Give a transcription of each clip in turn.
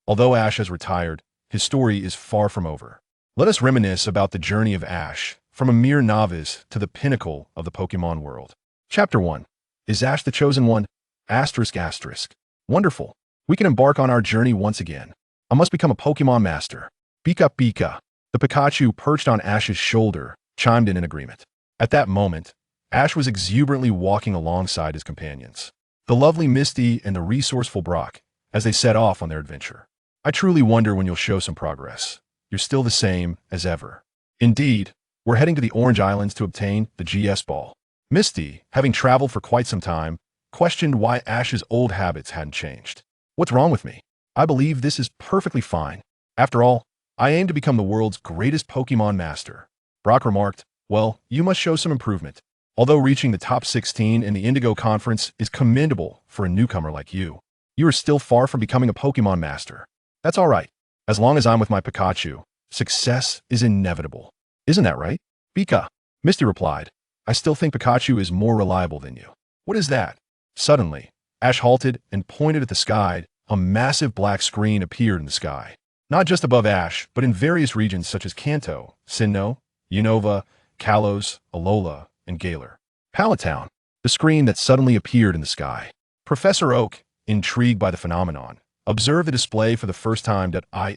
Although Ash has retired, his story is far from over. Let us reminisce about the journey of Ash, from a mere novice to the pinnacle of the Pokémon world. Chapter 1. Is Ash the Chosen One? Asterisk asterisk. Wonderful. We can embark on our journey once again. I must become a Pokémon master. Pika Pika. The Pikachu perched on Ash's shoulder chimed in agreement. At that moment, Ash was exuberantly walking alongside his companions, the lovely Misty and the resourceful Brock, as they set off on their adventure. I truly wonder when you'll show some progress. You're still the same as ever. Indeed, we're heading to the Orange Islands to obtain the GS Ball. Misty, having traveled for quite some time, questioned why Ash's old habits hadn't changed. What's wrong with me? I believe this is perfectly fine. After all, I aim to become the world's greatest Pokémon master. Brock remarked, well, you must show some improvement. Although reaching the top 16 in the Indigo Conference is commendable for a newcomer like you, you are still far from becoming a Pokémon master. That's all right. As long as I'm with my Pikachu, success is inevitable. Isn't that right? Pika, Misty replied. I still think Pikachu is more reliable than you. What is that? Suddenly, Ash halted and pointed at the sky. A massive black screen appeared in the sky. Not just above Ash, but in various regions such as Kanto, Sinnoh, Unova, Kalos, Alola, and Galar. Pallet Town, the screen that suddenly appeared in the sky. Professor Oak, intrigued by the phenomenon, observed the display for the first time.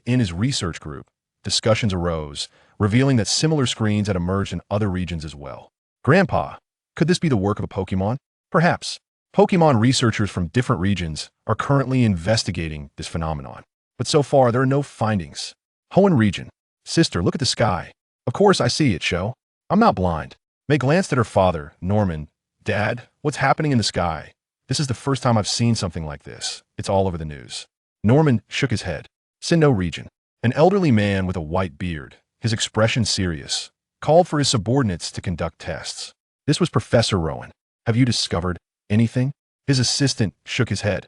In his research group, discussions arose, revealing that similar screens had emerged in other regions as well. Grandpa, could this be the work of a Pokémon? Perhaps. Pokémon researchers from different regions are currently investigating this phenomenon, but so far there are no findings. Hoenn region. Sister, look at the sky. Of course I see it, Sho. I'm not blind. May glanced at her father, Norman. Dad, what's happening in the sky? This is the first time I've seen something like this. It's all over the news. Norman shook his head. Sinnoh region. An elderly man with a white beard, his expression serious, called for his subordinates to conduct tests. This was Professor Rowan. Have you discovered anything? His assistant shook his head.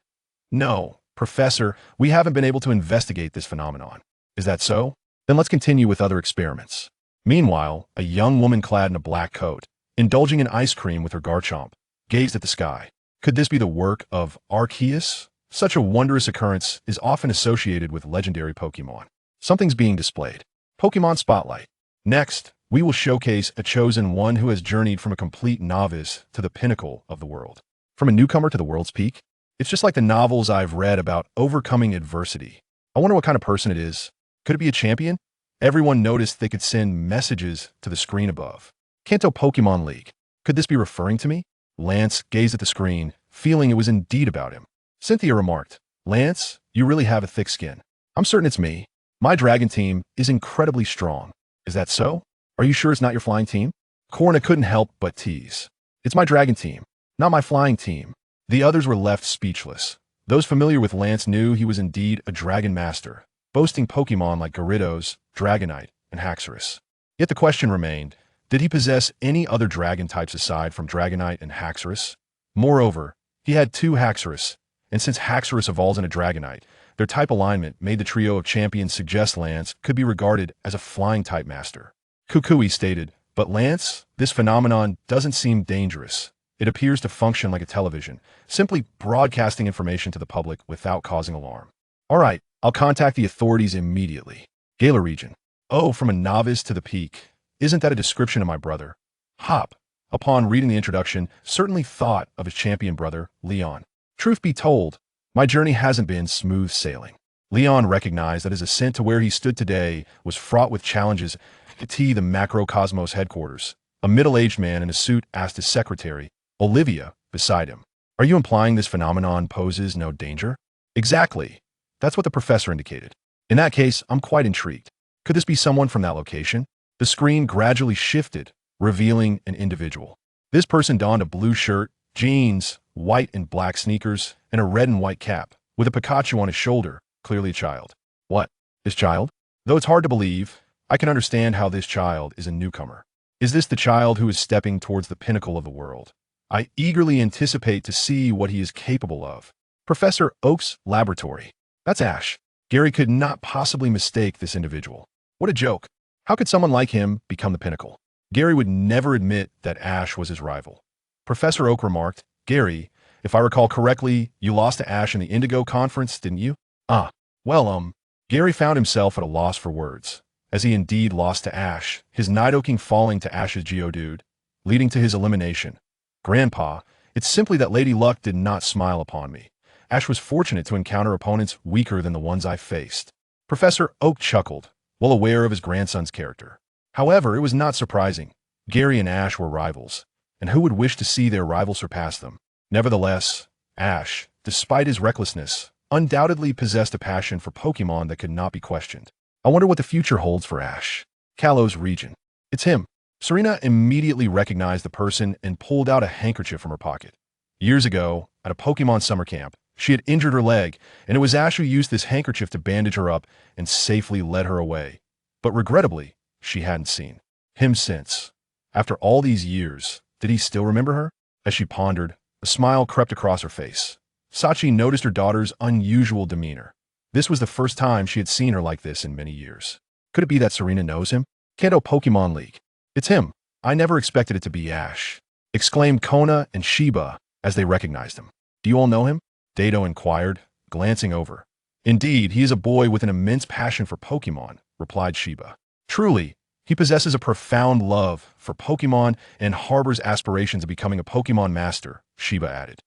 No, Professor, we haven't been able to investigate this phenomenon. Is that so? Then let's continue with other experiments. Meanwhile, a young woman clad in a black coat, indulging in ice cream with her Garchomp, gazed at the sky. Could this be the work of Arceus? Such a wondrous occurrence is often associated with legendary Pokémon. Something's being displayed. Pokémon Spotlight. Next, we will showcase a chosen one who has journeyed from a complete novice to the pinnacle of the world. From a newcomer to the world's peak? It's just like the novels I've read about overcoming adversity. I wonder what kind of person it is. Could it be a champion? Everyone noticed they could send messages to the screen above. Kanto Pokémon League. Could this be referring to me? Lance gazed at the screen, feeling it was indeed about him. Cynthia remarked, Lance, you really have a thick skin. I'm certain it's me. My dragon team is incredibly strong. Is that so? Are you sure it's not your flying team? Corna couldn't help but tease. It's my dragon team, not my flying team. The others were left speechless. Those familiar with Lance knew he was indeed a dragon master, boasting Pokémon like Gyarados, Dragonite, and Haxorus. Yet the question remained, did he possess any other dragon types aside from Dragonite and Haxorus? Moreover, he had two Haxorus, and since Haxorus evolves into Dragonite, their type alignment made the trio of champions suggest Lance could be regarded as a flying type master. Kukui stated, but Lance, this phenomenon doesn't seem dangerous. It appears to function like a television, simply broadcasting information to the public without causing alarm. All right, I'll contact the authorities immediately. Galar region. Oh, from a novice to the peak. Isn't that a description of my brother? Hop, upon reading the introduction, certainly thought of his champion brother, Leon. Truth be told, my journey hasn't been smooth sailing. Leon recognized that his ascent to where he stood today was fraught with challenges. The Macrocosmos headquarters. A middle-aged man in a suit asked his secretary, Olivia, beside him, are you implying this phenomenon poses no danger? Exactly. That's what the professor indicated. In that case, I'm quite intrigued. Could this be someone from that location? The screen gradually shifted, revealing an individual. This person donned a blue shirt, jeans, white and black sneakers, and a red and white cap, with a Pikachu on his shoulder, clearly a child. What? His child? Though it's hard to believe, I can understand how this child is a newcomer. Is this the child who is stepping towards the pinnacle of the world? I eagerly anticipate to see what he is capable of. Professor Oak's laboratory. That's Ash. Gary could not possibly mistake this individual. What a joke. How could someone like him become the pinnacle? Gary would never admit that Ash was his rival. Professor Oak remarked, Gary, if I recall correctly, you lost to Ash in the Indigo Conference, didn't you? Ah, Well, Gary found himself at a loss for words, as he indeed lost to Ash, his Nidoking falling to Ash's Geodude, leading to his elimination. Grandpa, it's simply that Lady Luck did not smile upon me. Ash was fortunate to encounter opponents weaker than the ones I faced. Professor Oak chuckled, well aware of his grandson's character. However, it was not surprising. Gary and Ash were rivals, and who would wish to see their rival surpass them? Nevertheless, Ash, despite his recklessness, undoubtedly possessed a passion for Pokémon that could not be questioned. I wonder what the future holds for Ash. Kalos region. It's him. Serena immediately recognized the person and pulled out a handkerchief from her pocket. Years ago, at a Pokémon summer camp, she had injured her leg, and it was Ash who used this handkerchief to bandage her up and safely led her away. But regrettably, she hadn't seen him since. After all these years, did he still remember her? As she pondered, a smile crept across her face. Sachi noticed her daughter's unusual demeanor. This was the first time she had seen her like this in many years. Could it be that Serena knows him? Kanto Pokemon League. It's him. I never expected it to be Ash, exclaimed Kona and Shiba as they recognized him. Do you all know him? Dato inquired, glancing over. Indeed, he is a boy with an immense passion for Pokemon, replied Shiba. Truly, he possesses a profound love for Pokemon and harbors aspirations of becoming a Pokemon master, Shiba added.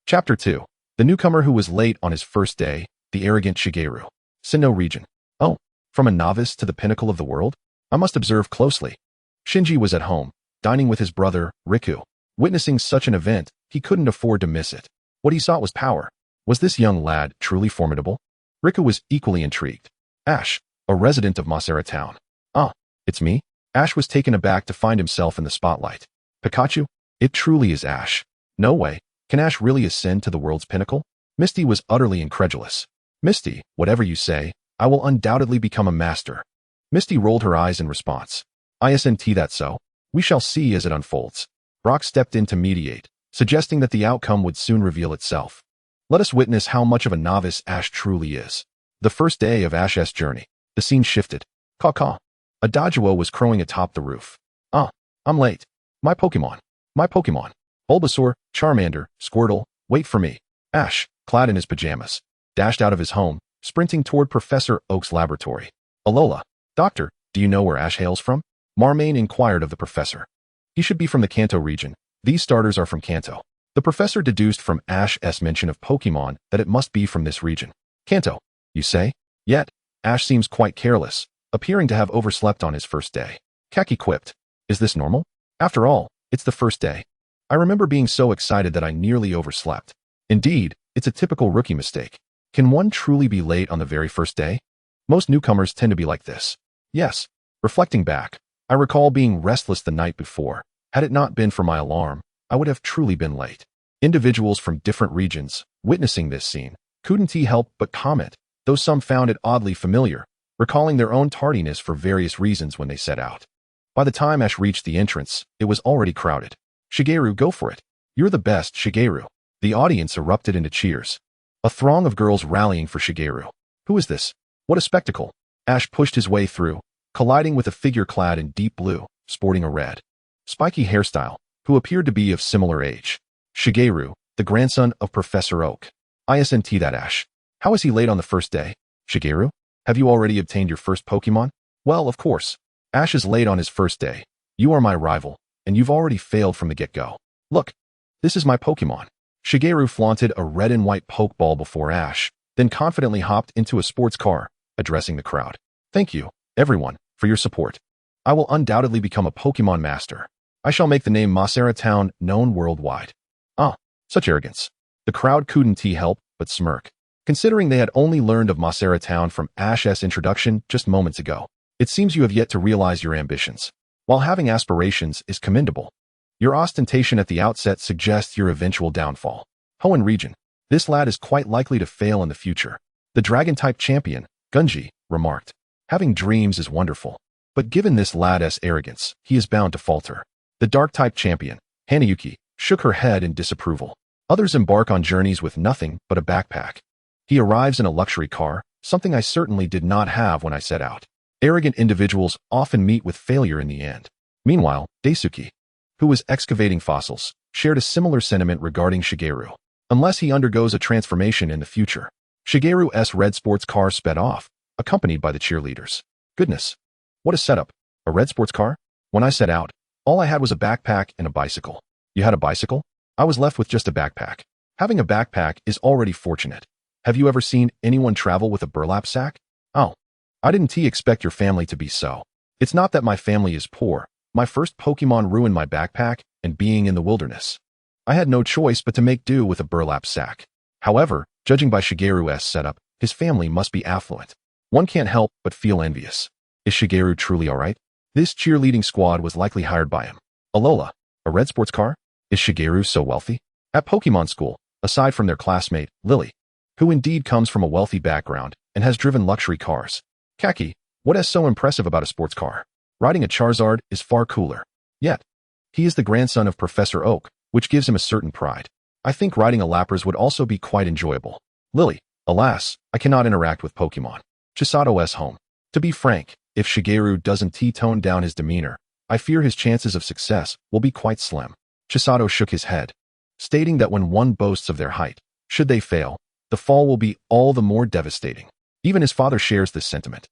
Chapter 2. The newcomer who was late on his first day, the arrogant Shigeru. Sinnoh region. Oh, from a novice to the pinnacle of the world? I must observe closely. Shinji was at home, dining with his brother, Riku. Witnessing such an event, he couldn't afford to miss it. What he sought was power. Was this young lad truly formidable? Riku was equally intrigued. Ash, a resident of Pallet Town. Ah, it's me? Ash was taken aback to find himself in the spotlight. Pikachu? It truly is Ash. No way. Can Ash really ascend to the world's pinnacle? Misty was utterly incredulous. Misty, whatever you say, I will undoubtedly become a master. Misty rolled her eyes in response. Isn't that so? We shall see as it unfolds. Brock stepped in to mediate, suggesting that the outcome would soon reveal itself. Let us witness how much of a novice Ash truly is. The first day of Ash's journey. The scene shifted. Caw-caw. A Doduo was crowing atop the roof. Ah, I'm late. My Pokemon. My Pokemon. Bulbasaur, Charmander, Squirtle, wait for me. Ash, clad in his pajamas, dashed out of his home, sprinting toward Professor Oak's laboratory. Alola. Doctor, do you know where Ash hails from? Marmain inquired of the professor. He should be from the Kanto region. These starters are from Kanto. The professor deduced from Ash's mention of Pokemon that it must be from this region. Kanto, you say? Yet, Ash seems quite careless, appearing to have overslept on his first day. Kaki quipped. Is this normal? After all, it's the first day. I remember being so excited that I nearly overslept. Indeed, it's a typical rookie mistake. Can one truly be late on the very first day? Most newcomers tend to be like this. Yes. Reflecting back, I recall being restless the night before. Had it not been for my alarm, I would have truly been late. Individuals from different regions, witnessing this scene, couldn't help but comment, though some found it oddly familiar, recalling their own tardiness for various reasons when they set out. By the time Ash reached the entrance, it was already crowded. Shigeru, go for it. You're the best, Shigeru. The audience erupted into cheers. A throng of girls rallying for Shigeru. Who is this? What a spectacle. Ash pushed his way through, colliding with a figure clad in deep blue, sporting a red, spiky hairstyle, who appeared to be of similar age. Shigeru, the grandson of Professor Oak. Isn't that Ash? How is he late on the first day? Shigeru, have you already obtained your first Pokemon? Well, of course. Ash is late on his first day. You are my rival, and you've already failed from the get-go. Look, this is my Pokemon. Shigeru flaunted a red and white Pokeball before Ash, then confidently hopped into a sports car, addressing the crowd. Thank you, everyone, for your support. I will undoubtedly become a Pokemon master. I shall make the name Pallet Town known worldwide. Ah, such arrogance. The crowd couldn't help but smirk, considering they had only learned of Pallet Town from Ash's introduction just moments ago. It seems you have yet to realize your ambitions. While having aspirations is commendable, your ostentation at the outset suggests your eventual downfall. Hoenn region. This lad is quite likely to fail in the future. The Dragon-type champion, Gunji, remarked. Having dreams is wonderful, but given this lad's arrogance, he is bound to falter. The Dark-type champion, Hanayuki, shook her head in disapproval. Others embark on journeys with nothing but a backpack. He arrives in a luxury car, something I certainly did not have when I set out. Arrogant individuals often meet with failure in the end. Meanwhile, Daisuke, who was excavating fossils, shared a similar sentiment regarding Shigeru. Unless he undergoes a transformation in the future, Shigeru's red sports car sped off, accompanied by the cheerleaders. Goodness. What a setup. A red sports car? When I set out, all I had was a backpack and a bicycle. You had a bicycle? I was left with just a backpack. Having a backpack is already fortunate. Have you ever seen anyone travel with a burlap sack? Oh. I didn't expect your family to be so. It's not that my family is poor. My first Pokemon ruined my backpack and being in the wilderness. I had no choice but to make do with a burlap sack. However, judging by Shigeru's setup, his family must be affluent. One can't help but feel envious. Is Shigeru truly alright? This cheerleading squad was likely hired by him. Alola, a red sports car? Is Shigeru so wealthy? At Pokemon School, aside from their classmate, Lily, who indeed comes from a wealthy background and has driven luxury cars. Kaki, what is so impressive about a sports car? Riding a Charizard is far cooler. Yet, he is the grandson of Professor Oak, which gives him a certain pride. I think riding a Lapras would also be quite enjoyable. Lily, alas, I cannot interact with Pokemon. Chisato's home. To be frank, if Shigeru doesn't tone down his demeanor, I fear his chances of success will be quite slim. Chisato shook his head, stating that when one boasts of their height, should they fail, the fall will be all the more devastating. Even his father shares this sentiment.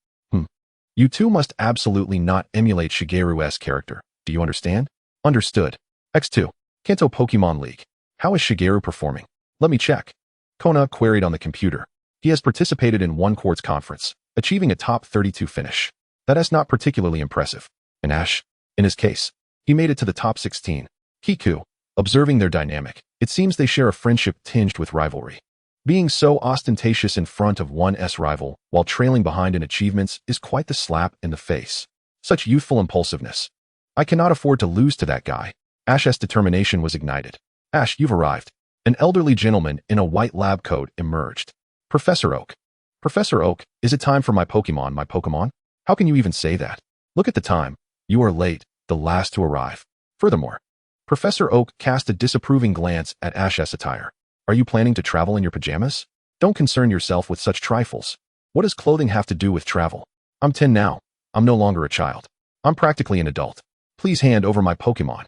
You two must absolutely not emulate Shigeru's character. Do you understand? Understood. X2. Kanto Pokemon League. How is Shigeru performing? Let me check. Kona queried on the computer. He has participated in one quartz conference, achieving a top 32 finish. That is not particularly impressive. And Ash? In his case, he made it to the top 16. Kiku. Observing their dynamic, it seems they share a friendship tinged with rivalry. Being so ostentatious in front of one's rival while trailing behind in achievements is quite the slap in the face. Such youthful impulsiveness. I cannot afford to lose to that guy. Ash's determination was ignited. Ash, you've arrived. An elderly gentleman in a white lab coat emerged. Professor Oak. Professor Oak, is it time for my Pokemon? How can you even say that? Look at the time. You are late, the last to arrive. Furthermore, Professor Oak cast a disapproving glance at Ash's attire. Are you planning to travel in your pajamas? Don't concern yourself with such trifles. What does clothing have to do with travel? I'm 10 now. I'm no longer a child. I'm practically an adult. Please hand over my Pokemon.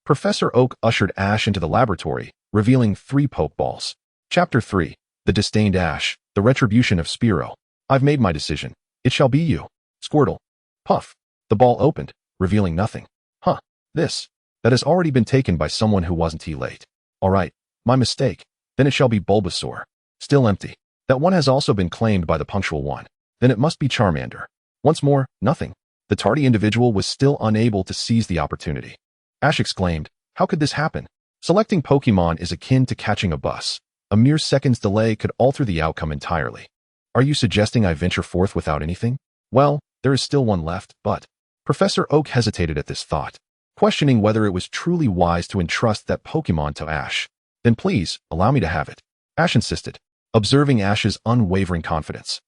Professor Oak ushered Ash into the laboratory, revealing 3 Pokeballs. Chapter 3. The Disdained Ash, the Retribution of Spearow. I've made my decision. It shall be you. Squirtle. Puff. The ball opened, revealing nothing. Huh. That has already been taken by someone who wasn't late. Alright. My mistake. Then it shall be Bulbasaur. Still empty. That one has also been claimed by the punctual one. Then it must be Charmander. Once more, nothing. The tardy individual was still unable to seize the opportunity. Ash exclaimed, how could this happen? Selecting Pokemon is akin to catching a bus. A mere second's delay could alter the outcome entirely. Are you suggesting I venture forth without anything? Well, there is still one left, but... Professor Oak hesitated at this thought, questioning whether it was truly wise to entrust that Pokemon to Ash. Then please, allow me to have it. Ash insisted, observing Ash's unwavering confidence.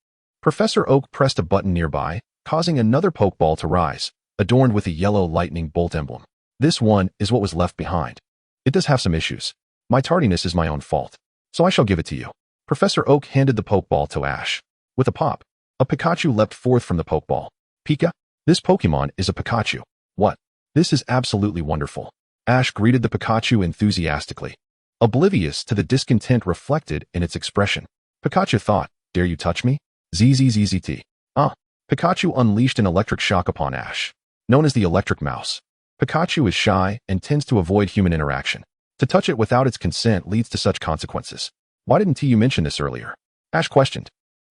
Professor Oak pressed a button nearby, causing another Pokeball to rise, adorned with a yellow lightning bolt emblem. This one is what was left behind. It does have some issues. My tardiness is my own fault, so I shall give it to you. Professor Oak handed the Pokeball to Ash. With a pop, a Pikachu leapt forth from the Pokeball. Pika? This Pokemon is a Pikachu. What? This is absolutely wonderful. Ash greeted the Pikachu enthusiastically, oblivious to the discontent reflected in its expression. Pikachu thought, dare you touch me? ZZZZT. Pikachu unleashed an electric shock upon Ash. Known as the electric mouse, Pikachu is shy and tends to avoid human interaction. To touch it without its consent leads to such consequences. Why didn't you mention this earlier? Ash questioned.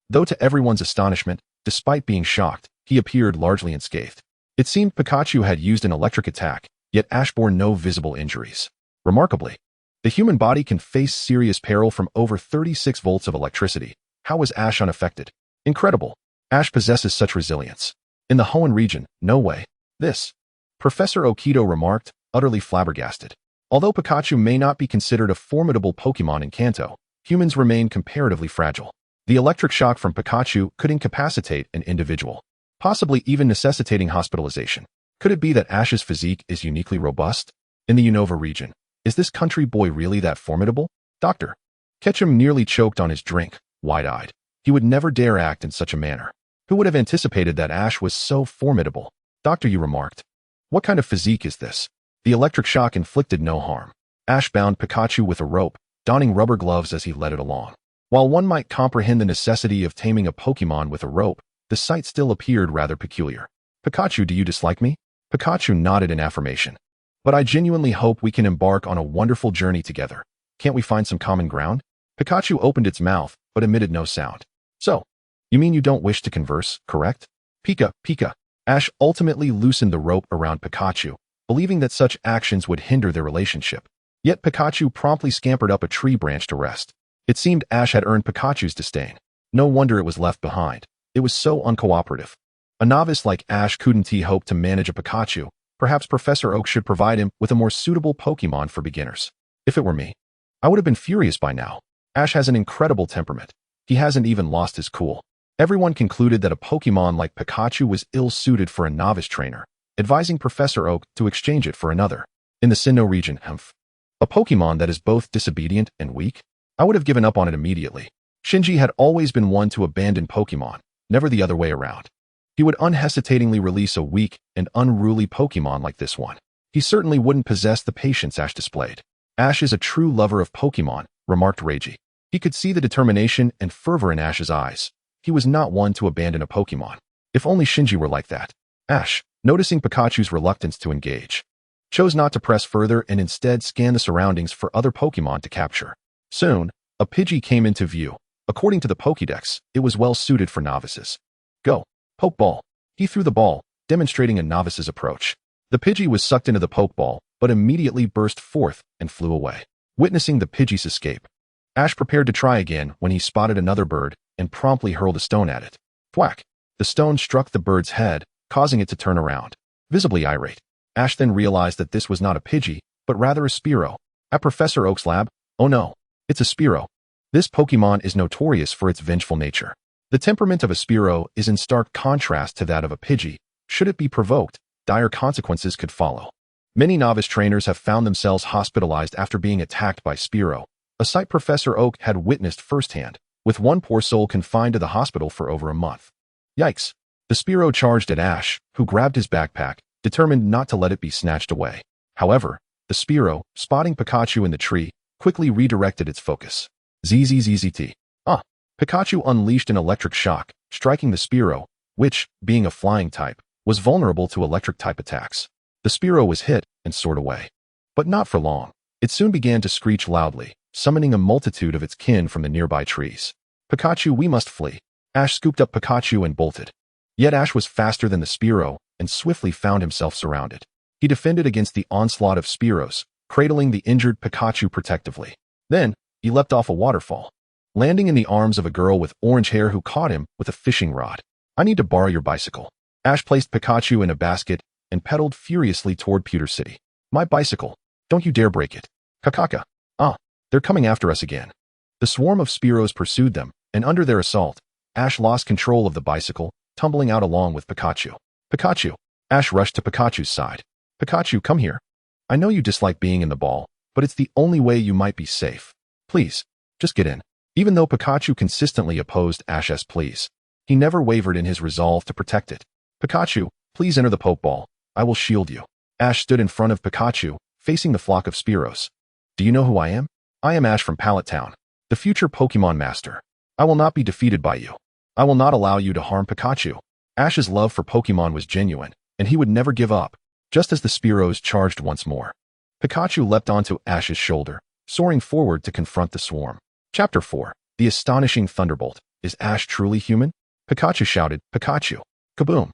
Though to everyone's astonishment, despite being shocked, he appeared largely unscathed. It seemed Pikachu had used an electric attack, yet Ash bore no visible injuries. Remarkably, the human body can face serious peril from over 36 volts of electricity. How was Ash unaffected? Incredible. Ash possesses such resilience. In the Hoenn region, no way. This. Professor Okito remarked, utterly flabbergasted. Although Pikachu may not be considered a formidable Pokemon in Kanto, humans remain comparatively fragile. The electric shock from Pikachu could incapacitate an individual, possibly even necessitating hospitalization. Could it be that Ash's physique is uniquely robust? In the Unova region, is this country boy really that formidable? Doctor. Ketchum nearly choked on his drink, wide-eyed. He would never dare act in such a manner. Who would have anticipated that Ash was so formidable? Doctor, you remarked. What kind of physique is this? The electric shock inflicted no harm. Ash bound Pikachu with a rope, donning rubber gloves as he led it along. While one might comprehend the necessity of taming a Pokémon with a rope, the sight still appeared rather peculiar. Pikachu, do you dislike me? Pikachu nodded in affirmation. But I genuinely hope we can embark on a wonderful journey together. Can't we find some common ground? Pikachu opened its mouth, but emitted no sound. So, you mean you don't wish to converse, correct? Pika. Ash ultimately loosened the rope around Pikachu, believing that such actions would hinder their relationship. Yet Pikachu promptly scampered up a tree branch to rest. It seemed Ash had earned Pikachu's disdain. No wonder it was left behind. It was so uncooperative. A novice like Ash couldn't hope to manage a Pikachu. Perhaps Professor Oak should provide him with a more suitable Pokémon for beginners. If it were me, I would have been furious by now. Ash has an incredible temperament. He hasn't even lost his cool. Everyone concluded that a Pokémon like Pikachu was ill-suited for a novice trainer, advising Professor Oak to exchange it for another. In the Sinnoh region, a Pokémon that is both disobedient and weak? I would have given up on it immediately. Shinji had always been one to abandon Pokémon, never the other way around. He would unhesitatingly release a weak and unruly Pokémon like this one. He certainly wouldn't possess the patience Ash displayed. Ash is a true lover of Pokémon, remarked Regice. He could see the determination and fervor in Ash's eyes. He was not one to abandon a Pokémon. If only Shinji were like that. Ash, noticing Pikachu's reluctance to engage, chose not to press further and instead scanned the surroundings for other Pokémon to capture. Soon, a Pidgey came into view. According to the Pokédex, it was well suited for novices. Go. Pokeball. He threw the ball, demonstrating a novice's approach. The Pidgey was sucked into the Pokeball, but immediately burst forth and flew away. Witnessing the Pidgey's escape, Ash prepared to try again when he spotted another bird and promptly hurled a stone at it. Thwack! The stone struck the bird's head, causing it to turn around. Visibly irate, Ash then realized that this was not a Pidgey, but rather a Spearow. At Professor Oak's lab, oh no, it's a Spearow. This Pokémon is notorious for its vengeful nature. The temperament of a Spearow is in stark contrast to that of a Pidgey. Should it be provoked, dire consequences could follow. Many novice trainers have found themselves hospitalized after being attacked by Spearow, a sight Professor Oak had witnessed firsthand, with one poor soul confined to the hospital for over a month. Yikes! The Spearow charged at Ash, who grabbed his backpack, determined not to let it be snatched away. However, the Spearow, spotting Pikachu in the tree, quickly redirected its focus. ZZZZT. Pikachu unleashed an electric shock, striking the Spearow, which, being a flying type, was vulnerable to electric-type attacks. The Spearow was hit and soared away. But not for long. It soon began to screech loudly, summoning a multitude of its kin from the nearby trees. Pikachu, we must flee. Ash scooped up Pikachu and bolted. Yet Ash was faster than the Spearow and swiftly found himself surrounded. He defended against the onslaught of Spearows, cradling the injured Pikachu protectively. Then, he leapt off a waterfall, landing in the arms of a girl with orange hair who caught him with a fishing rod. I need to borrow your bicycle. Ash placed Pikachu in a basket and pedaled furiously toward Pewter City. My bicycle. Don't you dare break it. Kakaka. They're coming after us again. The swarm of Spearows pursued them, and under their assault, Ash lost control of the bicycle, tumbling out along with Pikachu. Pikachu. Ash rushed to Pikachu's side. Pikachu, come here. I know you dislike being in the ball, but it's the only way you might be safe. Please, just get in. Even though Pikachu consistently opposed Ash's pleas, he never wavered in his resolve to protect it. Pikachu, please enter the Pokeball. I will shield you. Ash stood in front of Pikachu, facing the flock of Spearows. Do you know who I am? I am Ash from Pallet Town, the future Pokemon Master. I will not be defeated by you. I will not allow you to harm Pikachu. Ash's love for Pokemon was genuine, and he would never give up, just as the Spearows charged once more. Pikachu leapt onto Ash's shoulder, soaring forward to confront the swarm. Chapter 4. The Astonishing Thunderbolt. Is Ash truly human? Pikachu shouted, Pikachu. Kaboom!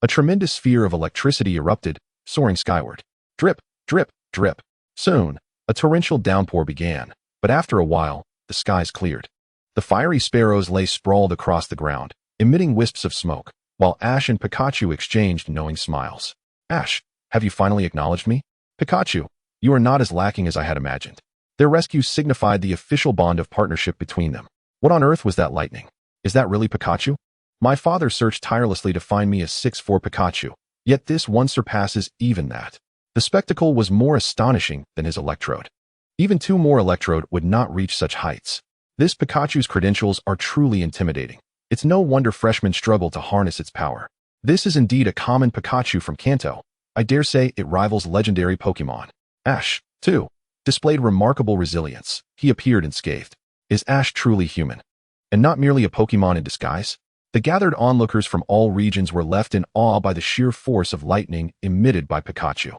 A tremendous sphere of electricity erupted, soaring skyward. Drip, drip, drip. Soon, a torrential downpour began, but after a while, the skies cleared. The fiery sparrows lay sprawled across the ground, emitting wisps of smoke, while Ash and Pikachu exchanged knowing smiles. Ash, have you finally acknowledged me? Pikachu, you are not as lacking as I had imagined. Their rescue signified the official bond of partnership between them. What on earth was that lightning? Is that really Pikachu? My father searched tirelessly to find me a 6'4" Pikachu, yet this one surpasses even that. The spectacle was more astonishing than his electrode. Even 2 more electrode would not reach such heights. This Pikachu's credentials are truly intimidating. It's no wonder freshmen struggle to harness its power. This is indeed a common Pikachu from Kanto. I dare say it rivals legendary Pokémon. Ash, too, displayed remarkable resilience. He appeared unscathed. Is Ash truly human? and not merely a Pokémon in disguise. The gathered onlookers from all regions were left in awe by the sheer force of lightning emitted by Pikachu.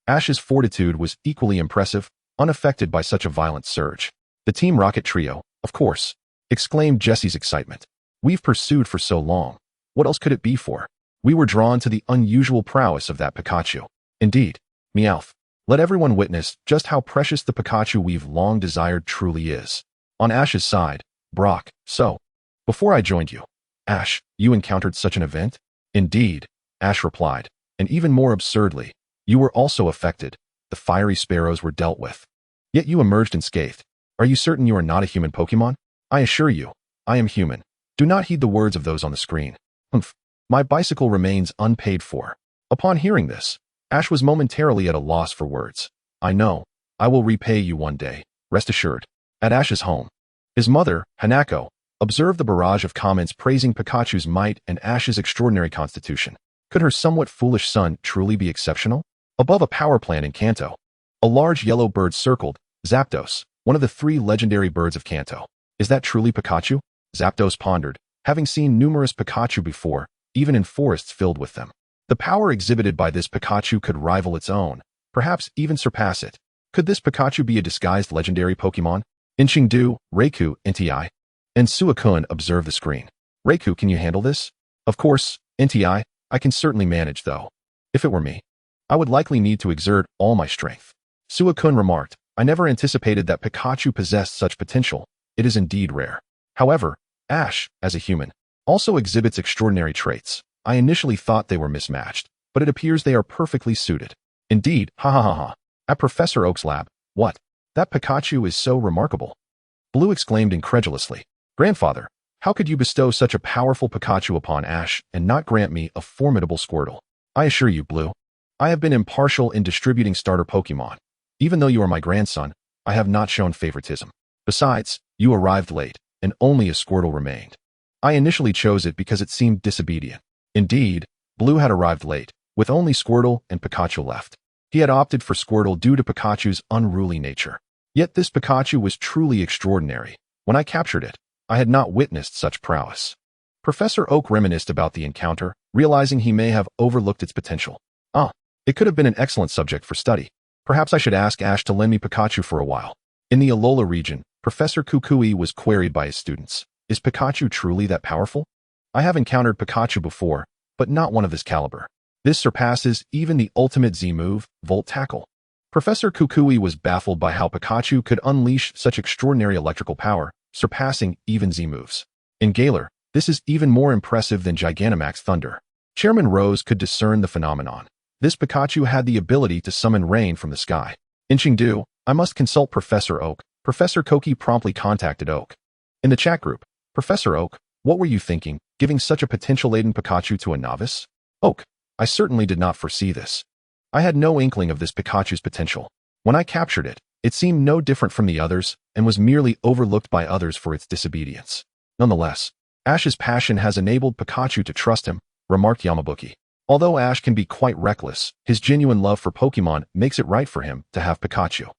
Ash's fortitude was equally impressive, unaffected by such a violent surge. The Team Rocket trio, of course, exclaimed Jesse's excitement. We've pursued for so long. What else could it be for? We were drawn to the unusual prowess of that Pikachu. Indeed, Meowth. Let everyone witness just how precious the Pikachu we've long desired truly is. On Ash's side, Brock, so, before I joined you, Ash, you encountered such an event? Indeed, Ash replied, and even more absurdly, you were also affected. The fiery sparrows were dealt with. Yet you emerged unscathed. Are you certain you are not a human Pokémon? I assure you, I am human. Do not heed the words of those on the screen. Humph. My bicycle remains unpaid for. Upon hearing this, Ash was momentarily at a loss for words. I know. I will repay you one day, rest assured. At Ash's home, his mother, Hanako, observed the barrage of comments praising Pikachu's might and Ash's extraordinary constitution. Could her somewhat foolish son truly be exceptional? Above a power plant in Kanto, a large yellow bird circled, Zapdos, one of the 3 legendary birds of Kanto. Is that truly Pikachu? Zapdos pondered, having seen numerous Pikachu before, even in forests filled with them. The power exhibited by this Pikachu could rival its own, perhaps even surpass it. Could this Pikachu be a disguised legendary Pokémon? Inchingdu, Reiku, Nti, and Suicune observed the screen. Reiku, can you handle this? Of course, Nti, I can certainly manage though. If it were me, I would likely need to exert all my strength. Suicune remarked, I never anticipated that Pikachu possessed such potential. It is indeed rare. However, Ash, as a human, also exhibits extraordinary traits. I initially thought they were mismatched, but it appears they are perfectly suited. Indeed, ha ha ha ha. At Professor Oak's lab, what? That Pikachu is so remarkable. Blue exclaimed incredulously. Grandfather, how could you bestow such a powerful Pikachu upon Ash and not grant me a formidable Squirtle? I assure you, Blue, I have been impartial in distributing starter Pokémon. Even though you are my grandson, I have not shown favoritism. Besides, you arrived late, and only a Squirtle remained. I initially chose it because it seemed disobedient. Indeed, Blue had arrived late, with only Squirtle and Pikachu left. He had opted for Squirtle due to Pikachu's unruly nature. Yet this Pikachu was truly extraordinary. When I captured it, I had not witnessed such prowess. Professor Oak reminisced about the encounter, realizing he may have overlooked its potential. It could have been an excellent subject for study. Perhaps I should ask Ash to lend me Pikachu for a while. In the Alola region, Professor Kukui was queried by his students. Is Pikachu truly that powerful? I have encountered Pikachu before, but not one of this caliber. This surpasses even the ultimate Z-move, Volt Tackle. Professor Kukui was baffled by how Pikachu could unleash such extraordinary electrical power, surpassing even Z-moves. In Galar, this is even more impressive than Gigantamax Thunder. Chairman Rose could discern the phenomenon. This Pikachu had the ability to summon rain from the sky. Inchingdu, I must consult Professor Oak. Professor Koki promptly contacted Oak. In the chat group, Professor Oak, what were you thinking, giving such a potential-laden Pikachu to a novice? Oak, I certainly did not foresee this. I had no inkling of this Pikachu's potential. When I captured it, it seemed no different from the others and was merely overlooked by others for its disobedience. Nonetheless, Ash's passion has enabled Pikachu to trust him, remarked Yamabuki. Although Ash can be quite reckless, his genuine love for Pokemon makes it right for him to have Pikachu.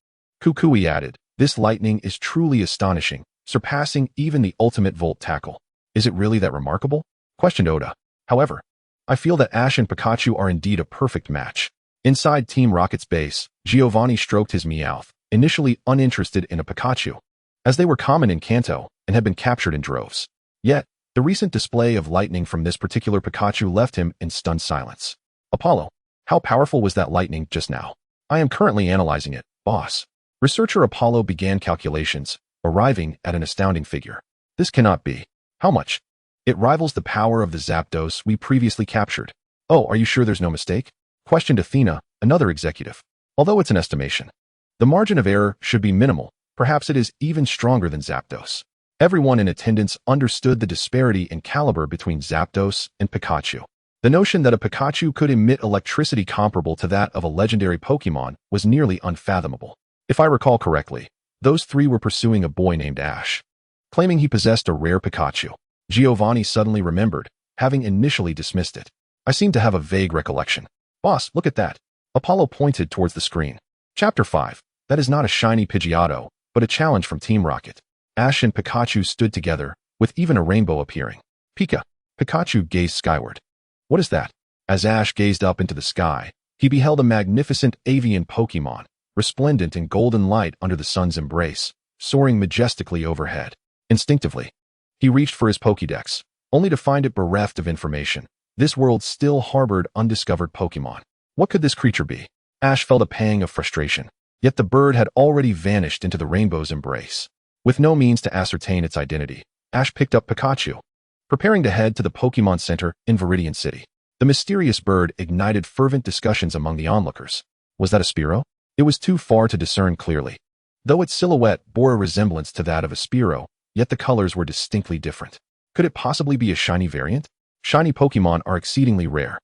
Kukui added, this lightning is truly astonishing, surpassing even the ultimate Volt Tackle. Is it really that remarkable? Questioned Oda. However, I feel that Ash and Pikachu are indeed a perfect match. Inside Team Rocket's base, Giovanni stroked his Meowth, initially uninterested in a Pikachu, as they were common in Kanto and had been captured in droves. Yet, the recent display of lightning from this particular Pikachu left him in stunned silence. Apollo, how powerful was that lightning just now? I am currently analyzing it, boss. Researcher Apollo began calculations, arriving at an astounding figure. This cannot be. How much? It rivals the power of the Zapdos we previously captured. Oh, are you sure there's no mistake? Questioned Athena, another executive. Although it's an estimation, the margin of error should be minimal. Perhaps it is even stronger than Zapdos. Everyone in attendance understood the disparity in caliber between Zapdos and Pikachu. The notion that a Pikachu could emit electricity comparable to that of a legendary Pokémon was nearly unfathomable. If I recall correctly, those 3 were pursuing a boy named Ash, claiming he possessed a rare Pikachu. Giovanni suddenly remembered, having initially dismissed it. I seem to have a vague recollection. Boss, look at that. Apollo pointed towards the screen. Chapter 5. That is not a shiny Pidgeotto, but a challenge from Team Rocket. Ash and Pikachu stood together, with even a rainbow appearing. Pikachu gazed skyward. What is that? As Ash gazed up into the sky, he beheld a magnificent avian Pokémon, resplendent in golden light under the sun's embrace, soaring majestically overhead. Instinctively, he reached for his Pokédex, only to find it bereft of information. This world still harbored undiscovered Pokémon. What could this creature be? Ash felt a pang of frustration. Yet the bird had already vanished into the rainbow's embrace. With no means to ascertain its identity, Ash picked up Pikachu, preparing to head to the Pokémon Center in Viridian City. The mysterious bird ignited fervent discussions among the onlookers. Was that a Spearow? It was too far to discern clearly. Though its silhouette bore a resemblance to that of a Spearow, yet the colors were distinctly different. Could it possibly be a shiny variant? Shiny Pokémon are exceedingly rare,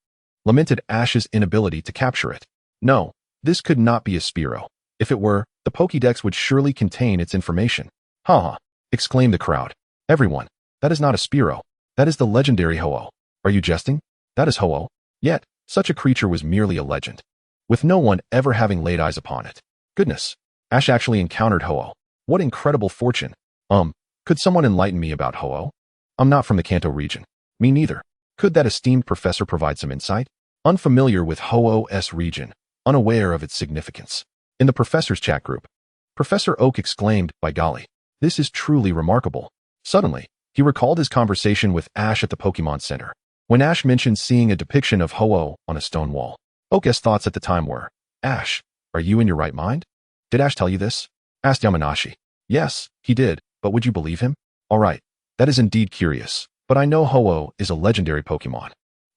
lamented Ash's inability to capture it. No, this could not be a Spearow. If it were, the Pokédex would surely contain its information. Ha ha, exclaimed the crowd. Everyone, that is not a Spearow. That is the legendary Ho-Oh. Are you jesting? That is Ho-Oh. Yet, such a creature was merely a legend, with no one ever having laid eyes upon it. Goodness, Ash actually encountered Ho-Oh. What incredible fortune. Could someone enlighten me about Ho-Oh? I'm not from the Kanto region. Me neither. Could that esteemed professor provide some insight? Unfamiliar with Ho-Oh's region, unaware of its significance. In the professor's chat group, Professor Oak exclaimed, by golly, this is truly remarkable. Suddenly, he recalled his conversation with Ash at the Pokémon Center, when Ash mentioned seeing a depiction of Ho-Oh on a stone wall. Oak's thoughts at the time were, Ash, are you in your right mind? Did Ash tell you this? Asked Yamanashi. Yes, he did, but would you believe him? All right, that is indeed curious, but I know Ho-Oh is a legendary Pokémon.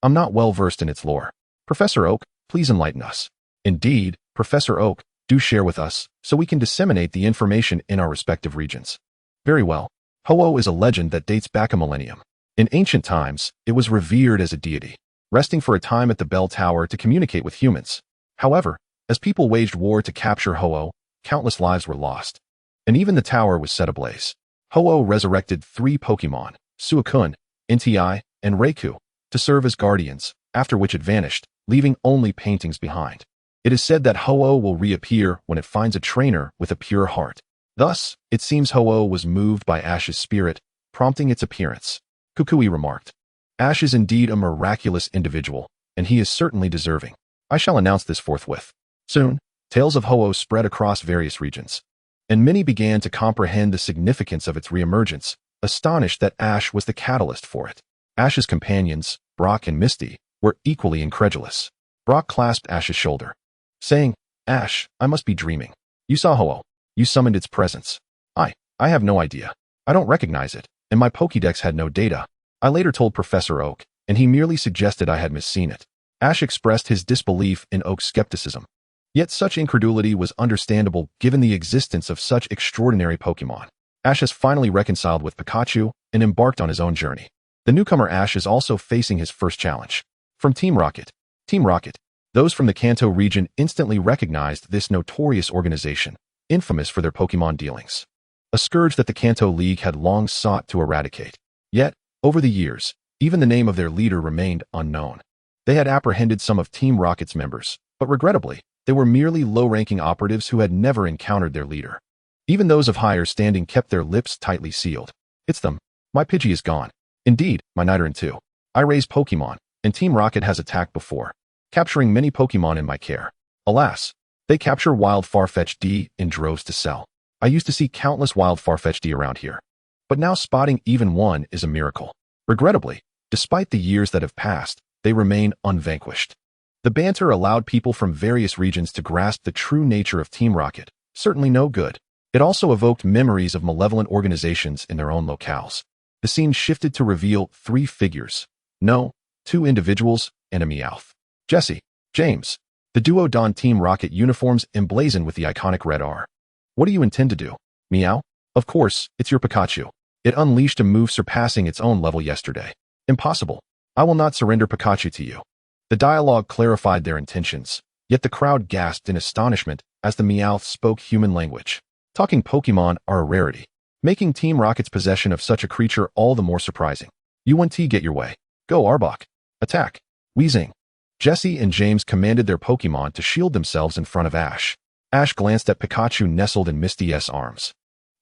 I'm not well versed in its lore. Professor Oak, please enlighten us. Indeed, Professor Oak, do share with us, so we can disseminate the information in our respective regions. Very well. Ho-Oh is a legend that dates back a millennium. In ancient times, it was revered as a deity, resting for a time at the bell tower to communicate with humans. However, as people waged war to capture Ho-Oh, countless lives were lost, and even the tower was set ablaze. Ho-Oh resurrected 3 Pokémon, Suicune, Entei, and Raikou, to serve as guardians, after which it vanished, leaving only paintings behind. It is said that Ho-Oh will reappear when it finds a trainer with a pure heart. Thus, it seems Ho-Oh was moved by Ash's spirit, prompting its appearance. Kukui remarked, Ash is indeed a miraculous individual, and he is certainly deserving. I shall announce this forthwith. Soon, tales of Ho-Oh spread across various regions, and many began to comprehend the significance of its reemergence, astonished that Ash was the catalyst for it. Ash's companions, Brock and Misty, were equally incredulous. Brock clasped Ash's shoulder, saying, Ash, I must be dreaming. You saw Ho-Oh. You summoned its presence. I have no idea. I don't recognize it, and my Pokédex had no data. I later told Professor Oak, and he merely suggested I had misseen it. Ash expressed his disbelief in Oak's skepticism. Yet such incredulity was understandable given the existence of such extraordinary Pokémon. Ash has finally reconciled with Pikachu and embarked on his own journey. The newcomer Ash is also facing his first challenge. From Team Rocket. Team Rocket. Those from the Kanto region instantly recognized this notorious organization, infamous for their Pokémon dealings, a scourge that the Kanto League had long sought to eradicate. Yet, over the years, even the name of their leader remained unknown. They had apprehended some of Team Rocket's members, but regrettably, they were merely low-ranking operatives who had never encountered their leader. Even those of higher standing kept their lips tightly sealed. It's them. My Pidgey is gone. Indeed, my Nidoran too. I raise Pokémon, and Team Rocket has attacked before, capturing many Pokémon in my care. Alas, they capture wild Farfetch'd D in droves to sell. I used to see countless wild Farfetch'd D around here, but now spotting even one is a miracle. Regrettably, despite the years that have passed, they remain unvanquished. The banter allowed people from various regions to grasp the true nature of Team Rocket, certainly no good. It also evoked memories of malevolent organizations in their own locales. The scene shifted to reveal 3 figures. No, 2 individuals and a Meowth. Jesse, James. The duo donned Team Rocket uniforms emblazoned with the iconic red R. What do you intend to do? Meow? Of course, it's your Pikachu. It unleashed a move surpassing its own level yesterday. Impossible. I will not surrender Pikachu to you. The dialogue clarified their intentions, yet the crowd gasped in astonishment as the Meowth spoke human language. Talking Pokémon are a rarity, making Team Rocket's possession of such a creature all the more surprising. UNT, get your way. Go Arbok. Attack. Weezing. Jesse and James commanded their Pokémon to shield themselves in front of Ash. Ash glanced at Pikachu nestled in Misty's arms,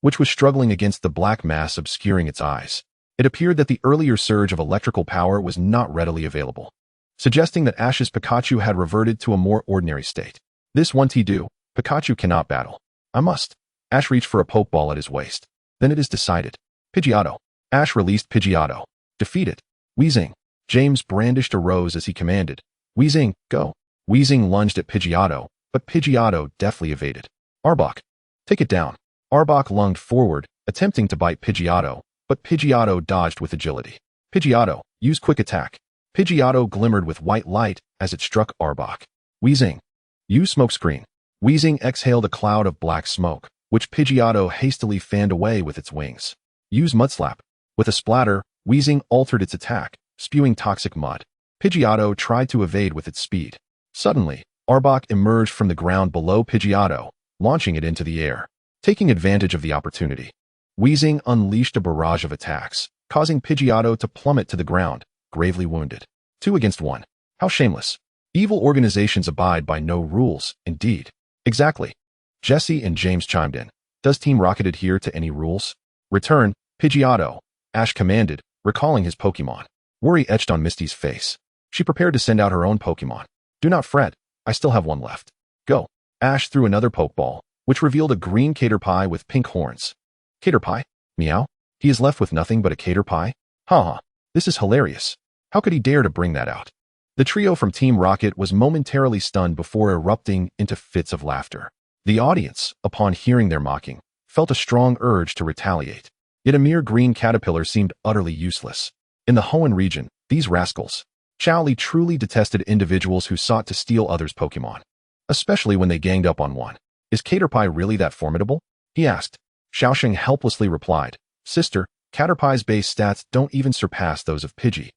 which was struggling against the black mass obscuring its eyes. It appeared that the earlier surge of electrical power was not readily available, suggesting that Ash's Pikachu had reverted to a more ordinary state. This won't do. Pikachu cannot battle. I must. Ash reached for a Pokeball at his waist. Then it is decided. Pidgeotto. Ash released Pidgeotto. Defeat it. Weezing. James brandished a rose as he commanded. Weezing, go. Weezing lunged at Pidgeotto, but Pidgeotto deftly evaded. Arbok. Take it down. Arbok lunged forward, attempting to bite Pidgeotto, but Pidgeotto dodged with agility. Pidgeotto, use quick attack. Pidgeotto glimmered with white light as it struck Arbok. Weezing. Use smokescreen. Weezing exhaled a cloud of black smoke, which Pidgeotto hastily fanned away with its wings. Use mudslap. With a splatter, Weezing altered its attack, spewing toxic mud. Pidgeotto tried to evade with its speed. Suddenly, Arbok emerged from the ground below Pidgeotto, launching it into the air. Taking advantage of the opportunity, Weezing unleashed a barrage of attacks, causing Pidgeotto to plummet to the ground, gravely wounded. 2 against 1. How shameless. Evil organizations abide by no rules, indeed. Exactly. Jesse and James chimed in. Does Team Rocket adhere to any rules? Return, Pidgeotto, Ash commanded, recalling his Pokémon. Worry etched on Misty's face. She prepared to send out her own Pokémon. Do not fret, I still have one left. Go. Ash threw another Pokeball, which revealed a green Caterpie with pink horns. Caterpie? Meow? He is left with nothing but a Caterpie? Ha! This is hilarious. How could he dare to bring that out? The trio from Team Rocket was momentarily stunned before erupting into fits of laughter. The audience, upon hearing their mocking, felt a strong urge to retaliate. Yet a mere green caterpillar seemed utterly useless. In the Hoenn region, these rascals, Xiaoli truly detested individuals who sought to steal others' Pokémon, especially when they ganged up on one. Is Caterpie really that formidable? He asked. Xiaoxing helplessly replied, Sister, Caterpie's base stats don't even surpass those of Pidgey.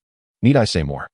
Need I say more?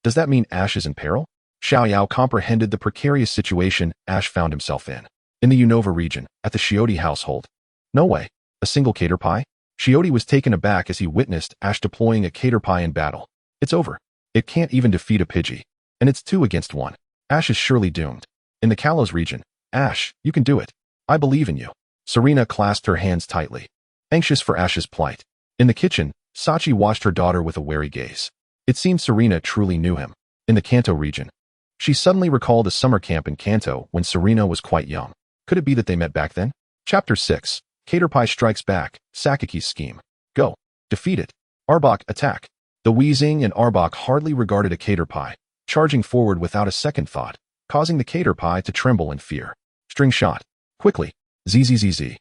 Does that mean Ash is in peril? Xiaoyao comprehended the precarious situation Ash found himself in. In the Unova region, at the Shiodi household. No way. A single Caterpie? Shiodi was taken aback as he witnessed Ash deploying a Caterpie in battle. It's over. It can't even defeat a Pidgey. And it's 2 against 1. Ash is surely doomed. In the Kalos region, Ash, you can do it. I believe in you. Serena clasped her hands tightly, anxious for Ash's plight. In the kitchen, Sachi watched her daughter with a wary gaze. It seemed Serena truly knew him. In the Kanto region, she suddenly recalled a summer camp in Kanto when Serena was quite young. Could it be that they met back then? Chapter 6. Caterpie strikes back, Sakaki's scheme. Go. Defeat it. Arbok, attack. The Weezing and Arbok hardly regarded a Caterpie, charging forward without a second thought, causing the Caterpie to tremble in fear. String shot. Quickly. ZZZZ.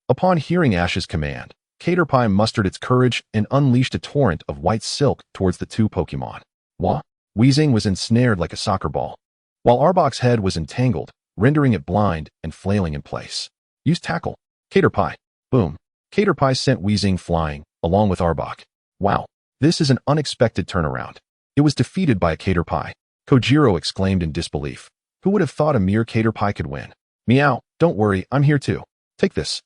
Upon hearing Ash's command, Caterpie mustered its courage and unleashed a torrent of white silk towards the 2 Pokémon. Wah? Weezing was ensnared like a soccer ball, while Arbok's head was entangled, rendering it blind and flailing in place. Use tackle. Caterpie. Boom. Caterpie sent Weezing flying, along with Arbok. Wow. This is an unexpected turnaround. It was defeated by a Caterpie. Kojiro exclaimed in disbelief. Who would have thought a mere Caterpie could win? Meow, don't worry, I'm here too. Take this.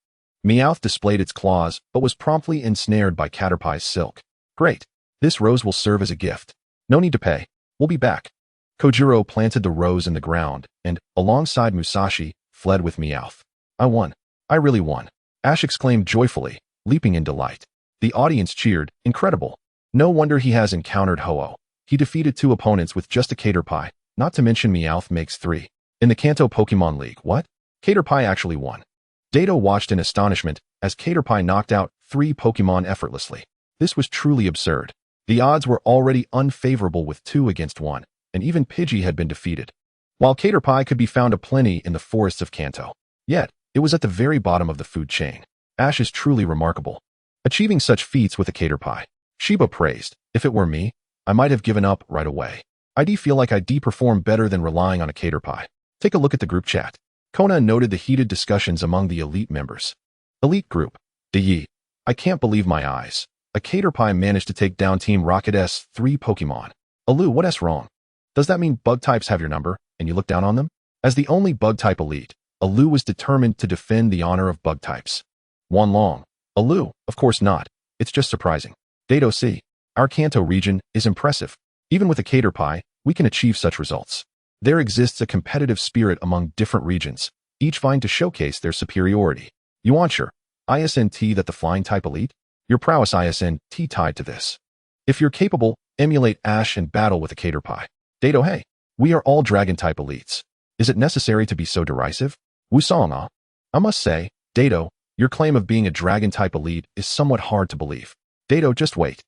Meowth displayed its claws, but was promptly ensnared by Caterpie's silk. Great. This rose will serve as a gift. No need to pay. We'll be back. Kojiro planted the rose in the ground and, alongside Musashi, fled with Meowth. I won. I really won. Ash exclaimed joyfully, leaping in delight. The audience cheered. Incredible. No wonder he has encountered Ho-Oh. He defeated 2 opponents with just a Caterpie, not to mention Meowth makes 3. In the Kanto Pokemon League, what? Caterpie actually won. Dato watched in astonishment as Caterpie knocked out 3 Pokemon effortlessly. This was truly absurd. The odds were already unfavorable with 2 against 1, and even Pidgey had been defeated. While Caterpie could be found aplenty in the forests of Kanto, yet it was at the very bottom of the food chain. Ash is truly remarkable. Achieving such feats with a Caterpie. Shiba praised. If it were me, I might have given up right away. I'd feel like I'd perform better than relying on a Caterpie. Take a look at the group chat. Kona noted the heated discussions among the elite members. Elite group. Yi. I can't believe my eyes. A Caterpie managed to take down Team Rocket's 3 Pokemon. Alu, what's wrong? Does that mean bug types have your number, and you look down on them? As the only bug type elite, Alu was determined to defend the honor of bug types. One long. Alu, of course not. It's just surprising. Dato C. Our Kanto region is impressive. Even with a Caterpie, we can achieve such results. There exists a competitive spirit among different regions, each vying to showcase their superiority. Yuansher, ISNT that the flying type elite? Your prowess ISNT tied to this. If you're capable, emulate Ash and battle with a Caterpie. Dato, hey, we are all dragon-type elites. Is it necessary to be so derisive? Wusong, I must say, Dato, your claim of being a dragon-type elite is somewhat hard to believe. Dato, just wait.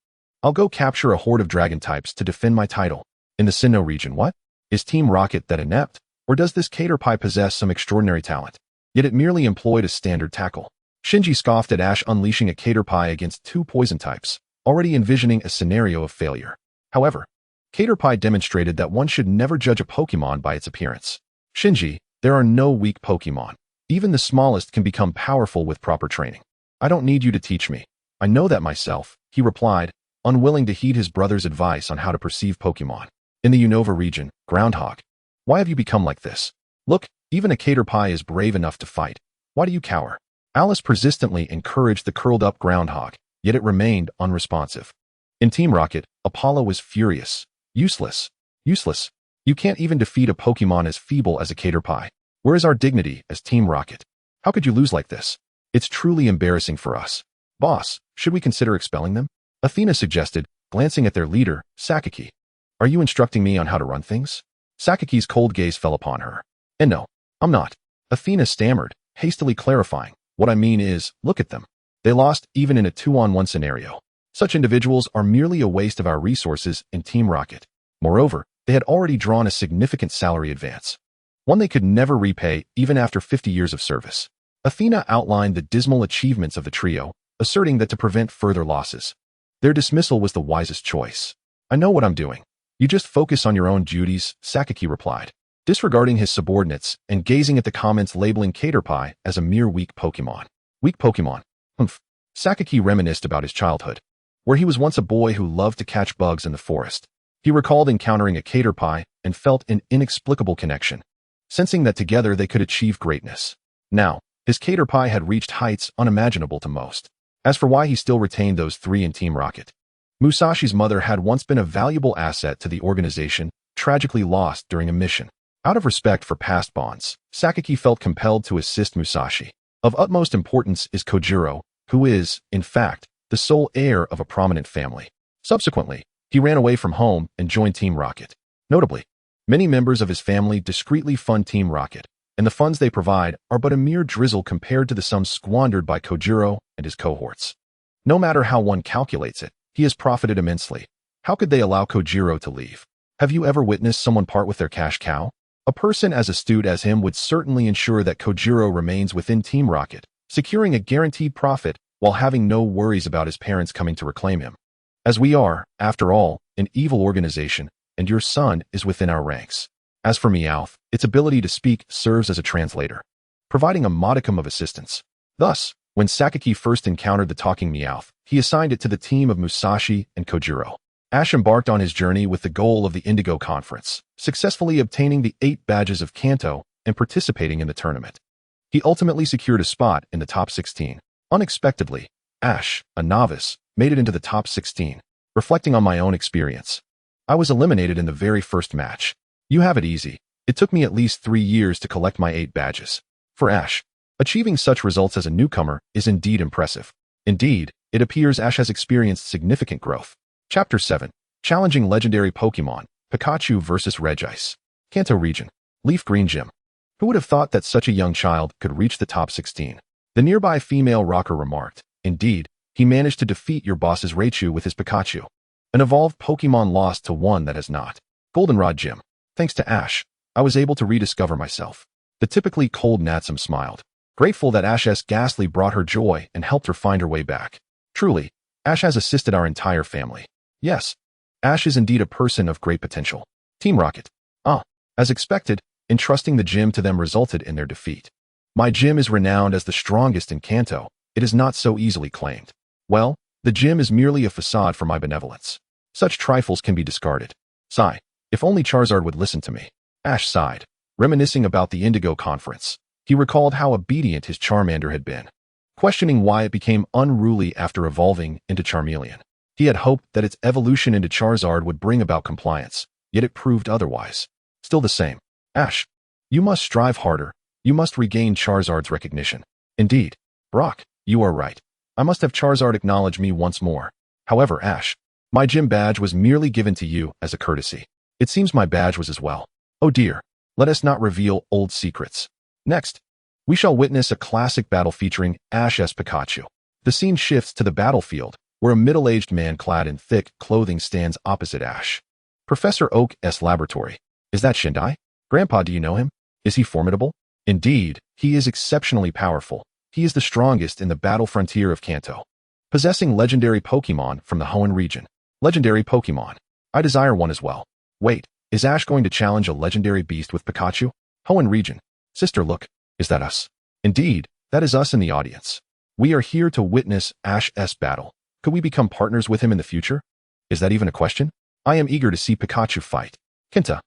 I'll go capture a horde of dragon types to defend my title. In the Sinnoh region, what? Is Team Rocket that inept? Or does this Caterpie possess some extraordinary talent? Yet it merely employed a standard tackle. Shinji scoffed at Ash unleashing a Caterpie against 2 poison types, already envisioning a scenario of failure. However, Caterpie demonstrated that one should never judge a Pokémon by its appearance. Shinji, there are no weak Pokémon. Even the smallest can become powerful with proper training. I don't need you to teach me. I know that myself, he replied, unwilling to heed his brother's advice on how to perceive Pokémon. In the Unova region, Groundhog. Why have you become like this? Look, even a Caterpie is brave enough to fight. Why do you cower? Alice persistently encouraged the curled-up Groundhog, yet it remained unresponsive. In Team Rocket, Apollo was furious. Useless. Useless. You can't even defeat a Pokémon as feeble as a Caterpie. Where is our dignity as Team Rocket? How could you lose like this? It's truly embarrassing for us. Boss, should we consider expelling them? Athena suggested, glancing at their leader, Sakaki. Are you instructing me on how to run things? Sakaki's cold gaze fell upon her. And no, I'm not. Athena stammered, hastily clarifying. What I mean is, look at them. They lost even in a 2-on-1 scenario. Such individuals are merely a waste of our resources in Team Rocket. Moreover, they had already drawn a significant salary advance. One they could never repay even after 50 years of service. Athena outlined the dismal achievements of the trio, asserting that to prevent further losses, their dismissal was the wisest choice. I know what I'm doing. You just focus on your own duties, Sakaki replied, disregarding his subordinates and gazing at the comments labeling Caterpie as a mere weak Pokémon. Weak Pokémon. Humph. Sakaki reminisced about his childhood, where he was once a boy who loved to catch bugs in the forest. He recalled encountering a Caterpie and felt an inexplicable connection, sensing that together they could achieve greatness. Now, his Caterpie had reached heights unimaginable to most. As for why he still retained those 3 in Team Rocket, Musashi's mother had once been a valuable asset to the organization, tragically lost during a mission. Out of respect for past bonds, Sakaki felt compelled to assist Musashi. Of utmost importance is Kojiro, who is, in fact, the sole heir of a prominent family. Subsequently, he ran away from home and joined Team Rocket. Notably, many members of his family discreetly fund Team Rocket, and the funds they provide are but a mere drizzle compared to the sums squandered by Kojiro and his cohorts. No matter how one calculates it, he has profited immensely. How could they allow Kojiro to leave? Have you ever witnessed someone part with their cash cow? A person as astute as him would certainly ensure that Kojiro remains within Team Rocket, securing a guaranteed profit while having no worries about his parents coming to reclaim him. As we are, after all, an evil organization, and your son is within our ranks. As for Meowth, its ability to speak serves as a translator, providing a modicum of assistance. Thus, when Sakaki first encountered the talking Meowth, he assigned it to the team of Musashi and Kojiro. Ash embarked on his journey with the goal of the Indigo Conference, successfully obtaining the 8 badges of Kanto and participating in the tournament. He ultimately secured a spot in the top 16. Unexpectedly, Ash, a novice, made it into the top 16. Reflecting on my own experience, I was eliminated in the very first match. You have it easy. It took me at least 3 years to collect my 8 badges. For Ash, achieving such results as a newcomer is indeed impressive. Indeed, it appears Ash has experienced significant growth. Chapter 7. Challenging Legendary Pokémon, Pikachu vs. Regice. Kanto Region. Leaf Green Gym. Who would have thought that such a young child could reach the top 16? The nearby female rocker remarked. Indeed, he managed to defeat your boss's Raichu with his Pikachu. An evolved Pokémon lost to one that has not. Goldenrod Gym. Thanks to Ash, I was able to rediscover myself. The typically cold Natsum smiled, grateful that Ash's Ghastly brought her joy and helped her find her way back. Truly, Ash has assisted our entire family. Yes, Ash is indeed a person of great potential. Team Rocket. As expected, entrusting the gym to them resulted in their defeat. My gym is renowned as the strongest in Kanto. It is not so easily claimed. Well, the gym is merely a facade for my benevolence. Such trifles can be discarded. Sigh. If only Charizard would listen to me. Ash sighed, reminiscing about the Indigo Conference. He recalled how obedient his Charmander had been, questioning why it became unruly after evolving into Charmeleon. He had hoped that its evolution into Charizard would bring about compliance, yet it proved otherwise. Still the same. Ash, you must strive harder. You must regain Charizard's recognition. Indeed. Brock, you are right. I must have Charizard acknowledge me once more. However, Ash, my gym badge was merely given to you as a courtesy. It seems my badge was as well. Oh dear, let us not reveal old secrets. Next, we shall witness a classic battle featuring Ash's Pikachu. The scene shifts to the battlefield, where a middle-aged man clad in thick clothing stands opposite Ash. Professor Oak's laboratory. Is that Shindai? Grandpa, do you know him? Is he formidable? Indeed, he is exceptionally powerful. He is the strongest in the battle frontier of Kanto, possessing legendary Pokémon from the Hoenn region. Legendary Pokémon. I desire one as well. Wait, is Ash going to challenge a legendary beast with Pikachu? Hoenn region. Sister, look. Is that us? Indeed, that is us in the audience. We are here to witness Ash's battle. Could we become partners with him in the future? Is that even a question? I am eager to see Pikachu fight. Kinta.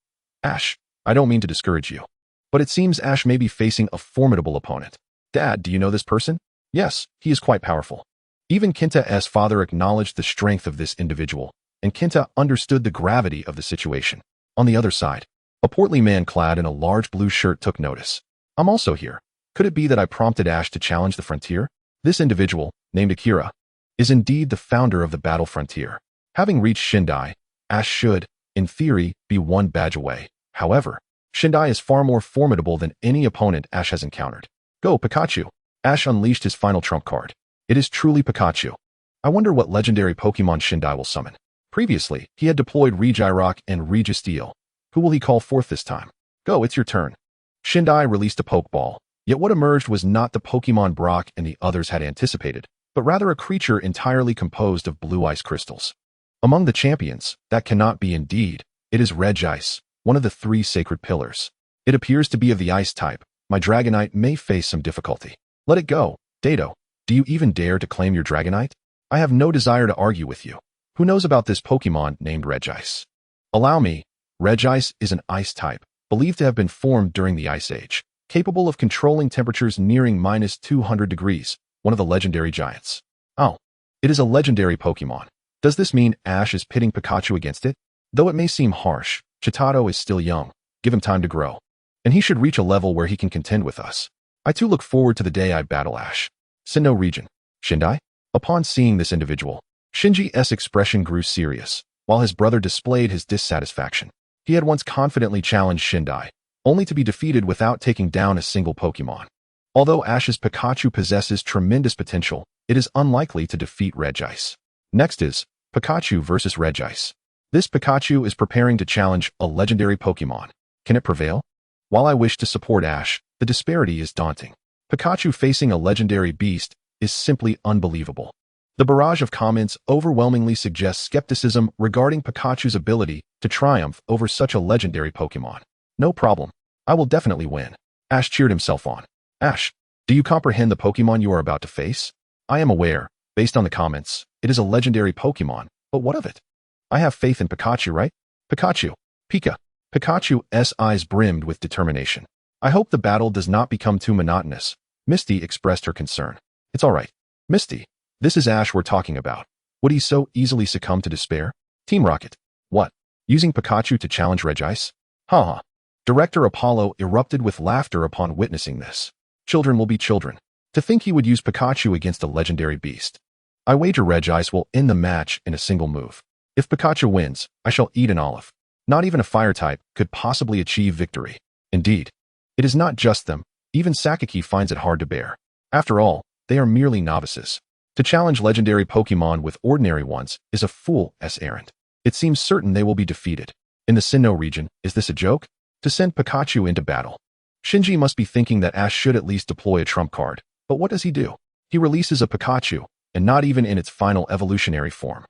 Ash, I don't mean to discourage you, but it seems Ash may be facing a formidable opponent. Dad, do you know this person? Yes, he is quite powerful. Even Kinta's father acknowledged the strength of this individual, and Kinta understood the gravity of the situation. On the other side, a portly man clad in a large blue shirt took notice. I'm also here. Could it be that I prompted Ash to challenge the frontier? This individual, named Akira, is indeed the founder of the battle frontier. Having reached Shindai, Ash should, in theory, be one badge away. However, Shindai is far more formidable than any opponent Ash has encountered. Go, Pikachu! Ash unleashed his final trump card. It is truly Pikachu. I wonder what legendary Pokemon Shindai will summon. Previously, he had deployed Regirock and Registeel. Who will he call forth this time? Go, it's your turn. Shindai released a Pokeball, yet what emerged was not the Pokemon Brock and the others had anticipated, but rather a creature entirely composed of blue ice crystals. Among the champions, that cannot be indeed. It is Regice, one of the 3 sacred pillars. It appears to be of the ice type. My Dragonite may face some difficulty. Let it go. Dato, do you even dare to claim your Dragonite? I have no desire to argue with you. Who knows about this Pokemon named Regice? Allow me. Regice is an ice type, believed to have been formed during the Ice Age, capable of controlling temperatures nearing -200 degrees, one of the legendary giants. Oh, it is a legendary Pokemon. Does this mean Ash is pitting Pikachu against it? Though it may seem harsh, Chitato is still young. Give him time to grow. And he should reach a level where he can contend with us. I too look forward to the day I battle Ash. Sinnoh region. Shindai? Upon seeing this individual, Shinji's expression grew serious, while his brother displayed his dissatisfaction. He had once confidently challenged Shindai, only to be defeated without taking down a single Pokemon. Although Ash's Pikachu possesses tremendous potential, it is unlikely to defeat Regice. Next is Pikachu versus Regice. This Pikachu is preparing to challenge a legendary Pokemon. Can it prevail? While I wish to support Ash, the disparity is daunting. Pikachu facing a legendary beast is simply unbelievable. The barrage of comments overwhelmingly suggests skepticism regarding Pikachu's ability to triumph over such a legendary Pokemon. No problem. I will definitely win. Ash cheered himself on. Ash, do you comprehend the Pokemon you are about to face? I am aware, based on the comments, it is a legendary Pokemon, but what of it? I have faith in Pikachu, right? Pikachu. Pika. Pikachu's eyes brimmed with determination. I hope the battle does not become too monotonous. Misty expressed her concern. It's all right. Misty, this is Ash we're talking about. Would he so easily succumb to despair? Team Rocket. What? Using Pikachu to challenge Regice? Ha. Director Apollo erupted with laughter upon witnessing this. Children will be children. To think he would use Pikachu against a legendary beast. I wager Regice will end the match in a single move. If Pikachu wins, I shall eat an olive. Not even a fire type could possibly achieve victory. Indeed, it is not just them. Even Sakaki finds it hard to bear. After all, they are merely novices. To challenge legendary Pokemon with ordinary ones is a fool's errand. It seems certain they will be defeated. In the Sinnoh region, is this a joke? To send Pikachu into battle. Shinji must be thinking that Ash should at least deploy a trump card. But what does he do? He releases a Pikachu, and not even in its final evolutionary form.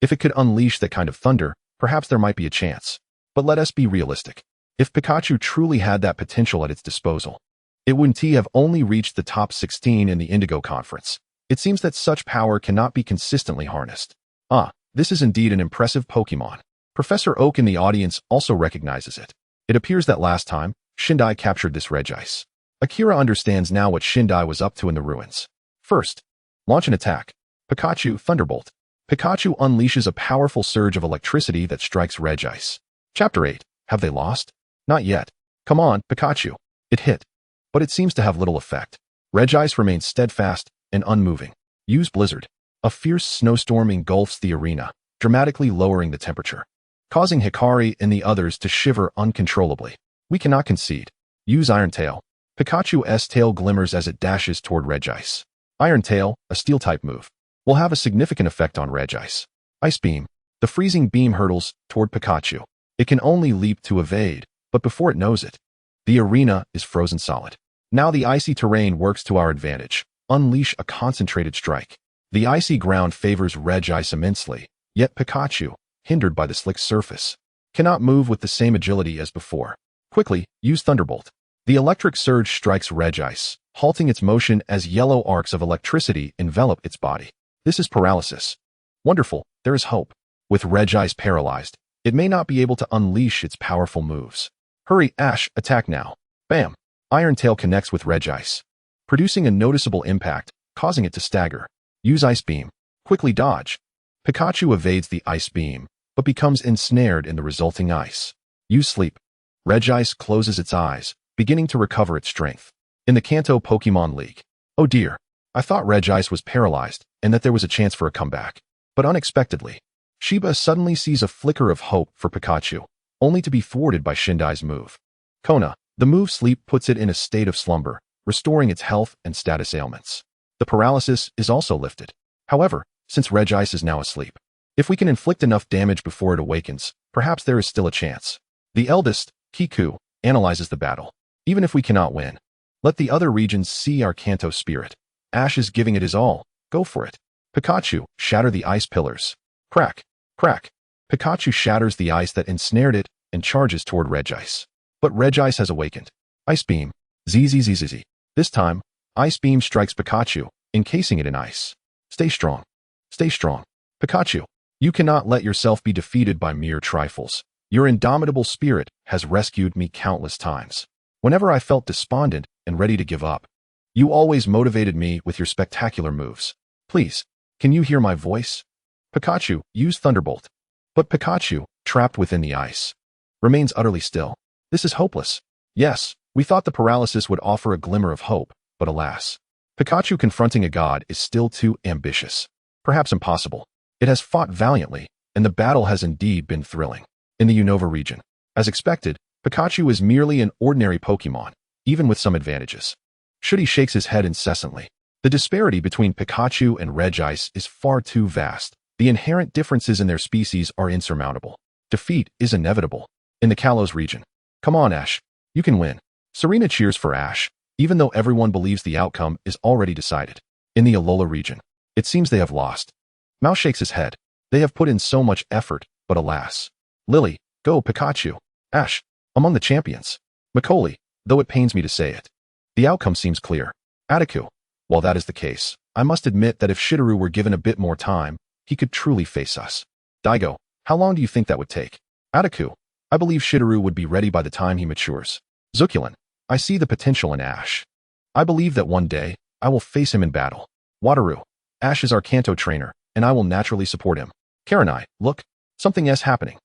If it could unleash that kind of thunder, perhaps there might be a chance. But let us be realistic. If Pikachu truly had that potential at its disposal, it wouldn't have only reached the top 16 in the Indigo Conference. It seems that such power cannot be consistently harnessed. This is indeed an impressive Pokemon. Professor Oak in the audience also recognizes it. It appears that last time, Shindai captured this Regice. Akira understands now what Shindai was up to in the ruins. First, launch an attack. Pikachu Thunderbolt. Pikachu unleashes a powerful surge of electricity that strikes Regice. Chapter 8. Have they lost? Not yet. Come on, Pikachu. It hit. But it seems to have little effect. Regice remains steadfast and unmoving. Use Blizzard. A fierce snowstorm engulfs the arena, dramatically lowering the temperature, causing Hikari and the others to shiver uncontrollably. We cannot concede. Use Iron Tail. Pikachu's tail glimmers as it dashes toward Regice. Iron Tail, a Steel-type move, will have a significant effect on Regice. Ice Beam. The freezing beam hurtles toward Pikachu. It can only leap to evade, but before it knows it, the arena is frozen solid. Now the icy terrain works to our advantage. Unleash a concentrated strike. The icy ground favors Regice immensely, yet Pikachu, hindered by the slick surface, cannot move with the same agility as before. Quickly, use Thunderbolt. The electric surge strikes Regice, halting its motion as yellow arcs of electricity envelop its body. This is paralysis. Wonderful, there is hope. With Regice paralyzed, it may not be able to unleash its powerful moves. Hurry, Ash, attack now. Bam! Iron Tail connects with Regice, producing a noticeable impact, causing it to stagger. Use Ice Beam. Quickly dodge. Pikachu evades the Ice Beam, but becomes ensnared in the resulting ice. Use Sleep. Regice closes its eyes, beginning to recover its strength. In the Kanto Pokemon League. Oh dear. I thought Regice was paralyzed and that there was a chance for a comeback. But unexpectedly, Shiba suddenly sees a flicker of hope for Pikachu, only to be thwarted by Shindai's move. Kona. The move Sleep puts it in a state of slumber, restoring its health and status ailments. The paralysis is also lifted. However, since Regice is now asleep, if we can inflict enough damage before it awakens, perhaps there is still a chance. The eldest, Kiku, analyzes the battle. Even if we cannot win, let the other regions see our Kanto spirit. Ash is giving it his all. Go for it. Pikachu, shatter the ice pillars. Crack, crack. Pikachu shatters the ice that ensnared it and charges toward Regice. But Regice has awakened. Ice Beam. ZZZZZ. This time, Ice Beam strikes Pikachu, encasing it in ice. Stay strong. Stay strong. Pikachu, you cannot let yourself be defeated by mere trifles. Your indomitable spirit has rescued me countless times. Whenever I felt despondent and ready to give up, you always motivated me with your spectacular moves. Please, can you hear my voice? Pikachu, use Thunderbolt. But Pikachu, trapped within the ice, remains utterly still. This is hopeless. Yes, we thought the paralysis would offer a glimmer of hope, but alas. Pikachu confronting a god is still too ambitious. Perhaps impossible. It has fought valiantly, and the battle has indeed been thrilling. In the Unova region, as expected, Pikachu is merely an ordinary Pokémon, even with some advantages. Shuddy shakes his head incessantly. The disparity between Pikachu and Regice is far too vast. The inherent differences in their species are insurmountable. Defeat is inevitable. In the Kalos region. Come on, Ash. You can win. Serena cheers for Ash, even though everyone believes the outcome is already decided. In the Alola region, it seems they have lost. Mouse shakes his head. They have put in so much effort, but alas. Lily, go Pikachu. Ash, among the champions. Macaulay, though it pains me to say it. The outcome seems clear. Ataku, while that is the case, I must admit that if Shidoru were given a bit more time, he could truly face us. Daigo, how long do you think that would take? Ataku, I believe Shidoru would be ready by the time he matures. Zuculin, I see the potential in Ash. I believe that one day, I will face him in battle. Wataru, Ash is our Kanto trainer, and I will naturally support him. Karanai, look, something is happening.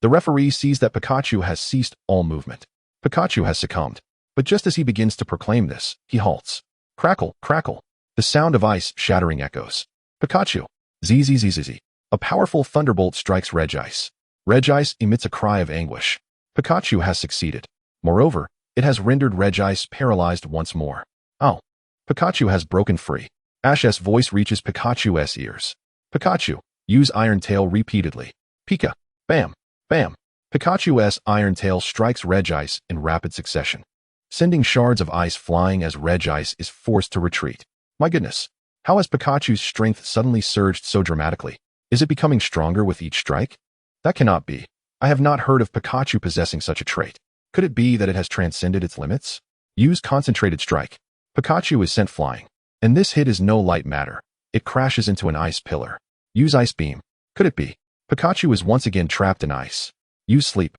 The referee sees that Pikachu has ceased all movement. Pikachu has succumbed. But just as he begins to proclaim this, he halts. Crackle, crackle. The sound of ice shattering echoes. Pikachu. ZZZZZ. A powerful thunderbolt strikes Regice. Regice emits a cry of anguish. Pikachu has succeeded. Moreover, it has rendered Regice paralyzed once more. Oh. Pikachu has broken free. Ash's voice reaches Pikachu's ears. Pikachu, use Iron Tail repeatedly. Pika. Bam. Bam. Pikachu's Iron Tail strikes Regice in rapid succession, sending shards of ice flying as Regice is forced to retreat. My goodness. How has Pikachu's strength suddenly surged so dramatically? Is it becoming stronger with each strike? That cannot be. I have not heard of Pikachu possessing such a trait. Could it be that it has transcended its limits? Use Concentrated Strike. Pikachu is sent flying, and this hit is no light matter. It crashes into an ice pillar. Use Ice Beam. Could it be? Pikachu is once again trapped in ice. Use Sleep.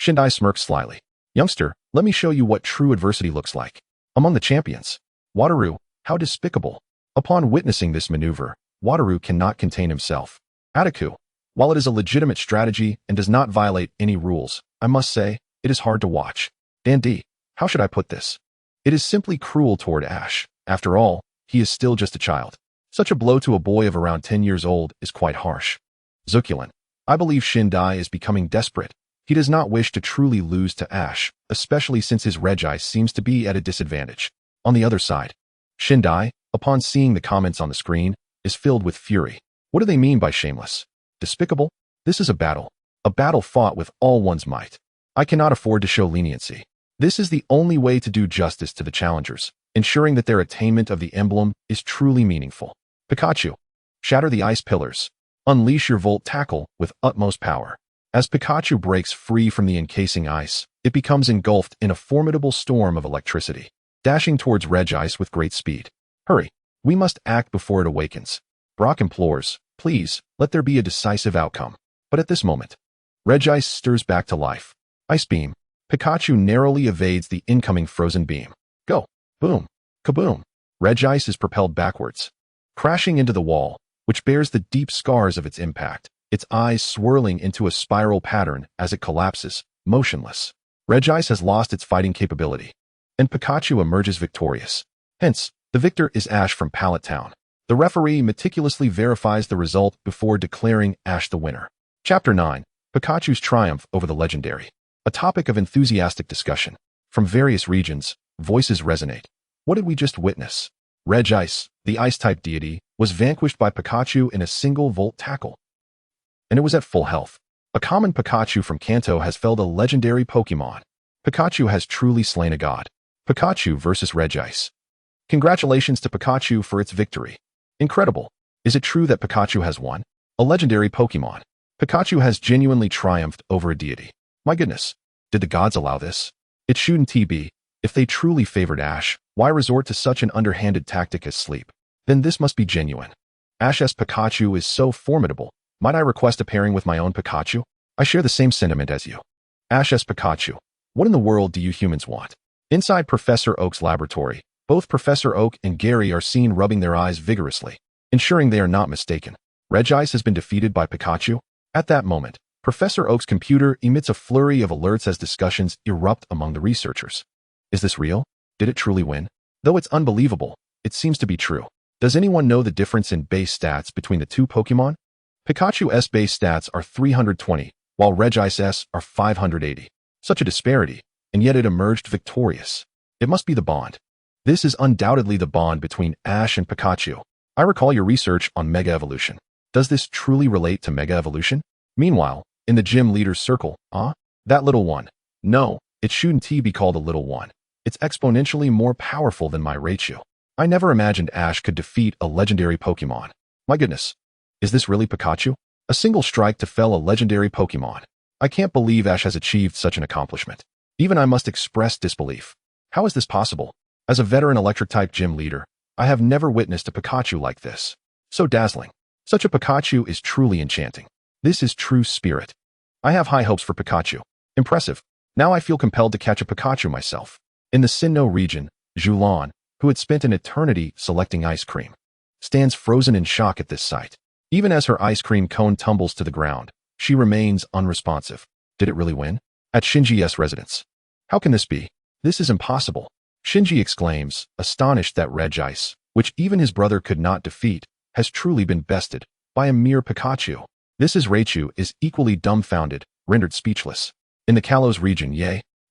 Shindai smirks slyly. Youngster, let me show you what true adversity looks like. Among the champions. Wataru, how despicable. Upon witnessing this maneuver, Wataru cannot contain himself. Ataku, while it is a legitimate strategy and does not violate any rules, I must say, it is hard to watch. Dandy, how should I put this? It is simply cruel toward Ash. After all, he is still just a child. Such a blow to a boy of around 10 years old is quite harsh. Zuculin. I believe Shindai is becoming desperate. He does not wish to truly lose to Ash, especially since his Regice seems to be at a disadvantage. On the other side, Shindai, upon seeing the comments on the screen, is filled with fury. What do they mean by shameless? Despicable? This is a battle fought with all one's might. I cannot afford to show leniency. This is the only way to do justice to the challengers, ensuring that their attainment of the emblem is truly meaningful. Pikachu. Shatter the ice pillars. Unleash your Volt Tackle with utmost power. As Pikachu breaks free from the encasing ice, it becomes engulfed in a formidable storm of electricity, dashing towards Regice with great speed. Hurry. We must act before it awakens. Brock implores, please, let there be a decisive outcome. But at this moment, Regice stirs back to life. Ice Beam. Pikachu narrowly evades the incoming frozen beam. Go. Boom. Kaboom. Regice is propelled backwards, crashing into the wall, which bears the deep scars of its impact, its eyes swirling into a spiral pattern as it collapses, motionless. Regice has lost its fighting capability, and Pikachu emerges victorious. Hence, the victor is Ash from Pallet Town. The referee meticulously verifies the result before declaring Ash the winner. Chapter 9. Pikachu's Triumph over the Legendary. A topic of enthusiastic discussion. From various regions, voices resonate. What did we just witness? Regice, the Ice-type deity, was vanquished by Pikachu in a single Volt Tackle. And it was at full health. A common Pikachu from Kanto has felled a legendary Pokémon. Pikachu has truly slain a god. Pikachu versus Regice. Congratulations to Pikachu for its victory. Incredible. Is it true that Pikachu has won? A legendary Pokémon. Pikachu has genuinely triumphed over a deity. My goodness. Did the gods allow this? It shouldn't be. If they truly favored Ash, why resort to such an underhanded tactic as sleep? Then this must be genuine. Ash's Pikachu is so formidable. Might I request a pairing with my own Pikachu? I share the same sentiment as you. Ash's Pikachu. What in the world do you humans want? Inside Professor Oak's laboratory, both Professor Oak and Gary are seen rubbing their eyes vigorously, ensuring they are not mistaken. Regice has been defeated by Pikachu. At that moment, Professor Oak's computer emits a flurry of alerts as discussions erupt among the researchers. Is this real? Did it truly win? Though it's unbelievable, it seems to be true. Does anyone know the difference in base stats between the two Pokémon? Pikachu's base stats are 320, while Regice's are 580. Such a disparity, and yet it emerged victorious. It must be the bond. This is undoubtedly the bond between Ash and Pikachu. I recall your research on Mega Evolution. Does this truly relate to Mega Evolution? Meanwhile, in the gym leader's circle, that little one. No, it shouldn't be called a little one. It's exponentially more powerful than my Raichu. I never imagined Ash could defeat a legendary Pokémon. My goodness. Is this really Pikachu? A single strike to fell a legendary Pokémon. I can't believe Ash has achieved such an accomplishment. Even I must express disbelief. How is this possible? As a veteran electric-type gym leader, I have never witnessed a Pikachu like this. So dazzling. Such a Pikachu is truly enchanting. This is true spirit. I have high hopes for Pikachu. Impressive. Now I feel compelled to catch a Pikachu myself. In the Sinnoh region, Julan, who had spent an eternity selecting ice cream, stands frozen in shock at this sight. Even as her ice cream cone tumbles to the ground, she remains unresponsive. Did it really win? At Shinji's residence. How can this be? This is impossible. Shinji exclaims, astonished that Regice, which even his brother could not defeat, has truly been bested by a mere Pikachu. This is Raichu is equally dumbfounded, rendered speechless. In the Kalos region,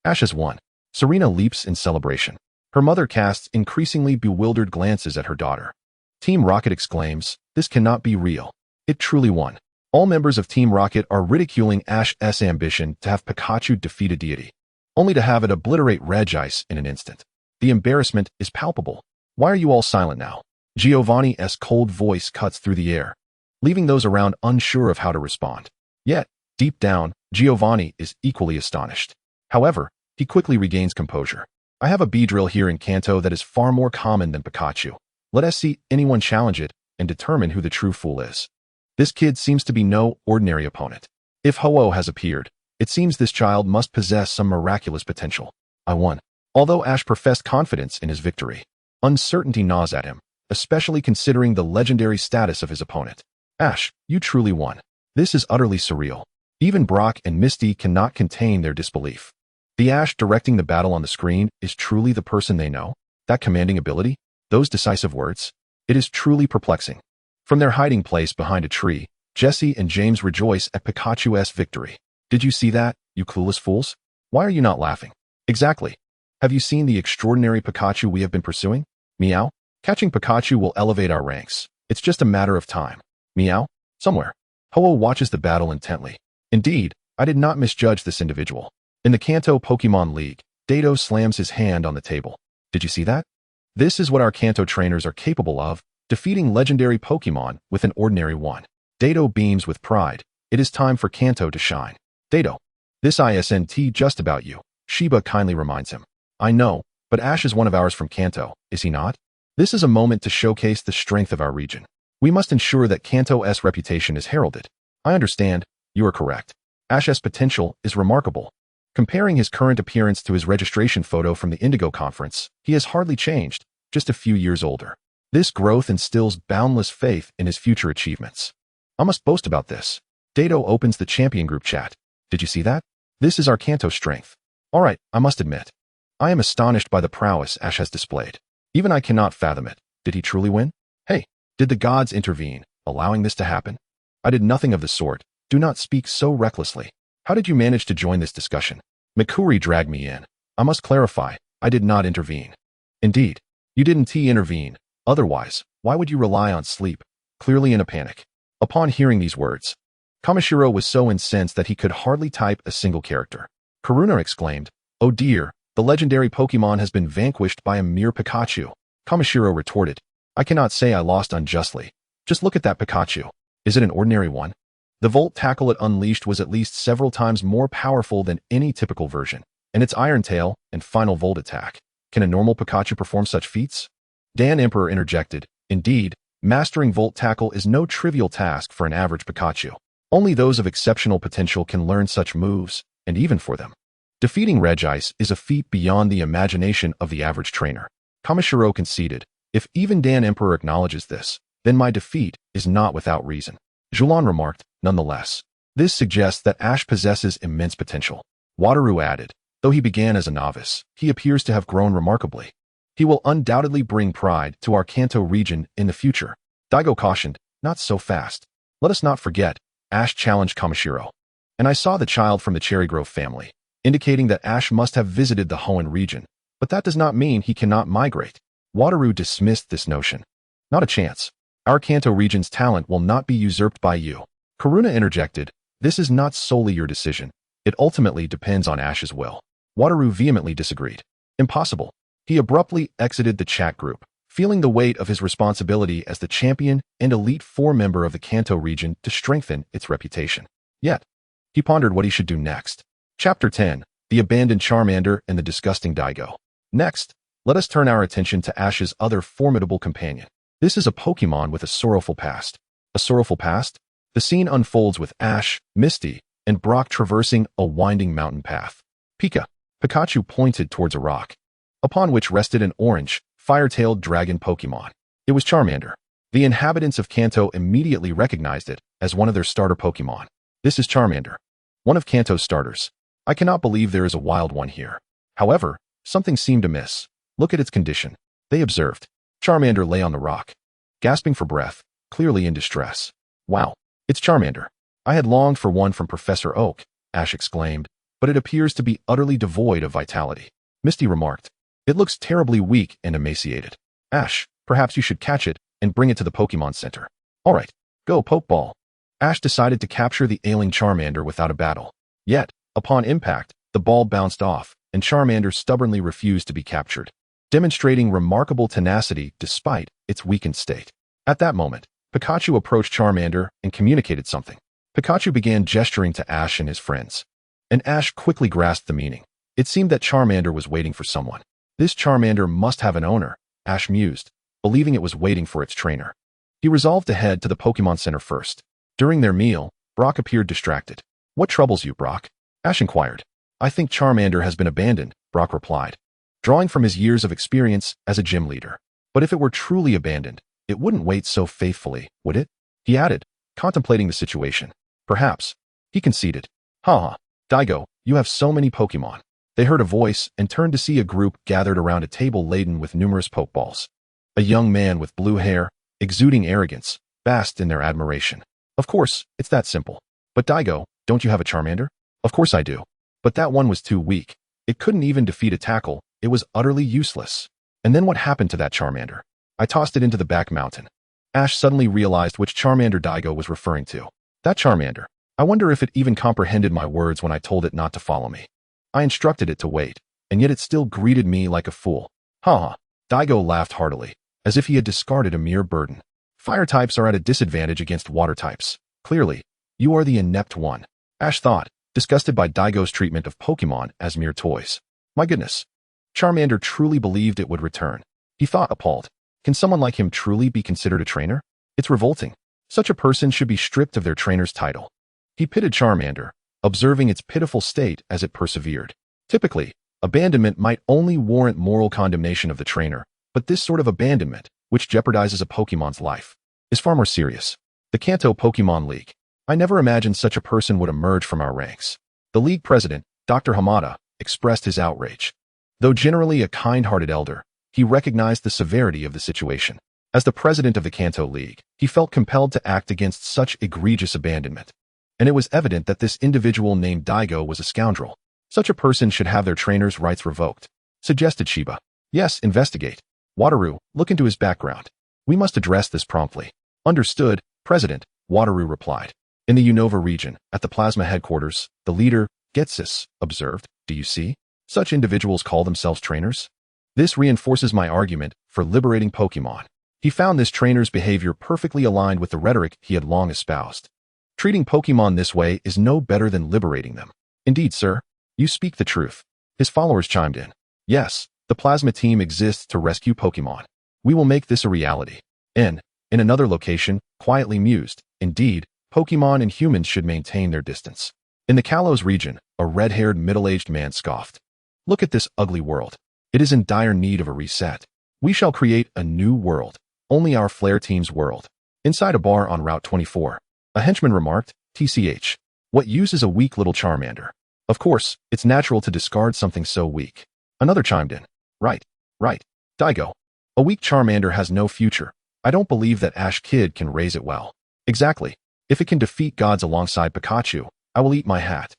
Ash has won. Serena leaps in celebration. Her mother casts increasingly bewildered glances at her daughter. Team Rocket exclaims, this cannot be real. It truly won. All members of Team Rocket are ridiculing Ash's ambition to have Pikachu defeat a deity, only to have it obliterate Regice in an instant. The embarrassment is palpable. Why are you all silent now? Giovanni's cold voice cuts through the air, leaving those around unsure of how to respond. Yet, deep down, Giovanni is equally astonished. However, he quickly regains composure. I have a Beedrill here in Kanto that is far more common than Pikachu. Let us see anyone challenge it and determine who the true fool is. This kid seems to be no ordinary opponent. If Ho-Oh has appeared, it seems this child must possess some miraculous potential. I won. Although Ash professed confidence in his victory, uncertainty gnaws at him, especially considering the legendary status of his opponent. Ash, you truly won. This is utterly surreal. Even Brock and Misty cannot contain their disbelief. The Ash directing the battle on the screen is truly the person they know? That commanding ability? Those decisive words? It is truly perplexing. From their hiding place behind a tree, Jesse and James rejoice at Pikachu's victory. Did you see that, you clueless fools? Why are you not laughing? Exactly. Have you seen the extraordinary Pikachu we have been pursuing? Meow. Catching Pikachu will elevate our ranks. It's just a matter of time. Meow. Somewhere. Ho-Oh watches the battle intently. Indeed, I did not misjudge this individual. In the Kanto Pokemon League, Dado slams his hand on the table. Did you see that? This is what our Kanto trainers are capable of, defeating legendary Pokemon with an ordinary one. Dado beams with pride. It is time for Kanto to shine. Dado. This isn't just about you, Shiba kindly reminds him. I know, but Ash is one of ours from Kanto, is he not? This is a moment to showcase the strength of our region. We must ensure that Kanto's reputation is heralded. I understand, you are correct. Ash's potential is remarkable. Comparing his current appearance to his registration photo from the Indigo Conference, he has hardly changed, just a few years older. This growth instills boundless faith in his future achievements. I must boast about this. Dado opens the champion group chat. Did you see that? This is our Kanto strength. Alright, I must admit. I am astonished by the prowess Ash has displayed. Even I cannot fathom it. Did he truly win? Hey, did the gods intervene, allowing this to happen? I did nothing of the sort. Do not speak so recklessly. How did you manage to join this discussion? Mikuri dragged me in. I must clarify, I did not intervene. Indeed, you didn't intervene. Otherwise, why would you rely on sleep? Clearly in a panic. Upon hearing these words, Kamishiro was so incensed that he could hardly type a single character. Karuna exclaimed, "Oh dear, the legendary Pokemon has been vanquished by a mere Pikachu." Kamishiro retorted, "I cannot say I lost unjustly. Just look at that Pikachu. Is it an ordinary one?" The Volt Tackle it unleashed was at least several times more powerful than any typical version, and its Iron Tail and final Volt attack. Can a normal Pikachu perform such feats? Dan Emperor interjected, "Indeed, mastering Volt Tackle is no trivial task for an average Pikachu. Only those of exceptional potential can learn such moves, and even for them. Defeating Regice is a feat beyond the imagination of the average trainer." Kamishiro conceded, "If even Dan Emperor acknowledges this, then my defeat is not without reason." Julan remarked, "Nonetheless, this suggests that Ash possesses immense potential." Wataru added, "Though he began as a novice, he appears to have grown remarkably. He will undoubtedly bring pride to our Kanto region in the future." Daigo cautioned, "Not so fast. Let us not forget, Ash challenged Kamishiro. And I saw the child from the Cherry Grove family, indicating that Ash must have visited the Hoenn region, but that does not mean he cannot migrate." Wataru dismissed this notion. "Not a chance. Our Kanto region's talent will not be usurped by you." Karuna interjected, "This is not solely your decision. It ultimately depends on Ash's will." Wataru vehemently disagreed. "Impossible." He abruptly exited the chat group, feeling the weight of his responsibility as the champion and Elite Four member of the Kanto region to strengthen its reputation. Yet, he pondered what he should do next. Chapter 10, The Abandoned Charmander and the Disgusting Daigo. Next, let us turn our attention to Ash's other formidable companion. This is a Pokemon with a sorrowful past. A sorrowful past? The scene unfolds with Ash, Misty, and Brock traversing a winding mountain path. Pikachu pointed towards a rock, upon which rested an orange, fire-tailed dragon Pokemon. It was Charmander. The inhabitants of Kanto immediately recognized it as one of their starter Pokemon. This is Charmander, one of Kanto's starters. I cannot believe there is a wild one here. However, something seemed amiss. Look at its condition, they observed. Charmander lay on the rock, gasping for breath, clearly in distress. Wow, it's Charmander. I had longed for one from Professor Oak, Ash exclaimed, but it appears to be utterly devoid of vitality. Misty remarked, "It looks terribly weak and emaciated. Ash, perhaps you should catch it and bring it to the Pokemon Center." "All right, go Pokeball." Ash decided to capture the ailing Charmander without a battle. Yet, upon impact, the ball bounced off, and Charmander stubbornly refused to be captured, demonstrating remarkable tenacity despite its weakened state. At that moment, Pikachu approached Charmander and communicated something. Pikachu began gesturing to Ash and his friends, and Ash quickly grasped the meaning. It seemed that Charmander was waiting for someone. This Charmander must have an owner, Ash mused, believing it was waiting for its trainer. He resolved to head to the Pokemon Center first. During their meal, Brock appeared distracted. "What troubles you, Brock?" Ash inquired. "I think Charmander has been abandoned," Brock replied, drawing from his years of experience as a gym leader. "But if it were truly abandoned, it wouldn't wait so faithfully, would it?" he added, contemplating the situation. "Perhaps," he conceded. "Ha, Daigo, you have so many Pokemon." They heard a voice and turned to see a group gathered around a table laden with numerous Pokeballs. A young man with blue hair, exuding arrogance, basked in their admiration. Of course, it's that simple. But Daigo, don't you have a Charmander? Of course I do. But that one was too weak. It couldn't even defeat a tackle. It was utterly useless. And then what happened to that Charmander? I tossed it into the back mountain. Ash suddenly realized which Charmander Daigo was referring to. That Charmander. I wonder if it even comprehended my words when I told it not to follow me. I instructed it to wait, and yet it still greeted me like a fool. Ha ha. Daigo laughed heartily, as if he had discarded a mere burden. Fire types are at a disadvantage against water types. Clearly, you are the inept one. Ash thought, disgusted by Daigo's treatment of Pokémon as mere toys. My goodness. Charmander truly believed it would return. He thought, appalled. Can someone like him truly be considered a trainer? It's revolting. Such a person should be stripped of their trainer's title. He pitied Charmander, observing its pitiful state as it persevered. Typically, abandonment might only warrant moral condemnation of the trainer, but this sort of abandonment, which jeopardizes a Pokémon's life, is far more serious. The Kanto Pokémon League. I never imagined such a person would emerge from our ranks. The league president, Dr. Hamada, expressed his outrage. Though generally a kind-hearted elder, he recognized the severity of the situation. As the president of the Kanto League, he felt compelled to act against such egregious abandonment. And it was evident that this individual named Daigo was a scoundrel. Such a person should have their trainer's rights revoked, suggested Shiba. Yes, investigate. Wataru, look into his background. We must address this promptly. Understood, President, Wataru replied. In the Unova region, at the Plasma headquarters, the leader, Regice, observed, do you see? Such individuals call themselves trainers? This reinforces my argument for liberating Pokémon. He found this trainer's behavior perfectly aligned with the rhetoric he had long espoused. Treating Pokémon this way is no better than liberating them. Indeed, sir. You speak the truth. His followers chimed in. Yes, the Plasma team exists to rescue Pokémon. We will make this a reality. In another location, quietly mused, indeed, Pokémon and humans should maintain their distance. In the Kalos region, a red-haired middle-aged man scoffed. Look at this ugly world. It is in dire need of a reset. We shall create a new world. Only our Flare team's world. Inside a bar on Route 24, a henchman remarked, TCH. What use is a weak little Charmander? Of course, it's natural to discard something so weak. Another chimed in. Right. Daigo. A weak Charmander has no future. I don't believe that Ash Kid can raise it well. Exactly. If it can defeat gods alongside Pikachu, I will eat my hat.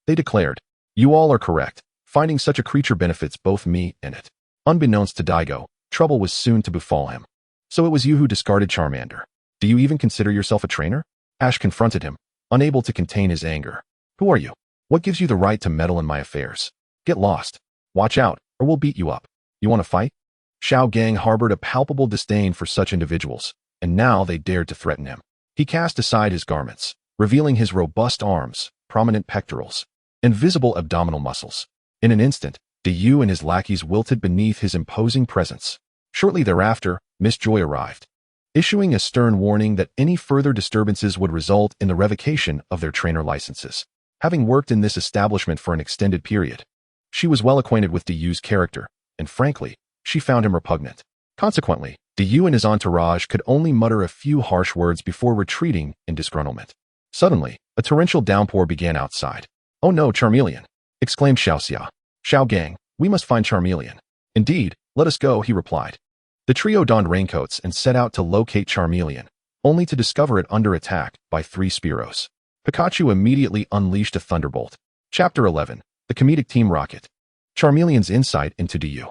They declared. You all are correct. Finding such a creature benefits both me and it. Unbeknownst to Daigo, trouble was soon to befall him. So it was you who discarded Charmander. Do you even consider yourself a trainer? Ash confronted him, unable to contain his anger. Who are you? What gives you the right to meddle in my affairs? Get lost. Watch out, or we'll beat you up. You want to fight? Shao Gang harbored a palpable disdain for such individuals, and now they dared to threaten him. He cast aside his garments, revealing his robust arms, prominent pectorals, and visible abdominal muscles. In an instant, Diyu and his lackeys wilted beneath his imposing presence. Shortly thereafter, Miss Joy arrived, issuing a stern warning that any further disturbances would result in the revocation of their trainer licenses. Having worked in this establishment for an extended period, she was well acquainted with Diyu's character, and frankly, she found him repugnant. Consequently, Diyu and his entourage could only mutter a few harsh words before retreating in disgruntlement. Suddenly, a torrential downpour began outside. Oh no, Charmeleon! Exclaimed Xiaoxia. Shao Gang, we must find Charmeleon. Indeed, let us go, he replied. The trio donned raincoats and set out to locate Charmeleon, only to discover it under attack by 3 Spearows. Pikachu immediately unleashed a thunderbolt. Chapter 11. The Comedic Team Rocket. Charmeleon's insight into Diyu.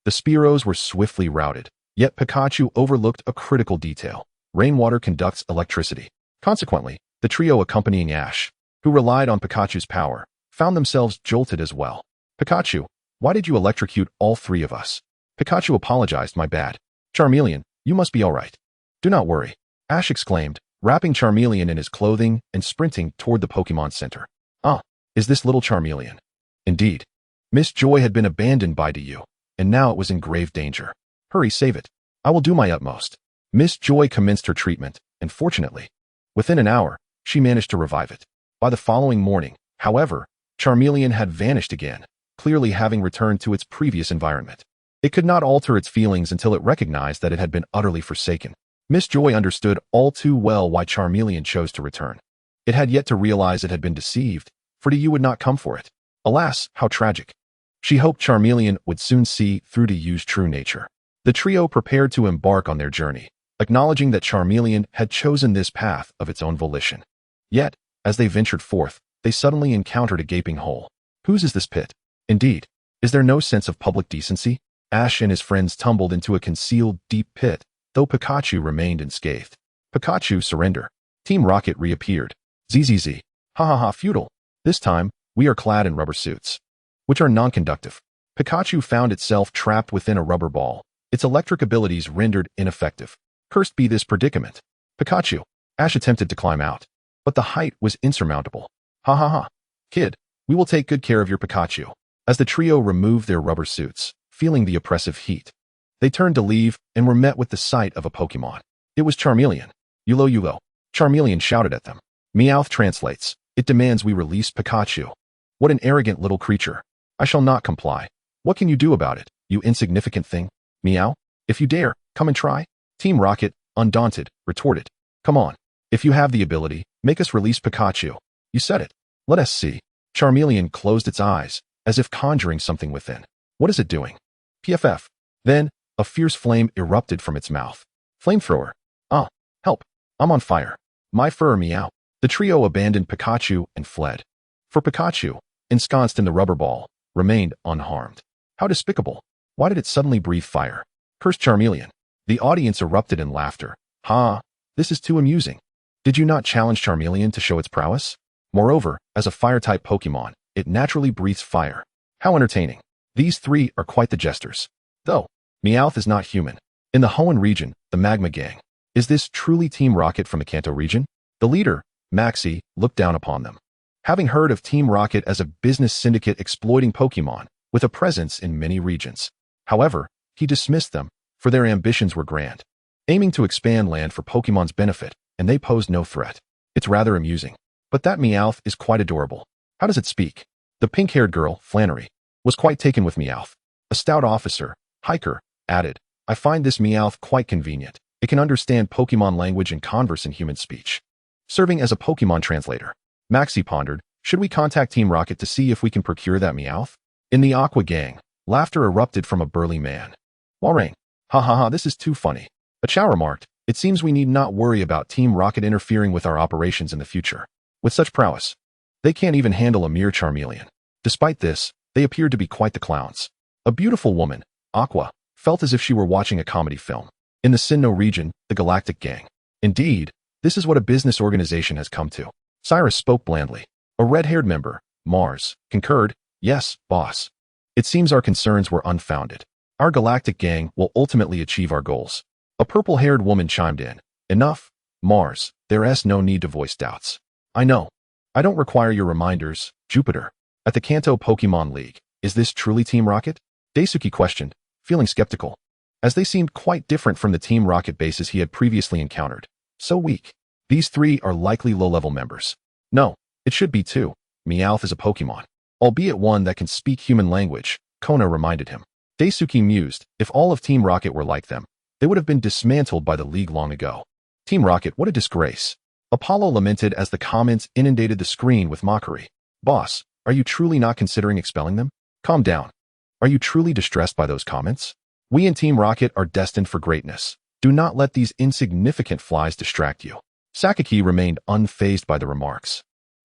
The Spearows were swiftly routed, yet Pikachu overlooked a critical detail. Rainwater conducts electricity. Consequently, the trio accompanying Ash, who relied on Pikachu's power, found themselves jolted as well. Pikachu, why did you electrocute all 3 of us? Pikachu apologized, my bad. Charmeleon, you must be all right. Do not worry, Ash exclaimed, wrapping Charmeleon in his clothing and sprinting toward the Pokémon Center. Is this little Charmeleon? Indeed. Miss Joy had been abandoned by Diyu, and now it was in grave danger. Hurry, save it. I will do my utmost. Miss Joy commenced her treatment, and fortunately, within an hour, she managed to revive it. By the following morning, however, Charmeleon had vanished again, clearly having returned to its previous environment. It could not alter its feelings until it recognized that it had been utterly forsaken. Miss Joy understood all too well why Charmeleon chose to return. It had yet to realize it had been deceived, for Diyu would not come for it. Alas, how tragic. She hoped Charmeleon would soon see through Diyu's true nature. The trio prepared to embark on their journey, acknowledging that Charmeleon had chosen this path of its own volition. Yet, as they ventured forth, they suddenly encountered a gaping hole. Whose is this pit? Indeed, is there no sense of public decency? Ash and his friends tumbled into a concealed, deep pit, though Pikachu remained unscathed. Pikachu, surrender. Team Rocket reappeared. ZZZ. Ha ha ha, futile. This time, we are clad in rubber suits, which are non-conductive. Pikachu found itself trapped within a rubber ball, its electric abilities rendered ineffective. Cursed be this predicament. Pikachu. Ash attempted to climb out, but the height was insurmountable. Ha ha ha. Kid, we will take good care of your Pikachu. As the trio removed their rubber suits, feeling the oppressive heat, they turned to leave and were met with the sight of a Pokémon. It was Charmeleon. Yulo Yulo. Charmeleon shouted at them. Meowth translates. It demands we release Pikachu. What an arrogant little creature. I shall not comply. What can you do about it, you insignificant thing? Meow. If you dare, come and try. Team Rocket, undaunted, retorted. Come on. If you have the ability, make us release Pikachu. You said it. Let us see. Charmeleon closed its eyes, as if conjuring something within. What is it doing? PFF. Then, a fierce flame erupted from its mouth. Flamethrower. Ah, help. I'm on fire. My fur, meow. The trio abandoned Pikachu and fled. For Pikachu, ensconced in the rubber ball, remained unharmed. How despicable. Why did it suddenly breathe fire? Cursed Charmeleon. The audience erupted in laughter. Ha, this is too amusing. Did you not challenge Charmeleon to show its prowess? Moreover, as a fire-type Pokémon, it naturally breathes fire. How entertaining. These three are quite the jesters. Though, Meowth is not human. In the Hoenn region, the Magma Gang. Is this truly Team Rocket from the Kanto region? The leader, Maxie, looked down upon them. Having heard of Team Rocket as a business syndicate exploiting Pokémon, with a presence in many regions. However, he dismissed them, for their ambitions were grand, aiming to expand land for Pokémon's benefit, and they posed no threat. It's rather amusing. But that Meowth is quite adorable. How does it speak? The pink-haired girl, Flannery, was quite taken with Meowth. A stout officer, Hiker, added, I find this Meowth quite convenient. It can understand Pokémon language and converse in human speech. Serving as a Pokémon translator. Maxie pondered, should we contact Team Rocket to see if we can procure that Meowth? In the Aqua Gang, laughter erupted from a burly man. Warang. Ha ha ha, this is too funny. A Chow remarked, it seems we need not worry about Team Rocket interfering with our operations in the future. With such prowess, they can't even handle a mere Charmeleon. Despite this, they appeared to be quite the clowns. A beautiful woman, Aqua, felt as if she were watching a comedy film. In the Sinnoh region, the Galactic Gang. Indeed, this is what a business organization has come to. Cyrus spoke blandly. A red-haired member, Mars, concurred, yes, boss. It seems our concerns were unfounded. Our Galactic Gang will ultimately achieve our goals. A purple-haired woman chimed in. Enough, Mars, there's no need to voice doubts. I know. I don't require your reminders, Jupiter. At the Kanto Pokemon League, is this truly Team Rocket? Daisuke questioned, feeling skeptical, as they seemed quite different from the Team Rocket bases he had previously encountered. So weak. These three are likely low-level members. No, it should be two. Meowth is a Pokemon, albeit one that can speak human language, Kona reminded him. Daisuke mused, if all of Team Rocket were like them, they would have been dismantled by the League long ago. Team Rocket, what a disgrace. Apollo lamented as the comments inundated the screen with mockery. Boss, are you truly not considering expelling them? Calm down. Are you truly distressed by those comments? We in Team Rocket are destined for greatness. Do not let these insignificant flies distract you. Sakaki remained unfazed by the remarks,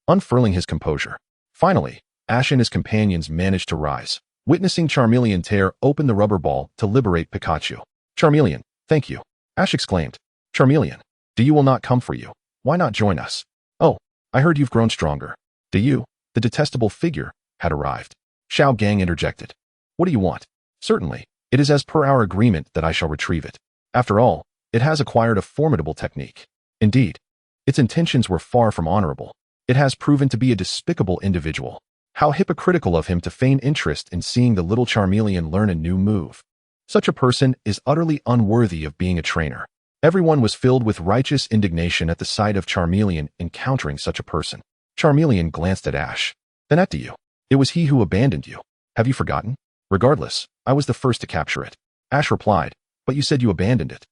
unfurling his composure. Finally, Ash and his companions managed to rise, witnessing Charmeleon tear open the rubber ball to liberate Pikachu. Charmeleon, thank you. Ash exclaimed. Charmeleon, you will not come for you. Why not join us? Oh, I heard you've grown stronger. Do you? The detestable figure had arrived. Xiao Gang interjected. What do you want? Certainly, it is as per our agreement that I shall retrieve it. After all, it has acquired a formidable technique. Indeed, its intentions were far from honorable. It has proven to be a despicable individual. How hypocritical of him to feign interest in seeing the little Charmeleon learn a new move. Such a person is utterly unworthy of being a trainer. Everyone was filled with righteous indignation at the sight of Charmeleon encountering such a person. Charmeleon glanced at Ash. Then at you. It was he who abandoned you. Have you forgotten? Regardless, I was the first to capture it. Ash replied, but you said you abandoned it.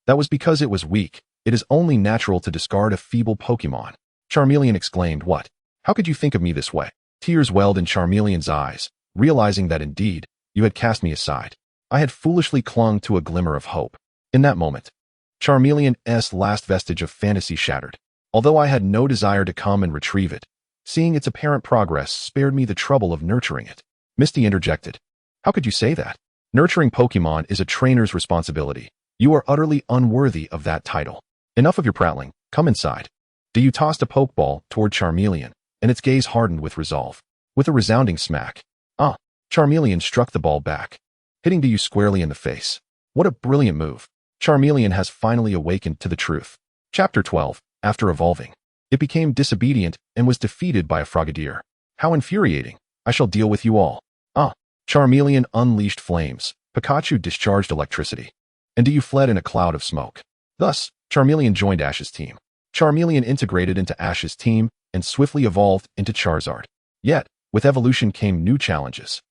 That was because it was weak. It is only natural to discard a feeble Pokémon. Charmeleon exclaimed, what? How could you think of me this way? Tears welled in Charmeleon's eyes, realizing that indeed, you had cast me aside. I had foolishly clung to a glimmer of hope. In that moment, Charmeleon's last vestige of fantasy shattered. Although I had no desire to come and retrieve it, seeing its apparent progress spared me the trouble of nurturing it. Misty interjected. How could you say that? Nurturing Pokémon is a trainer's responsibility. You are utterly unworthy of that title. Enough of your prattling. Come inside. You tossed a Pokeball toward Charmeleon, and its gaze hardened with resolve. With a resounding smack. Charmeleon struck the ball back, hitting you squarely in the face. What a brilliant move. Charmeleon has finally awakened to the truth. Chapter 12. After evolving, it became disobedient and was defeated by a Frogadier. How infuriating. I shall deal with you all. Charmeleon unleashed flames. Pikachu discharged electricity. And you fled in a cloud of smoke. Thus, Charmeleon joined Ash's team. Charmeleon integrated into Ash's team and swiftly evolved into Charizard. Yet, with evolution came new challenges.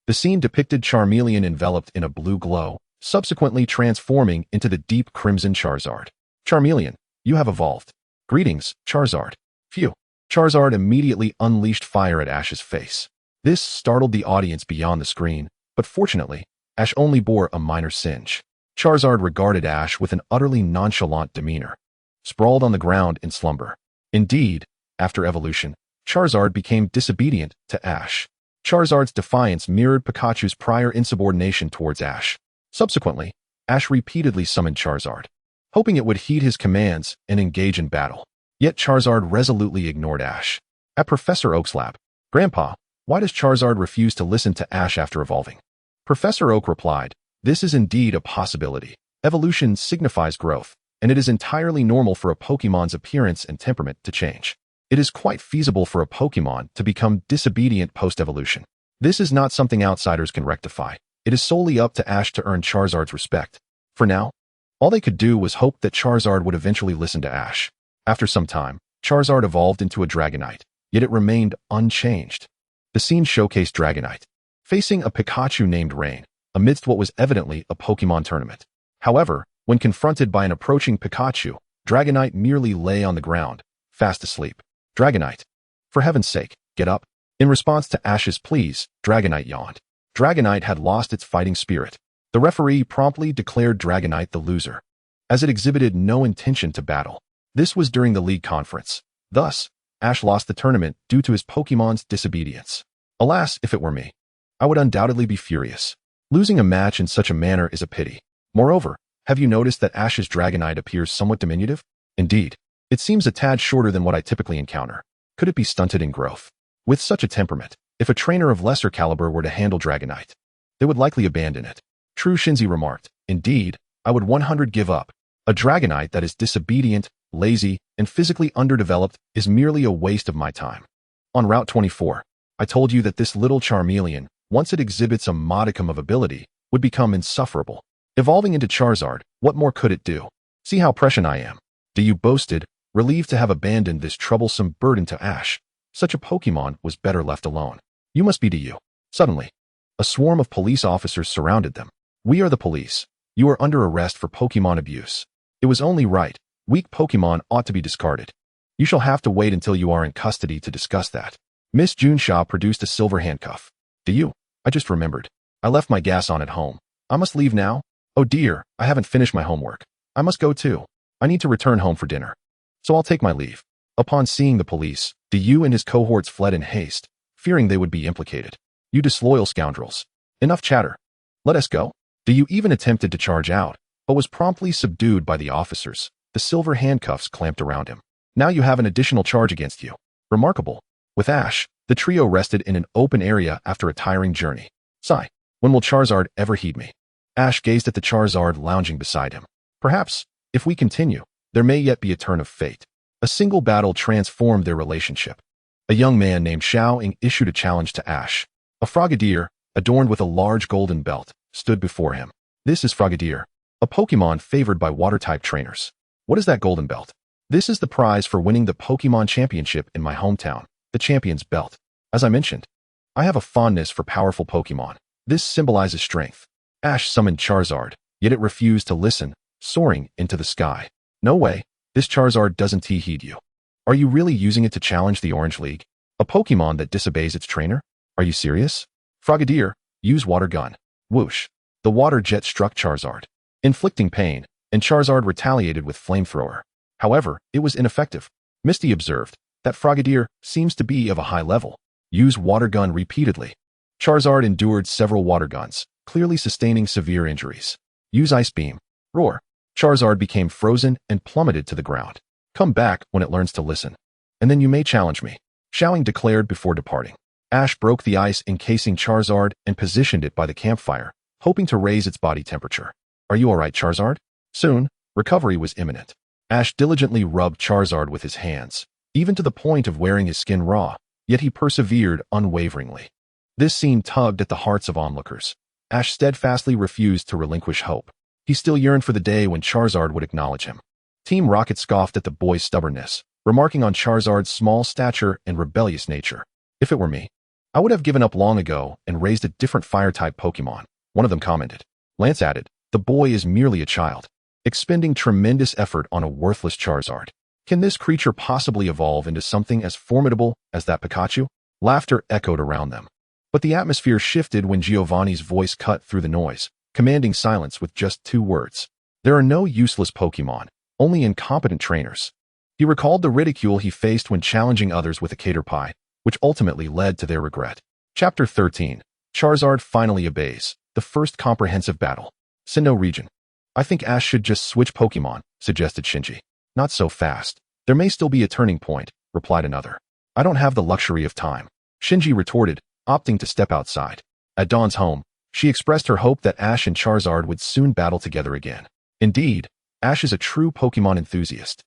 The scene depicted Charmeleon enveloped in a blue glow, subsequently transforming into the deep crimson Charizard. Charmeleon, you have evolved. Greetings, Charizard. Phew. Charizard immediately unleashed fire at Ash's face. This startled the audience beyond the screen, but fortunately, Ash only bore a minor singe. Charizard regarded Ash with an utterly nonchalant demeanor, sprawled on the ground in slumber. Indeed, after evolution, Charizard became disobedient to Ash. Charizard's defiance mirrored Pikachu's prior insubordination towards Ash. Subsequently, Ash repeatedly summoned Charizard, hoping it would heed his commands and engage in battle. Yet Charizard resolutely ignored Ash. At Professor Oak's lab, Grandpa, why does Charizard refuse to listen to Ash after evolving? Professor Oak replied, this is indeed a possibility. Evolution signifies growth, and it is entirely normal for a Pokemon's appearance and temperament to change. It is quite feasible for a Pokemon to become disobedient post-evolution. This is not something outsiders can rectify. It is solely up to Ash to earn Charizard's respect. For now, all they could do was hope that Charizard would eventually listen to Ash. After some time, Charizard evolved into a Dragonite, yet it remained unchanged. The scene showcased Dragonite facing a Pikachu named Rain, amidst what was evidently a Pokemon tournament. However, when confronted by an approaching Pikachu, Dragonite merely lay on the ground, fast asleep. Dragonite, for heaven's sake, get up. In response to Ash's pleas, Dragonite yawned. Dragonite had lost its fighting spirit. The referee promptly declared Dragonite the loser, as it exhibited no intention to battle. This was during the league conference. Thus, Ash lost the tournament due to his Pokemon's disobedience. Alas, if it were me, I would undoubtedly be furious. Losing a match in such a manner is a pity. Moreover, have you noticed that Ash's Dragonite appears somewhat diminutive? Indeed, it seems a tad shorter than what I typically encounter. Could it be stunted in growth? With such a temperament, if a trainer of lesser caliber were to handle Dragonite, they would likely abandon it. True, Shinzi remarked. Indeed, I would 100% give up. A Dragonite that is disobedient, lazy, and physically underdeveloped is merely a waste of my time. On Route 24, I told you that this little Charmeleon, once it exhibits a modicum of ability, would become insufferable. Evolving into Charizard, what more could it do? See how prescient I am. You boasted, relieved to have abandoned this troublesome burden to Ash. Such a Pokemon was better left alone. You must be you. Suddenly, a swarm of police officers surrounded them. We are the police. You are under arrest for Pokemon abuse. It was only right. Weak Pokemon ought to be discarded. You shall have to wait until you are in custody to discuss that. Miss Junshaw produced a silver handcuff. I just remembered. I left my gas on at home. I must leave now? Oh dear, I haven't finished my homework. I must go too. I need to return home for dinner. So I'll take my leave. Upon seeing the police, Du and his cohorts fled in haste, fearing they would be implicated. You disloyal scoundrels. Enough chatter. Let us go. Du even attempted to charge out, but was promptly subdued by the officers. The silver handcuffs clamped around him. Now you have an additional charge against you. Remarkable. With Ash, the trio rested in an open area after a tiring journey. Sigh. When will Charizard ever heed me? Ash gazed at the Charizard lounging beside him. Perhaps, if we continue, there may yet be a turn of fate. A single battle transformed their relationship. A young man named Xiaoying issued a challenge to Ash. A Frogadier, adorned with a large golden belt, stood before him. This is Frogadier, a Pokemon favored by water-type trainers. What is that golden belt? This is the prize for winning the Pokemon Championship in my hometown, the Champion's Belt. As I mentioned, I have a fondness for powerful Pokemon. This symbolizes strength. Ash summoned Charizard, yet it refused to listen, soaring into the sky. No way, this Charizard doesn't heed you. Are you really using it to challenge the Orange League? A Pokemon that disobeys its trainer? Are you serious? Frogadier, use Water Gun. Whoosh. The water jet struck Charizard, inflicting pain, and Charizard retaliated with Flamethrower. However, it was ineffective. Misty observed, "That Frogadier seems to be of a high level. Use Water Gun repeatedly." Charizard endured several Water Guns, clearly sustaining severe injuries. "Use Ice Beam." Roar. Charizard became frozen and plummeted to the ground. "Come back when it learns to listen. And then you may challenge me," Xiaoling declared before departing. Ash broke the ice encasing Charizard and positioned it by the campfire, hoping to raise its body temperature. "Are you alright, Charizard?" Soon, recovery was imminent. Ash diligently rubbed Charizard with his hands, even to the point of wearing his skin raw, yet he persevered unwaveringly. This scene tugged at the hearts of onlookers. Ash steadfastly refused to relinquish hope. He still yearned for the day when Charizard would acknowledge him. Team Rocket scoffed at the boy's stubbornness, remarking on Charizard's small stature and rebellious nature. "If it were me, I would have given up long ago and raised a different fire-type Pokémon," one of them commented. Lance added, "The boy is merely a child, expending tremendous effort on a worthless Charizard. Can this creature possibly evolve into something as formidable as that Pikachu?" Laughter echoed around them. But the atmosphere shifted when Giovanni's voice cut through the noise, commanding silence with just 2 words. "There are no useless Pokémon, only incompetent trainers." He recalled the ridicule he faced when challenging others with a Caterpie, which ultimately led to their regret. Chapter 13. Charizard finally obeys. The first comprehensive battle. Sinnoh region. "I think Ash should just switch Pokémon," suggested Shinji. "Not so fast. There may still be a turning point," replied another. "I don't have the luxury of time," Shinji retorted, opting to step outside. At Dawn's home, she expressed her hope that Ash and Charizard would soon battle together again. Indeed, Ash is a true Pokémon enthusiast,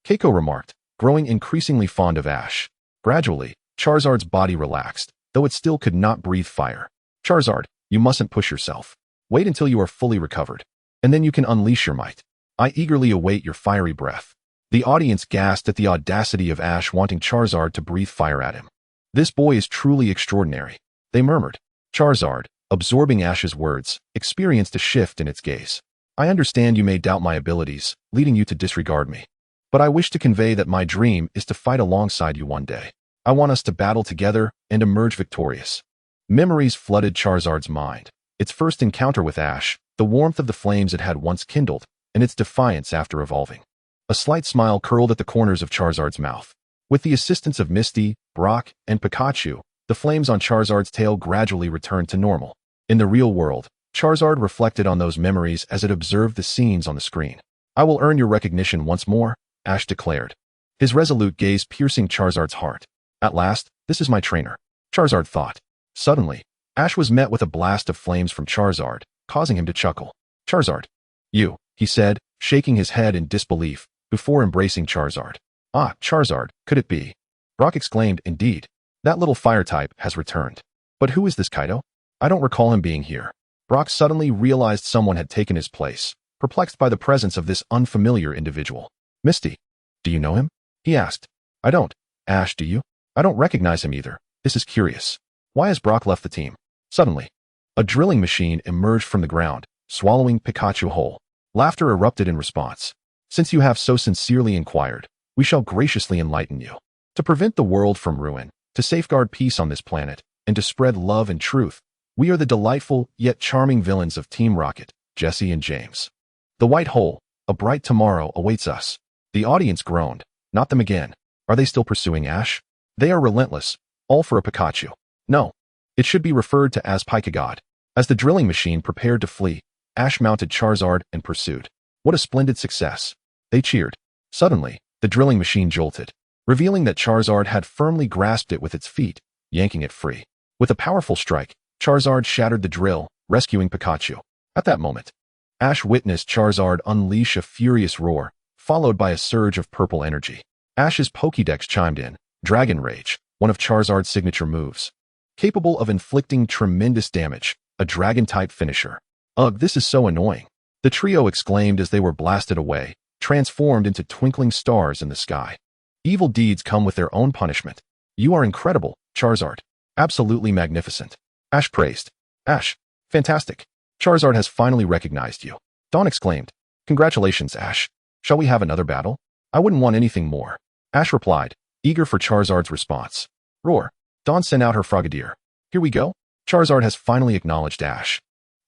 Keiko remarked, growing increasingly fond of Ash. Gradually, Charizard's body relaxed, though it still could not breathe fire. "Charizard, you mustn't push yourself. Wait until you are fully recovered, and then you can unleash your might. I eagerly await your fiery breath." The audience gasped at the audacity of Ash wanting Charizard to breathe fire at him. "This boy is truly extraordinary," they murmured. Charizard, absorbing Ash's words, experienced a shift in its gaze. "I understand you may doubt my abilities, leading you to disregard me. But I wish to convey that my dream is to fight alongside you one day. I want us to battle together and emerge victorious." Memories flooded Charizard's mind. Its first encounter with Ash, the warmth of the flames it had once kindled, and its defiance after evolving. A slight smile curled at the corners of Charizard's mouth. With the assistance of Misty, Brock, and Pikachu, the flames on Charizard's tail gradually returned to normal. In the real world, Charizard reflected on those memories as it observed the scenes on the screen. "I will earn your recognition once more," Ash declared, his resolute gaze piercing Charizard's heart. "At last, this is my trainer," Charizard thought. Suddenly, Ash was met with a blast of flames from Charizard, causing him to chuckle. "Charizard, you," he said, shaking his head in disbelief, before embracing Charizard. "Ah, Charizard, could it be?" Brock exclaimed, "Indeed. That little fire type has returned. But who is this Kaido? I don't recall him being here." Brock suddenly realized someone had taken his place, perplexed by the presence of this unfamiliar individual. "Misty, do you know him?" he asked. "I don't. Ash, do you?" "I don't recognize him either. This is curious. Why has Brock left the team?" Suddenly, a drilling machine emerged from the ground, swallowing Pikachu whole. Laughter erupted in response. "Since you have so sincerely inquired, we shall graciously enlighten you. To prevent the world from ruin, to safeguard peace on this planet, and to spread love and truth, we are the delightful yet charming villains of Team Rocket, Jesse and James. The white hole, a bright tomorrow awaits us." The audience groaned. Not them again. Are they still pursuing Ash? They are relentless, all for a Pikachu. No, it should be referred to as Pikagod. As the drilling machine prepared to flee, Ash mounted Charizard and pursued. What a splendid success. They cheered. Suddenly, the drilling machine jolted, revealing that Charizard had firmly grasped it with its feet, yanking it free. With a powerful strike, Charizard shattered the drill, rescuing Pikachu. At that moment, Ash witnessed Charizard unleash a furious roar, followed by a surge of purple energy. Ash's Pokédex chimed in, Dragon Rage, one of Charizard's signature moves. Capable of inflicting tremendous damage, a dragon-type finisher. "Ugh, this is so annoying," the trio exclaimed as they were blasted away, transformed into twinkling stars in the sky. Evil deeds come with their own punishment. "You are incredible, Charizard. Absolutely magnificent," Ash praised. "Ash, fantastic. Charizard has finally recognized you," Dawn exclaimed. "Congratulations, Ash. Shall we have another battle?" "I wouldn't want anything more," Ash replied, eager for Charizard's response. Roar. Dawn sent out her Frogadier. "Here we go." Charizard has finally acknowledged Ash.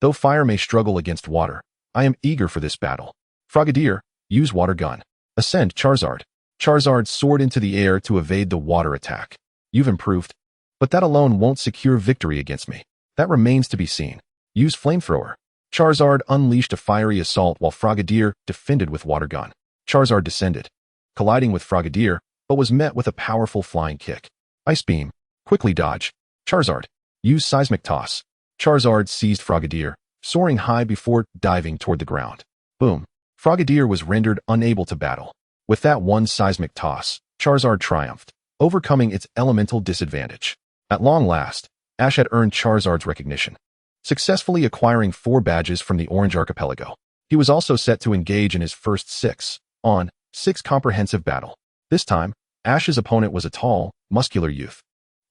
Though fire may struggle against water, I am eager for this battle. Frogadier, use water gun. Ascend Charizard. Charizard soared into the air to evade the water attack. You've improved, but that alone won't secure victory against me. That remains to be seen. Use flamethrower. Charizard unleashed a fiery assault while Frogadier defended with water gun. Charizard descended, colliding with Frogadier, but was met with a powerful flying kick. Ice Beam. Quickly dodge. Charizard. Use seismic toss. Charizard seized Frogadier, soaring high before diving toward the ground. Boom. Frogadier was rendered unable to battle. With that one seismic toss, Charizard triumphed, overcoming its elemental disadvantage. At long last, Ash had earned Charizard's recognition, successfully acquiring 4 badges from the Orange Archipelago. He was also set to engage in his first 6-on-6 comprehensive battle. This time, Ash's opponent was a tall, muscular youth,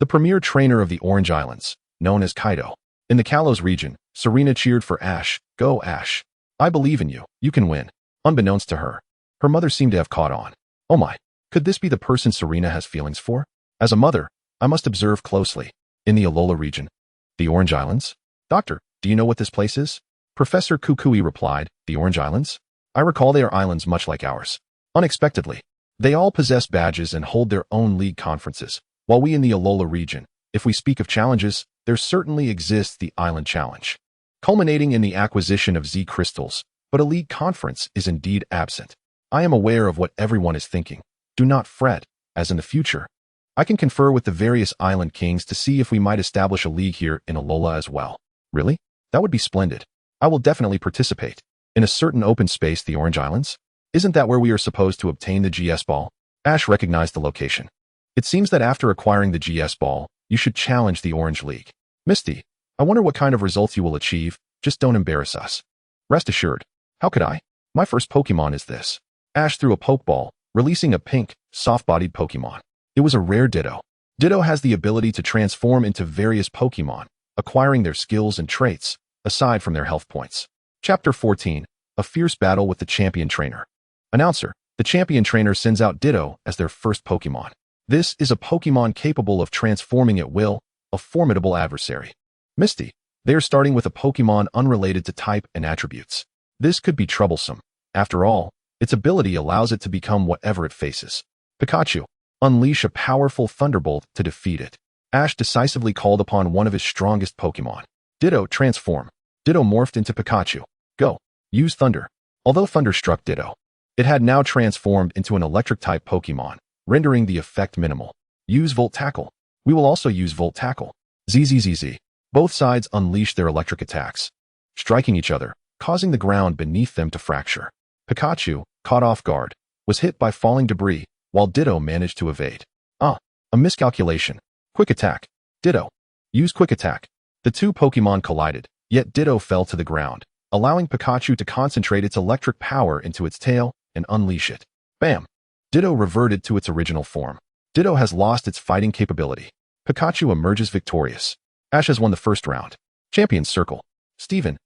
the premier trainer of the Orange Islands, known as Kaido. In the Kalos region, Serena cheered for Ash. Go, Ash. I believe in you. You can win. Unbeknownst to her, her mother seemed to have caught on. Oh my, could this be the person Serena has feelings for? As a mother, I must observe closely. In the Alola region, the Orange Islands? Doctor, do you know what this place is? Professor Kukui replied, the Orange Islands? I recall they are islands much like ours. Unexpectedly, they all possess badges and hold their own league conferences. While we in the Alola region, if we speak of challenges, there certainly exists the Island Challenge, culminating in the acquisition of Z crystals, but a league conference is indeed absent. I am aware of what everyone is thinking. Do not fret, as in the future, I can confer with the various island kings to see if we might establish a league here in Alola as well. Really? That would be splendid. I will definitely participate. In a certain open space, the Orange Islands? Isn't that where we are supposed to obtain the GS Ball? Ash recognized the location. It seems that after acquiring the GS Ball, you should challenge the Orange League. Misty, I wonder what kind of results you will achieve. Just don't embarrass us. Rest assured. How could I? My first Pokemon is this. Ash threw a Pokeball, releasing a pink, soft-bodied Pokemon. It was a rare Ditto. Ditto has the ability to transform into various Pokemon, acquiring their skills and traits, aside from their health points. Chapter 14. A fierce battle with the champion trainer. Announcer. The champion trainer sends out Ditto as their first Pokemon. This is a Pokemon capable of transforming at will, a formidable adversary. Misty. They are starting with a Pokemon unrelated to type and attributes. This could be troublesome. After all, its ability allows it to become whatever it faces. Pikachu. Unleash a powerful Thunderbolt to defeat it. Ash decisively called upon one of his strongest Pokemon. Ditto transform. Ditto morphed into Pikachu. Go. Use Thunder. Although Thunder struck Ditto, it had now transformed into an Electric-type Pokemon, rendering the effect minimal. Use Volt Tackle. We will also use Volt Tackle. ZZZZ. Both sides unleashed their electric attacks, striking each other, causing the ground beneath them to fracture. Pikachu, caught off guard, was hit by falling debris, while Ditto managed to evade. A miscalculation. Quick Attack. Ditto. Use Quick Attack. The two Pokemon collided, yet Ditto fell to the ground, allowing Pikachu to concentrate its electric power into its tail and unleash it. Bam! Ditto reverted to its original form. Ditto has lost its fighting capability. Pikachu emerges victorious. Ash has won the first round. Champions Circle. Steven.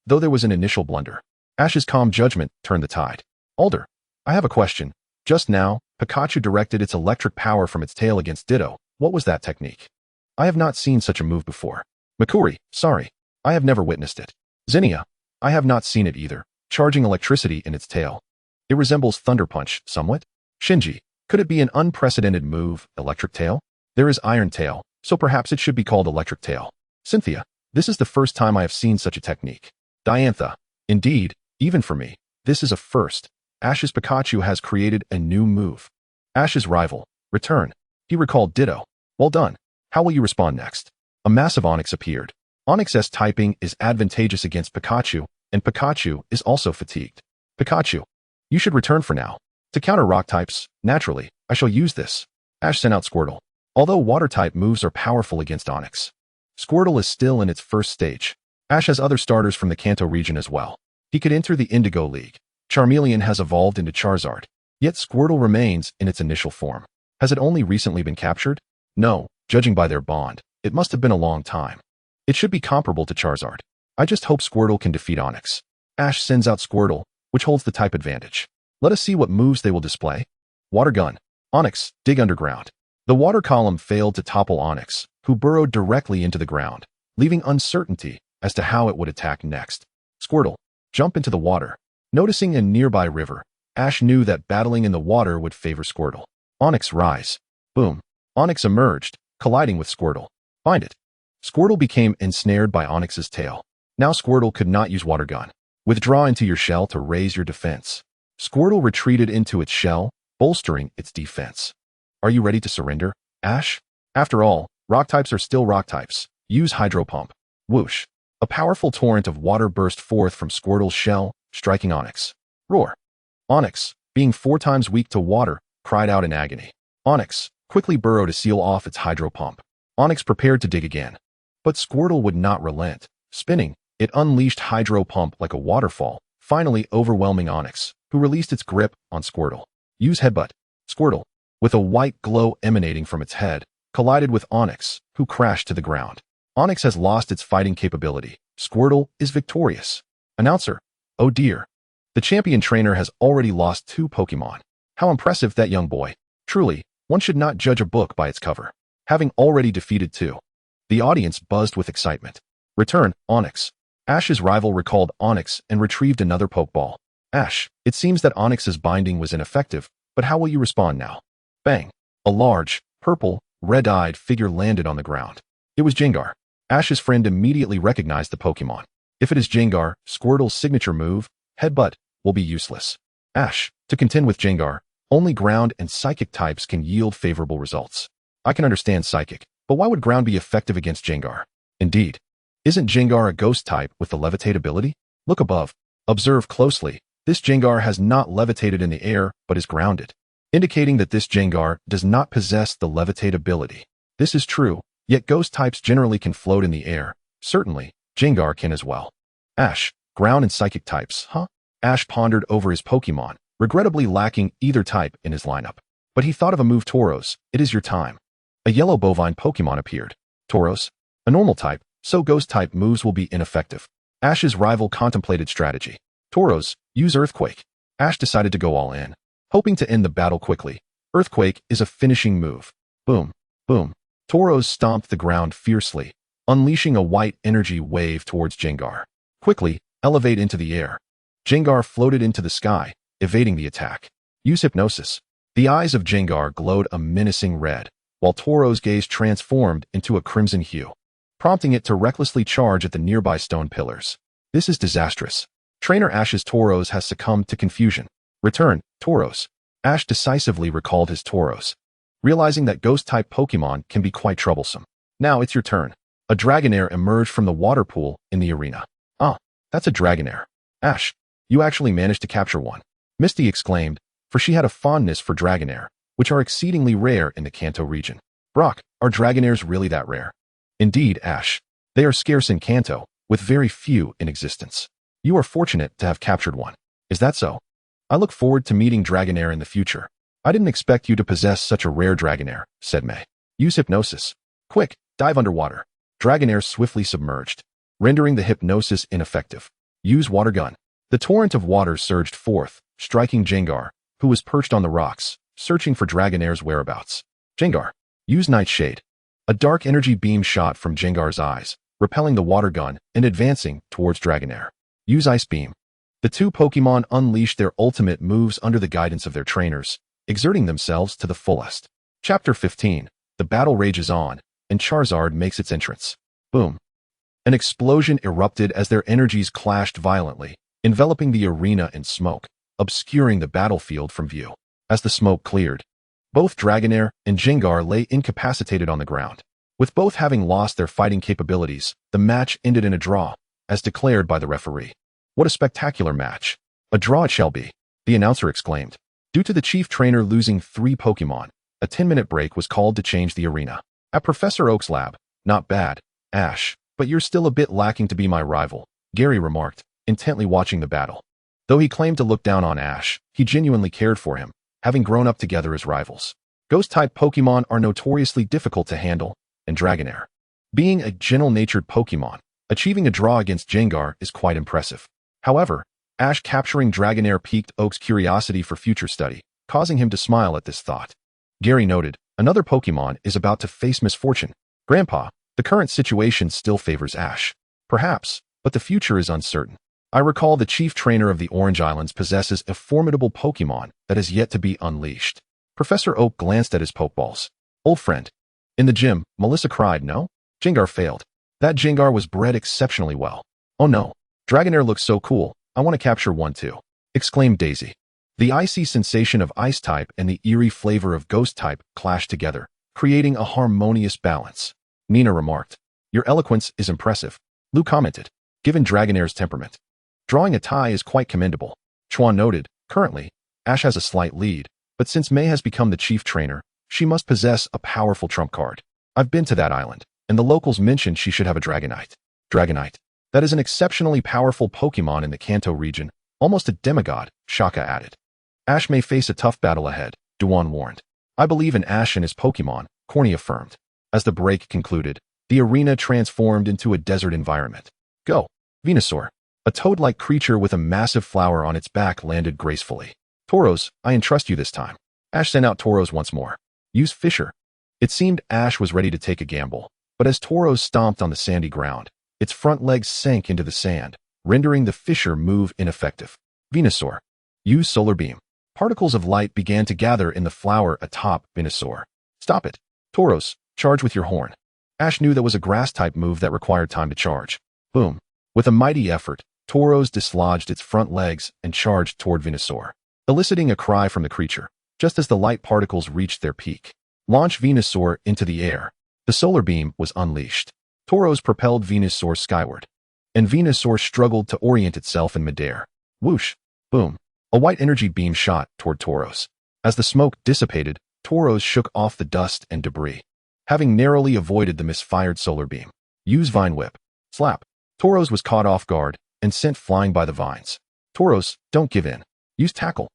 Though there was an initial blunder, Ash's calm judgment turned the tide. Alder. I have a question. Just now, Pikachu directed its electric power from its tail against Ditto. What was that technique? I have not seen such a move before. Makuri. Sorry. I have never witnessed it. Zinnia. I have not seen it either. Charging electricity in its tail. It resembles Thunder Punch, somewhat. Shinji. Could it be an unprecedented move, Electric Tail? There is Iron Tail, so perhaps it should be called Electric Tail. Cynthia. This is the first time I have seen such a technique. Diantha. Indeed, even for me, this is a first. Ash's Pikachu has created a new move. Ash's rival. Return. He recalled Ditto. Well done. How will you respond next? A massive Onix appeared. Onix's typing is advantageous against Pikachu, and Pikachu is also fatigued. Pikachu. You should return for now. To counter rock types, naturally, I shall use this. Ash sent out Squirtle. Although water-type moves are powerful against Onix, Squirtle is still in its first stage. Ash has other starters from the Kanto region as well. He could enter the Indigo League. Charmeleon has evolved into Charizard. Yet Squirtle remains in its initial form. Has it only recently been captured? No, judging by their bond, it must have been a long time. It should be comparable to Charizard. I just hope Squirtle can defeat Onix. Ash sends out Squirtle, which holds the type advantage. Let us see what moves they will display. Water Gun. Onix, dig underground. The water column failed to topple Onix, who burrowed directly into the ground, leaving uncertainty as to how it would attack next. Squirtle, jump into the water. Noticing a nearby river, Ash knew that battling in the water would favor Squirtle. Onix, rise. Boom. Onix emerged, colliding with Squirtle. Find it. Squirtle became ensnared by Onix's tail. Now Squirtle could not use water gun. Withdraw into your shell to raise your defense. Squirtle retreated into its shell, bolstering its defense. Are you ready to surrender, Ash? After all, rock types are still rock types. Use Hydro Pump. Whoosh. A powerful torrent of water burst forth from Squirtle's shell, striking Onix. Roar. Onix, being 4 times weak to water, cried out in agony. Onix quickly burrowed to seal off its Hydro Pump. Onix prepared to dig again. But Squirtle would not relent. Spinning, it unleashed Hydro Pump like a waterfall, finally overwhelming Onix, who released its grip on Squirtle. Use Headbutt. Squirtle, with a white glow emanating from its head, collided with Onix, who crashed to the ground. Onix has lost its fighting capability. Squirtle is victorious. Announcer. Oh dear. The champion trainer has already lost 2 Pokémon. How impressive that young boy. Truly, one should not judge a book by its cover. Having already defeated 2. The audience buzzed with excitement. Return, Onix. Ash's rival recalled Onix and retrieved another Pokeball. Ash, it seems that Onix's binding was ineffective, but how will you respond now? Bang. A large, purple, red-eyed figure landed on the ground. It was Gengar. Ash's friend immediately recognized the Pokemon. If it is Gengar, Squirtle's signature move, Headbutt, will be useless. Ash, to contend with Gengar, only ground and psychic types can yield favorable results. I can understand psychic, but why would ground be effective against Gengar? Indeed. Isn't Gengar a ghost type with the levitate ability? Look above. Observe closely. This Gengar has not levitated in the air, but is grounded, indicating that this Gengar does not possess the levitate ability. This is true, yet ghost types generally can float in the air. Certainly, Gengar can as well. Ash, ground and psychic types, huh? Ash pondered over his Pokemon, regrettably lacking either type in his lineup. But he thought of a move. Tauros, it is your time. A yellow bovine Pokemon appeared. Tauros, a normal type, so ghost type moves will be ineffective. Ash's rival contemplated strategy. Tauros, use Earthquake. Ash decided to go all in, hoping to end the battle quickly. Earthquake is a finishing move. Boom, boom. Tauros stomped the ground fiercely, unleashing a white energy wave towards Gengar. Quickly, elevate into the air. Gengar floated into the sky, evading the attack. Use Hypnosis. The eyes of Gengar glowed a menacing red, while Tauros' gaze transformed into a crimson hue, prompting it to recklessly charge at the nearby stone pillars. This is disastrous. Trainer Ash's Tauros has succumbed to confusion. Return, Tauros. Ash decisively recalled his Tauros, realizing that ghost-type Pokemon can be quite troublesome. Now it's your turn. A Dragonair emerged from the water pool in the arena. Ah, that's a Dragonair. Ash, you actually managed to capture one. Misty exclaimed, for she had a fondness for Dragonair, which are exceedingly rare in the Kanto region. Brock, are Dragonairs really that rare? Indeed, Ash. They are scarce in Kanto, with very few in existence. You are fortunate to have captured one. Is that so? I look forward to meeting Dragonair in the future. I didn't expect you to possess such a rare Dragonair, said May. Use Hypnosis. Quick, dive underwater. Dragonair swiftly submerged, rendering the hypnosis ineffective. Use Water Gun. The torrent of water surged forth, striking Gengar, who was perched on the rocks, searching for Dragonair's whereabouts. Gengar, use Nightshade. A dark energy beam shot from Gengar's eyes, repelling the water gun and advancing towards Dragonair. Use Ice Beam. The 2 Pokemon unleashed their ultimate moves under the guidance of their trainers, exerting themselves to the fullest. Chapter 15. The battle rages on, and Charizard makes its entrance. Boom. An explosion erupted as their energies clashed violently, enveloping the arena in smoke, obscuring the battlefield from view. As the smoke cleared, both Dragonair and Gengar lay incapacitated on the ground. With both having lost their fighting capabilities, the match ended in a draw, as declared by the referee. What a spectacular match. A draw it shall be, the announcer exclaimed. Due to the chief trainer losing 3 Pokemon, a 10-minute break was called to change the arena. At Professor Oak's lab, not bad, Ash, but you're still a bit lacking to be my rival, Gary remarked, intently watching the battle. Though he claimed to look down on Ash, he genuinely cared for him, having grown up together as rivals. Ghost-type Pokemon are notoriously difficult to handle, and Dragonair, being a gentle-natured Pokemon, achieving a draw against Gengar is quite impressive. However, Ash capturing Dragonair piqued Oak's curiosity for future study, causing him to smile at this thought. Gary noted, another Pokemon is about to face misfortune. Grandpa, the current situation still favors Ash. Perhaps, but the future is uncertain. I recall the chief trainer of the Orange Islands possesses a formidable Pokémon that has yet to be unleashed. Professor Oak glanced at his Pokeballs. Old friend. In the gym, Melissa cried, no? Jengar failed. That Jengar was bred exceptionally well. Oh no. Dragonair looks so cool. I want to capture one too. Exclaimed Daisy. The icy sensation of ice type and the eerie flavor of ghost type clashed together, creating a harmonious balance. Nina remarked. Your eloquence is impressive. Lou commented. Given Dragonair's temperament. Drawing a tie is quite commendable. Chuan noted. Currently, Ash has a slight lead, but since May has become the chief trainer, she must possess a powerful trump card. I've been to that island, and the locals mentioned she should have a Dragonite. Dragonite. That is an exceptionally powerful Pokémon in the Kanto region, almost a demigod, Shaka added. Ash may face a tough battle ahead, Duan warned. I believe in Ash and his Pokémon, Corny affirmed. As the break concluded, the arena transformed into a desert environment. Go. Venusaur. A toad-like creature with a massive flower on its back landed gracefully. Tauros, I entrust you this time. Ash sent out Tauros once more. Use Fisher. It seemed Ash was ready to take a gamble, but as Tauros stomped on the sandy ground, its front legs sank into the sand, rendering the Fisher move ineffective. Venusaur. Use Solar Beam. Particles of light began to gather in the flower atop Venusaur. Stop it. Tauros, charge with your horn. Ash knew that was a grass-type move that required time to charge. Boom. With a mighty effort, Tauros dislodged its front legs and charged toward Venusaur, eliciting a cry from the creature, just as the light particles reached their peak. Launch Venusaur into the air. The solar beam was unleashed. Tauros propelled Venusaur skyward, and Venusaur struggled to orient itself in midair. Whoosh. Boom. A white energy beam shot toward Tauros. As the smoke dissipated, Tauros shook off the dust and debris, having narrowly avoided the misfired solar beam. Use Vine Whip. Slap. Tauros was caught off guard and sent flying by the vines. Tauros, don't give in. Use Tackle.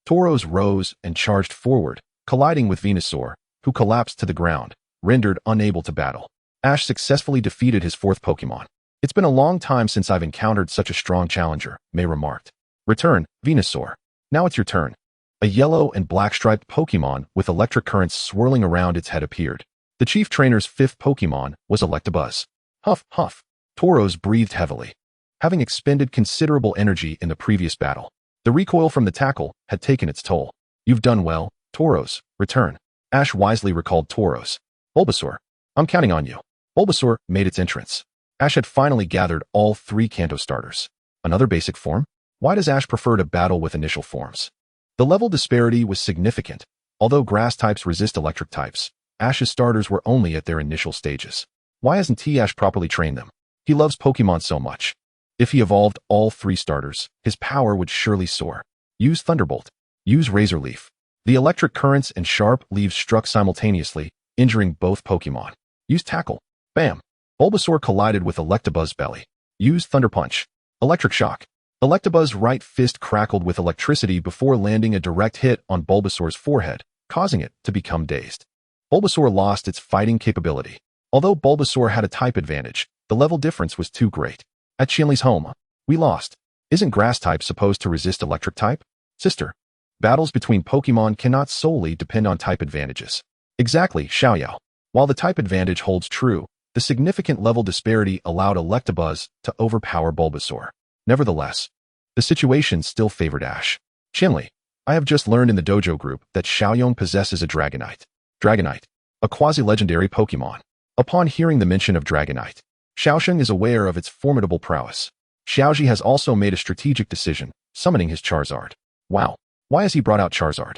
Tauros rose and charged forward, colliding with Venusaur, who collapsed to the ground, rendered unable to battle. Ash successfully defeated his fourth Pokémon. It's been a long time since I've encountered such a strong challenger, May remarked. Return, Venusaur. Now it's your turn. A yellow and black-striped Pokémon with electric currents swirling around its head appeared. The chief trainer's fifth Pokémon was Electabuzz. Huff, huff. Tauros breathed heavily. Having expended considerable energy in the previous battle, the recoil from the tackle had taken its toll. You've done well, Tauros. Return. Ash wisely recalled Tauros. Bulbasaur. I'm counting on you. Bulbasaur made its entrance. Ash had finally gathered all three Kanto starters. Another basic form? Why does Ash prefer to battle with initial forms? The level disparity was significant. Although grass types resist electric types, Ash's starters were only at their initial stages. Why hasn't T-Ash properly trained them? He loves Pokemon so much. If he evolved all three starters, his power would surely soar. Use Thunderbolt. Use Razor Leaf. The electric currents and sharp leaves struck simultaneously, injuring both Pokemon. Use Tackle. Bam. Bulbasaur collided with Electabuzz's belly. Use Thunder Punch. Electric Shock. Electabuzz's right fist crackled with electricity before landing a direct hit on Bulbasaur's forehead, causing it to become dazed. Bulbasaur lost its fighting capability. Although Bulbasaur had a type advantage, the level difference was too great. At Shinli's home, we lost. Isn't grass type supposed to resist electric type? Sister. Battles between Pokemon cannot solely depend on type advantages. Exactly, Xiaoyao. While the type advantage holds true, the significant level disparity allowed Electabuzz to overpower Bulbasaur. Nevertheless, the situation still favored Ash. Shinli, I have just learned in the dojo group that Xiaoyong possesses a Dragonite. Dragonite, a quasi-legendary Pokemon. Upon hearing the mention of Dragonite, Xiaosheng is aware of its formidable prowess. Xiaoji has also made a strategic decision, summoning his Charizard. Wow, why has he brought out Charizard?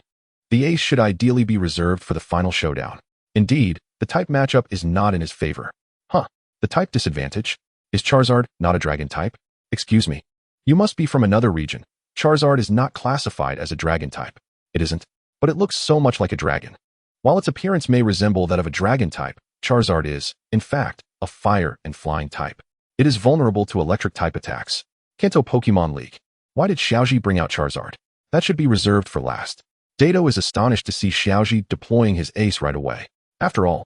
The ace should ideally be reserved for the final showdown. Indeed, the type matchup is not in his favor. The type disadvantage? Is Charizard not a dragon type? Excuse me. You must be from another region. Charizard is not classified as a dragon type. It isn't, but it looks so much like a dragon. While its appearance may resemble that of a dragon type, Charizard is, in fact, a fire and flying type. It is vulnerable to electric type attacks. Kanto Pokemon League. Why did Xiaoji bring out Charizard? That should be reserved for last. Dato is astonished to see Xiaoji deploying his ace right away. After all,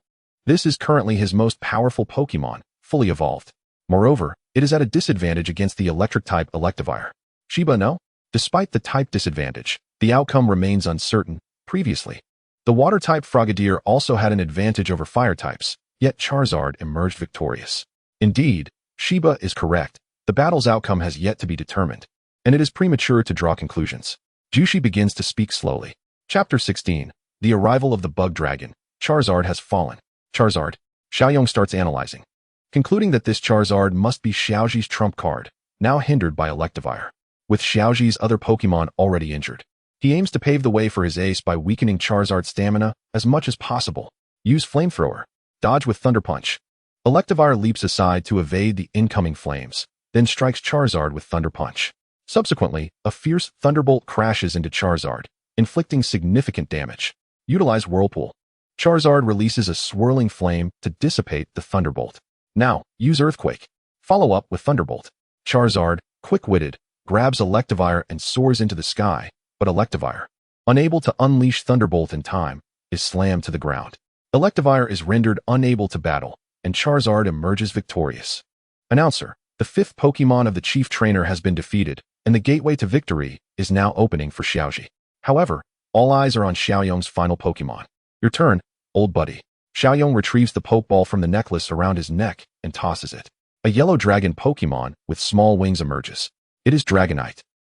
this is currently his most powerful Pokemon, fully evolved. Moreover, it is at a disadvantage against the electric-type Electivire. Shiba no? Despite the type disadvantage, the outcome remains uncertain. Previously, the water-type Frogadier also had an advantage over fire types, yet Charizard emerged victorious. Indeed, Sheba is correct. The battle's outcome has yet to be determined, and it is premature to draw conclusions. Jushi begins to speak slowly. Chapter 16. The arrival of the bug dragon. Charizard has fallen. Charizard. Xiaoyong starts analyzing, concluding that this Charizard must be Xiaoji's trump card, now hindered by Electivire. With Xiaoji's other Pokemon already injured, he aims to pave the way for his ace by weakening Charizard's stamina as much as possible. Use Flamethrower. Dodge with Thunder Punch. Electivire leaps aside to evade the incoming flames, then strikes Charizard with Thunder Punch. Subsequently, a fierce Thunderbolt crashes into Charizard, inflicting significant damage. Utilize Whirlpool. Charizard releases a swirling flame to dissipate the Thunderbolt. Now, use Earthquake. Follow up with Thunderbolt. Charizard, quick-witted, grabs Electivire and soars into the sky, but Electivire, unable to unleash Thunderbolt in time, is slammed to the ground. Electivire is rendered unable to battle, and Charizard emerges victorious. Announcer, the 5th Pokemon of the Chief Trainer has been defeated, and the gateway to victory is now opening for Xiaoji. However, all eyes are on Xiaoyong's final Pokemon. Your turn, old buddy. Xiaoyong retrieves the Pokeball from the necklace around his neck and tosses it. A yellow dragon Pokemon with small wings emerges. It is Dragonite.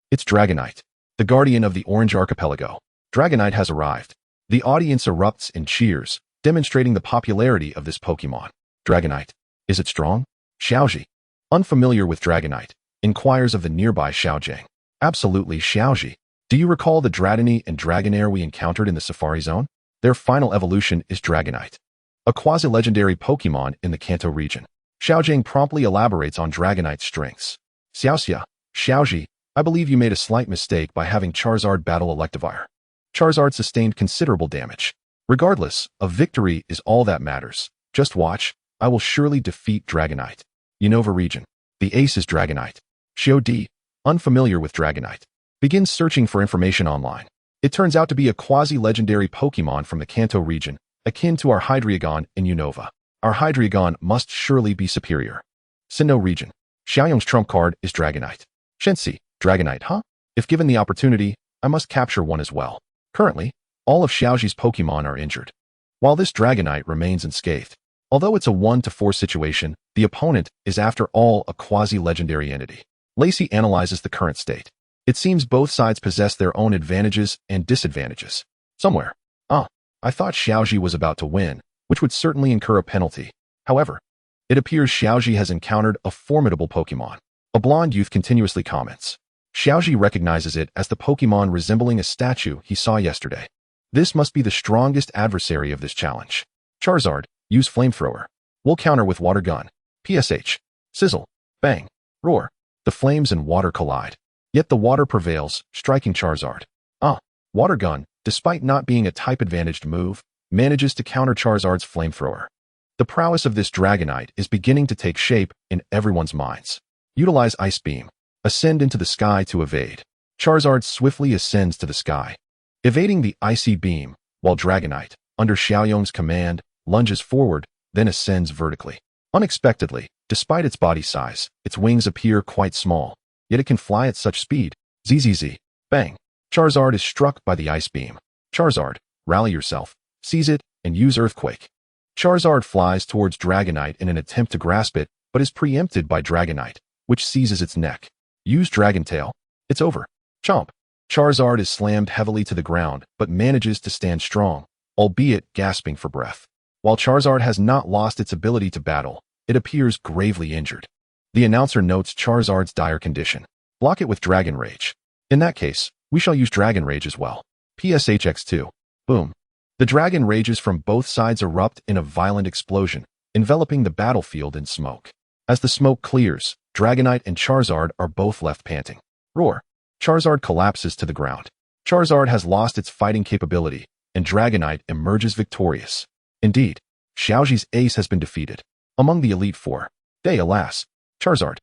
It's Dragonite, the guardian of the Orange Archipelago. Dragonite has arrived. The audience erupts in cheers, demonstrating the popularity of this Pokemon. Dragonite. Is it strong? Xiaoji, unfamiliar with Dragonite, inquires of the nearby Xiaojiang. Absolutely, Xiaoji. Do you recall the Dratini and Dragonair we encountered in the Safari Zone? Their final evolution is Dragonite, a quasi-legendary Pokemon in the Kanto region. Xiaojiang promptly elaborates on Dragonite's strengths. Xiaoxia, Xiaoji, I believe you made a slight mistake by having Charizard battle Electivire. Charizard sustained considerable damage. Regardless, a victory is all that matters. Just watch, I will surely defeat Dragonite. Unova region. The ace is Dragonite. Xiao D, unfamiliar with Dragonite, begins searching for information online. It turns out to be a quasi-legendary Pokemon from the Kanto region, akin to our Hydreigon in Unova. Our Hydreigon must surely be superior. Sinnoh region. Xiaoyong's trump card is Dragonite. Shensi, Dragonite, huh? If given the opportunity, I must capture one as well. Currently, all of Xiaoji's Pokemon are injured, while this Dragonite remains unscathed. Although it's a 1-4 situation, the opponent is after all a quasi-legendary entity. Lacey analyzes the current state. It seems both sides possess their own advantages and disadvantages. Somewhere. I thought Xiaoji was about to win, which would certainly incur a penalty. However, it appears Xiaoji has encountered a formidable Pokemon. A blonde youth continuously comments. Xiaoji recognizes it as the Pokemon resembling a statue he saw yesterday. This must be the strongest adversary of this challenge. Charizard, use Flamethrower. We'll counter with Water Gun. PSH. Sizzle. Bang. Roar. The flames and water collide. Yet the water prevails, striking Charizard. Water Gun, despite not being a type-advantaged move, manages to counter Charizard's Flamethrower. The prowess of this Dragonite is beginning to take shape in everyone's minds. Utilize Ice Beam. Ascend into the sky to evade. Charizard swiftly ascends to the sky, evading the icy beam, while Dragonite, under Xiaoyong's command, lunges forward, then ascends vertically. Unexpectedly, despite its body size, its wings appear quite small, yet it can fly at such speed. ZZZ. Bang. Charizard is struck by the ice beam. Charizard, rally yourself, seize it, and use Earthquake. Charizard flies towards Dragonite in an attempt to grasp it, but is preempted by Dragonite, which seizes its neck. Use Dragon Tail. It's over. Chomp. Charizard is slammed heavily to the ground, but manages to stand strong, albeit gasping for breath. While Charizard has not lost its ability to battle, it appears gravely injured. The announcer notes Charizard's dire condition. Block it with Dragon Rage. In that case, we shall use Dragon Rage as well. PSHX2. Boom. The dragon rages from both sides erupt in a violent explosion, enveloping the battlefield in smoke. As the smoke clears, Dragonite and Charizard are both left panting. Roar. Charizard collapses to the ground. Charizard has lost its fighting capability, and Dragonite emerges victorious. Indeed, Xiaoji's ace has been defeated. Among the Elite Four, alas, Charizard,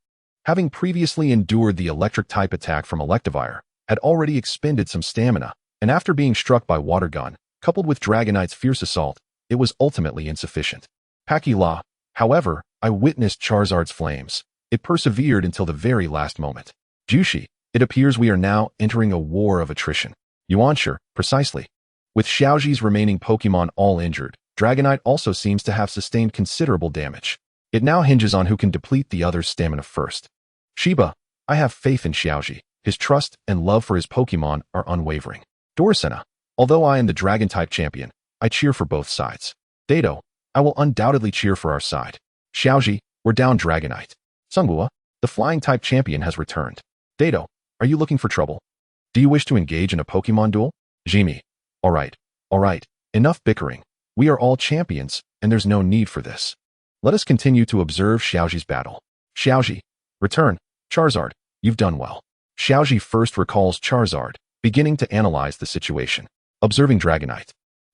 having previously endured the electric-type attack from Electivire, had already expended some stamina, and after being struck by Water Gun, coupled with Dragonite's fierce assault, it was ultimately insufficient. Paki-La, however, I witnessed Charizard's flames. It persevered until the very last moment. Jushi, it appears we are now entering a war of attrition. Yuanshi, precisely. With Xiaoji's remaining Pokemon all injured, Dragonite also seems to have sustained considerable damage. It now hinges on who can deplete the other's stamina first. Shiba, I have faith in Xiaoji. His trust and love for his Pokémon are unwavering. Doricina, although I am the Dragon-type champion, I cheer for both sides. Dado, I will undoubtedly cheer for our side. Xiaoji, we're down Dragonite. Sunghua, the Flying-type champion has returned. Dado, are you looking for trouble? Do you wish to engage in a Pokémon duel? Jimmy, all right, enough bickering. We are all champions, and there's no need for this. Let us continue to observe Xiaoji's battle. Xiaoji, return. Charizard, you've done well. Xiaoji first recalls Charizard, beginning to analyze the situation. Observing Dragonite.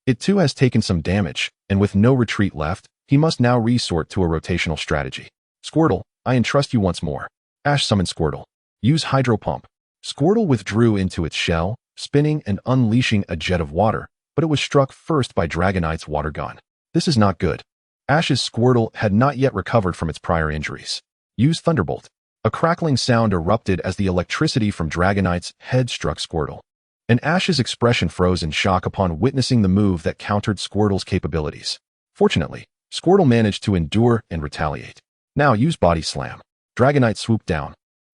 It too has taken some damage, and with no retreat left, he must now resort to a rotational strategy. Squirtle, I entrust you once more. Ash summons Squirtle. Use Hydro Pump. Squirtle withdrew into its shell, spinning and unleashing a jet of water, but it was struck first by Dragonite's water gun. This is not good. Ash's Squirtle had not yet recovered from its prior injuries. Use Thunderbolt. A crackling sound erupted as the electricity from Dragonite's head struck Squirtle. And Ash's expression froze in shock upon witnessing the move that countered Squirtle's capabilities. Fortunately, Squirtle managed to endure and retaliate. Now use Body Slam. Dragonite swooped down.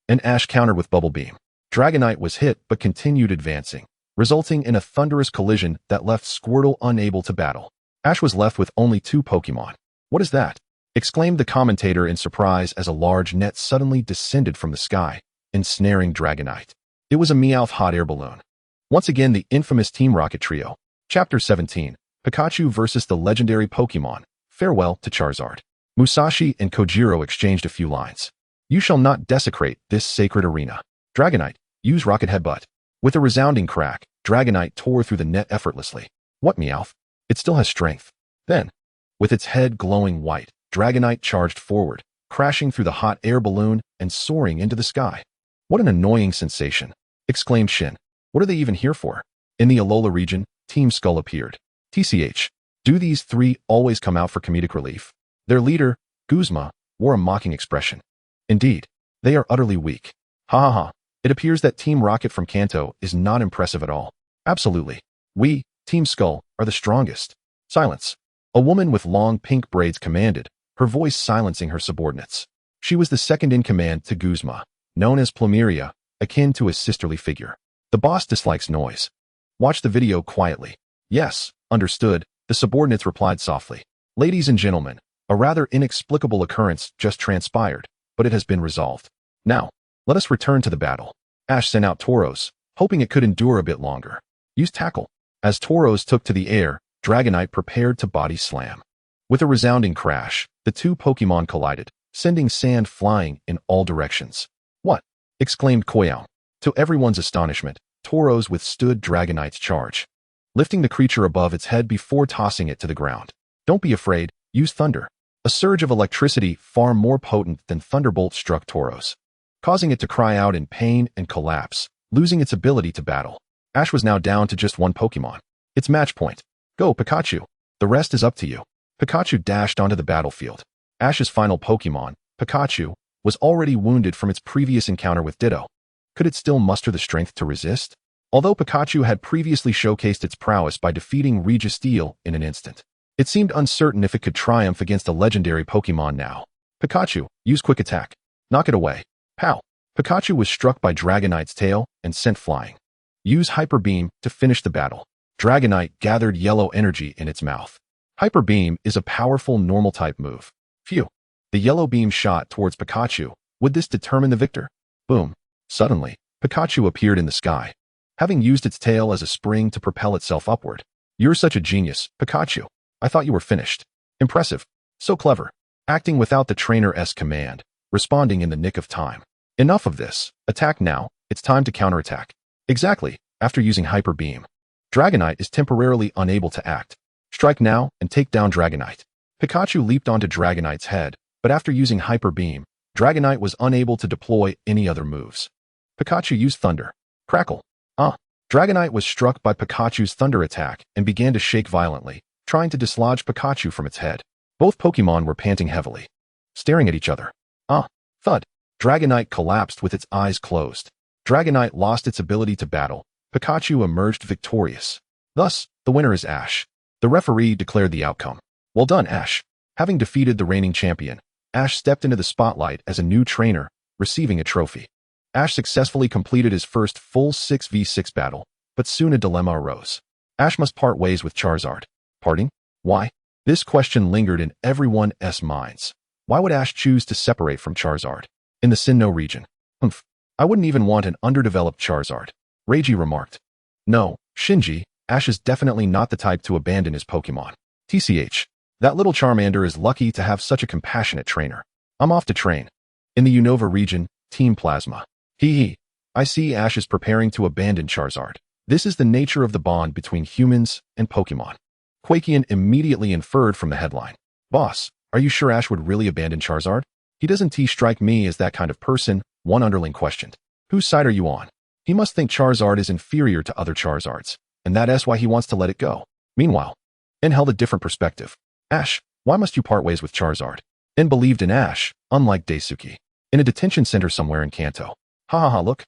And Ash countered with Bubble Beam. Dragonite was hit but continued advancing, resulting in a thunderous collision that left Squirtle unable to battle. Ash was left with only 2 Pokémon. What is that? Exclaimed the commentator in surprise as a large net suddenly descended from the sky, ensnaring Dragonite. It was a Meowth hot air balloon. Once again, the infamous Team Rocket trio. Chapter 17. Pikachu versus the legendary Pokémon. Farewell to Charizard. Musashi and Kojiro exchanged a few lines. You shall not desecrate this sacred arena. Dragonite, use Rocket Headbutt. With a resounding crack, Dragonite tore through the net effortlessly. What, Meowth? It still has strength. Then, with its head glowing white, Dragonite charged forward, crashing through the hot air balloon and soaring into the sky. What an annoying sensation, exclaimed Shin. What are they even here for? In the Alola region, Team Skull appeared. TCH, do these 3 always come out for comedic relief? Their leader, Guzma, wore a mocking expression. Indeed, they are utterly weak. Ha ha ha, it appears that Team Rocket from Kanto is not impressive at all. Absolutely. We, Team Skull, are the strongest. Silence. A woman with long pink braids commanded, her voice silencing her subordinates. She was the second in command to Guzma, known as Plumeria, akin to a sisterly figure. The boss dislikes noise. Watch the video quietly. Yes, understood, the subordinates replied softly. Ladies and gentlemen, a rather inexplicable occurrence just transpired, but it has been resolved. Now, let us return to the battle. Ash sent out Tauros, hoping it could endure a bit longer. Use Tackle. As Tauros took to the air, Dragonite prepared to Body Slam. With a resounding crash, the 2 Pokémon collided, sending sand flying in all directions. What? Exclaimed Koyao. To everyone's astonishment, Tauros withstood Dragonite's charge, lifting the creature above its head before tossing it to the ground. Don't be afraid, use Thunder. A surge of electricity far more potent than Thunderbolt struck Tauros, causing it to cry out in pain and collapse, losing its ability to battle. Ash was now down to just 1 Pokémon. It's match point. Go, Pikachu. The rest is up to you. Pikachu dashed onto the battlefield. Ash's final Pokémon, Pikachu, was already wounded from its previous encounter with Ditto. Could it still muster the strength to resist? Although Pikachu had previously showcased its prowess by defeating Regice in an instant, it seemed uncertain if it could triumph against a legendary Pokémon now. Pikachu, use Quick Attack. Knock it away. Pow! Pikachu was struck by Dragonite's tail and sent flying. Use Hyper Beam to finish the battle. Dragonite gathered yellow energy in its mouth. Hyper Beam is a powerful normal-type move. Phew. The yellow beam shot towards Pikachu. Would this determine the victor? Boom. Suddenly, Pikachu appeared in the sky, having used its tail as a spring to propel itself upward. You're such a genius, Pikachu. I thought you were finished. Impressive. So clever. Acting without the trainer's command, responding in the nick of time. Enough of this. Attack now. It's time to counterattack. Exactly. After using Hyper Beam, Dragonite is temporarily unable to act. Strike now and take down Dragonite. Pikachu leaped onto Dragonite's head, but after using Hyper Beam, Dragonite was unable to deploy any other moves. Pikachu used Thunder. Crackle. Dragonite was struck by Pikachu's Thunder attack and began to shake violently, trying to dislodge Pikachu from its head. Both Pokémon were panting heavily, staring at each other. Thud. Dragonite collapsed with its eyes closed. Dragonite lost its ability to battle. Pikachu emerged victorious. Thus, the winner is Ash. The referee declared the outcome. Well done, Ash. Having defeated the reigning champion, Ash stepped into the spotlight as a new trainer, receiving a trophy. Ash successfully completed his first full 6v6 battle, but soon a dilemma arose. Ash must part ways with Charizard. Parting? Why? This question lingered in everyone's minds. Why would Ash choose to separate from Charizard? In the Sinnoh region. Humph. I wouldn't even want an underdeveloped Charizard. Regice remarked. No, Shinji, Ash is definitely not the type to abandon his Pokémon. TCH. That little Charmander is lucky to have such a compassionate trainer. I'm off to train. In the Unova region, Team Plasma. Hee. I see Ash is preparing to abandon Charizard. This is the nature of the bond between humans and Pokémon. Quakian immediately inferred from the headline. Boss, are you sure Ash would really abandon Charizard? He doesn't strike me as that kind of person, one underling questioned. Whose side are you on? He must think Charizard is inferior to other Charizards, and that's why he wants to let it go. Meanwhile, En held a different perspective. Ash, why must you part ways with Charizard? En believed in Ash, unlike Daisuke. In a detention center somewhere in Kanto. Ha, look.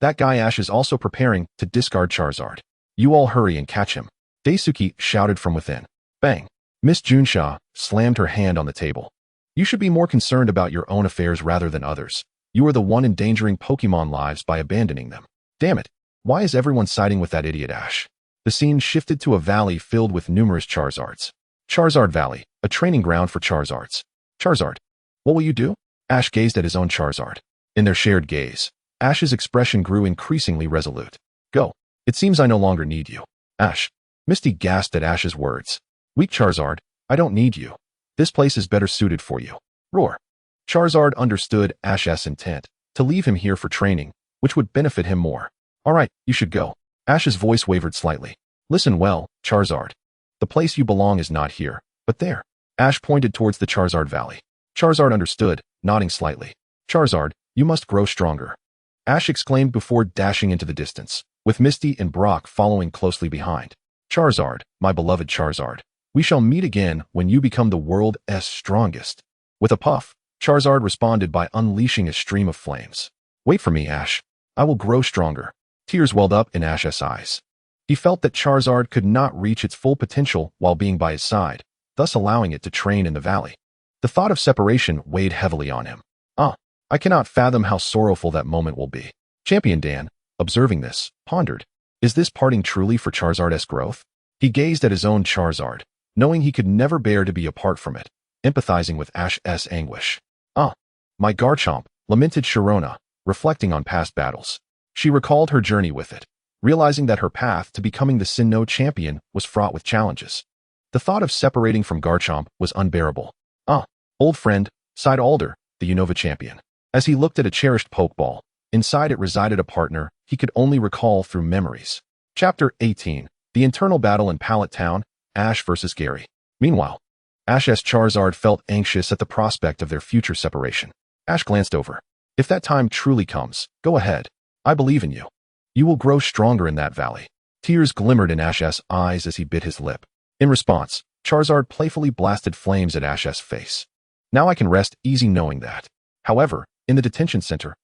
That guy Ash is also preparing to discard Charizard. You all hurry and catch him. Daisuke shouted from within. Bang. Miss Junsha slammed her hand on the table. You should be more concerned about your own affairs rather than others. You are the one endangering Pokémon lives by abandoning them. Damn it. Why is everyone siding with that idiot Ash? The scene shifted to a valley filled with numerous Charizards. Charizard Valley, a training ground for Charizards. Charizard. What will you do? Ash gazed at his own Charizard. In their shared gaze, Ash's expression grew increasingly resolute. Go. It seems I no longer need you. Ash. Misty gasped at Ash's words. Weak Charizard, I don't need you. This place is better suited for you. Roar. Charizard understood Ash's intent, to leave him here for training, which would benefit him more. All right, you should go. Ash's voice wavered slightly. Listen well, Charizard. The place you belong is not here, but there. Ash pointed towards the Charizard Valley. Charizard understood, nodding slightly. Charizard, you must grow stronger. Ash exclaimed before dashing into the distance, with Misty and Brock following closely behind. Charizard, my beloved Charizard, we shall meet again when you become the world's strongest. With a puff, Charizard responded by unleashing a stream of flames. Wait for me, Ash. I will grow stronger. Tears welled up in Ash's eyes. He felt that Charizard could not reach its full potential while being by his side, thus allowing it to train in the valley. The thought of separation weighed heavily on him. I cannot fathom how sorrowful that moment will be. Champion Dan, observing this, pondered. Is this parting truly for Charizard's growth? He gazed at his own Charizard, knowing he could never bear to be apart from it, empathizing with Ash's anguish. My Garchomp, lamented Sharona, reflecting on past battles. She recalled her journey with it, realizing that her path to becoming the Sinnoh champion was fraught with challenges. The thought of separating from Garchomp was unbearable. Old friend, sighed Alder, the Unova champion. As he looked at a cherished Pokeball, inside it resided a partner he could only recall through memories. Chapter 18. The Internal Battle in Pallet Town, Ash vs. Gary. Meanwhile, Ash's Charizard felt anxious at the prospect of their future separation. Ash glanced over. If that time truly comes, go ahead. I believe in you. You will grow stronger in that valley. Tears glimmered in Ash's eyes as he bit his lip. In response, Charizard playfully blasted flames at Ash's face. Now I can rest easy knowing that. However, in the detention center,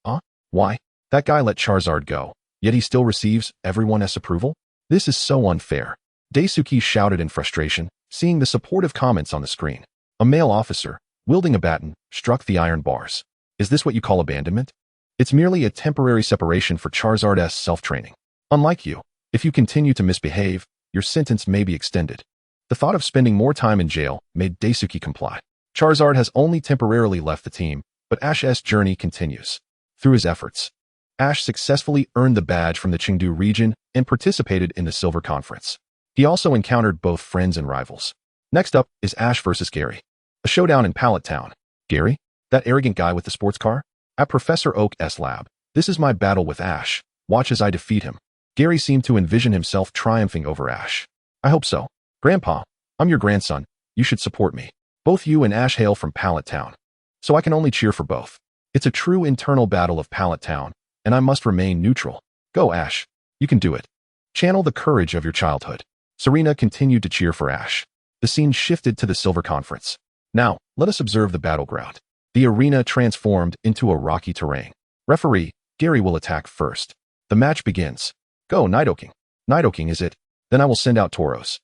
why? That guy let Charizard go, yet he still receives everyone's approval? This is so unfair. Daisuke shouted in frustration, seeing the supportive comments on the screen. A male officer, wielding a baton, struck the iron bars. Is this what you call abandonment? It's merely a temporary separation for Charizard's self-training. Unlike you, if you continue to misbehave, your sentence may be extended. The thought of spending more time in jail made Daisuke comply. Charizard has only temporarily left the team, but Ash's journey continues. Through his efforts, Ash successfully earned the badge from the Chengdu region and participated in the Silver Conference. He also encountered both friends and rivals. Next up is Ash vs. Gary. A showdown in Pallet Town. Gary? That arrogant guy with the sports car? At Professor Oak's lab. This is my battle with Ash. Watch as I defeat him. Gary seemed to envision himself triumphing over Ash. I hope so. Grandpa, I'm your grandson. You should support me. Both you and Ash hail from Pallet Town. So I can only cheer for both. It's a true internal battle of Pallet Town, and I must remain neutral. Go, Ash. You can do it. Channel the courage of your childhood. Serena continued to cheer for Ash. The scene shifted to the Silver Conference. Now, let us observe the battleground. The arena transformed into a rocky terrain. Referee, Gary will attack first. The match begins. Go, Nidoking. Nidoking, is it? Then I will send out Tauros.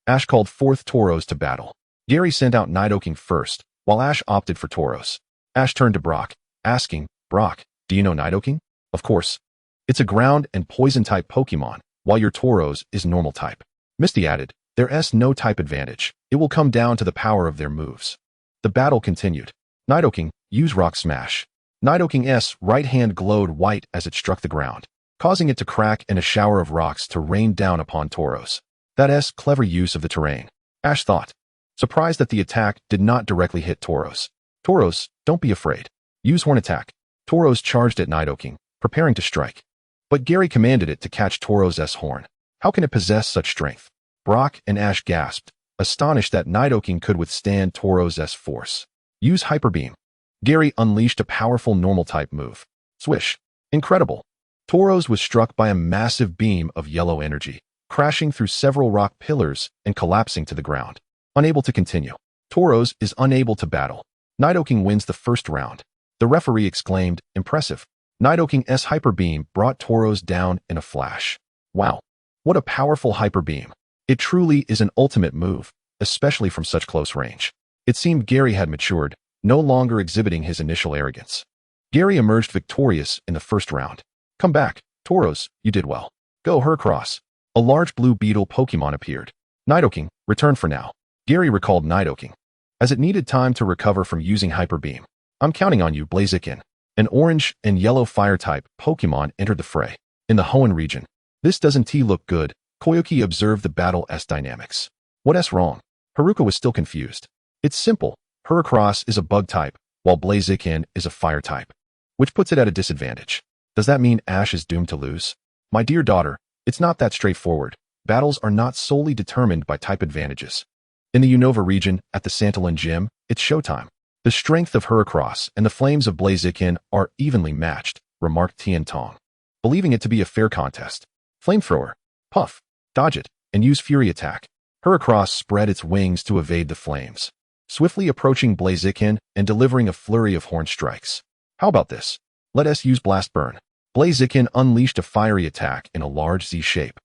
Ash called forth Tauros to battle. Gary sent out Nidoking first, while Ash opted for Tauros. Ash turned to Brock, asking, Brock, do you know Nidoking? Of course. It's a ground and poison type Pokemon, while your Tauros is normal type. Misty added, there's no type advantage. It will come down to the power of their moves. The battle continued. Nidoking, use Rock Smash. Nidoking's right hand glowed white as it struck the ground, causing it to crack and a shower of rocks to rain down upon Tauros. That's clever use of the terrain, Ash thought, surprised that the attack did not directly hit Tauros. Tauros, don't be afraid. Use Horn Attack. Tauros charged at Nidoking, preparing to strike. But Gary commanded it to catch Tauros' horn. How can it possess such strength? Brock and Ash gasped, astonished that Nidoking could withstand Tauros' force. Use Hyper Beam. Gary unleashed a powerful normal-type move. Swish. Incredible. Tauros was struck by a massive beam of yellow energy, crashing through several rock pillars and collapsing to the ground. Unable to continue. Tauros is unable to battle. Nidoking wins the first round. The referee exclaimed, impressive. Nidoking's Hyper Beam brought Tauros down in a flash. Wow. What a powerful Hyper Beam. It truly is an ultimate move, especially from such close range. It seemed Gary had matured, no longer exhibiting his initial arrogance. Gary emerged victorious in the first round. Come back, Tauros, you did well. Go Heracross. A large blue beetle Pokemon appeared. Nidoking, return for now. Gary recalled Nidoking, as it needed time to recover from using Hyper Beam. I'm counting on you, Blaziken. An orange and yellow fire-type Pokemon entered the fray. In the Hoenn region. This doesn't look good. Koyuki observed the battle's dynamics. What's wrong? Haruka was still confused. It's simple. Heracross is a bug type, while Blaziken is a fire type, which puts it at a disadvantage. Does that mean Ash is doomed to lose? My dear daughter, it's not that straightforward. Battles are not solely determined by type advantages. In the Unova region, at the Santolin Gym, it's showtime. The strength of Heracross and the flames of Blaziken are evenly matched, remarked Tian Tong, believing it to be a fair contest. Flamethrower. Puff. Dodge it, and use Fury Attack. Heracross spread its wings to evade the flames, swiftly approaching Blaziken and delivering a flurry of horn strikes. How about this? Let us use Blast Burn. Blaziken unleashed a fiery attack in a large Z shape,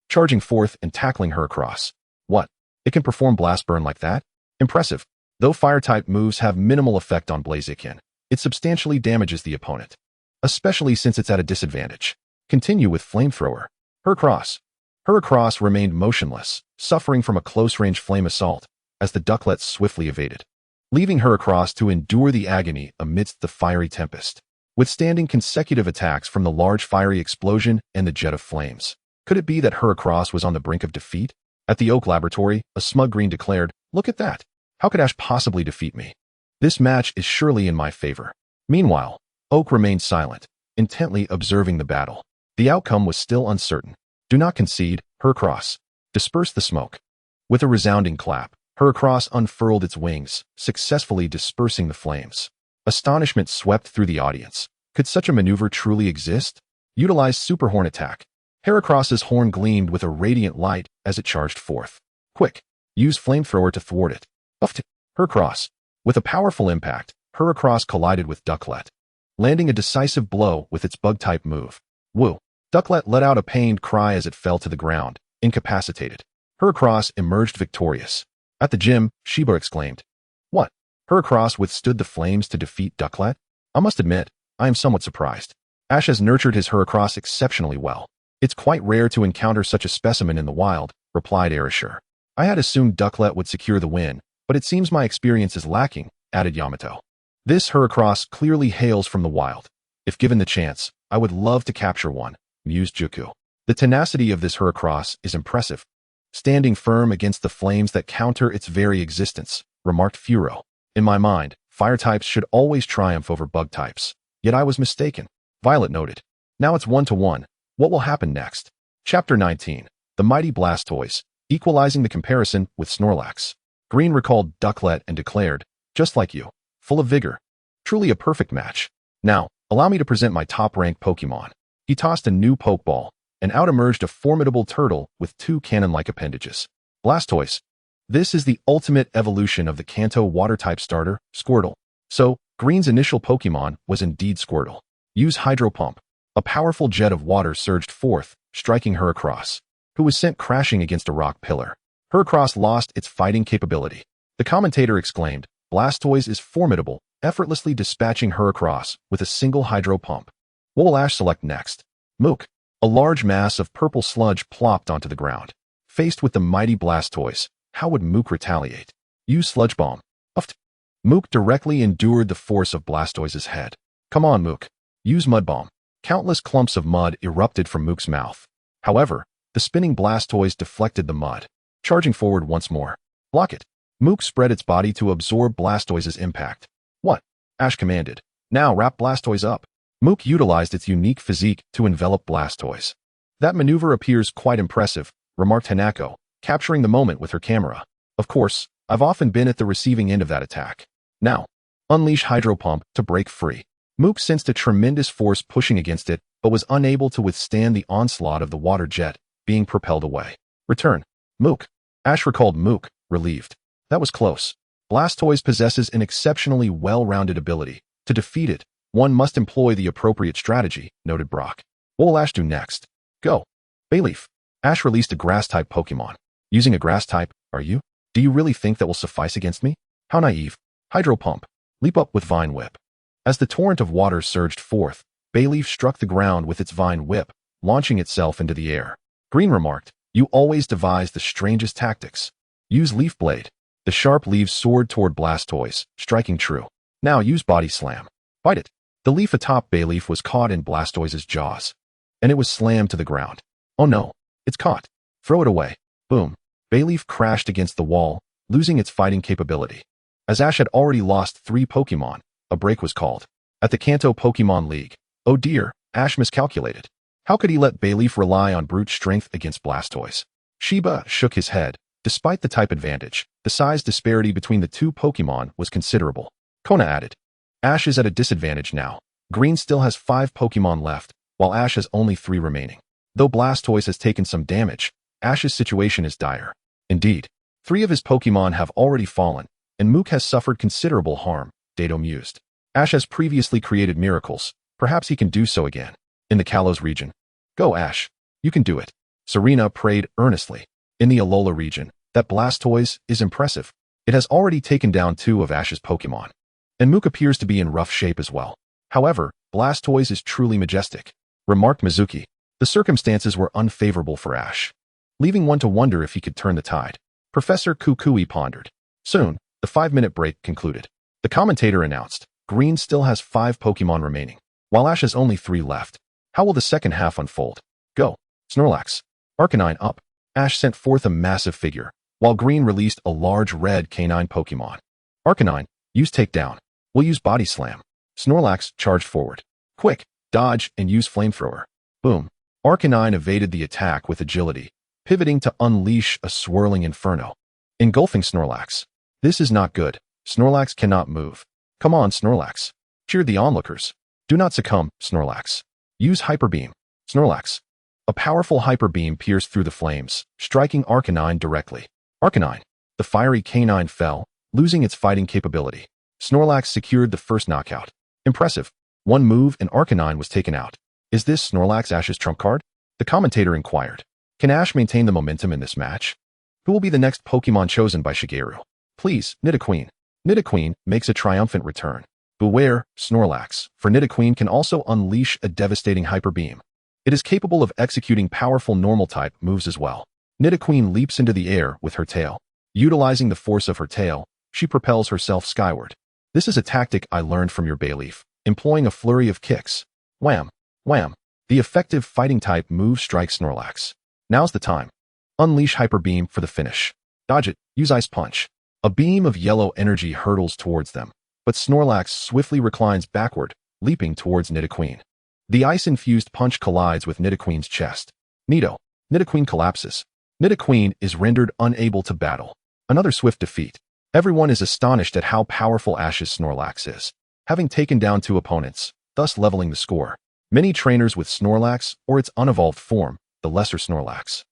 charging forth and tackling Heracross. What? It can perform Blast Burn like that? Impressive. Though fire-type moves have minimal effect on Blaziken, it substantially damages the opponent, especially since it's at a disadvantage. Continue with Flamethrower. Heracross. Heracross remained motionless, suffering from a close-range flame assault, as the Ducklets swiftly evaded, leaving Heracross to endure the agony amidst the fiery tempest, withstanding consecutive attacks from the large fiery explosion and the jet of flames. Could it be that Heracross was on the brink of defeat? At the Oak Laboratory, a smug green declared, "Look at that. How could Ash possibly defeat me? This match is surely in my favor." Meanwhile, Oak remained silent, intently observing the battle. The outcome was still uncertain. Do not concede, Heracross. Disperse the smoke. With a resounding clap, Heracross unfurled its wings, successfully dispersing the flames. Astonishment swept through the audience. Could such a maneuver truly exist? Utilize Super Horn Attack. Heracross's horn gleamed with a radiant light as it charged forth. Quick! Use Flamethrower to thwart it. Uffed! Heracross. With a powerful impact, Heracross collided with Ducklet, landing a decisive blow with its bug-type move. Woo! Ducklet let out a pained cry as it fell to the ground, incapacitated. Heracross emerged victorious. At the gym, Sheba exclaimed, "What? Heracross withstood the flames to defeat Ducklet? I must admit, I am somewhat surprised. Ash has nurtured his Heracross exceptionally well. It's quite rare to encounter such a specimen in the wild," replied Erishur. "I had assumed Ducklet would secure the win, but it seems my experience is lacking," added Yamato. "This Heracross clearly hails from the wild. If given the chance, I would love to capture one," mused Juku. "The tenacity of this Heracross is impressive, standing firm against the flames that counter its very existence," remarked Furo. "In my mind, fire types should always triumph over bug types. Yet I was mistaken," Violet noted. "Now it's 1-1. What will happen next?" Chapter 19. The Mighty Blastoise, equalizing the comparison with Snorlax. Green recalled Ducklet and declared, "Just like you. Full of vigor. Truly a perfect match. Now, allow me to present my top-ranked Pokemon." He tossed a new Pokeball, and out emerged a formidable turtle with two cannon-like appendages. Blastoise. This is the ultimate evolution of the Kanto water-type starter, Squirtle. So, Green's initial Pokemon was indeed Squirtle. Use Hydro Pump. A powerful jet of water surged forth, striking Heracross, who was sent crashing against a rock pillar. Heracross lost its fighting capability. The commentator exclaimed, Blastoise is formidable, effortlessly dispatching her across with a single hydro pump. What will Ash select next? Mook. A large mass of purple sludge plopped onto the ground. Faced with the mighty Blastoise, how would Mook retaliate? Use Sludge Bomb. Uft. Mook directly endured the force of Blastoise's head. Come on, Mook. Use Mud Bomb. Countless clumps of mud erupted from Mook's mouth. However, the spinning Blastoise deflected the mud, charging forward once more. Block it. Mook spread its body to absorb Blastoise's impact. What? Ash commanded. Now wrap Blastoise up. Mook utilized its unique physique to envelop Blastoise. That maneuver appears quite impressive, remarked Hanako, capturing the moment with her camera. Of course, I've often been at the receiving end of that attack. Now, unleash Hydro Pump to break free. Mook sensed a tremendous force pushing against it, but was unable to withstand the onslaught of the water jet, being propelled away. Return. Mook. Ash recalled Mook, relieved. That was close. Blastoise possesses an exceptionally well-rounded ability. To defeat it, one must employ the appropriate strategy, noted Brock. What will Ash do next? Go. Bayleaf. Ash released a Grass-type Pokémon. Using a Grass-type, are you? Do you really think that will suffice against me? How naive. Hydro Pump. Leap up with Vine Whip. As the torrent of water surged forth, Bayleaf struck the ground with its Vine Whip, launching itself into the air. Green remarked, you always devise the strangest tactics. Use Leaf Blade. The sharp leaves soared toward Blastoise, striking true. Now use Body Slam. Bite it. The leaf atop Bayleaf was caught in Blastoise's jaws, and it was slammed to the ground. Oh no, it's caught. Throw it away. Boom. Bayleaf crashed against the wall, losing its fighting capability. As Ash had already lost 3 Pokémon, a break was called. At the Kanto Pokémon League, oh dear, Ash miscalculated. How could he let Bayleaf rely on brute strength against Blastoise? Shiba shook his head. Despite the type advantage, the size disparity between the 2 Pokémon was considerable. Kona added, Ash is at a disadvantage now. Green still has 5 Pokémon left, while Ash has only 3 remaining. Though Blastoise has taken some damage, Ash's situation is dire. Indeed, 3 of his Pokémon have already fallen, and Mook has suffered considerable harm, Dato mused. Ash has previously created miracles. Perhaps he can do so again. In the Kalos region. Go, Ash. You can do it. Serena prayed earnestly. In the Alola region, that Blastoise is impressive. It has already taken down 2 of Ash's Pokémon. And Mook appears to be in rough shape as well. However, Blastoise is truly majestic, remarked Mizuki. The circumstances were unfavorable for Ash, leaving one to wonder if he could turn the tide. Professor Kukui pondered. Soon, the 5-minute break concluded. The commentator announced, Green still has 5 Pokémon remaining, while Ash has only 3 left. How will the second half unfold? Go. Snorlax. Arcanine up. Ash sent forth a massive figure, while Green released a large red canine Pokémon. Arcanine, use Takedown. We'll use Body Slam. Snorlax charged forward. Quick, dodge and use Flamethrower. Boom. Arcanine evaded the attack with agility, pivoting to unleash a swirling inferno, engulfing Snorlax. This is not good. Snorlax cannot move. Come on, Snorlax. Cheered the onlookers. Do not succumb, Snorlax. Use Hyper Beam. Snorlax. A powerful Hyper Beam pierced through the flames, striking Arcanine directly. Arcanine. The fiery canine fell, losing its fighting capability. Snorlax secured the first knockout. Impressive. One move and Arcanine was taken out. Is this Snorlax Ash's trump card? The commentator inquired. Can Ash maintain the momentum in this match? Who will be the next Pokémon chosen by Shigeru? Please, Nidoqueen. Nidoqueen makes a triumphant return. Beware, Snorlax, for Nidoqueen can also unleash a devastating Hyper Beam. It is capable of executing powerful normal-type moves as well. Nidoqueen leaps into the air with her tail. Utilizing the force of her tail, she propels herself skyward. This is a tactic I learned from your Bayleaf, employing a flurry of kicks. Wham! Wham! The effective fighting-type move strikes Snorlax. Now's the time. Unleash Hyper Beam for the finish. Dodge it, use Ice Punch. A beam of yellow energy hurtles towards them, but Snorlax swiftly reclines backward, leaping towards Nidoqueen. The ice-infused punch collides with Nidoqueen's chest. Nidoqueen collapses. Nidoqueen is rendered unable to battle. Another swift defeat. Everyone is astonished at how powerful Ash's Snorlax is, having taken down 2 opponents, thus leveling the score. Many trainers with Snorlax, or its unevolved form, the lesser Snorlax,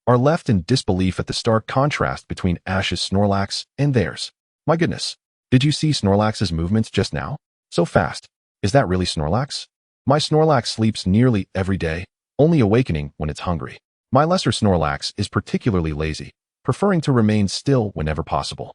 are left in disbelief at the stark contrast between Ash's Snorlax and theirs. My goodness, did you see Snorlax's movements just now? So fast. Is that really Snorlax? My Snorlax sleeps nearly every day, only awakening when it's hungry. My lesser Snorlax is particularly lazy, preferring to remain still whenever possible.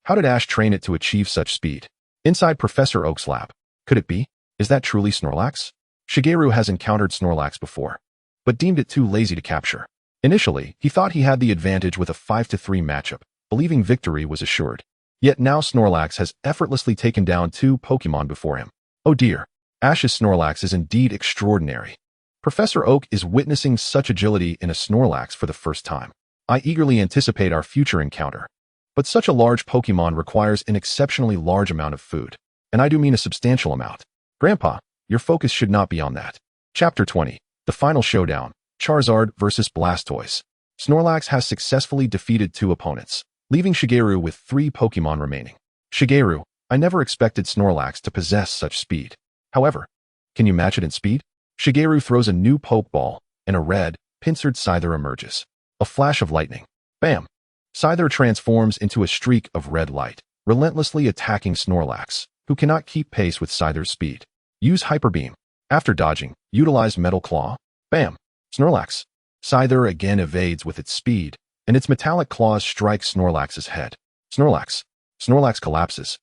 How did Ash train it to achieve such speed? Inside Professor Oak's lab. Could it be? Is that truly Snorlax? Shigeru has encountered Snorlax before, but deemed it too lazy to capture. Initially, he thought he had the advantage with a 5-3 matchup, believing victory was assured. Yet now Snorlax has effortlessly taken down 2 Pokémon before him. Oh dear, Ash's Snorlax is indeed extraordinary. Professor Oak is witnessing such agility in a Snorlax for the first time. I eagerly anticipate our future encounter. But such a large Pokémon requires an exceptionally large amount of food. And I do mean a substantial amount. Grandpa, your focus should not be on that. Chapter 20. The Final Showdown. Charizard vs. Blastoise. Snorlax has successfully defeated 2 opponents, leaving Shigeru with 3 Pokémon remaining. Shigeru, I never expected Snorlax to possess such speed. However, can you match it in speed? Shigeru throws a new Pokeball, and a red, pincered Scyther emerges. A flash of lightning. Bam! Scyther transforms into a streak of red light, relentlessly attacking Snorlax, who cannot keep pace with Scyther's speed. Use Hyper Beam. After dodging, utilize Metal Claw. Bam! Snorlax. Scyther again evades with its speed, and its metallic claws strike Snorlax's head. Snorlax. Snorlax collapses,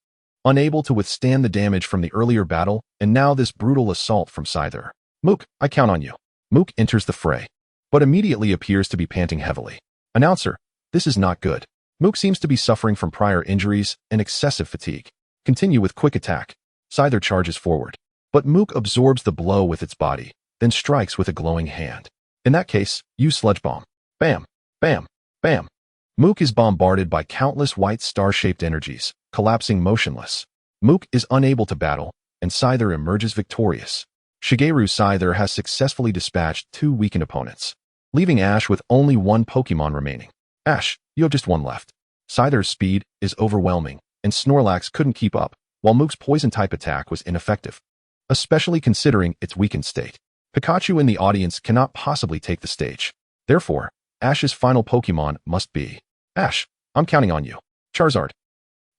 unable to withstand the damage from the earlier battle, and now this brutal assault from Scyther. Mook, I count on you. Mook enters the fray, but immediately appears to be panting heavily. Announcer, this is not good. Mook seems to be suffering from prior injuries and excessive fatigue. Continue with quick attack. Scyther charges forward, but Mook absorbs the blow with its body, then strikes with a glowing hand. In that case, use Sludge Bomb. Bam, bam, bam. Mook is bombarded by countless white star-shaped energies, collapsing motionless. Mook is unable to battle, and Scyther emerges victorious. Shigeru's Scyther has successfully dispatched 2 weakened opponents, leaving Ash with only 1 Pokémon remaining. Ash, you have just 1 left. Scyther's speed is overwhelming, and Snorlax couldn't keep up, while Mook's poison-type attack was ineffective, especially considering its weakened state. Pikachu in the audience cannot possibly take the stage. Therefore, Ash's final Pokémon must be Ash. I'm counting on you. Charizard.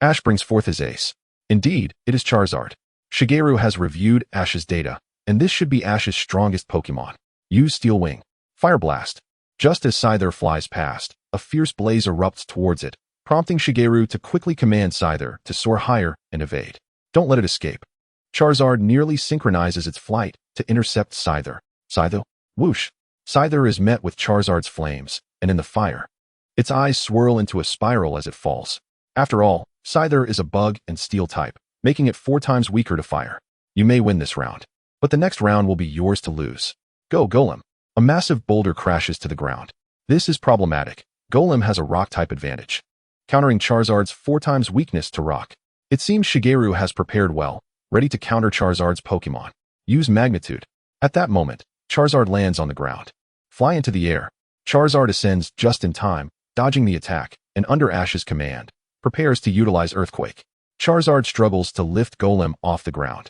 Ash brings forth his ace. Indeed, it is Charizard. Shigeru has reviewed Ash's data, and this should be Ash's strongest Pokémon. Use Steel Wing. Fire Blast. Just as Scyther flies past, a fierce blaze erupts towards it, prompting Shigeru to quickly command Scyther to soar higher and evade. Don't let it escape. Charizard nearly synchronizes its flight to intercept Scyther. Scyther, whoosh. Scyther is met with Charizard's flames, and in the fire, its eyes swirl into a spiral as it falls. After all, Scyther is a bug and steel type, making it 4 times weaker to fire. You may win this round, but the next round will be yours to lose. Go, Golem. A massive boulder crashes to the ground. This is problematic. Golem has a rock-type advantage, countering Charizard's 4 times weakness to rock. It seems Shigeru has prepared well, ready to counter Charizard's Pokémon. Use Magnitude. At that moment, Charizard lands on the ground. Fly into the air. Charizard ascends just in time, dodging the attack, and under Ash's command, prepares to utilize Earthquake. Charizard struggles to lift Golem off the ground,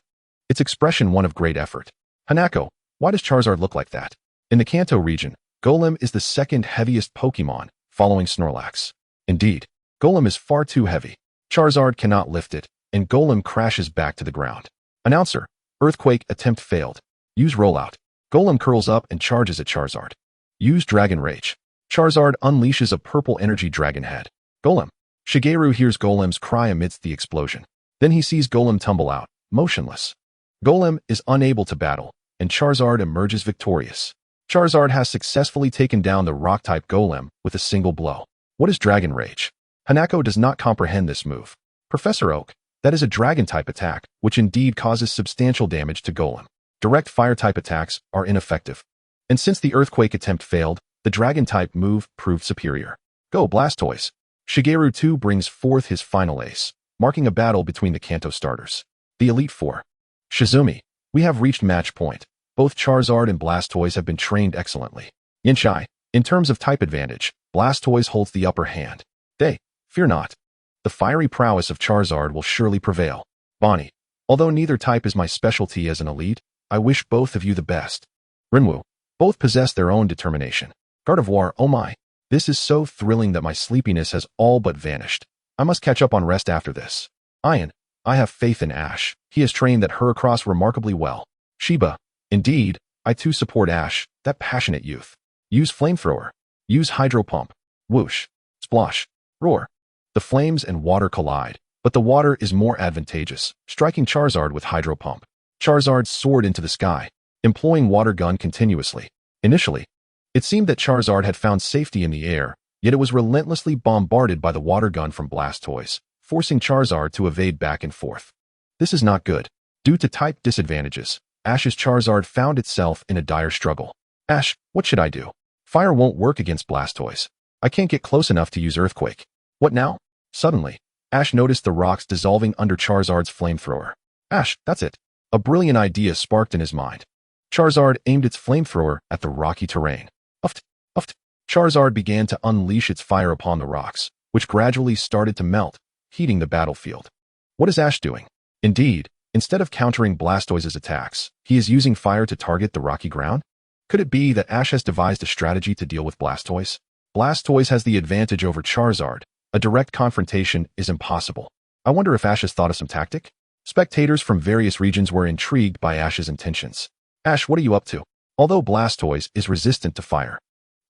its expression one of great effort. Hanako, why does Charizard look like that? In the Kanto region, Golem is the 2nd heaviest Pokémon, following Snorlax. Indeed, Golem is far too heavy. Charizard cannot lift it, and Golem crashes back to the ground. Announcer, Earthquake attempt failed. Use Rollout. Golem curls up and charges at Charizard. Use Dragon Rage. Charizard unleashes a purple energy dragon head. Golem. Shigeru hears Golem's cry amidst the explosion. Then he sees Golem tumble out, motionless. Golem is unable to battle, and Charizard emerges victorious. Charizard has successfully taken down the rock-type Golem with a single blow. What is Dragon Rage? Hanako does not comprehend this move. Professor Oak, that is a dragon-type attack, which indeed causes substantial damage to Golem. Direct fire-type attacks are ineffective. And since the Earthquake attempt failed, the dragon-type move proved superior. Go, Blastoise. Shigeru too brings forth his final ace, marking a battle between the Kanto starters. The Elite Four. Shizumi, we have reached match point. Both Charizard and Blastoise have been trained excellently. Yinshai, in terms of type advantage, Blastoise holds the upper hand. Fear not. The fiery prowess of Charizard will surely prevail. Bonnie, although neither type is my specialty as an elite, I wish both of you the best. Rinwu, both possess their own determination. Gardevoir, oh my. This is so thrilling that my sleepiness has all but vanished. I must catch up on rest after this. Ian, I have faith in Ash. He has trained that Heracross remarkably well. Sheba, indeed, I too support Ash, that passionate youth. Use Flamethrower. Use Hydro Pump. Whoosh. Splosh. Roar. The flames and water collide, but the water is more advantageous, striking Charizard with Hydro Pump. Charizard soared into the sky, employing Water Gun continuously. Initially, it seemed that Charizard had found safety in the air, yet it was relentlessly bombarded by the Water Gun from Blastoise, forcing Charizard to evade back and forth. This is not good. Due to type disadvantages, Ash's Charizard found itself in a dire struggle. Ash, what should I do? Fire won't work against Blastoise. I can't get close enough to use Earthquake. What now? Suddenly, Ash noticed the rocks dissolving under Charizard's flamethrower. Ash, that's it. A brilliant idea sparked in his mind. Charizard aimed its flamethrower at the rocky terrain. Uft, uft. Charizard began to unleash its fire upon the rocks, which gradually started to melt, heating the battlefield. What is Ash doing? Indeed, instead of countering Blastoise's attacks, he is using fire to target the rocky ground? Could it be that Ash has devised a strategy to deal with Blastoise? Blastoise has the advantage over Charizard. A direct confrontation is impossible. I wonder if Ash has thought of some tactic? Spectators from various regions were intrigued by Ash's intentions. Ash, what are you up to? Although Blastoise is resistant to fire,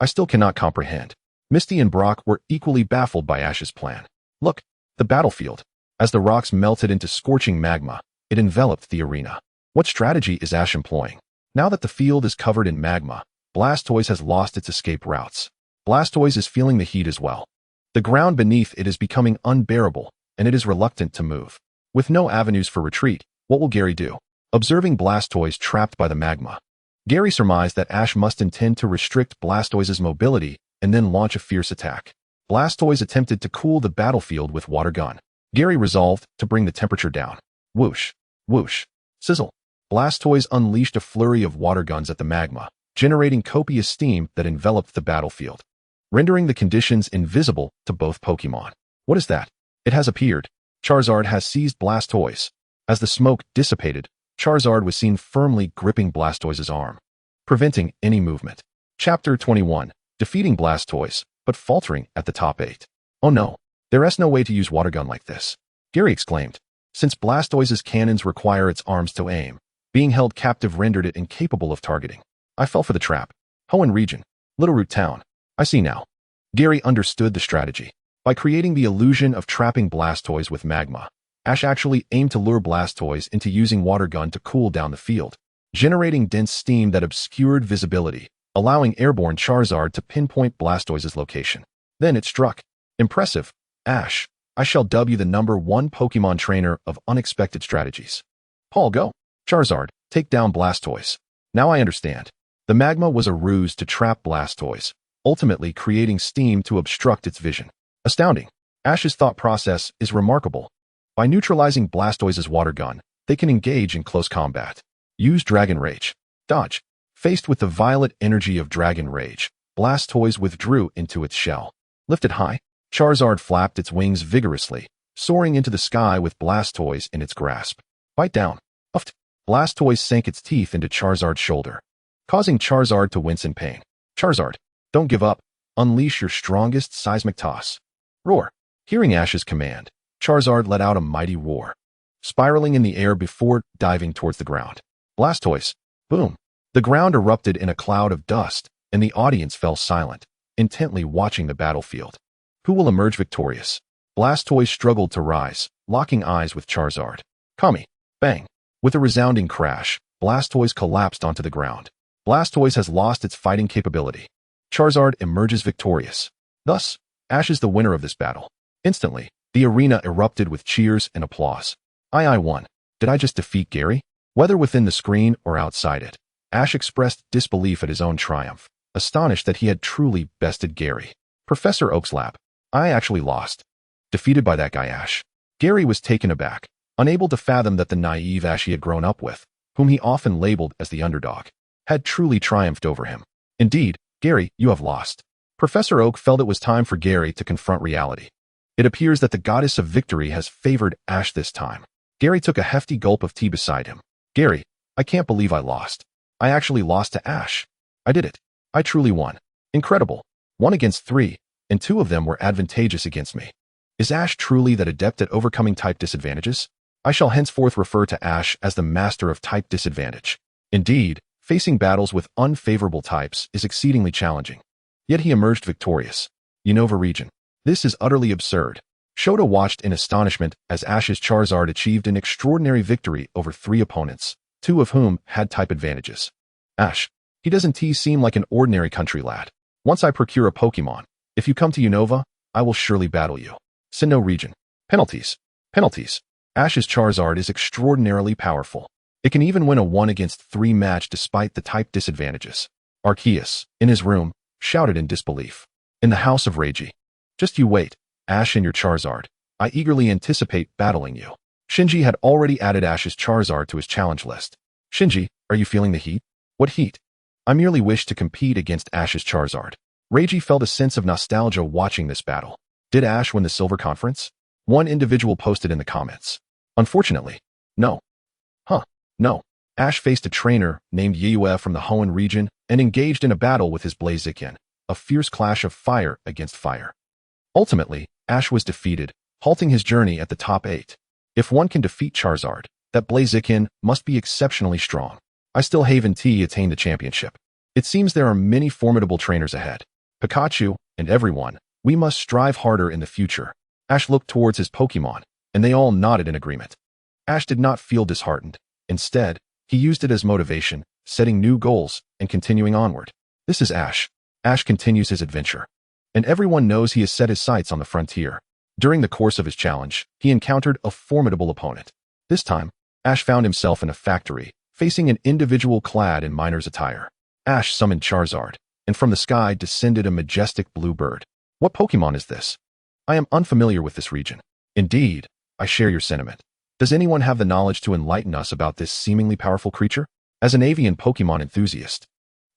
I still cannot comprehend. Misty and Brock were equally baffled by Ash's plan. Look, the battlefield. As the rocks melted into scorching magma, it enveloped the arena. What strategy is Ash employing? Now that the field is covered in magma, Blastoise has lost its escape routes. Blastoise is feeling the heat as well. The ground beneath it is becoming unbearable, and it is reluctant to move. With no avenues for retreat, what will Gary do? Observing Blastoise trapped by the magma, Gary surmised that Ash must intend to restrict Blastoise's mobility and then launch a fierce attack. Blastoise attempted to cool the battlefield with Water Gun. Gary resolved to bring the temperature down. Whoosh, whoosh, sizzle. Blastoise unleashed a flurry of water guns at the magma, generating copious steam that enveloped the battlefield, rendering the conditions invisible to both Pokémon. What is that? It has appeared. Charizard has seized Blastoise. As the smoke dissipated, Charizard was seen firmly gripping Blastoise's arm, preventing any movement. Chapter 21. Defeating Blastoise, but faltering at the top 8. Oh no, there is no way to use Water Gun like this, Gary exclaimed. Since Blastoise's cannons require its arms to aim, being held captive rendered it incapable of targeting. I fell for the trap. Hoenn region. Littleroot Town. I see now. Gary understood the strategy. By creating the illusion of trapping Blastoise with magma, Ash actually aimed to lure Blastoise into using Water Gun to cool down the field, generating dense steam that obscured visibility, allowing airborne Charizard to pinpoint Blastoise's location. Then it struck. Impressive. Ash, I shall dub you the #1 Pokémon trainer of unexpected strategies. Paul, go. Charizard, take down Blastoise. Now I understand. The magma was a ruse to trap Blastoise, ultimately creating steam to obstruct its vision. Astounding. Ash's thought process is remarkable. By neutralizing Blastoise's Water Gun, they can engage in close combat. Use Dragon Rage. Dodge. Faced with the violet energy of Dragon Rage, Blastoise withdrew into its shell. Lifted high, Charizard flapped its wings vigorously, soaring into the sky with Blastoise in its grasp. Bite down. Uft. Blastoise sank its teeth into Charizard's shoulder, causing Charizard to wince in pain. Charizard, don't give up. Unleash your strongest seismic toss. Roar. Hearing Ash's command, Charizard let out a mighty roar, spiraling in the air before diving towards the ground. Blastoise. Boom. The ground erupted in a cloud of dust, and the audience fell silent, intently watching the battlefield. Who will emerge victorious? Blastoise struggled to rise, locking eyes with Charizard. Kami. Bang. With a resounding crash, Blastoise collapsed onto the ground. Blastoise has lost its fighting capability. Charizard emerges victorious. Thus, Ash is the winner of this battle. Instantly, the arena erupted with cheers and applause. I won. Did I just defeat Gary? Whether within the screen or outside it, Ash expressed disbelief at his own triumph, astonished that he had truly bested Gary. Professor Oak's lab. I actually lost. Defeated by that guy Ash. Gary was taken aback, unable to fathom that the naive Ash he had grown up with, whom he often labeled as the underdog, had truly triumphed over him. Indeed, Gary, you have lost. Professor Oak felt it was time for Gary to confront reality. It appears that the goddess of victory has favored Ash this time. Gary took a hefty gulp of tea beside him. Gary, I can't believe I lost. I actually lost to Ash. I did it. I truly won. Incredible. 1 against 3, and 2 of them were advantageous against me. Is Ash truly that adept at overcoming type disadvantages? I shall henceforth refer to Ash as the master of type disadvantage. Indeed, facing battles with unfavorable types is exceedingly challenging. Yet he emerged victorious. Unova region. This is utterly absurd. Shoda watched in astonishment as Ash's Charizard achieved an extraordinary victory over 3 opponents, 2 of whom had type advantages. Ash, he doesn't seem like an ordinary country lad. Once I procure a Pokémon, if you come to Unova, I will surely battle you. Sinnoh region. Penalties. Penalties. Ash's Charizard is extraordinarily powerful. It can even win a 1 against 3 match despite the type disadvantages. Arceus, in his room, shouted in disbelief. In the house of Regice. Just you wait, Ash and your Charizard. I eagerly anticipate battling you. Shinji had already added Ash's Charizard to his challenge list. Shinji, are you feeling the heat? What heat? I merely wish to compete against Ash's Charizard. Regice felt a sense of nostalgia watching this battle. Did Ash win the Silver Conference? One individual posted in the comments. Unfortunately, no. No. Ash faced a trainer named Yue from the Hoenn region and engaged in a battle with his Blaziken, a fierce clash of fire against fire. Ultimately, Ash was defeated, halting his journey at the top 8. If one can defeat Charizard, that Blaziken must be exceptionally strong. I still haven't attained the championship. It seems there are many formidable trainers ahead. Pikachu, and everyone, we must strive harder in the future. Ash looked towards his Pokémon, and they all nodded in agreement. Ash did not feel disheartened. Instead, he used it as motivation, setting new goals and continuing onward. This is Ash. Ash continues his adventure. And everyone knows he has set his sights on the frontier. During the course of his challenge, he encountered a formidable opponent. This time, Ash found himself in a factory, facing an individual clad in miner's attire. Ash summoned Charizard, and from the sky descended a majestic blue bird. What Pokémon is this? I am unfamiliar with this region. Indeed, I share your sentiment. Does anyone have the knowledge to enlighten us about this seemingly powerful creature? As an avian Pokémon enthusiast,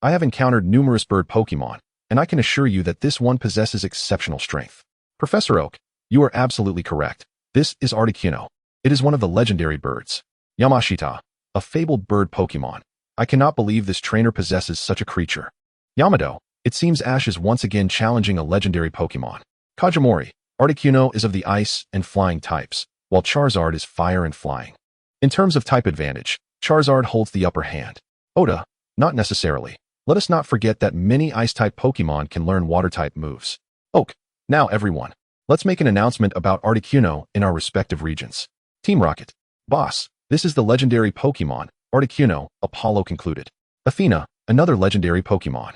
I have encountered numerous bird Pokémon, and I can assure you that this one possesses exceptional strength. Professor Oak, you are absolutely correct. This is Articuno. It is one of the legendary birds. Yamashita, a fabled bird Pokémon. I cannot believe this trainer possesses such a creature. Yamado, it seems Ash is once again challenging a legendary Pokémon. Kajimori, Articuno is of the ice and flying types, while Charizard is fire and flying. In terms of type advantage, Charizard holds the upper hand. Oda, not necessarily. Let us not forget that many ice-type Pokémon can learn water-type moves. Oak, now everyone, let's make an announcement about Articuno in our respective regions. Team Rocket, boss, this is the legendary Pokémon, Articuno, Apollo concluded. Athena, another legendary Pokémon.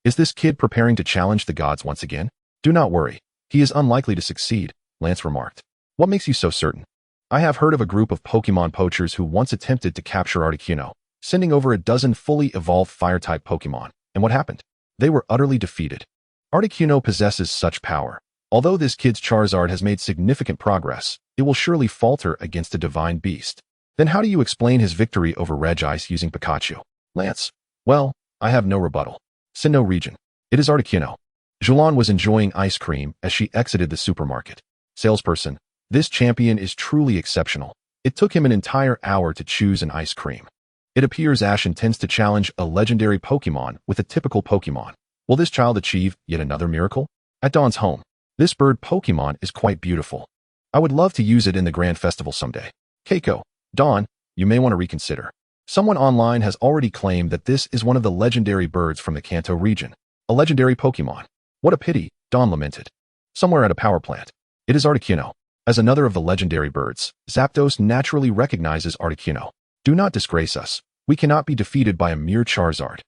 Is this kid preparing to challenge the gods once again? Do not worry, he is unlikely to succeed, Lance remarked. What makes you so certain? I have heard of a group of Pokémon poachers who once attempted to capture Articuno, sending over a dozen fully evolved fire-type Pokémon. And what happened? They were utterly defeated. Articuno possesses such power. Although this kid's Charizard has made significant progress, it will surely falter against a divine beast. Then how do you explain his victory over Regice using Pikachu? Lance. Well, I have no rebuttal. Sinnoh region. It is Articuno. Julan was enjoying ice cream as she exited the supermarket. Salesperson. This champion is truly exceptional. It took him an entire hour to choose an ice cream. It appears Ash intends to challenge a legendary Pokémon with a typical Pokémon. Will this child achieve yet another miracle? At Dawn's home, this bird Pokémon is quite beautiful. I would love to use it in the Grand Festival someday. Keiko, Dawn, you may want to reconsider. Someone online has already claimed that this is one of the legendary birds from the Kanto region. A legendary Pokémon. What a pity, Dawn lamented. Somewhere at a power plant. It is Articuno. As another of the legendary birds, Zapdos naturally recognizes Articuno. Do not disgrace us. We cannot be defeated by a mere Charizard.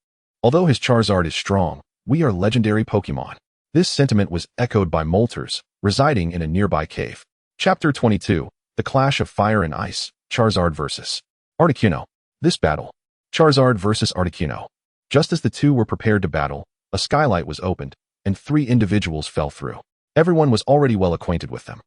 Although his Charizard is strong, we are legendary Pokémon. This sentiment was echoed by Molters, residing in a nearby cave. Chapter 22, The Clash of Fire and Ice, Charizard vs. Articuno. This battle. Charizard vs. Articuno. Just as the two were prepared to battle, a skylight was opened, and 3 individuals fell through. Everyone was already well acquainted with them.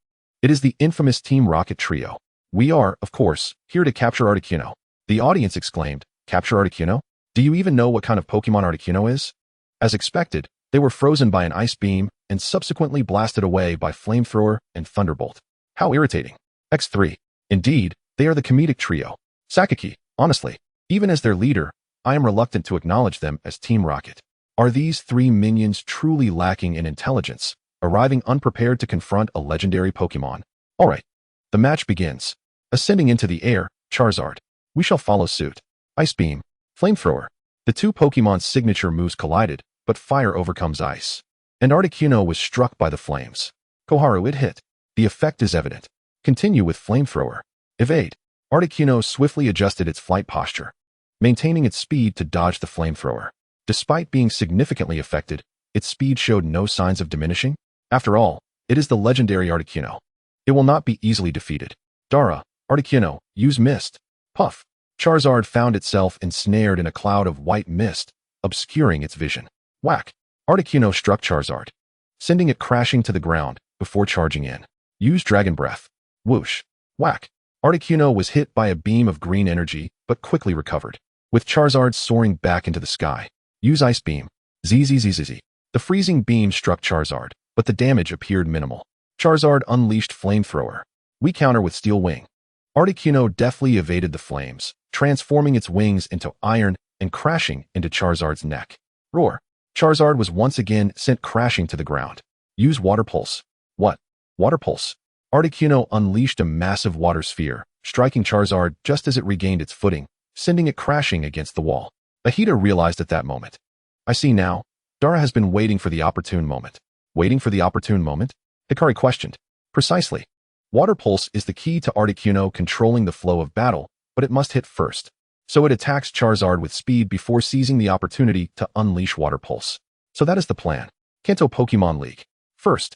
It is the infamous Team Rocket trio. We are, of course, here to capture Articuno. The audience exclaimed, Capture Articuno? Do you even know what kind of Pokémon Articuno is? As expected, they were frozen by an ice beam and subsequently blasted away by Flamethrower and Thunderbolt. How irritating. X3. Indeed, they are the comedic trio. Sakaki, honestly, even as their leader, I am reluctant to acknowledge them as Team Rocket. Are these 3 minions truly lacking in intelligence, arriving unprepared to confront a legendary Pokémon? Alright, the match begins. Ascending into the air, Charizard. We shall follow suit. Ice Beam. Flamethrower. The 2 Pokémon's signature moves collided, but fire overcomes ice. And Articuno was struck by the flames. Koharu, it hit. The effect is evident. Continue with Flamethrower. Evade. Articuno swiftly adjusted its flight posture, maintaining its speed to dodge the Flamethrower. Despite being significantly affected, its speed showed no signs of diminishing. After all, it is the legendary Articuno. It will not be easily defeated. Dara, Articuno, use Mist. Puff. Charizard found itself ensnared in a cloud of white mist, obscuring its vision. Whack. Articuno struck Charizard, sending it crashing to the ground before charging in. Use Dragon Breath. Whoosh. Whack. Articuno was hit by a beam of green energy, but quickly recovered, with Charizard soaring back into the sky. Use Ice Beam. Zzzzz. The freezing beam struck Charizard, but the damage appeared minimal. Charizard unleashed Flamethrower. We counter with Steel Wing. Articuno deftly evaded the flames, transforming its wings into iron and crashing into Charizard's neck. Roar. Charizard was once again sent crashing to the ground. Use Water Pulse. What? Water Pulse. Articuno unleashed a massive water sphere, striking Charizard just as it regained its footing, sending it crashing against the wall. Ahita realized at that moment. I see now. Dara has been waiting for the opportune moment. Waiting for the opportune moment? Hikari questioned. Precisely. Water Pulse is the key to Articuno controlling the flow of battle, but it must hit first. So it attacks Charizard with speed before seizing the opportunity to unleash Water Pulse. So that is the plan. Kanto Pokemon League. First,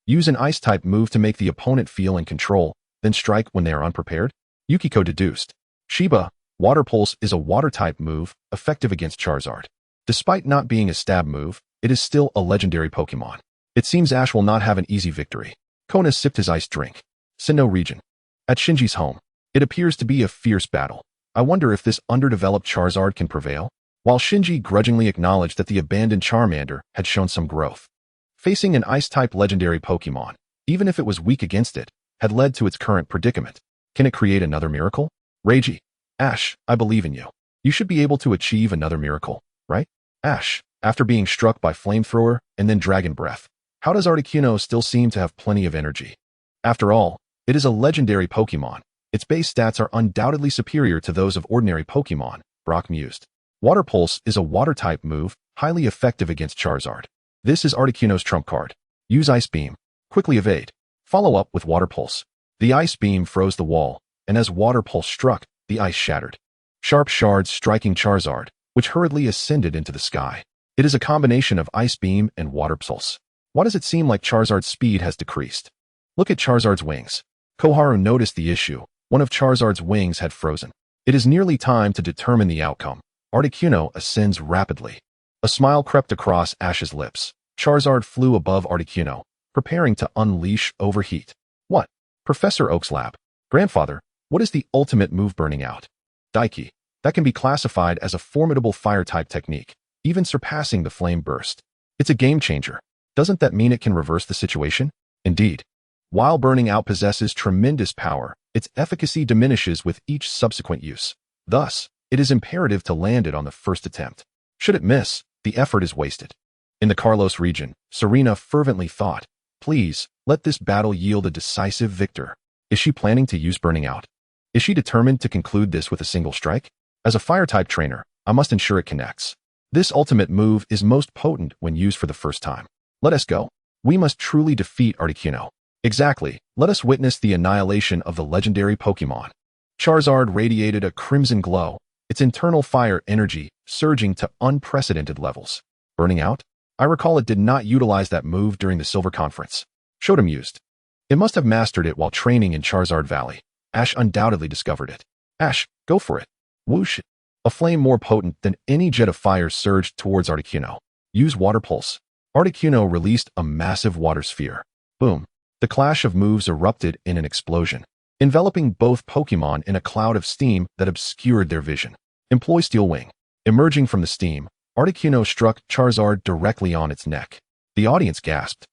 use an Ice-type move to make the opponent feel in control, then strike when they are unprepared. Yukiko deduced. Shiba, Water Pulse is a Water-type move, effective against Charizard. Despite not being a stab move, it is still a legendary Pokemon. It seems Ash will not have an easy victory. Kona sipped his iced drink. Sinnoh region. At Shinji's home. It appears to be a fierce battle. I wonder if this underdeveloped Charizard can prevail? While Shinji grudgingly acknowledged that the abandoned Charmander had shown some growth. Facing an Ice-type legendary Pokemon, even if it was weak against it, had led to its current predicament. Can it create another miracle? Regice. Ash, I believe in you. You should be able to achieve another miracle, right? Ash, after being struck by Flamethrower and then Dragon Breath, how does Articuno still seem to have plenty of energy? After all, it is a legendary Pokemon. Its base stats are undoubtedly superior to those of ordinary Pokemon, Brock mused. Water Pulse is a Water-type move, highly effective against Charizard. This is Articuno's trump card. Use Ice Beam. Quickly evade. Follow up with Water Pulse. The Ice Beam froze the wall, and as Water Pulse struck, the ice shattered. Sharp shards striking Charizard, which hurriedly ascended into the sky. It is a combination of Ice Beam and Water Pulse. Why does it seem like Charizard's speed has decreased? Look at Charizard's wings. Koharu noticed the issue. One of Charizard's wings had frozen. It is nearly time to determine the outcome. Articuno ascends rapidly. A smile crept across Ash's lips. Charizard flew above Articuno, preparing to unleash Overheat. What? Professor Oak's lab. Grandfather, what is the ultimate move burning out? Daiki. That can be classified as a formidable fire-type technique, even surpassing the Flame Burst. It's a game changer. Doesn't that mean it can reverse the situation? Indeed. While burning out possesses tremendous power, its efficacy diminishes with each subsequent use. Thus, it is imperative to land it on the first attempt. Should it miss, the effort is wasted. In the Carlos region, Serena fervently thought, please, let this battle yield a decisive victor. Is she planning to use burning out? Is she determined to conclude this with a single strike? As a fire-type trainer, I must ensure it connects. This ultimate move is most potent when used for the first time. Let us go. We must truly defeat Articuno. Exactly. Let us witness the annihilation of the legendary Pokemon. Charizard radiated a crimson glow, its internal fire energy surging to unprecedented levels. Burning out? I recall it did not utilize that move during the Silver Conference. Shotem used. It must have mastered it while training in Charizard Valley. Ash undoubtedly discovered it. Ash, go for it. Whoosh. A flame more potent than any jet of fire surged towards Articuno. Use Water Pulse. Articuno released a massive water sphere. Boom. The clash of moves erupted in an explosion, enveloping both Pokemon in a cloud of steam that obscured their vision. Employ Steel Wing. Emerging from the steam, Articuno struck Charizard directly on its neck. The audience gasped.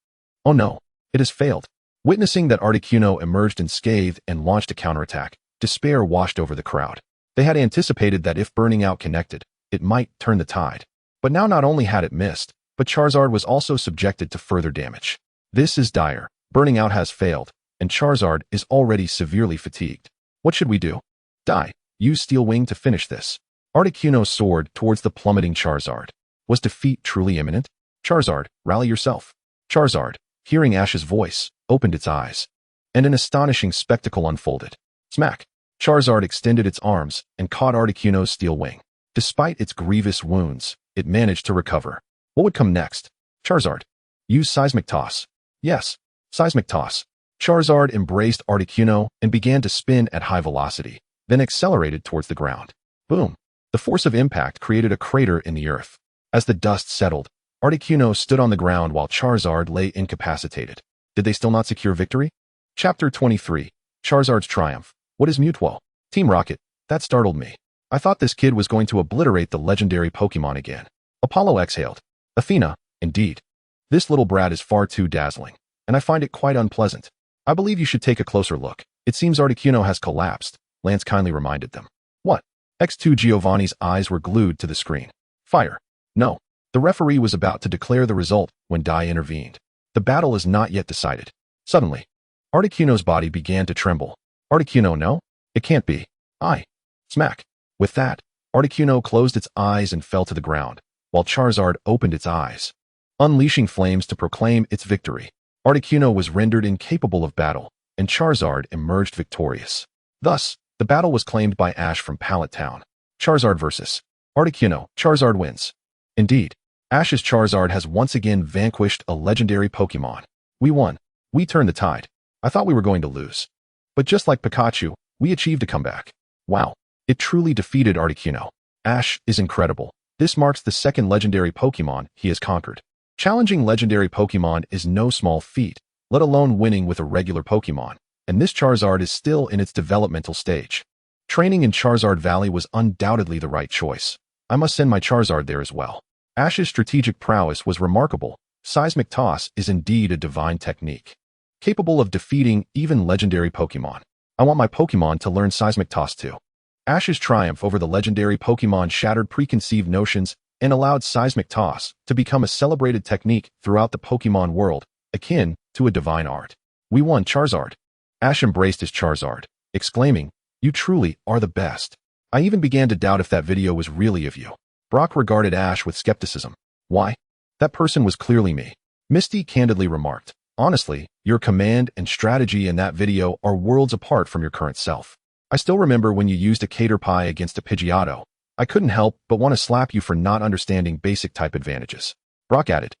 Oh no, it has failed. Witnessing that Articuno emerged unscathed and launched a counterattack, despair washed over the crowd. They had anticipated that if burning out connected, it might turn the tide. But now not only had it missed, but Charizard was also subjected to further damage. This is dire. Burning out has failed, and Charizard is already severely fatigued. What should we do? Die. Use Steel Wing to finish this. Articuno soared towards the plummeting Charizard. Was defeat truly imminent? Charizard, rally yourself. Charizard, hearing Ash's voice, opened its eyes. and an astonishing spectacle unfolded. Smack! Charizard extended its arms and caught Articuno's steel wing. Despite its grievous wounds, it managed to recover. What would come next? Charizard. Use Seismic Toss. Yes, Seismic Toss. Charizard embraced Articuno and began to spin at high velocity, then accelerated towards the ground. Boom! The force of impact created a crater in the earth. As the dust settled, Articuno stood on the ground while Charizard lay incapacitated. Did they still not secure victory? Chapter 23. Charizard's Triumph. What is Mewtwo? Team Rocket. That startled me. I thought this kid was going to obliterate the legendary Pokémon again. Apollo exhaled. Athena, indeed. This little brat is far too dazzling, and I find it quite unpleasant. I believe you should take a closer look. It seems Articuno has collapsed, Lance kindly reminded them. What? X2 Giovanni's eyes were glued to the screen. Fire. No. The referee was about to declare the result when Dai intervened. The battle is not yet decided. Suddenly, Articuno's body began to tremble. Articuno, no? It can't be. Smack. With that, Articuno closed its eyes and fell to the ground, while Charizard opened its eyes, unleashing flames to proclaim its victory. Articuno was rendered incapable of battle, and Charizard emerged victorious. Thus, the battle was claimed by Ash from Pallet Town. Charizard vs. Articuno. Charizard wins. Indeed, Ash's Charizard has once again vanquished a legendary Pokémon. We won. We turned the tide. I thought we were going to lose. But just like Pikachu, we achieved a comeback. Wow. It truly defeated Articuno. Ash is incredible. This marks the second legendary Pokémon he has conquered. Challenging legendary Pokémon is no small feat, let alone winning with a regular Pokémon, and this Charizard is still in its developmental stage. Training in Charizard Valley was undoubtedly the right choice. I must send my Charizard there as well. Ash's strategic prowess was remarkable. Seismic Toss is indeed a divine technique, capable of defeating even legendary Pokémon. I want my Pokémon to learn Seismic Toss too. Ash's triumph over the legendary Pokémon shattered preconceived notions and allowed Seismic Toss to become a celebrated technique throughout the Pokémon world, akin to a divine art. We won, Charizard. Ash embraced his Charizard, exclaiming, "You truly are the best." I even began to doubt if that video was really of you. Brock regarded Ash with skepticism. Why? That person was clearly me. Misty candidly remarked, "Honestly, your command and strategy in that video are worlds apart from your current self. I still remember when you used a Cater Pie against a Pidgeotto. I couldn't help but want to slap you for not understanding basic type advantages." Brock added,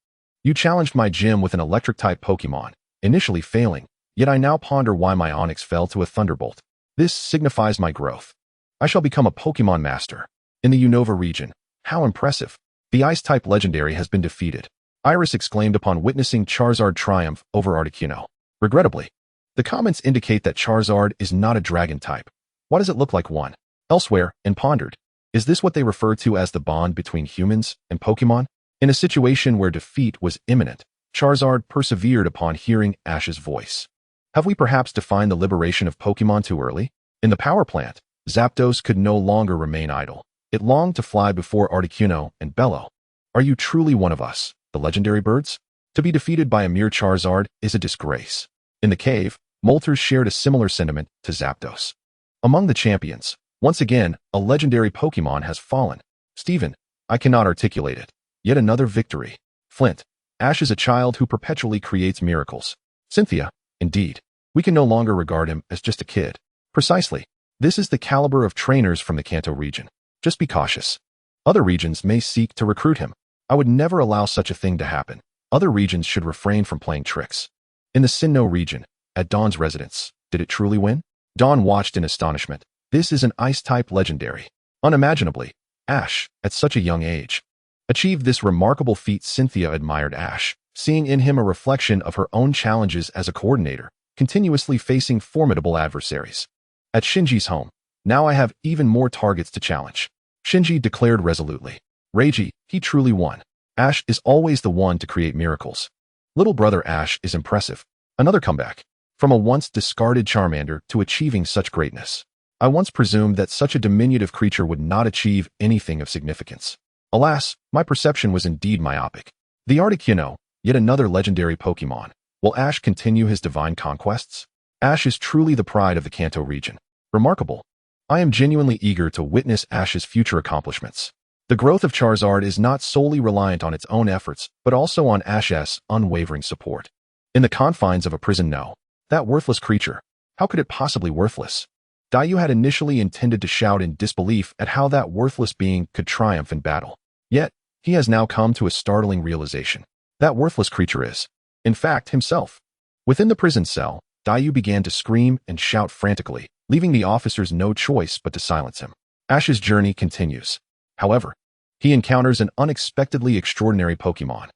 "You challenged my gym with an electric-type Pokémon, initially failing, yet I now ponder why my Onix fell to a Thunderbolt. This signifies my growth. I shall become a Pokémon Master. In the Unova region, how impressive. The Ice-type legendary has been defeated," Iris exclaimed upon witnessing Charizard triumph over Articuno. Regrettably, the comments indicate that Charizard is not a dragon type. Why does it look like one? Elsewhere, and pondered, is this what they refer to as the bond between humans and Pokémon? In a situation where defeat was imminent, Charizard persevered upon hearing Ash's voice. Have we perhaps defined the liberation of Pokémon too early? In the power plant, Zapdos could no longer remain idle. It longed to fly before Articuno and bellow. "Are you truly one of us, the legendary birds? To be defeated by a mere Charizard is a disgrace." In the cave, Moltres shared a similar sentiment to Zapdos. Among the champions, once again, a legendary Pokémon has fallen. Steven, I cannot articulate it. Yet another victory. Flint, Ash is a child who perpetually creates miracles. Cynthia, indeed, we can no longer regard him as just a kid. Precisely. This is the caliber of trainers from the Kanto region. Just be cautious. Other regions may seek to recruit him. I would never allow such a thing to happen. Other regions should refrain from playing tricks. In the Sinnoh region, at Dawn's residence, did it truly win? Dawn watched in astonishment. This is an Ice-type legendary. Unimaginably, Ash, at such a young age, achieved this remarkable feat. Cynthia admired Ash, seeing in him a reflection of her own challenges as a coordinator, continuously facing formidable adversaries. At Shinji's home, now I have even more targets to challenge. Shinji declared resolutely. Regice, he truly won. Ash is always the one to create miracles. Little brother Ash is impressive. Another comeback. From a once discarded Charmander to achieving such greatness. I once presumed that such a diminutive creature would not achieve anything of significance. Alas, my perception was indeed myopic. The Articuno, yet another legendary Pokémon. Will Ash continue his divine conquests? Ash is truly the pride of the Kanto region. Remarkable. I am genuinely eager to witness Ash's future accomplishments. The growth of Charizard is not solely reliant on its own efforts, but also on Ash's unwavering support. In the confines of a prison, no. That worthless creature. How could it possibly worthless? Dayu had initially intended to shout in disbelief at how that worthless being could triumph in battle. Yet, he has now come to a startling realization. That worthless creature is, in fact, himself. Within the prison cell, Dayu began to scream and shout frantically, leaving the officers no choice but to silence him. Ash's journey continues. However, he encounters an unexpectedly extraordinary Pokémon.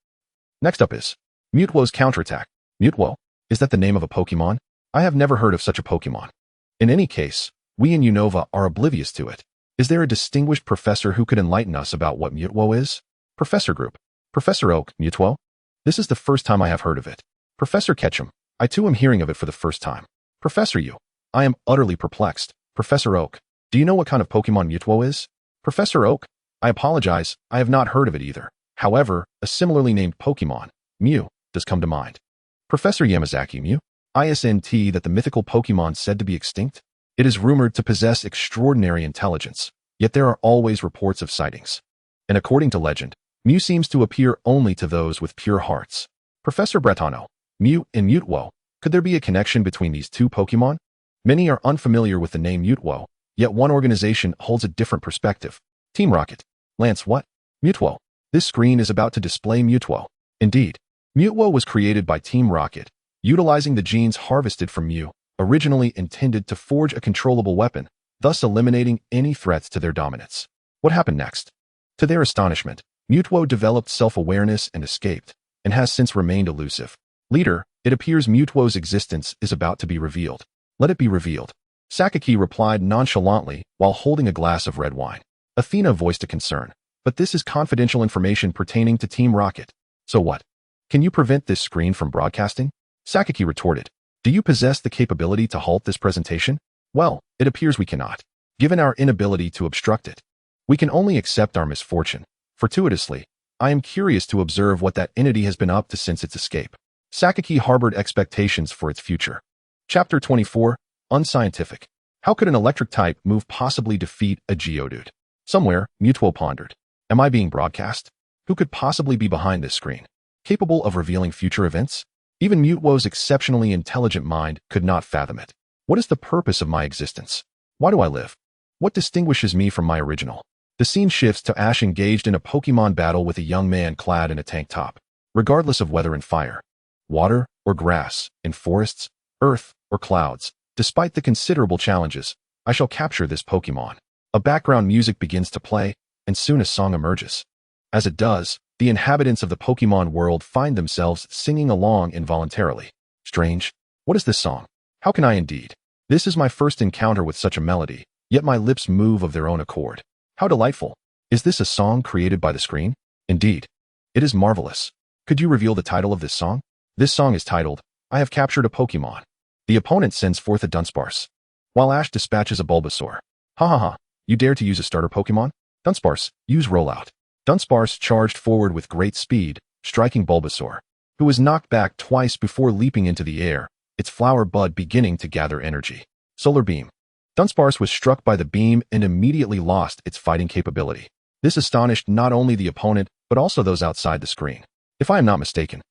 Next up is Mewtwo's counterattack. Mewtwo? Is that the name of a Pokémon? I have never heard of such a Pokémon. In any case, we in Unova are oblivious to it. Is there a distinguished professor who could enlighten us about what Mewtwo is? Professor Group. Professor Oak, Mewtwo? This is the first time I have heard of it. Professor Ketchum. I too am hearing of it for the first time. Professor Yu. I am utterly perplexed. Professor Oak. Do you know what kind of Pokémon Mewtwo is? Professor Oak. I apologize, I have not heard of it either. However, a similarly named Pokémon, Mew, does come to mind. Professor Yamazaki Mew. ISNT that the mythical Pokémon said to be extinct? It is rumored to possess extraordinary intelligence, yet there are always reports of sightings. And according to legend, Mew seems to appear only to those with pure hearts. Professor Bretano, Mew and Mewtwo, could there be a connection between these two Pokémon? Many are unfamiliar with the name Mewtwo, yet one organization holds a different perspective. Team Rocket. Lance what? Mewtwo. This screen is about to display Mewtwo. Indeed, Mewtwo was created by Team Rocket, utilizing the genes harvested from Mew, originally intended to forge a controllable weapon, thus eliminating any threats to their dominance. What happened next? To their astonishment, Mewtwo developed self-awareness and escaped, and has since remained elusive. Leader, it appears Mewtwo's existence is about to be revealed. Let it be revealed. Sakaki replied nonchalantly while holding a glass of red wine. Athena voiced a concern, but this is confidential information pertaining to Team Rocket. So what? Can you prevent this screen from broadcasting? Sakaki retorted. Do you possess the capability to halt this presentation? Well, it appears we cannot, given our inability to obstruct it. We can only accept our misfortune. Fortuitously, I am curious to observe what that entity has been up to since its escape. Sakaki harbored expectations for its future. Chapter 24, Unscientific. How could an electric type move possibly defeat a Geodude? Somewhere, Mewtwo pondered. Am I being broadcast? Who could possibly be behind this screen? Capable of revealing future events? Even Mewtwo's exceptionally intelligent mind could not fathom it. What is the purpose of my existence? Why do I live? What distinguishes me from my original? The scene shifts to Ash engaged in a Pokémon battle with a young man clad in a tank top. Regardless of weather and fire, water or grass, in forests, earth or clouds, despite the considerable challenges, I shall capture this Pokémon. A background music begins to play, and soon a song emerges. As it does, the inhabitants of the Pokémon world find themselves singing along involuntarily. Strange. What is this song? How can I indeed? This is my first encounter with such a melody, yet my lips move of their own accord. How delightful. Is this a song created by the screen? Indeed. It is marvelous. Could you reveal the title of this song? This song is titled, I Have Captured a Pokémon. The opponent sends forth a Dunsparce, while Ash dispatches a Bulbasaur. Ha ha ha. You dare to use a starter Pokémon? Dunsparce, use Rollout. Dunsparce charged forward with great speed, striking Bulbasaur, who was knocked back twice before leaping into the air, its flower bud beginning to gather energy. Solar Beam. Dunsparce was struck by the beam and immediately lost its fighting capability. This astonished not only the opponent, but also those outside the screen. If I am not mistaken,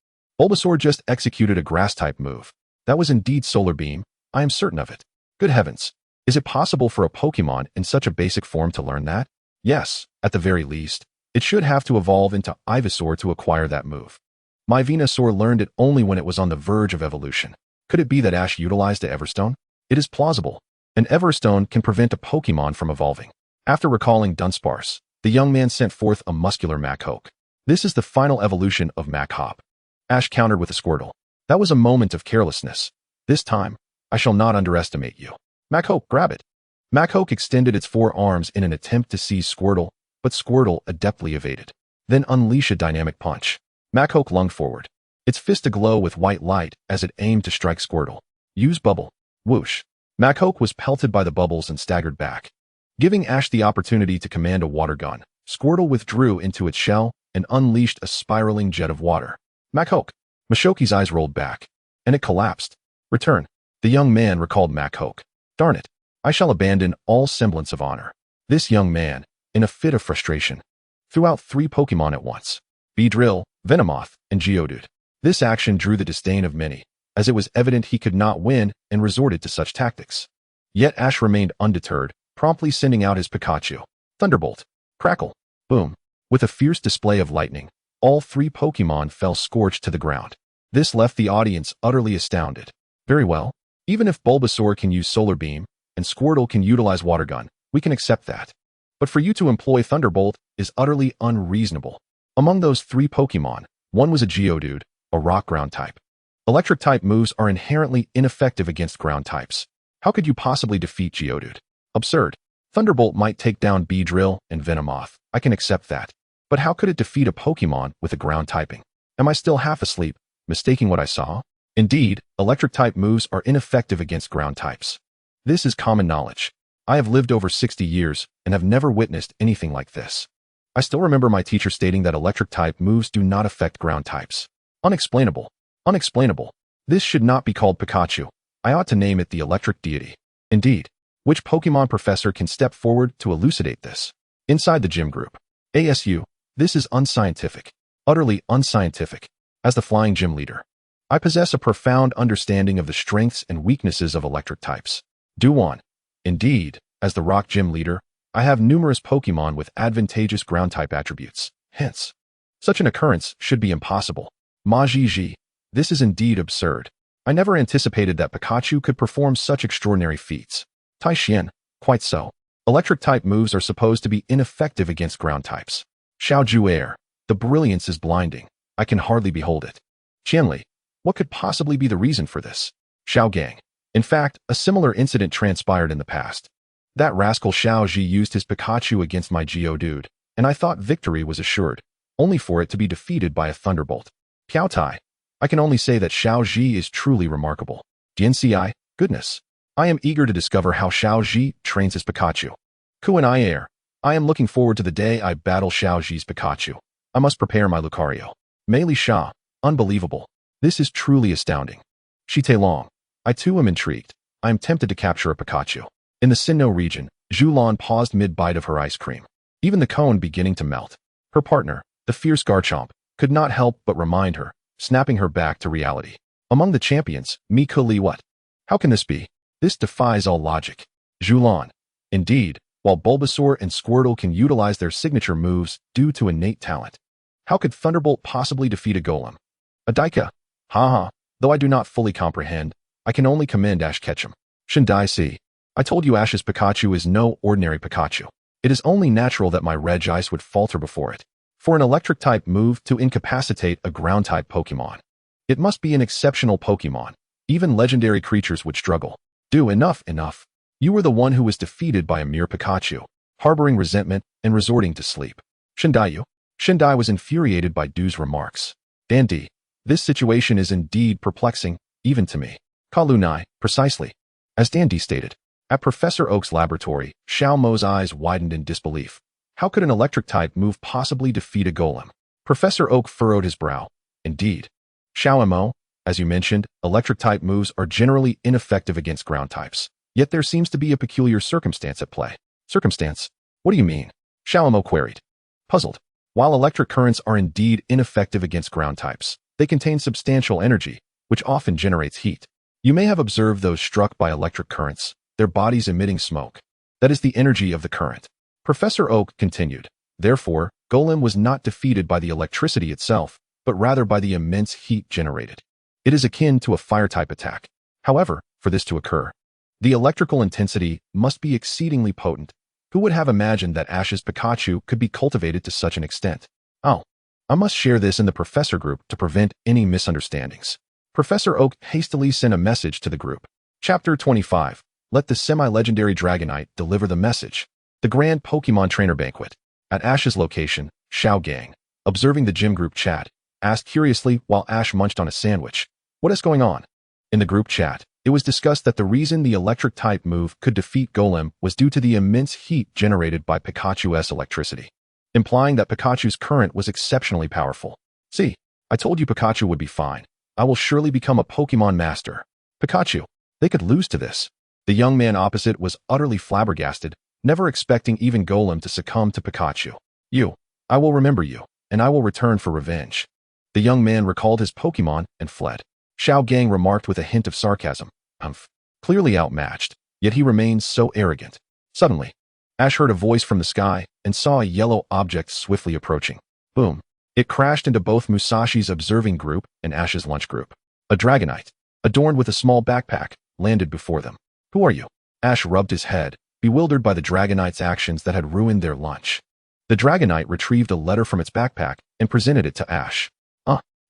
Bulbasaur just executed a Grass-type move. That was indeed Solar Beam, I am certain of it. Good heavens. Is it possible for a Pokémon in such a basic form to learn that? Yes, at the very least. It should have to evolve into Ivysaur to acquire that move. My Venusaur learned it only when it was on the verge of evolution. Could it be that Ash utilized the Everstone? It is plausible. An Everstone can prevent a Pokémon from evolving. After recalling Dunsparce, the young man sent forth a muscular Machoke. This is the final evolution of Machop. Ash countered with a Squirtle. That was a moment of carelessness. This time, I shall not underestimate you. Machoke, grab it. Machoke extended its forearms in an attempt to seize Squirtle, but Squirtle adeptly evaded. Then unleash a dynamic punch. Machoke lunged forward, its fist aglow with white light as it aimed to strike Squirtle. Use Bubble. Whoosh. Machoke was pelted by the bubbles and staggered back. Giving Ash the opportunity to command a water gun, Squirtle withdrew into its shell and unleashed a spiraling jet of water. Machoke. Machoke's eyes rolled back, and it collapsed. Return. The young man recalled Machoke. Darn it. I shall abandon all semblance of honor. This young man, in a fit of frustration, threw out 3 Pokémon at once. Beedrill, Venomoth, and Geodude. This action drew the disdain of many, as it was evident he could not win and resorted to such tactics. Yet Ash remained undeterred, promptly sending out his Pikachu. Thunderbolt. Crackle. Boom. With a fierce display of lightning, all three Pokémon fell scorched to the ground. This left the audience utterly astounded. Very well. Even if Bulbasaur can use Solar Beam, and Squirtle can utilize Water Gun, we can accept that. But for you to employ Thunderbolt is utterly unreasonable. Among those three Pokémon, one was a Geodude, a rock ground type. Electric type moves are inherently ineffective against ground types. How could you possibly defeat Geodude? Absurd. Thunderbolt might take down Beedrill and Venomoth. I can accept that. But how could it defeat a Pokémon with a ground typing? Am I still half asleep, mistaking what I saw? Indeed, electric type moves are ineffective against ground types. This is common knowledge. I have lived over 60 years and have never witnessed anything like this. I still remember my teacher stating that electric type moves do not affect ground types. Unexplainable. Unexplainable. This should not be called Pikachu. I ought to name it the electric deity. Indeed. Which Pokémon professor can step forward to elucidate this? Inside the gym group. ASU. This is unscientific. Utterly unscientific. As the flying gym leader, I possess a profound understanding of the strengths and weaknesses of electric types. Do on. Indeed, as the rock gym leader, I have numerous Pokémon with advantageous ground type attributes. Hence, such an occurrence should be impossible. Majiji. This is indeed absurd. I never anticipated that Pikachu could perform such extraordinary feats. Taishien. Quite so. Electric type moves are supposed to be ineffective against ground types. Xiaoju Air. The brilliance is blinding. I can hardly behold it. Qianli. What could possibly be the reason for this? Xiao Gang. In fact, a similar incident transpired in the past. That rascal Xiao Ji used his Pikachu against my Geodude, and I thought victory was assured, only for it to be defeated by a Thunderbolt. Piao Tai. I can only say that Xiao Ji is truly remarkable. DNCI, goodness. I am eager to discover how Xiao Ji trains his Pikachu. Kuan Air. I am looking forward to the day I battle Xiao Ji's Pikachu. I must prepare my Lucario. Mei Li Sha. Unbelievable. This is truly astounding. Shi Long. I too am intrigued. I am tempted to capture a Pikachu. In the Sinnoh region, Zhulan paused mid-bite of her ice cream, even the cone beginning to melt. Her partner, the fierce Garchomp, could not help but remind her, snapping her back to reality. Among the champions, Mi Li what? How can this be? This defies all logic. Zhulan. Indeed, while Bulbasaur and Squirtle can utilize their signature moves due to innate talent, how could Thunderbolt possibly defeat a Golem? A Daika? Haha, though I do not fully comprehend, I can only commend Ash Ketchum. Shindai Si. I told you Ash's Pikachu is no ordinary Pikachu. It is only natural that my Regice would falter before it. For an electric-type move to incapacitate a ground-type Pokémon, it must be an exceptional Pokémon. Even legendary creatures would struggle. Do enough. You were the one who was defeated by a mere Pikachu, harboring resentment and resorting to sleep. Shindai was infuriated by Du's remarks. Dandy. This situation is indeed perplexing, even to me. Kalunai, precisely. As Dandy stated, at Professor Oak's laboratory, Xiao Mo's eyes widened in disbelief. How could an electric-type move possibly defeat a Golem? Professor Oak furrowed his brow. Indeed. Xiao Mo, as you mentioned, electric-type moves are generally ineffective against ground types. Yet there seems to be a peculiar circumstance at play. Circumstance? What do you mean? Xiao Mo queried. Puzzled. While electric currents are indeed ineffective against ground types, they contain substantial energy, which often generates heat. You may have observed those struck by electric currents, their bodies emitting smoke. That is the energy of the current. Professor Oak continued. Therefore, Golem was not defeated by the electricity itself, but rather by the immense heat generated. It is akin to a fire-type attack. However, for this to occur, the electrical intensity must be exceedingly potent. Who would have imagined that Ash's Pikachu could be cultivated to such an extent? Oh, I must share this in the professor group to prevent any misunderstandings. Professor Oak hastily sent a message to the group. Chapter 25. Let the semi-legendary Dragonite deliver the message. The Grand Pokémon Trainer Banquet. At Ash's location, Xiao Gang, observing the gym group chat, asked curiously while Ash munched on a sandwich. What is going on? In the group chat, it was discussed that the reason the electric-type move could defeat Golem was due to the immense heat generated by Pikachu's electricity, implying that Pikachu's current was exceptionally powerful. See, I told you Pikachu would be fine. I will surely become a Pokémon master. Pikachu, they could lose to this. The young man opposite was utterly flabbergasted, never expecting even Golem to succumb to Pikachu. I will remember you, and I will return for revenge. The young man recalled his Pokémon and fled. Xiao Gang remarked with a hint of sarcasm. Humph. Clearly outmatched, yet he remains so arrogant. Suddenly, Ash heard a voice from the sky and saw a yellow object swiftly approaching. Boom. It crashed into both Musashi's observing group and Ash's lunch group. A Dragonite, adorned with a small backpack, landed before them. Who are you? Ash rubbed his head, bewildered by the Dragonite's actions that had ruined their lunch. The Dragonite retrieved a letter from its backpack and presented it to Ash.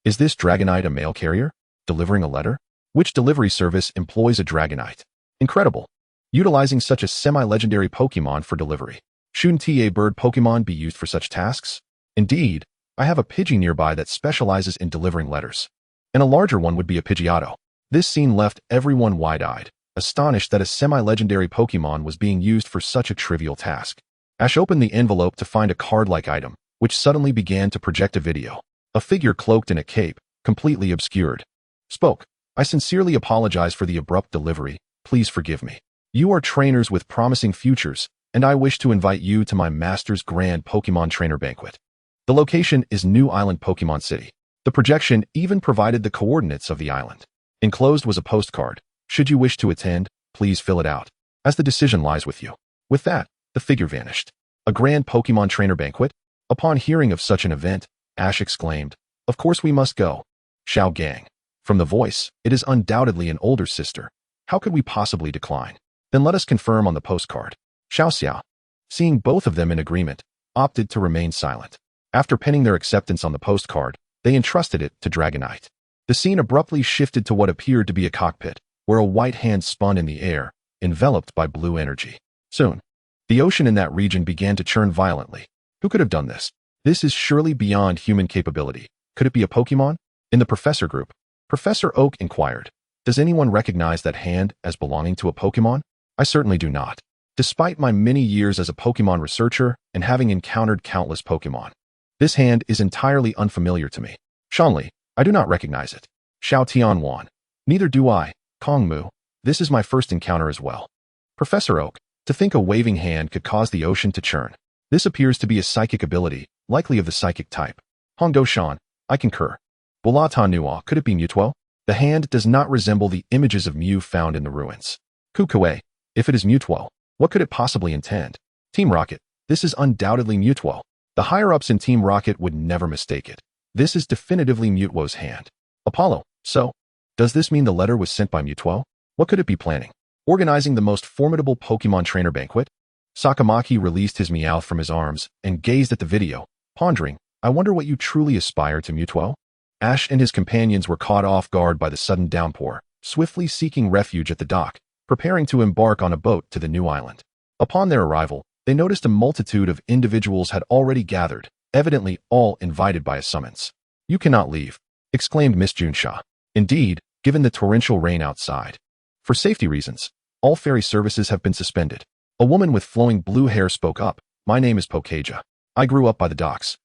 Is this Dragonite a mail carrier? Delivering a letter? Which delivery service employs a Dragonite? Incredible. Utilizing such a semi-legendary Pokémon for delivery. Shouldn't a bird Pokémon be used for such tasks? Indeed, I have a Pidgey nearby that specializes in delivering letters. And a larger one would be a Pidgeotto. This scene left everyone wide-eyed, astonished that a semi-legendary Pokémon was being used for such a trivial task. Ash opened the envelope to find a card-like item, which suddenly began to project a video. A figure cloaked in a cape, completely obscured. Spoke. I sincerely apologize for the abrupt delivery. Please forgive me. You are trainers with promising futures, and I wish to invite you to my Master's Grand Pokémon Trainer Banquet. The location is New Island Pokémon City. The projection even provided the coordinates of the island. Enclosed was a postcard. Should you wish to attend, please fill it out, as the decision lies with you. With that, the figure vanished. A Grand Pokémon Trainer Banquet? Upon hearing of such an event, Ash exclaimed, "Of course we must go." Xiao Gang. From the voice, it is undoubtedly an older sister. How could we possibly decline? Then let us confirm on the postcard. Xiao Xiao, seeing both of them in agreement, opted to remain silent. After pinning their acceptance on the postcard, they entrusted it to Dragonite. The scene abruptly shifted to what appeared to be a cockpit, where a white hand spun in the air, enveloped by blue energy. Soon, the ocean in that region began to churn violently. Who could have done this? This is surely beyond human capability. Could it be a Pokémon? In the Professor group, Professor Oak inquired, "Does anyone recognize that hand as belonging to a Pokémon?" I certainly do not. Despite my many years as a Pokémon researcher and having encountered countless Pokémon, this hand is entirely unfamiliar to me. Shanli, I do not recognize it. Xiao Tianwan. Neither do I. Kong Mu. This is my first encounter as well. Professor Oak, to think a waving hand could cause the ocean to churn. This appears to be a psychic ability, likely of the psychic type. Hongdo Shan, I concur. Bulata Nua, could it be Mewtwo? The hand does not resemble the images of Mew found in the ruins. Kukue, if it is Mewtwo, what could it possibly intend? Team Rocket, this is undoubtedly Mewtwo. The higher-ups in Team Rocket would never mistake it. This is definitively Mewtwo's hand. Apollo, so? Does this mean the letter was sent by Mewtwo? What could it be planning? Organizing the most formidable Pokémon trainer banquet? Sakamaki released his Meowth from his arms and gazed at the video, pondering, I wonder what you truly aspire to, Mewtwo? Ash and his companions were caught off guard by the sudden downpour, swiftly seeking refuge at the dock, preparing to embark on a boat to the new island. Upon their arrival, they noticed a multitude of individuals had already gathered, evidently all invited by a summons. You cannot leave, exclaimed Miss Junsha. Indeed, given the torrential rain outside. For safety reasons, all ferry services have been suspended. A woman with flowing blue hair spoke up. My name is Pokeja. I grew up by the docks.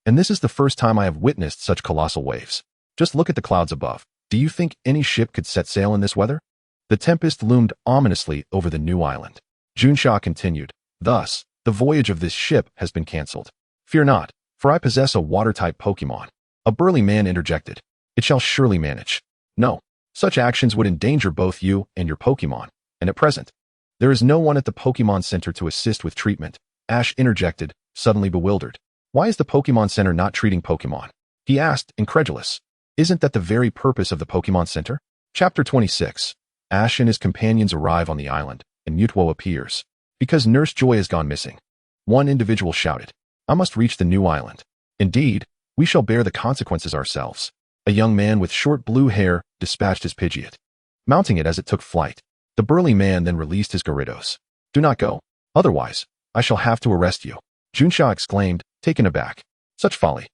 And this is the first time I have witnessed such colossal waves. Just look at the clouds above. Do you think any ship could set sail in this weather? The tempest loomed ominously over the new island. Junsha continued. Thus, the voyage of this ship has been cancelled. Fear not, for I possess a water-type Pokémon. A burly man interjected. It shall surely manage. No, such actions would endanger both you and your Pokémon, and at present, there is no one at the Pokémon Center to assist with treatment. Ash interjected, suddenly bewildered. Why is the Pokémon Center not treating Pokémon? He asked, incredulous. Isn't that the very purpose of the Pokémon Center? Chapter 26. Ash and his companions arrive on the island, and Mewtwo appears. Because Nurse Joy has gone missing. One individual shouted, I must reach the new island. Indeed, we shall bear the consequences ourselves. A young man with short blue hair dispatched his Pidgeot, mounting it as it took flight. The burly man then released his Gyarados. Do not go. Otherwise, I shall have to arrest you. Junsha exclaimed, taken aback. Such folly.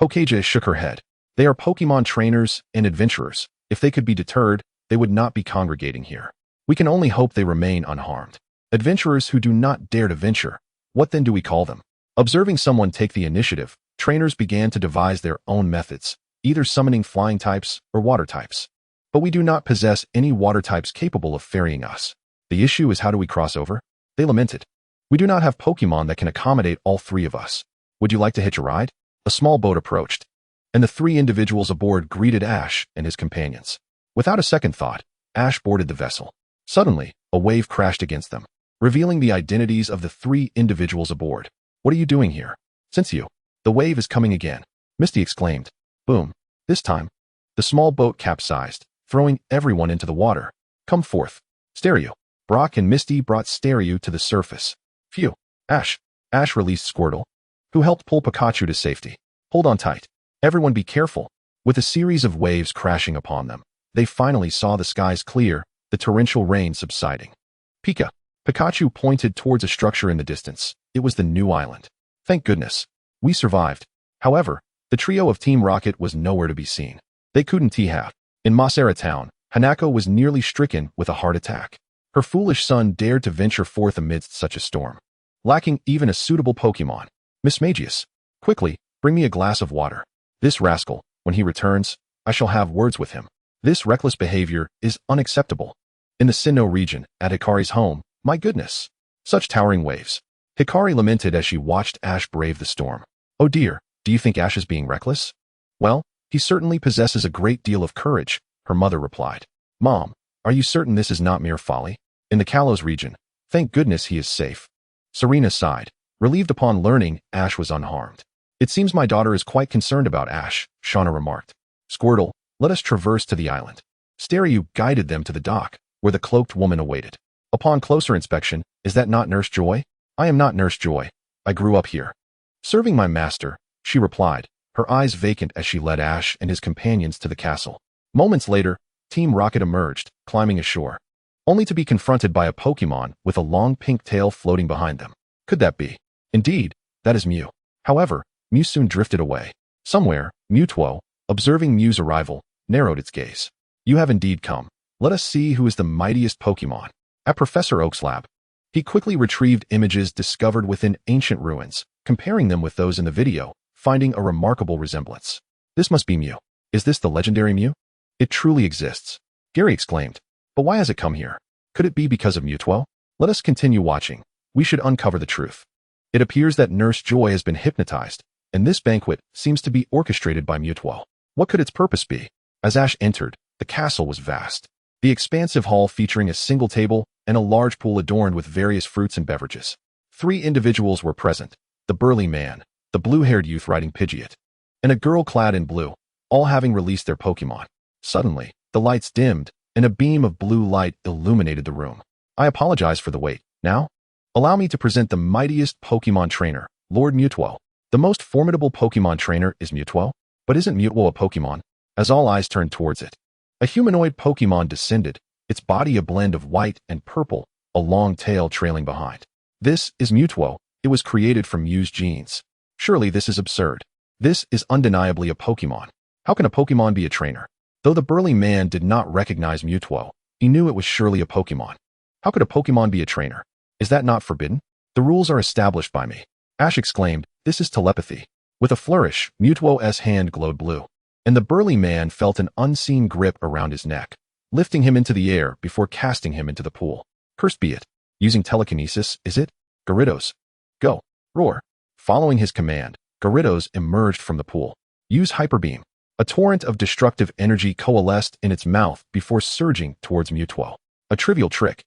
Pokeja shook her head. They are Pokemon trainers and adventurers. If they could be deterred, they would not be congregating here. We can only hope they remain unharmed. Adventurers who do not dare to venture. What then do we call them? Observing someone take the initiative, trainers began to devise their own methods, either summoning flying types or water types. But we do not possess any water types capable of ferrying us. The issue is how do we cross over? They lamented. We do not have Pokemon that can accommodate all three of us. Would you like to hitch a ride? A small boat approached, and the three individuals aboard greeted Ash and his companions. Without a second thought, Ash boarded the vessel. Suddenly, a wave crashed against them, revealing the identities of the 3 individuals aboard. What are you doing here? Since you. The wave is coming again, Misty exclaimed. Boom. This time, the small boat capsized, throwing everyone into the water. Come forth. Stereo. Brock and Misty brought Stereo to the surface. Phew. Ash. Ash released Squirtle, who helped pull Pikachu to safety. Hold on tight. Everyone be careful. With a series of waves crashing upon them, they finally saw the skies clear, the torrential rain subsiding. Pikachu pointed towards a structure in the distance. It was the new island. Thank goodness. We survived. However, the trio of Team Rocket was nowhere to be seen. They couldn't have. In Pallet Town, Hanako was nearly stricken with a heart attack. Her foolish son dared to venture forth amidst such a storm, lacking even a suitable Pokémon. Miss Magius, quickly, bring me a glass of water. This rascal, when he returns, I shall have words with him. This reckless behavior is unacceptable. In the Sinnoh region, at Hikari's home, my goodness. Such towering waves. Hikari lamented as she watched Ash brave the storm. Oh dear, do you think Ash is being reckless? Well, he certainly possesses a great deal of courage, her mother replied. Mom, are you certain this is not mere folly? In the Kalos region, thank goodness he is safe. Serena sighed, relieved upon learning Ash was unharmed. It seems my daughter is quite concerned about Ash, Shauna remarked. Squirtle, let us traverse to the island. Stereo guided them to the dock, where the cloaked woman awaited. Upon closer inspection, is that not Nurse Joy? I am not Nurse Joy. I grew up here. Serving my master, she replied, her eyes vacant as she led Ash and his companions to the castle. Moments later, Team Rocket emerged, climbing ashore, only to be confronted by a Pokémon with a long pink tail floating behind them. Could that be? Indeed, that is Mew. However, Mew soon drifted away. Somewhere, Mewtwo, observing Mew's arrival, narrowed its gaze. You have indeed come. Let us see who is the mightiest Pokémon. At Professor Oak's lab, he quickly retrieved images discovered within ancient ruins, comparing them with those in the video, finding a remarkable resemblance. This must be Mew. Is this the legendary Mew? It truly exists. Gary exclaimed. But why has it come here? Could it be because of Mewtwo? Let us continue watching. We should uncover the truth. It appears that Nurse Joy has been hypnotized, and this banquet seems to be orchestrated by Mewtwo. What could its purpose be? As Ash entered, the castle was vast. The expansive hall featuring a single table and a large pool adorned with various fruits and beverages. 3 individuals were present, the burly man, the blue-haired youth riding Pidgeot, and a girl clad in blue, all having released their Pokémon. Suddenly, the lights dimmed, and a beam of blue light illuminated the room. I apologize for the wait. Now, allow me to present the mightiest Pokémon trainer, Lord Mewtwo. The most formidable Pokémon trainer is Mewtwo, but isn't Mewtwo a Pokémon? As all eyes turned towards it, a humanoid Pokémon descended, its body a blend of white and purple, a long tail trailing behind. This is Mewtwo. It was created from Mew's genes. Surely this is absurd. This is undeniably a Pokémon. How can a Pokémon be a trainer? Though the burly man did not recognize Mewtwo, he knew it was surely a Pokémon. How could a Pokémon be a trainer? Is that not forbidden? The rules are established by me. Ash exclaimed, this is telepathy. With a flourish, Mewtwo's hand glowed blue, and the burly man felt an unseen grip around his neck, lifting him into the air before casting him into the pool. Cursed be it. Using telekinesis, is it? Gyarados. Go. Roar. Following his command, Gyarados emerged from the pool. Use Hyper Beam. A torrent of destructive energy coalesced in its mouth before surging towards Mewtwo. A trivial trick.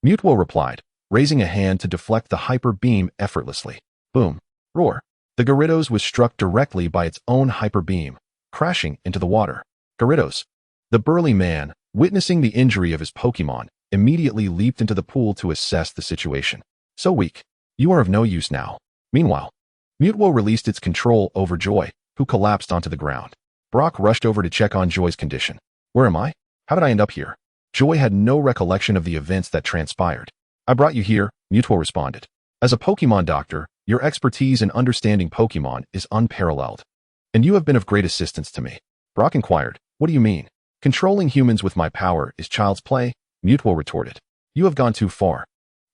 Mewtwo replied, raising a hand to deflect the Hyper Beam effortlessly. Boom. Roar. The Gyarados was struck directly by its own Hyper Beam, crashing into the water. Gyarados. The burly man, witnessing the injury of his Pokémon, immediately leaped into the pool to assess the situation. So weak. You are of no use now. Meanwhile, Mewtwo released its control over Joy, who collapsed onto the ground. Brock rushed over to check on Joy's condition. Where am I? How did I end up here? Joy had no recollection of the events that transpired. I brought you here, Mewtwo responded. As a Pokémon doctor, your expertise in understanding Pokémon is unparalleled, and you have been of great assistance to me. Brock inquired, what do you mean? Controlling humans with my power is child's play, Mewtwo retorted. You have gone too far.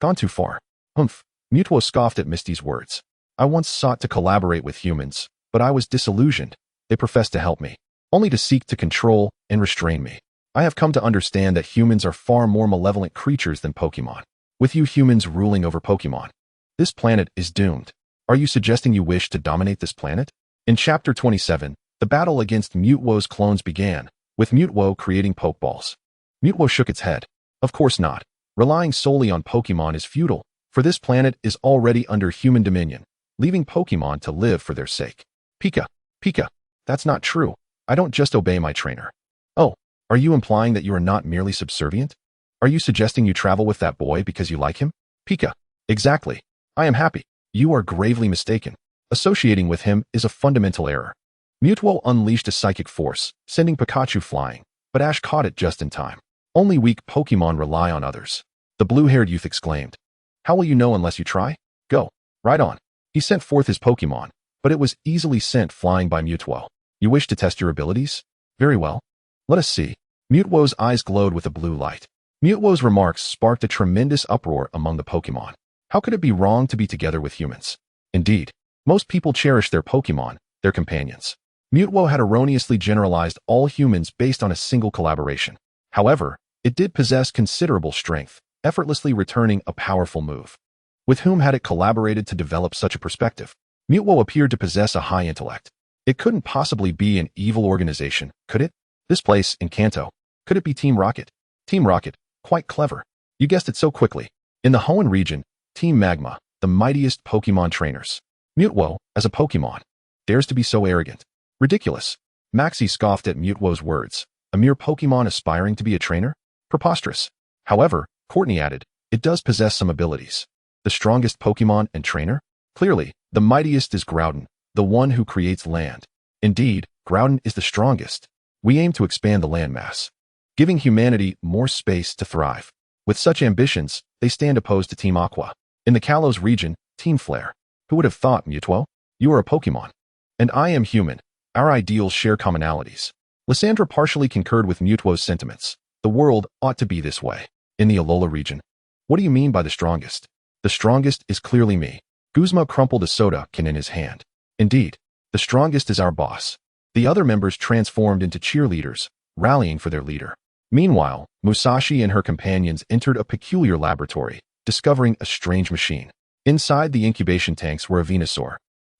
Gone too far. Humph. Mewtwo scoffed at Misty's words. I once sought to collaborate with humans, but I was disillusioned. They professed to help me, only to seek to control and restrain me. I have come to understand that humans are far more malevolent creatures than Pokémon. With you humans ruling over Pokémon, this planet is doomed. Are you suggesting you wish to dominate this planet? In Chapter 27, the battle against Mewtwo's clones began, with Mewtwo creating Pokeballs. Mewtwo shook its head. Of course not. Relying solely on Pokemon is futile, for this planet is already under human dominion, leaving Pokemon to live for their sake. Pika, that's not true. I don't just obey my trainer. Oh, are you implying that you are not merely subservient? Are you suggesting you travel with that boy because you like him? Pika, exactly. I am happy. You are gravely mistaken. Associating with him is a fundamental error. Mewtwo unleashed a psychic force, sending Pikachu flying, but Ash caught it just in time. Only weak Pokemon rely on others. The blue-haired youth exclaimed. How will you know unless you try? Go. Right on. He sent forth his Pokemon, but it was easily sent flying by Mewtwo. You wish to test your abilities? Very well. Let us see. Mewtwo's eyes glowed with a blue light. Mewtwo's remarks sparked a tremendous uproar among the Pokemon. How could it be wrong to be together with humans? Indeed, most people cherish their Pokemon, their companions. Mewtwo had erroneously generalized all humans based on a single collaboration. However, it did possess considerable strength, effortlessly returning a powerful move. With whom had it collaborated to develop such a perspective? Mewtwo appeared to possess a high intellect. It couldn't possibly be an evil organization, could it? This place, in Kanto. Could it be Team Rocket? Team Rocket, quite clever. You guessed it so quickly. In the Hoenn region, Team Magma, the mightiest Pokemon trainers. Mewtwo, as a Pokemon, dares to be so arrogant. Ridiculous. Maxie scoffed at Mewtwo's words. A mere Pokemon aspiring to be a trainer? Preposterous. However, Courtney added, it does possess some abilities. The strongest Pokemon and trainer? Clearly, the mightiest is Groudon, the one who creates land. Indeed, Groudon is the strongest. We aim to expand the landmass, giving humanity more space to thrive. With such ambitions, they stand opposed to Team Aqua. In the Kalos region, Team Flare. Who would have thought, Mewtwo? You are a Pokemon. And I am human. Our ideals share commonalities. Lysandra partially concurred with Mewtwo's sentiments. The world ought to be this way. In the Alola region. What do you mean by the strongest? The strongest is clearly me. Guzma crumpled a soda can in his hand. Indeed, the strongest is our boss. The other members transformed into cheerleaders, rallying for their leader. Meanwhile, Musashi and her companions entered a peculiar laboratory, discovering a strange machine. Inside the incubation tanks were a Venusaur,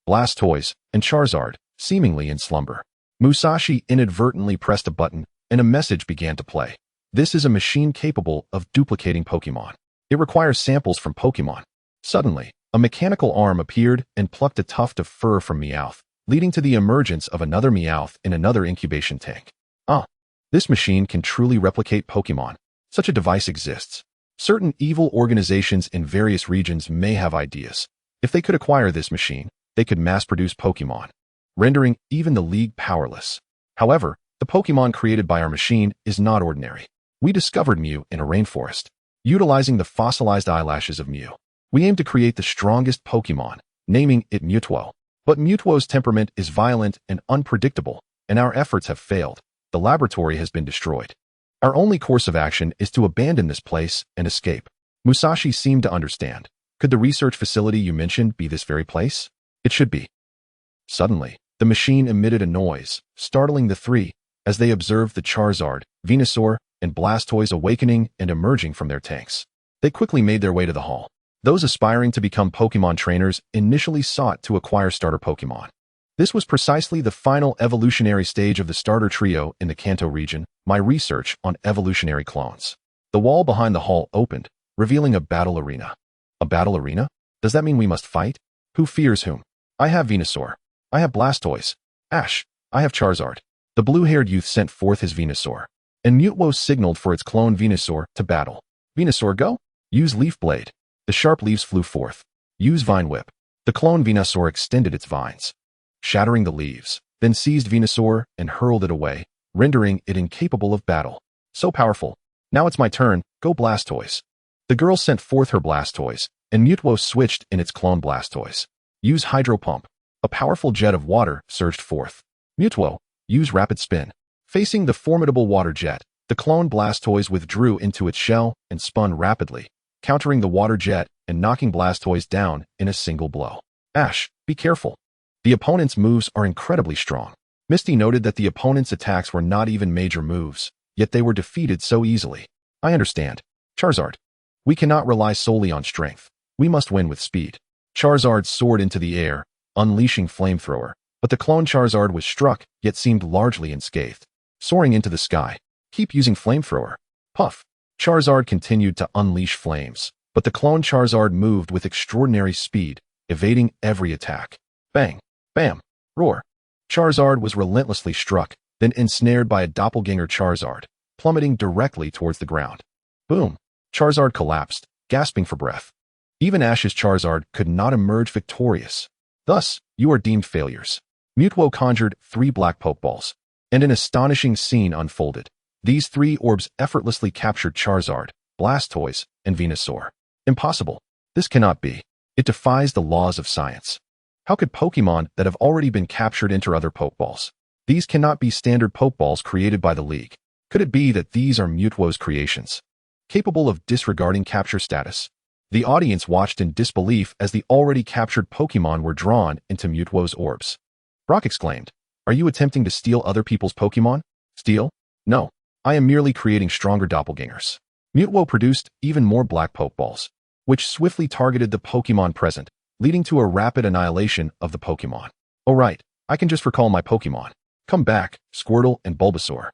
Blastoise, and Charizard, seemingly in slumber. Musashi inadvertently pressed a button, and a message began to play. This is a machine capable of duplicating Pokemon. It requires samples from Pokemon. Suddenly, a mechanical arm appeared and plucked a tuft of fur from Meowth, leading to the emergence of another Meowth in another incubation tank. This machine can truly replicate Pokemon. Such a device exists. Certain evil organizations in various regions may have ideas. If they could acquire this machine, they could mass-produce Pokemon, rendering even the League powerless. However, the Pokemon created by our machine is not ordinary. We discovered Mew in a rainforest. Utilizing the fossilized eyelashes of Mew, we aim to create the strongest Pokemon, naming it Mewtwo. But Mewtwo's temperament is violent and unpredictable, and our efforts have failed. The laboratory has been destroyed. Our only course of action is to abandon this place and escape. Musashi seemed to understand. Could the research facility you mentioned be this very place? It should be. Suddenly, the machine emitted a noise, startling the three, as they observed the Charizard, Venusaur, and Blastoise awakening and emerging from their tanks. They quickly made their way to the hall. Those aspiring to become Pokemon trainers initially sought to acquire starter Pokemon. This was precisely the final evolutionary stage of the starter trio in the Kanto region, my research on evolutionary clones. The wall behind the hall opened, revealing a battle arena. A battle arena? Does that mean we must fight? Who fears whom? I have Venusaur. I have Blastoise. Ash, I have Charizard. The blue-haired youth sent forth his Venusaur, and Mewtwo signaled for its clone Venusaur to battle. Venusaur, go! Use Leaf Blade. The sharp leaves flew forth. Use Vine Whip. The clone Venusaur extended its vines, shattering the leaves, then seized Venusaur and hurled it away, rendering it incapable of battle. So powerful. Now it's my turn, go Blastoise. The girl sent forth her Blastoise, and Mewtwo switched in its clone Blastoise. Use Hydro Pump. A powerful jet of water surged forth. Mewtwo, use Rapid Spin. Facing the formidable water jet, the clone Blastoise withdrew into its shell and spun rapidly, countering the water jet and knocking Blastoise down in a single blow. Ash, be careful. The opponent's moves are incredibly strong. Misty noted that the opponent's attacks were not even major moves, yet they were defeated so easily. I understand. Charizard. We cannot rely solely on strength. We must win with speed. Charizard soared into the air, unleashing Flamethrower, but the clone Charizard was struck, yet seemed largely unscathed. soaring into the sky. Keep using flamethrower. Puff. Charizard continued to unleash flames, but the clone Charizard moved with extraordinary speed, evading every attack. Bang. Bam. Roar. Charizard was relentlessly struck, then ensnared by a doppelganger Charizard, plummeting directly towards the ground. Boom. Charizard collapsed, gasping for breath. Even Ash's Charizard could not emerge victorious. Thus, you are deemed failures. Mewtwo conjured 3 black Pokeballs, and an astonishing scene unfolded. These 3 orbs effortlessly captured Charizard, Blastoise, and Venusaur. Impossible. This cannot be. It defies the laws of science. How could Pokemon that have already been captured enter other Pokeballs? These cannot be standard Pokeballs created by the League. Could it be that these are Mewtwo's creations, capable of disregarding capture status? The audience watched in disbelief as the already captured Pokemon were drawn into Mewtwo's orbs. Brock exclaimed, "Are you attempting to steal other people's Pokemon?" Steal? No. I am merely creating stronger doppelgangers. Mewtwo produced even more black Pokeballs, which swiftly targeted the Pokemon present, leading to a rapid annihilation of the Pokemon. Oh right, I can just recall my Pokemon. Come back, Squirtle and Bulbasaur.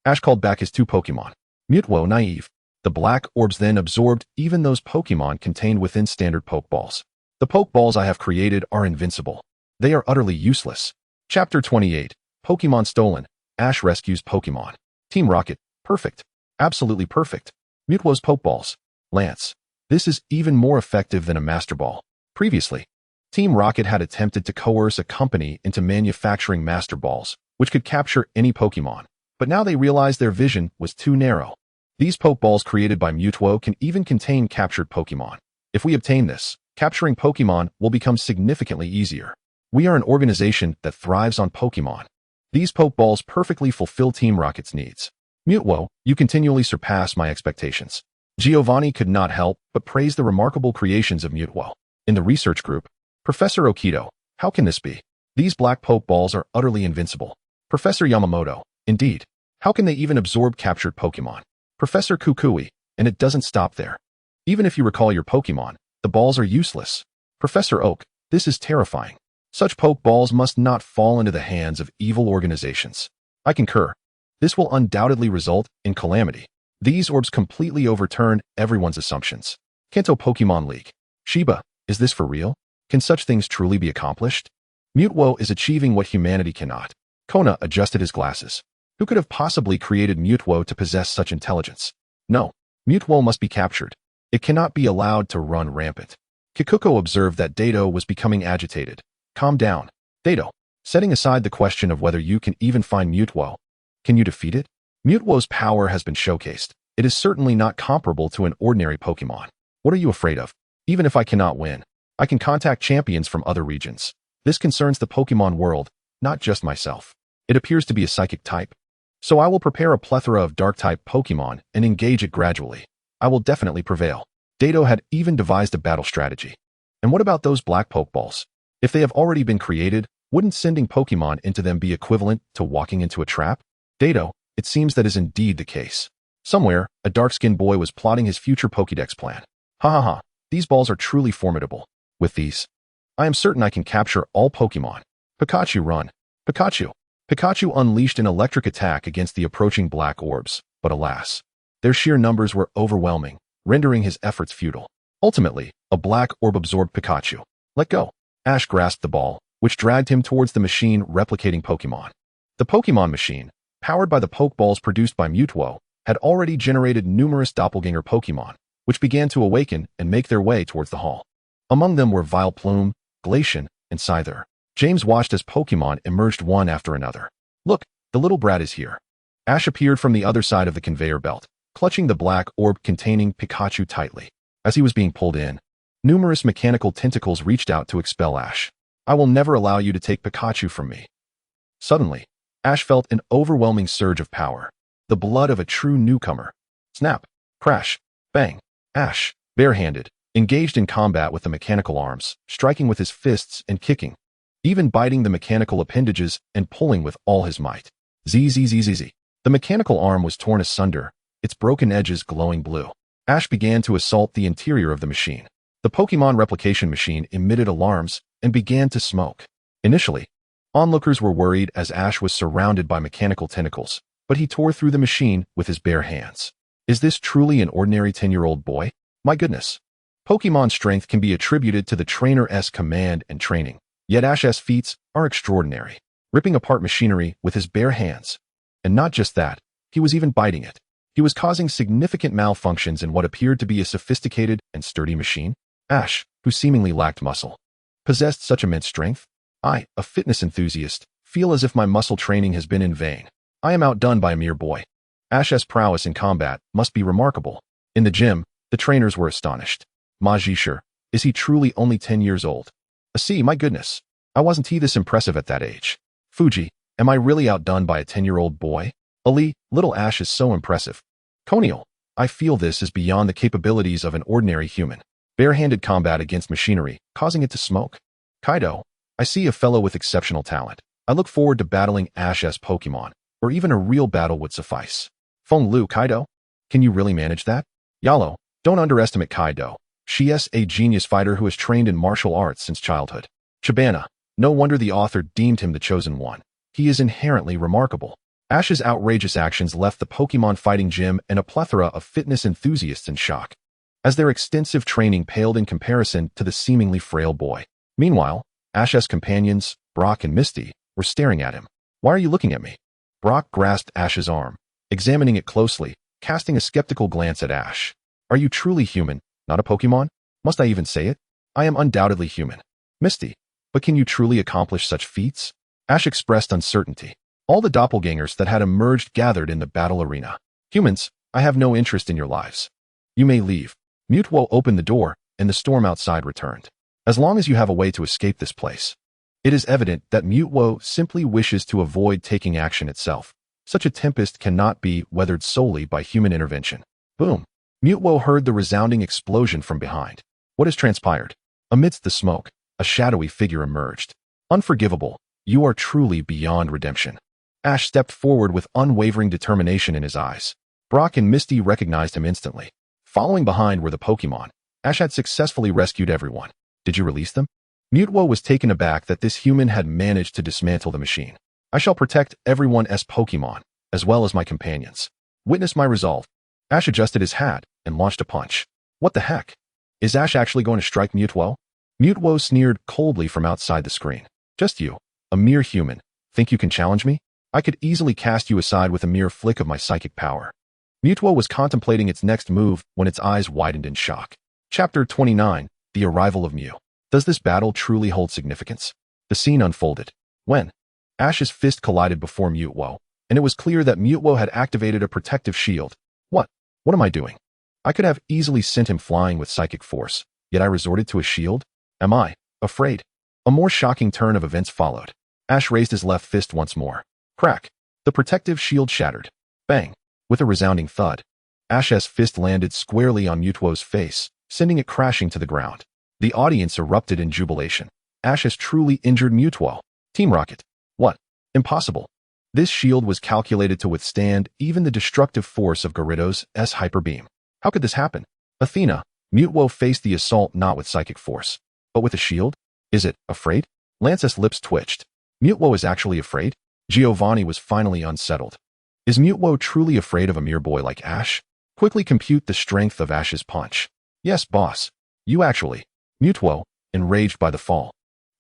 Ash called back his 2 Pokemon. Mewtwo, naive. The black orbs then absorbed even those Pokemon contained within standard Pokeballs. The Pokeballs I have created are invincible. They are utterly useless. Chapter 28, Pokemon Stolen. Ash rescues Pokemon. Team Rocket, perfect. Absolutely perfect. Mewtwo's Pokeballs. Lance. This is even more effective than a Master Ball. Previously, Team Rocket had attempted to coerce a company into manufacturing Master Balls, which could capture any Pokemon. But now they realized their vision was too narrow. These Pokeballs created by Mewtwo can even contain captured Pokemon. If we obtain this, capturing Pokemon will become significantly easier. We are an organization that thrives on Pokemon. These Pokeballs perfectly fulfill Team Rocket's needs. Mewtwo, you continually surpass my expectations. Giovanni could not help but praise the remarkable creations of Mewtwo. In the research group, Professor Okito, how can this be? These black Pokeballs are utterly invincible. Professor Yamamoto, indeed. How can they even absorb captured Pokemon? Professor Kukui, and it doesn't stop there. Even if you recall your Pokemon, the balls are useless. Professor Oak, this is terrifying. Such Pokeballs must not fall into the hands of evil organizations. I concur. This will undoubtedly result in calamity. These orbs completely overturn everyone's assumptions. Kanto Pokemon League. Shiba, is this for real? Can such things truly be accomplished? Mewtwo is achieving what humanity cannot. Kona adjusted his glasses. Who could have possibly created Mewtwo to possess such intelligence? No, Mewtwo must be captured. It cannot be allowed to run rampant. Kikuko observed that Dato was becoming agitated. Calm down. Dato, setting aside the question of whether you can even find Mewtwo, can you defeat it? Mewtwo's power has been showcased. It is certainly not comparable to an ordinary Pokemon. What are you afraid of? Even if I cannot win, I can contact champions from other regions. This concerns the Pokemon world, not just myself. It appears to be a psychic type. So I will prepare a plethora of dark-type Pokemon and engage it gradually. I will definitely prevail. Dato had even devised a battle strategy. And what about those black Pokeballs? If they have already been created, wouldn't sending Pokemon into them be equivalent to walking into a trap? Dato, it seems that is indeed the case. Somewhere, a dark-skinned boy was plotting his future Pokédex plan. Ha ha ha, these balls are truly formidable. With these, I am certain I can capture all Pokemon. Pikachu run. Pikachu. Pikachu unleashed an electric attack against the approaching black orbs, but alas, their sheer numbers were overwhelming, rendering his efforts futile. Ultimately, a black orb absorbed Pikachu. Let go. Ash grasped the ball, which dragged him towards the machine replicating Pokemon. The Pokemon machine, powered by the Pokeballs produced by Mewtwo, had already generated numerous doppelganger Pokemon, which began to awaken and make their way towards the hall. Among them were Vileplume, Glaceon, and Scyther. James watched as Pokemon emerged one after another. Look, the little brat is here. Ash appeared from the other side of the conveyor belt, clutching the black orb containing Pikachu tightly. As he was being pulled in, numerous mechanical tentacles reached out to expel Ash. I will never allow you to take Pikachu from me. Suddenly, Ash felt an overwhelming surge of power. The blood of a true newcomer. Snap, crash, bang. Ash, barehanded, engaged in combat with the mechanical arms, striking with his fists and kicking, even biting the mechanical appendages and pulling with all his might. Zzz. The mechanical arm was torn asunder, its broken edges glowing blue. Ash began to assault the interior of the machine. The Pokemon replication machine emitted alarms and began to smoke. Initially, onlookers were worried as Ash was surrounded by mechanical tentacles, but he tore through the machine with his bare hands. Is this truly an ordinary 10-year-old boy? My goodness. Pokemon strength can be attributed to the trainer's command and training, yet Ash's feats are extraordinary, ripping apart machinery with his bare hands. And not just that, he was even biting it. He was causing significant malfunctions in what appeared to be a sophisticated and sturdy machine. Ash, who seemingly lacked muscle, possessed such immense strength. I, a fitness enthusiast, feel as if my muscle training has been in vain. I am outdone by a mere boy. Ash's prowess in combat must be remarkable. In the gym, the trainers were astonished. Regice, is he truly only 10 years old? See, my goodness. I wasn't he this impressive at that age. Fuji, am I really outdone by a 10-year-old boy? Ali, little Ash is so impressive. Conial, I feel this is beyond the capabilities of an ordinary human. Bare-handed combat against machinery, causing it to smoke. Kaido, I see a fellow with exceptional talent. I look forward to battling Ash's Pokemon, or even a real battle would suffice. Feng Lu, Kaido, can you really manage that? Yalo, don't underestimate Kaido. She is a genius fighter who has trained in martial arts since childhood. Shabana, no wonder the author deemed him the chosen one. He is inherently remarkable. Ash's outrageous actions left the Pokemon fighting gym and a plethora of fitness enthusiasts in shock, as their extensive training paled in comparison to the seemingly frail boy. Meanwhile, Ash's companions, Brock and Misty, were staring at him. Why are you looking at me? Brock grasped Ash's arm, examining it closely, casting a skeptical glance at Ash. Are you truly human, not a Pokemon? Must I even say it? I am undoubtedly human. Misty, but can you truly accomplish such feats? Ash expressed uncertainty. All the doppelgangers that had emerged gathered in the battle arena. Humans, I have no interest in your lives. You may leave. Mewtwo opened the door, and the storm outside returned. As long as you have a way to escape this place. It is evident that Mewtwo simply wishes to avoid taking action itself. Such a tempest cannot be weathered solely by human intervention. Boom. Mewtwo heard the resounding explosion from behind. What has transpired? Amidst the smoke, a shadowy figure emerged. Unforgivable, you are truly beyond redemption. Ash stepped forward with unwavering determination in his eyes. Brock and Misty recognized him instantly. Following behind were the Pokemon. Ash had successfully rescued everyone. Did you release them? Mewtwo was taken aback that this human had managed to dismantle the machine. I shall protect everyone's Pokemon, as well as my companions. Witness my resolve. Ash adjusted his hat and launched a punch. What the heck? Is Ash actually going to strike Mewtwo? Mewtwo sneered coldly from outside the screen. Just you, a mere human, think you can challenge me? I could easily cast you aside with a mere flick of my psychic power. Mewtwo was contemplating its next move when its eyes widened in shock. Chapter 29, The Arrival of Mew. Does this battle truly hold significance? The scene unfolded. When Ash's fist collided before Mewtwo, and it was clear that Mewtwo had activated a protective shield. What am I doing? I could have easily sent him flying with psychic force, yet I resorted to a shield? Am I afraid? A more shocking turn of events followed. Ash raised his left fist once more. Crack. The protective shield shattered. Bang. With a resounding thud, Ash's fist landed squarely on Mewtwo's face, sending it crashing to the ground. The audience erupted in jubilation. Ash has truly injured Mewtwo. Team Rocket. What? Impossible. This shield was calculated to withstand even the destructive force of Gyarados' Hyper Beam. How could this happen? Athena. Mewtwo faced the assault not with psychic force, but with a shield? Is it afraid? Lance's lips twitched. Mewtwo is actually afraid? Giovanni was finally unsettled. Is Mewtwo truly afraid of a mere boy like Ash? Quickly compute the strength of Ash's punch. Yes, boss. You actually. Mewtwo, enraged by the fall,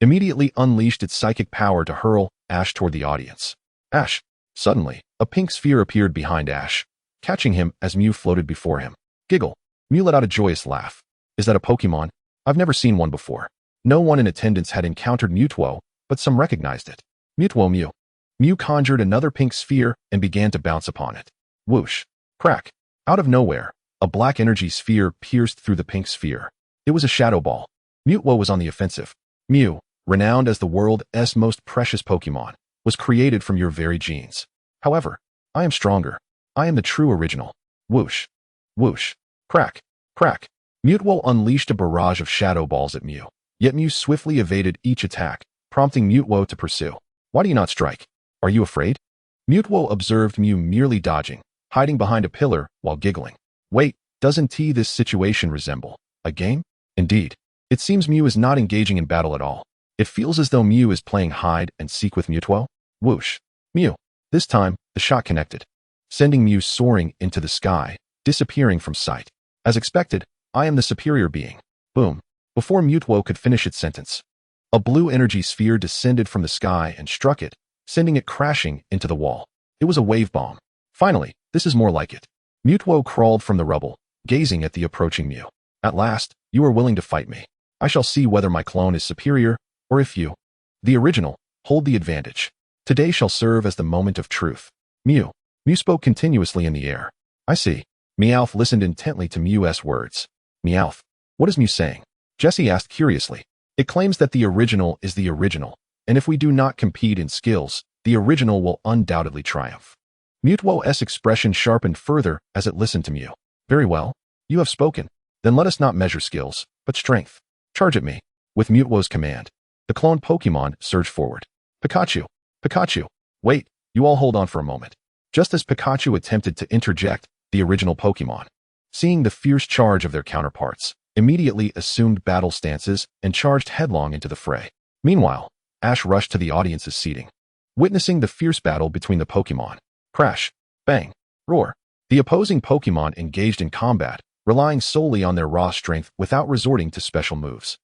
immediately unleashed its psychic power to hurl Ash toward the audience. Ash. Suddenly, a pink sphere appeared behind Ash, catching him as Mew floated before him. Giggle. Mew let out a joyous laugh. Is that a Pokemon? I've never seen one before. No one in attendance had encountered Mewtwo, but some recognized it. Mewtwo Mew. Mew conjured another pink sphere and began to bounce upon it. Whoosh. Crack. Out of nowhere, a black energy sphere pierced through the pink sphere. It was a shadow ball. Mewtwo was on the offensive. Mew, renowned as the world's most precious Pokemon, was created from your very genes. However, I am stronger. I am the true original. Whoosh. Whoosh. Crack. Crack. Mewtwo unleashed a barrage of shadow balls at Mew, yet Mew swiftly evaded each attack, prompting Mewtwo to pursue. Why do you not strike? Are you afraid? Mewtwo observed Mew merely dodging, hiding behind a pillar while giggling. Wait, doesn't this situation resemble a game? Indeed. It seems Mew is not engaging in battle at all. It feels as though Mew is playing hide and seek with Mewtwo. Whoosh. Mew. This time, the shot connected. sending Mew soaring into the sky, disappearing from sight. As expected, I am the superior being. Boom. Before Mewtwo could finish its sentence, a blue energy sphere descended from the sky and struck it, sending it crashing into the wall. It was a wave bomb. Finally, this is more like it. Mewtwo crawled from the rubble, gazing at the approaching Mew. At last, you are willing to fight me. I shall see whether my clone is superior, or if you, the original, hold the advantage. Today shall serve as the moment of truth. Mew. Mew spoke continuously in the air. I see. Meowth listened intently to Mew's words. Meowth. What is Mew saying? Jessie asked curiously. It claims that the original is the original, and if we do not compete in skills, the original will undoubtedly triumph. Mewtwo's expression sharpened further as it listened to Mew. Very well. You have spoken. Then let us not measure skills, but strength. Charge at me. With Mewtwo's command, the clone Pokémon surged forward. Pikachu. Pikachu. Wait, you all hold on for a moment. Just as Pikachu attempted to interject, the original Pokémon, seeing the fierce charge of their counterparts, immediately assumed battle stances and charged headlong into the fray. Meanwhile, Ash rushed to the audience's seating. Witnessing the fierce battle between the Pokémon, crash, bang, roar, the opposing Pokémon engaged in combat, relying solely on their raw strength without resorting to special moves.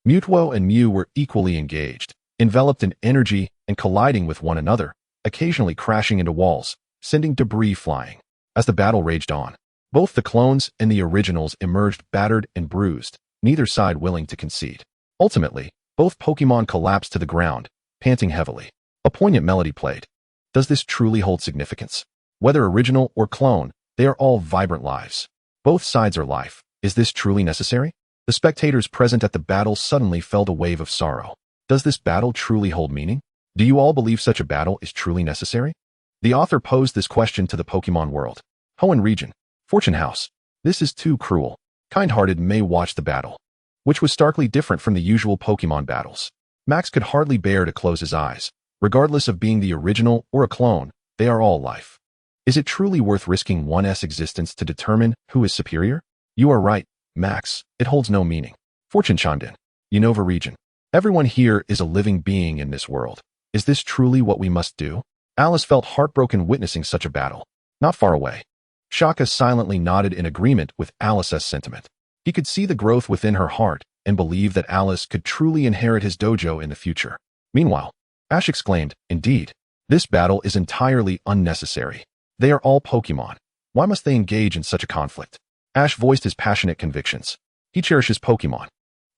Mewtwo and Mew were equally engaged, enveloped in energy and colliding with one another, occasionally crashing into walls, sending debris flying. As the battle raged on, both the clones and the originals emerged battered and bruised, neither side willing to concede. Ultimately, both Pokémon collapsed to the ground, panting heavily. A poignant melody played. Does this truly hold significance? Whether original or clone, they are all vibrant lives. Both sides are life. Is this truly necessary? The spectators present at the battle suddenly felt a wave of sorrow. Does this battle truly hold meaning? Do you all believe such a battle is truly necessary? The author posed this question to the Pokémon world. Hoenn region. Fortune House. This is too cruel. Kind-hearted May watched the battle, which was starkly different from the usual Pokémon battles. Max could hardly bear to close his eyes. Regardless of being the original or a clone, they are all life. Is it truly worth risking one's existence to determine who is superior? You are right, Max. It holds no meaning. Fortune Chandin. Unova region. Everyone here is a living being in this world. Is this truly what we must do? Alice felt heartbroken witnessing such a battle. Not far away, Shaka silently nodded in agreement with Alice's sentiment. He could see the growth within her heart and believed that Alice could truly inherit his dojo in the future. Meanwhile, Ash exclaimed, indeed, this battle is entirely unnecessary. They are all Pokémon. Why must they engage in such a conflict? Ash voiced his passionate convictions. He cherishes Pokémon,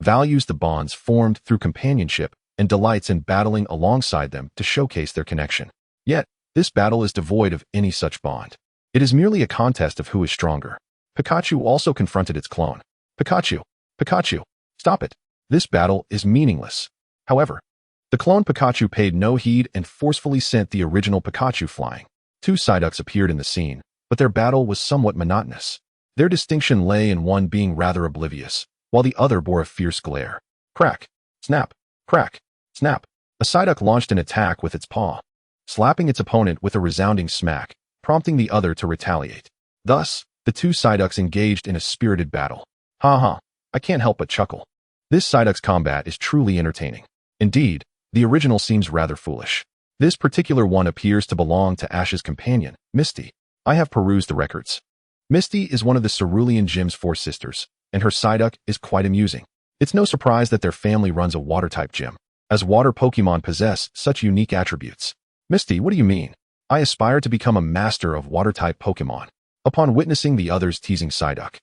values the bonds formed through companionship, and delights in battling alongside them to showcase their connection. Yet, this battle is devoid of any such bond. It is merely a contest of who is stronger. Pikachu also confronted its clone. Pikachu, Pikachu, stop it. This battle is meaningless. However, the clone Pikachu paid no heed and forcefully sent the original Pikachu flying. Two Psyducks appeared in the scene, but their battle was somewhat monotonous. Their distinction lay in one being rather oblivious, while the other bore a fierce glare. Crack, snap, crack, snap. A Psyduck launched an attack with its paw, slapping its opponent with a resounding smack, prompting the other to retaliate. Thus, the two Psyducks engaged in a spirited battle. Ha ha, I can't help but chuckle. This Psyduck's combat is truly entertaining. Indeed, the original seems rather foolish. This particular one appears to belong to Ash's companion, Misty. I have perused the records. Misty is one of the Cerulean Gym's 4 sisters, and her Psyduck is quite amusing. It's no surprise that their family runs a water-type gym, as water Pokémon possess such unique attributes. Misty, what do you mean? I aspire to become a master of water-type Pokémon. Upon witnessing the others teasing Psyduck,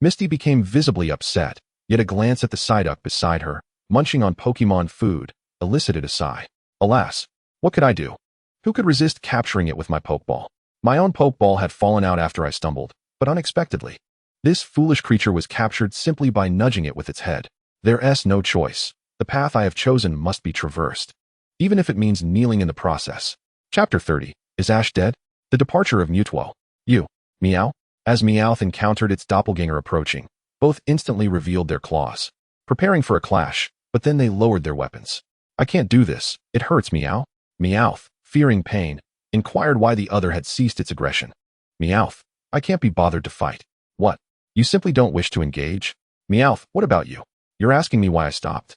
Misty became visibly upset, yet a glance at the Psyduck beside her, munching on Pokémon food, elicited a sigh. Alas, what could I do? Who could resist capturing it with my Pokeball? My own Pokeball had fallen out after I stumbled, but unexpectedly. This foolish creature was captured simply by nudging it with its head. There's no choice. The path I have chosen must be traversed, even if it means kneeling in the process. Chapter 30. Is Ash dead? The departure of Mewtwo. You. Meow? As Meowth encountered its doppelganger approaching, both instantly revealed their claws, preparing for a clash, but then they lowered their weapons. I can't do this. It hurts, Meow. Meowth, fearing pain, inquired why the other had ceased its aggression. Meowth, I can't be bothered to fight. What? You simply don't wish to engage? Meowth, what about you? You're asking me why I stopped.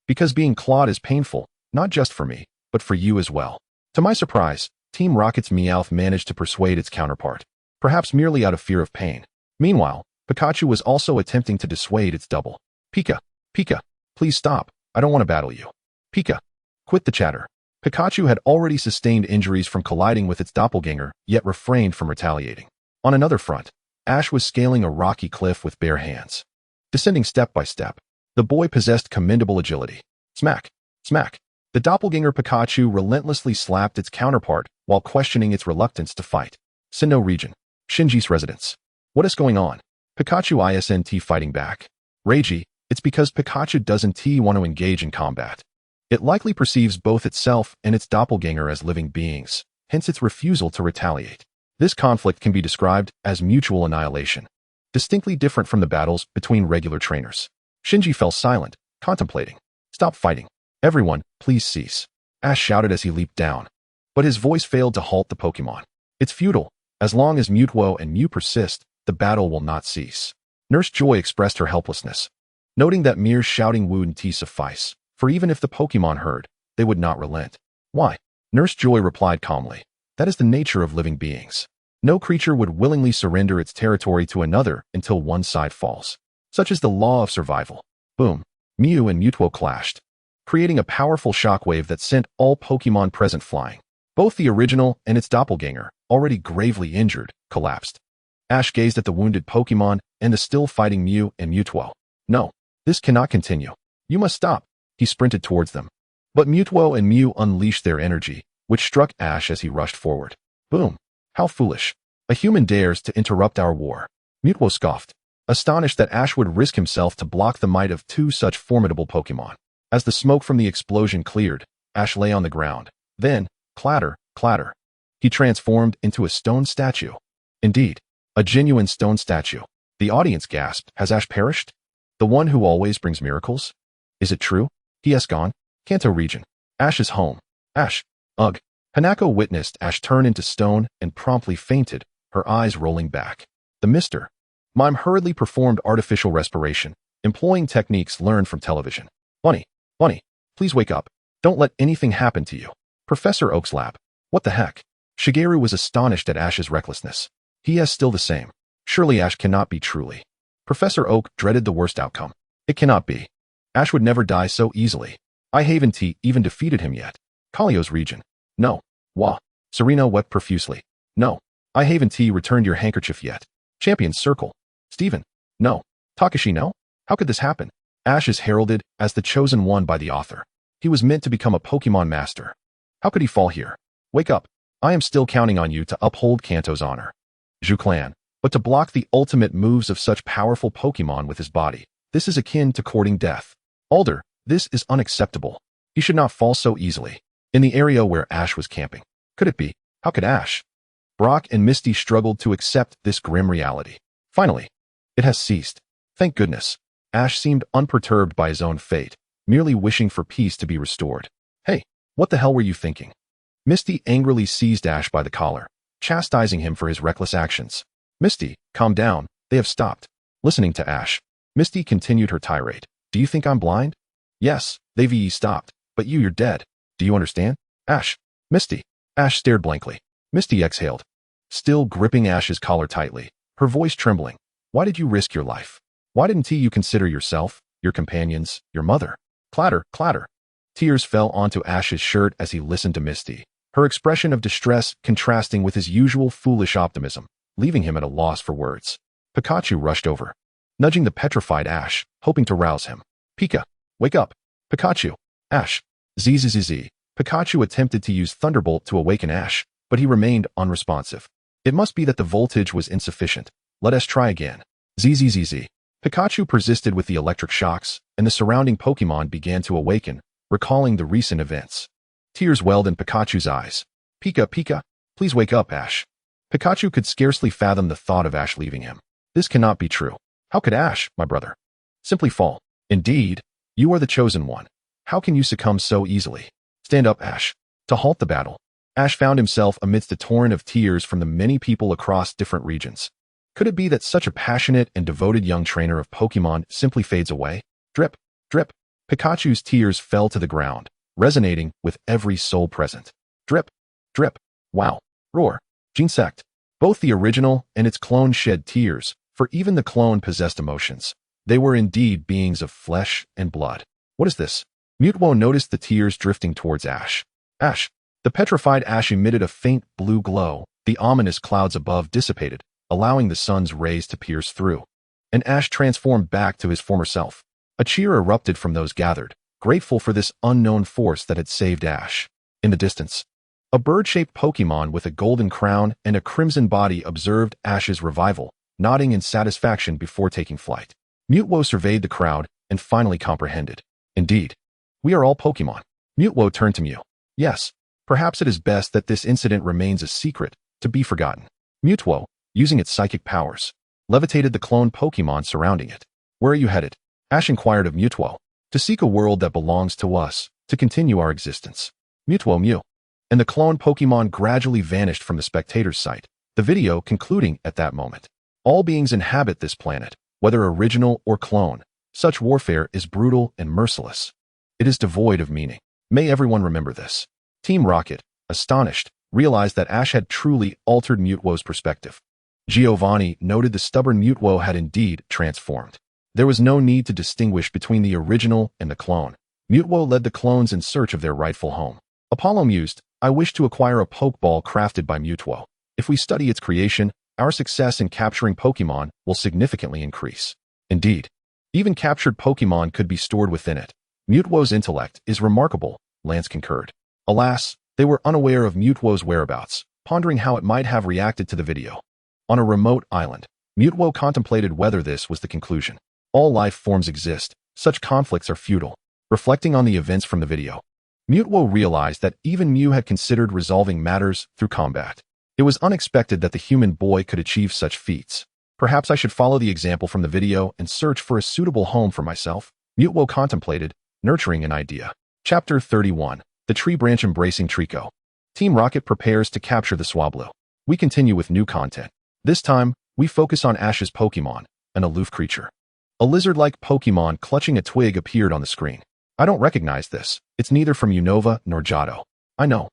Because being clawed is painful, not just for me, but for you as well. To my surprise, Team Rocket's Meowth managed to persuade its counterpart, perhaps merely out of fear of pain. Meanwhile, Pikachu was also attempting to dissuade its double. Pika, Pika, please stop. I don't want to battle you. Pika, quit the chatter. Pikachu had already sustained injuries from colliding with its doppelganger, yet refrained from retaliating. On another front, Ash was scaling a rocky cliff with bare hands. Descending step by step, the boy possessed commendable agility. Smack, smack. The doppelganger Pikachu relentlessly slapped its counterpart while questioning its reluctance to fight. Sinnoh region. Shinji's residence. What is going on? Pikachu isn't fighting back. Regice, it's because Pikachu doesn't want to engage in combat. It likely perceives both itself and its doppelganger as living beings, hence its refusal to retaliate. This conflict can be described as mutual annihilation, distinctly different from the battles between regular trainers. Shinji fell silent, contemplating. Stop fighting. Everyone, please cease. Ash shouted as he leaped down. But his voice failed to halt the Pokémon. It's futile. As long as Mewtwo and Mew persist, the battle will not cease. Nurse Joy expressed her helplessness, noting that mere shouting wouldn't suffice, for even if the Pokémon heard, they would not relent. Why? Nurse Joy replied calmly. That is the nature of living beings. No creature would willingly surrender its territory to another until one side falls. Such is the law of survival. Boom. Mew and Mewtwo clashed, creating a powerful shockwave that sent all Pokémon present flying. Both the original and its doppelganger, already gravely injured, collapsed. Ash gazed at the wounded Pokémon and the still fighting Mew and Mewtwo. No, this cannot continue. You must stop. He sprinted towards them. But Mewtwo and Mew unleashed their energy, which struck Ash as he rushed forward. Boom. How foolish. A human dares to interrupt our war. Mewtwo scoffed, astonished that Ash would risk himself to block the might of two such formidable Pokémon. As the smoke from the explosion cleared, Ash lay on the ground. Then, clatter, clatter. He transformed into a stone statue. Indeed, a genuine stone statue. The audience gasped. Has Ash perished? The one who always brings miracles? Is it true? He has gone. Kanto region. Ash is home. Ash. Ugh. Hanako witnessed Ash turn into stone and promptly fainted, her eyes rolling back. The Mr. Mime hurriedly performed artificial respiration, employing techniques learned from television. Bunny, Bunny, please wake up. Don't let anything happen to you. Professor Oak's lab. What the heck? Shigeru was astonished at Ash's recklessness. He is still the same. Surely Ash cannot be truly. Professor Oak dreaded the worst outcome. It cannot be. Ash would never die so easily. I haven't even defeated him yet. Kalio's region. No. Wah. Serena wept profusely. No. I haven't returned your handkerchief yet. Champion's circle. Steven. No. Takashi, no? How could this happen? Ash is heralded as the chosen one by the author. He was meant to become a Pokémon master. How could he fall here? Wake up. I am still counting on you to uphold Kanto's honor. Zhu Clan. But to block the ultimate moves of such powerful Pokémon with his body, this is akin to courting death. Alder, this is unacceptable. He should not fall so easily. In the area where Ash was camping. Could it be? How could Ash? Brock and Misty struggled to accept this grim reality. Finally, it has ceased. Thank goodness. Ash seemed unperturbed by his own fate, merely wishing for peace to be restored. Hey, what the hell were you thinking? Misty angrily seized Ash by the collar, chastising him for his reckless actions. Misty, calm down. They have stopped. Listening to Ash, Misty continued her tirade. Do you think I'm blind? Yes, they've stopped, but you're dead. Do you understand? Ash. Misty. Ash stared blankly. Misty exhaled, still gripping Ash's collar tightly, her voice trembling. Why did you risk your life? Why didn't you consider yourself, your companions, your mother? Clatter, clatter. Tears fell onto Ash's shirt as he listened to Misty, her expression of distress contrasting with his usual foolish optimism, leaving him at a loss for words. Pikachu rushed over, nudging the petrified Ash, hoping to rouse him. Pika, wake up. Pikachu. Ash. Zzz. Pikachu attempted to use Thunderbolt to awaken Ash, but he remained unresponsive. It must be that the voltage was insufficient. Let us try again. Zzz. Pikachu persisted with the electric shocks, and the surrounding Pokémon began to awaken, recalling the recent events. Tears welled in Pikachu's eyes. Pika, Pika, please wake up, Ash. Pikachu could scarcely fathom the thought of Ash leaving him. This cannot be true. How could Ash, my brother, simply fall? Indeed, you are the chosen one. How can you succumb so easily? Stand up, Ash. To halt the battle. Ash found himself amidst a torrent of tears from the many people across different regions. Could it be that such a passionate and devoted young trainer of Pokémon simply fades away? Drip, drip. Pikachu's tears fell to the ground, resonating with every soul present. Drip, drip. Wow. Roar. Genesect. Both the original and its clone shed tears, for even the clone possessed emotions. They were indeed beings of flesh and blood. What is this? Mewtwo noticed the tears drifting towards Ash. Ash. The petrified Ash emitted a faint blue glow. The ominous clouds above dissipated, allowing the sun's rays to pierce through. And Ash transformed back to his former self. A cheer erupted from those gathered, grateful for this unknown force that had saved Ash. In the distance, a bird-shaped Pokémon with a golden crown and a crimson body observed Ash's revival, nodding in satisfaction before taking flight. Mewtwo surveyed the crowd and finally comprehended. Indeed, we are all Pokémon. Mewtwo turned to Mew. Yes, perhaps it is best that this incident remains a secret, to be forgotten. Mewtwo, using its psychic powers, levitated the clone Pokémon surrounding it. Where are you headed? Ash inquired of Mewtwo. To seek a world that belongs to us, to continue our existence. Mewtwo Mew. And the clone Pokémon gradually vanished from the spectator's sight, the video concluding at that moment. All beings inhabit this planet, whether original or clone. Such warfare is brutal and merciless. It is devoid of meaning. May everyone remember this. Team Rocket, astonished, realized that Ash had truly altered Mewtwo's perspective. Giovanni noted the stubborn Mewtwo had indeed transformed. There was no need to distinguish between the original and the clone. Mewtwo led the clones in search of their rightful home. Apollo mused, I wish to acquire a Pokeball crafted by Mewtwo. If we study its creation, our success in capturing Pokémon will significantly increase. Indeed, even captured Pokémon could be stored within it. Mewtwo's intellect is remarkable, Lance concurred. Alas, they were unaware of Mewtwo's whereabouts, pondering how it might have reacted to the video. On a remote island, Mewtwo contemplated whether this was the conclusion. All life forms exist, such conflicts are futile. Reflecting on the events from the video, Mewtwo realized that even Mew had considered resolving matters through combat. It was unexpected that the human boy could achieve such feats. Perhaps I should follow the example from the video and search for a suitable home for myself, Mewtwo contemplated, nurturing an idea. Chapter 31. The Tree Branch Embracing Trico. Team Rocket prepares to capture the Swablu. We continue with new content. This time, we focus on Ash's Pokémon, an aloof creature. A lizard-like Pokémon clutching a twig appeared on the screen. I don't recognize this. It's neither from Unova nor Johto. I know.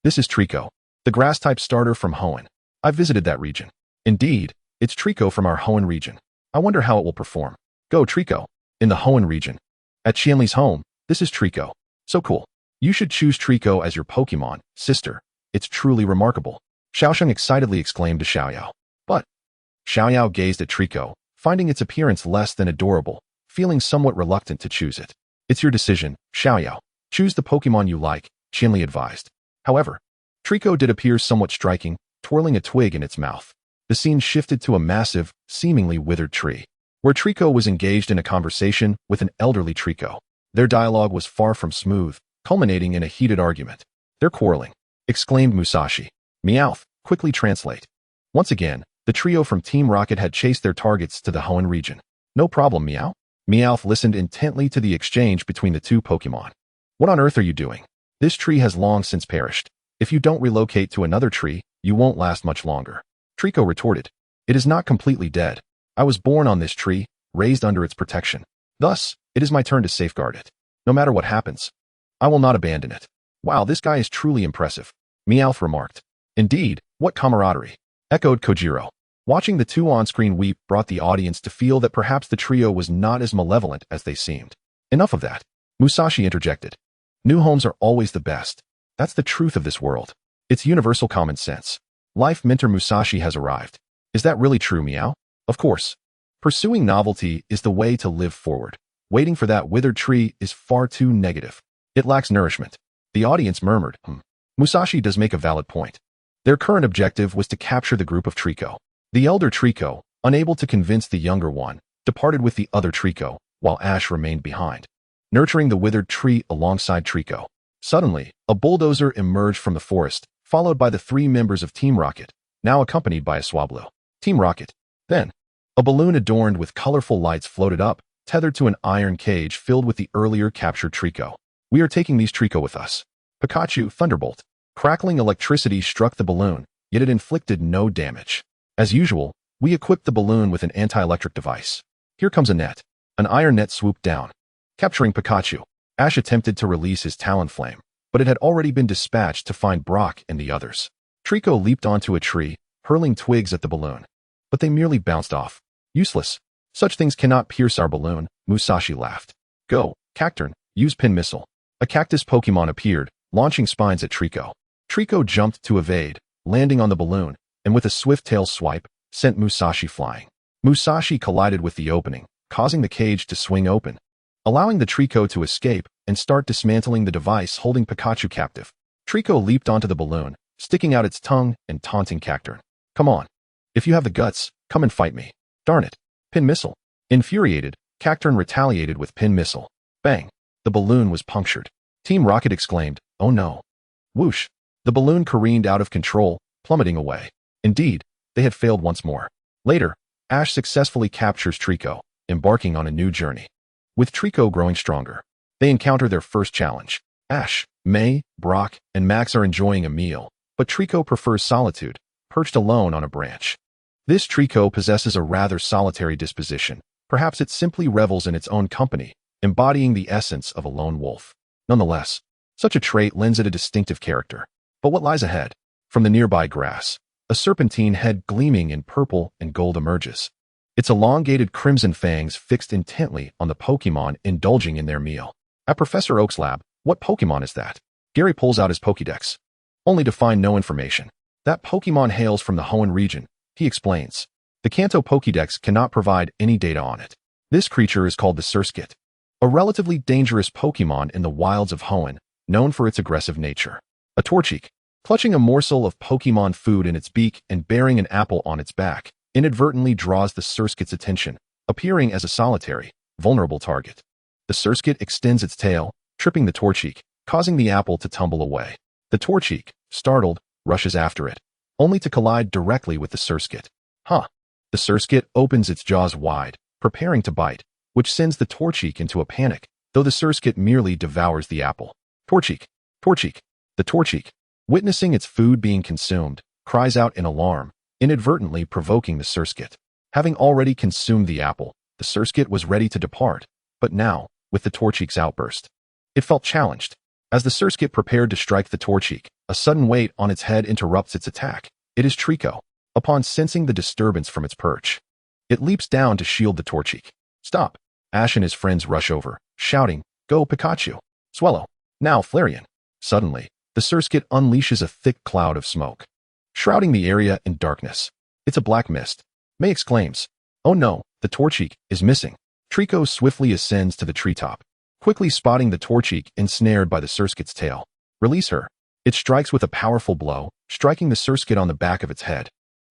This is Trico, the grass-type starter from Hoenn. I've visited that region. Indeed, it's Trico from our Hoenn region. I wonder how it will perform. Go, Trico. In the Hoenn region. At Qianli's home, this is Trico. So cool. You should choose Trico as your Pokémon, sister. It's truly remarkable. Xiaosheng excitedly exclaimed to Xiaoyao. But Xiaoyao gazed at Trico, finding its appearance less than adorable, feeling somewhat reluctant to choose it. It's your decision, Xiaoyao. Choose the Pokémon you like, Qianli advised. However, Trico did appear somewhat striking, twirling a twig in its mouth. The scene shifted to a massive, seemingly withered tree, where Trico was engaged in a conversation with an elderly Trico. Their dialogue was far from smooth, culminating in a heated argument. They're quarreling, exclaimed Musashi. Meowth, quickly translate. Once again, the trio from Team Rocket had chased their targets to the Hoenn region. No problem, Meow. Meowth listened intently to the exchange between the two Pokémon. What on earth are you doing? This tree has long since perished. If you don't relocate to another tree, you won't last much longer. Trico retorted. It is not completely dead. I was born on this tree, raised under its protection. Thus, it is my turn to safeguard it. No matter what happens, I will not abandon it. Wow, this guy is truly impressive, Meowth remarked. Indeed, what camaraderie, echoed Kojiro. Watching the two on-screen weep brought the audience to feel that perhaps the trio was not as malevolent as they seemed. Enough of that, Musashi interjected. New homes are always the best. That's the truth of this world. It's universal common sense. Life mentor Musashi has arrived. Is that really true, Meow? Of course. Pursuing novelty is the way to live forward. Waiting for that withered tree is far too negative. It lacks nourishment. The audience murmured, Musashi does make a valid point. Their current objective was to capture the group of Trico. The elder Trico, unable to convince the younger one, departed with the other Trico, while Ash remained behind, nurturing the withered tree alongside Trico. Suddenly, a bulldozer emerged from the forest, followed by the three members of Team Rocket, now accompanied by a Swablu. Team Rocket. Then, a balloon adorned with colorful lights floated up, tethered to an iron cage filled with the earlier captured Trico. We are taking these Trico with us. Pikachu, Thunderbolt. Crackling electricity struck the balloon, yet it inflicted no damage. As usual, we equipped the balloon with an anti-electric device. Here comes a net. An iron net swooped down, capturing Pikachu. Ash attempted to release his Talonflame, but it had already been dispatched to find Brock and the others. Trico leaped onto a tree, hurling twigs at the balloon. But they merely bounced off. Useless. Such things cannot pierce our balloon, Musashi laughed. Go, Cacturn, use Pin Missile. A cactus Pokemon appeared, launching spines at Trico. Trico jumped to evade, landing on the balloon, and with a swift tail swipe, sent Musashi flying. Musashi collided with the opening, causing the cage to swing open, allowing the Trico to escape and start dismantling the device holding Pikachu captive. Trico leaped onto the balloon, sticking out its tongue and taunting Cacturn. Come on. If you have the guts, come and fight me. Darn it. Pin Missile. Infuriated, Cacturn retaliated with Pin Missile. Bang. The balloon was punctured. Team Rocket exclaimed, oh no. Whoosh. The balloon careened out of control, plummeting away. Indeed, they had failed once more. Later, Ash successfully captures Trico, embarking on a new journey. With Trico growing stronger, they encounter their first challenge. Ash, May, Brock, and Max are enjoying a meal, but Trico prefers solitude, perched alone on a branch. This Trico possesses a rather solitary disposition. Perhaps it simply revels in its own company, embodying the essence of a lone wolf. Nonetheless, such a trait lends it a distinctive character. But what lies ahead? From the nearby grass, a serpentine head gleaming in purple and gold emerges. Its elongated crimson fangs fixed intently on the Pokemon indulging in their meal. At Professor Oak's lab, what Pokemon is that? Gary pulls out his Pokédex, only to find no information. That Pokemon hails from the Hoenn region, he explains. The Kanto Pokédex cannot provide any data on it. This creature is called the Surskit, a relatively dangerous Pokemon in the wilds of Hoenn, known for its aggressive nature. A Torchic, clutching a morsel of Pokemon food in its beak and bearing an apple on its back, inadvertently draws the Surskit's attention, appearing as a solitary, vulnerable target. The Surskit extends its tail, tripping the Torchic, causing the apple to tumble away. The Torchic, startled, rushes after it, only to collide directly with the Surskit. Huh. The Surskit opens its jaws wide, preparing to bite, which sends the Torchic into a panic, though the Surskit merely devours the apple. Torchic. Torchic. The Torchic, witnessing its food being consumed, cries out in alarm, inadvertently provoking the Surskit. Having already consumed the apple, the Surskit was ready to depart, but now, with the Torchic's outburst, it felt challenged. As the Surskit prepared to strike the Torchic, a sudden weight on its head interrupts its attack. It is Trico. Upon sensing the disturbance from its perch, it leaps down to shield the Torchic. Stop! Ash and his friends rush over, shouting, Go Pikachu! Swallow! Now Flareon! Suddenly, the Surskit unleashes a thick cloud of smoke, shrouding the area in darkness. It's a black mist. May exclaims, Oh no, the Torchic is missing. Trico swiftly ascends to the treetop, quickly spotting the Torchic ensnared by the Surskit's tail. Release her. It strikes with a powerful blow, striking the Surskit on the back of its head,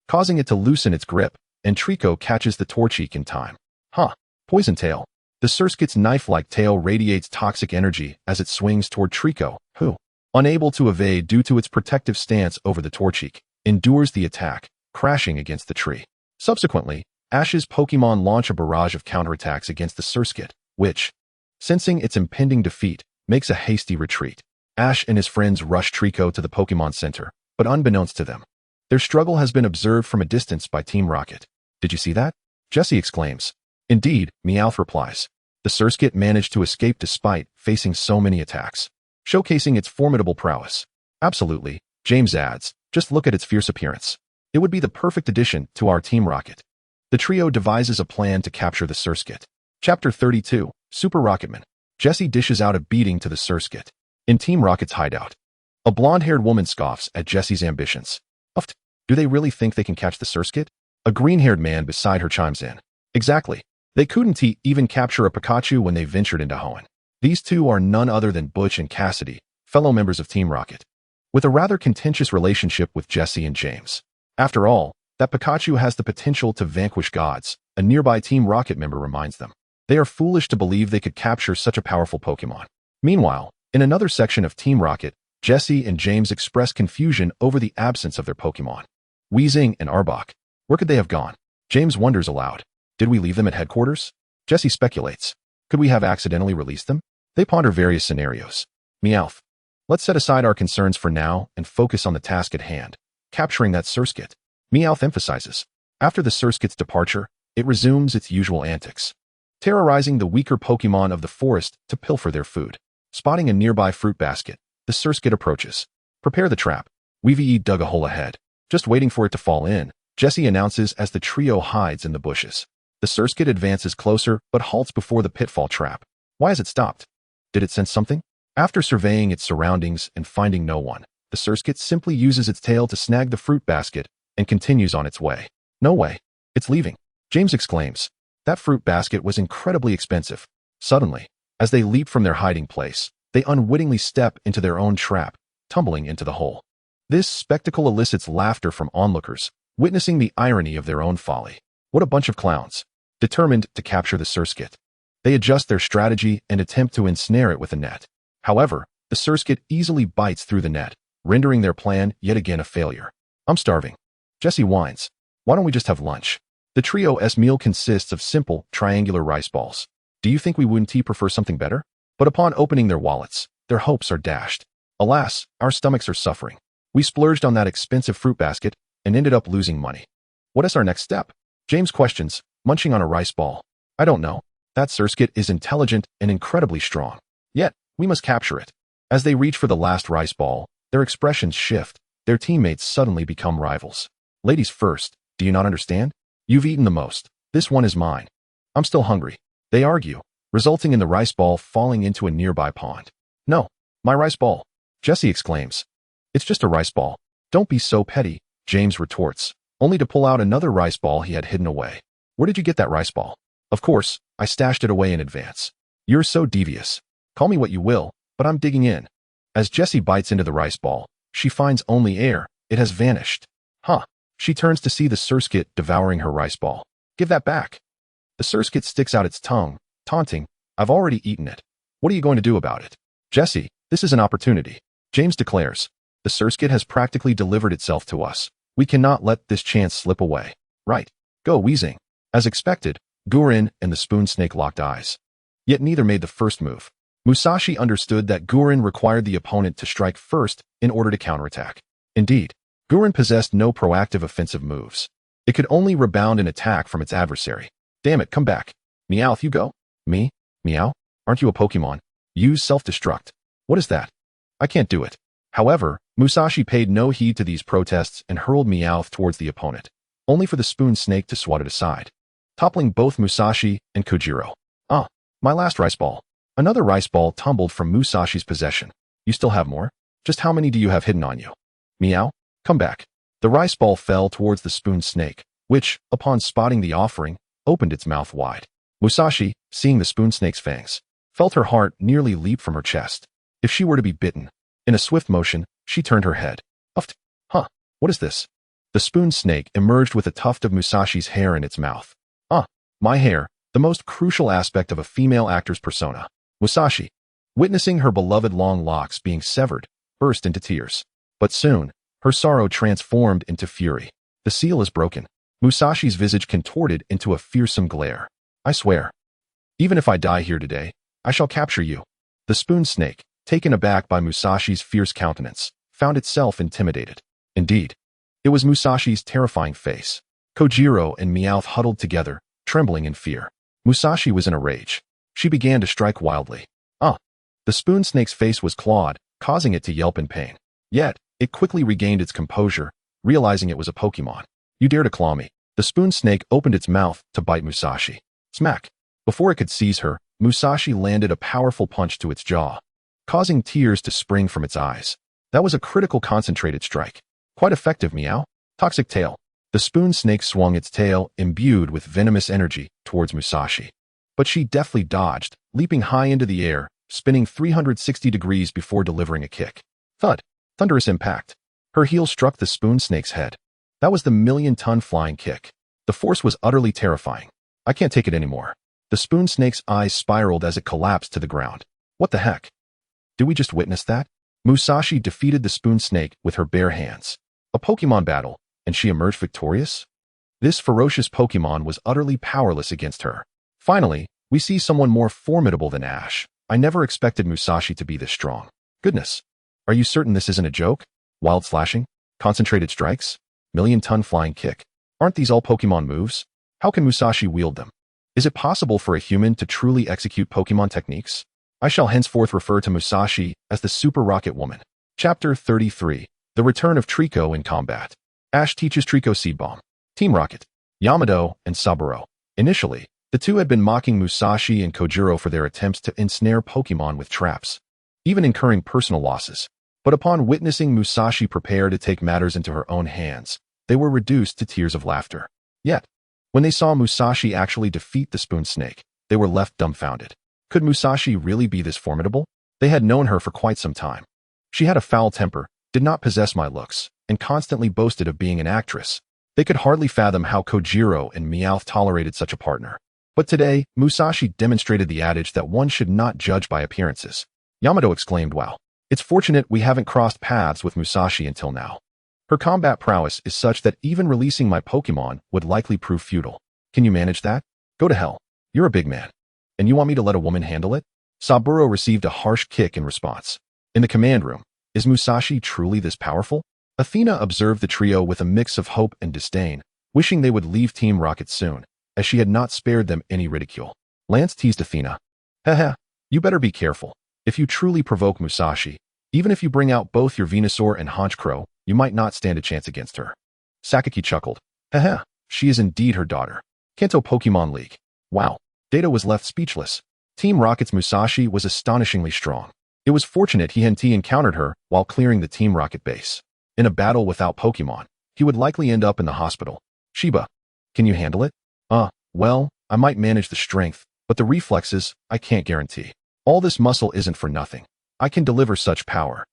causing it to loosen its grip, and Trico catches the Torchic in time. Huh. Poison Tail. The Surskit's knife-like tail radiates toxic energy as it swings toward Trico, who, unable to evade due to its protective stance over the Torchic, endures the attack, crashing against the tree. Subsequently, Ash's Pokemon launch a barrage of counterattacks against the Surskit, which, sensing its impending defeat, makes a hasty retreat. Ash and his friends rush Trico to the Pokemon Center, but unbeknownst to them, their struggle has been observed from a distance by Team Rocket. Did you see that? Jessie exclaims. Indeed, Meowth replies. The Surskit managed to escape despite facing so many attacks, showcasing its formidable prowess. Absolutely, James adds, just look at its fierce appearance. It would be the perfect addition to our Team Rocket. The trio devises a plan to capture the Surskit. Chapter 32, Super Rocketman. Jessie dishes out a beating to the Surskit. In Team Rocket's hideout, a blonde-haired woman scoffs at Jessie's ambitions. Uft, do they really think they can catch the Surskit? A green-haired man beside her chimes in. Exactly. They couldn't even capture a Pikachu when they ventured into Hoenn. These two are none other than Butch and Cassidy, fellow members of Team Rocket, with a rather contentious relationship with Jessie and James. After all, that Pikachu has the potential to vanquish gods, a nearby Team Rocket member reminds them. They are foolish to believe they could capture such a powerful Pokemon. Meanwhile, in another section of Team Rocket, Jessie and James express confusion over the absence of their Pokemon. Weezing and Arbok. Where could they have gone? James wonders aloud. Did we leave them at headquarters? Jessie speculates. Could we have accidentally released them? They ponder various scenarios. Meowth. Let's set aside our concerns for now and focus on the task at hand, capturing that Surskit. Meowth emphasizes. After the Surskit's departure, it resumes its usual antics, terrorizing the weaker Pokemon of the forest to pilfer their food. Spotting a nearby fruit basket, The Surskit approaches. Prepare the trap. Weavy dug a hole ahead, just waiting for it to fall in. Jesse announces as the trio hides in the bushes. The Surskit advances closer, but halts before the pitfall trap. Why has it stopped? Did it sense something? After surveying its surroundings and finding no one, the Surskit simply uses its tail to snag the fruit basket and continues on its way. No way. It's leaving. James exclaims. That fruit basket was incredibly expensive. Suddenly, as they leap from their hiding place, they unwittingly step into their own trap, tumbling into the hole. This spectacle elicits laughter from onlookers, witnessing the irony of their own folly. What a bunch of clowns. Determined to capture the Surskit, they adjust their strategy and attempt to ensnare it with a net. However, the Surskit easily bites through the net, rendering their plan yet again a failure. I'm starving. Jesse whines. Why don't we just have lunch? The trio's meal consists of simple, triangular rice balls. Do you think we wouldn't prefer something better? But upon opening their wallets, their hopes are dashed. Alas, our stomachs are suffering. We splurged on that expensive fruit basket and ended up losing money. What is our next step? James questions, munching on a rice ball. I don't know. That Surskit is intelligent and incredibly strong. Yet, we must capture it. As they reach for the last rice ball, their expressions shift. Their teammates suddenly become rivals. Ladies first, do you not understand? You've eaten the most. This one is mine. I'm still hungry. They argue, resulting in the rice ball falling into a nearby pond. No, my rice ball. Jesse exclaims. It's just a rice ball. Don't be so petty, James retorts, only to pull out another rice ball he had hidden away. Where did you get that rice ball? Of course, I stashed it away in advance. You're so devious. Call me what you will, but I'm digging in. As Jessie bites into the rice ball, she finds only air. It has vanished. Huh. She turns to see the Surskit devouring her rice ball. Give that back. The Surskit sticks out its tongue, taunting, I've already eaten it. What are you going to do about it? Jessie, this is an opportunity. James declares. The Surskit has practically delivered itself to us. We cannot let this chance slip away. Right. Go, wheezing. As expected, Gurin and the spoon snake locked eyes. Yet neither made the first move. Musashi understood that Gurin required the opponent to strike first in order to counterattack. Indeed, Gurin possessed no proactive offensive moves. It could only rebound an attack from its adversary. Damn it, come back. Meowth, you go. Me? Meow? Aren't you a Pokemon? Use self-destruct. What is that? I can't do it. However, Musashi paid no heed to these protests and hurled Meowth towards the opponent, only for the spoon snake to swat it aside, toppling both Musashi and Kojiro. Ah, my last rice ball. Another rice ball tumbled from Musashi's possession. You still have more? Just how many do you have hidden on you? Meow, come back. The rice ball fell towards the spoon snake, which, upon spotting the offering, opened its mouth wide. Musashi, seeing the spoon snake's fangs, felt her heart nearly leap from her chest. If she were to be bitten. In a swift motion, she turned her head. Uffed. Huh, what is this? The spoon snake emerged with a tuft of Musashi's hair in its mouth. Ah, my hair, the most crucial aspect of a female actor's persona. Musashi, witnessing her beloved long locks being severed, burst into tears. But soon, her sorrow transformed into fury. The seal is broken. Musashi's visage contorted into a fearsome glare. I swear. Even if I die here today, I shall capture you. The spoon snake, taken aback by Musashi's fierce countenance, found itself intimidated. Indeed, it was Musashi's terrifying face. Kojiro and Meowth huddled together, trembling in fear. Musashi was in a rage. She began to strike wildly. Ah! The spoon snake's face was clawed, causing it to yelp in pain. Yet, it quickly regained its composure, realizing it was a Pokémon. You dare to claw me. The spoon snake opened its mouth to bite Musashi. Smack! Before it could seize her, Musashi landed a powerful punch to its jaw, causing tears to spring from its eyes. That was a critical concentrated strike. Quite effective, Meow. Toxic tail. The spoon snake swung its tail, imbued with venomous energy, towards Musashi. But she deftly dodged, leaping high into the air, spinning 360 degrees before delivering a kick. Thud. Thunderous impact. Her heel struck the spoon snake's head. That was the million-ton flying kick. The force was utterly terrifying. I can't take it anymore. The spoon snake's eyes spiraled as it collapsed to the ground. What the heck? Did we just witness that? Musashi defeated the spoon snake with her bare hands. A Pokemon battle, and she emerged victorious? This ferocious Pokemon was utterly powerless against her. Finally, we see someone more formidable than Ash. I never expected Musashi to be this strong. Goodness. Are you certain this isn't a joke? Wild slashing? Concentrated strikes? Million-ton flying kick? Aren't these all Pokemon moves? How can Musashi wield them? Is it possible for a human to truly execute Pokemon techniques? I shall henceforth refer to Musashi as the Super Rocket Woman. Chapter 33. The Return of Trico in Combat. Ash teaches Trico Seed Bomb. Team Rocket. Yamato and Saburo. Initially, the two had been mocking Musashi and Kojiro for their attempts to ensnare Pokémon with traps, even incurring personal losses. But upon witnessing Musashi prepare to take matters into her own hands, they were reduced to tears of laughter. Yet, when they saw Musashi actually defeat the Spoon Snake, they were left dumbfounded. Could Musashi really be this formidable? They had known her for quite some time. She had a foul temper, did not possess my looks, and constantly boasted of being an actress. They could hardly fathom how Kojiro and Meowth tolerated such a partner. But today, Musashi demonstrated the adage that one should not judge by appearances. Yamato exclaimed, "Wow, it's fortunate we haven't crossed paths with Musashi until now. Her combat prowess is such that even releasing my Pokémon would likely prove futile. Can you manage that? Go to hell. You're a big man. And you want me to let a woman handle it?" Saburo received a harsh kick in response. In the command room, is Musashi truly this powerful? Athena observed the trio with a mix of hope and disdain, wishing they would leave Team Rocket soon, as she had not spared them any ridicule. Lance teased Athena. "Haha, you better be careful. If you truly provoke Musashi, even if you bring out both your Venusaur and Honchkrow, you might not stand a chance against her." Sakaki chuckled. "Haha, she is indeed her daughter. Kanto Pokemon League. Wow." Data was left speechless. Team Rocket's Musashi was astonishingly strong. It was fortunate he encountered her while clearing the Team Rocket base. In a battle without Pokemon, he would likely end up in the hospital. "Shiba, can you handle it?" Well, I might manage the strength, but the reflexes, I can't guarantee. All this muscle isn't for nothing. I can deliver such power.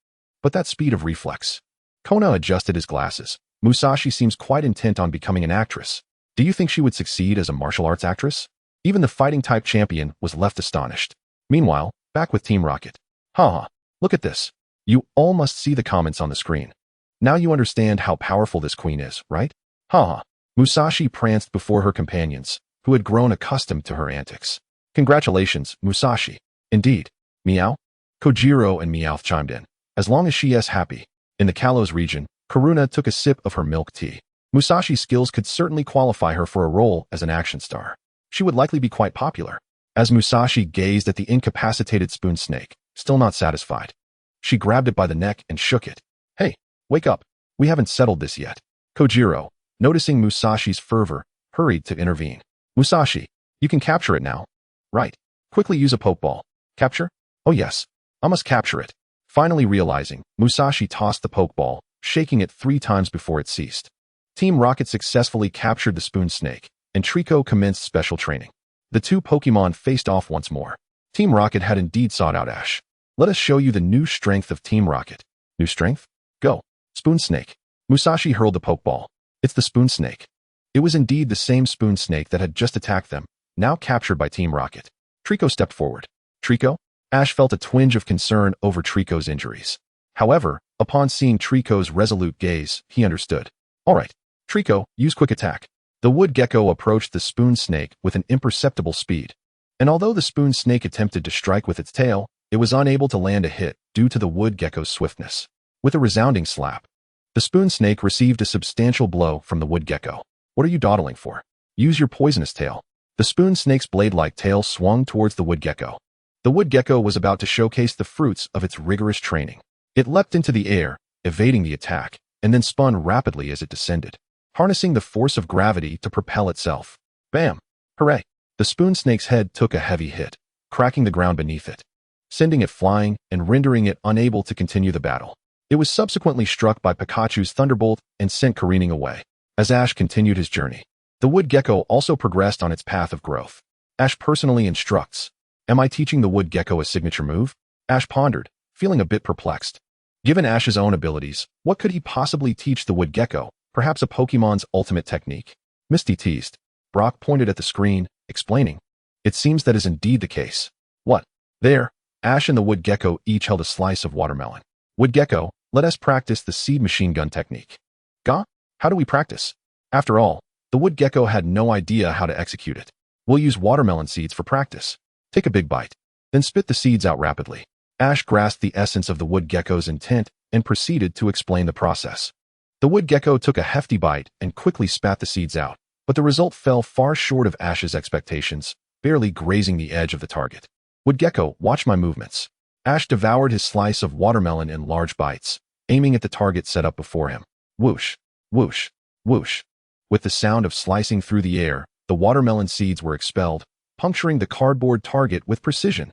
But that speed of reflex." Kona adjusted his glasses. "Musashi seems quite intent on becoming an actress. Do you think she would succeed as a martial arts actress?" Even the fighting-type champion was left astonished. Meanwhile, back with Team Rocket. Haha, look at this. You all must see the comments on the screen. Now you understand how powerful this queen is, right? Haha. Musashi pranced before her companions, who had grown accustomed to her antics. "Congratulations, Musashi." "Indeed. Meow?" Kojiro and Meowth chimed in. "As long as she is happy." In the Kalos region, Karuna took a sip of her milk tea. Musashi's skills could certainly qualify her for a role as an action star. She would likely be quite popular. As Musashi gazed at the incapacitated Spoon Snake, still not satisfied, she grabbed it by the neck and shook it. "Hey, wake up. We haven't settled this yet." Kojiro, noticing Musashi's fervor, hurried to intervene. "Musashi, you can capture it now." "Right. Quickly use a Pokeball." "Capture? Oh yes. I must capture it." Finally realizing, Musashi tossed the Pokeball, shaking it 3 times before it ceased. Team Rocket successfully captured the Spoon Snake, and Trico commenced special training. The two Pokemon faced off once more. Team Rocket had indeed sought out Ash. "Let us show you the new strength of Team Rocket." "New strength? Go." Spoon Snake. Musashi hurled the Pokeball. It's the Spoon Snake. It was indeed the same Spoon Snake that had just attacked them, now captured by Team Rocket. Trico stepped forward. "Trico?" Ash felt a twinge of concern over Trico's injuries. However, upon seeing Trico's resolute gaze, he understood. "All right. Trico, use Quick Attack." The wood gecko approached the Spoon Snake with an imperceptible speed. And although the Spoon Snake attempted to strike with its tail, it was unable to land a hit due to the wood gecko's swiftness. With a resounding slap, the Spoon Snake received a substantial blow from the wood gecko. "What are you dawdling for? Use your poisonous tail." The Spoon Snake's blade-like tail swung towards the wood gecko. The wood gecko was about to showcase the fruits of its rigorous training. It leapt into the air, evading the attack, and then spun rapidly as it descended, harnessing the force of gravity to propel itself. Bam! Hooray! The Spoon Snake's head took a heavy hit, cracking the ground beneath it, sending it flying and rendering it unable to continue the battle. It was subsequently struck by Pikachu's Thunderbolt and sent careening away. As Ash continued his journey, the wood gecko also progressed on its path of growth. Ash personally instructs. Am I teaching the wood gecko a signature move? Ash pondered, feeling a bit perplexed. Given Ash's own abilities, what could he possibly teach the wood gecko? Perhaps a Pokemon's ultimate technique? Misty teased. Brock pointed at the screen, explaining. It seems that is indeed the case. What? There, Ash and the wood gecko each held a slice of watermelon. Wood gecko, let us practice the seed machine gun technique. Gah? How do we practice? After all, the wood gecko had no idea how to execute it. We'll use watermelon seeds for practice. Take a big bite, then spit the seeds out rapidly. Ash grasped the essence of the wood gecko's intent and proceeded to explain the process. The wood gecko took a hefty bite and quickly spat the seeds out, but the result fell far short of Ash's expectations, barely grazing the edge of the target. Wood Gecko, watch my movements. Ash devoured his slice of watermelon in large bites, aiming at the target set up before him. Whoosh, whoosh, whoosh. With the sound of slicing through the air, the watermelon seeds were expelled, puncturing the cardboard target with precision.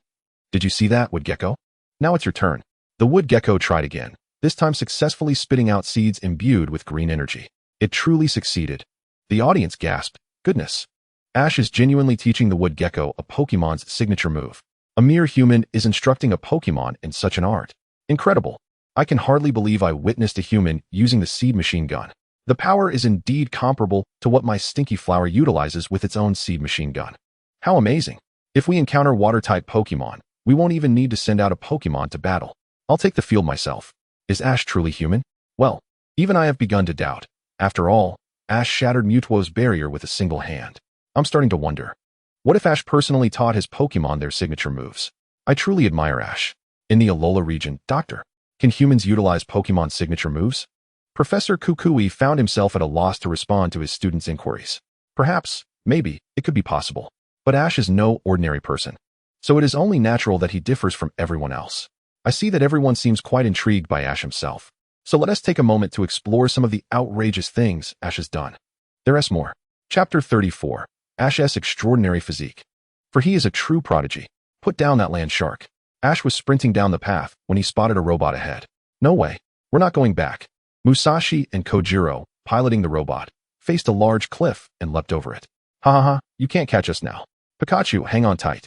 Did you see that, Wood Gecko? Now it's your turn. The Wood Gecko tried again, this time successfully spitting out seeds imbued with green energy. It truly succeeded. The audience gasped, goodness. Ash is genuinely teaching the Wood Gecko a Pokemon's signature move. A mere human is instructing a Pokemon in such an art. Incredible. I can hardly believe I witnessed a human using the seed machine gun. The power is indeed comparable to what my stinky flower utilizes with its own seed machine gun. How amazing. If we encounter water-type Pokemon, we won't even need to send out a Pokemon to battle. I'll take the field myself. Is Ash truly human? Well, even I have begun to doubt. After all, Ash shattered Mewtwo's barrier with a single hand. I'm starting to wonder. What if Ash personally taught his Pokemon their signature moves? I truly admire Ash. In the Alola region, Doctor, can humans utilize Pokemon signature moves? Professor Kukui found himself at a loss to respond to his students' inquiries. Perhaps, maybe, it could be possible. But Ash is no ordinary person. So it is only natural that he differs from everyone else. I see that everyone seems quite intrigued by Ash himself. So let us take a moment to explore some of the outrageous things Ash has done. There is more. Chapter 34. Ash's extraordinary physique. For he is a true prodigy. Put down that land shark. Ash was sprinting down the path when he spotted a robot ahead. No way. We're not going back. Musashi and Kojiro, piloting the robot, faced a large cliff and leapt over it. Ha ha ha, you can't catch us now. Pikachu, hang on tight.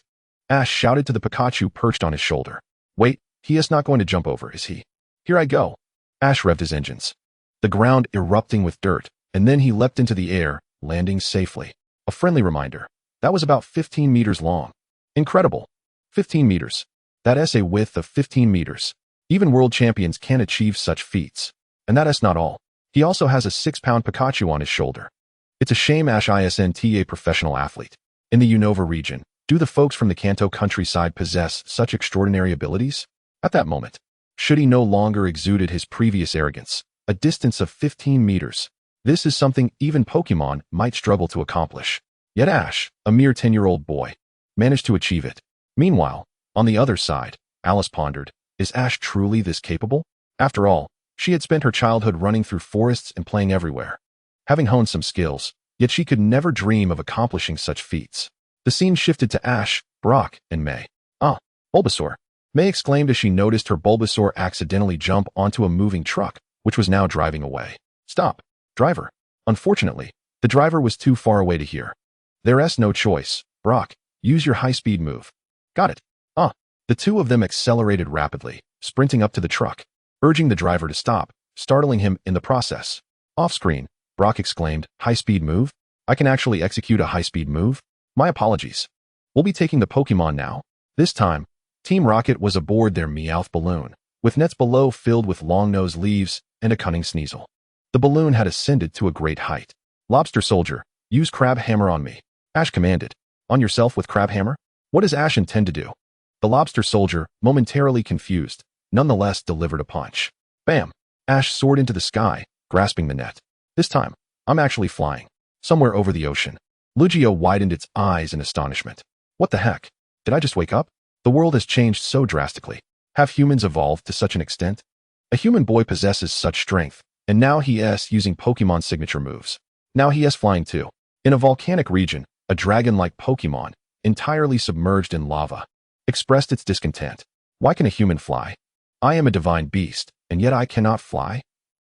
Ash shouted to the Pikachu perched on his shoulder. Wait, he is not going to jump over, is he? Here I go. Ash revved his engines. The ground erupting with dirt, and then he leapt into the air, landing safely. A friendly reminder. That was about 15 meters long. Incredible. 15 meters. That is a width of 15 meters. Even world champions can't achieve such feats. And that is not all. He also has a 6-pound Pikachu on his shoulder. It's a shame Ash isn't a professional athlete. In the Unova region, do the folks from the Kanto countryside possess such extraordinary abilities? At that moment, should he no longer exuded his previous arrogance, a distance of 15 meters. This is something even Pokemon might struggle to accomplish. Yet Ash, a mere 10-year-old boy, managed to achieve it. Meanwhile, on the other side, Alice pondered, is Ash truly this capable? After all, she had spent her childhood running through forests and playing everywhere. Having honed some skills, yet she could never dream of accomplishing such feats. The scene shifted to Ash, Brock, and May. Ah, Bulbasaur. May exclaimed as she noticed her Bulbasaur accidentally jump onto a moving truck, which was now driving away. Stop, driver. Unfortunately, the driver was too far away to hear. There's no choice. Brock, use your high-speed move. Got it. The two of them accelerated rapidly, sprinting up to the truck, urging the driver to stop, startling him in the process. Off-screen, Brock exclaimed, high-speed move? I can actually execute a high-speed move? My apologies. We'll be taking the Pokemon now. This time, Team Rocket was aboard their Meowth balloon, with nets below filled with long-nosed leaves and a cunning Sneasel. The balloon had ascended to a great height. Lobster Soldier, use Crab Hammer on me. Ash commanded. On yourself with Crab Hammer? What does Ash intend to do? The Lobster Soldier, momentarily confused, nonetheless delivered a punch. Bam! Ash soared into the sky, grasping the net. This time, I'm actually flying. Somewhere over the ocean. Lugia widened its eyes in astonishment. What the heck? Did I just wake up? The world has changed so drastically. Have humans evolved to such an extent? A human boy possesses such strength, and now he is using Pokemon signature moves. Now he is flying too. In a volcanic region, a dragon-like Pokemon, entirely submerged in lava, expressed its discontent. Why can a human fly? I am a divine beast, and yet I cannot fly?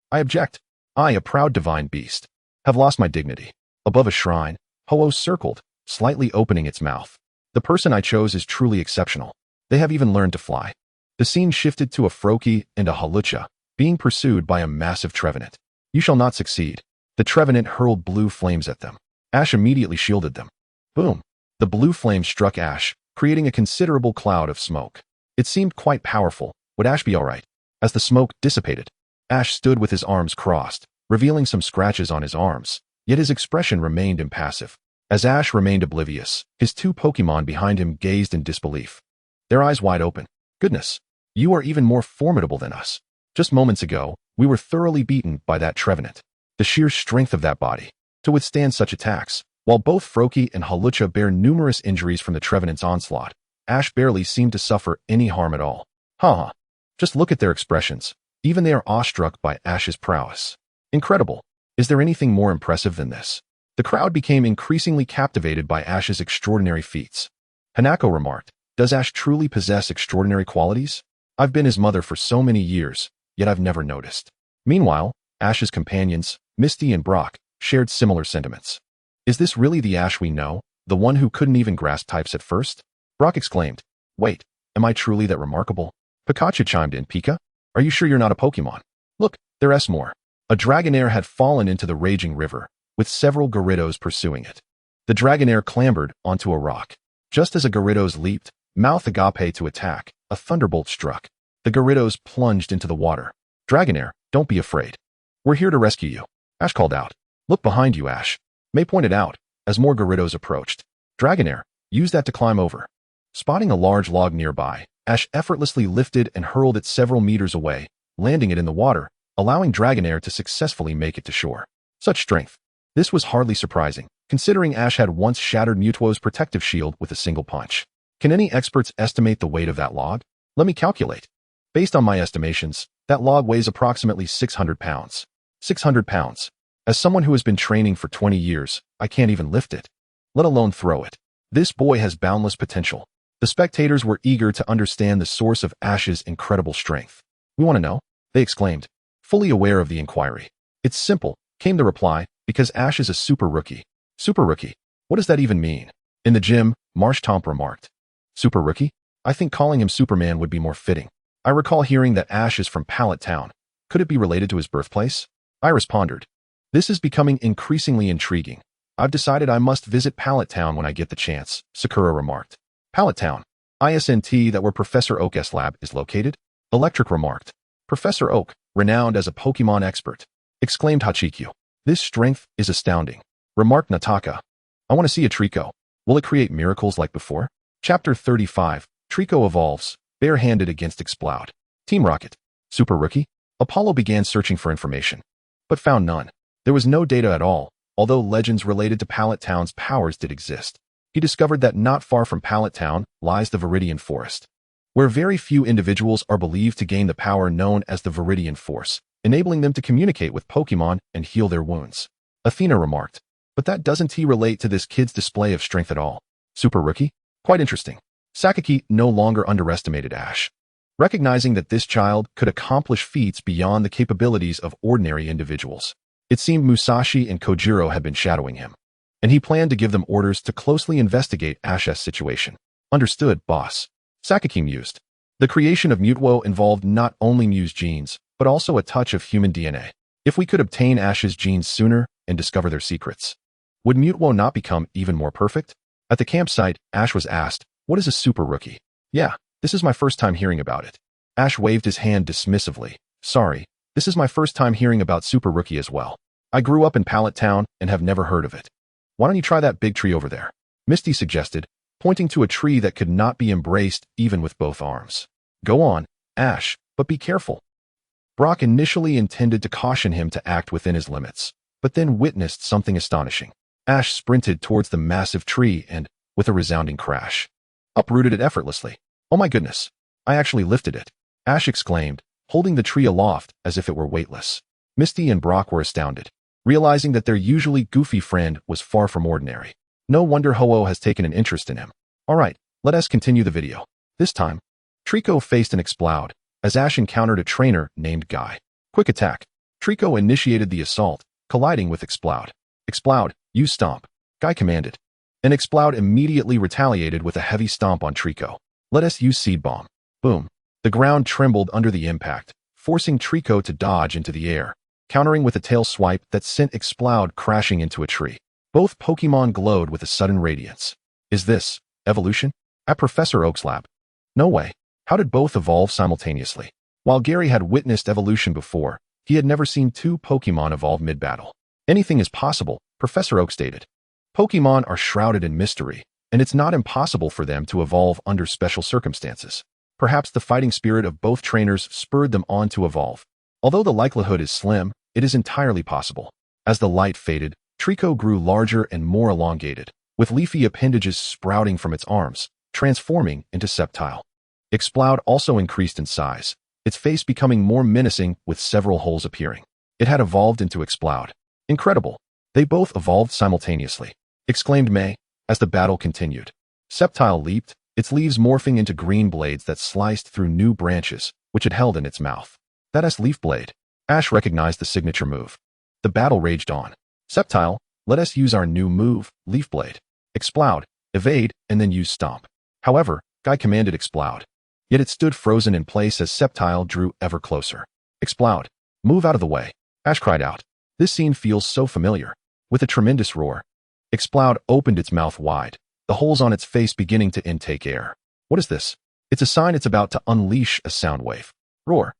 I object. I, a proud divine beast, have lost my dignity. Above a shrine, Ho-Oh circled, slightly opening its mouth. The person I chose is truly exceptional. They have even learned to fly. The scene shifted to a Froakie and a Hawlucha, being pursued by a massive Trevenant. You shall not succeed. The Trevenant hurled blue flames at them. Ash immediately shielded them. Boom! The blue flames struck Ash, creating a considerable cloud of smoke. It seemed quite powerful. Would Ash be alright? As the smoke dissipated, Ash stood with his arms crossed, revealing some scratches on his arms, yet his expression remained impassive. As Ash remained oblivious, his two Pokemon behind him gazed in disbelief. Their eyes wide open. Goodness, you are even more formidable than us. Just moments ago, we were thoroughly beaten by that Trevenant. The sheer strength of that body, to withstand such attacks, while both Froakie and Hawlucha bear numerous injuries from the Trevenant's onslaught, Ash barely seemed to suffer any harm at all. Haha. Just look at their expressions. Even they are awestruck by Ash's prowess. Incredible. Is there anything more impressive than this? The crowd became increasingly captivated by Ash's extraordinary feats. Hanako remarked, "Does Ash truly possess extraordinary qualities? I've been his mother for so many years, yet I've never noticed." Meanwhile, Ash's companions, Misty and Brock, shared similar sentiments. "Is this really the Ash we know, the one who couldn't even grasp types at first?" Brock exclaimed. "Wait, am I truly that remarkable?" Pikachu chimed in. "Pika, are you sure you're not a Pokémon? Look, there's more." A Dragonair had fallen into the raging river, with several Gyarados pursuing it. The Dragonair clambered onto a rock. Just as a Gyarados leaped, mouth agape to attack, a thunderbolt struck. The Gyarados plunged into the water. "Dragonair, don't be afraid. We're here to rescue you," Ash called out. "Look behind you, Ash." May pointed out, as more Gyarados approached. "Dragonair, use that to climb over." Spotting a large log nearby, Ash effortlessly lifted and hurled it several meters away, landing it in the water, allowing Dragonair to successfully make it to shore. Such strength. This was hardly surprising, considering Ash had once shattered Mewtwo's protective shield with a single punch. Can any experts estimate the weight of that log? Let me calculate. Based on my estimations, that log weighs approximately 600 pounds. 600 pounds. As someone who has been training for 20 years, I can't even lift it, let alone throw it. This boy has boundless potential. The spectators were eager to understand the source of Ash's incredible strength. "We want to know," they exclaimed, fully aware of the inquiry. "It's simple," came the reply, "because Ash is a super rookie." Super rookie? What does that even mean? In the gym, Marshtomp remarked. "Super rookie? I think calling him Superman would be more fitting. I recall hearing that Ash is from Pallet Town. Could it be related to his birthplace?" Iris pondered. "This is becoming increasingly intriguing. I've decided I must visit Pallet Town when I get the chance," Sakura remarked. "Pallet Town? ISNT, that where Professor Oak's lab is located?" Electric remarked. "Professor Oak, renowned as a Pokemon expert," exclaimed Hachikyu. "This strength is astounding," remarked Nataka. "I want to see a Trico. Will it create miracles like before?" Chapter 35, Trico Evolves, Barehanded Against Exploud. Team Rocket. Super Rookie? Apollo began searching for information, but found none. There was no data at all, although legends related to Pallet Town's powers did exist. He discovered that not far from Pallet Town lies the Viridian Forest, where very few individuals are believed to gain the power known as the Viridian Force, enabling them to communicate with Pokemon and heal their wounds. Athena remarked, "But that doesn't relate to this kid's display of strength at all." Super Rookie? Quite interesting. Sakaki no longer underestimated Ash. Recognizing that this child could accomplish feats beyond the capabilities of ordinary individuals, it seemed Musashi and Kojiro had been shadowing him, and he planned to give them orders to closely investigate Ash's situation. "Understood, boss," Sakaki mused. The creation of Mewtwo involved not only Mew's genes, but also a touch of human DNA. If we could obtain Ash's genes sooner and discover their secrets, would Mewtwo not become even more perfect? At the campsite, Ash was asked, "What is a Super Rookie?" "Yeah, this is my first time hearing about it." Ash waved his hand dismissively. "Sorry, this is my first time hearing about Super Rookie as well. I grew up in Pallet Town and have never heard of it." "Why don't you try that big tree over there?" Misty suggested, pointing to a tree that could not be embraced even with both arms. "Go on, Ash, but be careful." Brock initially intended to caution him to act within his limits, but then witnessed something astonishing. Ash sprinted towards the massive tree and, with a resounding crash, uprooted it effortlessly. "Oh my goodness, I actually lifted it," Ash exclaimed, holding the tree aloft as if it were weightless. Misty and Brock were astounded, realizing that their usually goofy friend was far from ordinary. No wonder Ho-Oh has taken an interest in him. Alright, let us continue the video. This time, Trico faced an Exploud, as Ash encountered a trainer named Guy. Quick attack. Trico initiated the assault, colliding with Exploud. "Exploud, use Stomp," Guy commanded. And Exploud immediately retaliated with a heavy stomp on Trico. "Let us use Seed Bomb." Boom. The ground trembled under the impact, forcing Trico to dodge into the air, countering with a tail swipe that sent Exploud crashing into a tree. Both Pokemon glowed with a sudden radiance. Is this evolution? At Professor Oak's lab? No way. How did both evolve simultaneously? While Gary had witnessed evolution before, he had never seen two Pokemon evolve mid-battle. "Anything is possible," Professor Oak stated. "Pokemon are shrouded in mystery, and it's not impossible for them to evolve under special circumstances. Perhaps the fighting spirit of both trainers spurred them on to evolve. Although the likelihood is slim, it is entirely possible." As the light faded, Trico grew larger and more elongated, with leafy appendages sprouting from its arms, transforming into Sceptile. Exploud also increased in size, its face becoming more menacing with several holes appearing. It had evolved into Exploud. Incredible. They both evolved simultaneously, exclaimed May as the battle continued. Sceptile leaped, its leaves morphing into green blades that sliced through new branches, which it held in its mouth. That is Leaf Blade. Ash recognized the signature move. The battle raged on. Sceptile, let us use our new move, Leaf Blade. Exploud, evade, and then use Stomp. However, Guy commanded Exploud. Yet it stood frozen in place as Sceptile drew ever closer. Exploud, move out of the way. Ash cried out. This scene feels so familiar. With a tremendous roar, Exploud opened its mouth wide, the holes on its face beginning to intake air. What is this? It's a sign it's about to unleash a sound wave. Roar.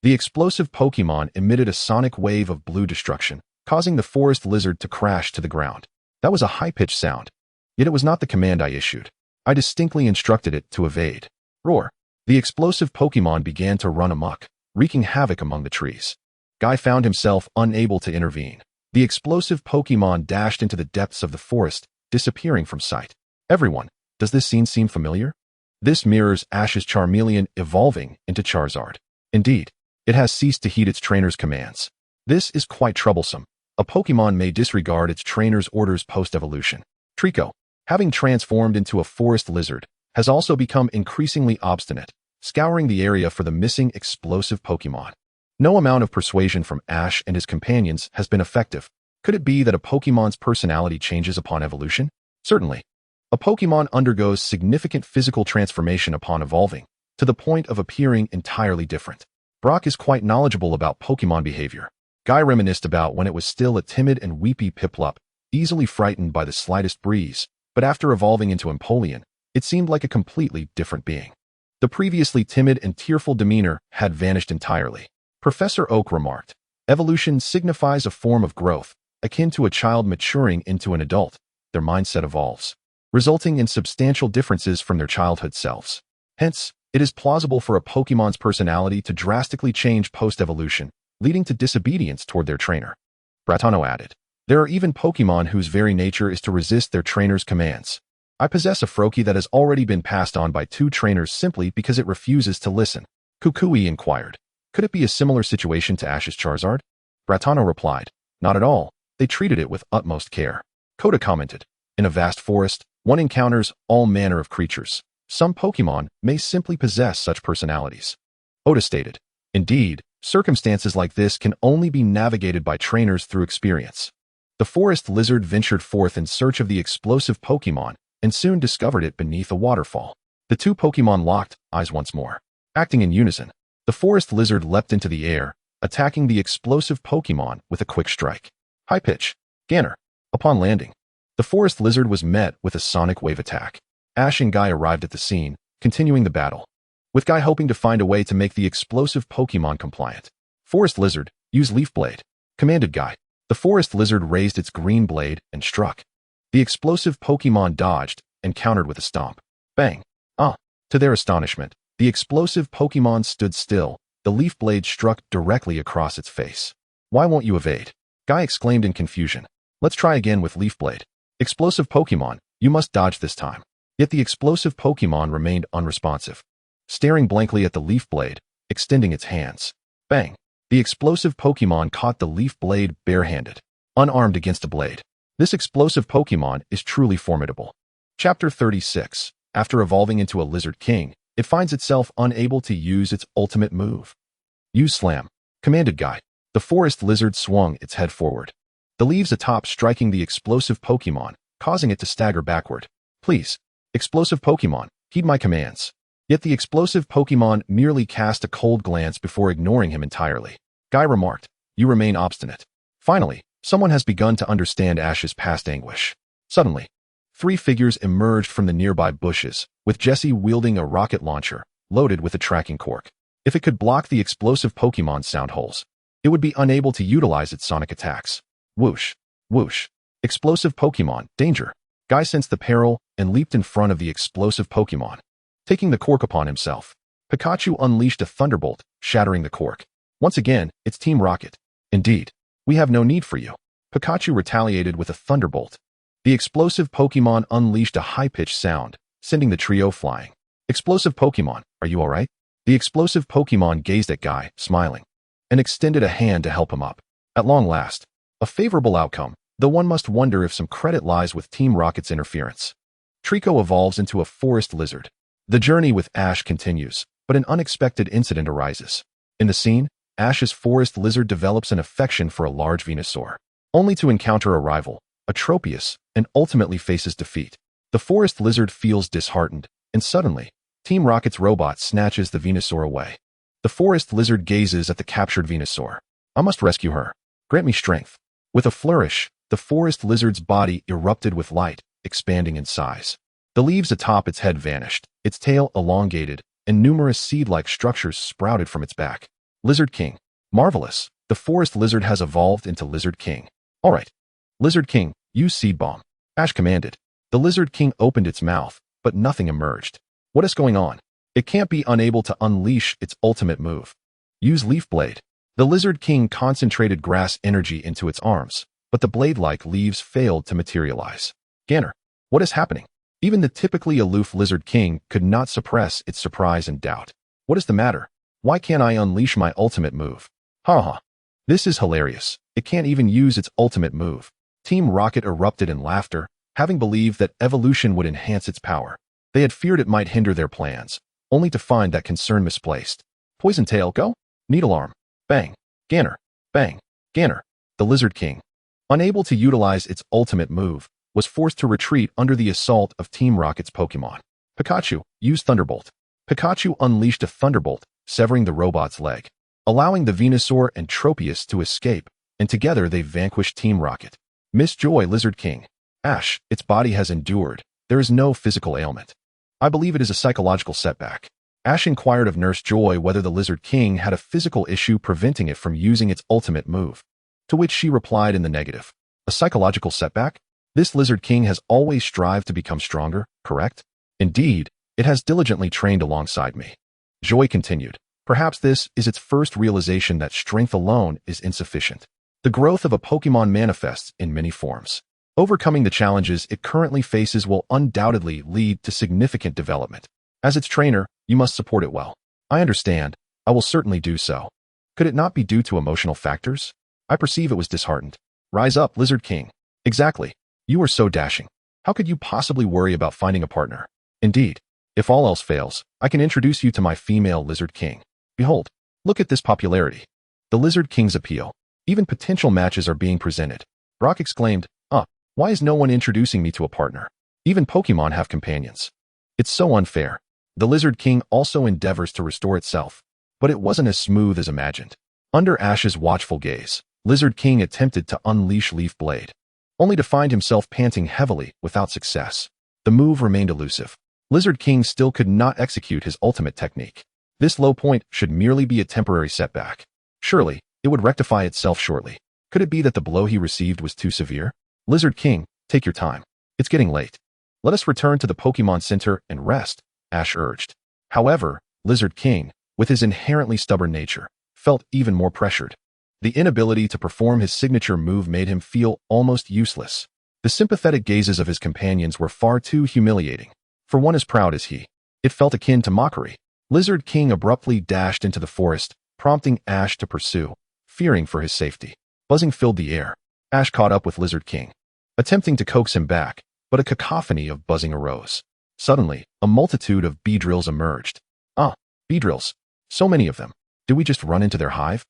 The explosive Pokémon emitted a sonic wave of blue destruction, causing the forest lizard to crash to the ground. That was a high-pitched sound. Yet it was not the command I issued. I distinctly instructed it to evade. Roar. The explosive Pokémon began to run amok, wreaking havoc among the trees. Guy found himself unable to intervene. The explosive Pokémon dashed into the depths of the forest, disappearing from sight. Everyone, does this scene seem familiar? This mirrors Ash's Charmeleon evolving into Charizard. Indeed, it has ceased to heed its trainer's commands. This is quite troublesome. A Pokémon may disregard its trainer's orders post-evolution. Trico, having transformed into a forest lizard, has also become increasingly obstinate, scouring the area for the missing explosive Pokémon. No amount of persuasion from Ash and his companions has been effective. Could it be that a Pokémon's personality changes upon evolution? Certainly. A Pokémon undergoes significant physical transformation upon evolving, to the point of appearing entirely different. Brock is quite knowledgeable about Pokémon behavior. Guy reminisced about when it was still a timid and weepy Piplup, easily frightened by the slightest breeze, but after evolving into Empoleon, it seemed like a completely different being. The previously timid and tearful demeanor had vanished entirely. Professor Oak remarked, evolution signifies a form of growth, akin to a child maturing into an adult. Their mindset evolves, resulting in substantial differences from their childhood selves. Hence, it is plausible for a Pokémon's personality to drastically change post-evolution, leading to disobedience toward their trainer. Bratano added, there are even Pokémon whose very nature is to resist their trainer's commands. I possess a Froakie that has already been passed on by 2 trainers simply because it refuses to listen. Kukui inquired, could it be a similar situation to Ash's Charizard? Bratano replied, not at all. They treated it with utmost care. Koda commented, in a vast forest, one encounters all manner of creatures. Some Pokémon may simply possess such personalities. Oda stated, indeed, circumstances like this can only be navigated by trainers through experience. The forest lizard ventured forth in search of the explosive Pokémon and soon discovered it beneath a waterfall. The 2 Pokémon locked eyes once more. Acting in unison, the forest lizard leapt into the air, attacking the explosive Pokémon with a quick strike. High pitch. Ganner. Upon landing, the forest lizard was met with a sonic wave attack. Ash and Guy arrived at the scene, continuing the battle, with Guy hoping to find a way to make the explosive Pokémon compliant. Forest lizard, use Leaf Blade, commanded Guy. The forest lizard raised its green blade and struck. The explosive Pokémon dodged and countered with a stomp. Bang. To their astonishment, the explosive Pokémon stood still. The Leaf Blade struck directly across its face. Why won't you evade? Guy exclaimed in confusion. Let's try again with Leaf Blade. Explosive Pokémon, you must dodge this time. Yet the explosive Pokémon remained unresponsive, staring blankly at the Leaf Blade, extending its hands. Bang. The explosive Pokémon caught the Leaf Blade barehanded, unarmed against a blade. This explosive Pokémon is truly formidable. Chapter 36. After evolving into a Lizard King, it finds itself unable to use its ultimate move. Use Slam, commanded Guy. The forest lizard swung its head forward, the leaves atop striking the explosive Pokémon, causing it to stagger backward. Please, explosive Pokémon, heed my commands. Yet the explosive Pokémon merely cast a cold glance before ignoring him entirely. Guy remarked, you remain obstinate. Finally, someone has begun to understand Ash's past anguish. Suddenly, 3 figures emerged from the nearby bushes, with Jessie wielding a rocket launcher, loaded with a tracking cork. If it could block the explosive Pokémon's sound holes, it would be unable to utilize its sonic attacks. Whoosh, whoosh. Explosive Pokémon, danger. Guy sensed the peril and leaped in front of the explosive Pokémon. Taking the cork upon himself, Pikachu unleashed a thunderbolt, shattering the cork. Once again, it's Team Rocket. Indeed, we have no need for you. Pikachu retaliated with a thunderbolt. The explosive Pokémon unleashed a high-pitched sound, sending the trio flying. Explosive Pokémon, are you alright? The explosive Pokémon gazed at Guy, smiling, and extended a hand to help him up. At long last, a favorable outcome, though one must wonder if some credit lies with Team Rocket's interference. Trico evolves into a forest lizard. The journey with Ash continues, but an unexpected incident arises. In the scene, Ash's forest lizard develops an affection for a large Venusaur, only to encounter a rival, Atropius, and ultimately faces defeat. The forest lizard feels disheartened, and suddenly, Team Rocket's robot snatches the Venusaur away. The forest lizard gazes at the captured Venusaur. I must rescue her. Grant me strength. With a flourish, the forest lizard's body erupted with light, expanding in size. The leaves atop its head vanished, its tail elongated, and numerous seed-like structures sprouted from its back. Lizard King. Marvelous. The forest lizard has evolved into Lizard King. All right. Lizard King, use Seed Bomb. Ash commanded. The Lizard King opened its mouth, but nothing emerged. What is going on? It can't be unable to unleash its ultimate move. Use Leaf Blade. The Lizard King concentrated grass energy into its arms, but the blade-like leaves failed to materialize. Ganon, what is happening? Even the typically aloof Lizard King could not suppress its surprise and doubt. What is the matter? Why can't I unleash my ultimate move? Ha. This is hilarious. It can't even use its ultimate move. Team Rocket erupted in laughter, having believed that evolution would enhance its power. They had feared it might hinder their plans, only to find that concern misplaced. Poison Tail, go! Needle Arm. Bang. Ganon. Bang. Ganon. The Lizard King, unable to utilize its ultimate move, was forced to retreat under the assault of Team Rocket's Pokémon. Pikachu, use Thunderbolt. Pikachu unleashed a Thunderbolt, severing the robot's leg, allowing the Venusaur and Tropius to escape, and together they vanquished Team Rocket. Miss Joy, Lizard King. Ash, its body has endured. There is no physical ailment. I believe it is a psychological setback. Ash inquired of Nurse Joy whether the Lizard King had a physical issue preventing it from using its ultimate move, to which she replied in the negative. A psychological setback? This Lizard King has always strived to become stronger, correct? Indeed, it has diligently trained alongside me. Joy continued. Perhaps this is its first realization that strength alone is insufficient. The growth of a Pokémon manifests in many forms. Overcoming the challenges it currently faces will undoubtedly lead to significant development. As its trainer, you must support it well. I understand. I will certainly do so. Could it not be due to emotional factors? I perceive it was disheartened. Rise up, Lizard King. Exactly. You are so dashing. How could you possibly worry about finding a partner? Indeed. If all else fails, I can introduce you to my female Lizard King. Behold. Look at this popularity. The Lizard King's appeal. Even potential matches are being presented. Brock exclaimed, why is no one introducing me to a partner? Even Pokémon have companions. It's so unfair. The Lizard King also endeavors to restore itself, but it wasn't as smooth as imagined. Under Ash's watchful gaze, Lizard King attempted to unleash Leaf Blade, only to find himself panting heavily without success. The move remained elusive. Lizard King still could not execute his ultimate technique. This low point should merely be a temporary setback. Surely, it would rectify itself shortly. Could it be that the blow he received was too severe? Lizard King, take your time. It's getting late. Let us return to the Pokémon Center and rest, Ash urged. However, Lizard King, with his inherently stubborn nature, felt even more pressured. The inability to perform his signature move made him feel almost useless. The sympathetic gazes of his companions were far too humiliating. For one as proud as he, it felt akin to mockery. Lizard King abruptly dashed into the forest, prompting Ash to pursue, fearing for his safety. Buzzing filled the air. Ash caught up with Lizard King, attempting to coax him back, but a cacophony of buzzing arose. Suddenly, a multitude of Beedrills emerged. Beedrills. So many of them. Did we just run into their hive?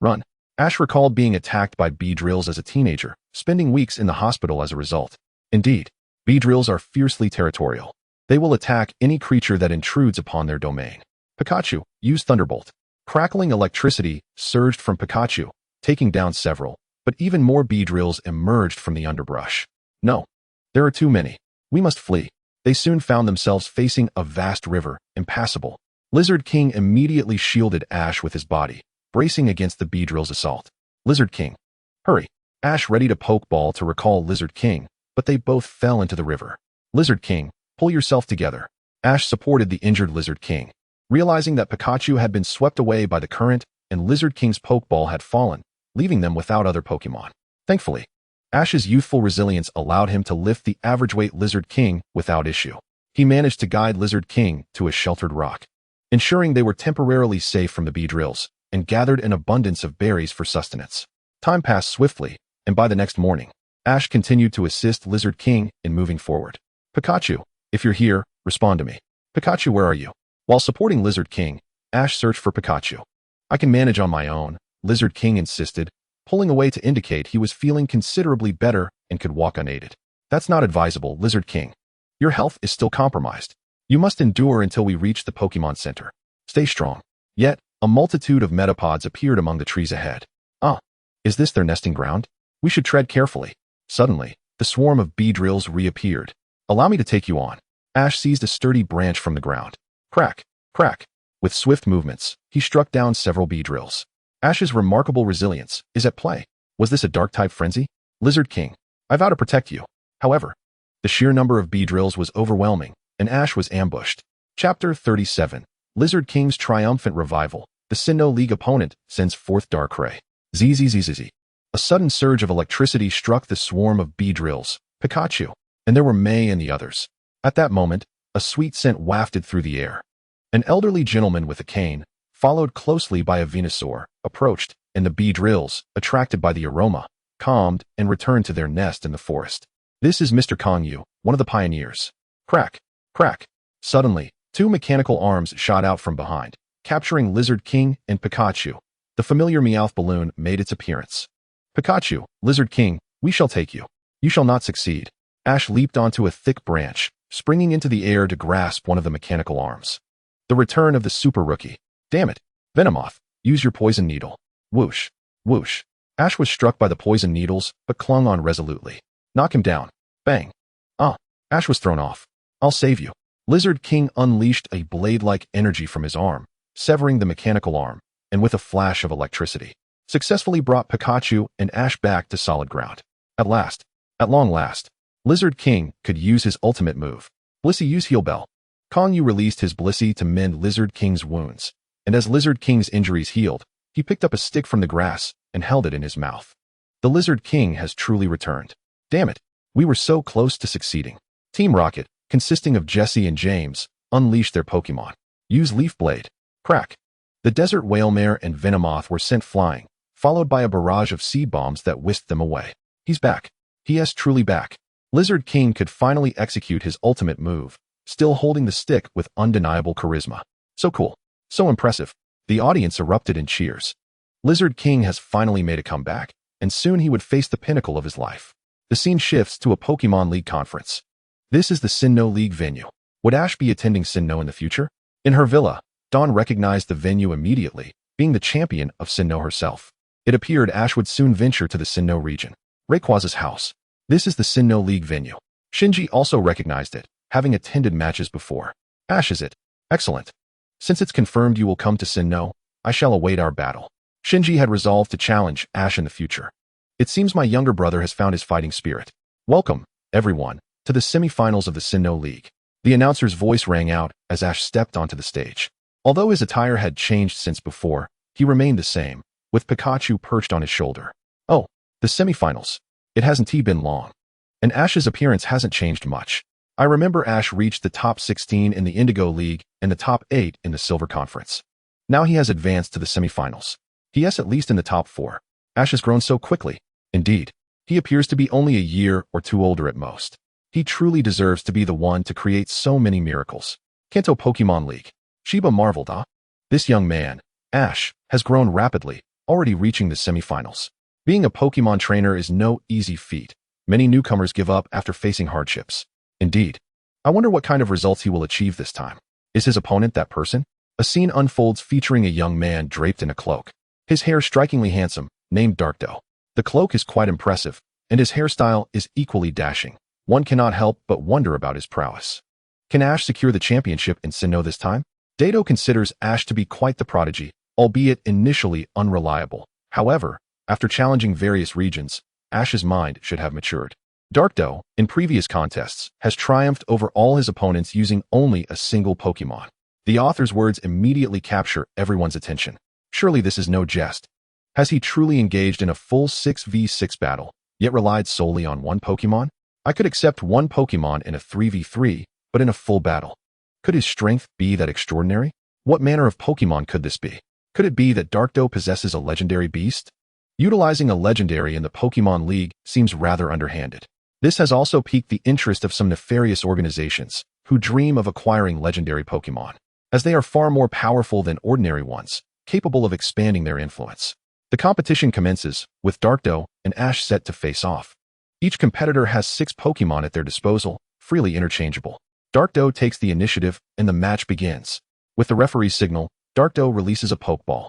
Run. Ash recalled being attacked by Beedrills as a teenager, spending weeks in the hospital as a result. Indeed, Beedrills are fiercely territorial. They will attack any creature that intrudes upon their domain. Pikachu, use Thunderbolt. Crackling electricity surged from Pikachu, taking down several, but even more Beedrills emerged from the underbrush. No. There are too many. We must flee. They soon found themselves facing a vast river, impassable. Lizard King immediately shielded Ash with his body, bracing against the Beedrill's assault. Lizard King. Hurry. Ash ready to pokeball to recall Lizard King, but they both fell into the river. Lizard King, pull yourself together. Ash supported the injured Lizard King. Realizing that Pikachu had been swept away by the current and Lizard King's pokeball had fallen, leaving them without other Pokémon. Thankfully, Ash's youthful resilience allowed him to lift the average weight Lizard King without issue. he managed to guide Lizard King to a sheltered rock, ensuring they were temporarily safe from the bee drills, and gathered an abundance of berries for sustenance. Time passed swiftly, and by the next morning, Ash continued to assist Lizard King in moving forward. Pikachu, if you're here, respond to me. Pikachu, where are you? While supporting Lizard King, Ash searched for Pikachu. I can manage on my own, Lizard King insisted, pulling away to indicate he was feeling considerably better and could walk unaided. That's not advisable, Lizard King. Your health is still compromised. You must endure until we reach the Pokemon Center. Stay strong. Yet, a multitude of metapods appeared among the trees ahead. Is this their nesting ground? We should tread carefully. Suddenly, the swarm of bee drills reappeared. Allow me to take you on. Ash seized a sturdy branch from the ground. Crack, crack. With swift movements, he struck down several bee drills. Ash's remarkable resilience is at play. Was this a dark-type frenzy? Lizard King, I vow to protect you. However, the sheer number of bee drills was overwhelming, and Ash was ambushed. Chapter 37. Lizard King's triumphant revival. The Sinnoh League opponent sends forth Darkrai. Zzz. A sudden surge of electricity struck the swarm of bee drills, Pikachu, and there were May and the others. At that moment, a sweet scent wafted through the air. An elderly gentleman with a cane, followed closely by a Venusaur, approached, and the bee drills, attracted by the aroma, calmed and returned to their nest in the forest. This is Mr. Kongyu, one of the pioneers. Crack, crack. Suddenly, two mechanical arms shot out from behind, capturing Lizard King and Pikachu. The familiar Meowth balloon made its appearance. Pikachu, Lizard King, we shall take you. You shall not succeed. Ash leaped onto a thick branch, springing into the air to grasp one of the mechanical arms. The return of the super rookie. Damn it. Venomoth, use your poison needle. Whoosh, whoosh. Ash was struck by the poison needles, but clung on resolutely. Knock him down. Bang. Ash was thrown off. I'll save you. Lizard King unleashed a blade-like energy from his arm, severing the mechanical arm, and with a flash of electricity, successfully brought Pikachu and Ash back to solid ground. At long last, Lizard King could use his ultimate move. Blissey, use Heal Bell. Kongyu released his Blissey to mend Lizard King's wounds, and as Lizard King's injuries healed, he picked up a stick from the grass and held it in his mouth. The Lizard King has truly returned. Damn it, we were so close to succeeding. Team Rocket, consisting of Jesse and James, unleashed their Pokemon. Use Leaf Blade. Crack. The Desert Whalemare and Venomoth were sent flying, followed by a barrage of seed bombs that whisked them away. He's back. He is truly back. Lizard King could finally execute his ultimate move, still holding the stick with undeniable charisma. So cool. So impressive. The audience erupted in cheers. Lizard King has finally made a comeback, and soon he would face the pinnacle of his life. The scene shifts to a Pokemon League conference. This is the Sinnoh League venue. Would Ash be attending Sinnoh in the future? In her villa, Dawn recognized the venue immediately, being the champion of Sinnoh herself. It appeared Ash would soon venture to the Sinnoh region. Rayquaz's house. This is the Sinnoh League venue. Shinji also recognized it, having attended matches before. Ash, is it? Excellent. Since it's confirmed you will come to Sinnoh, I shall await our battle. Shinji had resolved to challenge Ash in the future. It seems my younger brother has found his fighting spirit. Welcome, everyone, to the semifinals of the Sinnoh League. The announcer's voice rang out as Ash stepped onto the stage. Although his attire had changed since before, he remained the same, with Pikachu perched on his shoulder. Oh, the semifinals. It hasn't been long. And Ash's appearance hasn't changed much. I remember Ash reached the top 16 in the Indigo League and the top 8 in the Silver Conference. Now he has advanced to the semifinals. He is at least in the top 4. Ash has grown so quickly. Indeed, he appears to be only a year or two older at most. He truly deserves to be the one to create so many miracles. Kanto Pokemon League. Shiba marveled, This young man, Ash, has grown rapidly, already reaching the semifinals. Being a Pokemon trainer is no easy feat. Many newcomers give up after facing hardships. Indeed. I wonder what kind of results he will achieve this time. Is his opponent that person? A scene unfolds featuring a young man draped in a cloak. His hair strikingly handsome, named Darkdo. The cloak is quite impressive, and his hairstyle is equally dashing. One cannot help but wonder about his prowess. Can Ash secure the championship in Sinnoh this time? Dado considers Ash to be quite the prodigy, albeit initially unreliable. However, after challenging various regions, Ash's mind should have matured. Darkdo, in previous contests, has triumphed over all his opponents using only a single Pokemon. The author's words immediately capture everyone's attention. Surely this is no jest. Has he truly engaged in a full 6v6 battle, yet relied solely on one Pokemon? I could accept one Pokemon in a 3v3, but in a full battle. Could his strength be that extraordinary? What manner of Pokémon could this be? Could it be that Darkdo possesses a legendary beast? Utilizing a legendary in the Pokémon League seems rather underhanded. This has also piqued the interest of some nefarious organizations who dream of acquiring legendary Pokémon, as they are far more powerful than ordinary ones, capable of expanding their influence. The competition commences, with Darkdo and Ash set to face off. Each competitor has 6 Pokémon at their disposal, freely interchangeable. Darkdo takes the initiative, and the match begins. With the referee's signal, Darkdo releases a Pokeball.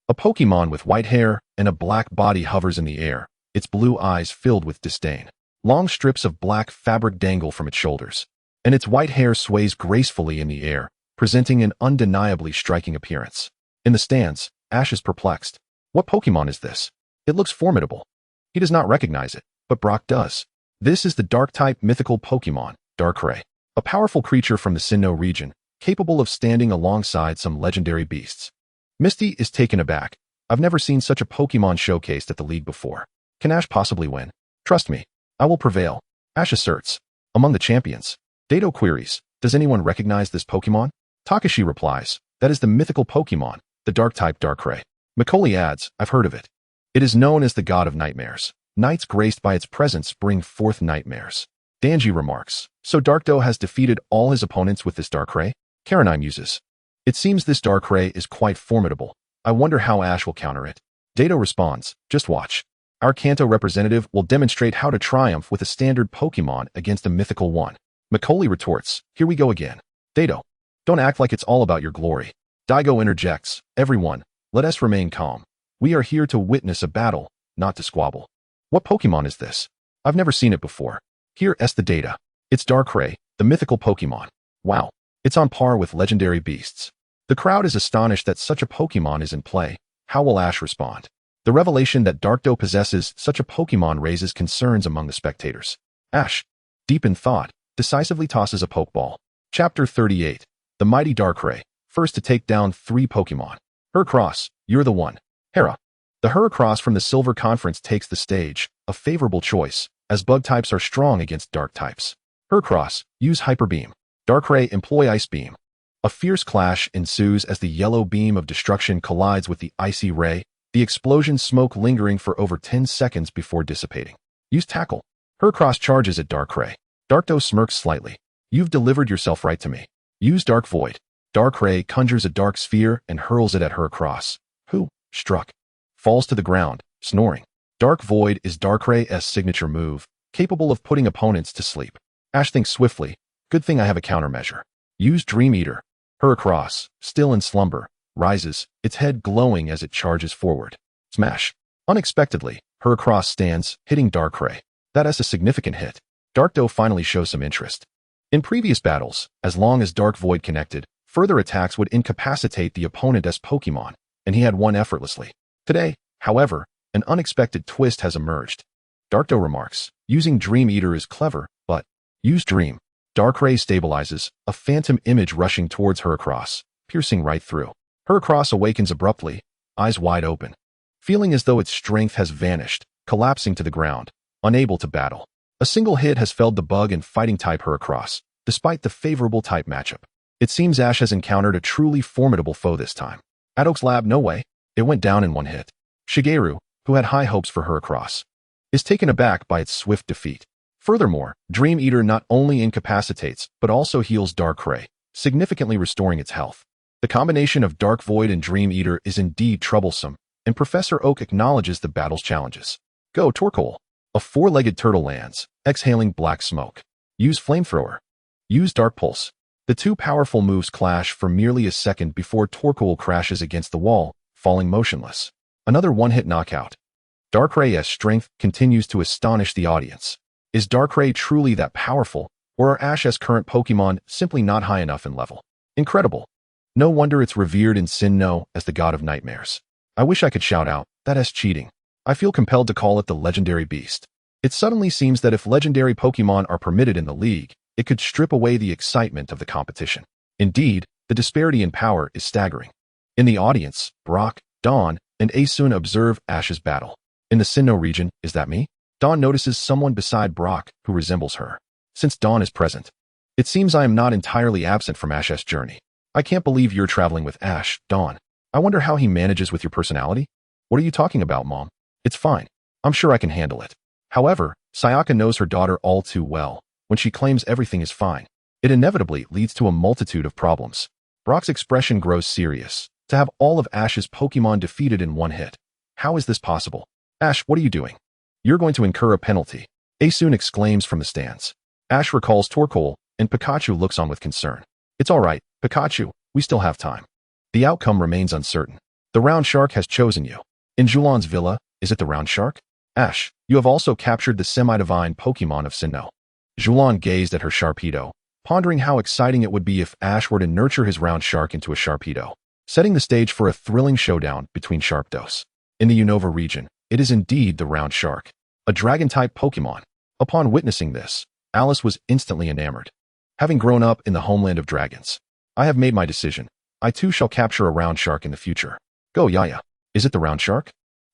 A Pokémon with white hair and a black body hovers in the air, its blue eyes filled with disdain. Long strips of black fabric dangle from its shoulders, and its white hair sways gracefully in the air, presenting an undeniably striking appearance. In the stands, Ash is perplexed. What Pokémon is this? It looks formidable. He does not recognize it, but Brock does. This is the Dark-type mythical Pokémon, Darkrai, a powerful creature from the Sinnoh region, capable of standing alongside some legendary beasts. Misty is taken aback. I've never seen such a Pokémon showcased at the league before. Can Ash possibly win? Trust me, I will prevail, Ash asserts. Among the champions, Dato queries, does anyone recognize this Pokémon? Takashi replies, that is the mythical Pokémon, the Dark-type Darkrai. Macaulay adds, I've heard of it. It is known as the god of nightmares. Nights graced by its presence bring forth nightmares. Danji remarks, so Darkdo has defeated all his opponents with this Darkrai? Karanai muses, it seems this Darkrai is quite formidable. I wonder how Ash will counter it. Dato responds, just watch. Our Kanto representative will demonstrate how to triumph with a standard Pokémon against a mythical one. Macaulay retorts, here we go again. Dato, don't act like it's all about your glory. Daigo interjects, everyone, let us remain calm. We are here to witness a battle, not to squabble. What Pokémon is this? I've never seen it before. Here's the data. It's Darkrai, the mythical Pokémon. Wow, it's on par with legendary beasts. The crowd is astonished that such a Pokémon is in play. How will Ash respond? The revelation that Darkdo possesses such a Pokémon raises concerns among the spectators. Ash, deep in thought, decisively tosses a Pokeball. Chapter 38. The Mighty Darkrai, first to take down 3 Pokémon. Heracross, you're the one. Hera. The Heracross from the Silver Conference takes the stage, a favorable choice, as bug types are strong against dark types. Heracross, use Hyper Beam. Darkrai, employ Ice Beam. A fierce clash ensues as the yellow beam of destruction collides with the icy ray, the explosion smoke lingering for over 10 seconds before dissipating. Use Tackle. Heracross charges at Darkrai. Darkdo smirks slightly. You've delivered yourself right to me. Use Dark Void. Darkrai conjures a dark sphere and hurls it at Heracross, who, struck, falls to the ground, snoring. Dark Void is Darkrai's signature move, capable of putting opponents to sleep. Ash thinks swiftly, good thing I have a countermeasure. Use Dream Eater. Heracross, still in slumber, rises, its head glowing as it charges forward. Smash. Unexpectedly, Heracross stands, hitting Darkrai. That is a significant hit. Darkdo finally shows some interest. In previous battles, as long as Dark Void connected, further attacks would incapacitate the opponent's Pokémon, and he had won effortlessly. Today, however, an unexpected twist has emerged. Darkdo remarks, using Dream Eater is clever, but use Dream. Darkrai stabilizes, a phantom image rushing towards Heracross, piercing right through. Heracross awakens abruptly, eyes wide open, feeling as though its strength has vanished, collapsing to the ground, unable to battle. A single hit has felled the bug and fighting-type Heracross, despite the favorable type matchup. It seems Ash has encountered a truly formidable foe this time. At Oak's lab, no way. It went down in one hit. Shigeru, who had high hopes for Heracross, is taken aback by its swift defeat. Furthermore, Dream Eater not only incapacitates, but also heals Darkrai, significantly restoring its health. The combination of Dark Void and Dream Eater is indeed troublesome, and Professor Oak acknowledges the battle's challenges. Go, Torkoal. A 4-legged turtle lands, exhaling black smoke. Use Flamethrower. Use Dark Pulse. The two powerful moves clash for merely a second before Torkoal crashes against the wall, falling motionless. Another one-hit knockout. Darkrai's strength continues to astonish the audience. Is Darkrai truly that powerful, or are Ash's current Pokémon simply not high enough in level? Incredible. No wonder it's revered in Sinnoh as the god of nightmares. I wish I could shout out, that is cheating. I feel compelled to call it the legendary beast. It suddenly seems that if legendary Pokémon are permitted in the league, it could strip away the excitement of the competition. Indeed, the disparity in power is staggering. In the audience, Brock, Dawn, and Asun observe Ash's battle. In the Sinnoh region, is that me? Dawn notices someone beside Brock who resembles her. Since Dawn is present, It seems I am not entirely absent from Ash's journey. I can't believe you're traveling with Ash, Dawn. I wonder how he manages with your personality? What are you talking about, Mom? It's fine. I'm sure I can handle it. However, Sayaka knows her daughter all too well. When she claims everything is fine, it inevitably leads to a multitude of problems. Brock's expression grows serious. To have all of Ash's Pokémon defeated in one hit. How is this possible? Ash, what are you doing? You're going to incur a penalty. Asun exclaims from the stands. Ash recalls Torkoal, and Pikachu looks on with concern. It's all right, Pikachu, we still have time. The outcome remains uncertain. The Round Shark has chosen you. In Julan's villa, is it the Round Shark? Ash, you have also captured the semi-divine Pokémon of Sinnoh. Julan gazed at her Sharpedo, pondering how exciting it would be if Ash were to nurture his Round Shark into a Sharpedo, setting the stage for a thrilling showdown between Sharpdos. In the Unova region, it is indeed the Round Shark, a Dragon-type Pokémon. Upon witnessing this, Alice was instantly enamored. Having grown up in the homeland of dragons, I have made my decision. I too shall capture a Round Shark in the future. Go, Yaya. Is it the Round Shark?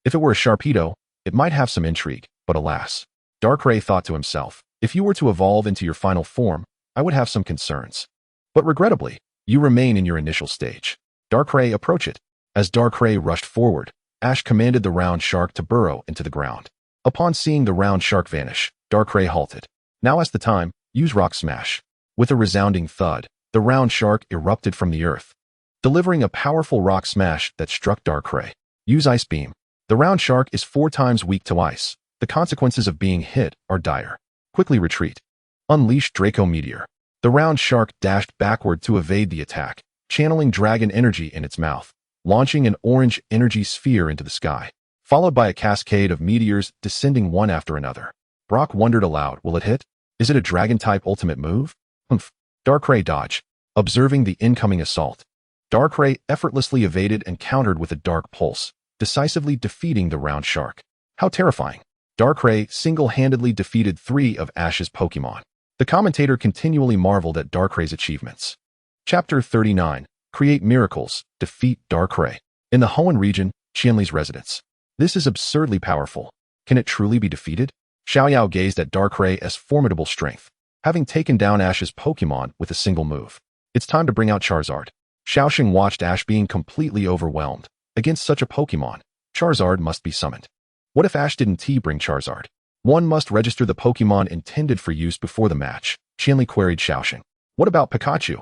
If it were a Sharpedo, it might have some intrigue, but alas. Darkrai thought to himself, if you were to evolve into your final form, I would have some concerns. But regrettably, you remain in your initial stage. Darkrai, approach it. As Darkrai rushed forward, Ash commanded the Round Shark to burrow into the ground. Upon seeing the Round Shark vanish, Darkrai halted. Now is the time, use Rock Smash. With a resounding thud, the Round Shark erupted from the earth, delivering a powerful Rock Smash that struck Darkrai. Use Ice Beam. The Round Shark is 4 times weak to ice. The consequences of being hit are dire. Quickly retreat. Unleash Draco Meteor. The Round Shark dashed backward to evade the attack, channeling dragon energy in its mouth, launching an orange energy sphere into the sky, followed by a cascade of meteors descending one after another. Brock wondered aloud, will it hit? Is it a Dragon-type ultimate move? Humph. Darkrai dodge. Observing the incoming assault, Darkrai effortlessly evaded and countered with a Dark Pulse, decisively defeating the Round Shark. How terrifying. Darkrai single-handedly defeated 3 of Ash's Pokémon. The commentator continually marveled at Darkrai's achievements. Chapter 39. Create Miracles. Defeat Darkrai. In the Hoenn region, Qianli's residence. This is absurdly powerful. Can it truly be defeated? Xiaoyao gazed at Darkrai's formidable strength, having taken down Ash's Pokémon with a single move. It's time to bring out Charizard. Xiaoxing watched Ash being completely overwhelmed. Against such a Pokémon, Charizard must be summoned. What if Ash didn't bring Charizard? One must register the Pokémon intended for use before the match, Qianli queried Xiaoxing. What about Pikachu?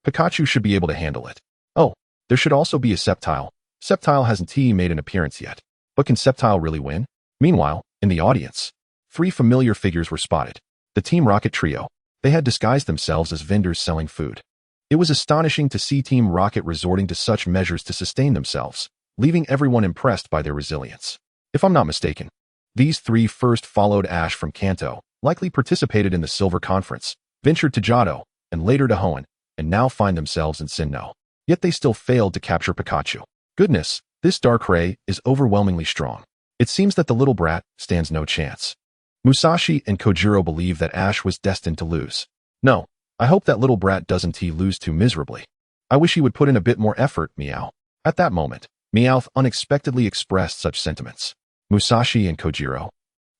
Pikachu should be able to handle it. Oh, there should also be a Sceptile. Sceptile hasn't made an appearance yet. But can Sceptile really win? Meanwhile, in the audience, 3 familiar figures were spotted. The Team Rocket trio. They had disguised themselves as vendors selling food. It was astonishing to see Team Rocket resorting to such measures to sustain themselves, leaving everyone impressed by their resilience. If I'm not mistaken, these 3 first followed Ash from Kanto, likely participated in the Silver Conference, ventured to Johto, and later to Hoenn, and now find themselves in Sinnoh. Yet they still failed to capture Pikachu. Goodness, this Darkrai is overwhelmingly strong. It seems that the little brat stands no chance. Musashi and Kojiro believe that Ash was destined to lose. No, I hope that little brat doesn't lose too miserably. I wish he would put in a bit more effort, Meow. At that moment, Meowth unexpectedly expressed such sentiments. Musashi and Kojiro.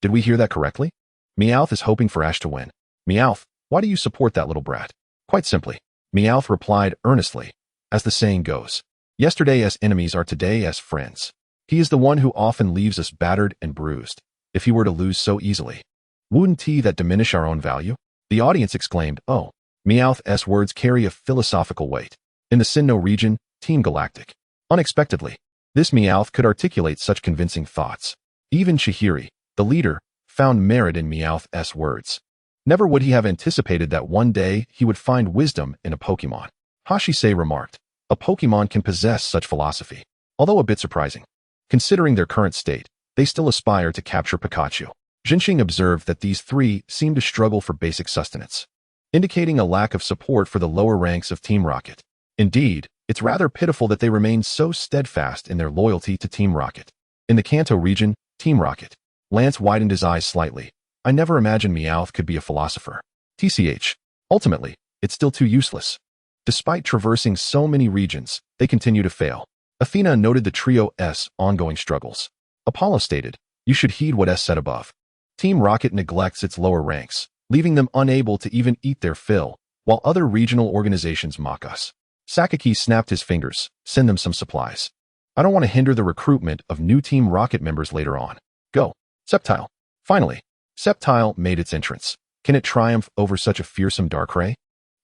Did we hear that correctly? Meowth is hoping for Ash to win. Meowth, why do you support that little brat? Quite simply, Meowth replied earnestly. As the saying goes, yesterday as enemies are today as friends. He is the one who often leaves us battered and bruised. If he were to lose so easily, wouldn't that diminish our own value? The audience exclaimed, oh. Meowth's words carry a philosophical weight. In the Sinnoh region, Team Galactic. Unexpectedly, this Meowth could articulate such convincing thoughts. Even Chihiri, the leader, found merit in Meowth's words. Never would he have anticipated that one day he would find wisdom in a Pokémon. Hashise remarked, a Pokémon can possess such philosophy, although a bit surprising. Considering their current state, they still aspire to capture Pikachu. Jinxing observed that these 3 seemed to struggle for basic sustenance, indicating a lack of support for the lower ranks of Team Rocket. Indeed, it's rather pitiful that they remain so steadfast in their loyalty to Team Rocket. In the Kanto region, Team Rocket. Lance widened his eyes slightly. I never imagined Meowth could be a philosopher. TCH. Ultimately, it's still too useless. Despite traversing so many regions, they continue to fail. Athena noted the trio's ongoing struggles. Apollo stated, you should heed what S said above. Team Rocket neglects its lower ranks, leaving them unable to even eat their fill, while other regional organizations mock us. Sakaki snapped his fingers. Send them some supplies. I don't want to hinder the recruitment of new Team Rocket members later on. Go. Sceptile. Finally, Sceptile made its entrance. Can it triumph over such a fearsome Darkrai?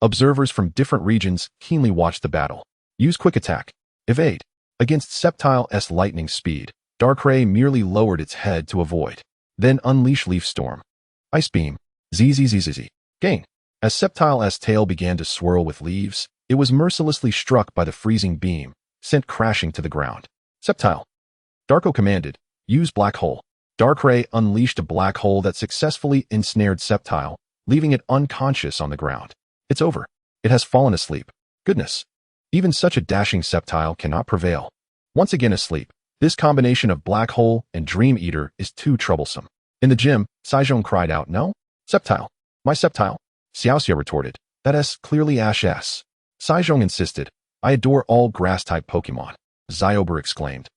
Observers from different regions keenly watched the battle. Use Quick Attack. Evade. Against Sceptile's lightning speed, Darkrai merely lowered its head to avoid. Then unleash Leaf Storm. Ice Beam. ZZZZZ. Gain. As Sceptile's tail began to swirl with leaves, it was mercilessly struck by the freezing beam, sent crashing to the ground. Sceptile. Darko commanded, use Black Hole. Darkrai unleashed a black hole that successfully ensnared Sceptile, leaving it unconscious on the ground. It's over. It has fallen asleep. Goodness. Even such a dashing Sceptile cannot prevail. Once again asleep, this combination of Black Hole and Dream Eater is too troublesome. In the gym, Saizhong cried out, no? Sceptile. My Sceptile. Xiaoxia retorted, that's clearly Ash's. Saizhong insisted, I adore all grass-type Pokemon. Zyobor exclaimed.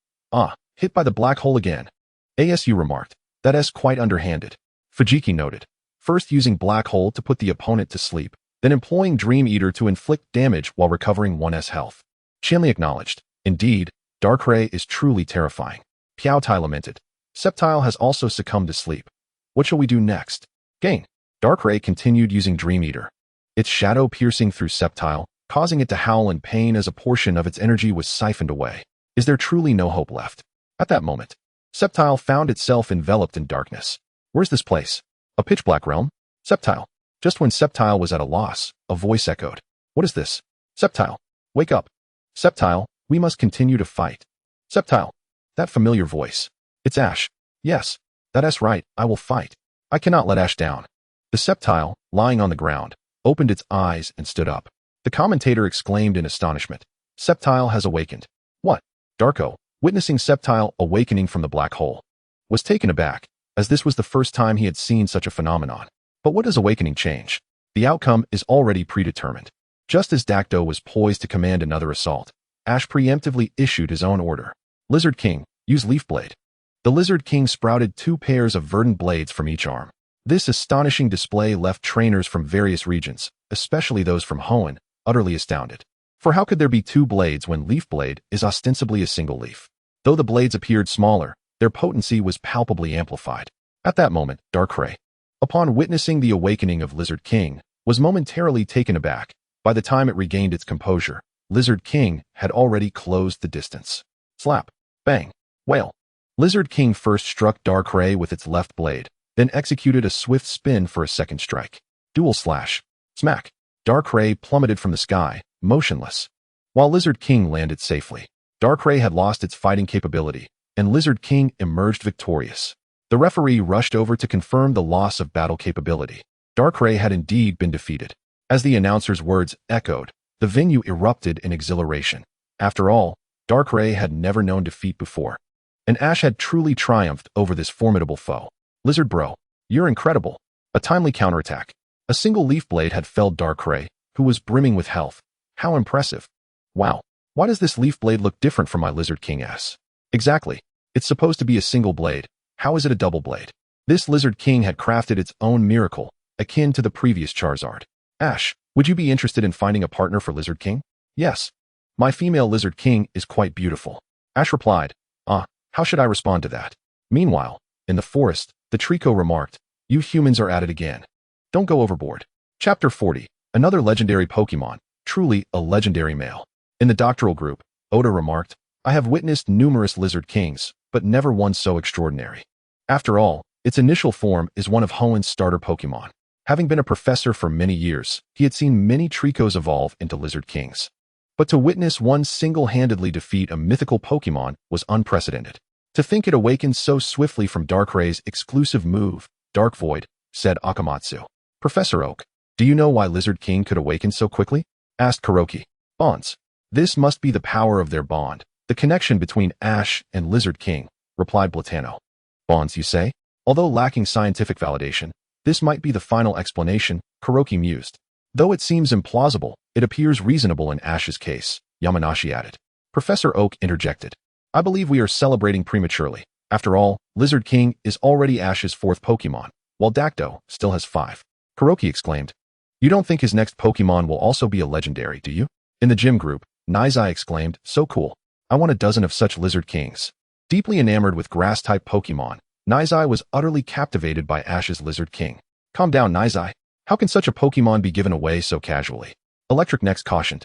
Hit by the black hole again. ASU remarked, that's quite underhanded. Fujiki noted, first using Black Hole to put the opponent to sleep, then employing Dream Eater to inflict damage while recovering one's health. Shinli acknowledged, indeed, Darkrai is truly terrifying. Piaotai lamented, Sceptile has also succumbed to sleep. What shall we do next? Gain. Darkrai continued using Dream Eater. Its shadow piercing through Sceptile, causing it to howl in pain as a portion of its energy was siphoned away. Is there truly no hope left? At that moment, Sceptile found itself enveloped in darkness. Where's this place? A pitch-black realm? Sceptile. Just when Sceptile was at a loss, a voice echoed. What is this? Sceptile. Wake up. Sceptile, we must continue to fight. Sceptile. That familiar voice. It's Ash. Yes. That's right, I will fight. I cannot let Ash down. The Sceptile, lying on the ground, opened its eyes and stood up. The commentator exclaimed in astonishment. Sceptile has awakened. What? Darko, witnessing Sceptile awakening from the black hole, was taken aback, as this was the first time he had seen such a phenomenon. But what does awakening change? The outcome is already predetermined. Just as Dacto was poised to command another assault, Ash preemptively issued his own order. Lizard King, use Leaf Blade. The Lizard King sprouted 2 pairs of verdant blades from each arm. This astonishing display left trainers from various regions, especially those from Hoenn, utterly astounded. For how could there be 2 blades when Leaf Blade is ostensibly a single leaf? Though the blades appeared smaller, their potency was palpably amplified. At that moment, Darkrai, upon witnessing the awakening of Lizard King, was momentarily taken aback. By the time it regained its composure, Lizard King had already closed the distance. Slap. Bang. Wail. Lizard King first struck Darkrai with its left blade, then executed a swift spin for a second strike. Dual slash. Smack. Darkrai plummeted from the sky, motionless. While Lizard King landed safely, Darkrai had lost its fighting capability, and Lizard King emerged victorious. The referee rushed over to confirm the loss of battle capability. Darkrai had indeed been defeated. As the announcer's words echoed, the venue erupted in exhilaration. After all, Darkrai had never known defeat before, and Ash had truly triumphed over this formidable foe. Lizard Bro, you're incredible. A timely counterattack. A single Leaf Blade had felled Darkrai, who was brimming with health. How impressive. Wow, why does this Leaf Blade look different from my Lizard King S? Exactly. It's supposed to be a single blade. How is it a double blade? This Lizard King had crafted its own miracle, akin to the previous Charizard. Ash, would you be interested in finding a partner for Lizard King? Yes. My female Lizard King is quite beautiful. Ash replied. How should I respond to that? Meanwhile, in the forest, the Trico remarked, you humans are at it again. Don't go overboard. Chapter 40. Another legendary Pokemon, truly a legendary male. In the doctoral group, Oda remarked, I have witnessed numerous Lizard Kings, but never one so extraordinary. After all, its initial form is one of Hoenn's starter Pokemon. Having been a professor for many years, he had seen many Tricos evolve into Lizard Kings. But to witness one single-handedly defeat a mythical Pokemon was unprecedented. To think it awakened so swiftly from Darkrai's exclusive move, Dark Void, said Akamatsu. Professor Oak, do you know why Lizard King could awaken so quickly? Asked Kuroki. Bonds. This must be the power of their bond, the connection between Ash and Lizard King, replied Platano. Bonds, you say? Although lacking scientific validation, this might be the final explanation, Kuroki mused. Though it seems implausible, it appears reasonable in Ash's case, Yamanashi added. Professor Oak interjected. I believe we are celebrating prematurely. After all, Lizard King is already Ash's 4th Pokemon, while Dacto still has 5. Kuroki exclaimed. You don't think his next Pokemon will also be a legendary, do you? In the gym group, Nizai exclaimed, so cool. I want a dozen of such Lizard Kings. Deeply enamored with grass-type Pokemon, Nizai was utterly captivated by Ash's Lizard King. Calm down, Nizai. How can such a Pokemon be given away so casually? Electric next cautioned.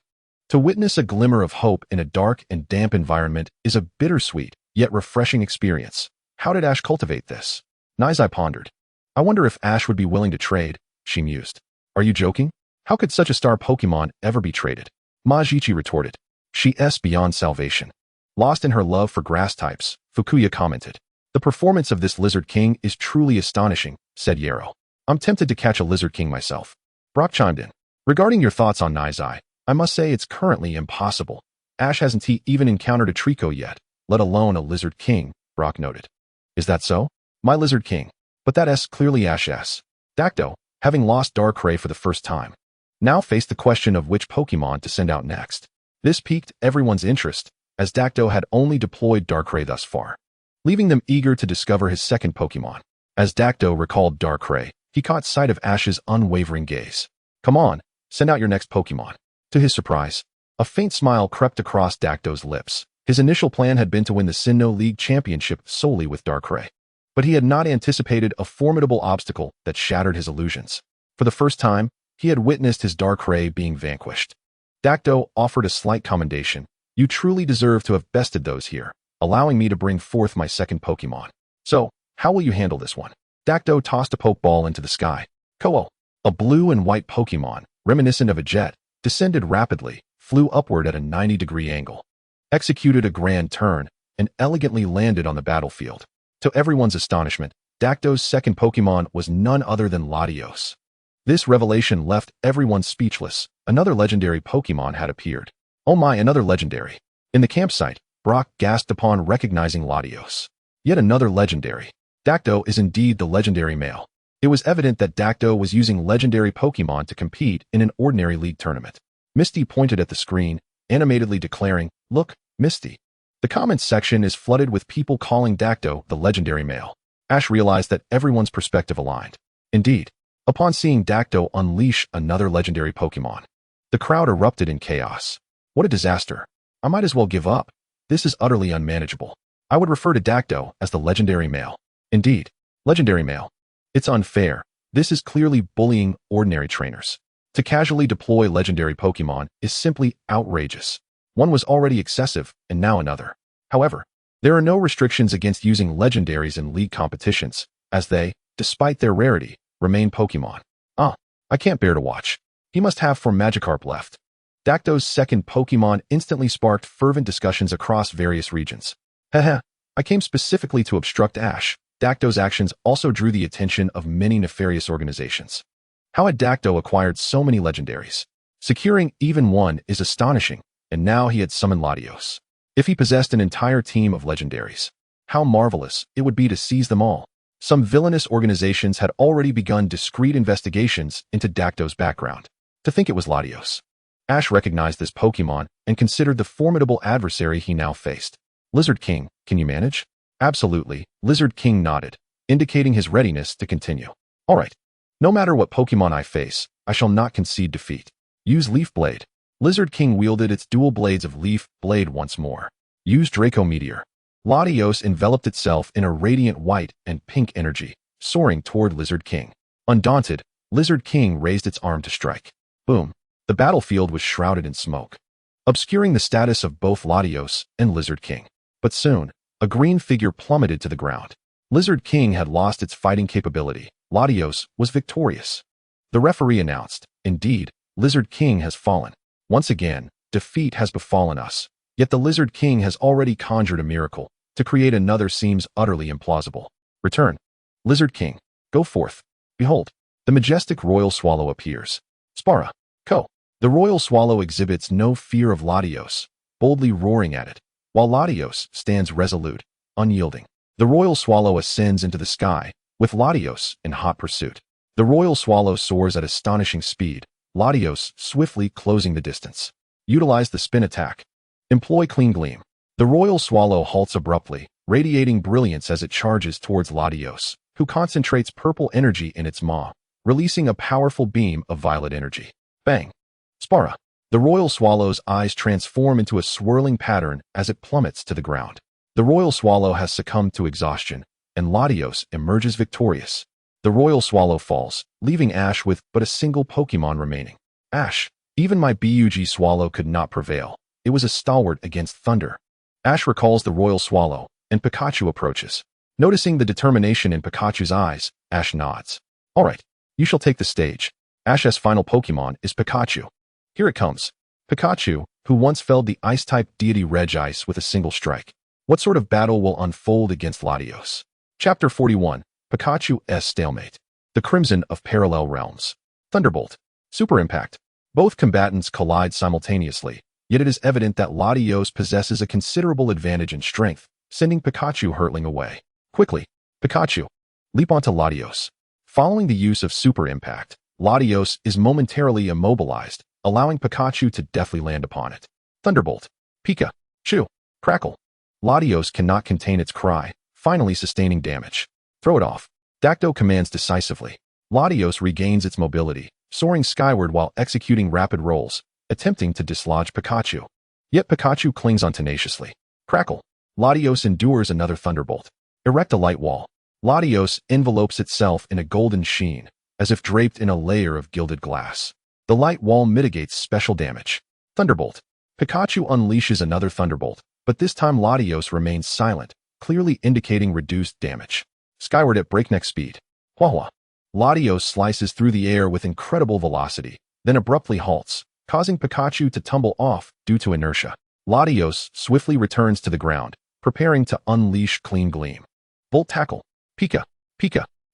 To witness a glimmer of hope in a dark and damp environment is a bittersweet, yet refreshing experience. How did Ash cultivate this? Nizai pondered. I wonder if Ash would be willing to trade, she mused. Are you joking? How could such a star Pokemon ever be traded? Regice retorted. She's beyond salvation. Lost in her love for grass types, Fukuya commented. The performance of this Lizard King is truly astonishing, said Yarrow. I'm tempted to catch a Lizard King myself. Brock chimed in. Regarding your thoughts on Nizai, I must say it's currently impossible. Ash hasn't even encountered a Trico yet, let alone a Lizard King, Brock noted. Is that so? My Lizard King. But that's clearly Ash's. Dacto, having lost Darkrai for the first time, now faced the question of which Pokemon to send out next. This piqued everyone's interest, as Dacto had only deployed Darkrai thus far, leaving them eager to discover his second Pokemon. As Dacto recalled Darkrai, he caught sight of Ash's unwavering gaze. Come on, send out your next Pokemon. To his surprise, a faint smile crept across Dacto's lips. His initial plan had been to win the Sinnoh League Championship solely with Darkrai, but he had not anticipated a formidable obstacle that shattered his illusions. For the first time, he had witnessed his Darkrai being vanquished. Dacto offered a slight commendation. You truly deserve to have bested those here, allowing me to bring forth my second Pokemon. So, how will you handle this one? Dacto tossed a Pokeball into the sky. Ko-Oh, a blue and white Pokemon, reminiscent of a jet, descended rapidly, flew upward at a 90-degree angle, executed a grand turn, and elegantly landed on the battlefield. To everyone's astonishment, Dacto's second Pokemon was none other than Latios. This revelation left everyone speechless. Another legendary Pokemon had appeared. Oh my, another legendary. In the campsite, Brock gasped upon recognizing Latios. Yet another legendary. Dacto is indeed the legendary male. It was evident that Dacto was using legendary Pokemon to compete in an ordinary league tournament. Misty pointed at the screen, animatedly declaring, Look, Misty. The comments section is flooded with people calling Dacto the legendary male. Ash realized that everyone's perspective aligned. Indeed, upon seeing Dacto unleash another legendary Pokemon, the crowd erupted in chaos. What a disaster. I might as well give up. This is utterly unmanageable. I would refer to Dacto as the legendary male. Indeed, legendary male. It's unfair. This is clearly bullying ordinary trainers. To casually deploy legendary Pokemon is simply outrageous. One was already excessive, and now another. However, there are no restrictions against using legendaries in league competitions, as they, despite their rarity, remain Pokemon. I can't bear to watch. He must have 4 Magikarp left. Dacto's second Pokemon instantly sparked fervent discussions across various regions. Haha, I came specifically to obstruct Ash. Dacto's actions also drew the attention of many nefarious organizations. How had Dacto acquired so many legendaries? Securing even one is astonishing, and now he had summoned Latios. If he possessed an entire team of legendaries, how marvelous it would be to seize them all. Some villainous organizations had already begun discreet investigations into Dacto's background. To think it was Latios. Ash recognized this Pokemon and considered the formidable adversary he now faced. Lizard King, can you manage? Absolutely, Lizard King nodded, indicating his readiness to continue. All right. No matter what Pokemon I face, I shall not concede defeat. Use Leaf Blade. Lizard King wielded its dual blades of Leaf Blade once more. Use Draco Meteor. Latios enveloped itself in a radiant white and pink energy, soaring toward Lizard King. Undaunted, Lizard King raised its arm to strike. Boom. The battlefield was shrouded in smoke, obscuring the status of both Latios and Lizard King. But soon, a green figure plummeted to the ground. Lizard King had lost its fighting capability. Latios was victorious. The referee announced, Indeed, Lizard King has fallen. Once again, defeat has befallen us. Yet the Lizard King has already conjured a miracle. To create another seems utterly implausible. Return. Lizard King, go forth. Behold, the majestic royal swallow appears. Spara. Co. The royal swallow exhibits no fear of Latios, boldly roaring at it, while Latios stands resolute, unyielding. The royal swallow ascends into the sky, with Latios in hot pursuit. The royal swallow soars at astonishing speed, Latios swiftly closing the distance. Utilize the spin attack. Employ Clean Gleam. The royal swallow halts abruptly, radiating brilliance as it charges towards Latios, who concentrates purple energy in its maw. releasing a powerful beam of violet energy. Bang! Spara! The royal swallow's eyes transform into a swirling pattern as it plummets to the ground. The royal swallow has succumbed to exhaustion, and Latios emerges victorious. The royal swallow falls, leaving Ash with but a single Pokémon remaining. Ash! Even my Bug swallow could not prevail. It was a stalwart against thunder. Ash recalls the royal swallow, and Pikachu approaches. Noticing the determination in Pikachu's eyes, Ash nods. All right, you shall take the stage. Ash's final Pokémon is Pikachu. Here it comes. Pikachu, who once felled the ice-type deity Regice with a single strike. What sort of battle will unfold against Latios? Chapter 41, Pikachu's Stalemate. The Crimson of Parallel Realms. Thunderbolt. Super Impact. Both combatants collide simultaneously, yet it is evident that Latios possesses a considerable advantage in strength, sending Pikachu hurtling away. Quickly, Pikachu, leap onto Latios. Following the use of Super Impact, Latios is momentarily immobilized, allowing Pikachu to deftly land upon it. Thunderbolt. Pikachu. Crackle. Latios cannot contain its cry, finally sustaining damage. Throw it off. Dacto commands decisively. Latios regains its mobility, soaring skyward while executing rapid rolls, attempting to dislodge Pikachu. Yet Pikachu clings on tenaciously. Crackle. Latios endures another thunderbolt. Erect a light wall. Latios envelopes itself in a golden sheen, as if draped in a layer of gilded glass. The light wall mitigates special damage. Thunderbolt. Pikachu unleashes another thunderbolt, but this time Latios remains silent, clearly indicating reduced damage. Skyward at breakneck speed. Hua. Latios slices through the air with incredible velocity, then abruptly halts, causing Pikachu to tumble off due to inertia. Latios swiftly returns to the ground, preparing to unleash Clean Gleam. Bolt Tackle. Pika.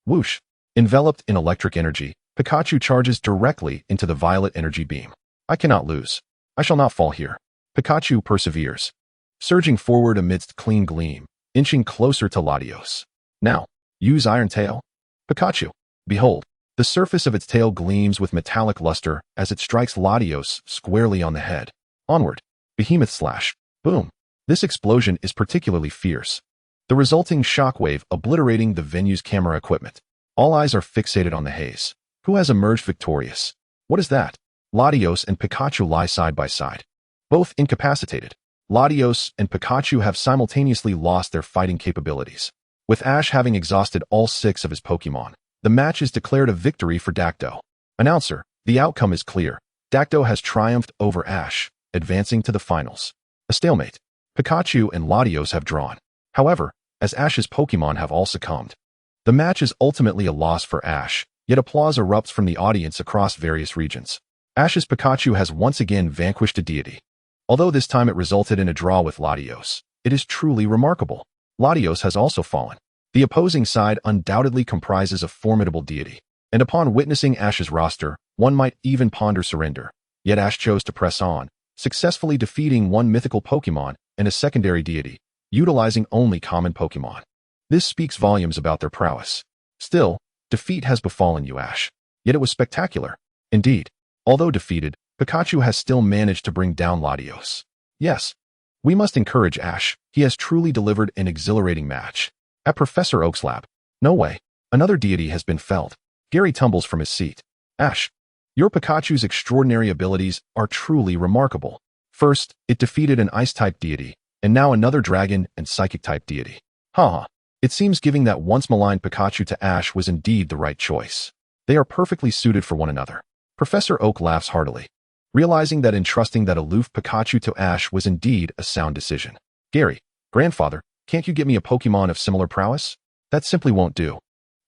Whoosh. Enveloped in electric energy, Pikachu charges directly into the violet energy beam. I cannot lose. I shall not fall here. Pikachu perseveres, surging forward amidst Clean Gleam, inching closer to Latios. Now, use Iron Tail. Pikachu. Behold, the surface of its tail gleams with metallic luster as it strikes Latios squarely on the head. Onward. Behemoth Slash. Boom. This explosion is particularly fierce, the resulting shockwave obliterating the venue's camera equipment. All eyes are fixated on the haze. Who has emerged victorious? What is that? Latios and Pikachu lie side by side, both incapacitated. Latios and Pikachu have simultaneously lost their fighting capabilities. With Ash having exhausted all 6 of his Pokémon, the match is declared a victory for Dacto. Announcer, the outcome is clear. Dacto has triumphed over Ash, advancing to the finals. A stalemate. Pikachu and Latios have drawn. However, as Ash's Pokémon have all succumbed. The match is ultimately a loss for Ash, yet applause erupts from the audience across various regions. Ash's Pikachu has once again vanquished a deity. Although this time it resulted in a draw with Latios, it is truly remarkable. Latios has also fallen. The opposing side undoubtedly comprises a formidable deity, and upon witnessing Ash's roster, one might even ponder surrender. Yet Ash chose to press on, successfully defeating one mythical Pokémon and a secondary deity, utilizing only common Pokémon. This speaks volumes about their prowess. Still, defeat has befallen you, Ash. Yet it was spectacular. Indeed, although defeated, Pikachu has still managed to bring down Latios. Yes, we must encourage Ash. He has truly delivered an exhilarating match. At Professor Oak's lab. No way. Another deity has been felled. Gary tumbles from his seat. Ash, your Pikachu's extraordinary abilities are truly remarkable. First, it defeated an ice-type deity, and now another dragon and psychic-type deity. Haha. It seems giving that once maligned Pikachu to Ash was indeed the right choice. They are perfectly suited for one another. Professor Oak laughs heartily, realizing that entrusting that aloof Pikachu to Ash was indeed a sound decision. Gary, grandfather, can't you get me a Pokémon of similar prowess? That simply won't do.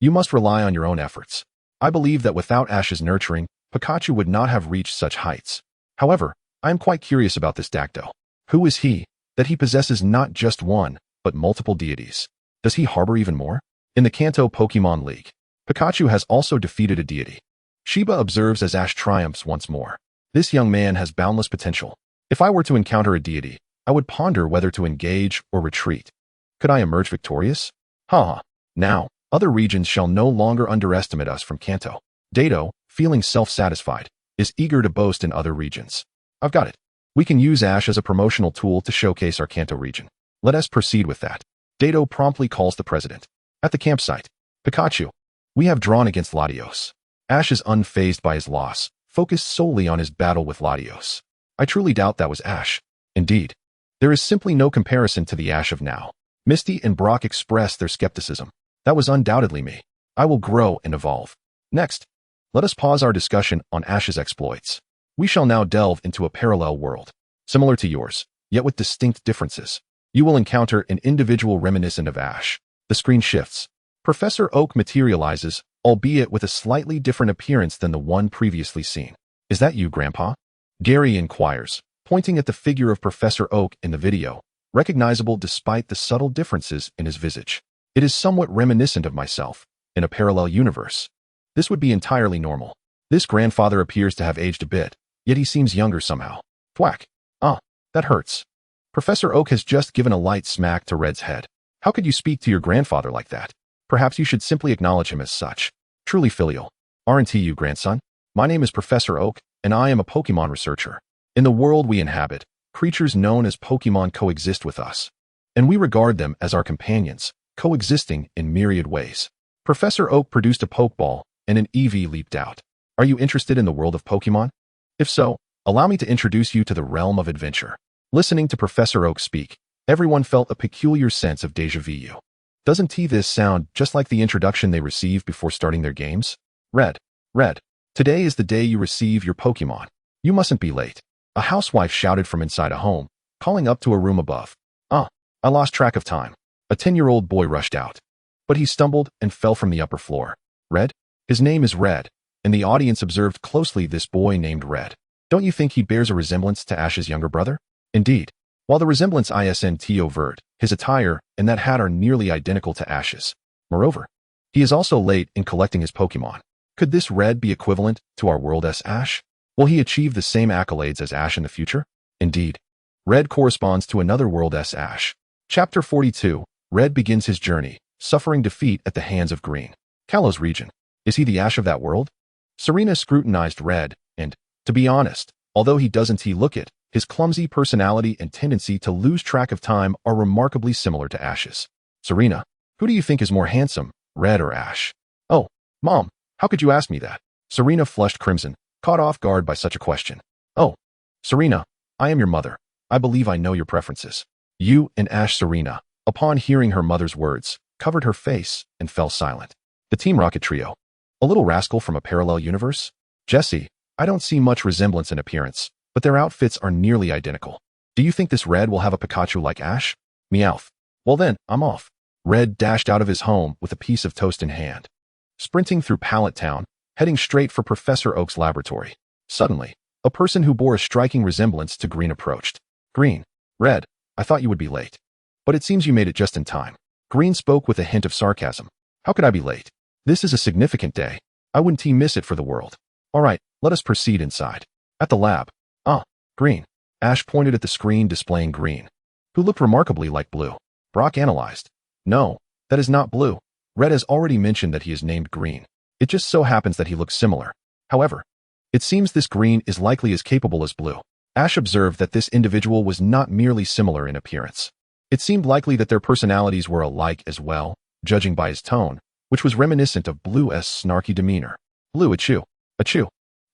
You must rely on your own efforts. I believe that without Ash's nurturing, Pikachu would not have reached such heights. However, I am quite curious about this Dacto. Who is he, that he possesses not just one, but multiple deities? Does he harbor even more? In the Kanto Pokémon League, Pikachu has also defeated a deity. Shiba observes as Ash triumphs once more. This young man has boundless potential. If I were to encounter a deity, I would ponder whether to engage or retreat. Could I emerge victorious? Haha. Now, other regions shall no longer underestimate us from Kanto. Dato, feeling self-satisfied, is eager to boast in other regions. I've got it. We can use Ash as a promotional tool to showcase our Kanto region. Let us proceed with that. Dato promptly calls the president. At the campsite. Pikachu, we have drawn against Latios. Ash is unfazed by his loss, focused solely on his battle with Latios. I truly doubt that was Ash. Indeed, there is simply no comparison to the Ash of now. Misty and Brock expressed their skepticism. That was undoubtedly me. I will grow and evolve. Next, let us pause our discussion on Ash's exploits. We shall now delve into a parallel world, similar to yours, yet with distinct differences. You will encounter an individual reminiscent of Ash. The screen shifts. Professor Oak materializes, albeit with a slightly different appearance than the one previously seen. Is that you, Grandpa? Gary inquires, pointing at the figure of Professor Oak in the video, recognizable despite the subtle differences in his visage. It is somewhat reminiscent of myself, in a parallel universe. This would be entirely normal. This grandfather appears to have aged a bit, yet he seems younger somehow. Thwack. Ah, that hurts. Professor Oak has just given a light smack to Red's head. How could you speak to your grandfather like that? Perhaps you should simply acknowledge him as such. Truly filial. Aren't you, grandson? My name is Professor Oak, and I am a Pokémon researcher. In the world we inhabit, creatures known as Pokémon coexist with us, and we regard them as our companions, coexisting in myriad ways. Professor Oak produced a Pokeball, and an Eevee leaped out. Are you interested in the world of Pokémon? If so, allow me to introduce you to the realm of adventure. Listening to Professor Oak speak, everyone felt a peculiar sense of déjà vu. Doesn't this sound just like the introduction they receive before starting their games? Red. Today is the day you receive your Pokémon. You mustn't be late. A housewife shouted from inside a home, calling up to a room above. I lost track of time. A 10-year-old boy rushed out. But he stumbled and fell from the upper floor. Red? His name is Red, and the audience observed closely this boy named Red. Don't you think he bears a resemblance to Ash's younger brother? Indeed. While the resemblance isn't overt, his attire and that hat are nearly identical to Ash's. Moreover, he is also late in collecting his Pokémon. Could this Red be equivalent to our world's Ash? Will he achieve the same accolades as Ash in the future? Indeed. Red corresponds to another world's Ash. Chapter 42. Red begins his journey, suffering defeat at the hands of Green. Kalos region. Is he the Ash of that world? Serena scrutinized Red, and, to be honest, although he doesn't look it, his clumsy personality and tendency to lose track of time are remarkably similar to Ash's. Serena, who do you think is more handsome, Red or Ash? Oh, Mom, how could you ask me that? Serena flushed crimson, caught off guard by such a question. Oh, Serena, I am your mother. I believe I know your preferences. You and Ash. Serena, upon hearing her mother's words, covered her face and fell silent. The Team Rocket trio. A little rascal from a parallel universe? Jessie, I don't see much resemblance in appearance, but their outfits are nearly identical. Do you think this Red will have a Pikachu like Ash? Meowth. Well then, I'm off. Red dashed out of his home with a piece of toast in hand. Sprinting through Pallet Town, heading straight for Professor Oak's laboratory. Suddenly, a person who bore a striking resemblance to Green approached. Green. Red, I thought you would be late. But it seems you made it just in time. Green spoke with a hint of sarcasm. How could I be late? This is a significant day. I wouldn't miss it for the world. All right, let us proceed inside. At the lab. Green. Ash pointed at the screen displaying Green, who looked remarkably like Blue. Brock analyzed. No, that is not Blue. Red has already mentioned that he is named Green. It just so happens that he looks similar. However, it seems this Green is likely as capable as Blue. Ash observed that this individual was not merely similar in appearance. It seemed likely that their personalities were alike as well, judging by his tone, which was reminiscent of Blue's snarky demeanor. Blue, achoo.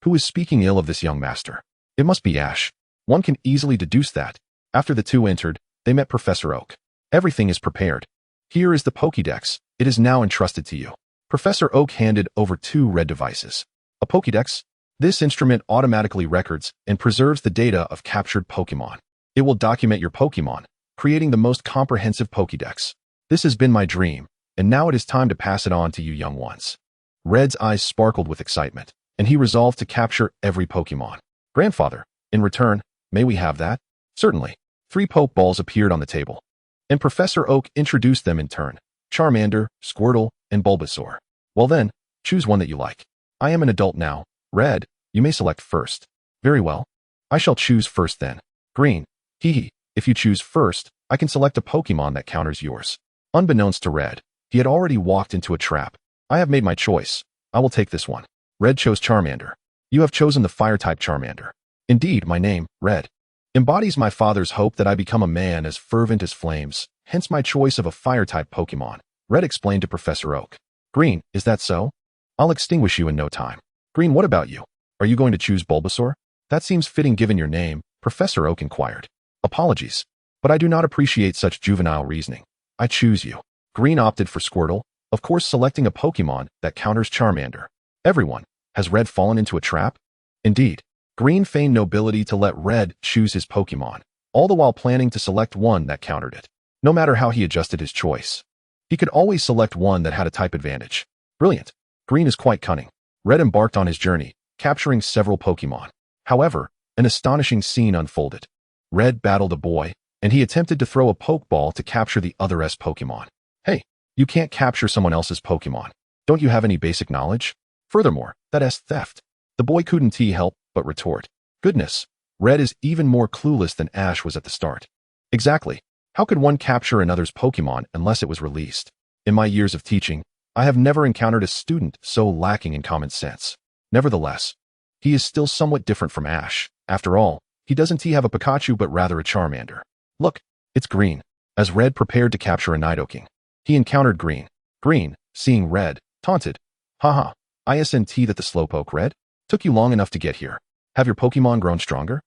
Who is speaking ill of this young master? It must be Ash. One can easily deduce that. After the two entered, they met Professor Oak. Everything is prepared. Here is the Pokédex. It is now entrusted to you. Professor Oak handed over 2 red devices. A Pokédex? This instrument automatically records and preserves the data of captured Pokémon. It will document your Pokémon, creating the most comprehensive Pokédex. This has been my dream, and now it is time to pass it on to you young ones. Red's eyes sparkled with excitement, and he resolved to capture every Pokémon. Grandfather, in return, may we have that? Certainly. 3 Pokeballs appeared on the table, and Professor Oak introduced them in turn. Charmander, Squirtle, and Bulbasaur. Well then, choose one that you like. I am an adult now. Red, you may select first. Very well. I shall choose first then. Green, if you choose first, I can select a Pokemon that counters yours. Unbeknownst to Red, he had already walked into a trap. I have made my choice. I will take this one. Red chose Charmander. You have chosen the Fire-type Charmander. Indeed, my name, Red, embodies my father's hope that I become a man as fervent as flames, hence my choice of a Fire-type Pokemon. Red explained to Professor Oak. Green, is that so? I'll extinguish you in no time. Green, what about you? Are you going to choose Bulbasaur? That seems fitting given your name, Professor Oak inquired. Apologies, but I do not appreciate such juvenile reasoning. I choose you. Green opted for Squirtle, of course selecting a Pokemon that counters Charmander. Everyone, has Red fallen into a trap? Indeed. Green feigned nobility to let Red choose his Pokemon, all the while planning to select one that countered it. No matter how he adjusted his choice, he could always select one that had a type advantage. Brilliant. Green is quite cunning. Red embarked on his journey, capturing several Pokemon. However, an astonishing scene unfolded. Red battled a boy, and he attempted to throw a Pokeball to capture the other's Pokemon. Hey, you can't capture someone else's Pokemon. Don't you have any basic knowledge? Furthermore, that is theft. The boy couldn't help but retort. Goodness, Red is even more clueless than Ash was at the start. Exactly. How could one capture another's Pokemon unless it was released? In my years of teaching, I have never encountered a student so lacking in common sense. Nevertheless, he is still somewhat different from Ash. After all, he doesn't have a Pikachu but rather a Charmander. Look, it's Green. As Red prepared to capture a Nidoking, he encountered Green. Green, seeing Red, taunted. Haha, isn't that the slowpoke Red? Took you long enough to get here. Have your Pokemon grown stronger?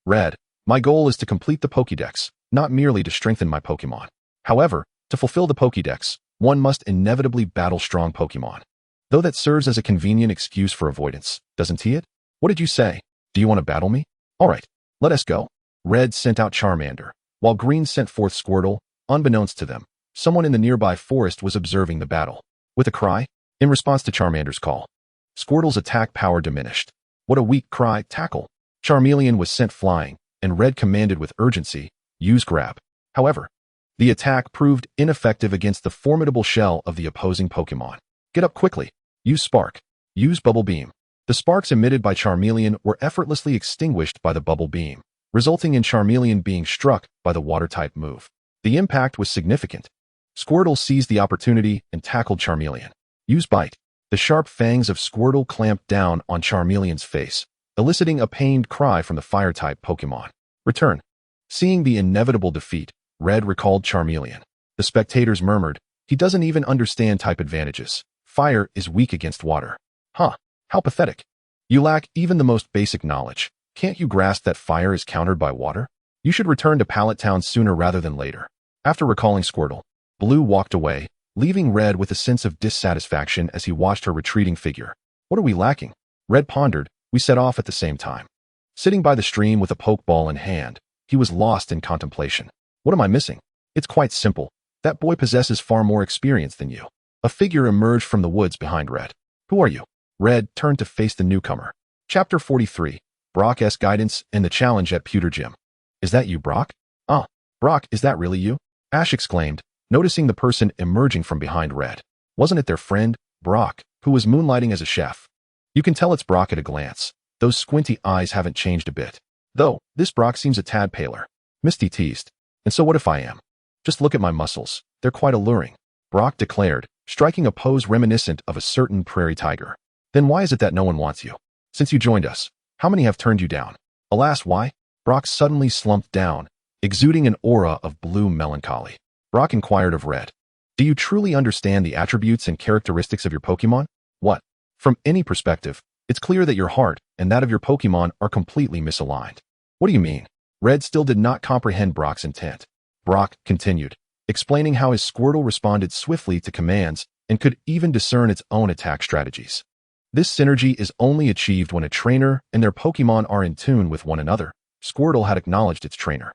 Red, my goal is to complete the Pokédex, not merely to strengthen my Pokemon. However, to fulfill the Pokédex, one must inevitably battle strong Pokemon. Though that serves as a convenient excuse for avoidance, doesn't it? What did you say? Do you want to battle me? Alright, let us go. Red sent out Charmander, while Green sent forth Squirtle. Unbeknownst to them, someone in the nearby forest was observing the battle. With a cry, in response to Charmander's call, Squirtle's attack power diminished. What a weak cry, tackle. Charmeleon was sent flying, and Red commanded with urgency, use grab. However, the attack proved ineffective against the formidable shell of the opposing Pokemon. Get up quickly. Use Spark. Use Bubble Beam. The sparks emitted by Charmeleon were effortlessly extinguished by the Bubble Beam, resulting in Charmeleon being struck by the Water-type move. The impact was significant. Squirtle seized the opportunity and tackled Charmeleon. Use Bite. The sharp fangs of Squirtle clamped down on Charmeleon's face, eliciting a pained cry from the Fire-type Pokemon. Return. Seeing the inevitable defeat, Red recalled Charmeleon. The spectators murmured, he doesn't even understand type advantages. Fire is weak against water. Huh, how pathetic. You lack even the most basic knowledge. Can't you grasp that fire is countered by water? You should return to Pallet Town sooner rather than later. After recalling Squirtle, Blue walked away, leaving Red with a sense of dissatisfaction as he watched her retreating figure. What are we lacking? Red pondered. We set off at the same time. Sitting by the stream with a Pokeball in hand, he was lost in contemplation. What am I missing? It's quite simple. That boy possesses far more experience than you. A figure emerged from the woods behind Red. Who are you? Red turned to face the newcomer. Chapter 43. Brock's Guidance and the Challenge at Pewter Gym. Is that you, Brock? Ah, Brock, is that really you? Ash exclaimed, noticing the person emerging from behind Red. Wasn't it their friend, Brock, who was moonlighting as a chef? You can tell it's Brock at a glance. Those squinty eyes haven't changed a bit. Though, this Brock seems a tad paler. Misty teased. And so what if I am? Just look at my muscles. They're quite alluring. Brock declared, striking a pose reminiscent of a certain prairie tiger. Then why is it that no one wants you? Since you joined us, how many have turned you down? Alas, why? Brock suddenly slumped down, exuding an aura of blue melancholy. Brock inquired of Red. Do you truly understand the attributes and characteristics of your Pokemon? What? From any perspective, it's clear that your heart and that of your Pokemon are completely misaligned. What do you mean? Red still did not comprehend Brock's intent. Brock continued, explaining how his Squirtle responded swiftly to commands and could even discern its own attack strategies. This synergy is only achieved when a trainer and their Pokemon are in tune with one another. Squirtle had acknowledged its trainer.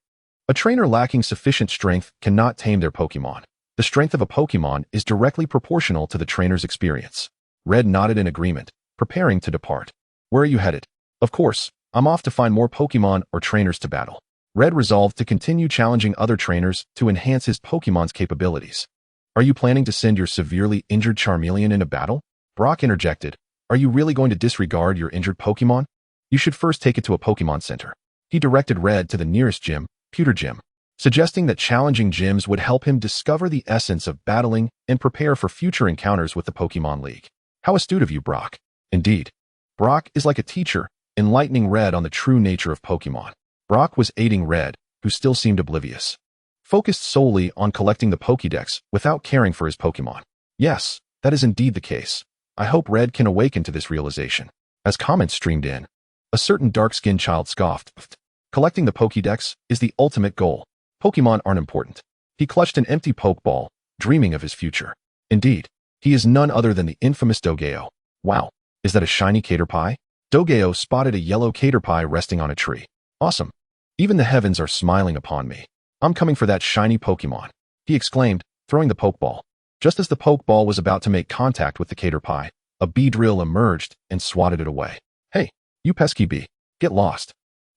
A trainer lacking sufficient strength cannot tame their Pokemon. The strength of a Pokemon is directly proportional to the trainer's experience. Red nodded in agreement, preparing to depart. Where are you headed? Of course, I'm off to find more Pokemon or trainers to battle. Red resolved to continue challenging other trainers to enhance his Pokemon's capabilities. Are you planning to send your severely injured Charmeleon into battle? Brock interjected. Are you really going to disregard your injured Pokemon? You should first take it to a Pokemon Center. He directed Red to the nearest gym, Pewter Gym, suggesting that challenging gyms would help him discover the essence of battling and prepare for future encounters with the Pokemon League. How astute of you, Brock. Indeed. Brock is like a teacher, enlightening Red on the true nature of Pokemon. Brock was aiding Red, who still seemed oblivious, focused solely on collecting the Pokédex without caring for his Pokemon. Yes, that is indeed the case. I hope Red can awaken to this realization. As comments streamed in, a certain dark-skinned child scoffed. Collecting the Pokédex is the ultimate goal. Pokémon aren't important. He clutched an empty Pokeball, dreaming of his future. Indeed, he is none other than the infamous Dogeo. Wow, is that a shiny Caterpie? Dogeo spotted a yellow Caterpie resting on a tree. Awesome. Even the heavens are smiling upon me. I'm coming for that shiny Pokemon, he exclaimed, throwing the Pokeball. Just as the Pokeball was about to make contact with the Caterpie, a Beedrill emerged and swatted it away. Hey, you pesky bee, get lost.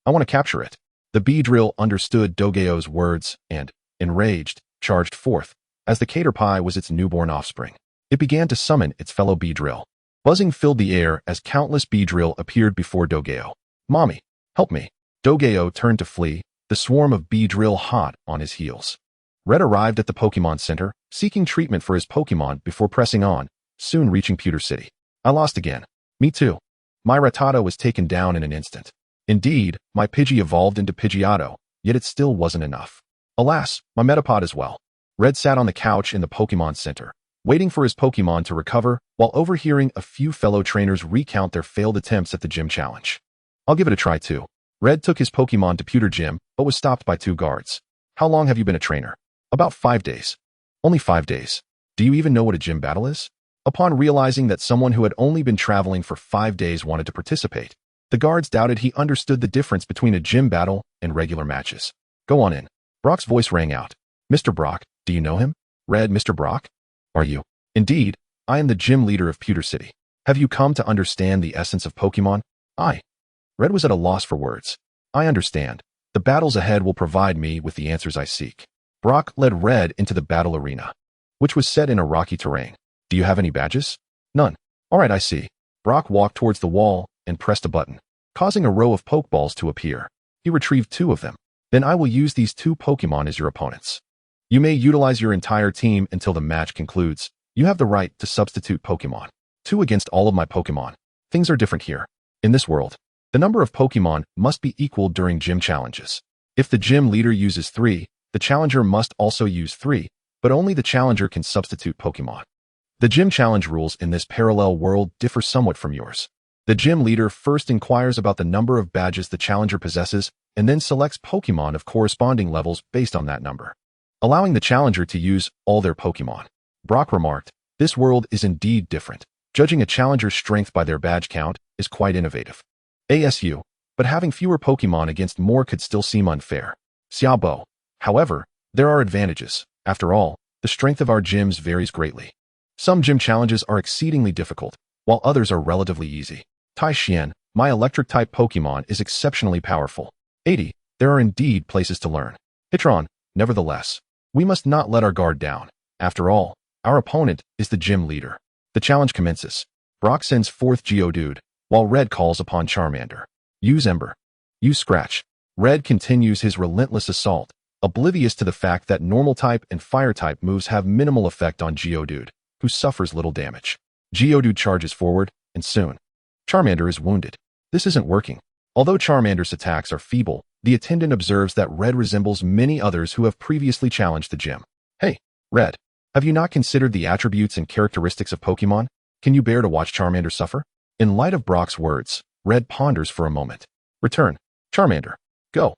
I want to capture it. The Beedrill understood Dogeo's words and, enraged, charged forth. As the Caterpie was its newborn offspring, it began to summon its fellow Beedrill. Buzzing filled the air as countless Beedrill appeared before Dogeo. Mommy, help me. Dogeo turned to flee, the swarm of Beedrill hot on his heels. Red arrived at the Pokemon Center, seeking treatment for his Pokemon before pressing on, soon reaching Pewter City. I lost again. Me too. My Rattata was taken down in an instant. Indeed, my Pidgey evolved into Pidgeotto, yet it still wasn't enough. Alas, my Metapod as well. Red sat on the couch in the Pokemon Center, waiting for his Pokemon to recover while overhearing a few fellow trainers recount their failed attempts at the gym challenge. I'll give it a try too. Red took his Pokemon to Pewter Gym, but was stopped by 2 guards. How long have you been a trainer? About 5 days. Only 5 days. Do you even know what a gym battle is? Upon realizing that someone who had only been traveling for 5 days wanted to participate, the guards doubted he understood the difference between a gym battle and regular matches. Go on in. Brock's voice rang out. Mr. Brock, do you know him? Red, Mr. Brock? Are you? Indeed, I am the gym leader of Pewter City. Have you come to understand the essence of Pokemon? Red was at a loss for words. I understand. The battles ahead will provide me with the answers I seek. Brock led Red into the battle arena, which was set in a rocky terrain. Do you have any badges? None. All right, I see. Brock walked towards the wall and pressed a button, causing a row of Pokeballs to appear. He retrieved 2 of them. Then I will use these 2 Pokemon as your opponents. You may utilize your entire team until the match concludes. You have the right to substitute Pokemon. 2 against all of my Pokemon. Things are different here. In this world, the number of Pokemon must be equal during gym challenges. If the gym leader uses 3, the challenger must also use 3, but only the challenger can substitute Pokemon. The gym challenge rules in this parallel world differ somewhat from yours. The gym leader first inquires about the number of badges the challenger possesses and then selects Pokemon of corresponding levels based on that number, allowing the challenger to use all their Pokemon. Brock remarked, this world is indeed different. Judging a challenger's strength by their badge count is quite innovative. ASU, but having fewer Pokemon against more could still seem unfair. Xiaobo. However, there are advantages. After all, the strength of our gyms varies greatly. Some gym challenges are exceedingly difficult, while others are relatively easy. Tai Xian, my electric-type Pokemon, is exceptionally powerful. 80. There are indeed places to learn. Hitron, nevertheless, we must not let our guard down. After all, our opponent is the gym leader. The challenge commences. Brock sends forth Geodude, while Red calls upon Charmander. Use Ember. Use Scratch. Red continues his relentless assault, oblivious to the fact that normal-type and fire-type moves have minimal effect on Geodude, who suffers little damage. Geodude charges forward, and soon, Charmander is wounded. This isn't working. Although Charmander's attacks are feeble, the attendant observes that Red resembles many others who have previously challenged the gym. Hey, Red, have you not considered the attributes and characteristics of Pokemon? Can you bear to watch Charmander suffer? In light of Brock's words, Red ponders for a moment. Return. Charmander. Go.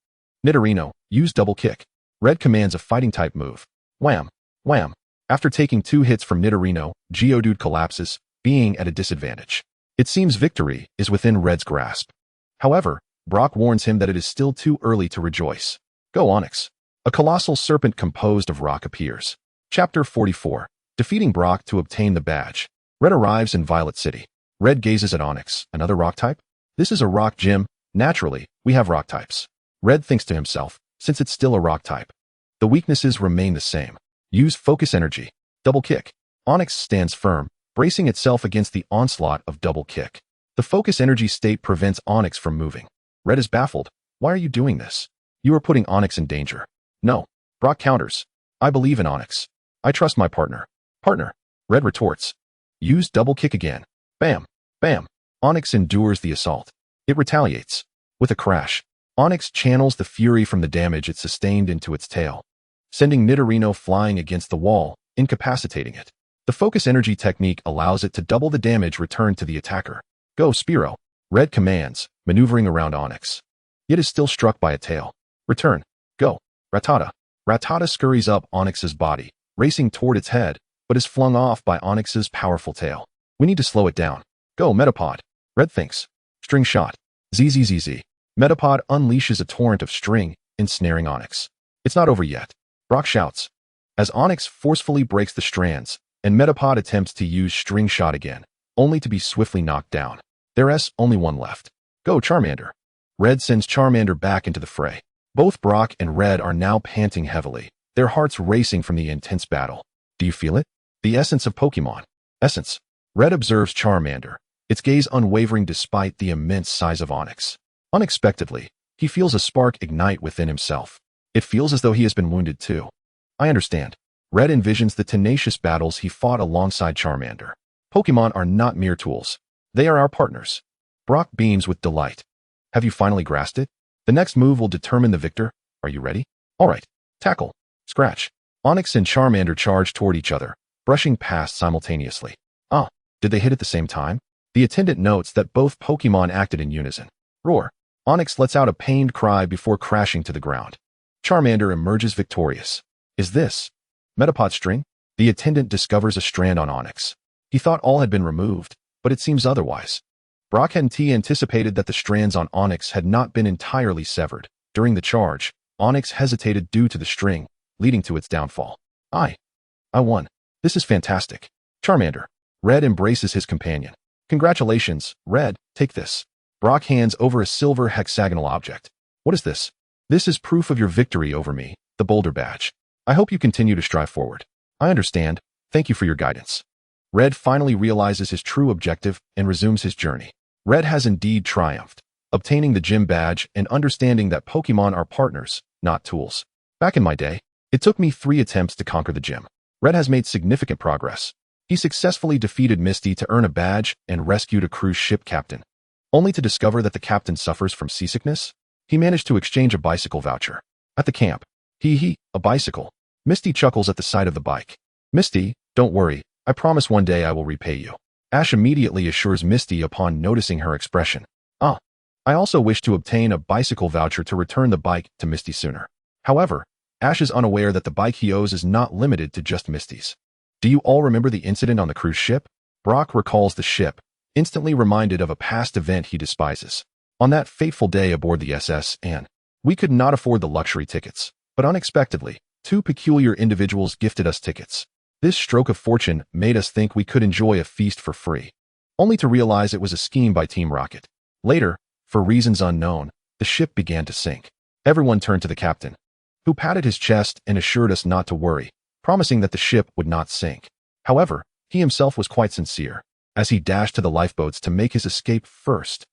Nidorino, use Double Kick. Red commands a fighting-type move. Wham! Wham! After taking 2 hits from Nidorino, Geodude collapses, being at a disadvantage. It seems victory is within Red's grasp. However, Brock warns him that it is still too early to rejoice. Go Onix. A colossal serpent composed of rock appears. Chapter 44. Defeating Brock to obtain the badge. Red arrives in Violet City. Red gazes at Onix, another rock type? This is a rock gym. Naturally, we have rock types. Red thinks to himself, since it's still a rock type. The weaknesses remain the same. Use Focus Energy. Double Kick. Onix stands firm, bracing itself against the onslaught of Double Kick. The Focus Energy state prevents Onix from moving. Red is baffled. Why are you doing this? You are putting Onix in danger. No. Brock counters. I believe in Onix. I trust my partner. Partner. Red retorts. Use Double Kick again. Bam. Bam. Onix endures the assault. It retaliates. With a crash, Onix channels the fury from the damage it sustained into its tail, sending Nidorino flying against the wall, incapacitating it. The Focus Energy technique allows it to double the damage returned to the attacker. Go Spearow. Red commands, maneuvering around Onyx. Yet is still struck by a tail. Return. Go. Rattata. Rattata scurries up Onyx's body, racing toward its head, but is flung off by Onyx's powerful tail. We need to slow it down. Go, Metapod. Red thinks. String shot. ZZZZ. Metapod unleashes a torrent of string, ensnaring Onyx. It's not over yet. Brock shouts. As Onyx forcefully breaks the strands, and Metapod attempts to use string shot again, only to be swiftly knocked down. There's only one left. Go, Charmander. Red sends Charmander back into the fray. Both Brock and Red are now panting heavily, their hearts racing from the intense battle. Do you feel it? The essence of Pokémon. Essence. Red observes Charmander, its gaze unwavering despite the immense size of Onyx. Unexpectedly, he feels a spark ignite within himself. It feels as though he has been wounded too. I understand. Red envisions the tenacious battles he fought alongside Charmander. Pokémon are not mere tools. They are our partners. Brock beams with delight. Have you finally grasped it? The next move will determine the victor. Are you ready? All right. Tackle. Scratch. Onyx and Charmander charge toward each other, brushing past simultaneously. Ah, did they hit at the same time? The attendant notes that both Pokémon acted in unison. Roar. Onyx lets out a pained cry before crashing to the ground. Charmander emerges victorious. Is this Metapod string? The attendant discovers a strand on Onyx. He thought all had been removed, but it seems otherwise. Brock hadn't anticipated that the strands on Onyx had not been entirely severed. During the charge, Onyx hesitated due to the string, leading to its downfall. I won. This is fantastic. Charmander. Red embraces his companion. Congratulations, Red, take this. Brock hands over a silver hexagonal object. What is this? This is proof of your victory over me, the Boulder Badge. I hope you continue to strive forward. I understand. Thank you for your guidance. Red finally realizes his true objective and resumes his journey. Red has indeed triumphed, obtaining the Gym Badge and understanding that Pokémon are partners, not tools. Back in my day, it took me 3 attempts to conquer the gym. Red has made significant progress. He successfully defeated Misty to earn a badge and rescued a cruise ship captain. Only to discover that the captain suffers from seasickness, he managed to exchange a bicycle voucher. At the camp, a bicycle. Misty chuckles at the sight of the bike. Misty, don't worry, I promise one day I will repay you. Ash immediately assures Misty upon noticing her expression. I also wish to obtain a bicycle voucher to return the bike to Misty sooner. However, Ash is unaware that the bike he owes is not limited to just Misty's. Do you all remember the incident on the cruise ship? Brock recalls the ship, instantly reminded of a past event he despises. On that fateful day aboard the SS Anne, we could not afford the luxury tickets, but unexpectedly, 2 peculiar individuals gifted us tickets. This stroke of fortune made us think we could enjoy a feast for free, only to realize it was a scheme by Team Rocket. Later, for reasons unknown, the ship began to sink. Everyone turned to the captain, who patted his chest and assured us not to worry, promising that the ship would not sink. However, he himself was quite sincere, as he dashed to the lifeboats to make his escape first.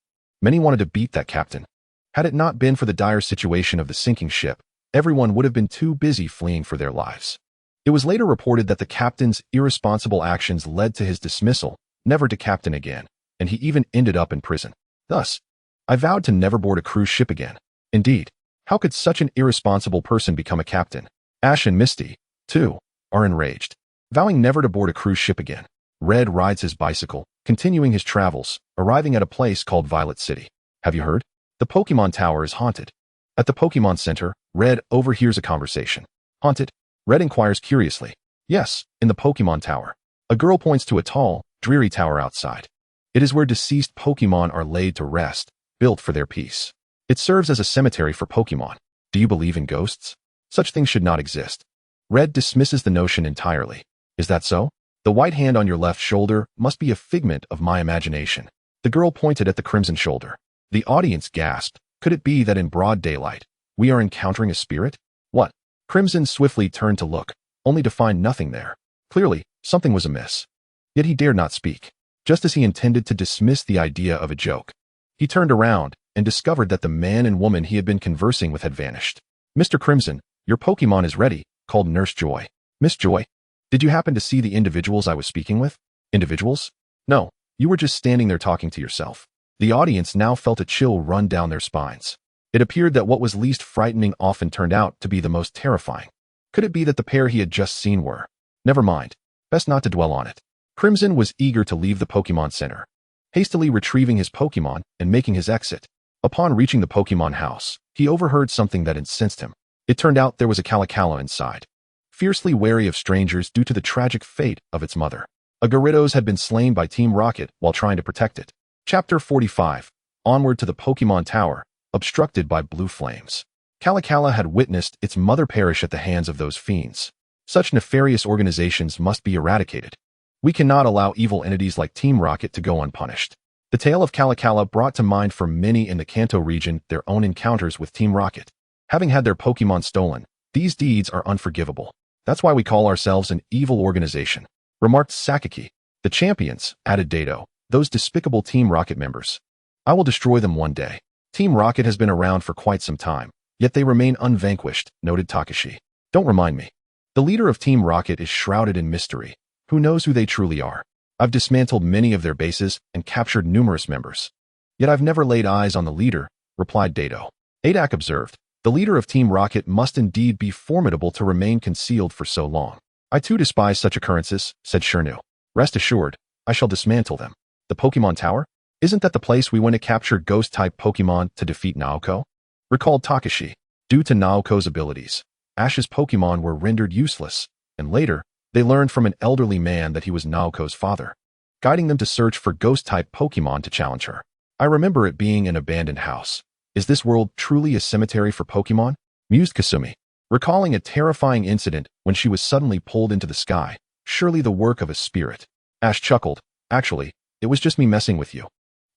Many wanted to beat that captain. Had it not been for the dire situation of the sinking ship, everyone would have been too busy fleeing for their lives. It was later reported that the captain's irresponsible actions led to his dismissal, never to captain again, and he even ended up in prison. Thus, I vowed to never board a cruise ship again. Indeed, how could such an irresponsible person become a captain? Ash and Misty, too, are enraged, vowing never to board a cruise ship again. Red rides his bicycle, continuing his travels, arriving at a place called Violet City. Have you heard? The Pokémon Tower is haunted. At the Pokémon Center, Red overhears a conversation. Haunted? Red inquires curiously. Yes, in the Pokémon Tower. A girl points to a tall, dreary tower outside. It is where deceased Pokémon are laid to rest, built for their peace. It serves as a cemetery for Pokémon. Do you believe in ghosts? Such things should not exist. Red dismisses the notion entirely. Is that so? The white hand on your left shoulder must be a figment of my imagination. The girl pointed at the crimson shoulder. The audience gasped. Could it be that in broad daylight, we are encountering a spirit? What? Crimson swiftly turned to look, only to find nothing there. Clearly, something was amiss. Yet he dared not speak, just as he intended to dismiss the idea of a joke. He turned around and discovered that the man and woman he had been conversing with had vanished. Mr. Crimson, your Pokémon is ready, called Nurse Joy. Miss Joy, did you happen to see the individuals I was speaking with? Individuals? No, you were just standing there talking to yourself. The audience now felt a chill run down their spines. It appeared that what was least frightening often turned out to be the most terrifying. Could it be that the pair he had just seen were? Never mind. Best not to dwell on it. Crimson was eager to leave the Pokémon Center. hastily retrieving his Pokémon and making his exit. Upon reaching the Pokémon house, he overheard something that incensed him. It turned out there was a Calicala inside, fiercely wary of strangers due to the tragic fate of its mother. A Gyarados had been slain by Team Rocket while trying to protect it. Chapter 45. Onward to the Pokémon Tower, obstructed by blue flames. Calicala had witnessed its mother perish at the hands of those fiends. Such nefarious organizations must be eradicated. We cannot allow evil entities like Team Rocket to go unpunished. The tale of Calicala brought to mind for many in the Kanto region their own encounters with Team Rocket. Having had their Pokémon stolen, these deeds are unforgivable. That's why we call ourselves an evil organization, remarked Sakaki. The champions, added Dato, those despicable Team Rocket members. I will destroy them one day. Team Rocket has been around for quite some time, yet they remain unvanquished, noted Takashi. Don't remind me. The leader of Team Rocket is shrouded in mystery. Who knows who they truly are? I've dismantled many of their bases and captured numerous members. Yet I've never laid eyes on the leader, replied Dato. Adak observed. The leader of Team Rocket must indeed be formidable to remain concealed for so long. I too despise such occurrences, said Sinnoh. Rest assured, I shall dismantle them. The Pokémon Tower? Isn't that the place we went to capture ghost-type Pokémon to defeat Naoko? Recalled Takashi. Due to Naoko's abilities, Ash's Pokémon were rendered useless, and later, they learned from an elderly man that he was Naoko's father, guiding them to search for ghost-type Pokémon to challenge her. I remember it being an abandoned house. Is this world truly a cemetery for Pokémon? Mused Kasumi, recalling a terrifying incident when she was suddenly pulled into the sky, surely the work of a spirit. Ash chuckled. Actually, it was just me messing with you.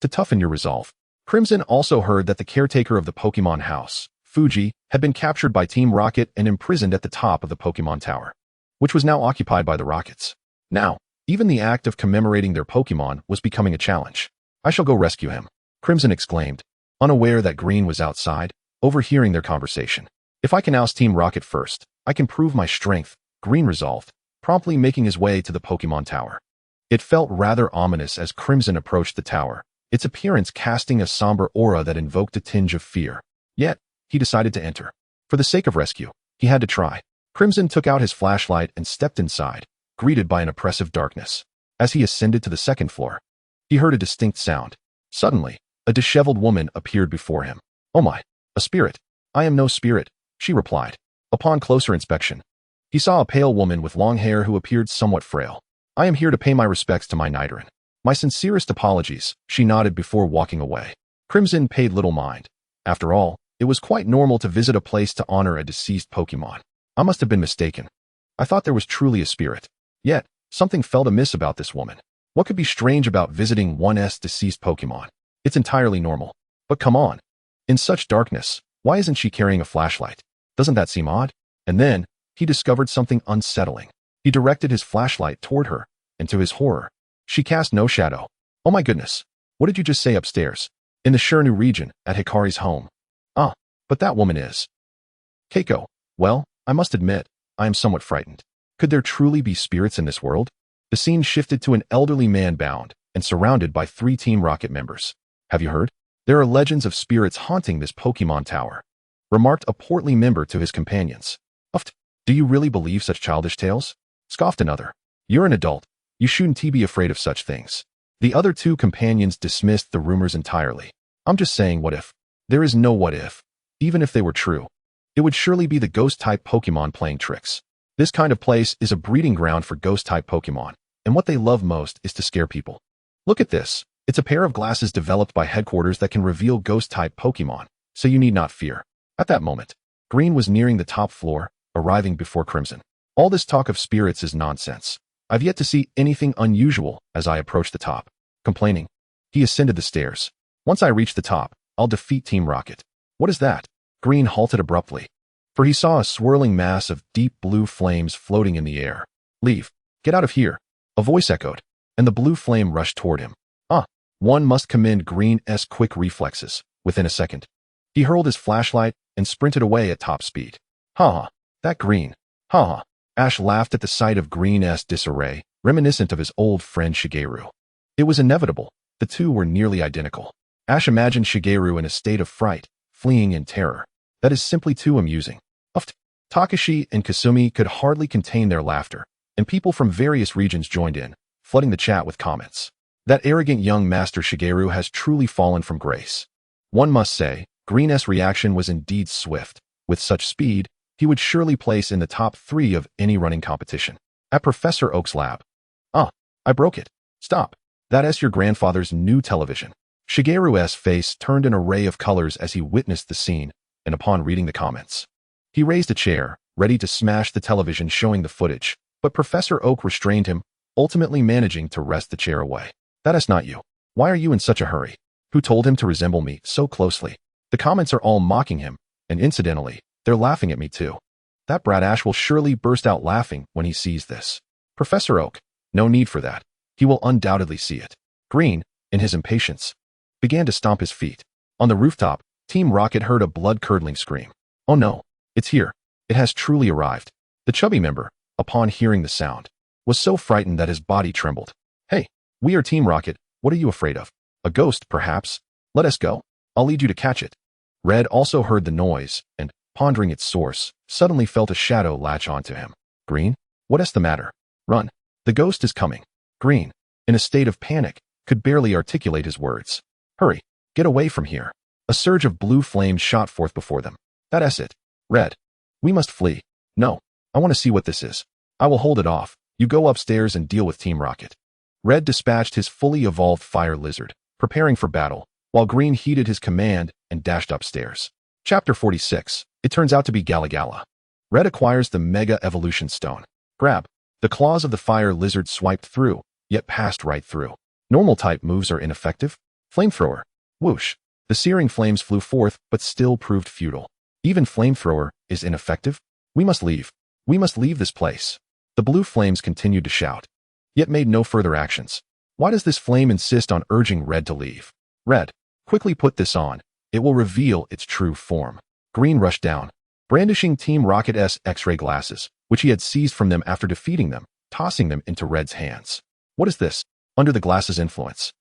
To toughen your resolve. Crimson also heard that the caretaker of the Pokémon house, Fuji, had been captured by Team Rocket and imprisoned at the top of the Pokémon Tower, which was now occupied by the Rockets. Now, even the act of commemorating their Pokémon was becoming a challenge. I shall go rescue him, Crimson exclaimed, unaware that Green was outside, overhearing their conversation. If I can oust Team Rocket first, I can prove my strength, Green resolved, promptly making his way to the Pokémon Tower. It felt rather ominous as Crimson approached the tower, its appearance casting a somber aura that invoked a tinge of fear. Yet, he decided to enter. For the sake of rescue, he had to try. Crimson took out his flashlight and stepped inside, greeted by an oppressive darkness. As he ascended to the second floor, he heard a distinct sound. Suddenly, a disheveled woman appeared before him. Oh my, a spirit. I am no spirit, she replied. Upon closer inspection, he saw a pale woman with long hair who appeared somewhat frail. I am here to pay my respects to my Nidoran. My sincerest apologies, she nodded before walking away. Crimson paid little mind. After all, it was quite normal to visit a place to honor a deceased Pokémon. I must have been mistaken. I thought there was truly a spirit. Yet, something felt amiss about this woman. What could be strange about visiting one's deceased Pokémon? It's entirely normal. But come on. In such darkness, why isn't she carrying a flashlight? Doesn't that seem odd? And then, he discovered something unsettling. He directed his flashlight toward her, and to his horror, she cast no shadow. Oh my goodness. What did you just say upstairs? In the Shirnu region, at Hikari's home. Ah, but that woman is Keiko. Well, I must admit, I am somewhat frightened. Could there truly be spirits in this world? The scene shifted to an elderly man bound and surrounded by 3 Team Rocket members. Have you heard? There are legends of spirits haunting this Pokémon Tower, remarked a portly member to his companions. Uft, do you really believe such childish tales? Scoffed another. You're an adult. You shouldn't be afraid of such things. The other 2 companions dismissed the rumors entirely. I'm just saying, what if? There is no what if. Even if they were true, it would surely be the ghost-type Pokémon playing tricks. This kind of place is a breeding ground for ghost-type Pokémon, and what they love most is to scare people. Look at this. It's a pair of glasses developed by headquarters that can reveal ghost-type Pokémon, so you need not fear. At that moment, Green was nearing the top floor, arriving before Crimson. All this talk of spirits is nonsense. I've yet to see anything unusual as I approached the top. Complaining, he ascended the stairs. Once I reach the top, I'll defeat Team Rocket. What is that? Green halted abruptly, for he saw a swirling mass of deep blue flames floating in the air. Leave. Get out of here. A voice echoed, and the blue flame rushed toward him. One must commend Green's quick reflexes. Within a second, he hurled his flashlight and sprinted away at top speed. Ha! That Green. Ha! Ash laughed at the sight of Green's disarray, reminiscent of his old friend Shigeru. It was inevitable. The two were nearly identical. Ash imagined Shigeru in a state of fright, fleeing in terror. That is simply too amusing. Uft. Takashi and Kasumi could hardly contain their laughter, and people from various regions joined in, flooding the chat with comments. That arrogant young Master Shigeru has truly fallen from grace. One must say, Green's reaction was indeed swift. With such speed, he would surely place in the top 3 of any running competition. At Professor Oak's lab. Ah, I broke it. Stop. That's your grandfather's new television. Shigeru's face turned an array of colors as he witnessed the scene, and upon reading the comments, he raised a chair, ready to smash the television showing the footage, but Professor Oak restrained him, ultimately managing to wrest the chair away. That is not you. Why are you in such a hurry? Who told him to resemble me so closely? The comments are all mocking him, and incidentally, they're laughing at me too. That brat Ash will surely burst out laughing when he sees this. Professor Oak, no need for that. He will undoubtedly see it. Green, in his impatience, began to stomp his feet. On the rooftop, Team Rocket heard a blood-curdling scream. Oh no, it's here. It has truly arrived. The chubby member, upon hearing the sound, was so frightened that his body trembled. Hey, we are Team Rocket. What are you afraid of? A ghost, perhaps? Let us go. I'll lead you to catch it. Red also heard the noise, and, pondering its source, suddenly felt a shadow latch onto him. Green? What is the matter? Run. The ghost is coming. Green, in a state of panic, could barely articulate his words. Hurry. Get away from here. A surge of blue flames shot forth before them. That's it. Red. We must flee. No. I want to see what this is. I will hold it off. You go upstairs and deal with Team Rocket. Red dispatched his fully evolved fire lizard, preparing for battle, while Green heeded his command and dashed upstairs. Chapter 46. It turns out to be Gala. Red acquires the Mega Evolution Stone. Grab. The claws of the fire lizard swiped through, yet passed right through. Normal type moves are ineffective. Flamethrower. Whoosh. The searing flames flew forth, but still proved futile. Even flamethrower is ineffective. We must leave. We must leave this place. The blue flames continued to shout, yet made no further actions. Why does this flame insist on urging Red to leave? Red, quickly put this on. It will reveal its true form. Green rushed down, brandishing Team Rocket's X-ray glasses, which he had seized from them after defeating them, tossing them into Red's hands. What is this? Under the glasses' influence,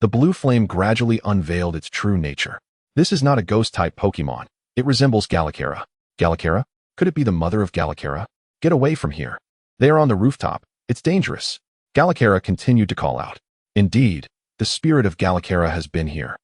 the blue flame gradually unveiled its true nature. This is not a ghost-type Pokémon. It resembles Galacara. Galacara? Could it be the mother of Galacara? Get away from here. They are on the rooftop. It's dangerous. Galacara continued to call out. Indeed, the spirit of Galacara has been here,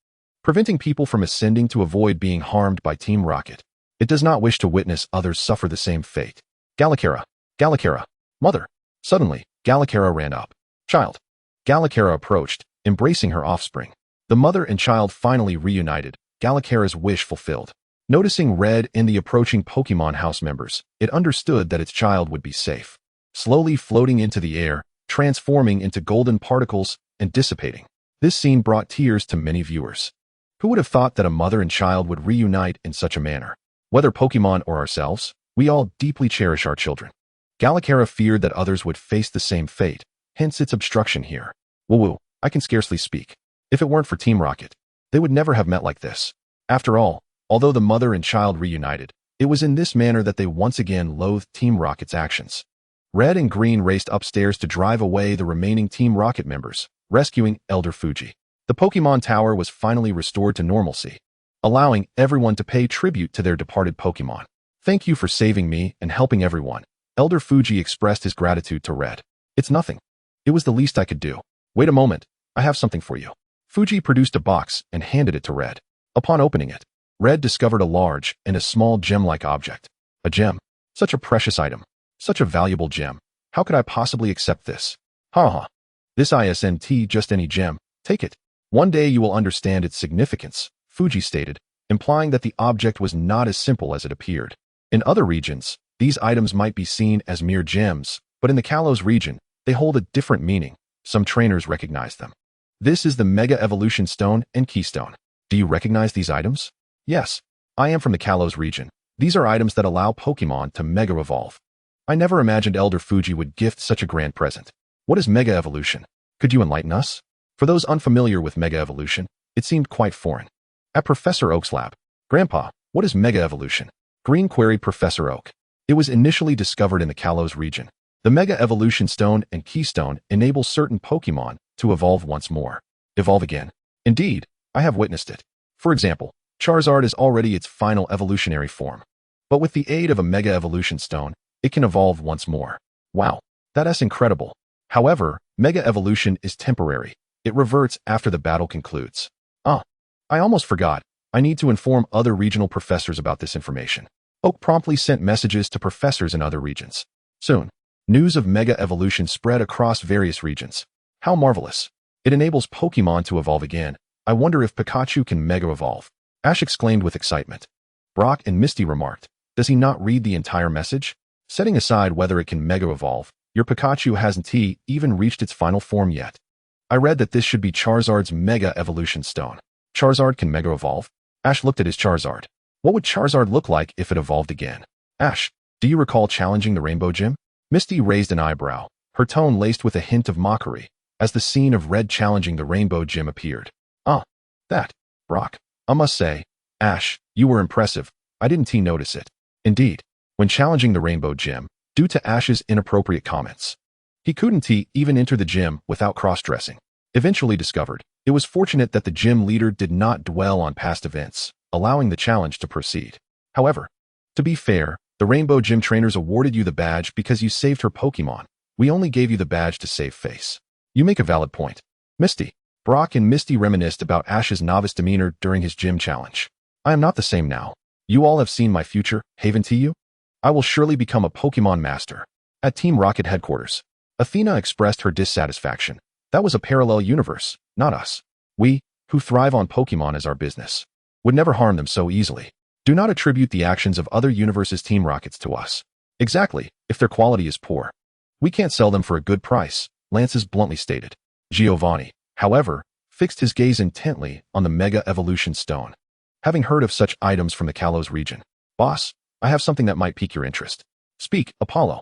preventing people from ascending to avoid being harmed by Team Rocket. It does not wish to witness others suffer the same fate. Galacara. Galacara. Mother. Suddenly, Galacara ran up. Child. Galacara approached, embracing her offspring. The mother and child finally reunited, Galacara's wish fulfilled. Noticing Red and the approaching Pokémon house members, it understood that its child would be safe. Slowly floating into the air, transforming into golden particles, and dissipating. This scene brought tears to many viewers. Who would have thought that a mother and child would reunite in such a manner? Whether Pokémon or ourselves, we all deeply cherish our children. Galacara feared that others would face the same fate, hence its obstruction here. Woo-woo, I can scarcely speak. If it weren't for Team Rocket, they would never have met like this. After all, although the mother and child reunited, it was in this manner that they once again loathed Team Rocket's actions. Red and Green raced upstairs to drive away the remaining Team Rocket members, rescuing Elder Fuji. The Pokémon Tower was finally restored to normalcy, allowing everyone to pay tribute to their departed Pokémon. Thank you for saving me and helping everyone. Elder Fuji expressed his gratitude to Red. It's nothing. It was the least I could do. Wait a moment. I have something for you. Fuji produced a box and handed it to Red. Upon opening it, Red discovered a large and a small gem-like object. A gem. Such a precious item. Such a valuable gem. How could I possibly accept this? Ha ha. This isn't just any gem. Take it. One day you will understand its significance, Fuji stated, implying that the object was not as simple as it appeared. In other regions, these items might be seen as mere gems, but in the Kalos region, they hold a different meaning. Some trainers recognize them. This is the Mega Evolution Stone and Keystone. Do you recognize these items? Yes. I am from the Kalos region. These are items that allow Pokémon to Mega Evolve. I never imagined Elder Fuji would gift such a grand present. What is Mega Evolution? Could you enlighten us? For those unfamiliar with Mega Evolution, it seemed quite foreign. At Professor Oak's lab, Grandpa, what is Mega Evolution? Green queried Professor Oak. It was initially discovered in the Kalos region. The Mega Evolution Stone and Keystone enable certain Pokémon to evolve once more. Evolve again. Indeed, I have witnessed it. For example, Charizard is already its final evolutionary form. But with the aid of a Mega Evolution Stone, it can evolve once more. Wow, that is incredible. However, Mega Evolution is temporary. It reverts after the battle concludes. Ah, I almost forgot. I need to inform other regional professors about this information. Oak promptly sent messages to professors in other regions. Soon, news of Mega Evolution spread across various regions. How marvelous. It enables Pokémon to evolve again. I wonder if Pikachu can Mega Evolve. Ash exclaimed with excitement. Brock and Misty remarked, does he not read the entire message? Setting aside whether it can Mega Evolve, your Pikachu hasn't even reached its final form yet. I read that this should be Charizard's Mega Evolution Stone. Charizard can Mega Evolve? Ash looked at his Charizard. What would Charizard look like if it evolved again? Ash, do you recall challenging the Rainbow Gym? Misty raised an eyebrow, her tone laced with a hint of mockery, as the scene of Red challenging the Rainbow Gym appeared. Ah, that. Brock, I must say, Ash, you were impressive. I didn't notice it. Indeed, when challenging the Rainbow Gym, due to Ash's inappropriate comments, he couldn't even enter the gym without cross-dressing. Eventually discovered, it was fortunate that the gym leader did not dwell on past events, allowing the challenge to proceed. However, to be fair, the Rainbow Gym trainers awarded you the badge because you saved her Pokémon. We only gave you the badge to save face. You make a valid point. Misty. Brock and Misty reminisced about Ash's novice demeanor during his gym challenge. I am not the same now. You all have seen my future, haven't you? I will surely become a Pokémon master. At Team Rocket headquarters, Athena expressed her dissatisfaction. That was a parallel universe, not us. We, who thrive on Pokémon as our business, would never harm them so easily. Do not attribute the actions of other universes' Team Rockets to us. Exactly, if their quality is poor. We can't sell them for a good price, Lances bluntly stated. Giovanni, however, fixed his gaze intently on the Mega Evolution Stone. Having heard of such items from the Kalos region, boss, I have something that might pique your interest. Speak, Apollo.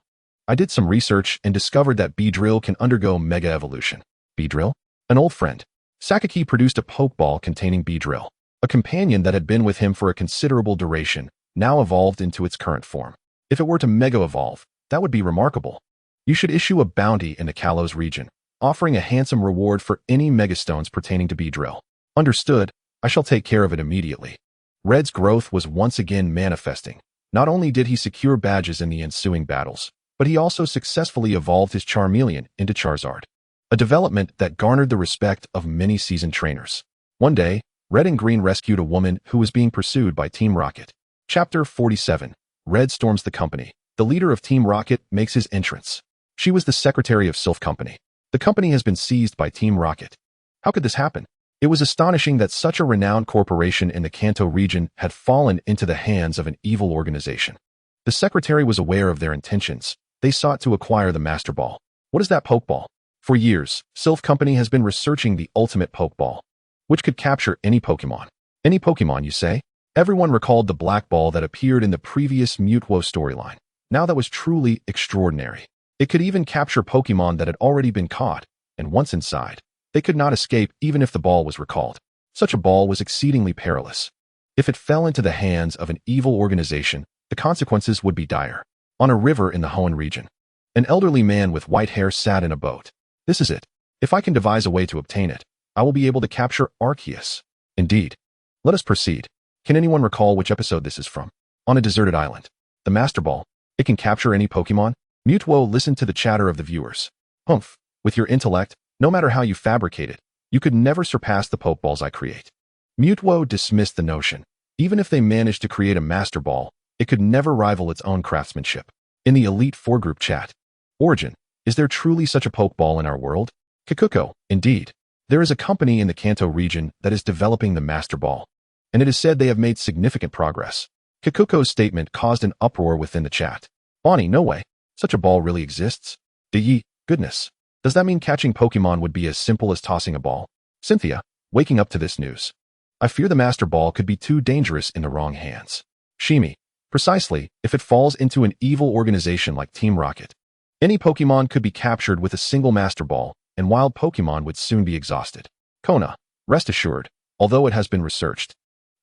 I did some research and discovered that Beedrill can undergo Mega Evolution. Beedrill? An old friend. Sakaki produced a Pokeball containing Beedrill. A companion that had been with him for a considerable duration, now evolved into its current form. If it were to Mega Evolve, that would be remarkable. You should issue a bounty in the Kalos region, offering a handsome reward for any Megastones pertaining to Beedrill. Understood, I shall take care of it immediately. Red's growth was once again manifesting. Not only did he secure badges in the ensuing battles, but he also successfully evolved his Charmeleon into Charizard. A development that garnered the respect of many seasoned trainers. One day, Red and Green rescued a woman who was being pursued by Team Rocket. Chapter 47. Red storms the company. The leader of Team Rocket makes his entrance. She was the secretary of Sylph Company. The company has been seized by Team Rocket. How could this happen? It was astonishing that such a renowned corporation in the Kanto region had fallen into the hands of an evil organization. The secretary was aware of their intentions. They sought to acquire the Master Ball. What is that Pokeball? For years, Sylph Company has been researching the ultimate Pokeball, which could capture any Pokémon. Any Pokémon, you say? Everyone recalled the black ball that appeared in the previous Mewtwo storyline. Now that was truly extraordinary. It could even capture Pokémon that had already been caught, and once inside, they could not escape even if the ball was recalled. Such a ball was exceedingly perilous. If it fell into the hands of an evil organization, the consequences would be dire. On a river in the Hoenn region, an elderly man with white hair sat in a boat. This is it. If I can devise a way to obtain it, I will be able to capture Arceus. Indeed. Let us proceed. Can anyone recall which episode this is from? On a deserted island. The Master Ball. It can capture any Pokémon? Mewtwo listened to the chatter of the viewers. Humph. With your intellect, no matter how you fabricate it, you could never surpass the Pokeballs I create. Mewtwo dismissed the notion. Even if they managed to create a Master Ball, it could never rival its own craftsmanship. In the Elite Four group chat. Origin. Is there truly such a Pokeball in our world? Kikuko. Indeed. There is a company in the Kanto region that is developing the Master Ball, and it is said they have made significant progress. Kikuko's statement caused an uproar within the chat. Bonnie, no way. Such a ball really exists? Goodness. Does that mean catching Pokemon would be as simple as tossing a ball? Cynthia, waking up to this news. I fear the Master Ball could be too dangerous in the wrong hands. Shimi, precisely, if it falls into an evil organization like Team Rocket. Any Pokemon could be captured with a single Master Ball, and wild Pokemon would soon be exhausted. Kona, rest assured, although it has been researched,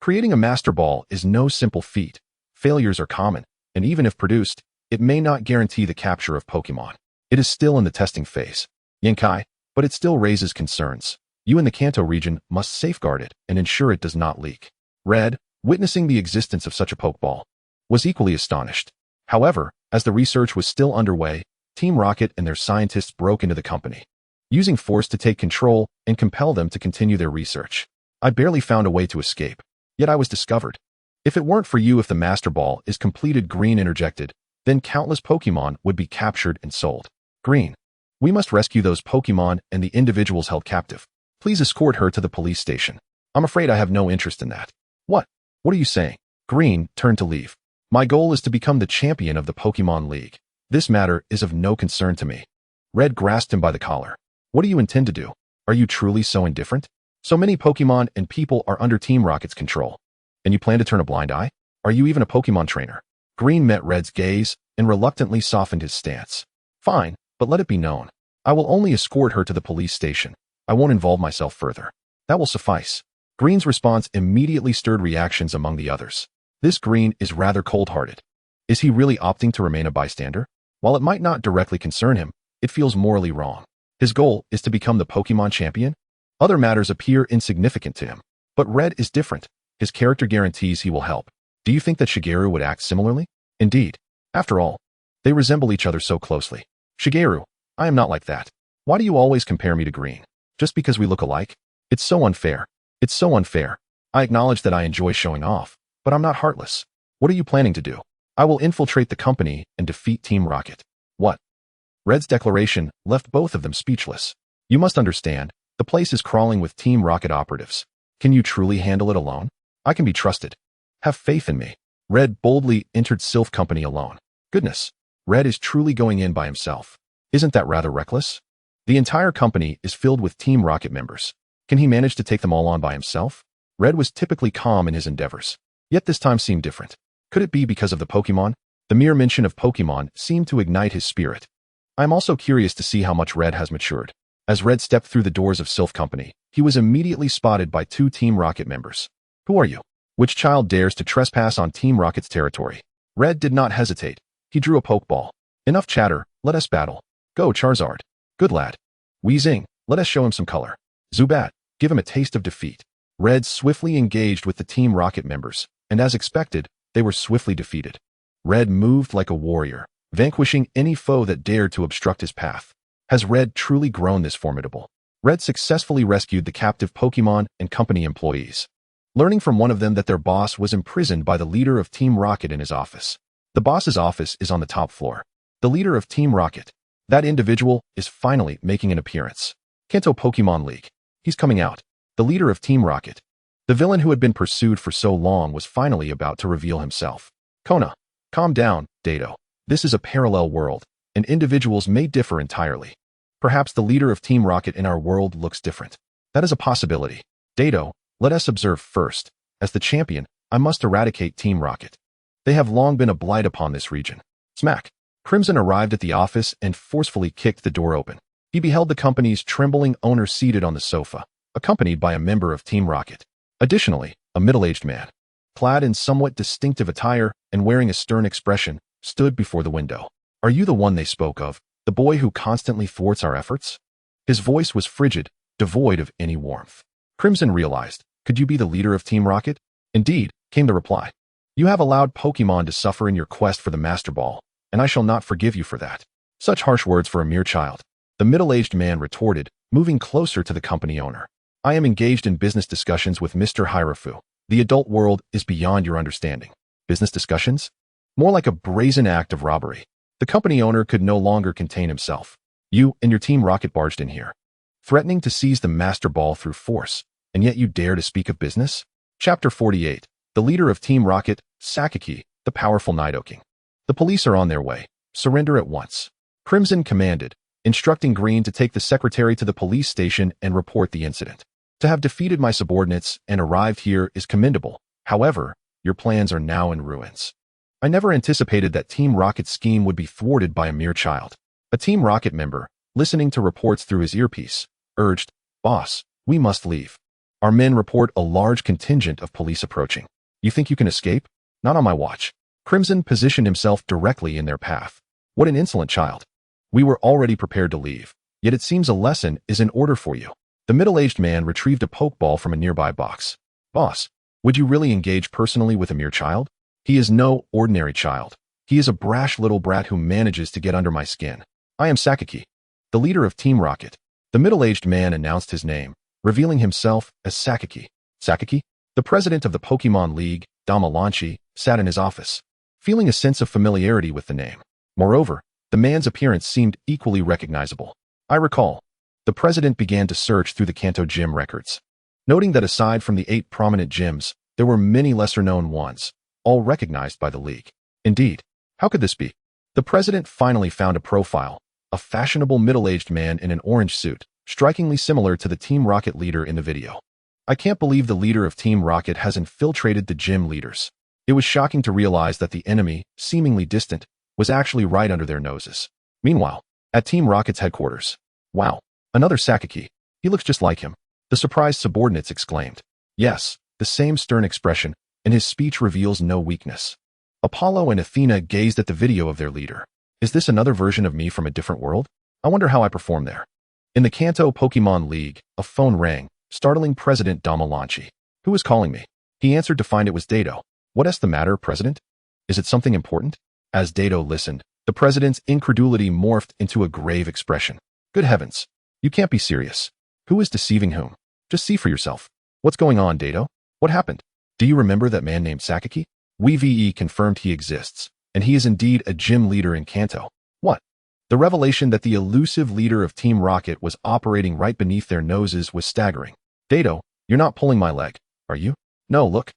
creating a Master Ball is no simple feat. Failures are common, and even if produced, it may not guarantee the capture of Pokemon. It is still in the testing phase. Yinkai, but it still raises concerns. You in the Kanto region must safeguard it and ensure it does not leak. Red, witnessing the existence of such a Pokeball, was equally astonished. However, as the research was still underway, Team Rocket and their scientists broke into the company. using force to take control and compel them to continue their research. I barely found a way to escape. Yet I was discovered. If it weren't for you, if the Master Ball is completed, Green interjected, then countless Pokémon would be captured and sold. Green, we must rescue those Pokémon and the individuals held captive. Please escort her to the police station. I'm afraid I have no interest in that. What? What are you saying? Green turned to leave. My goal is to become the champion of the Pokémon League. This matter is of no concern to me. Red grasped him by the collar. What do you intend to do? Are you truly so indifferent? So many Pokémon and people are under Team Rocket's control. And you plan to turn a blind eye? Are you even a Pokémon trainer? Green met Red's gaze and reluctantly softened his stance. Fine, but let it be known. I will only escort her to the police station. I won't involve myself further. That will suffice. Green's response immediately stirred reactions among the others. This Green is rather cold-hearted. Is he really opting to remain a bystander? While it might not directly concern him, it feels morally wrong. His goal is to become the Pokémon champion? Other matters appear insignificant to him. But Red is different. His character guarantees he will help. Do you think that Shigeru would act similarly? Indeed. After all, they resemble each other so closely. Shigeru, I am not like that. Why do you always compare me to Green? Just because we look alike? It's so unfair. It's so unfair. I acknowledge that I enjoy showing off, but I'm not heartless. What are you planning to do? I will infiltrate the company and defeat Team Rocket. What? Red's declaration left both of them speechless. You must understand, the place is crawling with Team Rocket operatives. Can you truly handle it alone? I can be trusted. Have faith in me. Red boldly entered Sylph Company alone. Goodness, Red is truly going in by himself. Isn't that rather reckless? The entire company is filled with Team Rocket members. Can he manage to take them all on by himself? Red was typically calm in his endeavors, yet this time seemed different. Could it be because of the Pokémon? The mere mention of Pokémon seemed to ignite his spirit. I am also curious to see how much Red has matured. As Red stepped through the doors of Sylph Company, he was immediately spotted by two Team Rocket members. Who are you? Which child dares to trespass on Team Rocket's territory? Red did not hesitate. He drew a Pokeball. Enough chatter, let us battle. Go, Charizard. Good lad. Weezing, let us show him some color. Zubat, give him a taste of defeat. Red swiftly engaged with the Team Rocket members, and as expected, they were swiftly defeated. Red moved like a warrior, vanquishing any foe that dared to obstruct his path. Has Red truly grown this formidable? Red successfully rescued the captive Pokémon and company employees, learning from one of them that their boss was imprisoned by the leader of Team Rocket in his office. The boss's office is on the top floor. The leader of Team Rocket, that individual, is finally making an appearance. Kanto Pokémon League. He's coming out. The leader of Team Rocket. The villain who had been pursued for so long was finally about to reveal himself. Kona, calm down, Dato. This is a parallel world, and individuals may differ entirely. Perhaps the leader of Team Rocket in our world looks different. That is a possibility. Dato, let us observe first. As the champion, I must eradicate Team Rocket. They have long been a blight upon this region. Smack. Crimson arrived at the office and forcefully kicked the door open. He beheld the company's trembling owner seated on the sofa, accompanied by a member of Team Rocket. Additionally, a middle-aged man, clad in somewhat distinctive attire and wearing a stern expression, stood before the window. Are you the one they spoke of, the boy who constantly thwarts our efforts? His voice was frigid, devoid of any warmth. Crimson realized, could you be the leader of Team Rocket? Indeed, came the reply. You have allowed Pokémon to suffer in your quest for the Master Ball, and I shall not forgive you for that. Such harsh words for a mere child. The middle-aged man retorted, moving closer to the company owner. I am engaged in business discussions with Mr. Hirafu. The adult world is beyond your understanding. Business discussions? More like a brazen act of robbery. The company owner could no longer contain himself. You and your Team Rocket barged in here, threatening to seize the Master Ball through force, and yet you dare to speak of business? Chapter 48. The leader of Team Rocket, Sakaki, the powerful Nidoking. The police are on their way. Surrender at once. Crimson commanded, instructing Green to take the secretary to the police station and report the incident. To have defeated my subordinates and arrived here is commendable. However, your plans are now in ruins. I never anticipated that Team Rocket's scheme would be thwarted by a mere child. A Team Rocket member, listening to reports through his earpiece, urged, Boss, we must leave. Our men report a large contingent of police approaching. You think you can escape? Not on my watch. Crimson positioned himself directly in their path. What an insolent child. We were already prepared to leave, yet it seems a lesson is in order for you. The middle-aged man retrieved a Pokeball from a nearby box. Boss, would you really engage personally with a mere child? He is no ordinary child. He is a brash little brat who manages to get under my skin. I am Sakaki, the leader of Team Rocket. The middle-aged man announced his name, revealing himself as Sakaki. Sakaki, the president of the Pokemon League, Damalanchi, sat in his office, feeling a sense of familiarity with the name. Moreover, the man's appearance seemed equally recognizable. I recall. The president began to search through the Kanto gym records, noting that aside from the 8 prominent gyms, there were many lesser-known ones, all recognized by the league. Indeed, how could this be? The president finally found a profile, a fashionable middle-aged man in an orange suit, strikingly similar to the Team Rocket leader in the video. I can't believe the leader of Team Rocket has infiltrated the gym leaders. It was shocking to realize that the enemy, seemingly distant, was actually right under their noses. Meanwhile, at Team Rocket's headquarters, wow, another Sakaki. He looks just like him. The surprised subordinates exclaimed. Yes, the same stern expression, and his speech reveals no weakness. Apollo and Athena gazed at the video of their leader. Is this another version of me from a different world? I wonder how I perform there. In the Kanto Pokemon League, a phone rang, startling President Damalanchi. Who is calling me? He answered to find it was Dado. What's the matter, President? Is it something important? As Dado listened, the president's incredulity morphed into a grave expression. Good heavens. You can't be serious. Who is deceiving whom? Just see for yourself. What's going on, Dado? What happened? Do you remember that man named Sakaki? VE confirmed he exists, and he is indeed a gym leader in Kanto. What? The revelation that the elusive leader of Team Rocket was operating right beneath their noses was staggering. Dado, you're not pulling my leg, are you? No, look.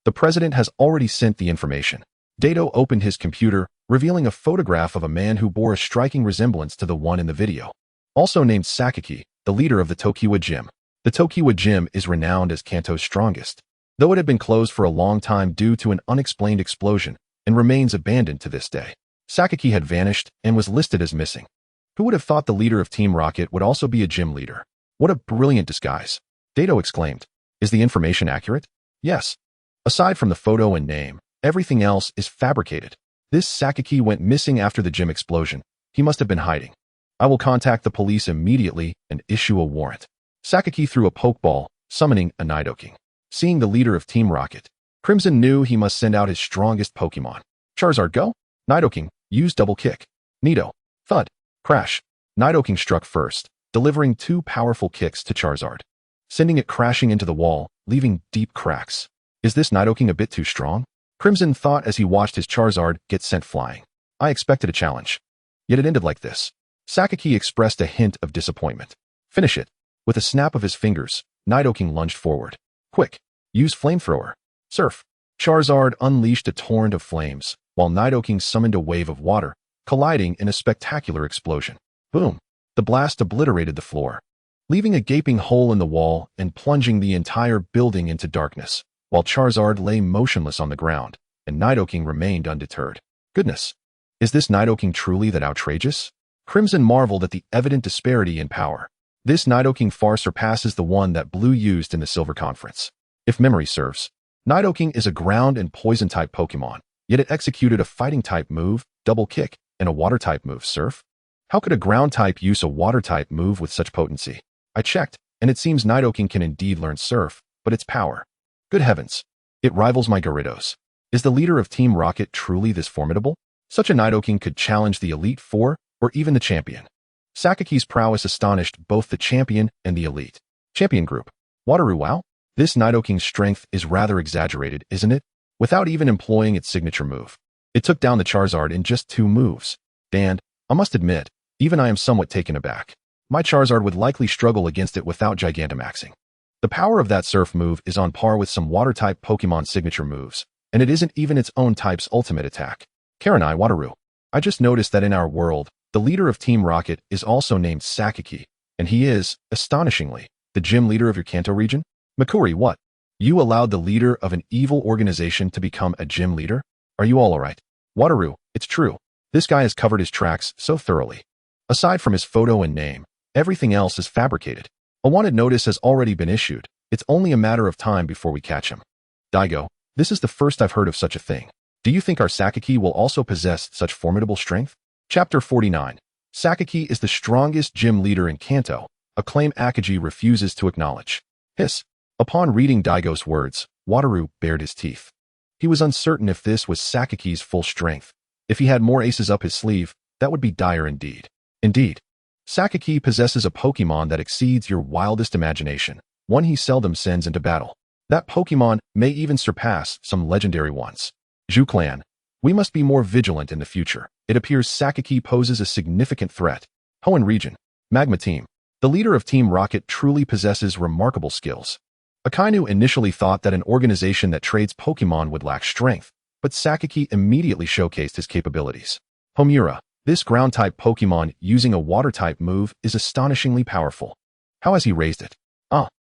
The president has already sent the information. Dado opened his computer, revealing a photograph of a man who bore a striking resemblance to the one in the video. Also named Sakaki, the leader of the Tokiwa Gym. The Tokiwa Gym is renowned as Kanto's strongest, though it had been closed for a long time due to an unexplained explosion and remains abandoned to this day. Sakaki had vanished and was listed as missing. Who would have thought the leader of Team Rocket would also be a gym leader? What a brilliant disguise. Dado exclaimed. Is the information accurate? Yes. Aside from the photo and name, everything else is fabricated. This Sakaki went missing after the gym explosion. He must have been hiding. I will contact the police immediately and issue a warrant. Sakaki threw a pokeball, summoning a Nidoking. Seeing the leader of Team Rocket, Crimson knew he must send out his strongest Pokemon. Charizard, go! Nidoking, use double kick. Nido, thud, crash. Nidoking struck first, delivering 2 powerful kicks to Charizard, sending it crashing into the wall, leaving deep cracks. Is this Nidoking a bit too strong? Crimson thought as he watched his Charizard get sent flying. I expected a challenge. Yet it ended like this. Sakaki expressed a hint of disappointment. Finish it. With a snap of his fingers, Nidoking lunged forward. Quick, use Flamethrower. Surf. Charizard unleashed a torrent of flames, while Nidoking summoned a wave of water, colliding in a spectacular explosion. Boom. The blast obliterated the floor, leaving a gaping hole in the wall and plunging the entire building into darkness, while Charizard lay motionless on the ground, and Nidoking remained undeterred. Goodness. Is this Nidoking truly that outrageous? Crimson marveled at the evident disparity in power. This Nidoking far surpasses the one that Blue used in the Silver Conference. If memory serves, Nidoking is a ground and poison-type Pokemon, yet it executed a fighting-type move, double kick, and a water-type move, Surf. How could a ground-type use a water-type move with such potency? I checked, and it seems Nidoking can indeed learn Surf, but its power. Good heavens. It rivals my Gyarados. Is the leader of Team Rocket truly this formidable? Such a Nidoking could challenge the Elite Four, or even the champion. Sakaki's prowess astonished both the champion and the elite. Champion group. Wataru, wow. This Nidoking's strength is rather exaggerated, isn't it? Without even employing its signature move. It took down the Charizard in just 2 moves. And, I must admit, even I am somewhat taken aback. My Charizard would likely struggle against it without Gigantamaxing. The power of that Surf move is on par with some Water-type Pokemon signature moves, and it isn't even its own type's ultimate attack. Karenai Wataru. I just noticed that in our world, the leader of Team Rocket is also named Sakaki, and he is, astonishingly, the gym leader of your Kanto region? Makuri, what? You allowed the leader of an evil organization to become a gym leader? Are you all alright? Wataru, it's true. This guy has covered his tracks so thoroughly. Aside from his photo and name, everything else is fabricated. A wanted notice has already been issued. It's only a matter of time before we catch him. Daigo, this is the first I've heard of such a thing. Do you think our Sakaki will also possess such formidable strength? Chapter 49. Sakaki is the strongest gym leader in Kanto, a claim Akaji refuses to acknowledge. Hiss. Upon reading Daigo's words, Wataru bared his teeth. He was uncertain if this was Sakaki's full strength. If he had more aces up his sleeve, that would be dire indeed. Indeed. Sakaki possesses a Pokémon that exceeds your wildest imagination, one he seldom sends into battle. That Pokémon may even surpass some legendary ones. Zhu Clan, we must be more vigilant in the future. It appears Sakaki poses a significant threat. Hoenn region, Magma Team. The leader of Team Rocket truly possesses remarkable skills. Akainu initially thought that an organization that trades Pokémon would lack strength, but Sakaki immediately showcased his capabilities. Homura, this ground-type Pokémon using a water-type move is astonishingly powerful. How has he raised it?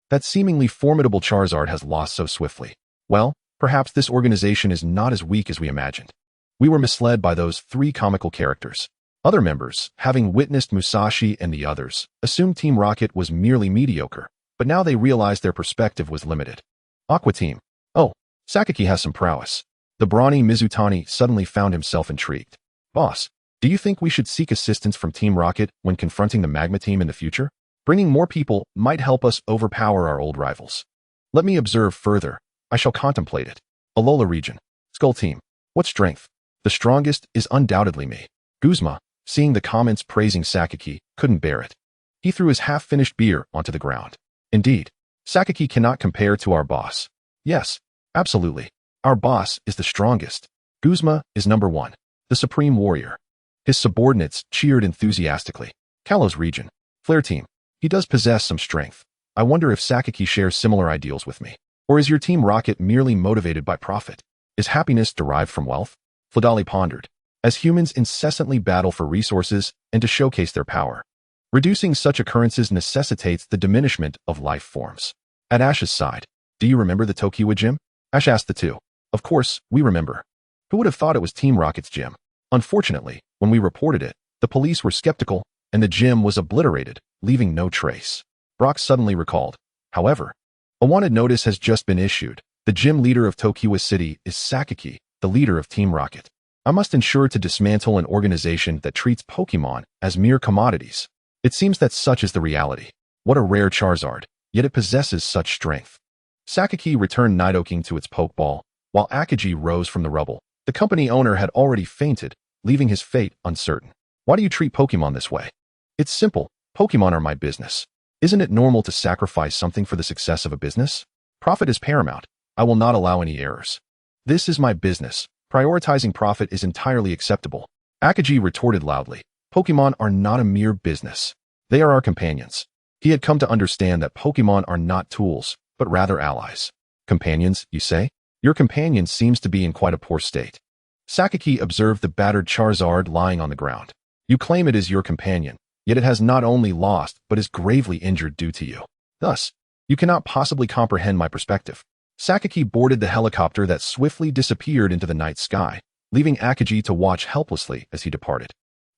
That seemingly formidable Charizard has lost so swiftly. Well, perhaps this organization is not as weak as we imagined. We were misled by those 3 comical characters. Other members, having witnessed Musashi and the others, assumed Team Rocket was merely mediocre, but now they realized their perspective was limited. Aqua Team. Oh, Sakaki has some prowess. The brawny Mizutani suddenly found himself intrigued. Boss, do you think we should seek assistance from Team Rocket when confronting the Magma Team in the future? Bringing more people might help us overpower our old rivals. Let me observe further. I shall contemplate it. Alola region. Skull Team. What strength? The strongest is undoubtedly me. Guzma, seeing the comments praising Sakaki, couldn't bear it. He threw his half-finished beer onto the ground. Indeed, Sakaki cannot compare to our boss. Yes, absolutely. Our boss is the strongest. Guzma is number 1, the supreme warrior. His subordinates cheered enthusiastically. Kalos region. Flare Team. He does possess some strength. I wonder if Sakaki shares similar ideals with me. Or is your Team Rocket merely motivated by profit? Is happiness derived from wealth? Fladali pondered. As humans incessantly battle for resources and to showcase their power, reducing such occurrences necessitates the diminishment of life forms. At Ash's side, do you remember the Tokiwa gym? Ash asked the 2. Of course, we remember. Who would have thought it was Team Rocket's gym? Unfortunately, when we reported it, the police were skeptical, and the gym was obliterated, leaving no trace. Brock suddenly recalled. However, a wanted notice has just been issued. The gym leader of Tokiwa City is Sakaki, the leader of Team Rocket. I must ensure to dismantle an organization that treats Pokémon as mere commodities. It seems that such is the reality. What a rare Charizard, yet it possesses such strength. Sakaki returned Nidoking to its Pokeball, while Akaji rose from the rubble. The company owner had already fainted, leaving his fate uncertain. Why do you treat Pokémon this way? It's simple. Pokémon are my business. Isn't it normal to sacrifice something for the success of a business? Profit is paramount. I will not allow any errors. This is my business. Prioritizing profit is entirely acceptable. Akaji retorted loudly. Pokémon are not a mere business. They are our companions. He had come to understand that Pokémon are not tools, but rather allies. Companions, you say? Your companion seems to be in quite a poor state. Sakaki observed the battered Charizard lying on the ground. You claim it is your companion, yet it has not only lost but is gravely injured due to you. Thus, you cannot possibly comprehend my perspective. Sakaki boarded the helicopter that swiftly disappeared into the night sky, leaving Akaji to watch helplessly as he departed.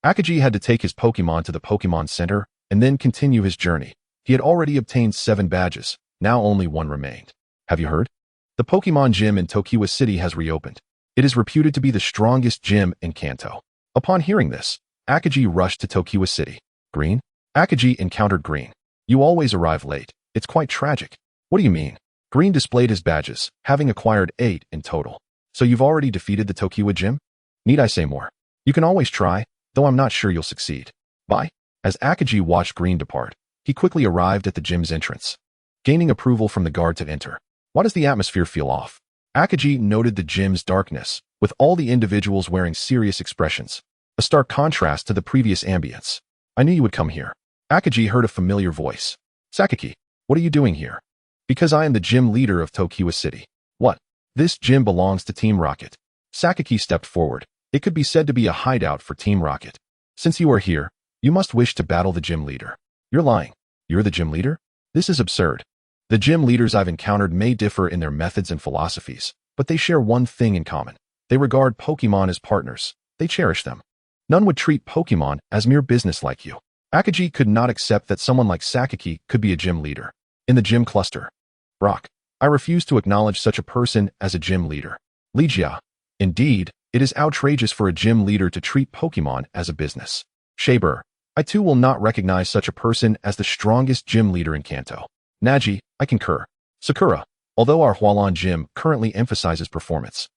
Akaji had to take his Pokémon to the Pokémon Center and then continue his journey. He had already obtained 7 badges, now only 1 remained. Have you heard? The Pokémon gym in Tokiwa City has reopened. It is reputed to be the strongest gym in Kanto. Upon hearing this, Akaji rushed to Tokiwa City. Green? Akaji encountered Green. You always arrive late. It's quite tragic. What do you mean? Green displayed his badges, having acquired 8 in total. So you've already defeated the Tokiwa gym? Need I say more? You can always try, though I'm not sure you'll succeed. Bye. As Akaji watched Green depart, he quickly arrived at the gym's entrance. Gaining approval from the guard to enter. Why does the atmosphere feel off? Akaji noted the gym's darkness, with all the individuals wearing serious expressions. A stark contrast to the previous ambience. I knew you would come here. Akaji heard a familiar voice. Sakaki, what are you doing here? Because I am the gym leader of Tokiwa City. What? This gym belongs to Team Rocket. Sakaki stepped forward. It could be said to be a hideout for Team Rocket. Since you are here, you must wish to battle the gym leader. You're lying. You're the gym leader? This is absurd. The gym leaders I've encountered may differ in their methods and philosophies, but they share one thing in common. They regard Pokémon as partners. They cherish them. None would treat Pokémon as mere business like you. Akaji could not accept that someone like Sakaki could be a gym leader. In the gym cluster. Brock, I refuse to acknowledge such a person as a gym leader. Ligia. Indeed, it is outrageous for a gym leader to treat Pokémon as a business. Shaber. I too will not recognize such a person as the strongest gym leader in Kanto. Naji, I concur. Sakura. Although our Hualan gym currently emphasizes performance,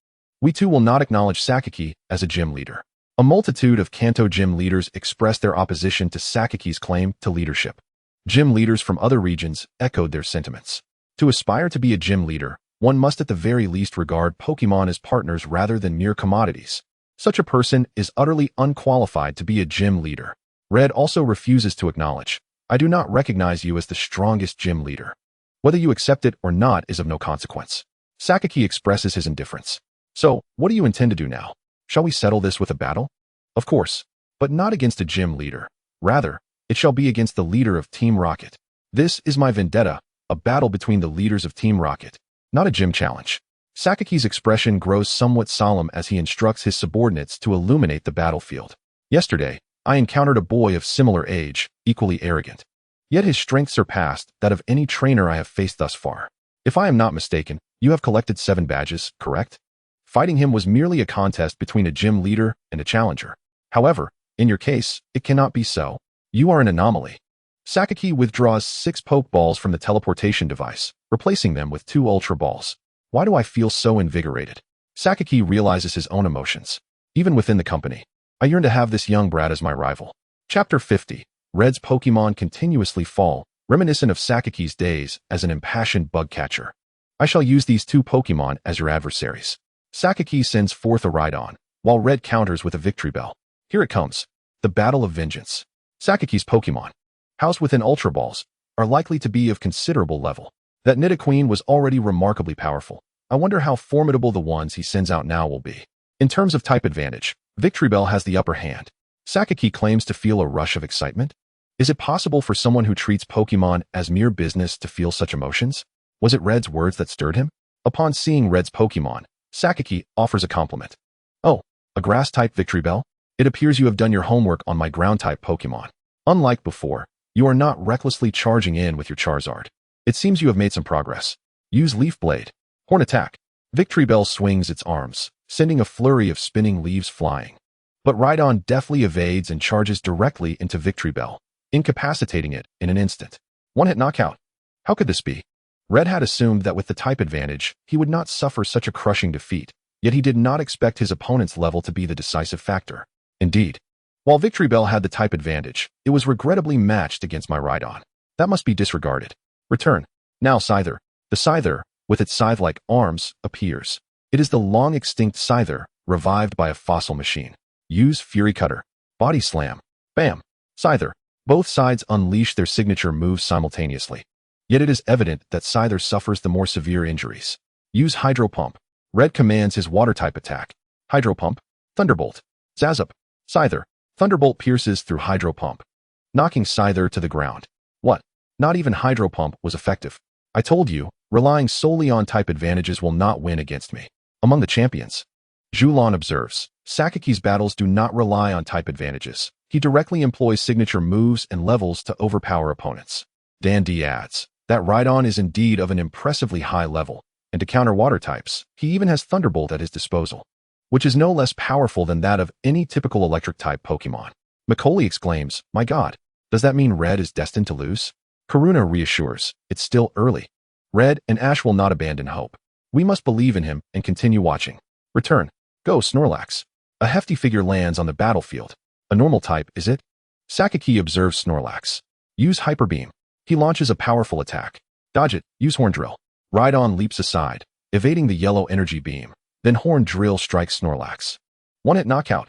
we too will not acknowledge Sakaki as a gym leader. A multitude of Kanto gym leaders expressed their opposition to Sakake's claim to leadership. Gym leaders from other regions echoed their sentiments. To aspire to be a gym leader, one must at the very least regard Pokémon as partners rather than mere commodities. Such a person is utterly unqualified to be a gym leader. Red also refuses to acknowledge. I do not recognize you as the strongest gym leader. Whether you accept it or not is of no consequence. Sakaki expresses his indifference. So, what do you intend to do now? Shall we settle this with a battle? Of course, but not against a gym leader. Rather, it shall be against the leader of Team Rocket. This is my vendetta, a battle between the leaders of Team Rocket, not a gym challenge. Sakake's expression grows somewhat solemn as he instructs his subordinates to illuminate the battlefield. Yesterday, I encountered a boy of similar age, equally arrogant. Yet his strength surpassed that of any trainer I have faced thus far. If I am not mistaken, you have collected 7 badges, correct? Fighting him was merely a contest between a gym leader and a challenger. However, in your case, it cannot be so. You are an anomaly. Sakaki withdraws 6 Pokeballs from the teleportation device, replacing them with 2 Ultra Balls. Why do I feel so invigorated? Sakaki realizes his own emotions. Even within the company, I yearn to have this young brat as my rival. Chapter 50. Red's Pokemon continuously fall, reminiscent of Sakake's days as an impassioned bug catcher. I shall use these 2 Pokemon as your adversaries. Sakaki sends forth a Rhydon, while Red counters with a Victory Bell. Here it comes. The Battle of Vengeance. Sakake's Pokemon, housed within Ultra Balls, are likely to be of considerable level. That Nidoqueen was already remarkably powerful. I wonder how formidable the ones he sends out now will be. In terms of type advantage, Victory Bell has the upper hand. Sakaki claims to feel a rush of excitement. Is it possible for someone who treats Pokemon as mere business to feel such emotions? Was it Red's words that stirred him? Upon seeing Red's Pokemon, Sakaki offers a compliment. Oh, a Grass-type Victory Bell? It appears you have done your homework on my Ground-type Pokemon. Unlike before, you are not recklessly charging in with your Charizard. It seems you have made some progress. Use Leaf Blade. Horn Attack. Victory Bell swings its arms, sending a flurry of spinning leaves flying. But Rhydon deftly evades and charges directly into Victory Bell, incapacitating it in an instant. One-hit knockout. How could this be? Red had assumed that with the type advantage, he would not suffer such a crushing defeat, yet he did not expect his opponent's level to be the decisive factor. Indeed, while Victory Bell had the type advantage, it was regrettably matched against my Rhydon. That must be disregarded. Return. Now Scyther. The Scyther, with its scythe-like arms, appears. It is the long-extinct Scyther, revived by a fossil machine. Use Fury Cutter. Body Slam. Bam. Scyther. Both sides unleash their signature moves simultaneously. Yet it is evident that Scyther suffers the more severe injuries. Use Hydro Pump. Red commands his Water-type attack. Hydro Pump. Thunderbolt. Zazup. Scyther. Thunderbolt pierces through Hydro Pump, knocking Scyther to the ground. What? Not even Hydro Pump was effective. I told you, relying solely on type advantages will not win against me. Among the champions, Julon observes, Sakake's battles do not rely on type advantages. He directly employs signature moves and levels to overpower opponents. Dan D adds, that Rhydon is indeed of an impressively high level, and to counter water types, he even has Thunderbolt at his disposal, which is no less powerful than that of any typical electric-type Pokemon. Macaulay exclaims, my god, does that mean Red is destined to lose? Karuna reassures, it's still early. Red and Ash will not abandon hope. We must believe in him and continue watching. Return. Go, Snorlax. A hefty figure lands on the battlefield. A normal type, is it? Sakaki observes Snorlax. Use Hyper Beam. He launches a powerful attack. Dodge it. Use Horn Drill. Rhydon leaps aside, evading the yellow energy beam. Then Horn Drill strikes Snorlax. One-hit knockout.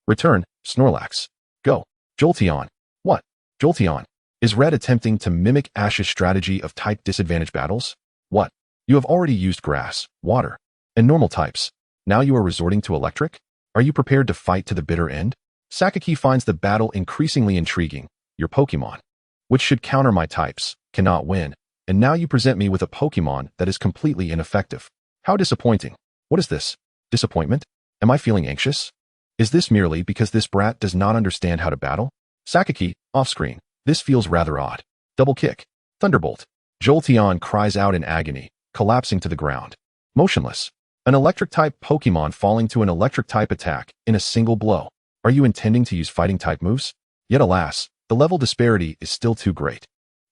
Return, Snorlax. Go. Jolteon. What? Jolteon. Is Red attempting to mimic Ash's strategy of type disadvantage battles? What? You have already used Grass, Water, and normal types. Now you are resorting to Electric? Are you prepared to fight to the bitter end? Sakaki finds the battle increasingly intriguing. Your Pokemon, which should counter my types, cannot win, and now you present me with a Pokemon that is completely ineffective. How disappointing. What is this? Disappointment? Am I feeling anxious? Is this merely because this brat does not understand how to battle? Sakaki, off-screen. This feels rather odd. Double kick. Thunderbolt. Jolteon cries out in agony, collapsing to the ground. Motionless. An electric-type Pokemon falling to an electric-type attack in a single blow. Are you intending to use fighting-type moves? Yet alas, the level disparity is still too great.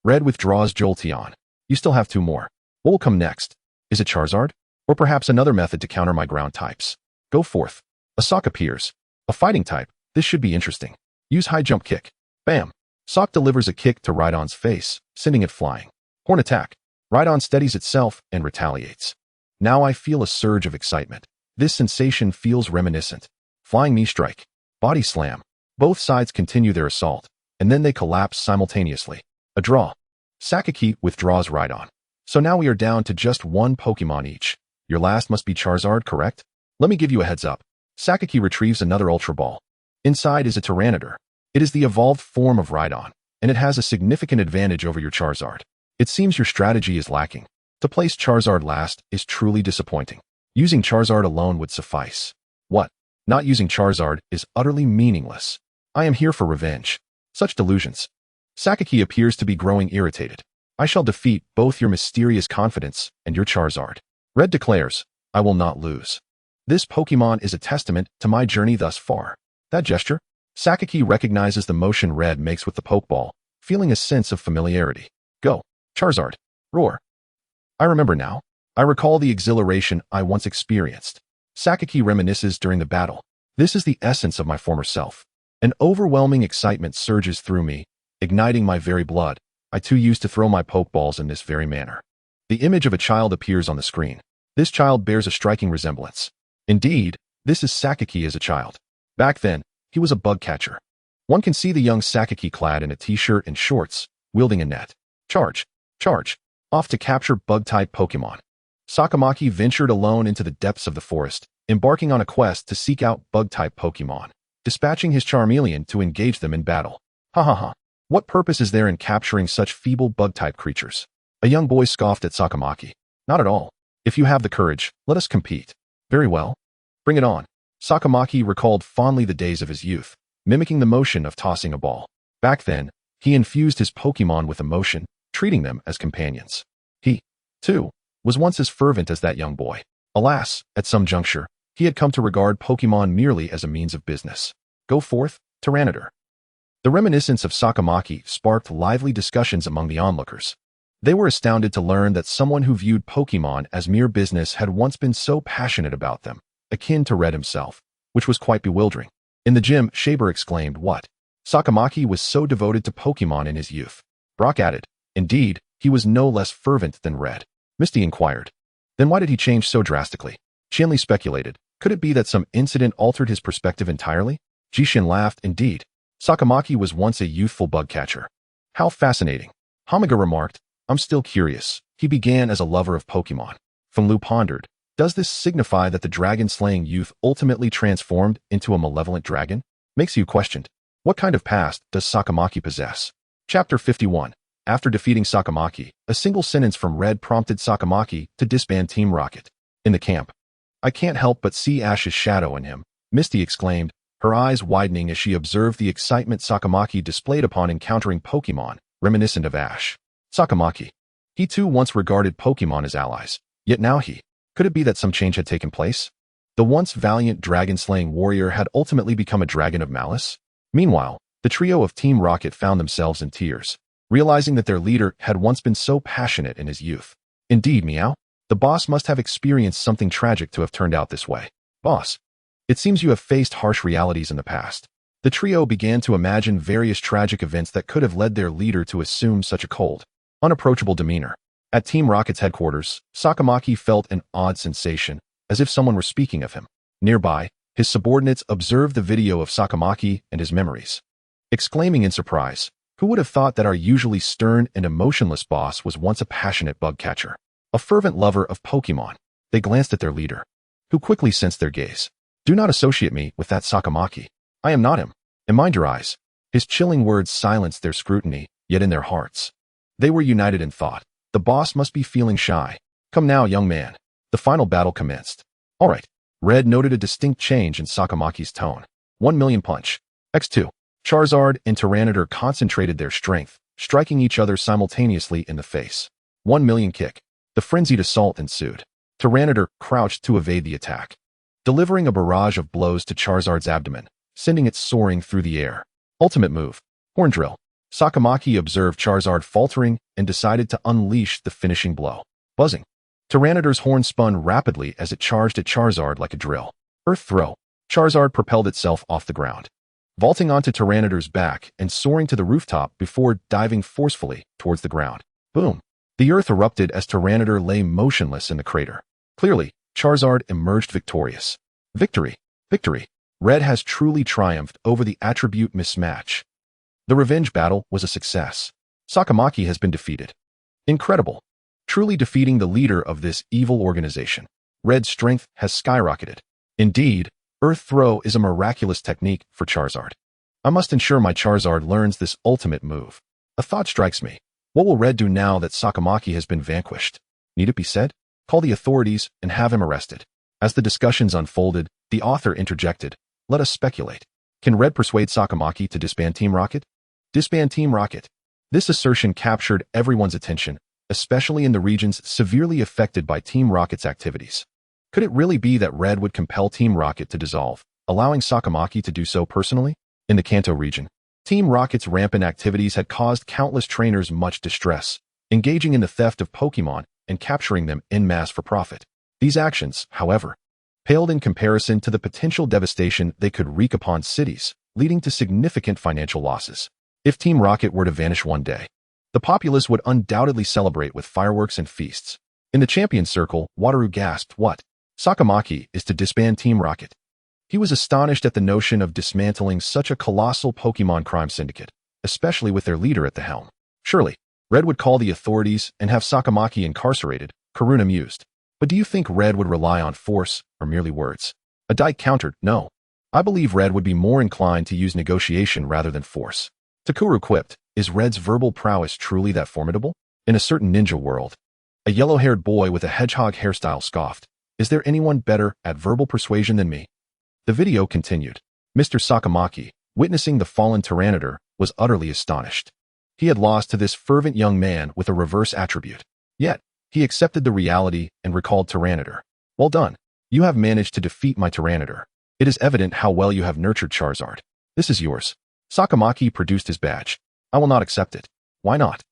Red withdraws Jolteon. You still have 2 more. What will come next? Is it Charizard? Or perhaps another method to counter my ground types? Go forth. A sock appears. A fighting type. This should be interesting. Use high jump kick. Bam. Sock delivers a kick to Rhydon's face, sending it flying. Horn attack. Rhydon steadies itself and retaliates. Now I feel a surge of excitement. This sensation feels reminiscent. Flying knee strike. Body slam. Both sides continue their assault, and then they collapse simultaneously. A draw. Sakaki withdraws Rhydon. So now we are down to just one Pokemon each. Your last must be Charizard, correct? Let me give you a heads up. Sakaki retrieves another Ultra Ball. Inside is a Tyranitar. It is the evolved form of Rhydon, and it has a significant advantage over your Charizard. It seems your strategy is lacking. To place Charizard last is truly disappointing. Using Charizard alone would suffice. What? Not using Charizard is utterly meaningless. I am here for revenge. Such delusions. Sakaki appears to be growing irritated. I shall defeat both your mysterious confidence and your Charizard. Red declares, I will not lose. This Pokemon is a testament to my journey thus far. That gesture? Sakaki recognizes the motion Red makes with the Pokeball, feeling a sense of familiarity. Go, Charizard. Roar. I remember now. I recall the exhilaration I once experienced. Sakaki reminisces during the battle. This is the essence of my former self. An overwhelming excitement surges through me, igniting my very blood. I too used to throw my Pokeballs in this very manner. The image of a child appears on the screen. This child bears a striking resemblance. Indeed, this is Sakaki as a child. Back then, he was a bug catcher. One can see the young Sakaki clad in a t-shirt and shorts, wielding a net. Charge. Charge. Off to capture bug-type Pokemon. Sakamaki ventured alone into the depths of the forest, embarking on a quest to seek out bug-type Pokemon, dispatching his Charmeleon to engage them in battle. Ha ha ha. What purpose is there in capturing such feeble bug-type creatures? A young boy scoffed at Sakamaki. Not at all. If you have the courage, let us compete. Very well. Bring it on. Sakamaki recalled fondly the days of his youth, mimicking the motion of tossing a ball. Back then, he infused his Pokemon with emotion, treating them as companions. He, too, was once as fervent as that young boy. Alas, at some juncture, he had come to regard Pokemon merely as a means of business. Go forth, Tyranitar. The reminiscence of Sakamaki sparked lively discussions among the onlookers. They were astounded to learn that someone who viewed Pokemon as mere business had once been so passionate about them, akin to Red himself, which was quite bewildering. In the gym, Shaber exclaimed, what? Sakamaki was so devoted to Pokemon in his youth. Brock added, indeed, he was no less fervent than Red. Misty inquired, then why did he change so drastically? Shinli speculated, could it be that some incident altered his perspective entirely? Jishin laughed, indeed. Sakamaki was once a youthful bug catcher. How fascinating. Hamaga remarked, I'm still curious. He began as a lover of Pokemon. Fenglu pondered, does this signify that the dragon-slaying youth ultimately transformed into a malevolent dragon? Makes you questioned. What kind of past does Sakamaki possess? Chapter 51. After defeating Sakamaki, a single sentence from Red prompted Sakamaki to disband Team Rocket. In the camp, I can't help but see Ash's shadow in him, Misty exclaimed, her eyes widening as she observed the excitement Sakamaki displayed upon encountering Pokemon, reminiscent of Ash. Sakamaki. He too once regarded Pokemon as allies, yet now could it be that some change had taken place? The once valiant dragon-slaying warrior had ultimately become a dragon of malice? Meanwhile, the trio of Team Rocket found themselves in tears, realizing that their leader had once been so passionate in his youth. Indeed, Meow, the boss must have experienced something tragic to have turned out this way. Boss, it seems you have faced harsh realities in the past. The trio began to imagine various tragic events that could have led their leader to assume such a cold, unapproachable demeanor. At Team Rocket's headquarters, Sakamaki felt an odd sensation, as if someone were speaking of him. Nearby, his subordinates observed the video of Sakamaki and his memories. Exclaiming in surprise, who would have thought that our usually stern and emotionless boss was once a passionate bug catcher, a fervent lover of Pokemon? They glanced at their leader, who quickly sensed their gaze. Do not associate me with that Sakamaki. I am not him. And mind your eyes. His chilling words silenced their scrutiny, yet in their hearts, they were united in thought. The boss must be feeling shy. Come now, young man. The final battle commenced. All right. Red noted a distinct change in Sakamaki's tone. 1 million punch. X2. Charizard and Tyranitar concentrated their strength, striking each other simultaneously in the face. 1 million kick. The frenzied assault ensued. Tyranitar crouched to evade the attack, delivering a barrage of blows to Charizard's abdomen, sending it soaring through the air. Ultimate move. Horn drill. Sakamaki observed Charizard faltering and decided to unleash the finishing blow. Buzzing. Tyranitar's horn spun rapidly as it charged at Charizard like a drill. Earth throw. Charizard propelled itself off the ground, vaulting onto Tyranidar's back and soaring to the rooftop before diving forcefully towards the ground. Boom! The earth erupted as Tyranitar lay motionless in the crater. Clearly, Charizard emerged victorious. Victory! Victory! Red has truly triumphed over the attribute mismatch. The revenge battle was a success. Sakamaki has been defeated. Incredible! Truly defeating the leader of this evil organization. Red's strength has skyrocketed. Indeed, Earth Throw is a miraculous technique for Charizard. I must ensure my Charizard learns this ultimate move. A thought strikes me. What will Red do now that Sakamaki has been vanquished? Need it be said? Call the authorities and have him arrested. As the discussions unfolded, the author interjected, "Let us speculate. Can Red persuade Sakamaki to disband Team Rocket?" Disband Team Rocket. This assertion captured everyone's attention, especially in the regions severely affected by Team Rocket's activities. Could it really be that Red would compel Team Rocket to dissolve, allowing Sakamaki to do so personally? In the Kanto region, Team Rocket's rampant activities had caused countless trainers much distress, engaging in the theft of Pokémon and capturing them en masse for profit. These actions, however, paled in comparison to the potential devastation they could wreak upon cities, leading to significant financial losses. If Team Rocket were to vanish one day, the populace would undoubtedly celebrate with fireworks and feasts. In the champion circle, Wataru gasped, "What? Sakamaki is to disband Team Rocket?" He was astonished at the notion of dismantling such a colossal Pokémon crime syndicate, especially with their leader at the helm. Surely, Red would call the authorities and have Sakamaki incarcerated, Karuna mused. But do you think Red would rely on force or merely words? A Dike countered, "No. I believe Red would be more inclined to use negotiation rather than force." Takuru quipped, "Is Red's verbal prowess truly that formidable?" In a certain ninja world, a yellow-haired boy with a hedgehog hairstyle scoffed, "Is there anyone better at verbal persuasion than me?" The video continued. Mr. Sakamaki, witnessing the fallen Tyranitar, was utterly astonished. He had lost to this fervent young man with a reverse attribute. Yet, he accepted the reality and recalled Tyranitar. "Well done. You have managed to defeat my Tyranitar. It is evident how well you have nurtured Charizard. This is yours." Sakamaki produced his badge. "I will not accept it." "Why not?"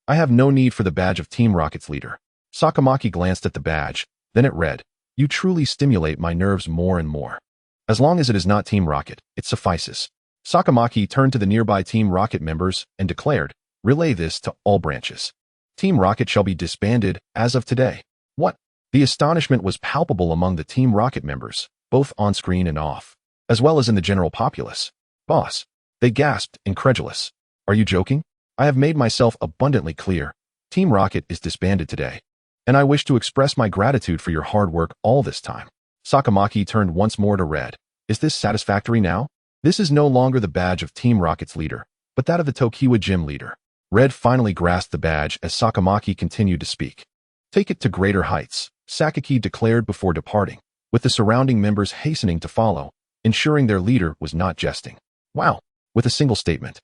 "I have no need for the badge of Team Rocket's leader." Sakamaki glanced at the badge, then at Red. "You truly stimulate my nerves more and more. As long as it is not Team Rocket, it suffices." Sakamaki turned to the nearby Team Rocket members and declared, "Relay this to all branches. Team Rocket shall be disbanded as of today." What? The astonishment was palpable among the Team Rocket members, both on-screen and off, as well as in the general populace. "Boss," they gasped, incredulous. "Are you joking? I have made myself abundantly clear. Team Rocket is disbanded today, and I wish to express my gratitude for your hard work all this time." Sakamaki turned once more to Red. "Is this satisfactory now? This is no longer the badge of Team Rocket's leader, but that of the Tokiwa Gym leader." Red finally grasped the badge as Sakamaki continued to speak. "Take it to greater heights," Sakaki declared before departing, with the surrounding members hastening to follow, ensuring their leader was not jesting. Wow! With a single statement,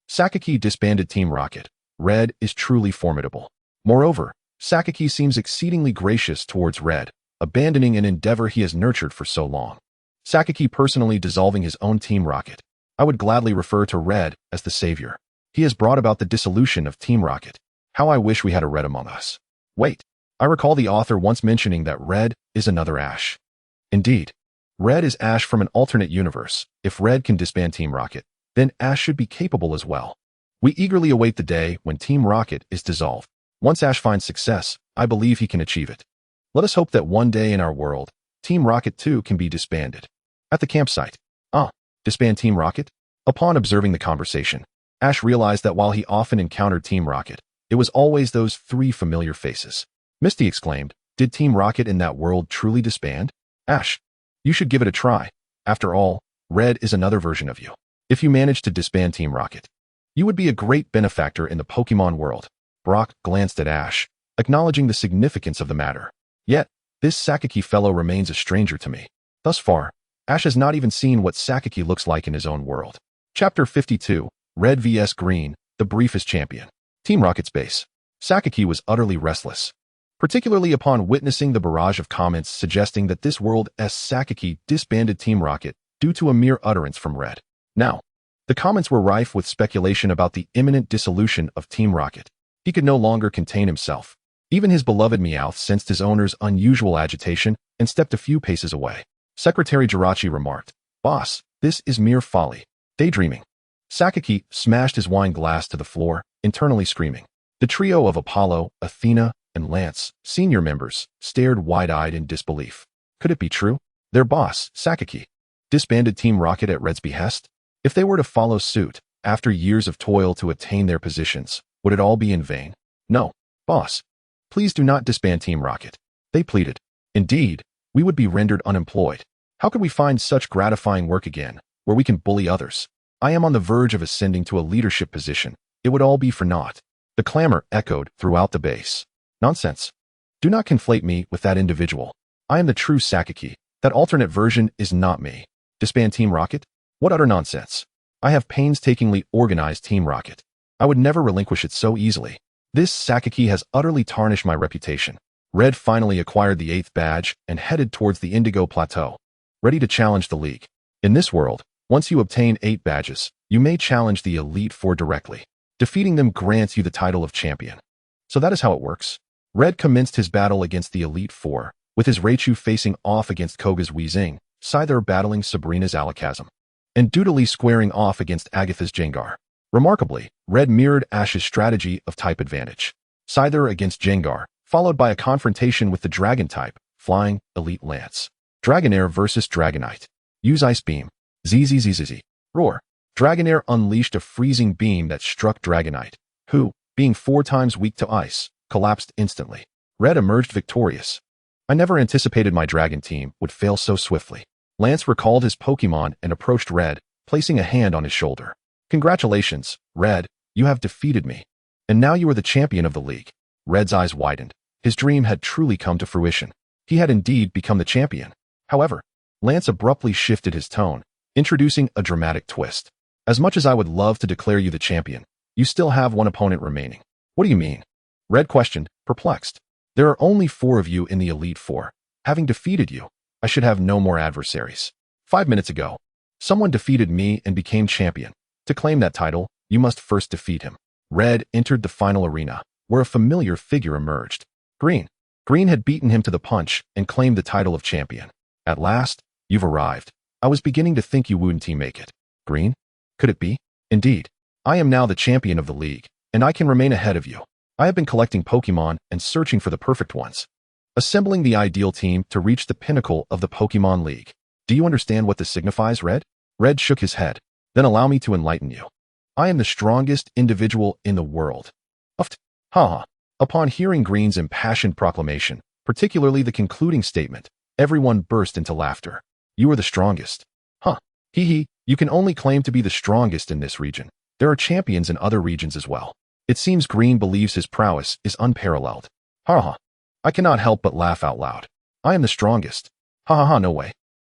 Sakaki disbanded Team Rocket. Red is truly formidable. Moreover, Sakaki seems exceedingly gracious towards Red, abandoning an endeavor he has nurtured for so long. Sakaki personally dissolving his own Team Rocket. I would gladly refer to Red as the savior. He has brought about the dissolution of Team Rocket. How I wish we had a Red among us. Wait, I recall the author once mentioning that Red is another Ash. Indeed, Red is Ash from an alternate universe. If Red can disband Team Rocket, then Ash should be capable as well. We eagerly await the day when Team Rocket is dissolved. Once Ash finds success, I believe he can achieve it. Let us hope that one day in our world, Team Rocket too can be disbanded. At the campsite. Disband Team Rocket? Upon observing the conversation, Ash realized that while he often encountered Team Rocket, it was always those three familiar faces. Misty exclaimed, "Did Team Rocket in that world truly disband?" "Ash, you should give it a try. After all, Red is another version of you. If you manage to disband Team Rocket, you would be a great benefactor in the Pokémon world." Brock glanced at Ash, acknowledging the significance of the matter. Yet, this Sakaki fellow remains a stranger to me. Thus far, Ash has not even seen what Sakaki looks like in his own world. Chapter 52, Red vs Green, the briefest champion. Team Rocket's base. Sakaki was utterly restless, particularly upon witnessing the barrage of comments suggesting that this world's Sakaki disbanded Team Rocket due to a mere utterance from Red. Now, the comments were rife with speculation about the imminent dissolution of Team Rocket. He could no longer contain himself. Even his beloved Meowth sensed his owner's unusual agitation and stepped a few paces away. Secretary Jirachi remarked, Boss, this is mere folly. Daydreaming. Sakaki smashed his wine glass to the floor, internally screaming. The trio of Apollo, Athena, and Lance, senior members, stared wide-eyed in disbelief. Could it be true? Their boss, Sakaki, disbanded Team Rocket at Red's behest? If they were to follow suit, after years of toil to attain their positions, would it all be in vain? No. Boss, please do not disband Team Rocket. They pleaded. Indeed, we would be rendered unemployed. How could we find such gratifying work again, where we can bully others? I am on the verge of ascending to a leadership position. It would all be for naught. The clamor echoed throughout the base. Nonsense. Do not conflate me with that individual. I am the true Sakaki. That alternate version is not me. Disband Team Rocket? What utter nonsense. I have painstakingly organized Team Rocket. I would never relinquish it so easily. This Sakaki has utterly tarnished my reputation. Red finally acquired the 8th badge and headed towards the Indigo Plateau, ready to challenge the League. In this world, once you obtain 8 badges, you may challenge the Elite Four directly. Defeating them grants you the title of champion. So that is how it works. Red commenced his battle against the Elite Four, with his Raichu facing off against Koga's Weezing, Scyther battling Sabrina's Alakazam, and Doodly squaring off against Agatha's Jengar. Remarkably, Red mirrored Ash's strategy of type advantage. Scyther against Jengar, followed by a confrontation with the Dragon type, Flying, Elite Lance. Dragonair versus Dragonite. Use Ice Beam. ZZZZZ. Roar. Dragonair unleashed a freezing beam that struck Dragonite, who, being 4 times weak to ice, collapsed instantly. Red emerged victorious. I never anticipated my Dragon team would fail so swiftly. Lance recalled his Pokémon and approached Red, placing a hand on his shoulder. Congratulations, Red, you have defeated me. And now you are the champion of the league. Red's eyes widened. His dream had truly come to fruition. He had indeed become the champion. However, Lance abruptly shifted his tone, introducing a dramatic twist. As much as I would love to declare you the champion, you still have one opponent remaining. What do you mean? Red questioned, perplexed. There are only 4 of you in the Elite Four. Having defeated you, I should have no more adversaries. 5 minutes ago, someone defeated me and became champion. To claim that title, you must first defeat him. Red entered the final arena, where a familiar figure emerged. Green. Green had beaten him to the punch and claimed the title of champion. At last, you've arrived. I was beginning to think you wouldn't make it. Green? Could it be? Indeed. I am now the champion of the league, and I can remain ahead of you. I have been collecting Pokémon and searching for the perfect ones, assembling the ideal team to reach the pinnacle of the Pokémon League. Do you understand what this signifies, Red? Red shook his head. Then allow me to enlighten you. I am the strongest individual in the world. Uft. Ha. Upon hearing Green's impassioned proclamation, particularly the concluding statement, everyone burst into laughter. You are the strongest. Huh. Hee hee, you can only claim to be the strongest in this region. There are champions in other regions as well. It seems Green believes his prowess is unparalleled. Ha ha. I cannot help but laugh out loud. I am the strongest. Ha ha ha, no way.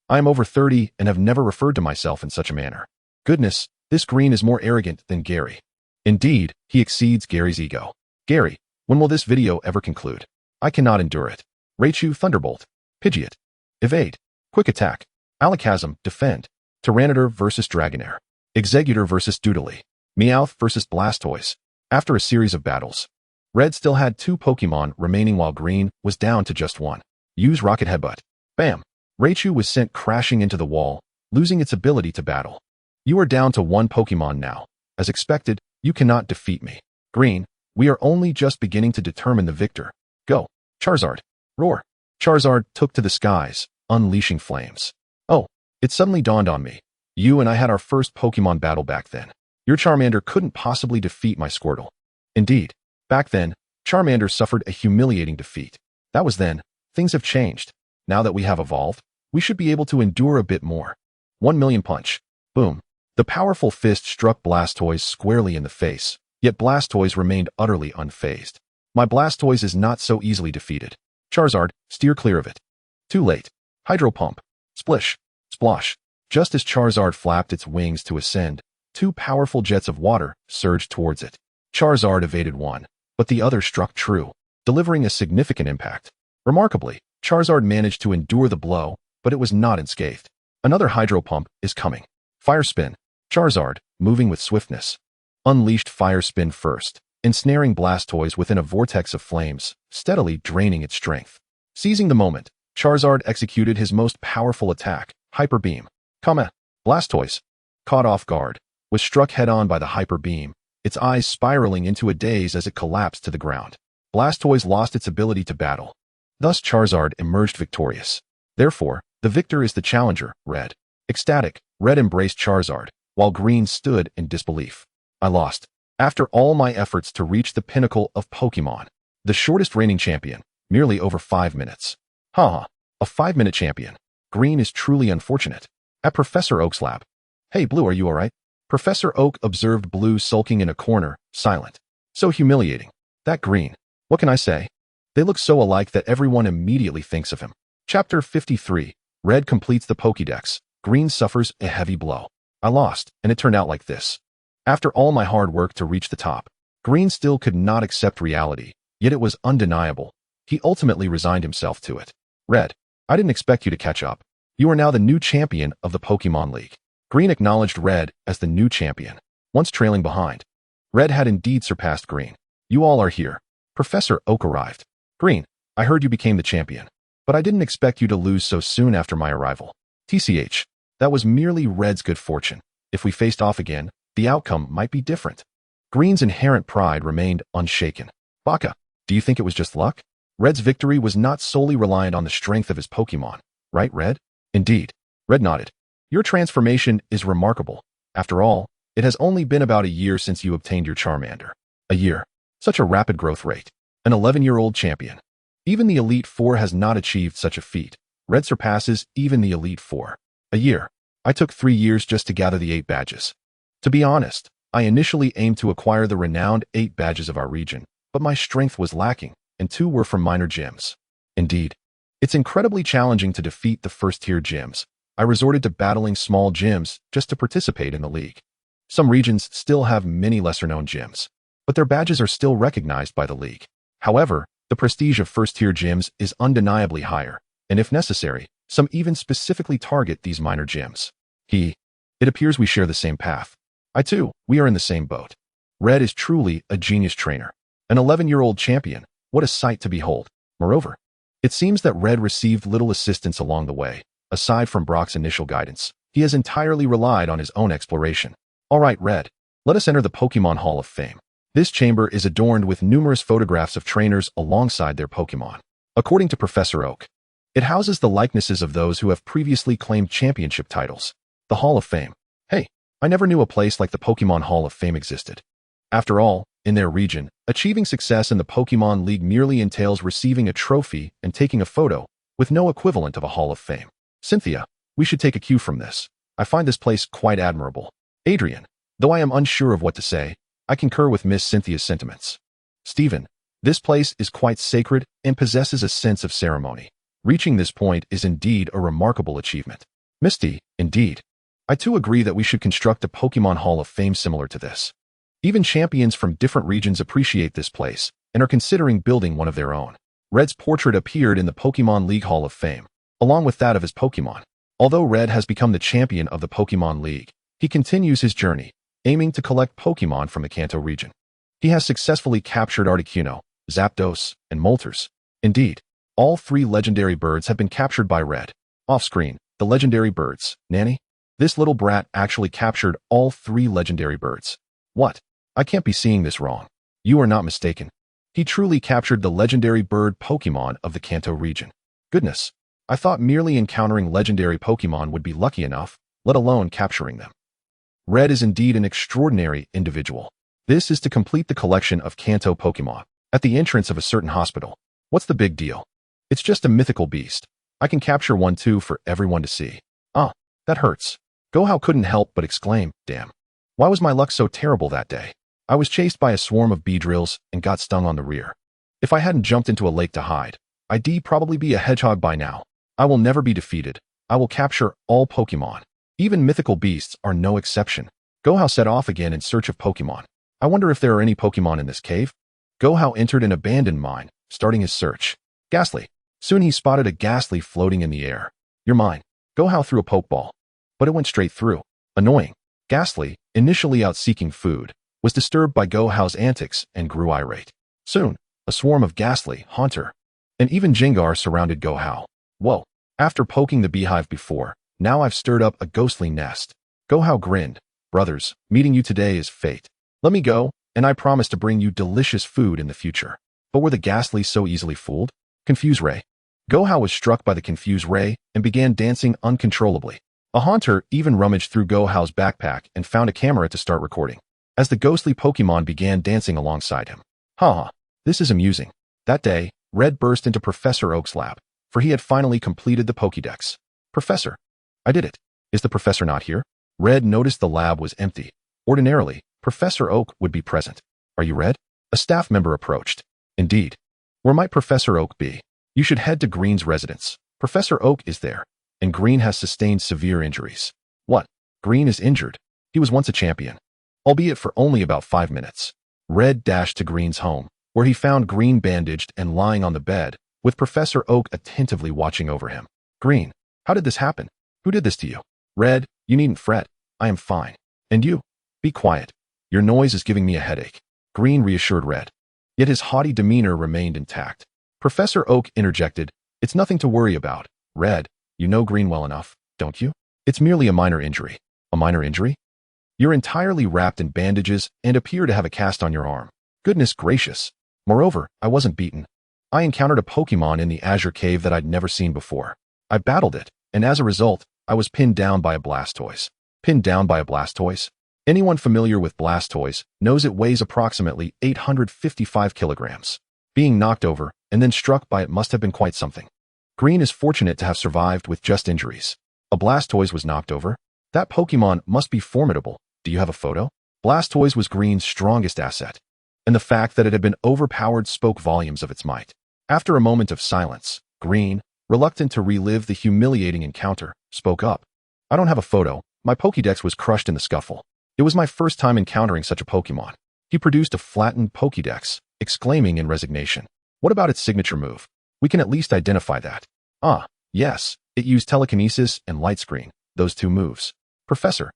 I am over 30 and have never referred to myself in such a manner. Goodness, this Green is more arrogant than Gary. Indeed, he exceeds Gary's ego. Gary, when will this video ever conclude? I cannot endure it. Raichu, Thunderbolt. Pidgeot. Evade. Quick Attack. Alakazam, Defend. Tyranitar versus Dragonair. Exeggutor versus Doodly. Meowth versus Blastoise. After a series of battles, Red still had 2 Pokémon remaining while Green was down to just 1. Use Rocket Headbutt. Bam! Raichu was sent crashing into the wall, losing its ability to battle. You are down to 1 Pokémon now. As expected, you cannot defeat me. Green, we are only just beginning to determine the victor. Go. Charizard. Roar. Charizard took to the skies, unleashing flames. Oh, it suddenly dawned on me. You and I had our first Pokémon battle back then. Your Charmander couldn't possibly defeat my Squirtle. Indeed, back then, Charmander suffered a humiliating defeat. That was then. Things have changed. Now that we have evolved, we should be able to endure a bit more. 1 million punch. Boom. The powerful fist struck Blastoise squarely in the face, yet Blastoise remained utterly unfazed. My Blastoise is not so easily defeated. Charizard, steer clear of it. Too late. Hydro Pump. Splish. Splosh. Just as Charizard flapped its wings to ascend, 2 powerful jets of water surged towards it. Charizard evaded one, but the other struck true, delivering a significant impact. Remarkably, Charizard managed to endure the blow, but it was not unscathed. Another Hydro Pump is coming. Fire Spin. Charizard, moving with swiftness, unleashed Fire Spin first, ensnaring Blastoise within a vortex of flames, steadily draining its strength. Seizing the moment, Charizard executed his most powerful attack, Hyper Beam. Comma. Blastoise, caught off guard, was struck head-on by the hyper beam, its eyes spiraling into a daze as it collapsed to the ground. Blastoise lost its ability to battle. Thus Charizard emerged victorious. Therefore, the victor is the challenger, Red. Ecstatic, Red embraced Charizard, while Green stood in disbelief. I lost. After all my efforts to reach the pinnacle of Pokémon, the shortest reigning champion, merely over 5 minutes. Haha, a 5-minute champion. Green is truly unfortunate. At Professor Oak's lab. Hey Blue, are you alright? Professor Oak observed Blue sulking in a corner, silent. So humiliating. That Green. What can I say? They look so alike that everyone immediately thinks of him. Chapter 53. Red completes the Pokédex. Green suffers a heavy blow. I lost, and it turned out like this. After all my hard work to reach the top, Green still could not accept reality, yet it was undeniable. He ultimately resigned himself to it. Red, I didn't expect you to catch up. You are now the new champion of the Pokémon League. Green acknowledged Red as the new champion, once trailing behind. Red had indeed surpassed Green. You all are here. Professor Oak arrived. Green, I heard you became the champion, but I didn't expect you to lose so soon after my arrival. TCH, that was merely Red's good fortune. If we faced off again, the outcome might be different. Green's inherent pride remained unshaken. Baka, do you think it was just luck? Red's victory was not solely reliant on the strength of his Pokémon, right, Red? Indeed. Red nodded. Your transformation is remarkable. After all, it has only been about a year since you obtained your Charmander. A year. Such a rapid growth rate. An 11-year-old champion. Even the Elite Four has not achieved such a feat. Red surpasses even the Elite Four. A year. I took 3 years just to gather the 8 badges. To be honest, I initially aimed to acquire the renowned 8 badges of our region, but my strength was lacking, and 2 were from minor gyms. Indeed. It's incredibly challenging to defeat the first-tier gyms. I resorted to battling small gyms just to participate in the league. Some regions still have many lesser-known gyms, but their badges are still recognized by the league. However, the prestige of first-tier gyms is undeniably higher, and if necessary, some even specifically target these minor gyms. It appears we share the same path. I too, we are in the same boat. Red is truly a genius trainer. An 11-year-old champion, what a sight to behold. Moreover, it seems that Red received little assistance along the way. Aside from Brock's initial guidance, he has entirely relied on his own exploration. Alright Red, let us enter the Pokémon Hall of Fame. This chamber is adorned with numerous photographs of trainers alongside their Pokémon. According to Professor Oak, it houses the likenesses of those who have previously claimed championship titles. The Hall of Fame. Hey, I never knew a place like the Pokémon Hall of Fame existed. After all, in their region, achieving success in the Pokémon League merely entails receiving a trophy and taking a photo, with no equivalent of a Hall of Fame. Cynthia, we should take a cue from this. I find this place quite admirable. Adrian, though I am unsure of what to say, I concur with Miss Cynthia's sentiments. Stephen, this place is quite sacred and possesses a sense of ceremony. Reaching this point is indeed a remarkable achievement. Misty, indeed. I too agree that we should construct a Pokémon Hall of Fame similar to this. Even champions from different regions appreciate this place and are considering building one of their own. Red's portrait appeared in the Pokémon League Hall of Fame, along with that of his Pokémon. Although Red has become the champion of the Pokémon League, he continues his journey, aiming to collect Pokémon from the Kanto region. He has successfully captured Articuno, Zapdos, and Moltres. Indeed, all 3 legendary birds have been captured by Red. Off-screen, the legendary birds. Nanny? This little brat actually captured all 3 legendary birds. What? I can't be seeing this wrong. You are not mistaken. He truly captured the legendary bird Pokémon of the Kanto region. Goodness. I thought merely encountering legendary Pokémon would be lucky enough, let alone capturing them. Red is indeed an extraordinary individual. This is to complete the collection of Kanto Pokémon at the entrance of a certain hospital. What's the big deal? It's just a mythical beast. I can capture one too for everyone to see. Ah, that hurts. Go-How couldn't help but exclaim, damn. Why was my luck so terrible that day? I was chased by a swarm of Beedrills and got stung on the rear. If I hadn't jumped into a lake to hide, I'd probably be a hedgehog by now. I will never be defeated. I will capture all Pokémon. Even mythical beasts are no exception. Go-How set off again in search of Pokémon. I wonder if there are any Pokémon in this cave? Go-How entered an abandoned mine, starting his search. Ghastly. Soon he spotted a Ghastly floating in the air. You're mine. Go-How threw a Pokeball, but it went straight through. Annoying. Ghastly, initially out seeking food, was disturbed by Go-How's antics and grew irate. Soon, a swarm of Ghastly, Haunter, and even Jengar surrounded Go-How. Whoa. After poking the beehive before, Now I've stirred up a ghostly nest. Go-How grinned. Brothers, meeting you today is fate. Let me go, and I promise to bring you delicious food in the future. But were the ghastly so easily fooled? Confused Ray. Go-How was struck by the confused Ray and began dancing uncontrollably. A haunter even rummaged through Go-How's backpack and found a camera to start recording, as the ghostly Pokemon began dancing alongside him. Haha, this is amusing. That day, Red burst into Professor Oak's lab, for he had finally completed the Pokédex. Professor, I did it. Is the professor not here? Red noticed the lab was empty. Ordinarily, Professor Oak would be present. Are you Red? A staff member approached. Indeed. Where might Professor Oak be? You should head to Green's residence. Professor Oak is there, and Green has sustained severe injuries. What? Green is injured. He was once a champion, albeit for only about 5 minutes. Red dashed to Green's home, where he found Green bandaged and lying on the bed, with Professor Oak attentively watching over him. Green, how did this happen? Who did this to you? Red, you needn't fret. I am fine. And you? Be quiet. Your noise is giving me a headache. Green reassured Red. Yet his haughty demeanor remained intact. Professor Oak interjected, It's nothing to worry about. Red, you know Green well enough, don't you? It's merely a minor injury. A minor injury? You're entirely wrapped in bandages and appear to have a cast on your arm. Goodness gracious. Moreover, I wasn't beaten. I encountered a Pokemon in the Azure Cave that I'd never seen before. I battled it, and as a result, I was pinned down by a Blastoise. Pinned down by a Blastoise? Anyone familiar with Blastoise knows it weighs approximately 855 kilograms. Being knocked over and then struck by it must have been quite something. Green is fortunate to have survived with just injuries. A Blastoise was knocked over? That Pokemon must be formidable. Do you have a photo? Blastoise was Green's strongest asset, and the fact that it had been overpowered spoke volumes of its might. After a moment of silence, Green, reluctant to relive the humiliating encounter, spoke up. I don't have a photo. My Pokédex was crushed in the scuffle. It was my first time encountering such a Pokemon. He produced a flattened Pokédex, exclaiming in resignation. What about its signature move? We can at least identify that. Ah, yes, it used telekinesis and light screen, those two moves. Professor,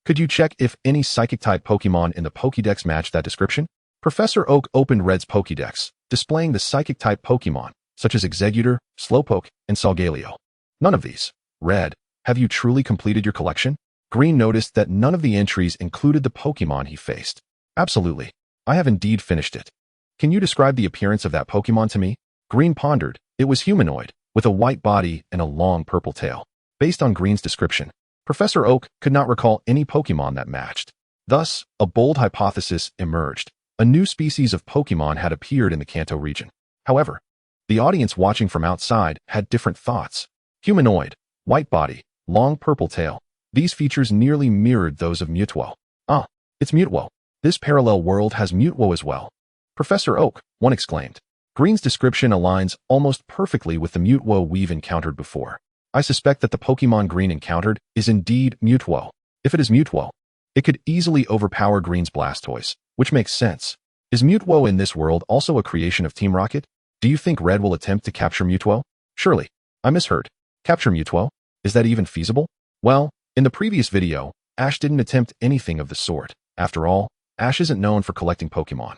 could you check if any Psychic-type Pokemon in the Pokédex match that description? Professor Oak opened Red's Pokédex, displaying the Psychic-type Pokemon, such as Exeggutor, Slowpoke, and Solgaleo. None of these. Red, have you truly completed your collection? Green noticed that none of the entries included the Pokemon he faced. Absolutely. I have indeed finished it. Can you describe the appearance of that Pokemon to me? Green pondered. It was humanoid, with a white body and a long purple tail. Based on Green's description, Professor Oak could not recall any Pokemon that matched. Thus, a bold hypothesis emerged. A new species of Pokemon had appeared in the Kanto region. However, the audience watching from outside had different thoughts. Humanoid, white body, long purple tail. These features nearly mirrored those of Mewtwo. Ah, it's Mewtwo. This parallel world has Mewtwo as well. Professor Oak, one exclaimed. Green's description aligns almost perfectly with the Mewtwo we've encountered before. I suspect that the Pokemon Green encountered is indeed Mewtwo. If it is Mewtwo, it could easily overpower Green's Blastoise, which makes sense. Is Mewtwo in this world also a creation of Team Rocket? Do you think Red will attempt to capture Mewtwo? Surely. I misheard. Capture Mewtwo? Is that even feasible? Well, in the previous video, Ash didn't attempt anything of the sort. After all, Ash isn't known for collecting Pokemon.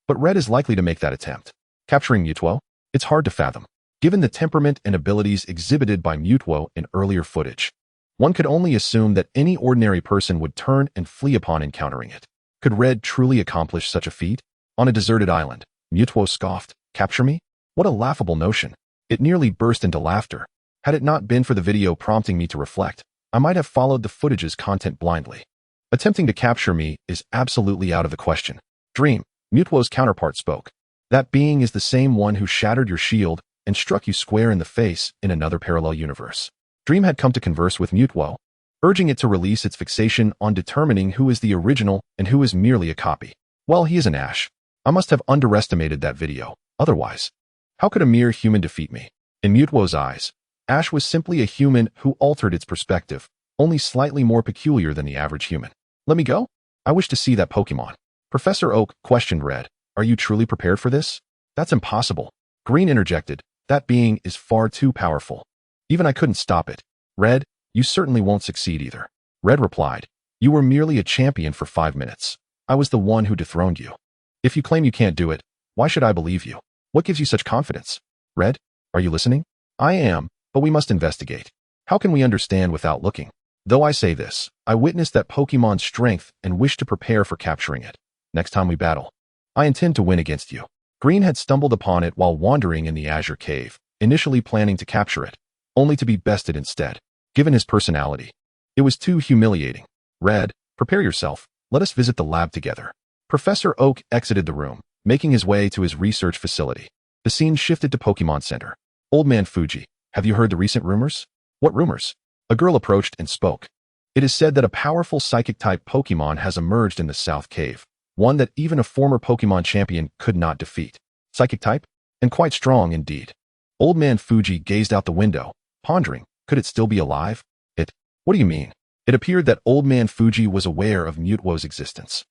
But Red is likely to make that attempt. Capturing Mewtwo? It's hard to fathom, given the temperament and abilities exhibited by Mewtwo in earlier footage. One could only assume that any ordinary person would turn and flee upon encountering it. Could Red truly accomplish such a feat? On a deserted island, Mewtwo scoffed, "Capture me? What a laughable notion." It nearly burst into laughter. Had it not been for the video prompting me to reflect, I might have followed the footage's content blindly. Attempting to capture me is absolutely out of the question. Dream, Mewtwo's counterpart spoke. That being is the same one who shattered your shield and struck you square in the face in another parallel universe. Dream had come to converse with Mewtwo, urging it to release its fixation on determining who is the original and who is merely a copy. Well, he is an Ash. I must have underestimated that video. Otherwise, how could a mere human defeat me? In Mewtwo's eyes, Ash was simply a human who altered its perspective, only slightly more peculiar than the average human. Let me go? I wish to see that Pokemon. Professor Oak questioned Red. Are you truly prepared for this? That's impossible. Green interjected. That being is far too powerful. Even I couldn't stop it. Red, you certainly won't succeed either. Red replied. You were merely a champion for 5 minutes. I was the one who dethroned you. If you claim you can't do it, why should I believe you? What gives you such confidence? Red, are you listening? I am, but we must investigate. How can we understand without looking? Though I say this, I witness that Pokemon's strength and wish to prepare for capturing it. Next time we battle, I intend to win against you. Green had stumbled upon it while wandering in the Azure Cave, initially planning to capture it, only to be bested instead. Given his personality, it was too humiliating. Red, prepare yourself. Let us visit the lab together. Professor Oak exited the room, making his way to his research facility. The scene shifted to Pokemon Center. Old Man Fuji, have you heard the recent rumors? What rumors? A girl approached and spoke. It is said that a powerful psychic-type Pokemon has emerged in the South Cave, one that even a former Pokemon champion could not defeat. Psychic-type? And quite strong indeed. Old Man Fuji gazed out the window, pondering, could it still be alive? What do you mean? It appeared that Old Man Fuji was aware of Mewtwo's existence.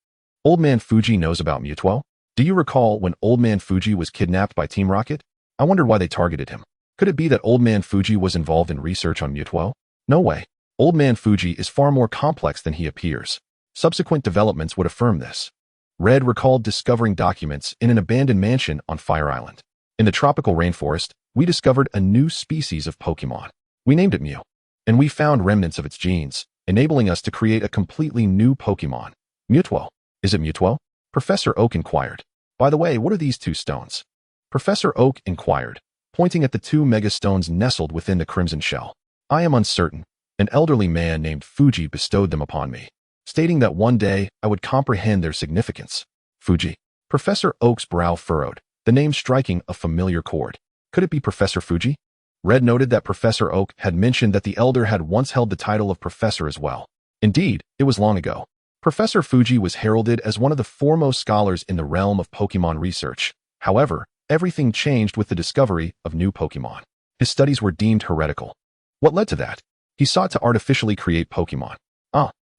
Old Man Fuji knows about Mewtwo? Do you recall when Old Man Fuji was kidnapped by Team Rocket? I wondered why they targeted him. Could it be that Old Man Fuji was involved in research on Mewtwo? No way. Old Man Fuji is far more complex than he appears. Subsequent developments would affirm this. Red recalled discovering documents in an abandoned mansion on Fire Island. In the tropical rainforest, we discovered a new species of Pokemon. We named it Mew, and we found remnants of its genes, enabling us to create a completely new Pokemon. Mewtwo. Is it Mewtwo? Professor Oak inquired. By the way, what are these two stones? Professor Oak inquired, pointing at the two mega stones nestled within the crimson shell. I am uncertain. An elderly man named Fuji bestowed them upon me, stating that one day I would comprehend their significance. Fuji. Professor Oak's brow furrowed, the name striking a familiar chord. Could it be Professor Fuji? Red noted that Professor Oak had mentioned that the elder had once held the title of professor as well. Indeed, it was long ago. Professor Fuji was heralded as one of the foremost scholars in the realm of Pokemon research. However, everything changed with the discovery of new Pokemon. His studies were deemed heretical. What led to that? He sought to artificially create Pokemon.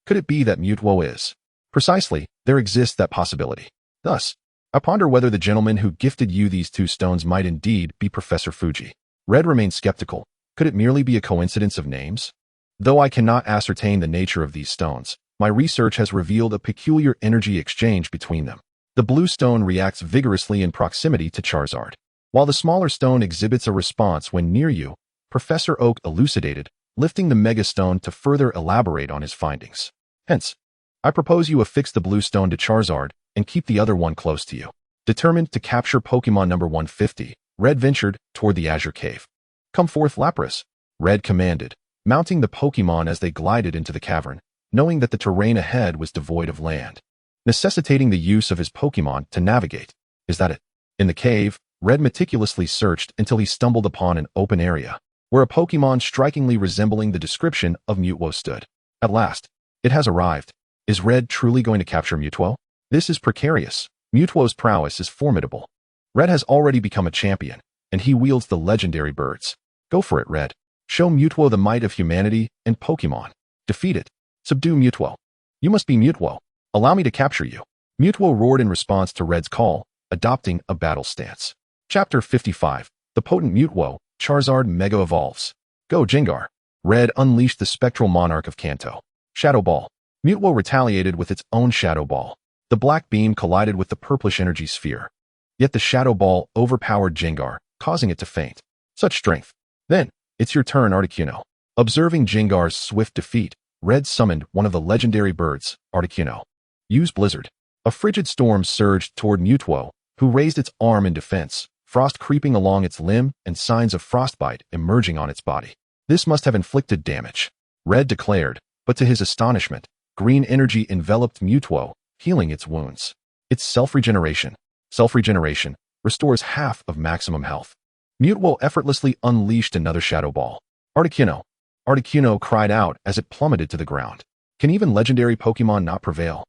Could it be that Mewtwo is? Precisely, there exists that possibility. Thus, I ponder whether the gentleman who gifted you these two stones might indeed be Professor Fuji. Red remained skeptical. Could it merely be a coincidence of names? Though I cannot ascertain the nature of these stones, my research has revealed a peculiar energy exchange between them. The blue stone reacts vigorously in proximity to Charizard, while the smaller stone exhibits a response when near you. Professor Oak elucidated, lifting the mega stone to further elaborate on his findings. Hence, I propose you affix the blue stone to Charizard and keep the other one close to you. Determined to capture Pokemon number 150, Red ventured toward the Azure Cave. Come forth, Lapras, Red commanded, mounting the Pokemon as they glided into the cavern, knowing that the terrain ahead was devoid of land, necessitating the use of his Pokemon to navigate. Is that it? In the cave, Red meticulously searched until he stumbled upon an open area, where a Pokemon strikingly resembling the description of Mewtwo stood. At last, it has arrived. Is Red truly going to capture Mewtwo? This is precarious. Mewtwo's prowess is formidable. Red has already become a champion, and he wields the legendary birds. Go for it, Red. Show Mewtwo the might of humanity and Pokemon. Defeat it. Subdue Mewtwo. You must be Mewtwo. Allow me to capture you. Mewtwo roared in response to Red's call, adopting a battle stance. Chapter 55. The potent Mewtwo, Charizard Mega Evolves. Go, Gengar. Red unleashed the spectral monarch of Kanto. Shadow Ball. Mewtwo retaliated with its own Shadow Ball. The black beam collided with the purplish energy sphere. Yet the Shadow Ball overpowered Gengar, causing it to faint. Such strength. Then, it's your turn, Articuno. Observing Gengar's swift defeat, Red summoned one of the legendary birds, Articuno. Use Blizzard. A frigid storm surged toward Mewtwo, who raised its arm in defense, frost creeping along its limb and signs of frostbite emerging on its body. This must have inflicted damage, Red declared, but to his astonishment, green energy enveloped Mewtwo, healing its wounds. Its self-regeneration. Self-regeneration restores half of maximum health. Mewtwo effortlessly unleashed another Shadow Ball. Articuno. Articuno cried out as it plummeted to the ground. Can even legendary Pokemon not prevail?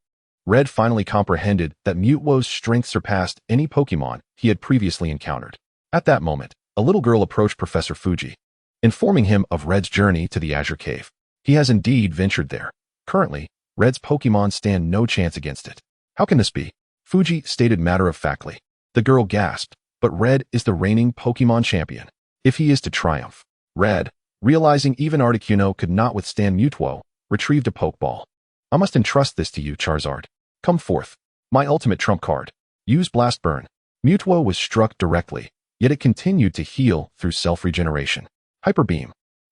Red finally comprehended that Mewtwo's strength surpassed any Pokemon he had previously encountered. At that moment, a little girl approached Professor Fuji, informing him of Red's journey to the Azure Cave. He has indeed ventured there. Currently, Red's Pokemon stand no chance against it. How can this be? Fuji stated matter-of-factly. The girl gasped, but Red is the reigning Pokemon champion. If he is to triumph, Red, realizing even Articuno could not withstand Mewtwo, retrieved a Pokeball. I must entrust this to you, Charizard. Come forth. My ultimate trump card. Use Blast Burn. Mewtwo was struck directly, yet it continued to heal through self-regeneration. Hyper Beam.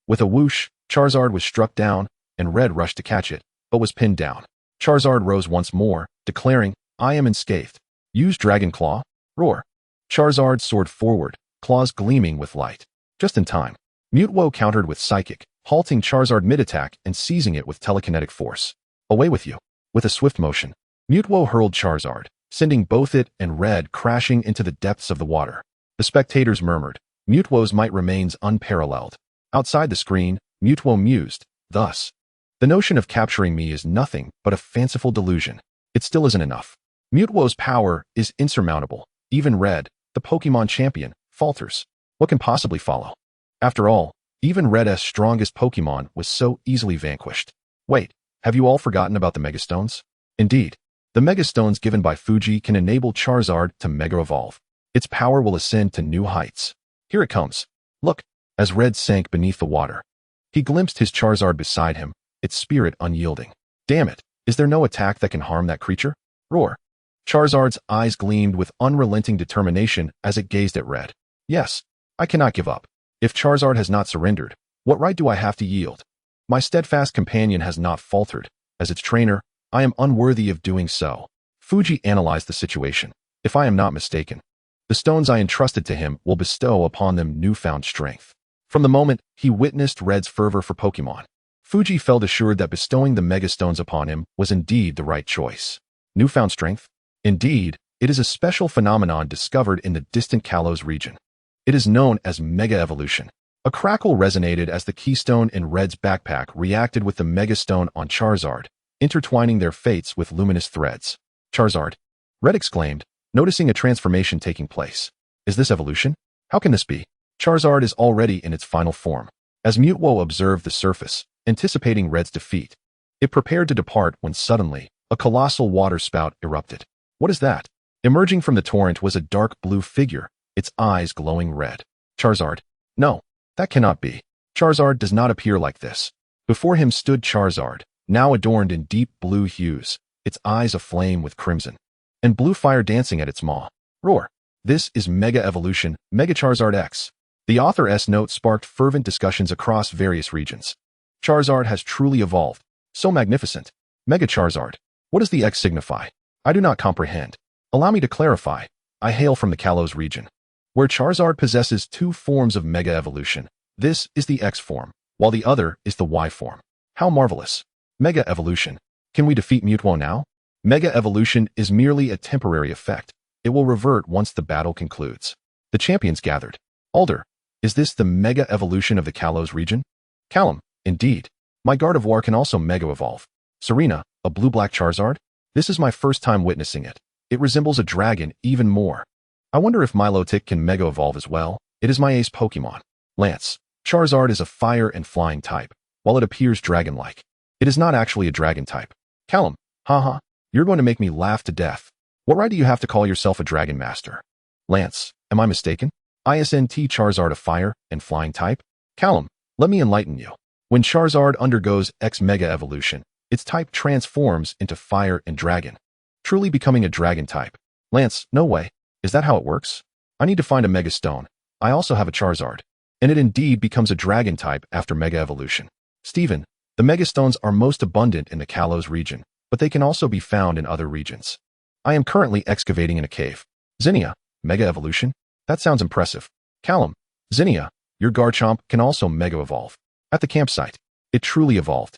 With a whoosh, Charizard was struck down, and Red rushed to catch it, but was pinned down. Charizard rose once more, declaring, "I am unscathed. Use Dragon Claw." Roar. Charizard soared forward, claws gleaming with light. Just in time. Mewtwo countered with Psychic, halting Charizard mid-attack and seizing it with telekinetic force. Away with you. With a swift motion, Mewtwo hurled Charizard, sending both it and Red crashing into the depths of the water. The spectators murmured, "Mewtwo's might remains unparalleled." Outside the screen, Mewtwo mused, "Thus, the notion of capturing me is nothing but a fanciful delusion. It still isn't enough. Mewtwo's power is insurmountable. Even Red, the Pokémon champion, falters. What can possibly follow? After all, even Red's strongest Pokémon was so easily vanquished. Wait, have you all forgotten about the Megastones? Indeed, the Megastones given by Fuji can enable Charizard to Mega Evolve. Its power will ascend to new heights. Here it comes. Look, as Red sank beneath the water. He glimpsed his Charizard beside him, its spirit unyielding. Damn it, is there no attack that can harm that creature? Roar. Charizard's eyes gleamed with unrelenting determination as it gazed at Red. Yes, I cannot give up. If Charizard has not surrendered, what right do I have to yield? My steadfast companion has not faltered. As its trainer, I am unworthy of doing so. Fuji analyzed the situation. If I am not mistaken, the stones I entrusted to him will bestow upon them newfound strength. From the moment he witnessed Red's fervor for Pokémon, Fuji felt assured that bestowing the Megastones upon him was indeed the right choice. Newfound strength? Indeed, it is a special phenomenon discovered in the distant Kalos region. It is known as Mega Evolution. A crackle resonated as the keystone in Red's backpack reacted with the Megastone on Charizard, intertwining their fates with luminous threads. Charizard, Red exclaimed, noticing a transformation taking place. Is this evolution? How can this be? Charizard is already in its final form. As Mewtwo observed the surface, anticipating Red's defeat, it prepared to depart when suddenly, a colossal water spout erupted. What is that? Emerging from the torrent was a dark blue figure, its eyes glowing red. Charizard. No, that cannot be. Charizard does not appear like this. Before him stood Charizard, now adorned in deep blue hues, its eyes aflame with crimson, and blue fire dancing at its maw. Roar. This is Mega Evolution, Mega Charizard X. The author's note sparked fervent discussions across various regions. Charizard has truly evolved. So magnificent. Mega Charizard. What does the X signify? I do not comprehend. Allow me to clarify. I hail from the Kalos region, where Charizard possesses two forms of Mega Evolution. This is the X form, while the other is the Y form. How marvelous. Mega Evolution. Can we defeat Mewtwo now? Mega Evolution is merely a temporary effect. It will revert once the battle concludes. The champions gathered. Alder, is this the Mega Evolution of the Kalos region? Callum, indeed. My Gardevoir can also Mega Evolve. Serena, a blue-black Charizard? This is my first time witnessing it. It resembles a dragon even more. I wonder if Milotic can Mega Evolve as well. It is my ace Pokémon. Lance, Charizard is a fire and flying type, while it appears dragon-like. It is not actually a dragon type. Callum, haha, you're going to make me laugh to death. What right do you have to call yourself a dragon master? Lance, am I mistaken? Isn't Charizard a fire and flying type? Callum, let me enlighten you. When Charizard undergoes X Mega Evolution, its type transforms into fire and dragon, truly becoming a dragon type. Lance, no way. Is that how it works? I need to find a Mega Stone. I also have a Charizard, and it indeed becomes a dragon type after Mega Evolution. Steven, the Mega Stones are most abundant in the Kalos region, but they can also be found in other regions. I am currently excavating in a cave. Zinnia, Mega Evolution? That sounds impressive. Callum, Zinnia, your Garchomp can also Mega Evolve. At the campsite, it truly evolved.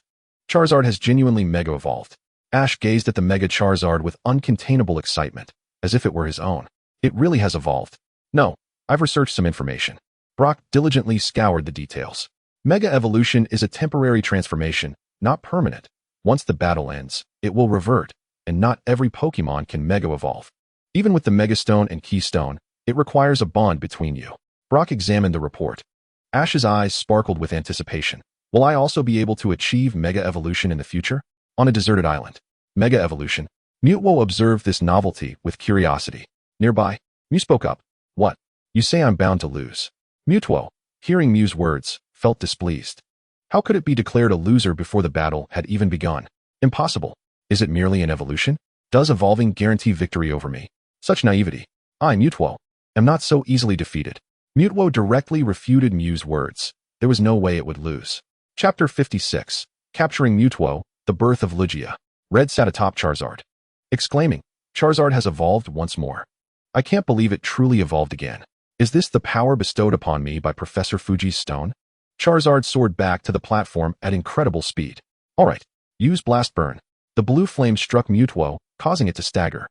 Charizard has genuinely Mega Evolved. Ash gazed at the Mega Charizard with uncontainable excitement, as if it were his own. It really has evolved. No, I've researched some information. Brock diligently scoured the details. Mega Evolution is a temporary transformation, not permanent. Once the battle ends, it will revert, and not every Pokémon can Mega Evolve. Even with the Megastone and Keystone, it requires a bond between you. Brock examined the report. Ash's eyes sparkled with anticipation. Will I also be able to achieve Mega Evolution in the future? On a deserted island. Mega Evolution. Mewtwo observed this novelty with curiosity. Nearby, Mew spoke up. What? You say I'm bound to lose. Mewtwo, hearing Mew's words, felt displeased. How could it be declared a loser before the battle had even begun? Impossible. Is it merely an evolution? Does evolving guarantee victory over me? Such naivety. I, Mewtwo, am not so easily defeated. Mewtwo directly refuted Mew's words. There was no way it would lose. Chapter 56. Capturing Mewtwo, the birth of Lugia. Red sat atop Charizard, exclaiming, Charizard has evolved once more. I can't believe it truly evolved again. Is this the power bestowed upon me by Professor Fuji's stone? Charizard soared back to the platform at incredible speed. Alright, use Blast Burn. The blue flame struck Mewtwo, causing it to stagger.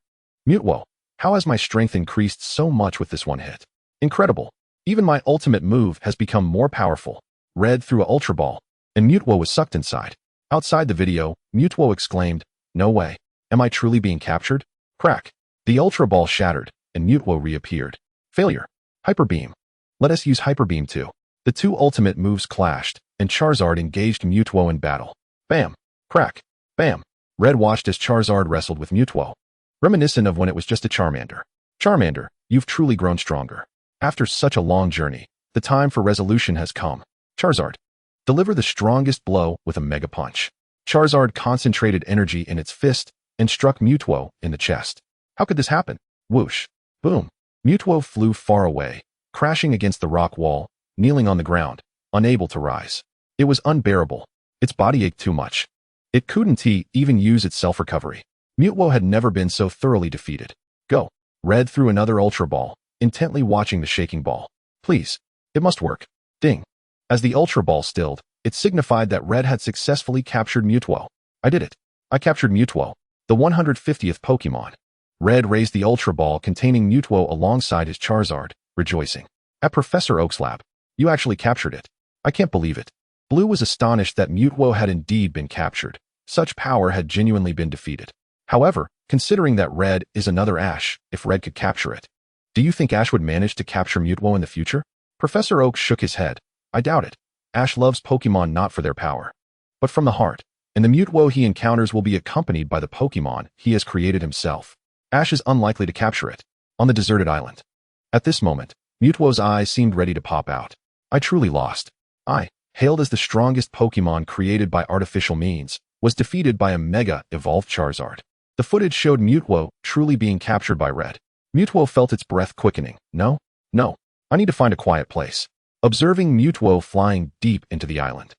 Mewtwo, how has my strength increased so much with this one hit? Incredible. Even my ultimate move has become more powerful. Red threw a Ultra Ball, and Mewtwo was sucked inside. Outside the video, Mewtwo exclaimed, no way. Am I truly being captured? Crack. The Ultra Ball shattered, and Mewtwo reappeared. Failure. Hyper Beam. Let us use Hyper Beam too. The two ultimate moves clashed, and Charizard engaged Mewtwo in battle. Bam. Crack. Bam. Red watched as Charizard wrestled with Mewtwo, reminiscent of when it was just a Charmander. Charmander, you've truly grown stronger. After such a long journey, the time for resolution has come. Charizard, deliver the strongest blow with a Mega Punch. Charizard concentrated energy in its fist and struck Mewtwo in the chest. How could this happen? Whoosh. Boom. Mewtwo flew far away, crashing against the rock wall, kneeling on the ground, unable to rise. It was unbearable. Its body ached too much. It couldn't even use its self-recovery. Mewtwo had never been so thoroughly defeated. Go. Red threw another Ultra Ball, intently watching the shaking ball. Please. It must work. Ding. As the Ultra Ball stilled, it signified that Red had successfully captured Mewtwo. I did it. I captured Mewtwo, the 150th Pokémon. Red raised the Ultra Ball containing Mewtwo alongside his Charizard, rejoicing. At Professor Oak's lab, you actually captured it. I can't believe it. Blue was astonished that Mewtwo had indeed been captured. Such power had genuinely been defeated. However, considering that Red is another Ash, if Red could capture it, do you think Ash would manage to capture Mewtwo in the future? Professor Oak shook his head. I doubt it. Ash loves Pokémon not for their power, but from the heart, and the Mewtwo he encounters will be accompanied by the Pokémon he has created himself. Ash is unlikely to capture it. On the deserted island. At this moment, Mewtwo's eyes seemed ready to pop out. I truly lost. I, hailed as the strongest Pokémon created by artificial means, was defeated by a mega-evolved Charizard. The footage showed Mewtwo truly being captured by Red. Mewtwo felt its breath quickening. No. I need to find a quiet place. Observing Mewtwo flying deep into the island,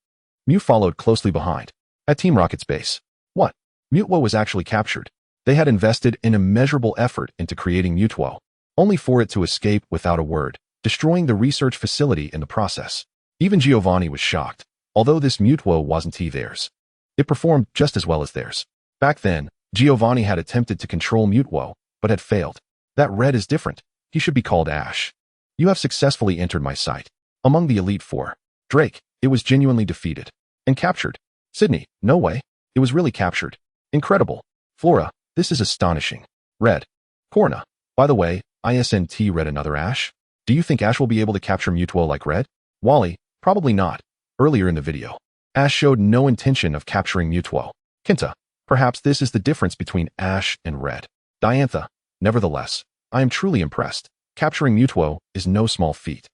Mew followed closely behind. At Team Rocket's base. What? Mewtwo was actually captured. They had invested an immeasurable effort into creating Mewtwo, only for it to escape without a word, destroying the research facility in the process. Even Giovanni was shocked. Although this Mewtwo wasn't theirs, it performed just as well as theirs. Back then, Giovanni had attempted to control Mewtwo, but had failed. That Red is different. He should be called Ash. You have successfully entered my sight. Among the Elite Four. Drake, it was genuinely defeated. And captured. Sydney, no way. It was really captured. Incredible. Flora, this is astonishing. Red. Corna, by the way, ISNT Red another Ash? Do you think Ash will be able to capture Mewtwo like Red? Wally, probably not. Earlier in the video, Ash showed no intention of capturing Mewtwo. Kinta, perhaps this is the difference between Ash and Red. Diantha, nevertheless, I am truly impressed. Capturing Mewtwo is no small feat.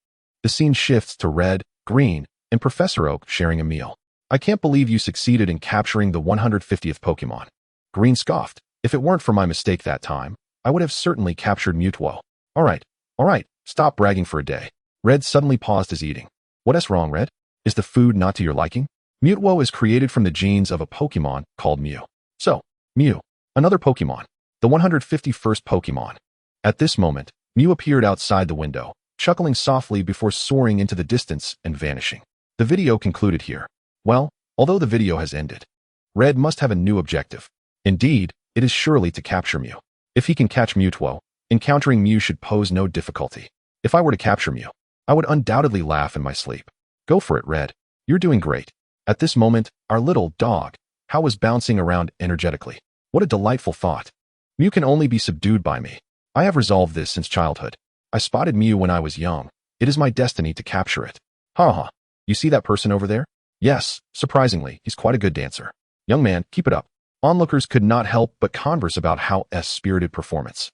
The scene shifts to Red, Green, and Professor Oak sharing a meal. I can't believe you succeeded in capturing the 150th Pokémon. Green scoffed. If it weren't for my mistake that time, I would have certainly captured Mewtwo. Alright, stop bragging for a day. Red suddenly paused his eating. What is wrong, Red? Is the food not to your liking? Mewtwo is created from the genes of a Pokémon called Mew. So, Mew, another Pokémon. The 151st Pokémon. At this moment, Mew appeared outside the window, chuckling softly before soaring into the distance and vanishing. The video concluded here. Well, although the video has ended, Red must have a new objective. Indeed, it is surely to capture Mew. If he can catch Mewtwo, encountering Mew should pose no difficulty. If I were to capture Mew, I would undoubtedly laugh in my sleep. Go for it, Red. You're doing great. At this moment, our little dog, How was bouncing around energetically. What a delightful thought. Mew can only be subdued by me. I have resolved this since childhood. I spotted Mew when I was young. It is my destiny to capture it. Ha ha. You see that person over there? Yes, surprisingly, he's quite a good dancer. Young man, keep it up. Onlookers could not help but converse about How's spirited performance,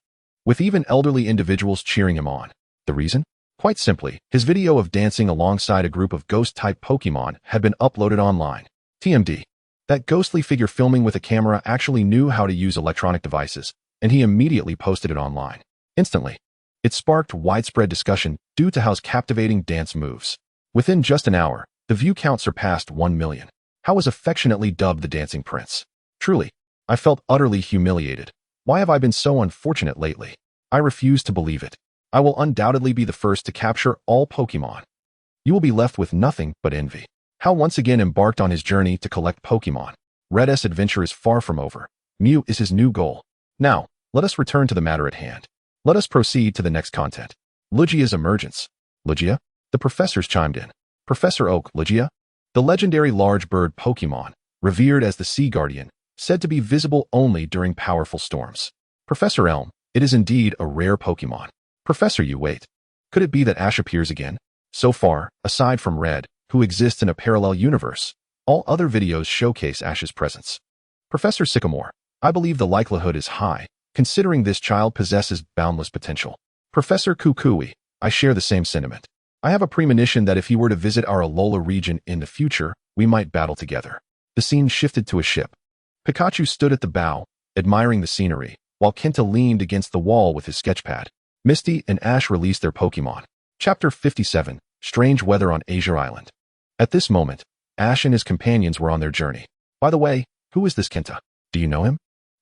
with even elderly individuals cheering him on. The reason? Quite simply, his video of dancing alongside a group of ghost-type Pokémon had been uploaded online. TMD. That ghostly figure filming with a camera actually knew how to use electronic devices, and he immediately posted it online. Instantly. It sparked widespread discussion due to How's captivating dance moves. Within just an hour, The view count surpassed 1 million. How was affectionately dubbed the Dancing Prince. Truly, I felt utterly humiliated. Why have I been so unfortunate lately? I refuse to believe it. I will undoubtedly be the first to capture all Pokémon. You will be left with nothing but envy. Hal once again embarked on his journey to collect Pokémon. Red's adventure is far from over. Mew is his new goal. Now, let us return to the matter at hand. Let us proceed to the next content. Lugia's emergence. Lugia? The professors chimed in. Professor Oak, Lugia? The legendary large bird Pokémon, revered as the Sea Guardian, said to be visible only during powerful storms. Professor Elm, it is indeed a rare Pokémon. Professor, you wait. Could it be that Ash appears again? So far, aside from Red, who exists in a parallel universe, all other videos showcase Ash's presence. Professor Sycamore, I believe the likelihood is high, considering this child possesses boundless potential. Professor Kukui, I share the same sentiment. I have a premonition that if he were to visit our Alola region in the future, we might battle together. The scene shifted to a ship. Pikachu stood at the bow, admiring the scenery, while Kenta leaned against the wall with his sketchpad. Misty and Ash released their Pokémon. Chapter 57, Strange Weather on Asia Island. At this moment, Ash and his companions were on their journey. By the way, who is this Kenta? Do you know him?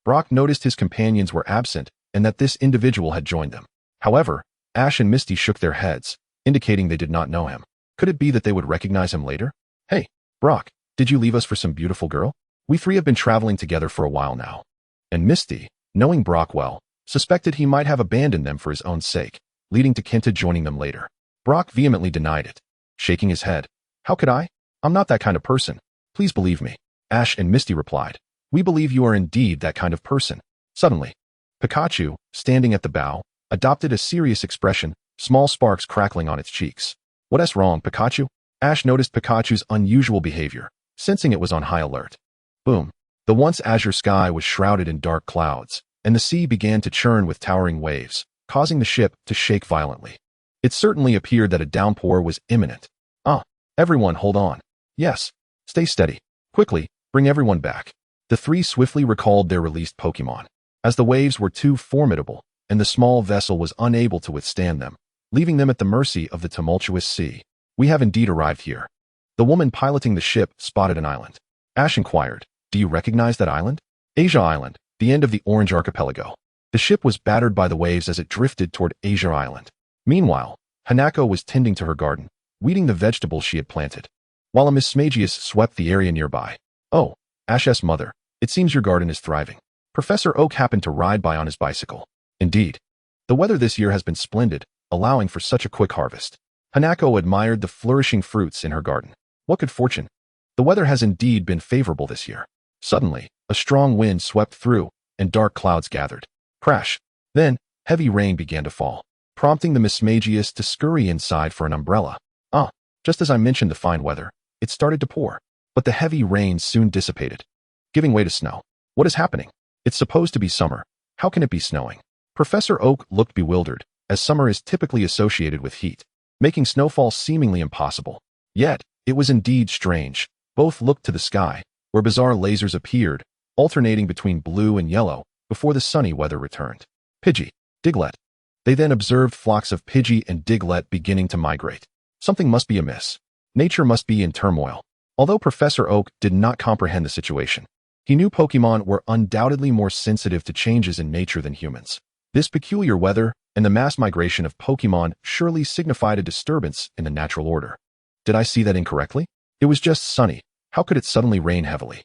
Brock noticed his companions were absent and that this individual had joined them. However, Ash and Misty shook their heads, indicating they did not know him. Could it be that they would recognize him later? Hey, Brock, did you leave us for some beautiful girl? We three have been traveling together for a while now. And Misty, knowing Brock well, suspected he might have abandoned them for his own sake, leading to Kenta joining them later. Brock vehemently denied it, shaking his head. How could I? I'm not that kind of person. Please believe me. Ash and Misty replied. We believe you are indeed that kind of person. Suddenly, Pikachu, standing at the bow, adopted a serious expression, small sparks crackling on its cheeks. What's wrong, Pikachu? Ash noticed Pikachu's unusual behavior, sensing it was on high alert. Boom. The once azure sky was shrouded in dark clouds, and the sea began to churn with towering waves, causing the ship to shake violently. It certainly appeared that a downpour was imminent. Everyone hold on. Yes. Stay steady. Quickly, bring everyone back. The three swiftly recalled their released Pokémon. As the waves were too formidable, and the small vessel was unable to withstand them, leaving them at the mercy of the tumultuous sea. We have indeed arrived here. The woman piloting the ship spotted an island. Ash inquired, do you recognize that island? Asia Island, the end of the Orange Archipelago. The ship was battered by the waves as it drifted toward Asia Island. Meanwhile, Hanako was tending to her garden, weeding the vegetables she had planted, while a Miss Smagius swept the area nearby. Oh, Ash's mother, it seems your garden is thriving. Professor Oak happened to ride by on his bicycle. Indeed. The weather this year has been splendid, allowing for such a quick harvest. Hanako admired the flourishing fruits in her garden. What good fortune. The weather has indeed been favorable this year. Suddenly, a strong wind swept through, and dark clouds gathered. Crash. Then, heavy rain began to fall, prompting the Miss Smagius to scurry inside for an umbrella. Just as I mentioned the fine weather, it started to pour, but the heavy rain soon dissipated, giving way to snow. What is happening? It's supposed to be summer. How can it be snowing? Professor Oak looked bewildered, as summer is typically associated with heat, making snowfall seemingly impossible. Yet, it was indeed strange. Both looked to the sky, where bizarre lasers appeared, alternating between blue and yellow, before the sunny weather returned. Pidgey, Diglett. They then observed flocks of Pidgey and Diglett beginning to migrate. Something must be amiss. Nature must be in turmoil. Although Professor Oak did not comprehend the situation, he knew Pokémon were undoubtedly more sensitive to changes in nature than humans. This peculiar weather and the mass migration of Pokémon surely signified a disturbance in the natural order. Did I see that incorrectly? It was just sunny. How could it suddenly rain heavily?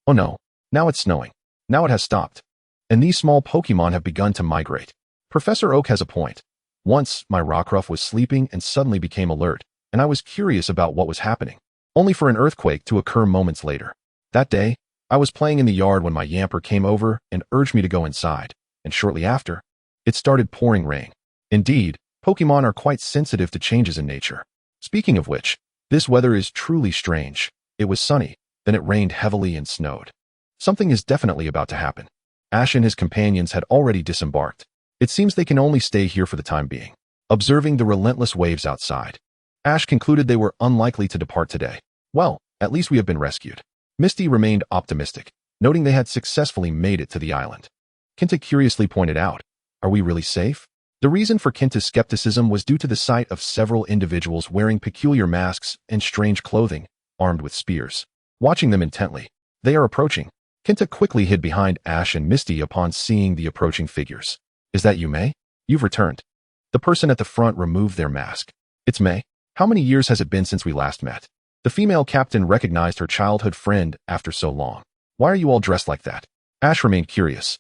Oh no, now it's snowing. Now it has stopped. And these small Pokémon have begun to migrate. Professor Oak has a point. Once, my Rockruff was sleeping and suddenly became alert, and I was curious about what was happening, only for an earthquake to occur moments later. That day, I was playing in the yard when my Yamper came over and urged me to go inside, and shortly after, it started pouring rain. Indeed, Pokémon are quite sensitive to changes in nature. Speaking of which, this weather is truly strange. It was sunny, then it rained heavily and snowed. Something is definitely about to happen. Ash and his companions had already disembarked. It seems they can only stay here for the time being. Observing the relentless waves outside, Ash concluded they were unlikely to depart today. Well, at least we have been rescued. Misty remained optimistic, noting they had successfully made it to the island. Kenta curiously pointed out, are we really safe? The reason for Kinta's skepticism was due to the sight of several individuals wearing peculiar masks and strange clothing, armed with spears. Watching them intently, they are approaching. Kinta quickly hid behind Ash and Misty upon seeing the approaching figures. Is that you, May? You've returned. The person at the front removed their mask. It's May. How many years has it been since we last met? The female captain recognized her childhood friend after so long. Why are you all dressed like that? Ash remained curious,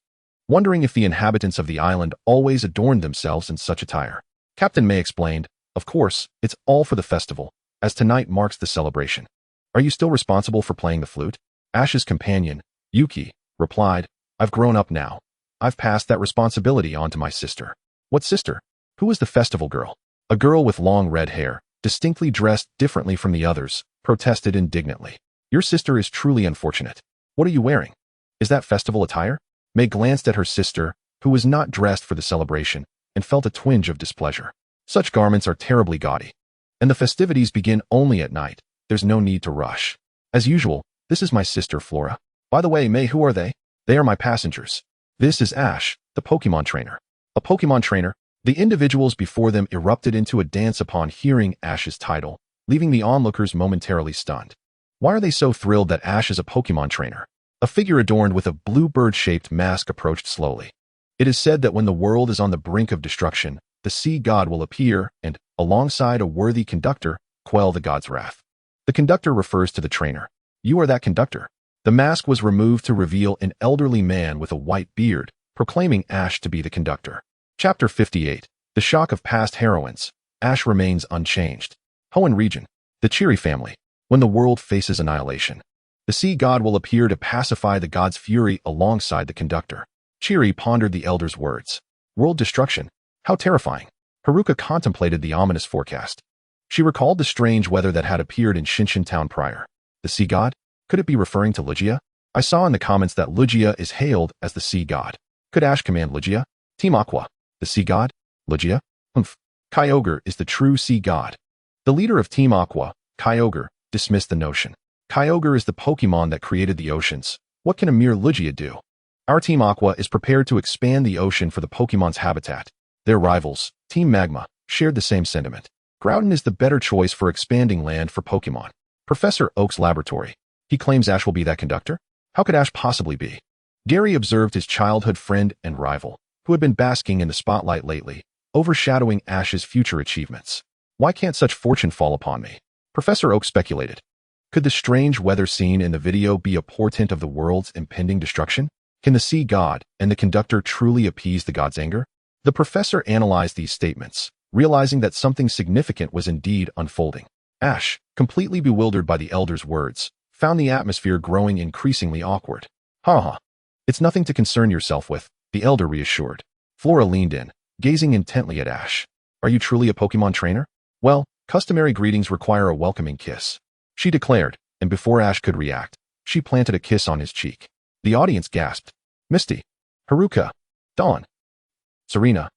wondering if the inhabitants of the island always adorned themselves in such attire. Captain May explained, of course, it's all for the festival, as tonight marks the celebration. Are you still responsible for playing the flute? Ash's companion, Yuki, replied, I've grown up now. I've passed that responsibility on to my sister. What sister? Who is the festival girl? A girl with long red hair, distinctly dressed differently from the others, protested indignantly. Your sister is truly unfortunate. What are you wearing? Is that festival attire? May glanced at her sister, who was not dressed for the celebration, and felt a twinge of displeasure. Such garments are terribly gaudy. And the festivities begin only at night. There's no need to rush. As usual, this is my sister Flora. By the way, May, who are they? They are my passengers. This is Ash, the Pokémon trainer. A Pokémon trainer? The individuals before them erupted into a dance upon hearing Ash's title, leaving the onlookers momentarily stunned. Why are they so thrilled that Ash is a Pokémon trainer? A figure adorned with a bluebird-shaped mask approached slowly. It is said that when the world is on the brink of destruction, the sea god will appear and, alongside a worthy conductor, quell the god's wrath. The conductor refers to the trainer. You are that conductor. The mask was removed to reveal an elderly man with a white beard, proclaiming Ash to be the conductor. Chapter 58. The shock of past heroines. Ash remains unchanged. Hoenn region. The Cheery family. When the world faces annihilation, the sea god will appear to pacify the god's fury alongside the conductor. Cheery pondered the elder's words. World destruction. How terrifying. Haruka contemplated the ominous forecast. She recalled the strange weather that had appeared in Shinshin Town prior. The sea god? Could it be referring to Lugia? I saw in the comments that Lugia is hailed as the sea god. Could Ash command Lugia? Team Aqua. The sea god? Lugia? Kyogre is the true sea god. The leader of Team Aqua, Kyogre, dismissed the notion. Kyogre is the Pokémon that created the oceans. What can a mere Lugia do? Our Team Aqua is prepared to expand the ocean for the Pokémon's habitat. Their rivals, Team Magma, shared the same sentiment. Groudon is the better choice for expanding land for Pokémon. Professor Oak's laboratory. He claims Ash will be that conductor? How could Ash possibly be? Gary observed his childhood friend and rival, who had been basking in the spotlight lately, overshadowing Ash's future achievements. Why can't such fortune fall upon me? Professor Oak speculated. Could the strange weather seen in the video be a portent of the world's impending destruction? Can the sea god and the conductor truly appease the god's anger? The professor analyzed these statements, realizing that something significant was indeed unfolding. Ash, completely bewildered by the elder's words, found the atmosphere growing increasingly awkward. Ha. It's nothing to concern yourself with, the elder reassured. Flora leaned in, gazing intently at Ash. Are you truly a Pokémon trainer? Well, customary greetings require a welcoming kiss, she declared, and before Ash could react, she planted a kiss on his cheek. The audience gasped. Misty. Haruka. Dawn. Serena.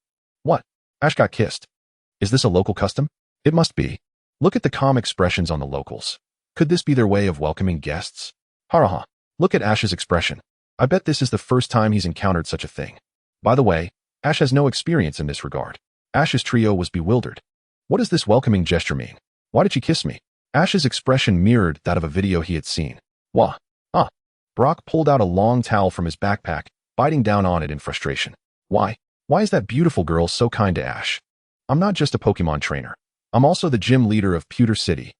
What? Ash got kissed. Is this a local custom? It must be. Look at the calm expressions on the locals. Could this be their way of welcoming guests? Haraha. Look at Ash's expression. I bet this is the first time he's encountered such a thing. By the way, Ash has no experience in this regard. Ash's trio was bewildered. What does this welcoming gesture mean? Why did she kiss me? Ash's expression mirrored that of a video he had seen. Wah. Ah. Brock pulled out a long towel from his backpack, biting down on it in frustration. Why? Why is that beautiful girl so kind to Ash? I'm not just a Pokémon trainer. I'm also the gym leader of Pewter City.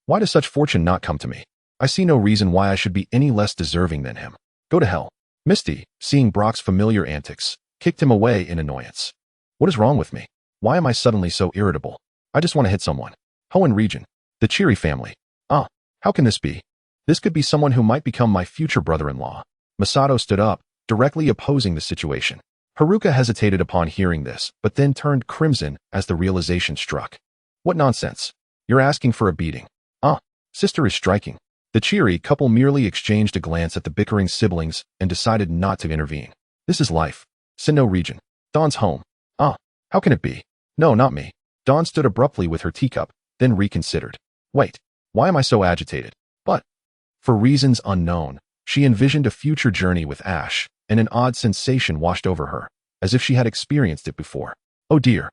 Why does such fortune not come to me? I see no reason why I should be any less deserving than him. Go to hell. Misty, seeing Brock's familiar antics, kicked him away in annoyance. What is wrong with me? Why am I suddenly so irritable? I just want to hit someone. Hoenn region. The Cheery family. Ah, how can this be? This could be someone who might become my future brother-in-law. Masato stood up, directly opposing the situation. Haruka hesitated upon hearing this, but then turned crimson as the realization struck. What nonsense. You're asking for a beating. Ah, sister is striking. The Cheery couple merely exchanged a glance at the bickering siblings and decided not to intervene. This is life. Sinnoh region. Dawn's home. Ah, how can it be? No, not me. Dawn stood abruptly with her teacup, then reconsidered. Wait, why am I so agitated? But, for reasons unknown, she envisioned a future journey with Ash, and an odd sensation washed over her, as if she had experienced it before. Oh dear.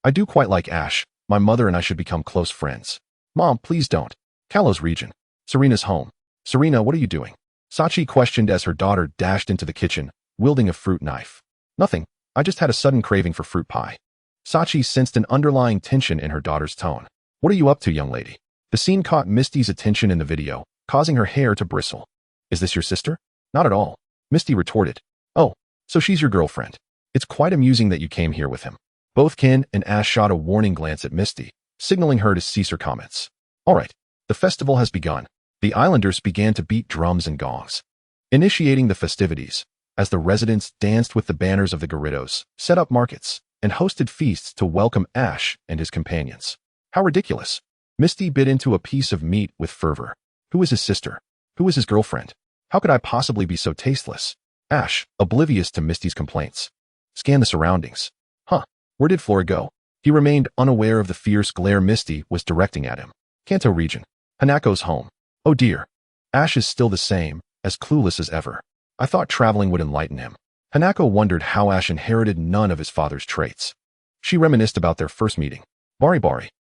I do quite like Ash. My mother and I should become close friends. Mom, please don't. Kalos region. Serena's home. Serena, what are you doing? Sachi questioned as her daughter dashed into the kitchen, wielding a fruit knife. Nothing. I just had a sudden craving for fruit pie. Sachi sensed an underlying tension in her daughter's tone. What are you up to, young lady? The scene caught Misty's attention in the video, causing her hair to bristle. Is this your sister? Not at all. Misty retorted. Oh, so she's your girlfriend. It's quite amusing that you came here with him. Both Ken and Ash shot a warning glance at Misty, signaling her to cease her comments. All right, the festival has begun. The islanders began to beat drums and gongs, initiating the festivities, as the residents danced with the banners of the Gyarados, set up markets, and hosted feasts to welcome Ash and his companions. How ridiculous. Misty bit into a piece of meat with fervor. Who is his sister? Who is his girlfriend? How could I possibly be so tasteless? Ash, oblivious to Misty's complaints, scanned the surroundings. Huh, where did Flora go? He remained unaware of the fierce glare Misty was directing at him. Kanto region. Hanako's home. Oh dear. Ash is still the same, as clueless as ever. I thought traveling would enlighten him. Hanako wondered how Ash inherited none of his father's traits. She reminisced about their first meeting. Bari.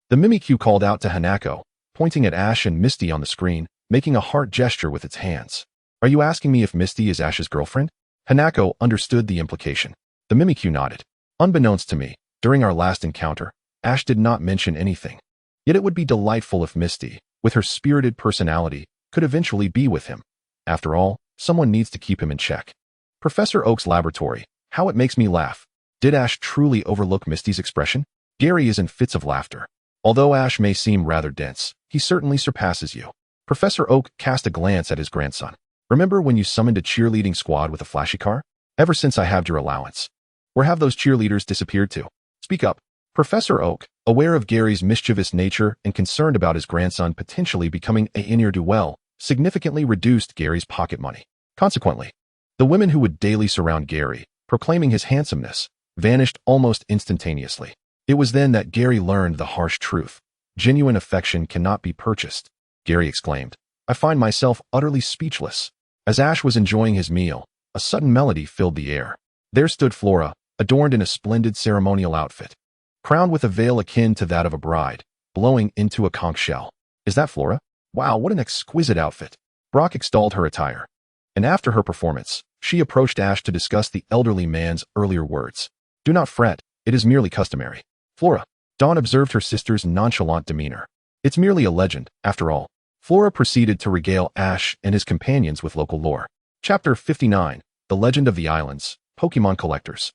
The Mimikyu called out to Hanako, pointing at Ash and Misty on the screen, making a heart gesture with its hands. Are you asking me if Misty is Ash's girlfriend? Hanako understood the implication. The Mimikyu nodded. Unbeknownst to me, during our last encounter, Ash did not mention anything. Yet it would be delightful if Misty, with her spirited personality, could eventually be with him. After all, someone needs to keep him in check. Professor Oak's laboratory. How it makes me laugh. Did Ash truly overlook Misty's expression? Gary is in fits of laughter. Although Ash may seem rather dense, he certainly surpasses you. Professor Oak cast a glance at his grandson. Remember when you summoned a cheerleading squad with a flashy car? Ever since I halved your allowance. Where have those cheerleaders disappeared to? Speak up. Professor Oak, aware of Gary's mischievous nature and concerned about his grandson potentially becoming a ne'er-do-well, significantly reduced Gary's pocket money. Consequently, the women who would daily surround Gary, proclaiming his handsomeness, vanished almost instantaneously. It was then that Gary learned the harsh truth. Genuine affection cannot be purchased. Gary exclaimed. I find myself utterly speechless. As Ash was enjoying his meal, a sudden melody filled the air. There stood Flora, adorned in a splendid ceremonial outfit, crowned with a veil akin to that of a bride, blowing into a conch shell. Is that Flora? Wow, what an exquisite outfit. Brock extolled her attire. And after her performance, she approached Ash to discuss the elderly man's earlier words. Do not fret, it is merely customary. Flora. Dawn observed her sister's nonchalant demeanor. It's merely a legend, after all. Flora proceeded to regale Ash and his companions with local lore. Chapter 59, The Legend of the Islands, Pokémon Collectors.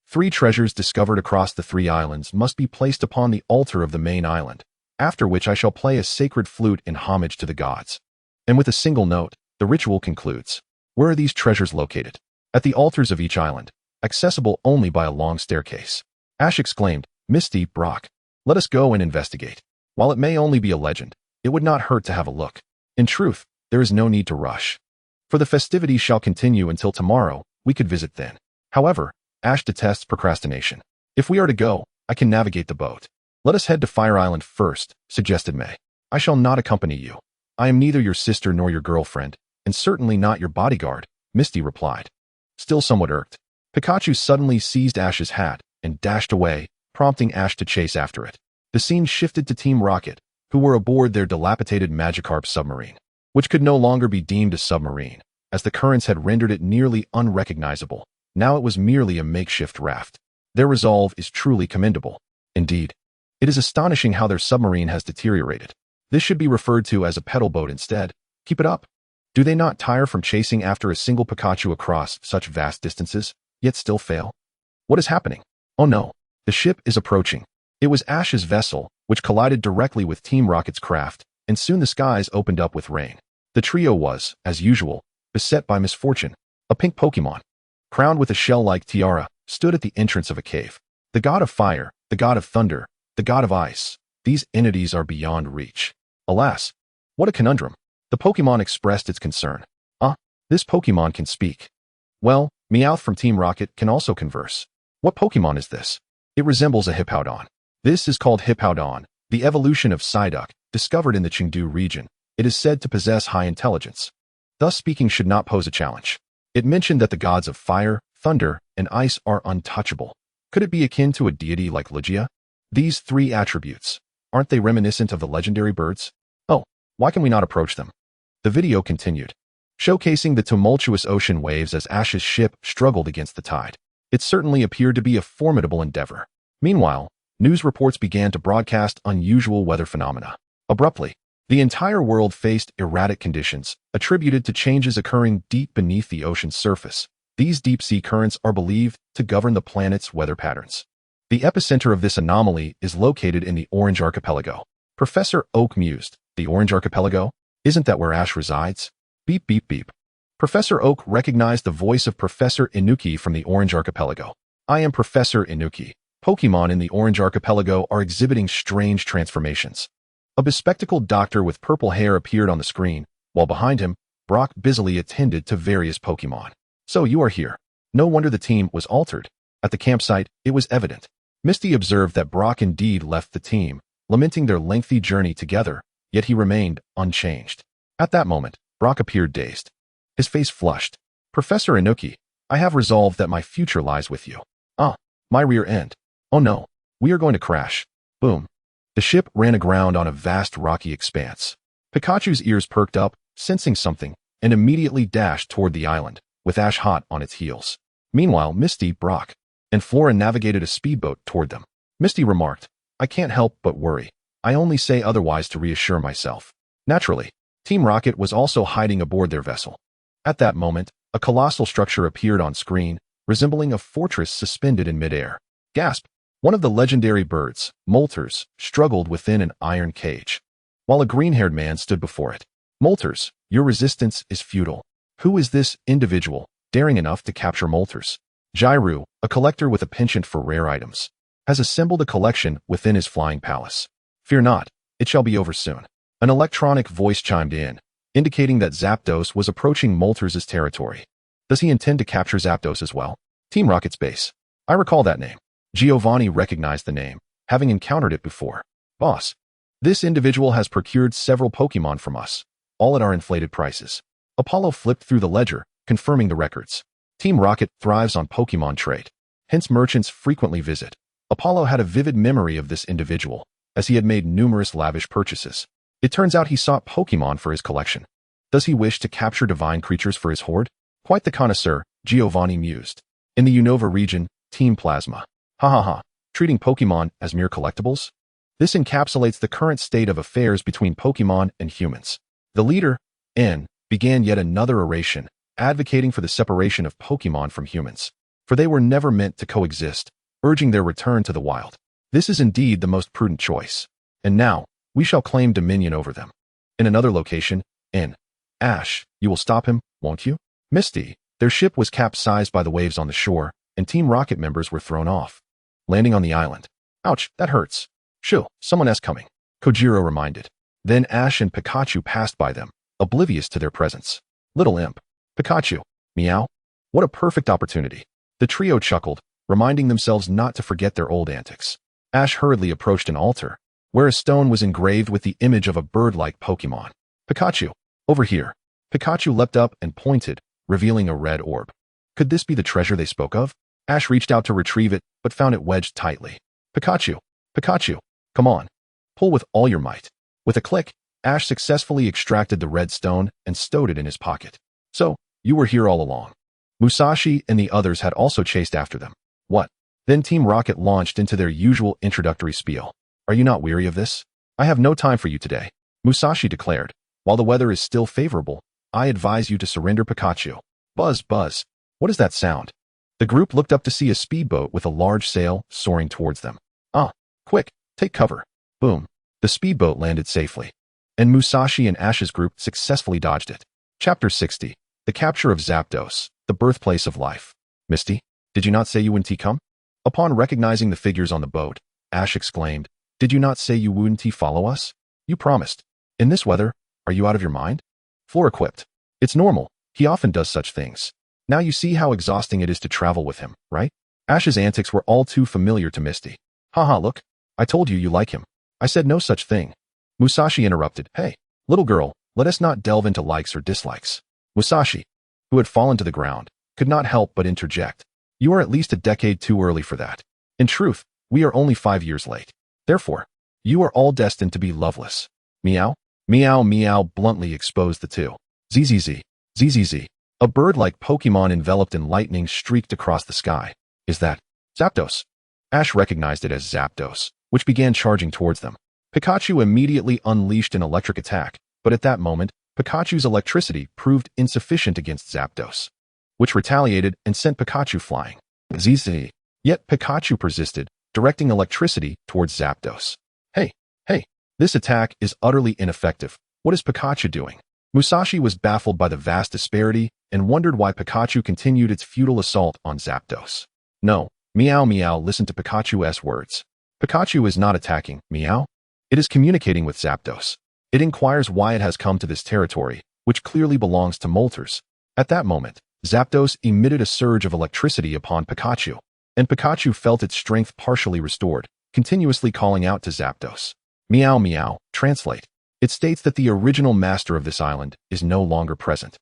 3 treasures discovered across the 3 islands must be placed upon the altar of the main island, after which I shall play a sacred flute in homage to the gods. And with a single note, the ritual concludes. Where are these treasures located? At the altars of each island, accessible only by a long staircase. Ash exclaimed, Misty, Brock, let us go and investigate. While it may only be a legend, it would not hurt to have a look. In truth, there is no need to rush. For the festivities shall continue until tomorrow, we could visit then. However, Ash detests procrastination. If we are to go, I can navigate the boat. Let us head to Fire Island first, suggested May. I shall not accompany you. I am neither your sister nor your girlfriend, and certainly not your bodyguard, Misty replied. Still somewhat irked, Pikachu suddenly seized Ash's hat and dashed away, prompting Ash to chase after it. The scene shifted to Team Rocket, who were aboard their dilapidated Magikarp submarine, which could no longer be deemed a submarine, as the currents had rendered it nearly unrecognizable. Now it was merely a makeshift raft. Their resolve is truly commendable. Indeed, it is astonishing how their submarine has deteriorated. This should be referred to as a pedal boat instead. Keep it up. Do they not tire from chasing after a single Pikachu across such vast distances, yet still fail? What is happening? Oh no, the ship is approaching. It was Ash's vessel, which collided directly with Team Rocket's craft, and soon the skies opened up with rain. The trio was, as usual, beset by misfortune. A pink Pokémon, crowned with a shell-like tiara, stood at the entrance of a cave. The god of fire, the god of thunder, the god of ice. These entities are beyond reach. Alas, what a conundrum. The Pokémon expressed its concern. This Pokémon can speak. Well, Meowth from Team Rocket can also converse. What Pokémon is this? It resembles a Hippowdon. This is called Hippowdon, the evolution of Psyduck, discovered in the Chengdu region. It is said to possess high intelligence. Thus speaking should not pose a challenge. It mentioned that the gods of fire, thunder, and ice are untouchable. Could it be akin to a deity like Ligia? These three attributes, aren't they reminiscent of the legendary birds? Oh, why can we not approach them? The video continued, showcasing the tumultuous ocean waves as Ash's ship struggled against the tide. It certainly appeared to be a formidable endeavor. Meanwhile, news reports began to broadcast unusual weather phenomena. Abruptly, the entire world faced erratic conditions, attributed to changes occurring deep beneath the ocean's surface. These deep-sea currents are believed to govern the planet's weather patterns. The epicenter of this anomaly is located in the Orange Archipelago. Professor Oak mused, "The Orange Archipelago? Isn't that where Ash resides?" Beep, beep, beep. Professor Oak recognized the voice of Professor Inuki from the Orange Archipelago. "I am Professor Inuki. Pokémon in the Orange Archipelago are exhibiting strange transformations." A bespectacled doctor with purple hair appeared on the screen, while behind him, Brock busily attended to various Pokémon. "So you are here. No wonder the team was altered." At the campsite, it was evident. Misty observed that Brock indeed left the team, lamenting their lengthy journey together, yet he remained unchanged. At that moment, Brock appeared dazed. His face flushed. "Professor Inuki, I have resolved that my future lies with you." "Ah, my rear end. Oh no, we are going to crash." Boom. The ship ran aground on a vast rocky expanse. Pikachu's ears perked up, sensing something, and immediately dashed toward the island, with Ash hot on its heels. Meanwhile, Misty, Brock, and Flora navigated a speedboat toward them. Misty remarked, "I can't help but worry. I only say otherwise to reassure myself." Naturally, Team Rocket was also hiding aboard their vessel. At that moment, a colossal structure appeared on screen, resembling a fortress suspended in midair. Gasp! One of the legendary birds, Moltres, struggled within an iron cage, while a green-haired man stood before it. "Moltres, your resistance is futile." Who is this individual, daring enough to capture Moltres? Jairu, a collector with a penchant for rare items, has assembled a collection within his flying palace. "Fear not, it shall be over soon." An electronic voice chimed in, indicating that Zapdos was approaching Moltres' territory. Does he intend to capture Zapdos as well? Team Rocket's base. I recall that name. Giovanni recognized the name, having encountered it before. "Boss, this individual has procured several Pokémon from us, all at our inflated prices." Apollo flipped through the ledger, confirming the records. Team Rocket thrives on Pokémon trade, hence merchants frequently visit. Apollo had a vivid memory of this individual, as he had made numerous lavish purchases. It turns out he sought Pokémon for his collection. Does he wish to capture divine creatures for his hoard? Quite the connoisseur, Giovanni mused. In the Unova region, Team Plasma. Ha ha ha, treating Pokémon as mere collectibles? This encapsulates the current state of affairs between Pokémon and humans. The leader, N, began yet another oration, advocating for the separation of Pokémon from humans, for they were never meant to coexist, urging their return to the wild. This is indeed the most prudent choice. And now, we shall claim dominion over them. In another location, N. Ash, you will stop him, won't you? Misty, their ship was capsized by the waves on the shore, and Team Rocket members were thrown off, landing on the island. Ouch, that hurts. Shoo, someone else coming. Kojiro reminded. Then Ash and Pikachu passed by them, oblivious to their presence. Little imp. Pikachu. Meow. What a perfect opportunity. The trio chuckled, reminding themselves not to forget their old antics. Ash hurriedly approached an altar, where a stone was engraved with the image of a bird-like Pokémon. Pikachu. Over here. Pikachu leapt up and pointed, revealing a red orb. Could this be the treasure they spoke of? Ash reached out to retrieve it, but found it wedged tightly. Pikachu. Pikachu. Come on. Pull with all your might. With a click, Ash successfully extracted the red stone and stowed it in his pocket. So, you were here all along. Musashi and the others had also chased after them. What? Then Team Rocket launched into their usual introductory spiel. Are you not weary of this? I have no time for you today, Musashi declared. While the weather is still favorable, I advise you to surrender Pikachu. Buzz, buzz. What is that sound? The group looked up to see a speedboat with a large sail soaring towards them. Ah, quick, take cover. Boom. The speedboat landed safely, and Musashi and Ash's group successfully dodged it. Chapter 60. The Capture of Zapdos, the Birthplace of Life. Misty, did you not say you wouldn't come? Upon recognizing the figures on the boat, Ash exclaimed, Did you not say you wouldn't follow us? You promised. In this weather, are you out of your mind? Flora quipped. It's normal, he often does such things. Now you see how exhausting it is to travel with him, right? Ash's antics were all too familiar to Misty. Haha, look, I told you you like him. I said no such thing. Musashi interrupted. Hey, little girl, let us not delve into likes or dislikes. Musashi, who had fallen to the ground, could not help but interject. You are at least a decade too early for that. In truth, we are only 5 years late. Therefore, you are all destined to be loveless. Meow? Meow meow bluntly exposed the two. Zzz. Zzz. A bird-like Pokemon enveloped in lightning streaked across the sky. Is that Zapdos? Ash recognized it as Zapdos, which began charging towards them. Pikachu immediately unleashed an electric attack, but at that moment, Pikachu's electricity proved insufficient against Zapdos, which retaliated and sent Pikachu flying. Zzz. Yet Pikachu persisted, directing electricity towards Zapdos. Hey, this attack is utterly ineffective. What is Pikachu doing? Musashi was baffled by the vast disparity and wondered why Pikachu continued its futile assault on Zapdos. No, Meow Meow listened to Pikachu's words. Pikachu is not attacking, Meow. It is communicating with Zapdos. It inquires why it has come to this territory, which clearly belongs to Moltres. At that moment, Zapdos emitted a surge of electricity upon Pikachu, and Pikachu felt its strength partially restored, continuously calling out to Zapdos. Meow Meow, translate. It states that the original master of this island is no longer present.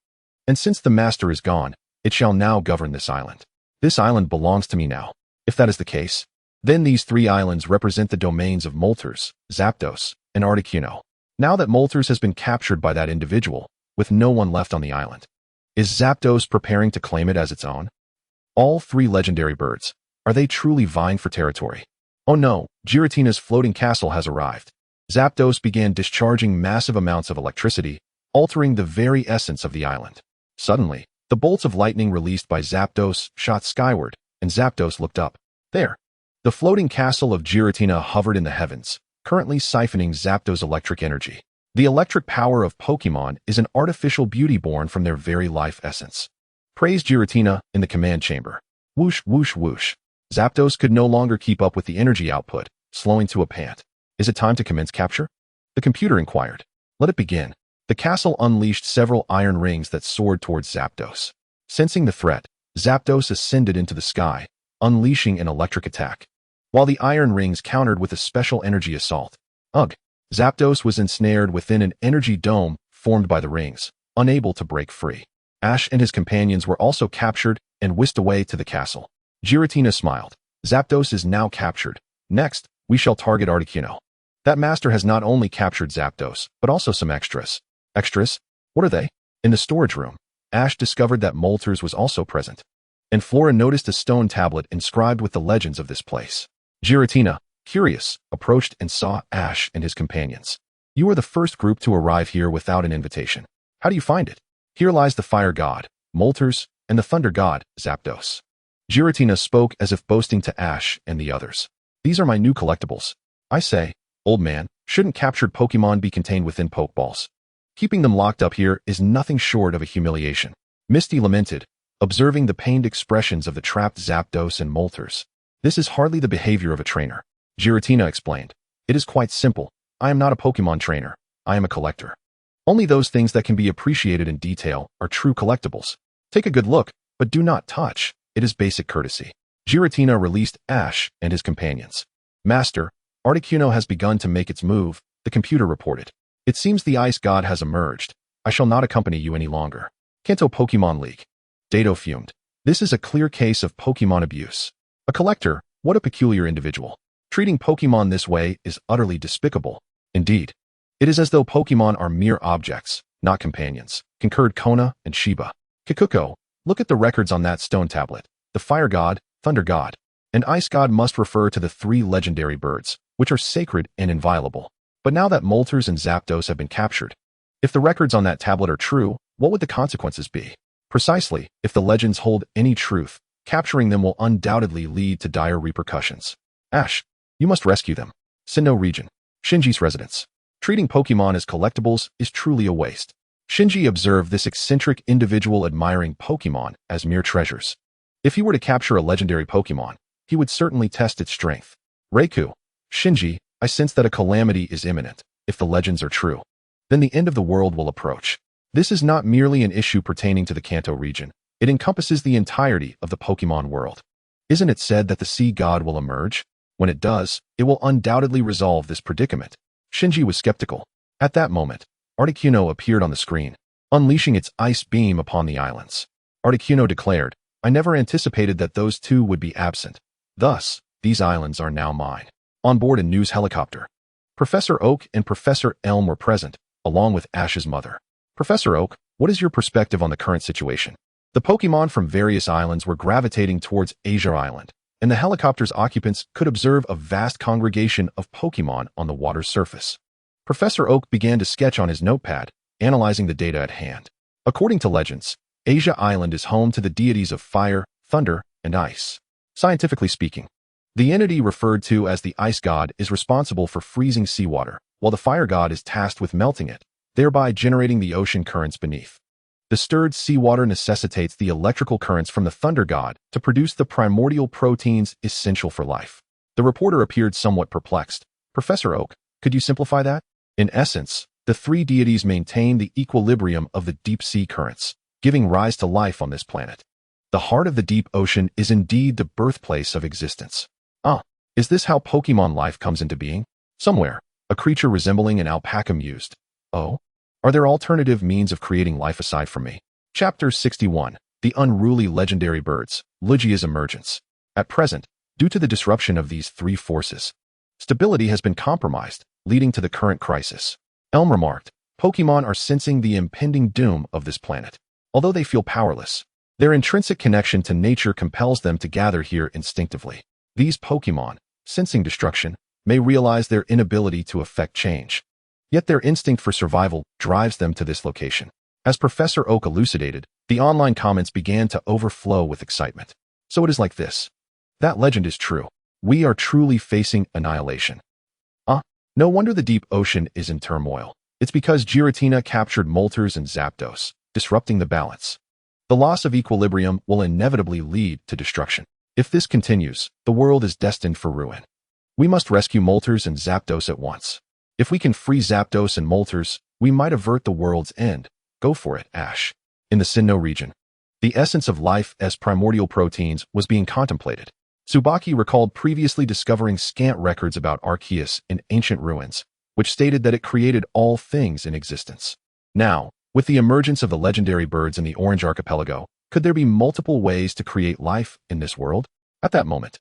And since the master is gone, it shall now govern this island. This island belongs to me now. If that is the case, then these 3 islands represent the domains of Moltres, Zapdos, and Articuno. Now that Moltres has been captured by that individual, with no one left on the island, is Zapdos preparing to claim it as its own? All 3 legendary birds, are they truly vying for territory? Oh no, Giratina's floating castle has arrived. Zapdos began discharging massive amounts of electricity, altering the very essence of the island. Suddenly, the bolts of lightning released by Zapdos shot skyward, and Zapdos looked up. There. The floating castle of Giratina hovered in the heavens, currently siphoning Zapdos' electric energy. The electric power of Pokémon is an artificial beauty born from their very life essence. Praise Giratina in the command chamber. Whoosh, whoosh, whoosh. Zapdos could no longer keep up with the energy output, slowing to a pant. Is it time to commence capture? The computer inquired. Let it begin. The castle unleashed several iron rings that soared towards Zapdos. Sensing the threat, Zapdos ascended into the sky, unleashing an electric attack, while the iron rings countered with a special energy assault. Ugh! Zapdos was ensnared within an energy dome formed by the rings, unable to break free. Ash and his companions were also captured and whisked away to the castle. Giratina smiled. Zapdos is now captured. Next, we shall target Articuno. That master has not only captured Zapdos, but also some extras. Extras? What are they? In the storage room, Ash discovered that Moltres was also present, and Flora noticed a stone tablet inscribed with the legends of this place. Giratina, curious, approached and saw Ash and his companions. You are the first group to arrive here without an invitation. How do you find it? Here lies the fire god, Moltres, and the thunder god, Zapdos. Giratina spoke as if boasting to Ash and the others. These are my new collectibles. I say, old man, shouldn't captured Pokemon be contained within Pokeballs? Keeping them locked up here is nothing short of a humiliation. Misty lamented, observing the pained expressions of the trapped Zapdos and Moltres. This is hardly the behavior of a trainer. Giratina explained. It is quite simple. I am not a Pokemon trainer. I am a collector. Only those things that can be appreciated in detail are true collectibles. Take a good look, but do not touch. It is basic courtesy. Giratina released Ash and his companions. Master, Articuno has begun to make its move, the computer reported. It seems the ice god has emerged. I shall not accompany you any longer. Kanto Pokemon League. Dato fumed. This is a clear case of Pokemon abuse. A collector, what a peculiar individual. Treating Pokemon this way is utterly despicable. Indeed. It is as though Pokemon are mere objects, not companions, concurred Kona and Shiba. Kikuko, look at the records on that stone tablet. The fire god, thunder god, and ice god must refer to the 3 legendary birds, which are sacred and inviolable. But now that Moltres and Zapdos have been captured, if the records on that tablet are true, what would the consequences be? Precisely, if the legends hold any truth, capturing them will undoubtedly lead to dire repercussions. Ash, you must rescue them. Sinnoh region. Shinji's residence. Treating Pokemon as collectibles is truly a waste. Shinji observed this eccentric individual admiring Pokemon as mere treasures. If he were to capture a legendary Pokemon, he would certainly test its strength. Reiku, Shinji, I sense that a calamity is imminent. If the legends are true, then the end of the world will approach. This is not merely an issue pertaining to the Kanto region. It encompasses the entirety of the Pokemon world. Isn't it said that the sea god will emerge? When it does, it will undoubtedly resolve this predicament. Shinji was skeptical. At that moment, Articuno appeared on the screen, unleashing its ice beam upon the islands. Articuno declared, I never anticipated that those two would be absent. Thus, these islands are now mine. On board a news helicopter, Professor Oak and Professor Elm were present, along with Ash's mother. Professor Oak, what is your perspective on the current situation? The Pokémon from various islands were gravitating towards Asia Island, and the helicopter's occupants could observe a vast congregation of Pokémon on the water's surface. Professor Oak began to sketch on his notepad, analyzing the data at hand. According to legends, Asia Island is home to the deities of fire, thunder, and ice. Scientifically speaking, the entity referred to as the ice god is responsible for freezing seawater, while the fire god is tasked with melting it, thereby generating the ocean currents beneath. The stirred seawater necessitates the electrical currents from the thunder god to produce the primordial proteins essential for life. The reporter appeared somewhat perplexed. Professor Oak, could you simplify that? In essence, the three deities maintain the equilibrium of the deep sea currents, giving rise to life on this planet. The heart of the deep ocean is indeed the birthplace of existence. Is this how Pokémon life comes into being? Somewhere, a creature resembling an alpaca mused. Oh? Are there alternative means of creating life aside from me? Chapter 61. The Unruly Legendary Birds, Regice's Emergence. At present, due to the disruption of these three forces, stability has been compromised, leading to the current crisis. Elm remarked, Pokémon are sensing the impending doom of this planet. Although they feel powerless, their intrinsic connection to nature compels them to gather here instinctively. These Pokémon, sensing destruction, may realize their inability to affect change. Yet their instinct for survival drives them to this location. As Professor Oak elucidated, the online comments began to overflow with excitement. So it is like this. That legend is true. We are truly facing annihilation. No wonder the deep ocean is in turmoil. It's because Giratina captured Moltres and Zapdos, disrupting the balance. The loss of equilibrium will inevitably lead to destruction. If this continues, the world is destined for ruin. We must rescue Moltres and Zapdos at once. If we can free Zapdos and Moltres, we might avert the world's end. Go for it, Ash. In the Sinnoh region, the essence of life as primordial proteins was being contemplated. Tsubaki recalled previously discovering scant records about Arceus in ancient ruins, which stated that it created all things in existence. Now, with the emergence of the legendary birds in the Orange Archipelago, could there be multiple ways to create life in this world? At that moment,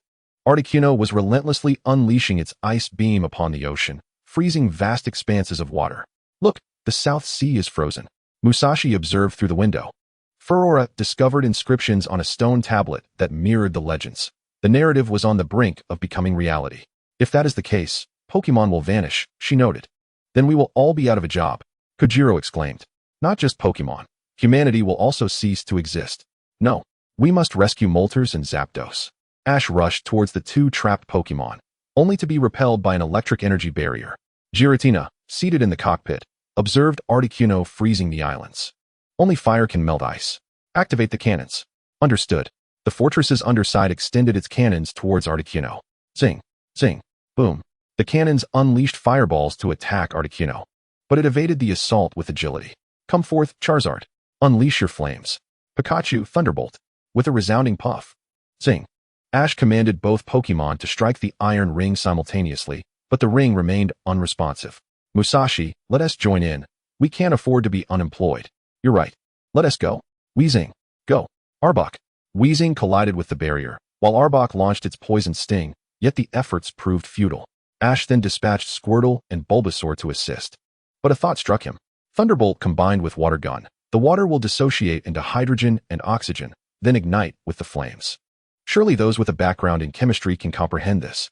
Articuno was relentlessly unleashing its ice beam upon the ocean, freezing vast expanses of water. Look, the South Sea is frozen, Musashi observed through the window. Furora discovered inscriptions on a stone tablet that mirrored the legends. The narrative was on the brink of becoming reality. If that is the case, Pokémon will vanish, she noted. Then we will all be out of a job, Kojiro exclaimed. Not just Pokémon. Humanity will also cease to exist. No, we must rescue Moltres and Zapdos. Ash rushed towards the two trapped Pokémon, only to be repelled by an electric energy barrier. Giratina, seated in the cockpit, observed Articuno freezing the islands. Only fire can melt ice. Activate the cannons. Understood. The fortress's underside extended its cannons towards Articuno. Zing, zing, boom. The cannons unleashed fireballs to attack Articuno, but it evaded the assault with agility. Come forth, Charizard. Unleash your flames. Pikachu, Thunderbolt. With a resounding puff. Zing. Ash commanded both Pokémon to strike the iron ring simultaneously, but the ring remained unresponsive. Musashi, let us join in. We can't afford to be unemployed. You're right. Let us go. Weezing. Go. Arbok. Weezing collided with the barrier, while Arbok launched its poison sting, yet the efforts proved futile. Ash then dispatched Squirtle and Bulbasaur to assist. But a thought struck him. Thunderbolt combined with Water Gun. The water will dissociate into hydrogen and oxygen, then ignite with the flames. Surely those with a background in chemistry can comprehend this.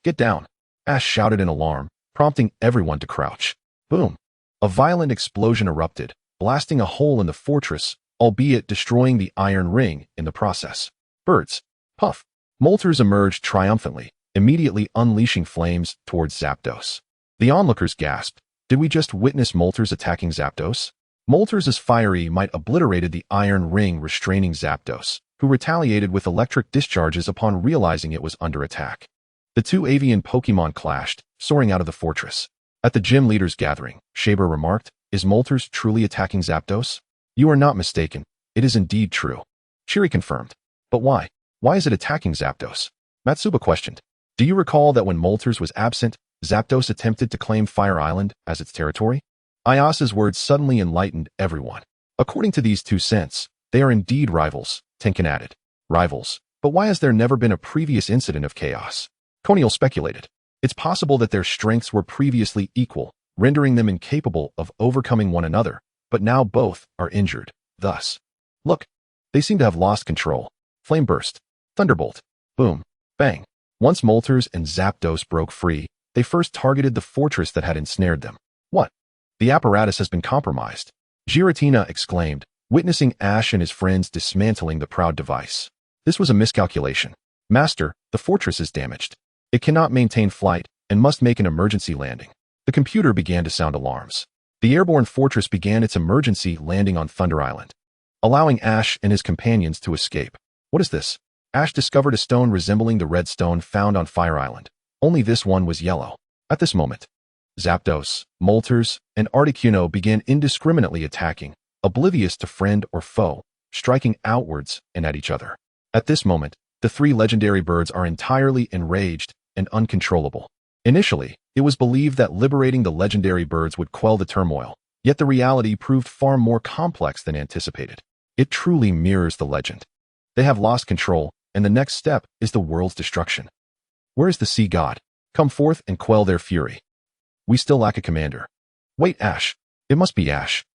Get down. Ash shouted in alarm, prompting everyone to crouch. Boom. A violent explosion erupted, blasting a hole in the fortress, albeit destroying the iron ring in the process. Birds. Puff. Moltres emerged triumphantly, immediately unleashing flames towards Zapdos. The onlookers gasped. Did we just witness Moltres attacking Zapdos? Moltres' fiery might obliterated the iron ring restraining Zapdos, who retaliated with electric discharges upon realizing it was under attack. The two avian Pokémon clashed, soaring out of the fortress. At the gym leaders' gathering, Shaber remarked, Is Moltres truly attacking Zapdos? You are not mistaken. It is indeed true. Chiri confirmed. But why? Why is it attacking Zapdos? Matsuba questioned. Do you recall that when Moltres was absent, Zapdos attempted to claim Fire Island as its territory? Ayasa's words suddenly enlightened everyone. According to these two scents, they are indeed rivals, Tenkan added. Rivals. But why has there never been a previous incident of chaos? Coniel speculated. It's possible that their strengths were previously equal, rendering them incapable of overcoming one another, but now both are injured. Thus, look, they seem to have lost control. Flame burst. Thunderbolt. Boom. Bang. Once Moltres and Zapdos broke free, they first targeted the fortress that had ensnared them. What? The apparatus has been compromised. Giratina exclaimed, witnessing Ash and his friends dismantling the proud device. This was a miscalculation. Master, the fortress is damaged. It cannot maintain flight and must make an emergency landing. The computer began to sound alarms. The airborne fortress began its emergency landing on Thunder Island, allowing Ash and his companions to escape. What is this? Ash discovered a stone resembling the red stone found on Fire Island. Only this one was yellow. At this moment, Zapdos, Moltres, and Articuno began indiscriminately attacking, oblivious to friend or foe, striking outwards and at each other. At this moment, the three legendary birds are entirely enraged and uncontrollable. Initially, it was believed that liberating the legendary birds would quell the turmoil, yet the reality proved far more complex than anticipated. It truly mirrors the legend. They have lost control, and the next step is the world's destruction. Where is the sea god? Come forth and quell their fury. We still lack a commander. Wait, Ash. It must be Ash.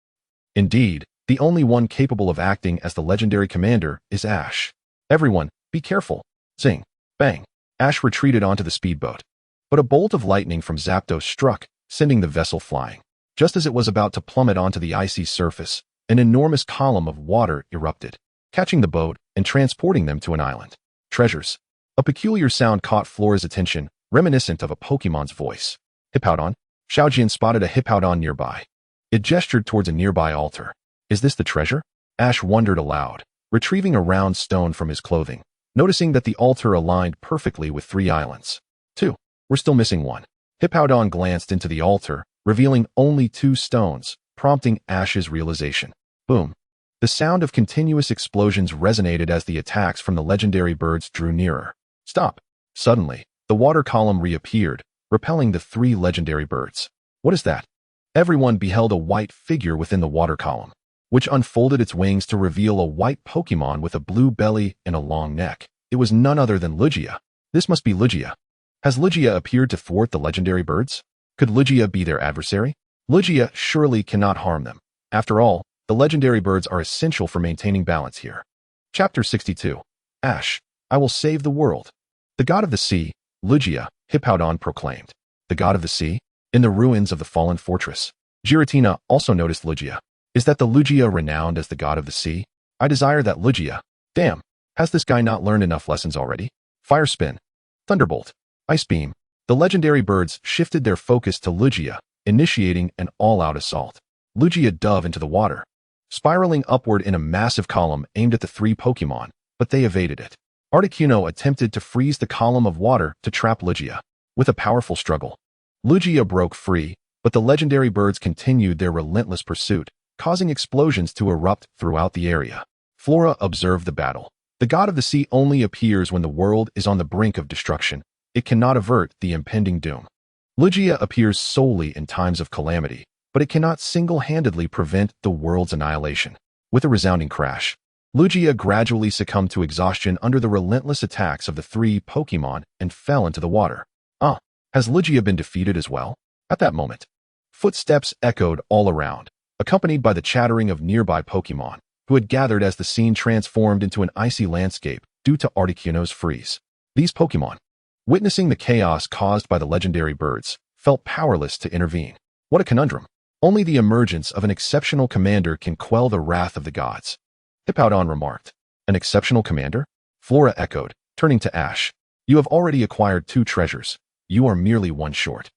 Indeed, the only one capable of acting as the legendary commander is Ash. Everyone, be careful. Zing. Bang. Ash retreated onto the speedboat. But a bolt of lightning from Zapdos struck, sending the vessel flying. Just as it was about to plummet onto the icy surface, an enormous column of water erupted, catching the boat and transporting them to an island. Treasures. A peculiar sound caught Flora's attention, reminiscent of a Pokemon's voice. Hippowdon. Xiaojian spotted a Hippowdon nearby. It gestured towards a nearby altar. Is this the treasure? Ash wondered aloud, retrieving a round stone from his clothing, noticing that the altar aligned perfectly with 3 islands. 2. We're still missing one. Hippowdon glanced into the altar, revealing only 2 stones, prompting Ash's realization. Boom. The sound of continuous explosions resonated as the attacks from the legendary birds drew nearer. Stop. Suddenly, the water column reappeared, repelling the 3 legendary birds. What is that? Everyone beheld a white figure within the water column, which unfolded its wings to reveal a white Pokémon with a blue belly and a long neck. It was none other than Lugia. This must be Lugia. Has Lugia appeared to thwart the legendary birds? Could Lugia be their adversary? Lugia surely cannot harm them. After all, the legendary birds are essential for maintaining balance here. Chapter 62. Ash, I will save the world. The god of the sea, Lugia, Hippowdon proclaimed. The god of the sea? In the ruins of the fallen fortress. Giratina also noticed Lugia. Is that the Lugia renowned as the god of the sea? I desire that Lugia. Damn, has this guy not learned enough lessons already? Fire spin. Thunderbolt. Ice beam. The legendary birds shifted their focus to Lugia, initiating an all-out assault. Lugia dove into the water, spiraling upward in a massive column aimed at the 3 Pokémon, but they evaded it. Articuno attempted to freeze the column of water to trap Lugia. With a powerful struggle, Lugia broke free, but the legendary birds continued their relentless pursuit, causing explosions to erupt throughout the area. Flora observed the battle. The god of the sea only appears when the world is on the brink of destruction. It cannot avert the impending doom. Lugia appears solely in times of calamity, but it cannot single-handedly prevent the world's annihilation. With a resounding crash, Lugia gradually succumbed to exhaustion under the relentless attacks of the 3 Pokémon and fell into the water. Has Lugia been defeated as well? At that moment, footsteps echoed all around, accompanied by the chattering of nearby Pokémon, who had gathered as the scene transformed into an icy landscape due to Articuno's freeze. These Pokémon, witnessing the chaos caused by the legendary birds, felt powerless to intervene. What a conundrum. Only the emergence of an exceptional commander can quell the wrath of the gods. Hippowdon remarked. An exceptional commander? Flora echoed, turning to Ash. You have already acquired 2 treasures. You are merely 1 short.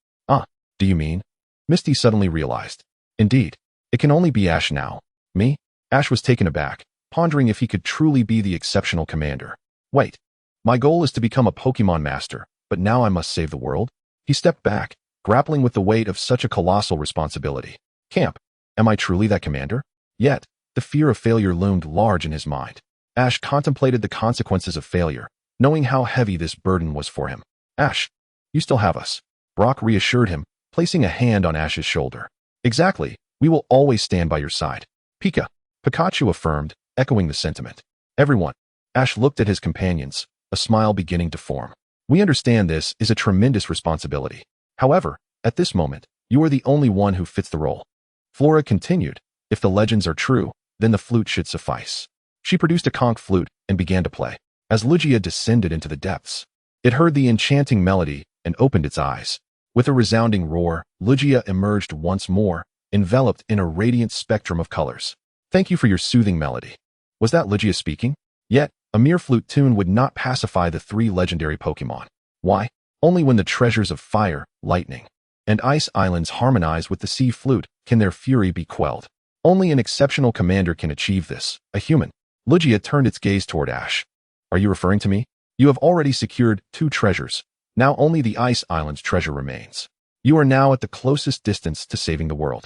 Do you mean? Misty suddenly realized. Indeed, it can only be Ash now. Me? Ash was taken aback, pondering if he could truly be the exceptional commander. Wait. My goal is to become a Pokémon master, but now I must save the world? He stepped back, grappling with the weight of such a colossal responsibility. Camp. Am I truly that commander? Yet, the fear of failure loomed large in his mind. Ash contemplated the consequences of failure, knowing how heavy this burden was for him. Ash, you still have us. Brock reassured him, placing a hand on Ash's shoulder. Exactly, we will always stand by your side. Pikachu affirmed, echoing the sentiment. Everyone, Ash looked at his companions, a smile beginning to form. We understand this is a tremendous responsibility. However, at this moment, you are the only one who fits the role. Flora continued, if the legends are true, then the flute should suffice. She produced a conch flute and began to play. As Lugia descended into the depths, it heard the enchanting melody and opened its eyes. With a resounding roar, Lugia emerged once more, enveloped in a radiant spectrum of colors. Thank you for your soothing melody. Was that Lugia speaking? Yet, a mere flute tune would not pacify the three legendary Pokémon. Why? Only when the treasures of fire, lightning, and ice islands harmonize with the sea flute can their fury be quelled. Only an exceptional commander can achieve this, a human. Lugia turned its gaze toward Ash. Are you referring to me? You have already secured 2 treasures. Now only the ice island's treasure remains. You are now at the closest distance to saving the world.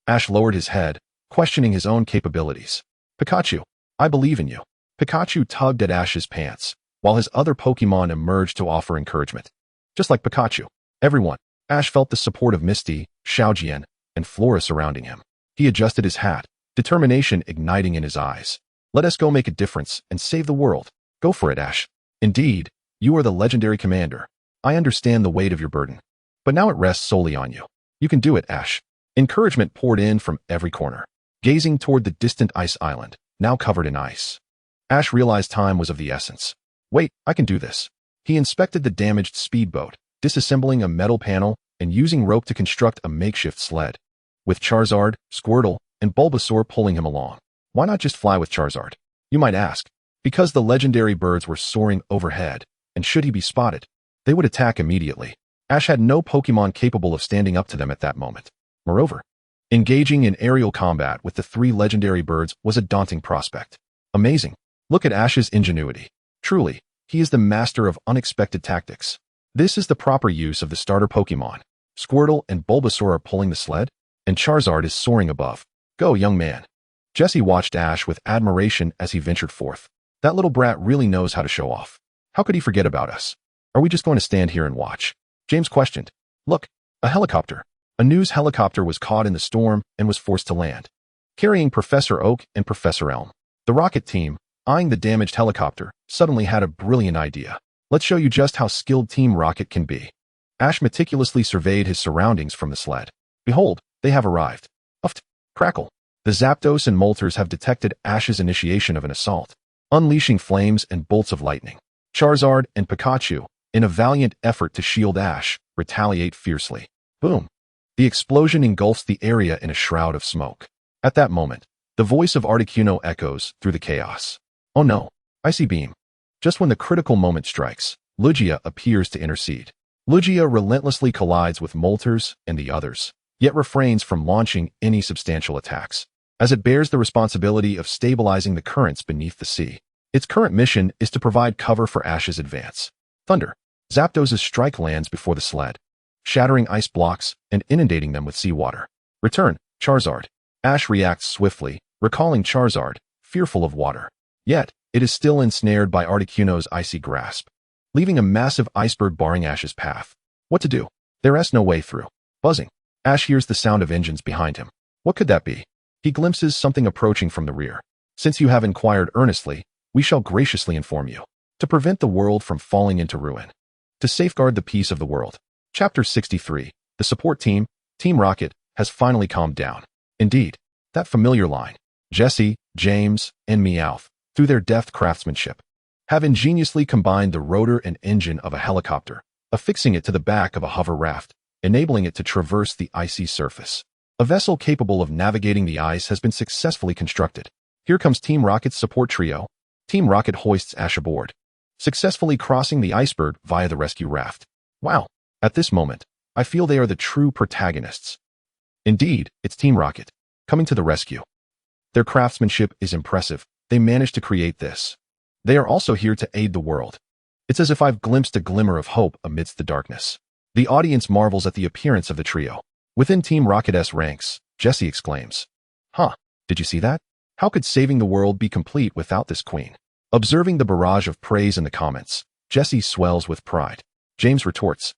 Ash lowered his head, questioning his own capabilities. Pikachu, I believe in you. Pikachu tugged at Ash's pants, while his other Pokémon emerged to offer encouragement. Just like Pikachu, everyone, Ash felt the support of Misty, Xiaojian, and Flora surrounding him. He adjusted his hat, determination igniting in his eyes. Let us go make a difference and save the world. Go for it, Ash. Indeed, you are the legendary commander. I understand the weight of your burden. But now it rests solely on you. You can do it, Ash. Encouragement poured in from every corner, gazing toward the distant ice island, now covered in ice. Ash realized time was of the essence. Wait, I can do this. He inspected the damaged speedboat, disassembling a metal panel and using rope to construct a makeshift sled. With Charizard, Squirtle, and Bulbasaur pulling him along. Why not just fly with Charizard? You might ask. Because the legendary birds were soaring overhead, and should he be spotted, they would attack immediately. Ash had no Pokémon capable of standing up to them at that moment. Moreover, engaging in aerial combat with the 3 legendary birds was a daunting prospect. Amazing. Look at Ash's ingenuity. Truly, he is the master of unexpected tactics. This is the proper use of the starter Pokémon. Squirtle and Bulbasaur are pulling the sled, and Charizard is soaring above. Go, young man. Jessie watched Ash with admiration as he ventured forth. That little brat really knows how to show off. How could he forget about us? Are we just going to stand here and watch? James questioned. Look, a helicopter. A news helicopter was caught in the storm and was forced to land, carrying Professor Oak and Professor Elm. The rocket team, eyeing the damaged helicopter, suddenly had a brilliant idea. Let's show you just how skilled Team Rocket can be. Ash meticulously surveyed his surroundings from the sled. Behold, they have arrived. Uft, crackle. The Zapdos and Moltres have detected Ash's initiation of an assault, unleashing flames and bolts of lightning. Charizard and Pikachu, in a valiant effort to shield Ash, retaliate fiercely. Boom. The explosion engulfs the area in a shroud of smoke. At that moment, the voice of Articuno echoes through the chaos. Oh no, Icy Beam. Just when the critical moment strikes, Lugia appears to intercede. Lugia relentlessly collides with Moltres and the others, yet refrains from launching any substantial attacks, as it bears the responsibility of stabilizing the currents beneath the sea. Its current mission is to provide cover for Ash's advance. Thunder. Zapdos' strike lands before the sled, shattering ice blocks and inundating them with seawater. Return, Charizard. Ash reacts swiftly, recalling Charizard, fearful of water. Yet, it is still ensnared by Articuno's icy grasp, leaving a massive iceberg barring Ash's path. What to do? There is no way through. Buzzing. Ash hears the sound of engines behind him. What could that be? He glimpses something approaching from the rear. Since you have inquired earnestly, we shall graciously inform you. To prevent the world from falling into ruin. To safeguard the peace of the world. Chapter 63. The support team, Team Rocket, has finally calmed down. Indeed, that familiar line, Jessie, James, and Meowth, through their deft craftsmanship, have ingeniously combined the rotor and engine of a helicopter, affixing it to the back of a hover raft, enabling it to traverse the icy surface. A vessel capable of navigating the ice has been successfully constructed. Here comes Team Rocket's support trio. Team Rocket hoists Ash aboard, successfully crossing the iceberg via the rescue raft. Wow, at this moment, I feel they are the true protagonists. Indeed, it's Team Rocket, coming to the rescue. Their craftsmanship is impressive. They managed to create this. They are also here to aid the world. It's as if I've glimpsed a glimmer of hope amidst the darkness. The audience marvels at the appearance of the trio. Within Team Rocket's ranks, Jessie exclaims, Huh, did you see that? How could saving the world be complete without this queen? Observing the barrage of praise in the comments, Jessie swells with pride. James retorts,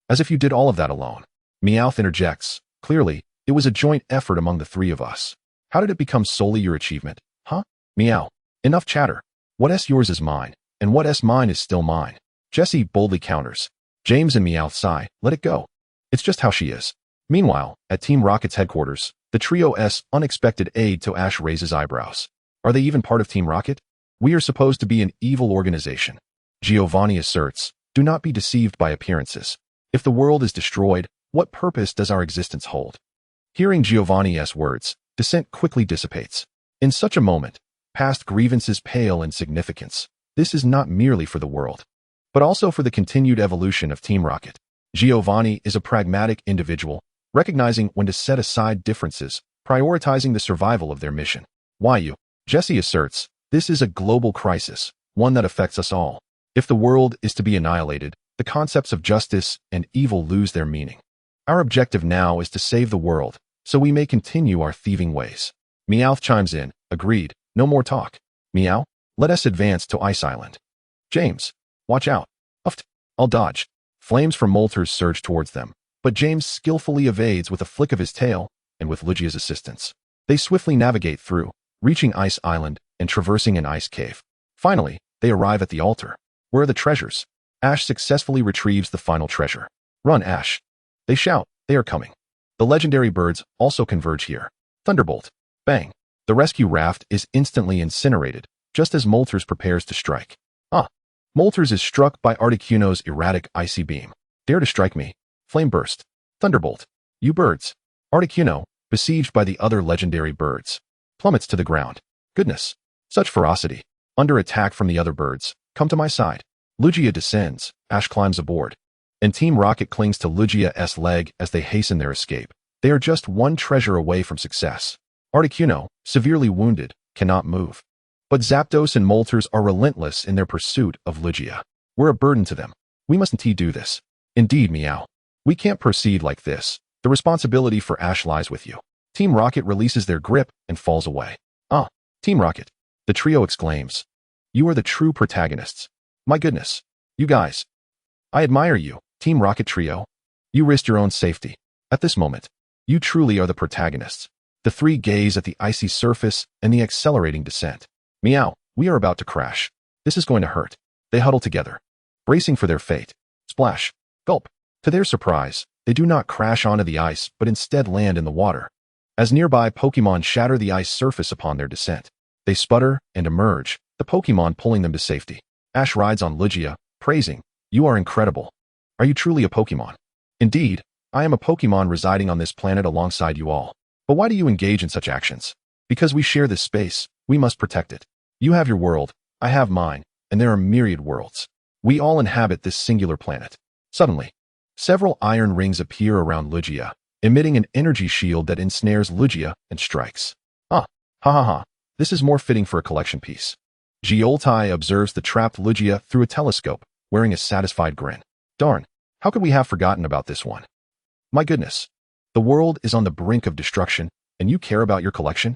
As if you did all of that alone. Meowth interjects, Clearly, it was a joint effort among the 3 of us. How did it become solely your achievement? Huh? Meow. Enough chatter. What yours is mine, and what mine is still mine. Jessie boldly counters. James and Meowth sigh, let it go. It's just how she is. Meanwhile, at Team Rocket's headquarters, the trio's unexpected aid to Ash raises eyebrows. Are they even part of Team Rocket? We are supposed to be an evil organization. Giovanni asserts, do not be deceived by appearances. If the world is destroyed, what purpose does our existence hold? Hearing Giovanni's words, dissent quickly dissipates. In such a moment, past grievances pale in significance. This is not merely for the world, but also for the continued evolution of Team Rocket. Giovanni is a pragmatic individual, recognizing when to set aside differences, prioritizing the survival of their mission. Jessie asserts, this is a global crisis, one that affects us all. If the world is to be annihilated, the concepts of justice and evil lose their meaning. Our objective now is to save the world, so we may continue our thieving ways. Meowth chimes in, agreed, no more talk. Meow, let us advance to Ice Island. James, watch out. Uft, I'll dodge. Flames from Moltres surge towards them, but James skillfully evades with a flick of his tail and with Lugia's assistance. They swiftly navigate through, reaching Ice Island and traversing an ice cave. Finally, they arrive at the altar. Where are the treasures? Ash successfully retrieves the final treasure. Run, Ash. They shout, they are coming. The legendary birds also converge here. Thunderbolt. Bang. The rescue raft is instantly incinerated, just as Moltres prepares to strike. Moltres is struck by Articuno's erratic icy beam. Dare to strike me. Flame burst. Thunderbolt. You birds. Articuno, besieged by the other legendary birds, plummets to the ground. Goodness. Such ferocity. Under attack from the other birds. Come to my side. Lugia descends. Ash climbs aboard. And Team Rocket clings to Lugia's leg as they hasten their escape. They are just one treasure away from success. Articuno, severely wounded, cannot move. But Zapdos and Moltres are relentless in their pursuit of Lugia. We're a burden to them. We mustn't do this. Indeed, Meow. We can't proceed like this. The responsibility for Ash lies with you. Team Rocket releases their grip and falls away. Team Rocket. The trio exclaims. You are the true protagonists. My goodness. You guys. I admire you, Team Rocket trio. You risked your own safety. At this moment, you truly are the protagonists. The three gaze at the icy surface and the accelerating descent. Meow, we are about to crash. This is going to hurt. They huddle together, bracing for their fate. Splash. Gulp. To their surprise, they do not crash onto the ice, but instead land in the water. As nearby Pokémon shatter the ice surface upon their descent, they sputter and emerge, the Pokémon pulling them to safety. Ash rides on Lugia, praising, you are incredible. Are you truly a Pokémon? Indeed, I am a Pokémon residing on this planet alongside you all. But why do you engage in such actions? Because we share this space, we must protect it. You have your world, I have mine, and there are myriad worlds. We all inhabit this singular planet. Suddenly, several iron rings appear around Lugia, emitting an energy shield that ensnares Lugia and strikes. This is more fitting for a collection piece. Gioltai observes the trapped Lugia through a telescope, wearing a satisfied grin. Darn, how could we have forgotten about this one? My goodness. The world is on the brink of destruction, and you care about your collection?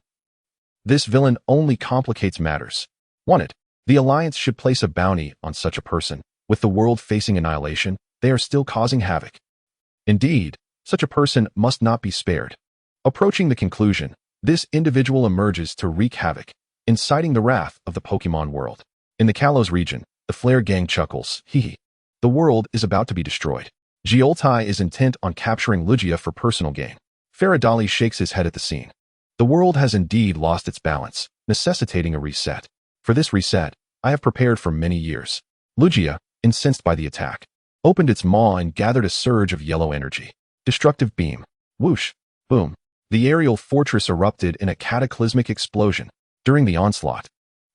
This villain only complicates matters. Wanted. The Alliance should place a bounty on such a person. With the world facing annihilation, they are still causing havoc. Indeed, such a person must not be spared. Approaching the conclusion, this individual emerges to wreak havoc, inciting the wrath of the Pokémon world. In the Kalos region, the Flare gang chuckles, hee. The world is about to be destroyed. Gioltai is intent on capturing Lugia for personal gain. Faradali shakes his head at the scene. The world has indeed lost its balance, necessitating a reset. For this reset, I have prepared for many years. Lugia, incensed by the attack, opened its maw and gathered a surge of yellow energy. Destructive beam. Whoosh. Boom. The aerial fortress erupted in a cataclysmic explosion. During the onslaught,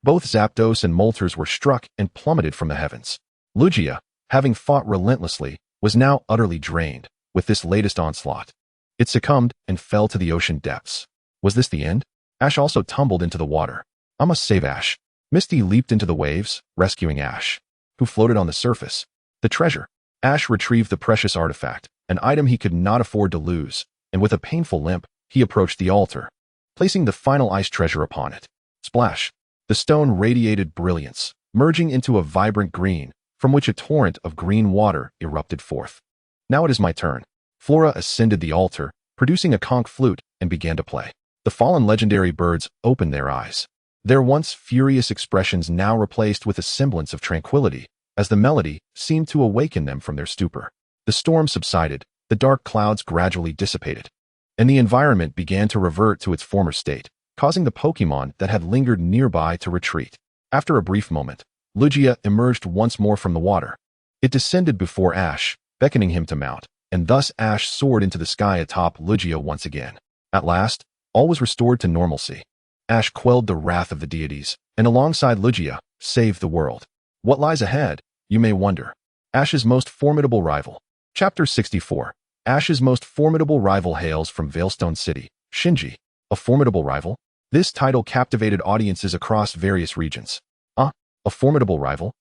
both Zapdos and Moltres were struck and plummeted from the heavens. Lugia, having fought relentlessly, was now utterly drained. With this latest onslaught, it succumbed and fell to the ocean depths. Was this the end? Ash also tumbled into the water. I must save Ash. Misty leaped into the waves, rescuing Ash, who floated on the surface. The treasure. Ash retrieved the precious artifact, an item he could not afford to lose, and with a painful limp, he approached the altar, placing the final ice treasure upon it. Splash. The stone radiated brilliance, merging into a vibrant green, from which a torrent of green water erupted forth. Now it is my turn. Flora ascended the altar, producing a conch flute, and began to play. The fallen legendary birds opened their eyes. Their once furious expressions now replaced with a semblance of tranquility, as the melody seemed to awaken them from their stupor. The storm subsided, the dark clouds gradually dissipated, and the environment began to revert to its former state, causing the Pokémon that had lingered nearby to retreat. After a brief moment, Lugia emerged once more from the water. It descended before Ash, beckoning him to mount, and thus Ash soared into the sky atop Lugia once again. At last, all was restored to normalcy. Ash quelled the wrath of the deities, and alongside Lugia, saved the world. What lies ahead, you may wonder. Ash's most formidable rival. Chapter 64. Ash's most formidable rival hails from Veilstone City, Shinji. A formidable rival? This title captivated audiences across various regions. A formidable rival?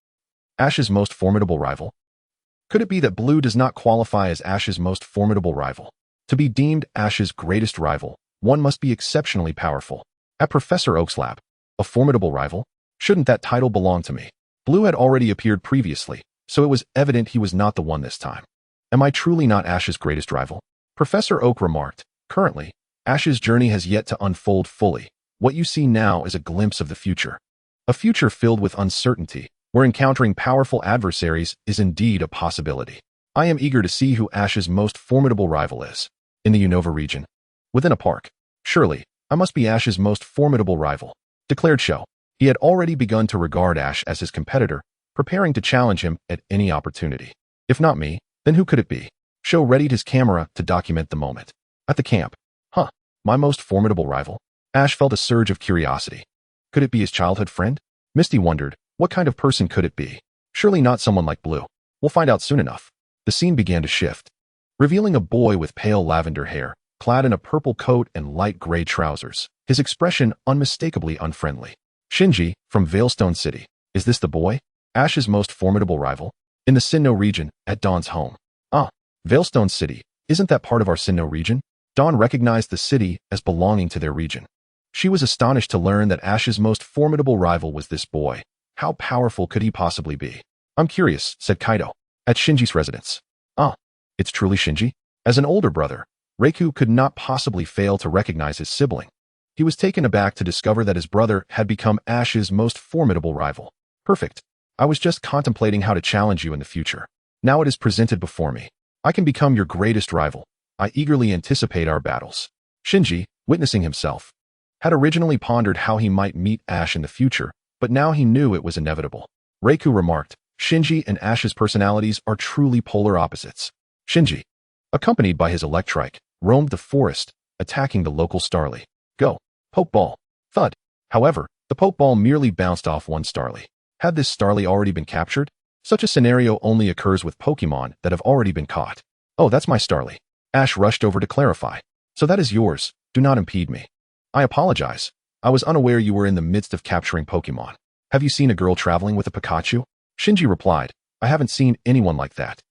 Ash's most formidable rival? Could it be that Blue does not qualify as Ash's most formidable rival? To be deemed Ash's greatest rival, one must be exceptionally powerful. At Professor Oak's lab, a formidable rival? Shouldn't that title belong to me? Blue had already appeared previously, so it was evident he was not the one this time. Am I truly not Ash's greatest rival? Professor Oak remarked. Currently, Ash's journey has yet to unfold fully. What you see now is a glimpse of the future. A future filled with uncertainty, where encountering powerful adversaries is indeed a possibility. I am eager to see who Ash's most formidable rival is. In the Unova region, within a park. Surely, I must be Ash's most formidable rival, declared Sho. He had already begun to regard Ash as his competitor, preparing to challenge him at any opportunity. If not me, then who could it be? Sho readied his camera to document the moment. At the camp. My most formidable rival? Ash felt a surge of curiosity. Could it be his childhood friend? Misty wondered, what kind of person could it be? Surely not someone like Blue. We'll find out soon enough. The scene began to shift, revealing a boy with pale lavender hair, clad in a purple coat and light gray trousers, his expression unmistakably unfriendly. Shinji, from Veilstone City. Is this the boy? Ash's most formidable rival? In the Sinnoh region, at Dawn's home. Veilstone City. Isn't that part of our Sinnoh region? Dawn recognized the city as belonging to their region. She was astonished to learn that Ash's most formidable rival was this boy. How powerful could he possibly be? I'm curious, said Kaido. At Shinji's residence. It's truly Shinji? As an older brother, Reiku could not possibly fail to recognize his sibling. He was taken aback to discover that his brother had become Ash's most formidable rival. Perfect. I was just contemplating how to challenge you in the future. Now it is presented before me. I can become your greatest rival. I eagerly anticipate our battles. Shinji, witnessing himself, had originally pondered how he might meet Ash in the future, but now he knew it was inevitable. Reiku remarked, Shinji and Ash's personalities are truly polar opposites. Shinji, accompanied by his Electrike, roamed the forest, attacking the local Starly. Go. Pokeball. Thud. However, the Pokeball merely bounced off one Starly. Had this Starly already been captured? Such a scenario only occurs with Pokemon that have already been caught. Oh, that's my Starly. Ash rushed over to clarify. So that is yours. Do not impede me. I apologize. I was unaware you were in the midst of capturing Pokemon. Have you seen a girl traveling with a Pikachu? Shinji replied, I haven't seen anyone like that.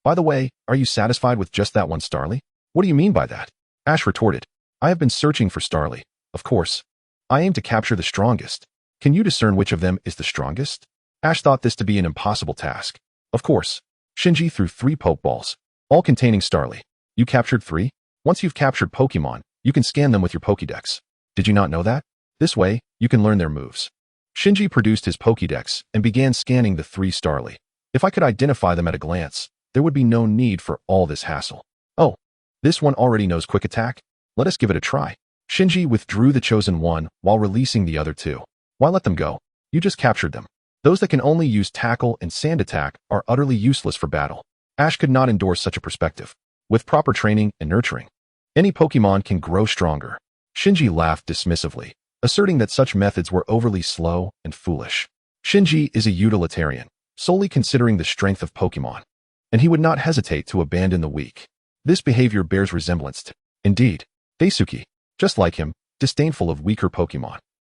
By the way, are you satisfied with just that one Starly? What do you mean by that? Ash retorted, I have been searching for Starly. Of course. I aim to capture the strongest. Can you discern which of them is the strongest? Ash thought this to be an impossible task. Of course. Shinji threw 3 Pokeballs, all containing Starly. You captured 3? Once you've captured Pokemon, you can scan them with your Pokédex. Did you not know that? This way, you can learn their moves. Shinji produced his Pokédex and began scanning the 3 Starly. If I could identify them at a glance, there would be no need for all this hassle. Oh, this one already knows Quick Attack? Let us give it a try. Shinji withdrew the chosen one while releasing the other 2. Why let them go? You just captured them. Those that can only use Tackle and Sand Attack are utterly useless for battle. Ash could not endorse such a perspective. With proper training and nurturing, any Pokemon can grow stronger. Shinji laughed dismissively, asserting that such methods were overly slow and foolish. Shinji is a utilitarian, solely considering the strength of Pokemon, and he would not hesitate to abandon the weak. This behavior bears resemblance to, indeed, Daisuke, just like him, disdainful of weaker Pokemon.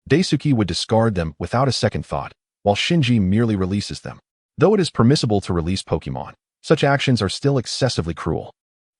Daisuke would discard them without a second thought, while Shinji merely releases them. Though it is permissible to release Pokemon, such actions are still excessively cruel.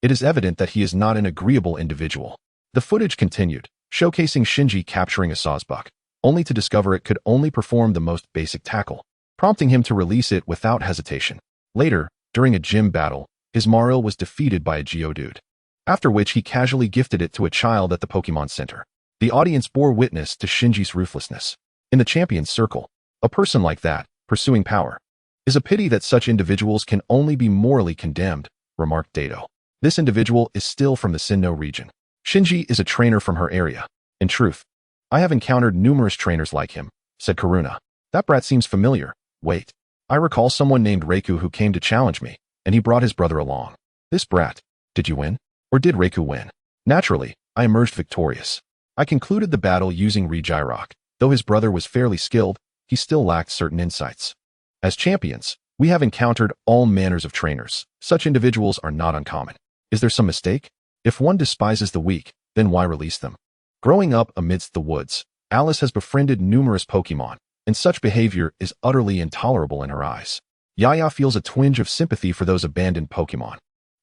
It is evident that he is not an agreeable individual. The footage continued, showcasing Shinji capturing a Sawsbuck, only to discover it could only perform the most basic tackle, prompting him to release it without hesitation. Later, during a gym battle, his Marill was defeated by a Geodude, after which he casually gifted it to a child at the Pokemon Center. The audience bore witness to Shinji's ruthlessness. In the champion's circle, a person like that, pursuing power, is a pity that such individuals can only be morally condemned, remarked Dato. This individual is still from the Sinnoh region. Shinji is a trainer from her area. In truth, I have encountered numerous trainers like him, said Karuna. That brat seems familiar. Wait. I recall someone named Reiku who came to challenge me, and he brought his brother along. This brat. Did you win? Or did Reiku win? Naturally, I emerged victorious. I concluded the battle using Regice. Though his brother was fairly skilled, he still lacked certain insights. As champions, we have encountered all manners of trainers. Such individuals are not uncommon. Is there some mistake? If one despises the weak, then why release them? Growing up amidst the woods, Alice has befriended numerous Pokémon, and such behavior is utterly intolerable in her eyes. Yaya feels a twinge of sympathy for those abandoned Pokémon.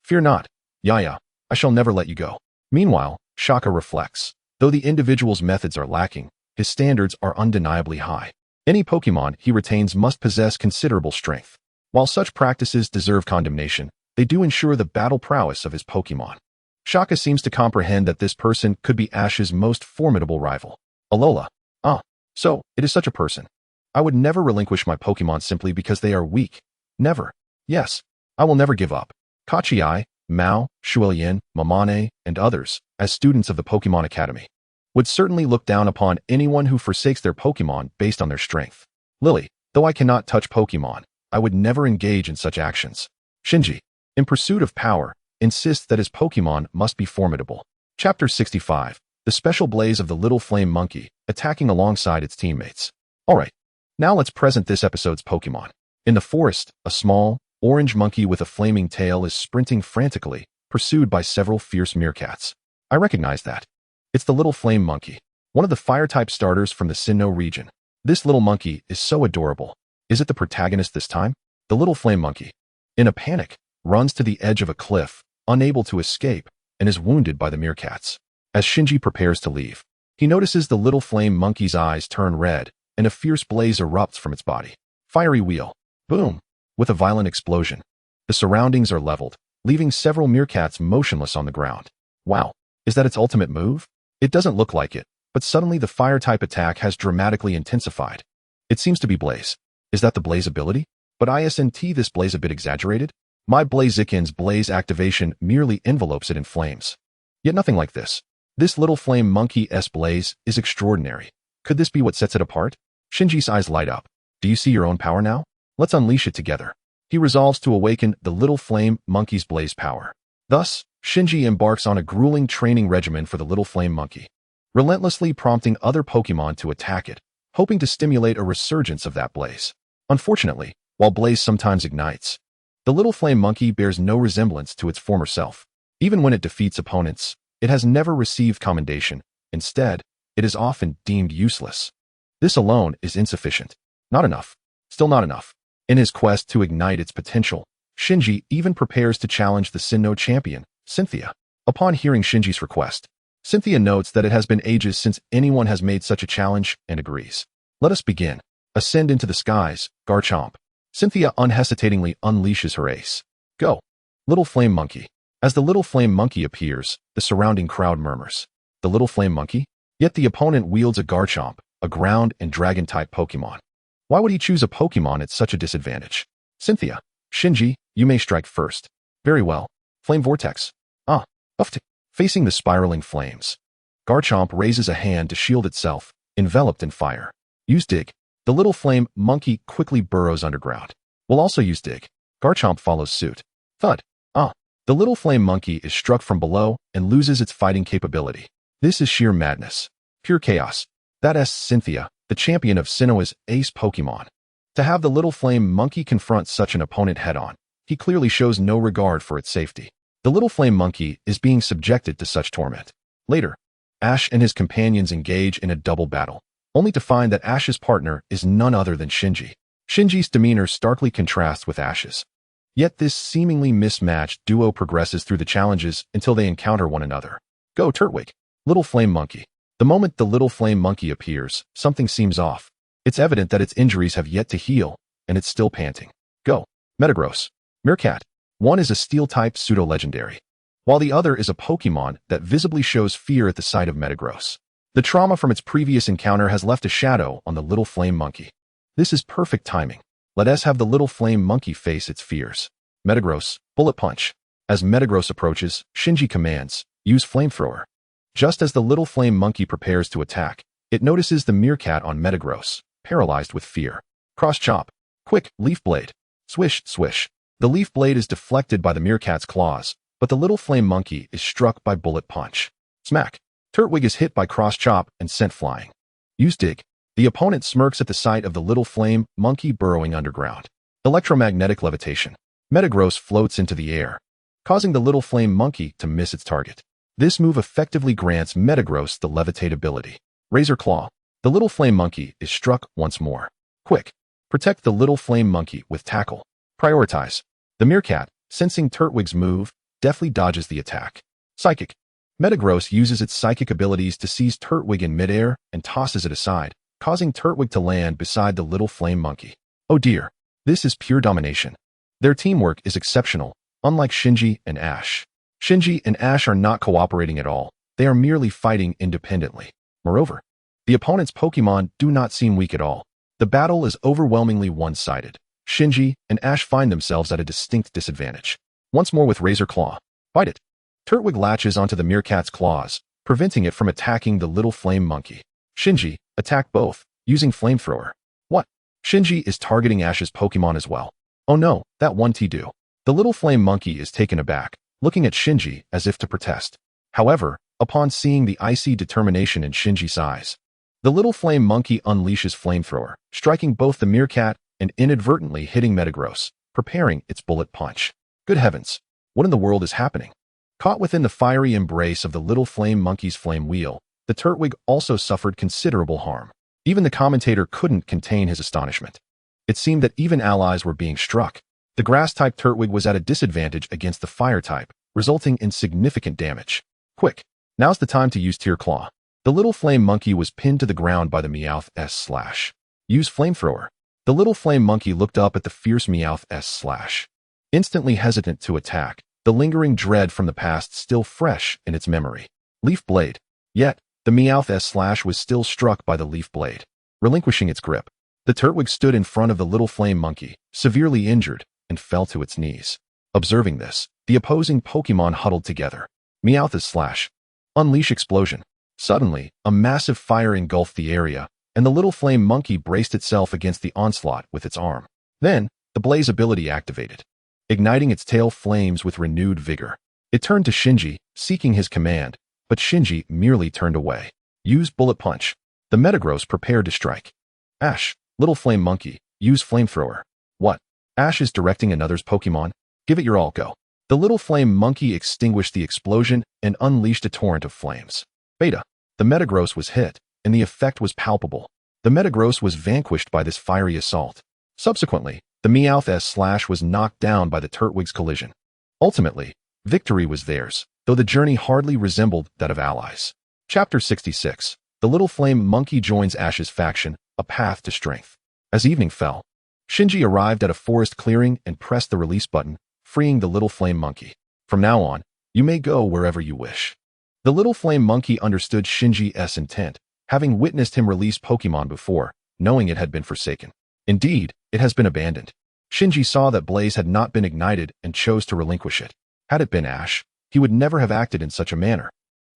Fear not, Yaya, I shall never let you go. Meanwhile, Shaka reflects. Though the individual's methods are lacking, his standards are undeniably high. Any Pokémon he retains must possess considerable strength. While such practices deserve condemnation, they do ensure the battle prowess of his Pokémon. Shaka seems to comprehend that this person could be Ash's most formidable rival. Alola. So, it is such a person. I would never relinquish my Pokémon simply because they are weak. Never. Yes, I will never give up. Kachiai, Mao, Shuelien, Mamane, and others, as students of the Pokémon Academy, would certainly look down upon anyone who forsakes their Pokémon based on their strength. Lily, though I cannot touch Pokémon, I would never engage in such actions. Shinji, in pursuit of power, insists that his Pokémon must be formidable. Chapter 65. The special blaze of the little flame monkey, attacking alongside its teammates. Alright, now let's present this episode's Pokémon. In the forest, a small, orange monkey with a flaming tail is sprinting frantically, pursued by several fierce meerkats. I recognize that. It's the little flame monkey, one of the fire-type starters from the Sinnoh region. This little monkey is so adorable. Is it the protagonist this time? The little flame monkey, in a panic, runs to the edge of a cliff, unable to escape, and is wounded by the meerkats. As Shinji prepares to leave, he notices the little flame monkey's eyes turn red, and a fierce blaze erupts from its body. Fiery wheel. Boom! With a violent explosion, the surroundings are leveled, leaving several meerkats motionless on the ground. Wow, is that its ultimate move? It doesn't look like it, but suddenly the fire-type attack has dramatically intensified. It seems to be Blaze. Is that the Blaze ability? But isn't this Blaze a bit exaggerated? My Blaziken's Blaze activation merely envelopes it in flames. Yet nothing like this. This little flame monkey's Blaze is extraordinary. Could this be what sets it apart? Shinji's eyes light up. Do you see your own power now? Let's unleash it together. He resolves to awaken the little flame monkey's Blaze power. Thus, Shinji embarks on a grueling training regimen for the little flame monkey, relentlessly prompting other Pokémon to attack it, hoping to stimulate a resurgence of that Blaze. Unfortunately, while Blaze sometimes ignites, the little flame monkey bears no resemblance to its former self. Even when it defeats opponents, it has never received commendation. Instead, it is often deemed useless. This alone is insufficient. Not enough. Still not enough. In his quest to ignite its potential, Shinji even prepares to challenge the Sinnoh champion, Cynthia. Upon hearing Shinji's request, Cynthia notes that it has been ages since anyone has made such a challenge and agrees. Let us begin. Ascend into the skies, Garchomp. Cynthia unhesitatingly unleashes her ace. Go. Little flame monkey. As the little flame monkey appears, the surrounding crowd murmurs. The little flame monkey? Yet the opponent wields a Garchomp, a ground and dragon-type Pokémon. Why would he choose a Pokémon at such a disadvantage? Cynthia. Shinji, you may strike first. Very well. Flame Vortex. Facing the spiraling flames, Garchomp raises a hand to shield itself, enveloped in fire. Use Dig. The little flame monkey quickly burrows underground. Will also use Dig. Garchomp follows suit. Thud. The little flame monkey is struck from below and loses its fighting capability. This is sheer madness. Pure chaos. That's Cynthia, the champion of Sinnoh's ace Pokémon. To have the little flame monkey confront such an opponent head-on, he clearly shows no regard for its safety. The little flame monkey is being subjected to such torment. Later, Ash and his companions engage in a double battle, only to find that Ash's partner is none other than Shinji. Shinji's demeanor starkly contrasts with Ash's. Yet this seemingly mismatched duo progresses through the challenges until they encounter one another. Go Turtwig. Little flame monkey. The moment the little flame monkey appears, something seems off. It's evident that its injuries have yet to heal, and it's still panting. Go. Metagross. Meerkat. One is a steel-type pseudo-legendary, while the other is a Pokémon that visibly shows fear at the sight of Metagross. The trauma from its previous encounter has left a shadow on the little flame monkey. This is perfect timing. Let us have the little flame monkey face its fears. Metagross, bullet punch. As Metagross approaches, Shinji commands, use flamethrower. Just as the little flame monkey prepares to attack, it notices the meerkat on Metagross, paralyzed with fear. Cross chop. Quick, leaf blade. Swish, swish. The leaf blade is deflected by the meerkat's claws, but the little flame monkey is struck by bullet punch. Smack. Turtwig is hit by cross chop and sent flying. Use dig. The opponent smirks at the sight of the little flame monkey burrowing underground. Electromagnetic levitation. Metagross floats into the air, causing the little flame monkey to miss its target. This move effectively grants Metagross the levitate ability. Razor Claw. The little flame monkey is struck once more. Quick. Protect the little flame monkey with tackle. Prioritize. The meerkat, sensing Turtwig's move, deftly dodges the attack. Psychic. Metagross uses its psychic abilities to seize Turtwig in midair and tosses it aside, causing Turtwig to land beside the little flame monkey. Oh dear. This is pure domination. Their teamwork is exceptional, unlike Shinji and Ash. Shinji and Ash are not cooperating at all. They are merely fighting independently. Moreover, the opponent's Pokémon do not seem weak at all. The battle is overwhelmingly one-sided. Shinji and Ash find themselves at a distinct disadvantage. Once more with Razor Claw. Bite it. Turtwig latches onto the meerkat's claws, preventing it from attacking the little flame monkey. Shinji, attack both, using flamethrower. What? Shinji is targeting Ash's Pokémon as well. Oh no, that one do. The little flame monkey is taken aback, looking at Shinji as if to protest. However, upon seeing the icy determination in Shinji's eyes, the little flame monkey unleashes flamethrower, striking both the meerkat and inadvertently hitting Metagross, preparing its bullet punch. Good heavens, what in the world is happening? Caught within the fiery embrace of the little flame monkey's flame wheel, the Turtwig also suffered considerable harm. Even the commentator couldn't contain his astonishment. It seemed that even allies were being struck. The grass-type Turtwig was at a disadvantage against the fire-type, resulting in significant damage. Quick, now's the time to use Tear Claw. The little flame monkey was pinned to the ground by the Meowth/. Use flamethrower. The little flame monkey looked up at the fierce Meowth/. Instantly hesitant to attack, the lingering dread from the past still fresh in its memory. Leaf blade. Yet, the Meowth/. was still struck by the leaf blade. Relinquishing its grip, the Turtwig stood in front of the little flame monkey, severely injured, and fell to its knees. Observing this, the opposing Pokémon huddled together. Meowth/. Unleash explosion. Suddenly, a massive fire engulfed the area, and the little flame monkey braced itself against the onslaught with its arm. Then, the blaze ability activated, igniting its tail flames with renewed vigor. It turned to Shinji, seeking his command, but Shinji merely turned away. Use bullet punch. The Metagross prepared to strike. Ash, little flame monkey, use flamethrower. What? Ash is directing another's Pokémon? Give it your all, go. The little flame monkey extinguished the explosion and unleashed a torrent of flames. Beta. The Metagross was hit, and the effect was palpable. The Metagross was vanquished by this fiery assault. Subsequently, the Meowth/. was knocked down by the Turtwig's collision. Ultimately, victory was theirs, though the journey hardly resembled that of allies. Chapter 66. The little flame monkey joins Ash's faction, a path to strength. As evening fell, Shinji arrived at a forest clearing and pressed the release button, freeing the little flame monkey. From now on, you may go wherever you wish. The little flame monkey understood Shinji's intent, having witnessed him release Pokémon before, knowing it had been forsaken. Indeed, it has been abandoned. Shinji saw that Blaze had not been ignited and chose to relinquish it. Had it been Ash, he would never have acted in such a manner.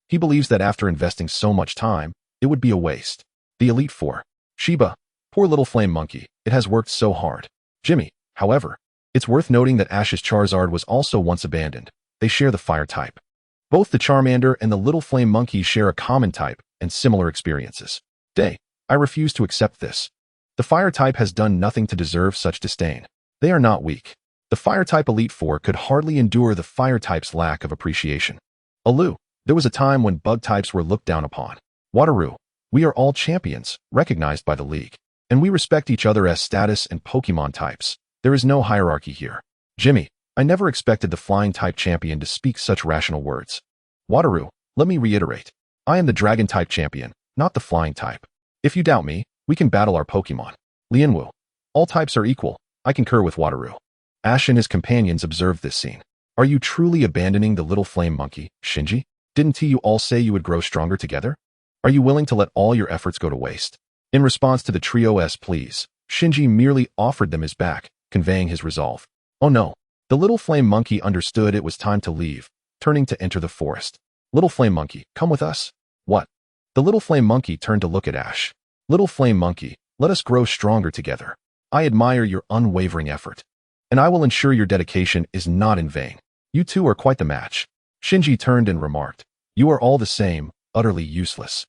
He believes that after investing so much time, it would be a waste. The Elite Four. Shiba. Poor little flame monkey, it has worked so hard. Jimmy, however. It's worth noting that Ash's Charizard was also once abandoned. They share the fire type. Both the Charmander and the little flame monkey share a common type and similar experiences. Day, I refuse to accept this. The fire type has done nothing to deserve such disdain. They are not weak. The fire type Elite Four could hardly endure the fire type's lack of appreciation. Alu, there was a time when bug types were looked down upon. Wataru, we are all champions, recognized by the league. And we respect each other as status and Pokémon types. There is no hierarchy here. Jimmy, I never expected the flying type champion to speak such rational words. Wataru, let me reiterate. I am the dragon type champion, not the flying type. If you doubt me, we can battle our Pokémon. Lianwu, all types are equal. I concur with Wataru. Ash and his companions observed this scene. Are you truly abandoning the little flame monkey, Shinji? Didn't you all say you would grow stronger together? Are you willing to let all your efforts go to waste? In response to the trio's pleas, Shinji merely offered them his back, conveying his resolve. Oh no. The little flame monkey understood it was time to leave, turning to enter the forest. Little flame monkey, come with us. What? The little flame monkey turned to look at Ash. Little flame monkey, let us grow stronger together. I admire your unwavering effort. And I will ensure your dedication is not in vain. You two are quite the match. Shinji turned and remarked. You are all the same, utterly useless.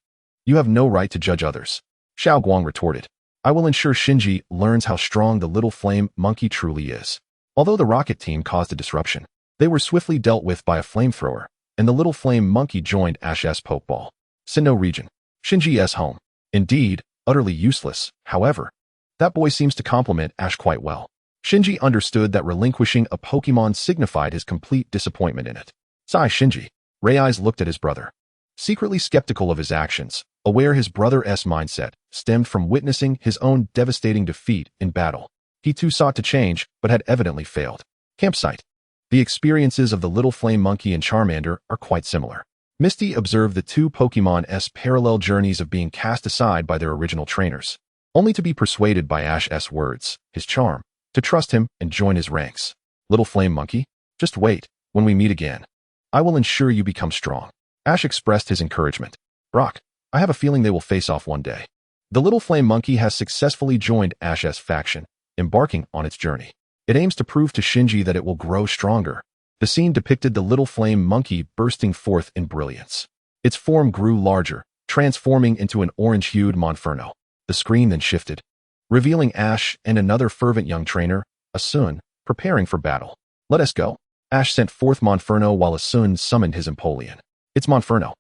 You have no right to judge others. Xiao Guang retorted. I will ensure Shinji learns how strong the little flame monkey truly is. Although the rocket team caused a disruption, they were swiftly dealt with by a flamethrower, and the little flame monkey joined Ash's pokeball. Sinnoh region. Shinji's home. Indeed, utterly useless, however. That boy seems to compliment Ash quite well. Shinji understood that relinquishing a Pokémon signified his complete disappointment in it. Sigh Shinji. Regice looked at his brother. Secretly skeptical of his actions, aware his brother's mindset stemmed from witnessing his own devastating defeat in battle. He too sought to change, but had evidently failed. Campsite. The experiences of the little flame monkey and Charmander are quite similar. Misty observed the two Pokémon's parallel journeys of being cast aside by their original trainers, only to be persuaded by Ash's words, his charm, to trust him and join his ranks. Little flame monkey, just wait, when we meet again. I will ensure you become strong. Ash expressed his encouragement. Brock, I have a feeling they will face off one day. The little flame monkey has successfully joined Ash's faction, embarking on its journey. It aims to prove to Shinji that it will grow stronger. The scene depicted the little flame monkey bursting forth in brilliance. Its form grew larger, transforming into an orange-hued Monferno. The screen then shifted, revealing Ash and another fervent young trainer, Asun, preparing for battle. Let us go. Ash sent forth Monferno while Asun summoned his Empoleon. It's Monferno.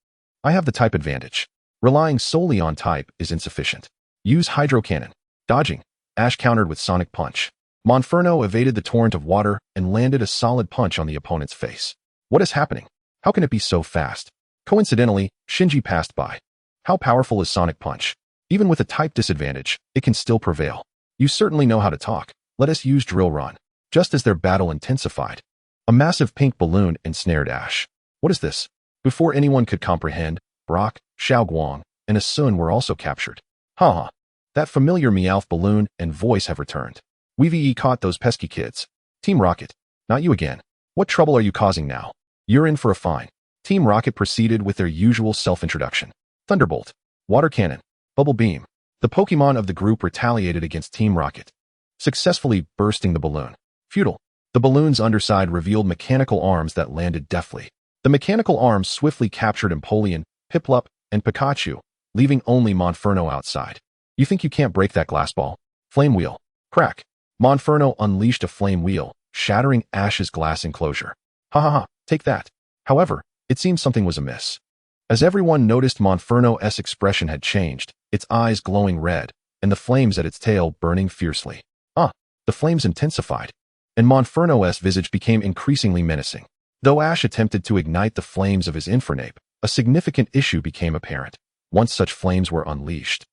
I have the type advantage. Relying solely on type is insufficient. Use Hydro Cannon. Dodging. Ash countered with Sonic Punch. Monferno evaded the torrent of water and landed a solid punch on the opponent's face. What is happening? How can it be so fast? Coincidentally, Shinji passed by. How powerful is Sonic Punch? Even with a type disadvantage, it can still prevail. You certainly know how to talk. Let us use Drill Run. Just as their battle intensified, a massive pink balloon ensnared Ash. What is this? Before anyone could comprehend, Brock, Xiao Guang, and Asun were also captured. Haha. That familiar Meowth balloon and voice have returned. We've caught those pesky kids. Team Rocket. Not you again. What trouble are you causing now? You're in for a fine. Team Rocket proceeded with their usual self-introduction. Thunderbolt. Water Cannon. Bubble Beam. The Pokémon of the group retaliated against Team Rocket, successfully bursting the balloon. Futile. The balloon's underside revealed mechanical arms that landed deftly. The mechanical arms swiftly captured Empoleon, Piplup, and Pikachu, leaving only Monferno outside. You think you can't break that glass ball? Flame Wheel. Crack. Monferno unleashed a flame wheel, shattering Ash's glass enclosure. Ha ha ha, take that. However, it seems something was amiss. As everyone noticed, Monferno's expression had changed, its eyes glowing red, and the flames at its tail burning fiercely. The flames intensified, and Monferno's visage became increasingly menacing. Though Ash attempted to ignite the flames of his Infernape, a significant issue became apparent. Once such flames were unleashed,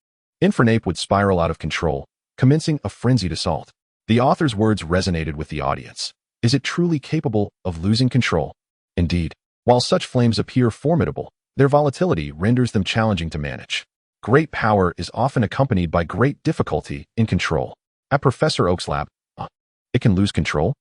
Infernape would spiral out of control, commencing a frenzied assault. The author's words resonated with the audience. Is it truly capable of losing control? Indeed, while such flames appear formidable, their volatility renders them challenging to manage. Great power is often accompanied by great difficulty in control. At Professor Oak's lab, it can lose control?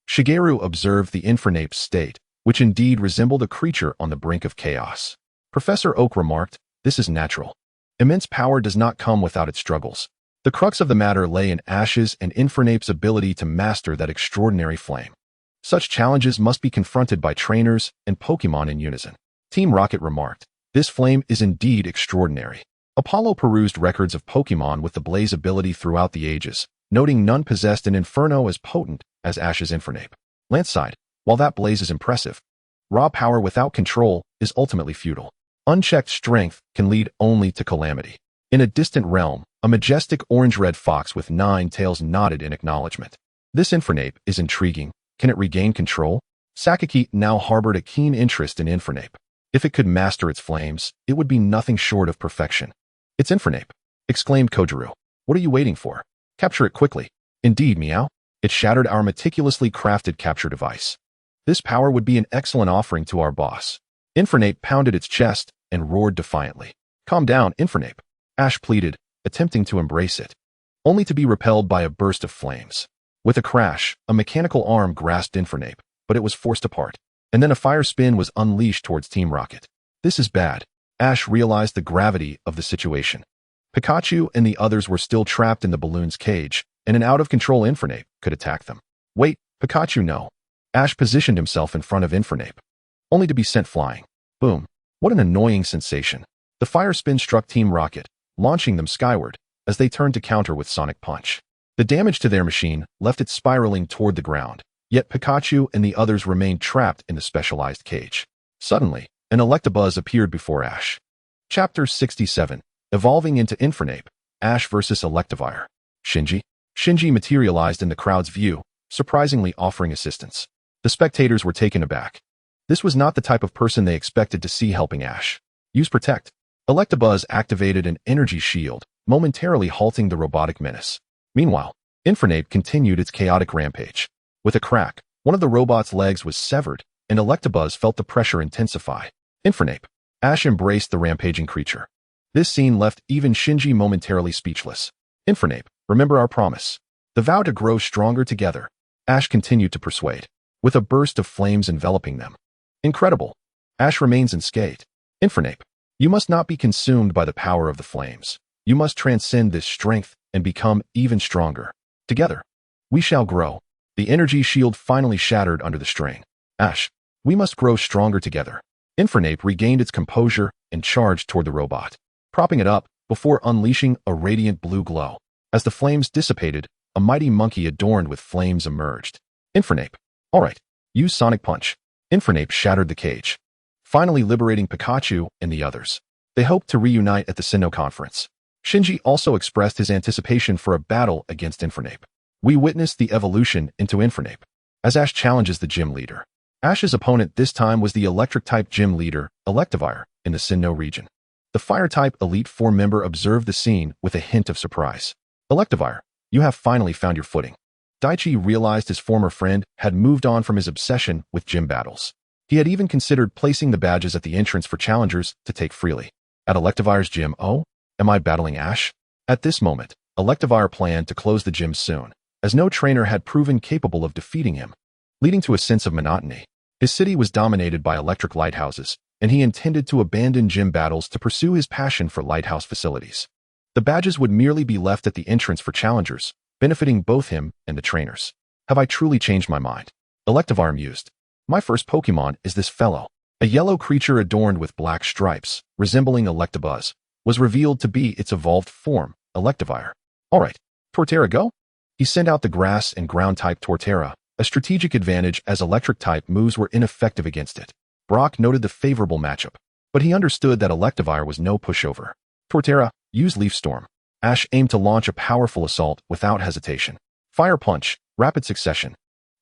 Shigeru observed the Infernape's state, which indeed resembled a creature on the brink of chaos. Professor Oak remarked, this is natural. Immense power does not come without its struggles. The crux of the matter lay in Ash's and Infernape's ability to master that extraordinary flame. Such challenges must be confronted by trainers and Pokémon in unison. Team Rocket remarked, this flame is indeed extraordinary. Apollo perused records of Pokémon with the blaze ability throughout the ages, noting none possessed an Inferno as potent as Ash's Infernape. Lance sighed, while that blaze is impressive, raw power without control is ultimately futile. Unchecked strength can lead only to calamity. In a distant realm, a majestic orange-red fox with 9 tails nodded in acknowledgement. This Infernape is intriguing. Can it regain control? Sakaki now harbored a keen interest in Infernape. If it could master its flames, it would be nothing short of perfection. It's Infernape, exclaimed Kojiru. What are you waiting for? Capture it quickly. Indeed, Meow. It shattered our meticulously crafted capture device. This power would be an excellent offering to our boss. Infernape pounded its chest and roared defiantly. Calm down, Infernape. Ash pleaded, attempting to embrace it, only to be repelled by a burst of flames. With a crash, a mechanical arm grasped Infernape, but it was forced apart. And then a fire spin was unleashed towards Team Rocket. This is bad. Ash realized the gravity of the situation. Pikachu and the others were still trapped in the balloon's cage, and an out-of-control Infernape could attack them. Wait, Pikachu, no. Ash positioned himself in front of Infernape, only to be sent flying. Boom. What an annoying sensation. The fire spin struck Team Rocket, launching them skyward, as they turned to counter with Sonic Punch. The damage to their machine left it spiraling toward the ground, yet Pikachu and the others remained trapped in the specialized cage. Suddenly, an Electabuzz appeared before Ash. Chapter 67. Evolving into Infernape, Ash vs. Electivire. Shinji? Shinji materialized in the crowd's view, surprisingly offering assistance. The spectators were taken aback. This was not the type of person they expected to see helping Ash. Use Protect. Electabuzz activated an energy shield, momentarily halting the robotic menace. Meanwhile, Infernape continued its chaotic rampage. With a crack, one of the robot's legs was severed, and Electabuzz felt the pressure intensify. Infernape. Ash embraced the rampaging creature. This scene left even Shinji momentarily speechless. Infernape, remember our promise. The vow to grow stronger together. Ash continued to persuade, with a burst of flames enveloping them. Incredible. Ash remains unscathed. Infernape, you must not be consumed by the power of the flames. You must transcend this strength and become even stronger. Together, we shall grow. The energy shield finally shattered under the strain. Ash, we must grow stronger together. Infernape regained its composure and charged toward the robot, propping it up before unleashing a radiant blue glow. As the flames dissipated, a mighty monkey adorned with flames emerged. Infernape, all right, use Sonic Punch. Infernape shattered the cage, finally liberating Pikachu and the others. They hoped to reunite at the Sinnoh conference. Shinji also expressed his anticipation for a battle against Infernape. We witnessed the evolution into Infernape, as Ash challenges the gym leader. Ash's opponent this time was the Electric-type gym leader, Electivire, in the Sinnoh region. The Fire-type Elite Four member observed the scene with a hint of surprise. Electivire, you have finally found your footing. Daichi realized his former friend had moved on from his obsession with gym battles. He had even considered placing the badges at the entrance for challengers to take freely. At Electivire's gym, oh? Am I battling Ash? At this moment, Electivire planned to close the gym soon, as no trainer had proven capable of defeating him, leading to a sense of monotony. His city was dominated by electric lighthouses, and he intended to abandon gym battles to pursue his passion for lighthouse facilities. The badges would merely be left at the entrance for challengers, benefiting both him and the trainers. Have I truly changed my mind? Electivire mused. My first Pokémon is this fellow. A yellow creature adorned with black stripes, resembling Electabuzz, was revealed to be its evolved form, Electivire. All right, Torterra, go? He sent out the grass and ground-type Torterra, a strategic advantage as electric-type moves were ineffective against it. Brock noted the favorable matchup, but he understood that Electivire was no pushover. Torterra, use Leaf Storm. Ash aimed to launch a powerful assault without hesitation. Fire Punch, rapid succession.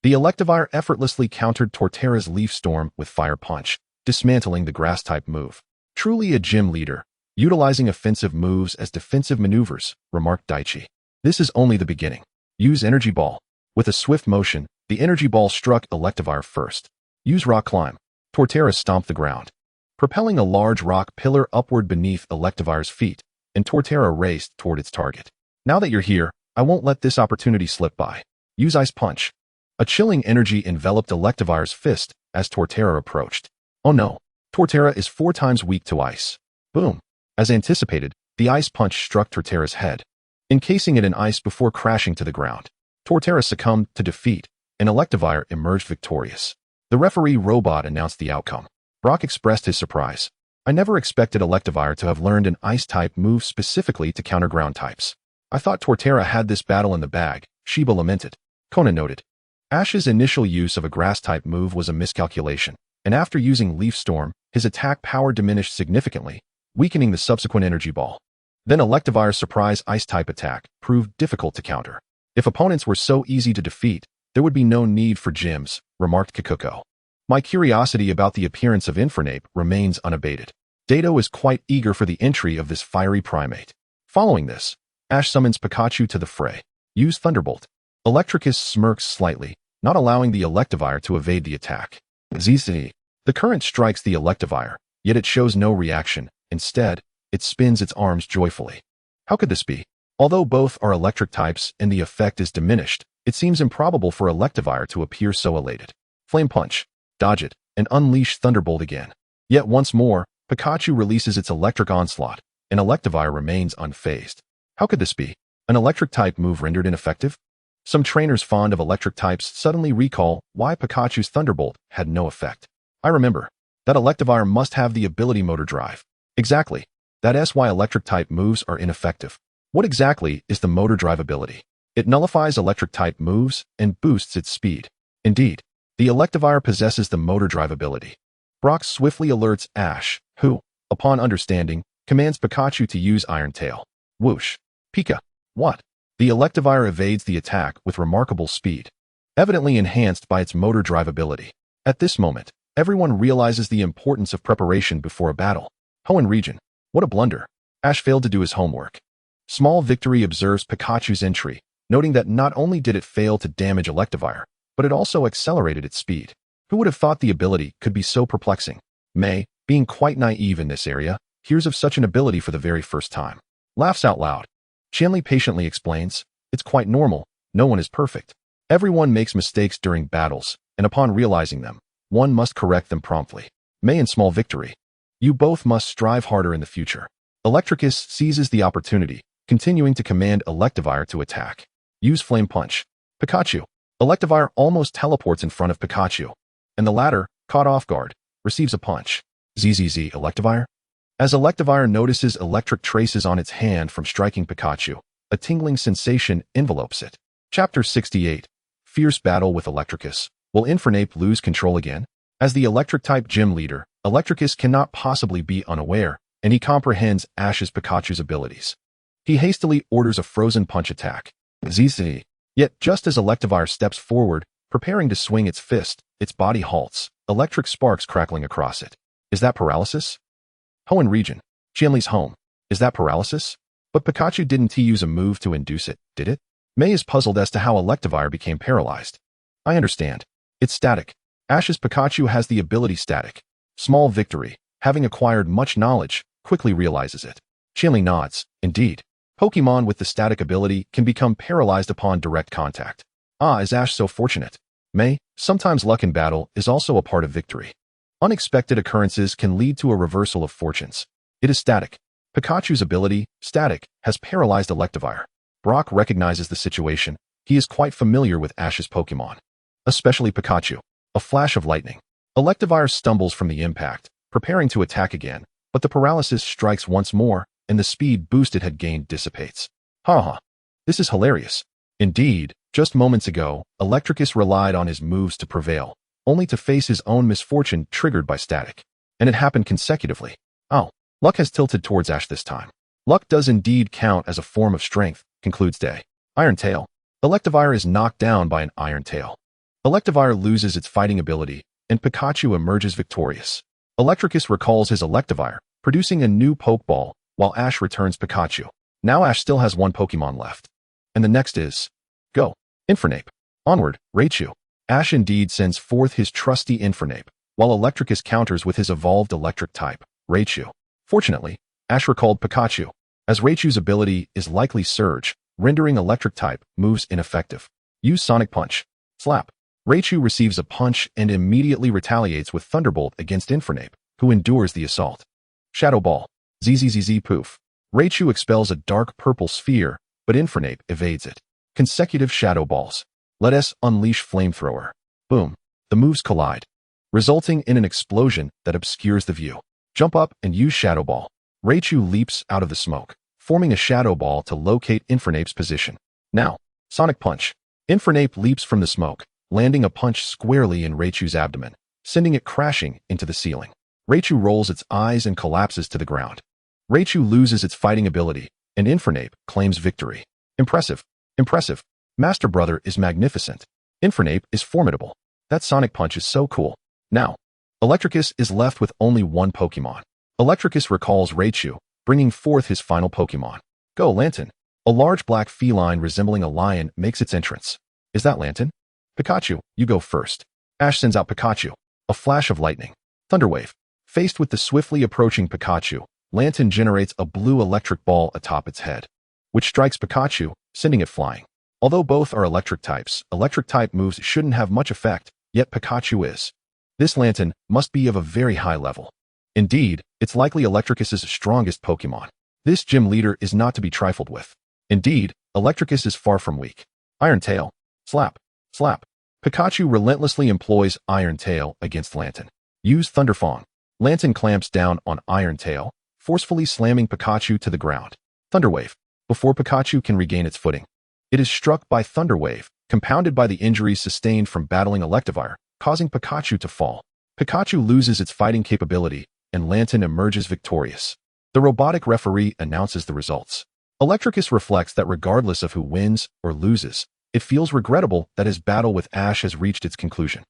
The Electivire effortlessly countered Torterra's Leaf Storm with Fire Punch, dismantling the grass-type move. Truly a gym leader, utilizing offensive moves as defensive maneuvers, remarked Daichi. This is only the beginning. Use Energy Ball. With a swift motion, the Energy Ball struck Electivire first. Use Rock Climb. Torterra stomped the ground, propelling a large rock pillar upward beneath Electivire's feet, and Torterra raced toward its target. Now that you're here, I won't let this opportunity slip by. Use Ice Punch. A chilling energy enveloped Electivire's fist as Torterra approached. Oh no, Torterra is 4 times weak to ice. Boom. As anticipated, the Ice Punch struck Torterra's head, encasing it in ice before crashing to the ground. Torterra succumbed to defeat, and Electivire emerged victorious. The referee robot announced the outcome. Brock expressed his surprise. I never expected Electivire to have learned an Ice-type move specifically to counter ground types. I thought Torterra had this battle in the bag, Shiba lamented. Conan noted. Ash's initial use of a Grass-type move was a miscalculation, and after using Leaf Storm, his attack power diminished significantly, weakening the subsequent Energy Ball. Then Electivire's surprise Ice-type attack proved difficult to counter. If opponents were so easy to defeat, there would be no need for gyms, remarked Kikuko. My curiosity about the appearance of Infernape remains unabated. Dato is quite eager for the entry of this fiery primate. Following this, Ash summons Pikachu to the fray. Use Thunderbolt. Electricus smirks slightly, not allowing the Electivire to evade the attack. Regice. The current strikes the Electivire, yet it shows no reaction. Instead, It spins its arms joyfully. How could this be? Although both are electric types and the effect is diminished, it seems improbable for Electivire to appear so elated. Flame Punch. Dodge it, and unleash Thunderbolt again. Yet once more, Pikachu releases its electric onslaught, and Electivire remains unfazed. How could this be? An electric type move rendered ineffective? Some trainers fond of electric types suddenly recall why Pikachu's Thunderbolt had no effect. I remember. That Electivire must have the ability Motor Drive. Exactly. That's why electric type moves are ineffective. What exactly is the Motor Drive ability? It nullifies electric type moves and boosts its speed. Indeed, the Electivire possesses the Motor Drive ability. Brock swiftly alerts Ash, who, upon understanding, commands Pikachu to use Iron Tail. Whoosh. Pika. What? The Electivire evades the attack with remarkable speed, evidently enhanced by its Motor Drive ability. At this moment, everyone realizes the importance of preparation before a battle. Hoenn region. What a blunder. Ash failed to do his homework. Small Victory observes Pikachu's entry, noting that not only did it fail to damage Electivire, but it also accelerated its speed. Who would have thought the ability could be so perplexing? May, being quite naive in this area, hears of such an ability for the very first time. Laughs out loud. Qianli patiently explains, it's quite normal, no one is perfect. Everyone makes mistakes during battles, and upon realizing them, one must correct them promptly. May and Small Victory. You both must strive harder in the future. Electricus seizes the opportunity, continuing to command Electivire to attack. Use Flame Punch. Pikachu. Electivire almost teleports in front of Pikachu, and the latter, caught off guard, receives a punch. ZZZ Electivire. As Electivire notices electric traces on its hand from striking Pikachu, a tingling sensation envelopes it. Chapter 68. Fierce Battle with Electricus. Will Infernape lose control again? As the electric-type gym leader, Electricus cannot possibly be unaware, and he comprehends Ash's Pikachu's abilities. He hastily orders a frozen punch attack. ZZ. Yet just as Electivire steps forward, preparing to swing its fist, its body halts, electric sparks crackling across it. Is that paralysis? Hoenn region. Qianli's home. Is that paralysis? But Pikachu didn't use a move to induce it, did it? May is puzzled as to how Electivire became paralyzed. I understand. It's static. Ash's Pikachu has the ability static. Small Victory, having acquired much knowledge, quickly realizes it. Qianli nods. Indeed. Pokémon with the static ability can become paralyzed upon direct contact. Ah, is Ash so fortunate? May, sometimes luck in battle is also a part of victory. Unexpected occurrences can lead to a reversal of fortunes. It is static. Pikachu's ability, static, has paralyzed Electivire. Brock recognizes the situation. He is quite familiar with Ash's Pokémon, especially Pikachu. A flash of lightning. Electivire stumbles from the impact, preparing to attack again, but the paralysis strikes once more, and the speed boost it had gained dissipates. Haha. This is hilarious. Indeed, just moments ago, Electricus relied on his moves to prevail, only to face his own misfortune triggered by static. And it happened consecutively. Oh, luck has tilted towards Ash this time. Luck does indeed count as a form of strength, concludes Day. Iron Tail. Electivire is knocked down by an Iron Tail. Electivire loses its fighting ability, and Pikachu emerges victorious. Electricus recalls his Electivire, producing a new Pokeball, while Ash returns Pikachu. Now Ash still has one Pokemon left. And the next is... Go. Infernape. Onward, Raichu. Ash indeed sends forth his trusty Infernape, while Electricus counters with his evolved electric type, Raichu. Fortunately, Ash recalled Pikachu, as Raichu's ability is likely Surge, rendering electric type moves ineffective. Use Sonic Punch. Slap. Raichu receives a punch and immediately retaliates with Thunderbolt against Infernape, who endures the assault. Shadow Ball. ZZZZ Poof. Raichu expels a dark purple sphere, but Infernape evades it. Consecutive Shadow Balls. Let us unleash Flamethrower. Boom. The moves collide, resulting in an explosion that obscures the view. Jump up and use Shadow Ball. Raichu leaps out of the smoke, forming a Shadow Ball to locate Infernape's position. Now, Sonic Punch. Infernape leaps from the smoke, landing a punch squarely in Raichu's abdomen, sending it crashing into the ceiling. Raichu rolls its eyes and collapses to the ground. Raichu loses its fighting ability, and Infernape claims victory. Impressive. Impressive. Master Brother is magnificent. Infernape is formidable. That Sonic Punch is so cool. Now, Electricus is left with only one Pokemon. Electricus recalls Raichu, bringing forth his final Pokemon. Go, Lantern. A large black feline resembling a lion makes its entrance. Is that Lantern? Pikachu, you go first. Ash sends out Pikachu. A flash of lightning. Thunderwave. Faced with the swiftly approaching Pikachu, Lantern generates a blue electric ball atop its head, which strikes Pikachu, sending it flying. Although both are electric type moves shouldn't have much effect, yet Pikachu is. This Lantern must be of a very high level. Indeed, it's likely Electricus's strongest Pokémon. This gym leader is not to be trifled with. Indeed, Electricus is far from weak. Iron Tail. Slap. Slap. Pikachu relentlessly employs Iron Tail against Lantern. Use Thunderfang. Lantern clamps down on Iron Tail, forcefully slamming Pikachu to the ground. Thunderwave. Before Pikachu can regain its footing, it is struck by Thunderwave, compounded by the injuries sustained from battling Electivire, causing Pikachu to fall. Pikachu loses its fighting capability, and Lantern emerges victorious. The robotic referee announces the results. Electricus reflects that regardless of who wins or loses, it feels regrettable that his battle with Ash has reached its conclusion.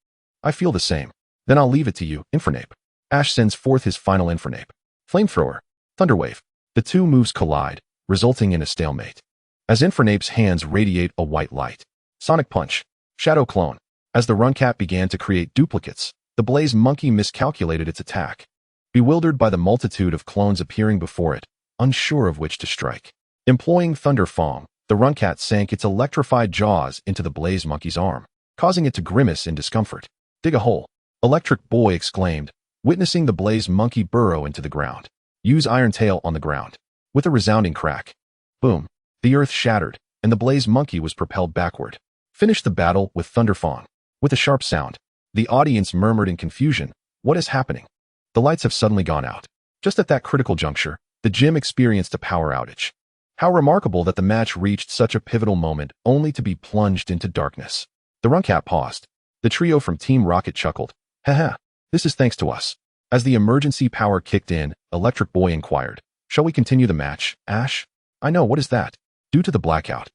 I feel the same. Then I'll leave it to you, Infernape. Ash sends forth his final Infernape. Flamethrower. Thunderwave. The two moves collide, resulting in a stalemate. As Infernape's hands radiate a white light. Sonic Punch. Shadow Clone. As the Runcat began to create duplicates, the Blaze Monkey miscalculated its attack. Bewildered by the multitude of clones appearing before it, unsure of which to strike. Employing Thunderfang, the Runcat sank its electrified jaws into the Blaze Monkey's arm, causing it to grimace in discomfort. Dig a hole. Electric Boy exclaimed, witnessing the Blaze Monkey burrow into the ground. Use Iron Tail on the ground. With a resounding crack. Boom. The earth shattered, and the Blaze Monkey was propelled backward. Finish the battle with Thunderfang. With a sharp sound, the audience murmured in confusion, what is happening? The lights have suddenly gone out. Just at that critical juncture, the gym experienced a power outage. How remarkable that the match reached such a pivotal moment only to be plunged into darkness. The Runcat paused. The trio from Team Rocket chuckled. Haha, this is thanks to us. As the emergency power kicked in, Electric Boy inquired, shall we continue the match, Ash? I know, what is that? Due to the blackout.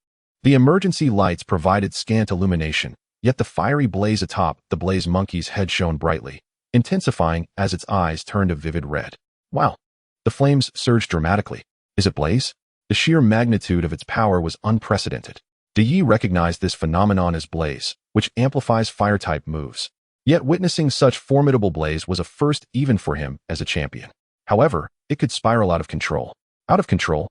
The emergency lights provided scant illumination, yet the fiery blaze atop the Blaze Monkey's head shone brightly, intensifying as its eyes turned a vivid red. Wow. The flames surged dramatically. Is it blaze? The sheer magnitude of its power was unprecedented. Yi recognized this phenomenon as blaze, which amplifies fire-type moves. Yet witnessing such formidable blaze was a first even for him as a champion. However, it could spiral out of control. Out of control?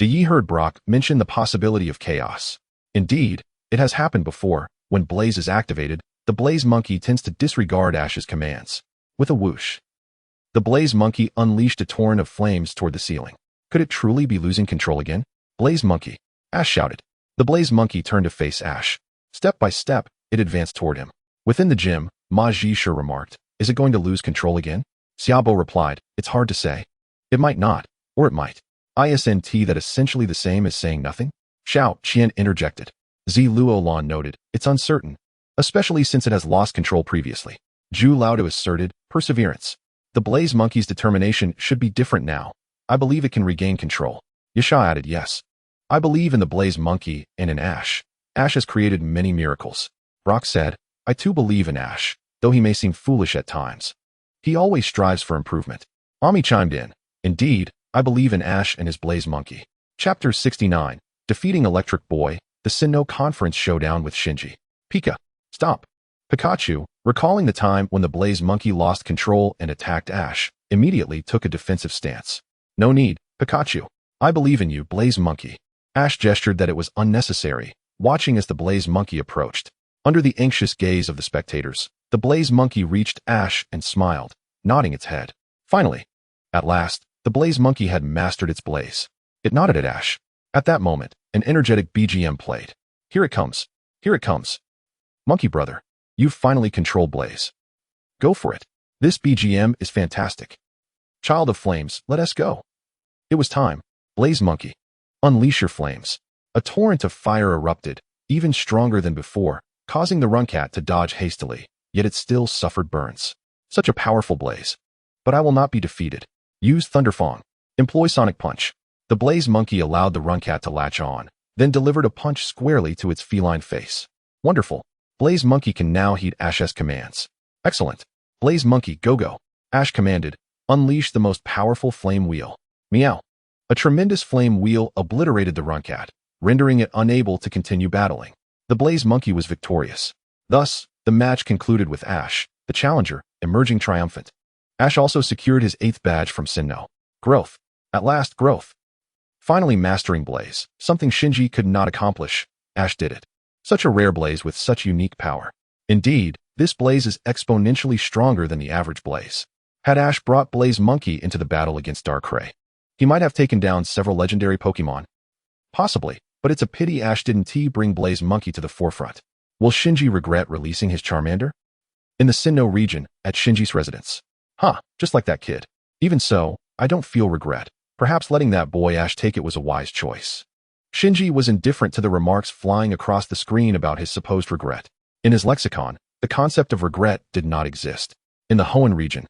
Yi heard Brock mention the possibility of chaos. Indeed, it has happened before. When blaze is activated, the Blaze Monkey tends to disregard Ash's commands. With a whoosh, the Blaze Monkey unleashed a torrent of flames toward the ceiling. Could it truly be losing control again? Blaze Monkey! Ash shouted. The Blaze Monkey turned to face Ash. Step by step, it advanced toward him. Within the gym, Ma Zhisha remarked, is it going to lose control again? Xiaobo replied, it's hard to say. It might not, or it might. Isn't that essentially the same as saying nothing? Xiao Qian interjected. Zi Luolan noted, it's uncertain, especially since it has lost control previously. Zhu Laodu asserted, perseverance. The Blaze Monkey's determination should be different now. I believe it can regain control. Yasha added, yes. I believe in the Blaze Monkey and in Ash. Ash has created many miracles. Brock said, I too believe in Ash, though he may seem foolish at times. He always strives for improvement. Ami chimed in, indeed, I believe in Ash and his Blaze Monkey. Chapter 69, Defeating Electric Boy, the Sinnoh Conference Showdown with Shinji. Pika. Stop. Pikachu, recalling the time when the Blaze Monkey lost control and attacked Ash, immediately took a defensive stance. No need, Pikachu. I believe in you, Blaze Monkey. Ash gestured that it was unnecessary, watching as the Blaze Monkey approached. Under the anxious gaze of the spectators, the Blaze Monkey reached Ash and smiled, nodding its head. Finally, at last, the Blaze Monkey had mastered its blaze. It nodded at Ash. At that moment, an energetic BGM played. Here it comes. Here it comes. Monkey brother, you've finally controlled Blaze. Go for it. This BGM is fantastic. Child of Flames, let us go. It was time. Blaze Monkey. Unleash your flames. A torrent of fire erupted, even stronger than before, causing the Runcat to dodge hastily, yet it still suffered burns. Such a powerful blaze. But I will not be defeated. Use Thunderfang. Employ Sonic Punch. The Blaze Monkey allowed the Runcat to latch on, then delivered a punch squarely to its feline face. Wonderful. Blaze Monkey can now heed Ash's commands. Excellent. Blaze Monkey, go. Ash commanded, unleash the most powerful flame wheel. Meow. A tremendous flame wheel obliterated the Runcat, rendering it unable to continue battling. The Blaze Monkey was victorious. Thus, the match concluded with Ash, the challenger, emerging triumphant. Ash also secured his 8th badge from Sinnoh. Growth. At last, growth. Finally mastering Blaze, something Shinji could not accomplish, Ash did it. Such a rare Blaze with such unique power. Indeed, this Blaze is exponentially stronger than the average Blaze. Had Ash brought Blaze Monkey into the battle against Darkrai, he might have taken down several legendary Pokémon. Possibly, but it's a pity Ash didn't bring Blaze Monkey to the forefront. Will Shinji regret releasing his Charmander? In the Sinnoh region, at Shinji's residence. Just like that kid. Even so, I don't feel regret. Perhaps letting that boy Ash take it was a wise choice. Shinji was indifferent to the remarks flying across the screen about his supposed regret. In his lexicon, the concept of regret did not exist. In the Hoenn region,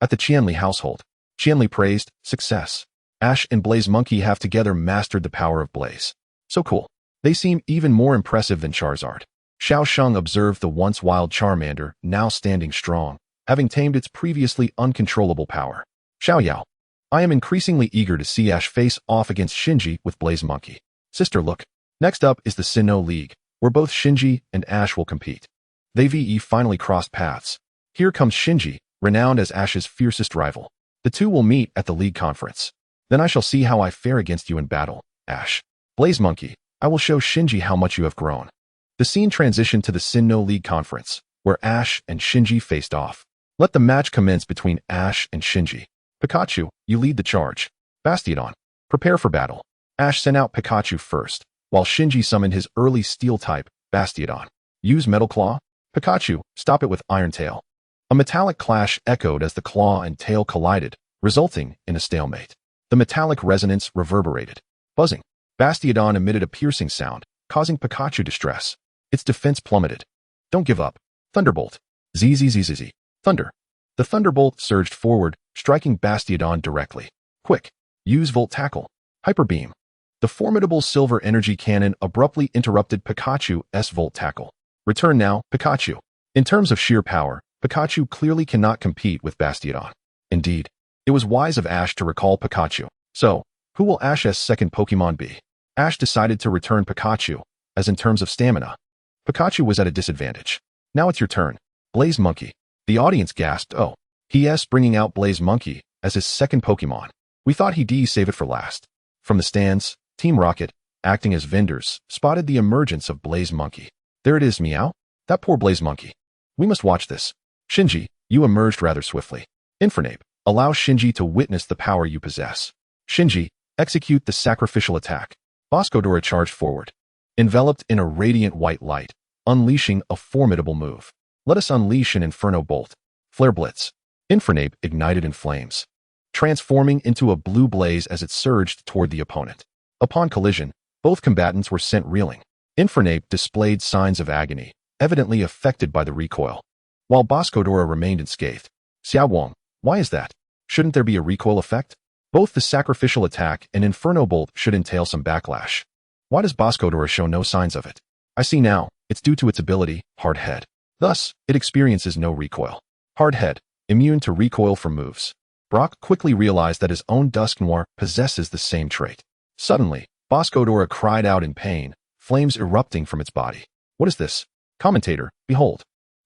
at the Qianli household, Qianli praised success. Ash and Blaze Monkey have together mastered the power of Blaze. So cool. They seem even more impressive than Charizard. Xiao Sheng observed the once wild Charmander, now standing strong, having tamed its previously uncontrollable power. Xiao Yao. I am increasingly eager to see Ash face off against Shinji with Blaze Monkey. Sister, look. Next up is the Sinnoh League, where both Shinji and Ash will compete. They finally crossed paths. Here comes Shinji, renowned as Ash's fiercest rival. The two will meet at the league conference. Then I shall see how I fare against you in battle, Ash. Blaze Monkey, I will show Shinji how much you have grown. The scene transitioned to the Sinnoh League conference, where Ash and Shinji faced off. Let the match commence between Ash and Shinji. Pikachu, you lead the charge. Bastiodon, prepare for battle. Ash sent out Pikachu first, while Shinji summoned his early steel type, Bastiodon. Use Metal Claw. Pikachu, stop it with Iron Tail. A metallic clash echoed as the claw and tail collided, resulting in a stalemate. The metallic resonance reverberated. Buzzing. Bastiodon emitted a piercing sound, causing Pikachu distress. Its defense plummeted. Don't give up. Thunderbolt. Zzz. Thunder. The Thunderbolt surged forward, striking Bastiodon directly. Quick. Use Volt Tackle. Hyper Beam. The formidable silver energy cannon abruptly interrupted Pikachu's Volt Tackle. Return now, Pikachu. In terms of sheer power, Pikachu clearly cannot compete with Bastiodon. Indeed, it was wise of Ash to recall Pikachu. So, who will Ash's second Pokémon be? Ash decided to return Pikachu, as in terms of stamina. Pikachu was at a disadvantage. Now it's your turn. Blaze Monkey. The audience gasped, oh. He.S. bringing out Blaze Monkey as his second Pokémon. We thought he'd save it for last. From the stands, Team Rocket, acting as vendors, spotted the emergence of Blaze Monkey. There it is, Meow. That poor Blaze Monkey. We must watch this. Shinji, you emerged rather swiftly. Infernape, allow Shinji to witness the power you possess. Shinji, execute the sacrificial attack. Boscodora charged forward, enveloped in a radiant white light, unleashing a formidable move. Let us unleash an Inferno Bolt. Flare Blitz. Infernape ignited in flames, transforming into a blue blaze as it surged toward the opponent. Upon collision, both combatants were sent reeling. Infernape displayed signs of agony, evidently affected by the recoil, while Boscodora remained unscathed. Xiao Wang, why is that? Shouldn't there be a recoil effect? Both the sacrificial attack and Inferno Bolt should entail some backlash. Why does Boscodora show no signs of it? I see now, it's due to its ability, Hard Head. Thus, it experiences no recoil. Hard Head, immune to recoil from moves. Brock quickly realized that his own Dusknoir possesses the same trait. Suddenly, Boscodora cried out in pain, flames erupting from its body. What is this? Commentator, behold.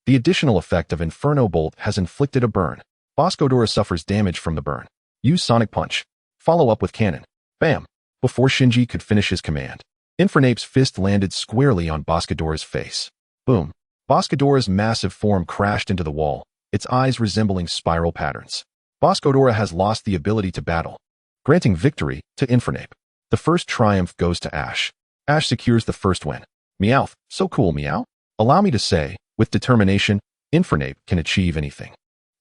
The additional effect of Inferno Bolt has inflicted a burn. Boscodora suffers damage from the burn. Use Sonic Punch. Follow up with Cannon. Bam! Before Shinji could finish his command, Infernape's fist landed squarely on Boscodora's face. Boom! Boscodora's massive form crashed into the wall, its eyes resembling spiral patterns. Boscodora has lost the ability to battle, granting victory to Infernape. The first triumph goes to Ash. Ash secures the first win. Meowth, so cool, Meow. Allow me to say, with determination, Infernape can achieve anything.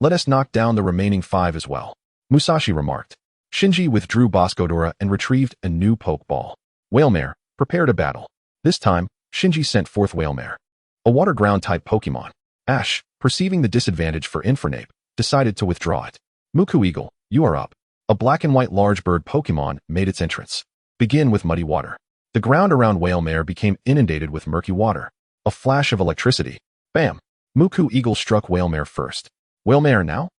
Let us knock down the remaining 5 as well. Musashi remarked. Shinji withdrew Boscodora and retrieved a new Pokeball. Whalemare, prepare to battle. This time, Shinji sent forth Whalemare, a water ground type Pokemon. Ash, perceiving the disadvantage for Infernape, decided to withdraw it. Muku Eagle, you are up. A black and white large bird Pokemon made its entrance. Begin with muddy water. The ground around Whalemare became inundated with murky water. A flash of electricity. Bam! Muku Eagle struck Whalemare first. Whalemare now?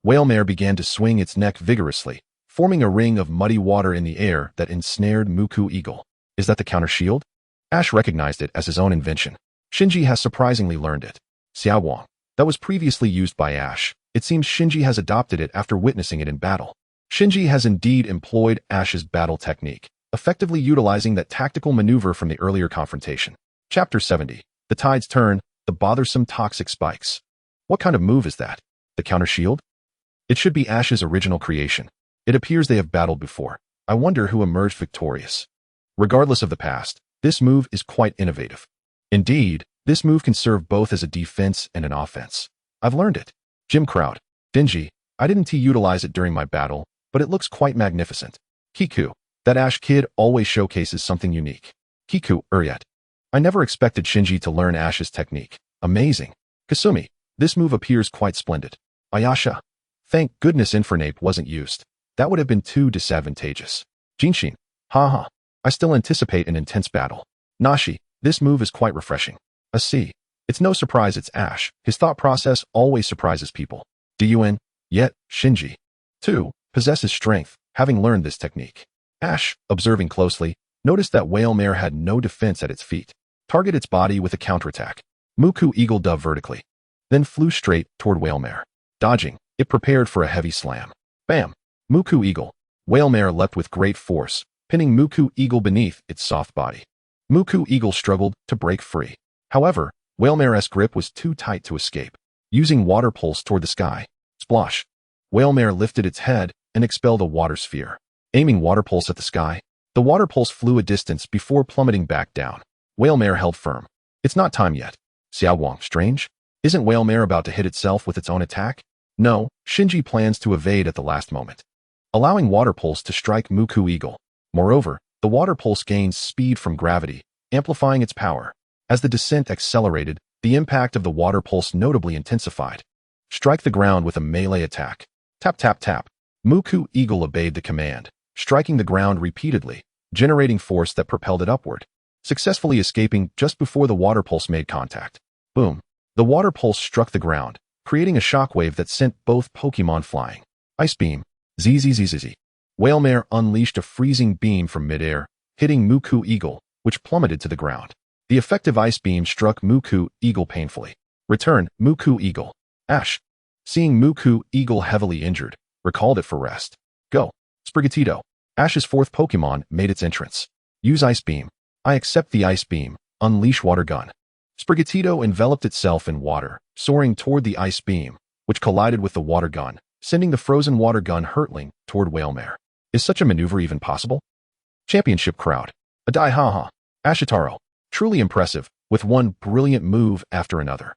Whalemare began to swing its neck vigorously, forming a ring of muddy water in the air that ensnared Muku Eagle. Is that the counter shield? Ash recognized it as his own invention. Shinji has surprisingly learned it. Xiao Wang. That was previously used by Ash. It seems Shinji has adopted it after witnessing it in battle. Shinji has indeed employed Ash's battle technique, effectively utilizing that tactical maneuver from the earlier confrontation. Chapter 70. The tides turn, the bothersome toxic spikes. What kind of move is that? The counter shield? It should be Ash's original creation. It appears they have battled before. I wonder who emerged victorious. Regardless of the past, this move is quite innovative. Indeed, this move can serve both as a defense and an offense. I've learned it. Gym crowd. Dingy. I didn't utilize it during my battle, but it looks quite magnificent. Kiku. That Ash kid always showcases something unique. Kiku, yet. I never expected Shinji to learn Ash's technique. Amazing. Kasumi. This move appears quite splendid. Ayasha. Thank goodness Infernape wasn't used. That would have been too disadvantageous. Jinshin. Haha. I still anticipate an intense battle. Nashi. This move is quite refreshing. A C. It's no surprise it's Ash. His thought process always surprises people. Dun. Yet, Shinji. 2. Possesses strength, having learned this technique. Ash, observing closely, noticed that Whalemare had no defense at its feet. Target its body with a counterattack. Muku Eagle dove vertically. Then flew straight toward Whalemare. Dodging, it prepared for a heavy slam. Bam! Muku Eagle. Whalemare leapt with great force, pinning Muku Eagle beneath its soft body. Muku Eagle struggled to break free. However, Whalemare's grip was too tight to escape. Using water pulse toward the sky. Splosh. Whalemare lifted its head and expelled a water sphere. Aiming water pulse at the sky, the water pulse flew a distance before plummeting back down. Whalemare held firm. It's not time yet. Xiaowang, strange? Isn't Whalemare about to hit itself with its own attack? No, Shinji plans to evade at the last moment, allowing water pulse to strike Muku Eagle. Moreover, the water pulse gains speed from gravity, amplifying its power. As the descent accelerated, the impact of the water pulse notably intensified. Strike the ground with a melee attack. Tap tap tap. Muku Eagle obeyed the command, striking the ground repeatedly, generating force that propelled it upward, successfully escaping just before the water pulse made contact. Boom. The water pulse struck the ground, creating a shockwave that sent both Pokémon flying. Ice Beam. ZZZZZ. Whalemare unleashed a freezing beam from midair, hitting Muku Eagle, which plummeted to the ground. The effective ice beam struck Muku Eagle painfully. Return, Muku Eagle. Ash. Seeing Muku Eagle heavily injured, recalled it for rest. Go. Sprigatito. Ash's fourth Pokémon made its entrance. Use Ice Beam. I accept the Ice Beam. Unleash Water Gun. Sprigatito enveloped itself in water, soaring toward the Ice Beam, which collided with the water gun, sending the frozen water gun hurtling toward Whalemare. Is such a maneuver even possible? Championship crowd. Adai haha. Ashitaro. Truly impressive, with one brilliant move after another.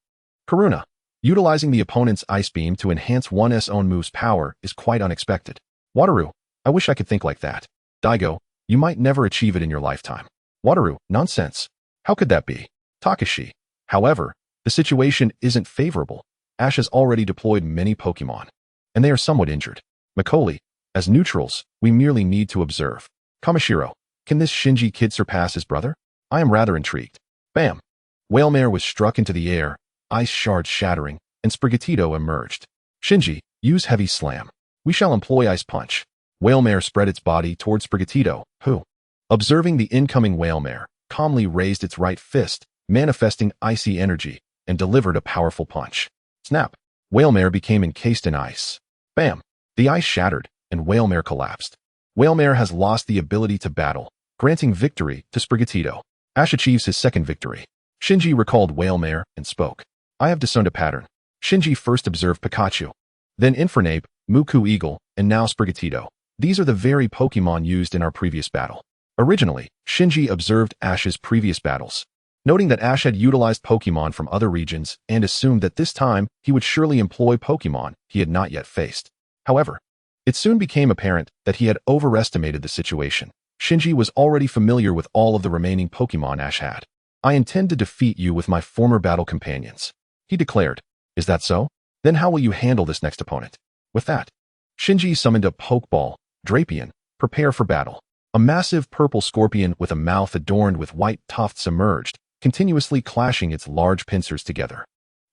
Karuna. Utilizing the opponent's Ice Beam to enhance one's own move's power is quite unexpected. Wataru. I wish I could think like that. Daigo. You might never achieve it in your lifetime. Wataru. Nonsense. How could that be? Takashi. However, the situation isn't favorable. Ash has already deployed many Pokémon, and they are somewhat injured. Macaulay. As neutrals, we merely need to observe. Kamishiro. Can this Shinji kid surpass his brother? I am rather intrigued. Bam. Whalemare was struck into the air, ice shards shattering, and Sprigatito emerged. Shinji, use Heavy Slam. We shall employ Ice Punch. Whalemare spread its body toward Sprigatito, who, observing the incoming Whalemare, calmly raised its right fist, manifesting icy energy, and delivered a powerful punch. Snap. Whalemare became encased in ice. Bam. The ice shattered, and Whalemare collapsed. Whalemare has lost the ability to battle, granting victory to Sprigatito. Ash achieves his second victory. Shinji recalled Whalemare and spoke. I have discerned a pattern. Shinji first observed Pikachu, then Infernape, Muku Eagle, and now Sprigatito. These are the very Pokémon used in our previous battle. Originally, Shinji observed Ash's previous battles, noting that Ash had utilized Pokémon from other regions and assumed that this time he would surely employ Pokémon he had not yet faced. However, it soon became apparent that he had overestimated the situation. Shinji was already familiar with all of the remaining Pokémon Ash had. I intend to defeat you with my former battle companions, he declared. Is that so? Then how will you handle this next opponent? With that, Shinji summoned a Pokeball, Drapion, prepare for battle. A massive purple scorpion with a mouth adorned with white tufts emerged, continuously clashing its large pincers together.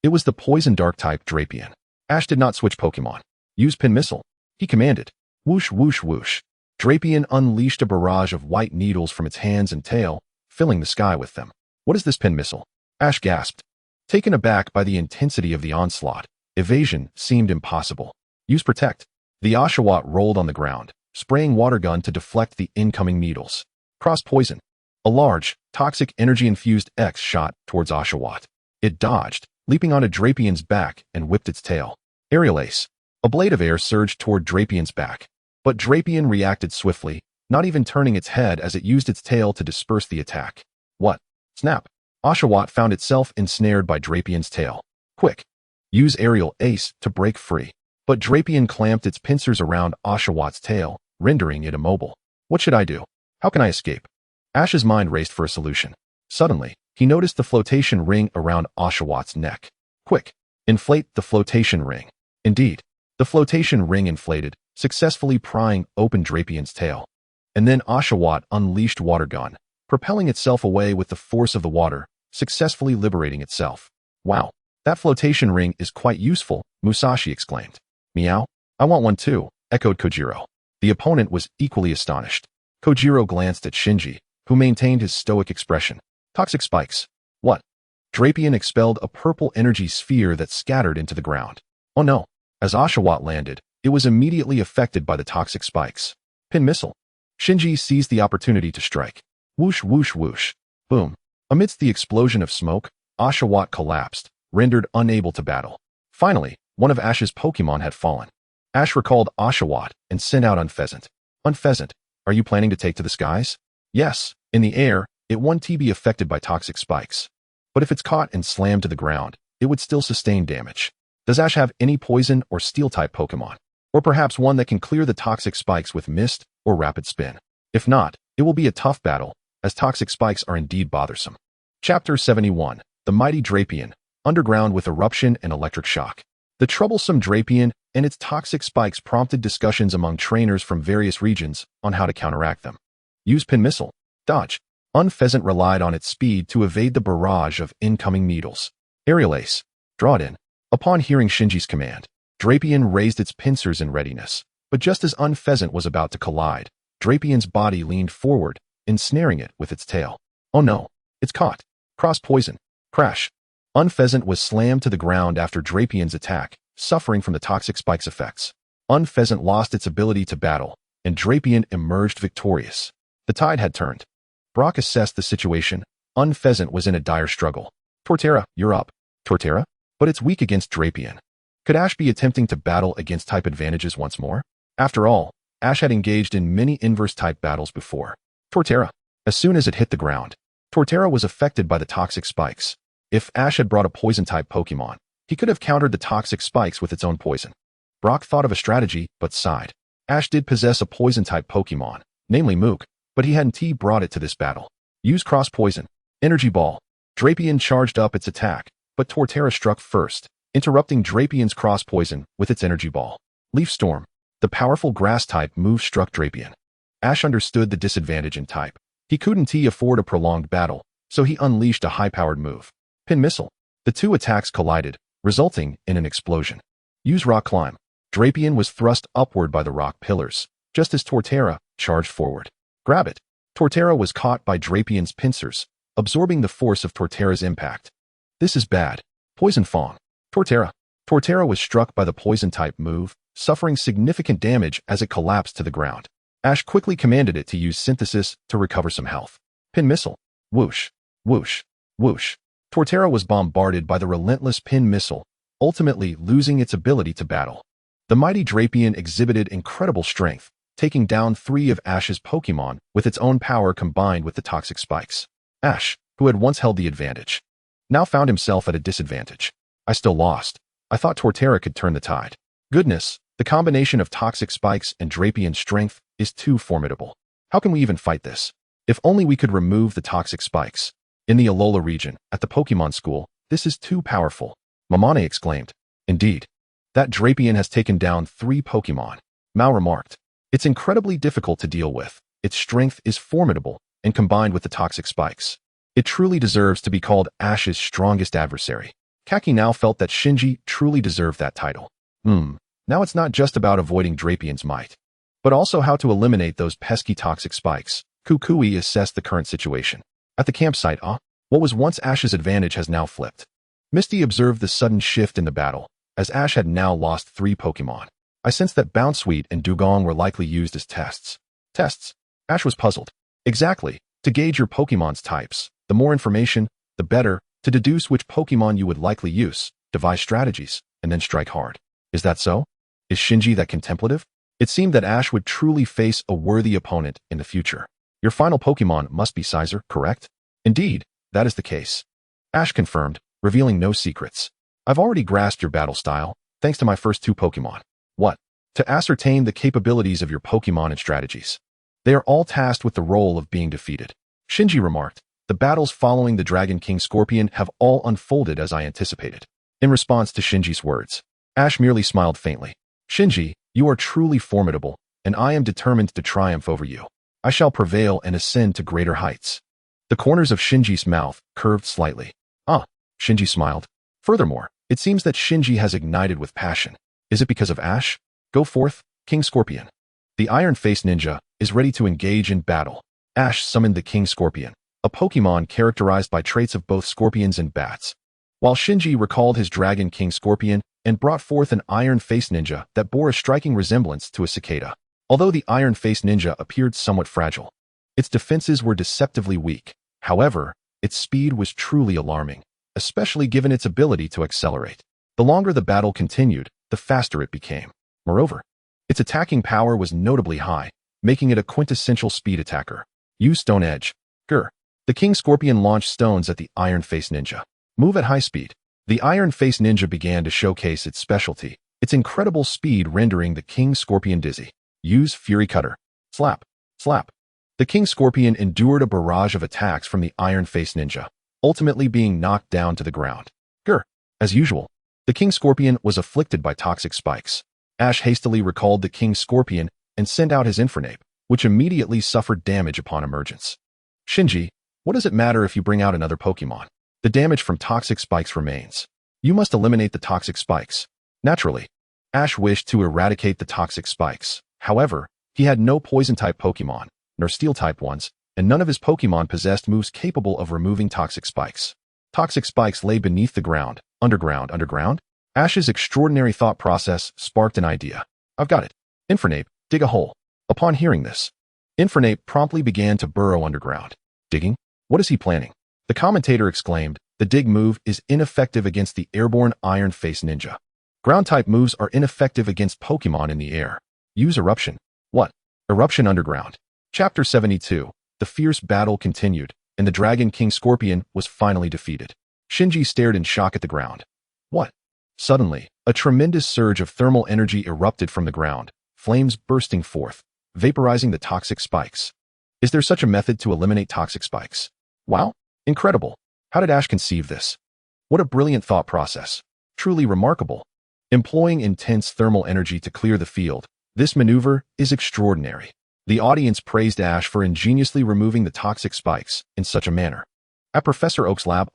It was the poison dark type Drapion. Ash did not switch Pokemon. Use Pin Missile, he commanded. Whoosh whoosh whoosh. Drapion unleashed a barrage of white needles from its hands and tail, filling the sky with them. What is this Pin Missile? Ash gasped. Taken aback by the intensity of the onslaught, evasion seemed impossible. Use Protect. The Oshawott rolled on the ground, spraying water gun to deflect the incoming needles. Cross poison. A large, toxic energy-infused X shot towards Oshawott. It dodged, leaping onto Drapien's back and whipped its tail. Aerial Ace. A blade of air surged toward Drapien's back, but Drapien reacted swiftly, not even turning its head as it used its tail to disperse the attack. What? Snap. Oshawott found itself ensnared by Drapien's tail. Quick. Use Aerial Ace to break free. But Drapien clamped its pincers around Oshawott's tail, rendering it immobile. What should I do? How can I escape? Ash's mind raced for a solution. Suddenly, he noticed the flotation ring around Oshawott's neck. Quick. Inflate the flotation ring. Indeed, the flotation ring inflated, successfully prying open Drapien's tail. And then Oshawott unleashed Water Gun, propelling itself away with the force of the water, successfully liberating itself. Wow, that flotation ring is quite useful, Musashi exclaimed. Meow. I want one too, echoed Kojiro. The opponent was equally astonished. Kojiro glanced at Shinji, who maintained his stoic expression. Toxic spikes. What? Drapien expelled a purple energy sphere that scattered into the ground. Oh no. As Oshawott landed, it was immediately affected by the toxic spikes. Pin missile. Shinji seized the opportunity to strike. Whoosh whoosh whoosh. Boom. Amidst the explosion of smoke, Oshawott collapsed, rendered unable to battle. Finally, one of Ash's Pokémon had fallen. Ash recalled Oshawott and sent out Unpheasant. Unpheasant, are you planning to take to the skies? Yes, in the air, it won't be affected by toxic spikes. But if it's caught and slammed to the ground, it would still sustain damage. Does Ash have any poison or steel-type Pokémon? Or perhaps one that can clear the toxic spikes with Mist or Rapid Spin? If not, it will be a tough battle, as toxic spikes are indeed bothersome. Chapter 71. The Mighty Drapien, Underground with Eruption and Electric Shock. The troublesome Drapien and its toxic spikes prompted discussions among trainers from various regions on how to counteract them. Use Pin Missile. Dodge. Unpheasant relied on its speed to evade the barrage of incoming needles. Aerial Ace. Draw it in. Upon hearing Shinji's command, Drapien raised its pincers in readiness, but just as Unpheasant was about to collide, Drapien's body leaned forward, ensnaring it with its tail. Oh no, it's caught. Cross poison. Crash. Unpheasant was slammed to the ground after Drapien's attack, suffering from the toxic spikes effects. Unpheasant lost its ability to battle, and Drapien emerged victorious. The tide had turned. Brock assessed the situation. Unpheasant was in a dire struggle. Torterra, you're up. Torterra? But it's weak against Drapien. Could Ash be attempting to battle against type advantages once more? After all, Ash had engaged in many inverse-type battles before. Torterra. As soon as it hit the ground, Torterra was affected by the toxic spikes. If Ash had brought a poison-type Pokémon, he could have countered the toxic spikes with its own poison. Brock thought of a strategy, but sighed. Ash did possess a poison-type Pokémon, namely Mook, but he hadn't brought it to this battle. Use Cross Poison. Energy Ball. Drapien charged up its attack, but Torterra struck first, interrupting Drapien's Cross Poison with its Energy Ball. Leaf Storm. The powerful Grass-type move struck Drapien. Ash understood the disadvantage in type. He couldn't afford a prolonged battle, so he unleashed a high-powered move. Pin Missile. The two attacks collided, resulting in an explosion. Use Rock Climb. Drapien was thrust upward by the rock pillars, just as Torterra charged forward. Grab it. Torterra was caught by Drapien's pincers, absorbing the force of Torterra's impact. This is bad. Poison Fang. Torterra. Torterra was struck by the poison-type move, suffering significant damage as it collapsed to the ground. Ash quickly commanded it to use Synthesis to recover some health. Pin Missile. Whoosh. Whoosh. Whoosh. Torterra was bombarded by the relentless Pin Missile, ultimately losing its ability to battle. The mighty Drapien exhibited incredible strength, taking down 3 of Ash's Pokémon with its own power combined with the toxic spikes. Ash, who had once held the advantage, now found himself at a disadvantage. I still lost. I thought Torterra could turn the tide. Goodness, the combination of toxic spikes and Drapien's strength is too formidable. How can we even fight this? If only we could remove the toxic spikes. In the Alola region, at the Pokémon School, this is too powerful. Mamane exclaimed. Indeed. That Drapien has taken down 3 Pokémon. Mao remarked. It's incredibly difficult to deal with. Its strength is formidable, and combined with the toxic spikes, it truly deserves to be called Ash's strongest adversary. Kaki now felt that Shinji truly deserved that title. Now it's not just about avoiding Drapien's might, but also how to eliminate those pesky toxic spikes. Kukui assessed the current situation. At the campsite, what was once Ash's advantage has now flipped. Misty observed the sudden shift in the battle, as Ash had now lost 3 Pokémon. I sensed that Bounsweet and Dugong were likely used as tests. Tests? Ash was puzzled. Exactly. To gauge your Pokemon's types. The more information, the better, to deduce which Pokemon you would likely use, devise strategies, and then strike hard. Is that so? Is Shinji that contemplative? It seemed that Ash would truly face a worthy opponent in the future. Your final Pokemon must be Scizor, correct? Indeed, that is the case. Ash confirmed, revealing no secrets. I've already grasped your battle style, thanks to my first 2 Pokemon. What? To ascertain the capabilities of your Pokemon and strategies. They are all tasked with the role of being defeated. Shinji remarked, the battles following the Dragon King Scorpion have all unfolded as I anticipated. In response to Shinji's words, Ash merely smiled faintly. Shinji, you are truly formidable, and I am determined to triumph over you. I shall prevail and ascend to greater heights. The corners of Shinji's mouth curved slightly. Shinji smiled. Furthermore, it seems that Shinji has ignited with passion. Is it because of Ash? Go forth, King Scorpion. The Iron-Faced Ninja is ready to engage in battle. Ash summoned the King Scorpion, a Pokemon characterized by traits of both scorpions and bats. While Shinji recalled his Dragon King Scorpion and brought forth an Iron-Faced Ninja that bore a striking resemblance to a cicada. Although the Iron-Faced Ninja appeared somewhat fragile, its defenses were deceptively weak. However, its speed was truly alarming, especially given its ability to accelerate. The longer the battle continued, the faster it became. Moreover, its attacking power was notably high, making it a quintessential speed attacker. Use Stone Edge. Grr. The King Scorpion launched stones at the Iron-Faced Ninja. Move at high speed. The Iron-Faced Ninja began to showcase its specialty, its incredible speed rendering the King Scorpion dizzy. Use Fury Cutter. Slap. Slap. The King Scorpion endured a barrage of attacks from the Iron-Faced Ninja, ultimately being knocked down to the ground. Grr. As usual, the King Scorpion was afflicted by toxic spikes. Ash hastily recalled the King Scorpion and sent out his Infernape, which immediately suffered damage upon emergence. Shinji, what does it matter if you bring out another Pokemon? The damage from toxic spikes remains. You must eliminate the toxic spikes. Naturally, Ash wished to eradicate the toxic spikes. However, he had no poison-type Pokemon, nor steel-type ones, and none of his Pokemon possessed moves capable of removing toxic spikes. Toxic spikes lay beneath the ground, underground. Ash's extraordinary thought process sparked an idea. I've got it. Infernape, dig a hole. Upon hearing this, Infernape promptly began to burrow underground. Digging? What is he planning? The commentator exclaimed, the dig move is ineffective against the airborne Iron-Faced Ninja. Ground-type moves are ineffective against Pokemon in the air. Use Eruption. What? Eruption underground. Chapter 72. The fierce battle continued, and the Dragon King Scorpion was finally defeated. Shinji stared in shock at the ground. What? Suddenly, a tremendous surge of thermal energy erupted from the ground, flames bursting forth, vaporizing the toxic spikes. Is there such a method to eliminate toxic spikes? Wow! Incredible! How did Ash conceive this? What a brilliant thought process. Truly remarkable. Employing intense thermal energy to clear the field, this maneuver is extraordinary. The audience praised Ash for ingeniously removing the toxic spikes in such a manner. At Professor Oak's lab,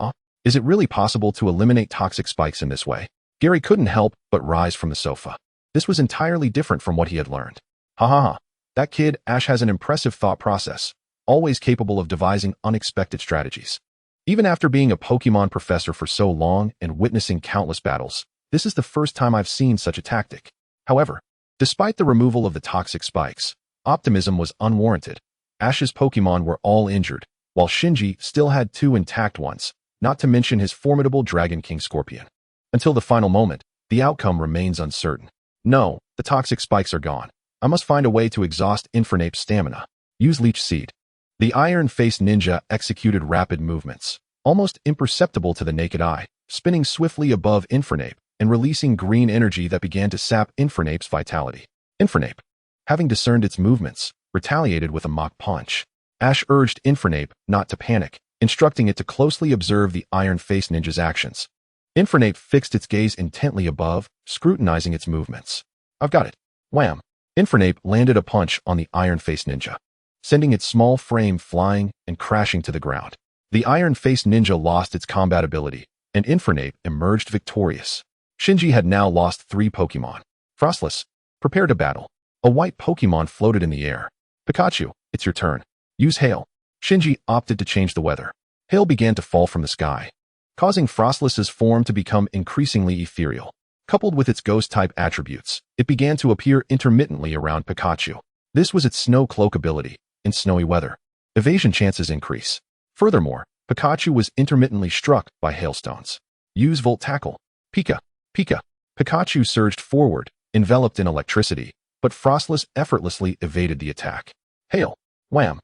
is it really possible to eliminate toxic spikes in this way? Gary couldn't help but rise from the sofa. This was entirely different from what he had learned. Ha ha ha. That kid, Ash, has an impressive thought process, always capable of devising unexpected strategies. Even after being a Pokemon professor for so long and witnessing countless battles, this is the first time I've seen such a tactic. However, despite the removal of the toxic spikes, optimism was unwarranted. Ash's Pokemon were all injured, while Shinji still had 2 intact ones, not to mention his formidable Dragon King Scorpion. Until the final moment, the outcome remains uncertain. No, the toxic spikes are gone. I must find a way to exhaust Infernape's stamina. Use Leech Seed. The Iron-Faced Ninja executed rapid movements, almost imperceptible to the naked eye, spinning swiftly above Infernape and releasing green energy that began to sap Infernape's vitality. Infernape, having discerned its movements, retaliated with a mock punch. Ash urged Infernape not to panic, instructing it to closely observe the Iron-Faced Ninja's actions. Infernape fixed its gaze intently above, scrutinizing its movements. I've got it. Wham! Infernape landed a punch on the Iron-Faced Ninja, sending its small frame flying and crashing to the ground. The Iron-Faced Ninja lost its combat ability, and Infernape emerged victorious. Shinji had now lost 3 Pokemon. Frostless, prepare to battle. A white Pokemon floated in the air. Pikachu, it's your turn. Use Hail. Shinji opted to change the weather. Hail began to fall from the sky, causing Frostless's form to become increasingly ethereal. Coupled with its ghost-type attributes, it began to appear intermittently around Pikachu. This was its snow cloak ability. In snowy weather, evasion chances increase. Furthermore, Pikachu was intermittently struck by hailstones. Use Volt Tackle. Pika. Pika. Pikachu surged forward, enveloped in electricity, but Frostless effortlessly evaded the attack. Hail. Wham.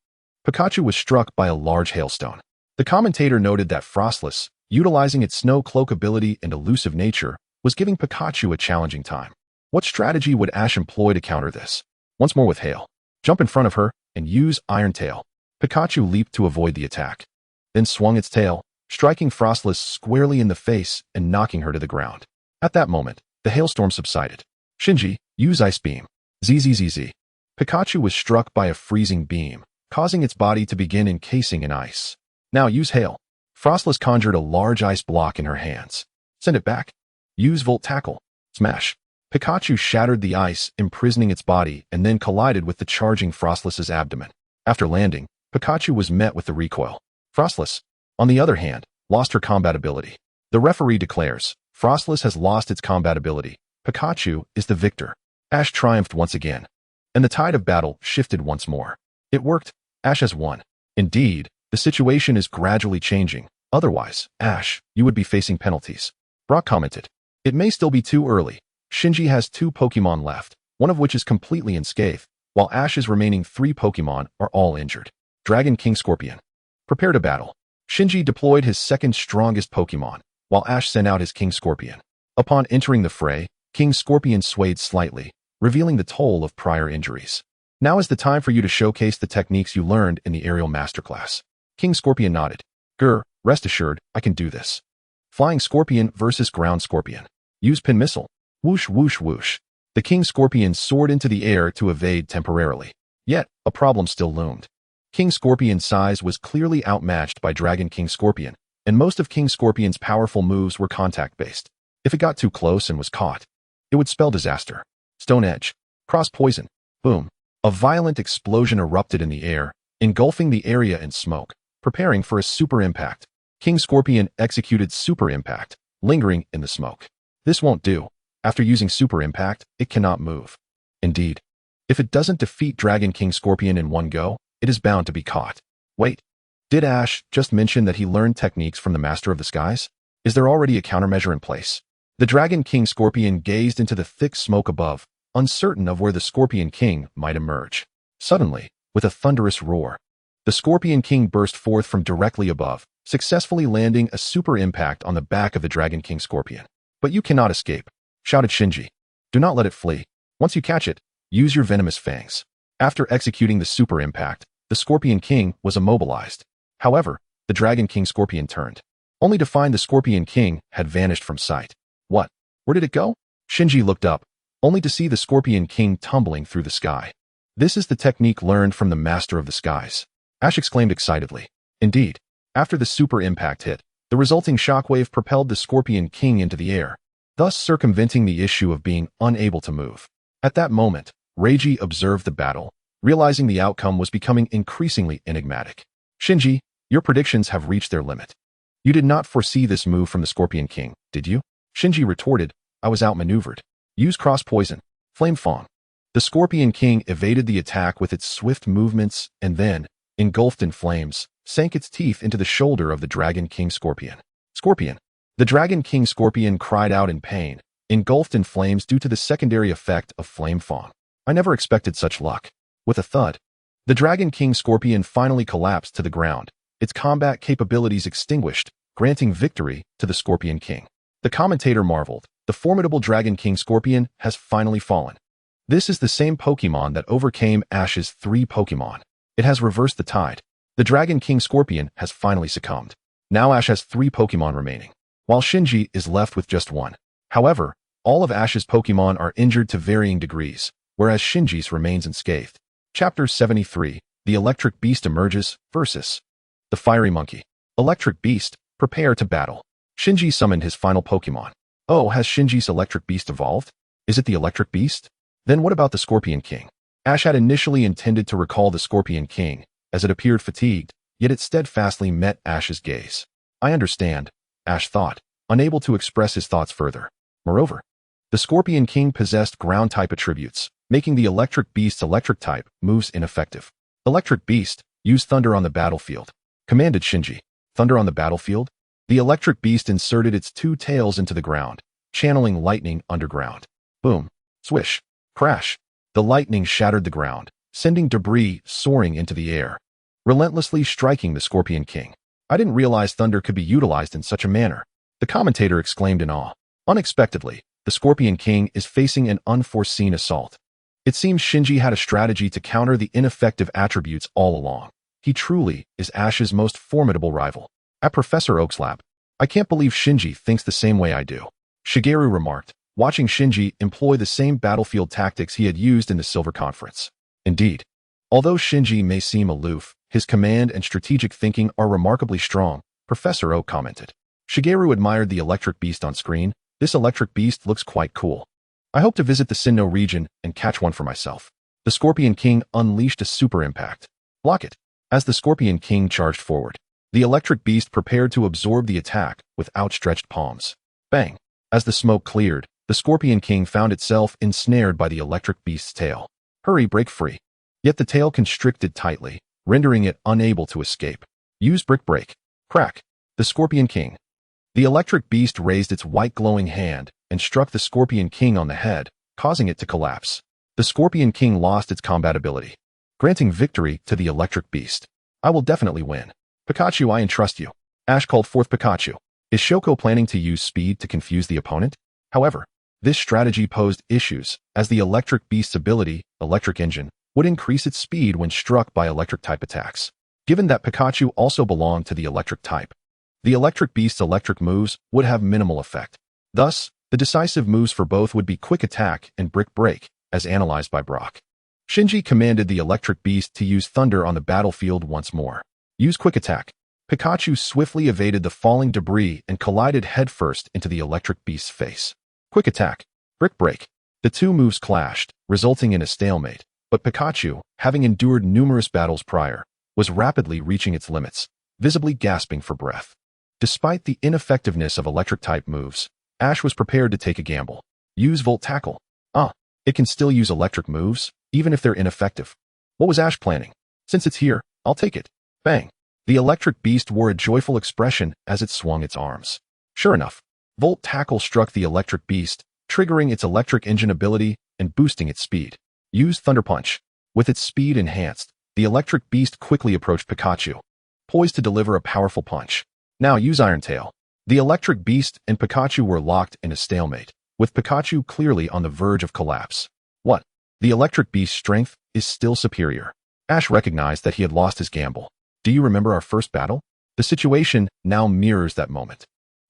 Pikachu was struck by a large hailstone. The commentator noted that Frostless, utilizing its snow cloak ability and elusive nature, was giving Pikachu a challenging time. What strategy would Ash employ to counter this? Once more with Hail. Jump in front of her and use Iron Tail. Pikachu leaped to avoid the attack, then swung its tail, striking Frostless squarely in the face and knocking her to the ground. At that moment, the hailstorm subsided. Shinji, use Ice Beam. ZZZZ. Pikachu was struck by a freezing beam, causing its body to begin encasing in ice. Now use Hail. Frostless conjured a large ice block in her hands. Send it back. Use Volt Tackle. Smash. Pikachu shattered the ice, imprisoning its body, and then collided with the charging Frostless's abdomen. After landing, Pikachu was met with the recoil. Frostless, on the other hand, lost her combat ability. The referee declares, Frostless has lost its combat ability. Pikachu is the victor. Ash triumphed once again, and the tide of battle shifted once more. It worked. Ash has won. Indeed, the situation is gradually changing. Otherwise, Ash, you would be facing penalties. Brock commented, it may still be too early. Shinji has 2 Pokémon left, one of which is completely unscathed, while Ash's remaining 3 Pokémon are all injured. Dragon King Scorpion. Prepare to battle. Shinji deployed his second strongest Pokémon, while Ash sent out his King Scorpion. Upon entering the fray, King Scorpion swayed slightly, revealing the toll of prior injuries. Now is the time for you to showcase the techniques you learned in the aerial masterclass. King Scorpion nodded. Grr, rest assured, I can do this. Flying Scorpion versus Ground Scorpion. Use Pin Missile. Whoosh whoosh whoosh. The King Scorpion soared into the air to evade temporarily. Yet, a problem still loomed. King Scorpion's size was clearly outmatched by Dragon King Scorpion, and most of King Scorpion's powerful moves were contact-based. If it got too close and was caught, it would spell disaster. Stone Edge. Cross Poison. Boom. A violent explosion erupted in the air, engulfing the area in smoke, preparing for a super impact. King Scorpion executed Super Impact, lingering in the smoke. This won't do. After using Super Impact, it cannot move. Indeed, if it doesn't defeat Dragon King Scorpion in one go, it is bound to be caught. Wait, did Ash just mention that he learned techniques from the Master of the Skies? Is there already a countermeasure in place? The Dragon King Scorpion gazed into the thick smoke above, uncertain of where the Scorpion King might emerge. Suddenly, with a thunderous roar, the Scorpion King burst forth from directly above, successfully landing a super impact on the back of the Dragon King Scorpion. But you cannot escape, shouted Shinji. Do not let it flee. Once you catch it, use your venomous fangs. After executing the super impact, the Scorpion King was immobilized. However, the Dragon King Scorpion turned, only to find the Scorpion King had vanished from sight. What? Where did it go? Shinji looked up, only to see the Scorpion King tumbling through the sky. This is the technique learned from the Master of the Skies. Ash exclaimed excitedly. Indeed, after the super impact hit, the resulting shockwave propelled the Scorpion King into the air, thus circumventing the issue of being unable to move. At that moment, Regice observed the battle, realizing the outcome was becoming increasingly enigmatic. Shinji, your predictions have reached their limit. You did not foresee this move from the Scorpion King, did you? Shinji retorted, I was outmaneuvered. Use Cross Poison. Flame Fawn. The Scorpion King evaded the attack with its swift movements and then, engulfed in flames, sank its teeth into the shoulder of the Dragon King Scorpion. Scorpion. The Dragon King Scorpion cried out in pain, engulfed in flames due to the secondary effect of Flame Fawn. I never expected such luck. With a thud, the Dragon King Scorpion finally collapsed to the ground, its combat capabilities extinguished, granting victory to the Scorpion King. The commentator marveled, the formidable Dragon King Scorpion has finally fallen. This is the same Pokémon that overcame Ash's 3 Pokémon. It has reversed the tide. The Dragon King Scorpion has finally succumbed. Now Ash has 3 Pokémon remaining, while Shinji is left with just 1. However, all of Ash's Pokémon are injured to varying degrees, whereas Shinji's remains unscathed. Chapter 73, The Electric Beast Emerges, versus the Fiery Monkey. Electric Beast, prepare to battle. Shinji summoned his final Pokémon. Oh, has Shinji's Electric Beast evolved? Is it the Electric Beast? Then what about the Scorpion King? Ash had initially intended to recall the Scorpion King, as it appeared fatigued, yet it steadfastly met Ash's gaze. I understand, Ash thought, unable to express his thoughts further. Moreover, The Scorpion King possessed ground-type attributes, making the Electric Beast's electric-type moves ineffective. Electric Beast, use Thunder on the battlefield. Commanded Shinji. Thunder on the battlefield? The Electric Beast inserted its two tails into the ground, channeling lightning underground. Boom. Swish. Crash. The lightning shattered the ground, sending debris soaring into the air, relentlessly striking the Scorpion King. I didn't realize thunder could be utilized in such a manner. The commentator exclaimed in awe. Unexpectedly, the Scorpion King is facing an unforeseen assault. It seems Shinji had a strategy to counter the ineffective attributes all along. He truly is Ash's most formidable rival. At Professor Oak's lab, I can't believe Shinji thinks the same way I do, Shigeru remarked, watching Shinji employ the same battlefield tactics he had used in the Silver Conference. Indeed, although Shinji may seem aloof, his command and strategic thinking are remarkably strong, Professor Oak commented. Shigeru admired the electric beast on screen. This electric beast looks quite cool. I hope to visit the Sinnoh region and catch one for myself. The Scorpion King unleashed a super impact. Block it. As the Scorpion King charged forward, the electric beast prepared to absorb the attack with outstretched palms. Bang! As the smoke cleared, the Scorpion King found itself ensnared by the electric beast's tail. Hurry, break free. Yet the tail constricted tightly, rendering it unable to escape. Use brick break. Crack. The Scorpion King. The electric beast raised its white glowing hand and struck the Scorpion King on the head, causing it to collapse. The Scorpion King lost its combat ability, granting victory to the electric beast. I will definitely win. Pikachu, I entrust you. Ash called forth Pikachu. Is Shoko planning to use speed to confuse the opponent? However, this strategy posed issues, as the electric beast's ability, Electric Engine, would increase its speed when struck by electric-type attacks. Given that Pikachu also belonged to the electric type, the electric beast's electric moves would have minimal effect. Thus, the decisive moves for both would be Quick Attack and Brick Break, as analyzed by Brock. Shinji commanded the electric beast to use Thunder on the battlefield once more. Use Quick Attack. Pikachu swiftly evaded the falling debris and collided headfirst into the electric beast's face. Quick Attack. Brick Break. The two moves clashed, resulting in a stalemate, but Pikachu, having endured numerous battles prior, was rapidly reaching its limits, visibly gasping for breath. Despite the ineffectiveness of electric-type moves, Ash was prepared to take a gamble. Use Volt Tackle. It can still use electric moves, even if they're ineffective. What was Ash planning? Since it's here, I'll take it. Bang. The electric beast wore a joyful expression as it swung its arms. Sure enough, Volt Tackle struck the electric beast, triggering its electric engine ability and boosting its speed. Use Thunder Punch. With its speed enhanced, the electric beast quickly approached Pikachu, poised to deliver a powerful punch. Now use Iron Tail. The electric beast and Pikachu were locked in a stalemate, with Pikachu clearly on the verge of collapse. What? The electric beast's strength is still superior. Ash recognized that he had lost his gamble. Do you remember our first battle? The situation now mirrors that moment.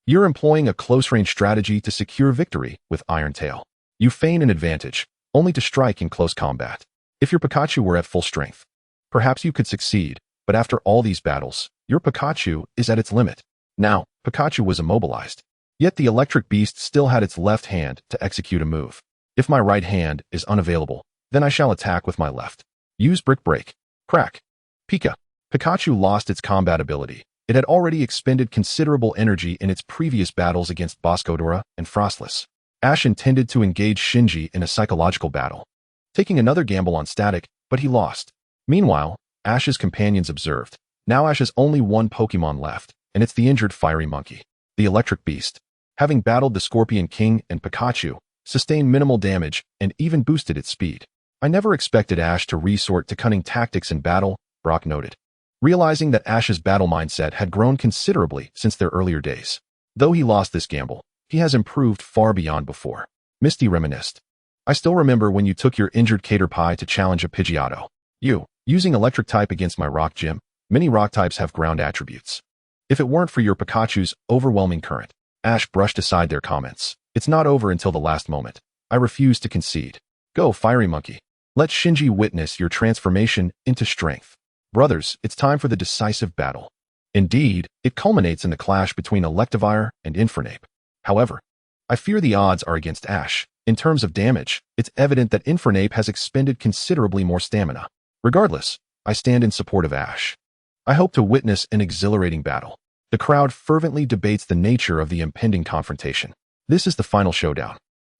You're employing a close-range strategy to secure victory with Iron Tail. You feign an advantage, only to strike in close combat. If your Pikachu were at full strength, perhaps you could succeed, but after all these battles, your Pikachu is at its limit. Now, Pikachu was immobilized. Yet the electric beast still had its left hand to execute a move. If my right hand is unavailable, then I shall attack with my left. Use Brick Break. Crack. Pikachu lost its combat ability. It had already expended considerable energy in its previous battles against Boscodora and Frostless. Ash intended to engage Shinji in a psychological battle, taking another gamble on static, but he lost. Meanwhile, Ash's companions observed. Now Ash has only one Pokémon left, and it's the injured Fiery Monkey. The electric beast, having battled the Scorpion King and Pikachu, sustained minimal damage and even boosted its speed. I never expected Ash to resort to cunning tactics in battle, Brock noted, realizing that Ash's battle mindset had grown considerably since their earlier days. Though he lost this gamble, he has improved far beyond before. Misty reminisced. I still remember when you took your injured Caterpie to challenge a Pidgeotto. Using electric type against my rock gym. Many rock types have ground attributes. If it weren't for your Pikachu's overwhelming current, Ash brushed aside their comments. It's not over until the last moment. I refuse to concede. Go, Fiery Monkey. Let Shinji witness your transformation into strength. Brothers, it's time for the decisive battle. Indeed, it culminates in the clash between Electivire and Infernape. However, I fear the odds are against Ash. In terms of damage, it's evident that Infernape has expended considerably more stamina. Regardless, I stand in support of Ash. I hope to witness an exhilarating battle. The crowd fervently debates the nature of the impending confrontation. This is the final showdown.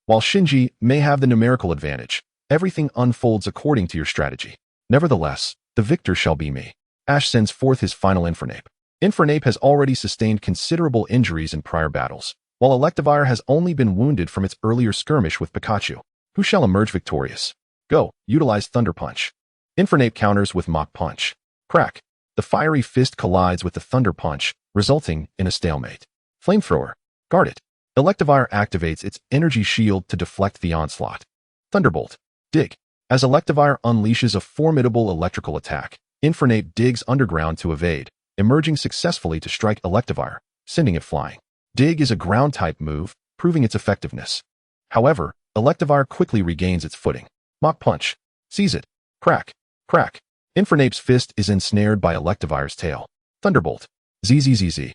While Shinji may have the numerical advantage, everything unfolds according to your strategy. Nevertheless, the victor shall be me. Ash sends forth his final Infernape. Infernape has already sustained considerable injuries in prior battles, while Electivire has only been wounded from its earlier skirmish with Pikachu. Who shall emerge victorious? Go, utilize Thunder Punch. Infernape counters with Mach Punch. Crack. The fiery fist collides with the Thunder Punch, resulting in a stalemate. Flamethrower. Guard it. Electivire activates its energy shield to deflect the onslaught. Thunderbolt. Dig. As Electivire unleashes a formidable electrical attack, Infernape digs underground to evade, emerging successfully to strike Electivire, sending it flying. Dig is a ground-type move, proving its effectiveness. However, Electivire quickly regains its footing. Mach Punch. Seize it. Crack. Crack. Infernape's fist is ensnared by Electivire's tail. Thunderbolt. ZZZZ.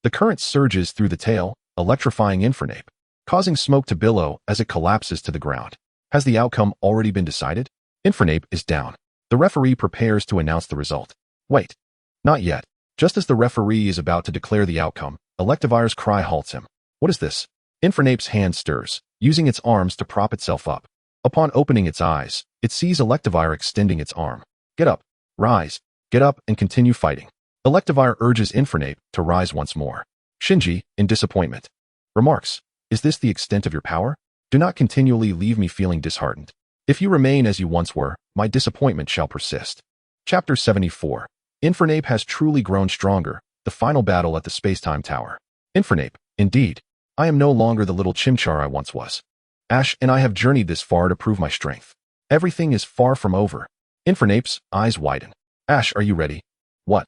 The current surges through the tail, electrifying Infernape, causing smoke to billow as it collapses to the ground. Has the outcome already been decided? Infernape is down. The referee prepares to announce the result. Wait. Not yet. Just as the referee is about to declare the outcome, Electivire's cry halts him. What is this? Infernape's hand stirs, using its arms to prop itself up. Upon opening its eyes, it sees Electivire extending its arm. Get up. Rise. Get up and continue fighting. Electivire urges Infernape to rise once more. Shinji, in disappointment, remarks, "Is this the extent of your power? Do not continually leave me feeling disheartened. If you remain as you once were, my disappointment shall persist." Chapter 74. Infernape has truly grown stronger, the final battle at the Space-Time Tower. Infernape, indeed. I am no longer the little chimchar I once was. Ash and I have journeyed this far to prove my strength. Everything is far from over. Infernape's eyes widen. Ash, are you ready? What?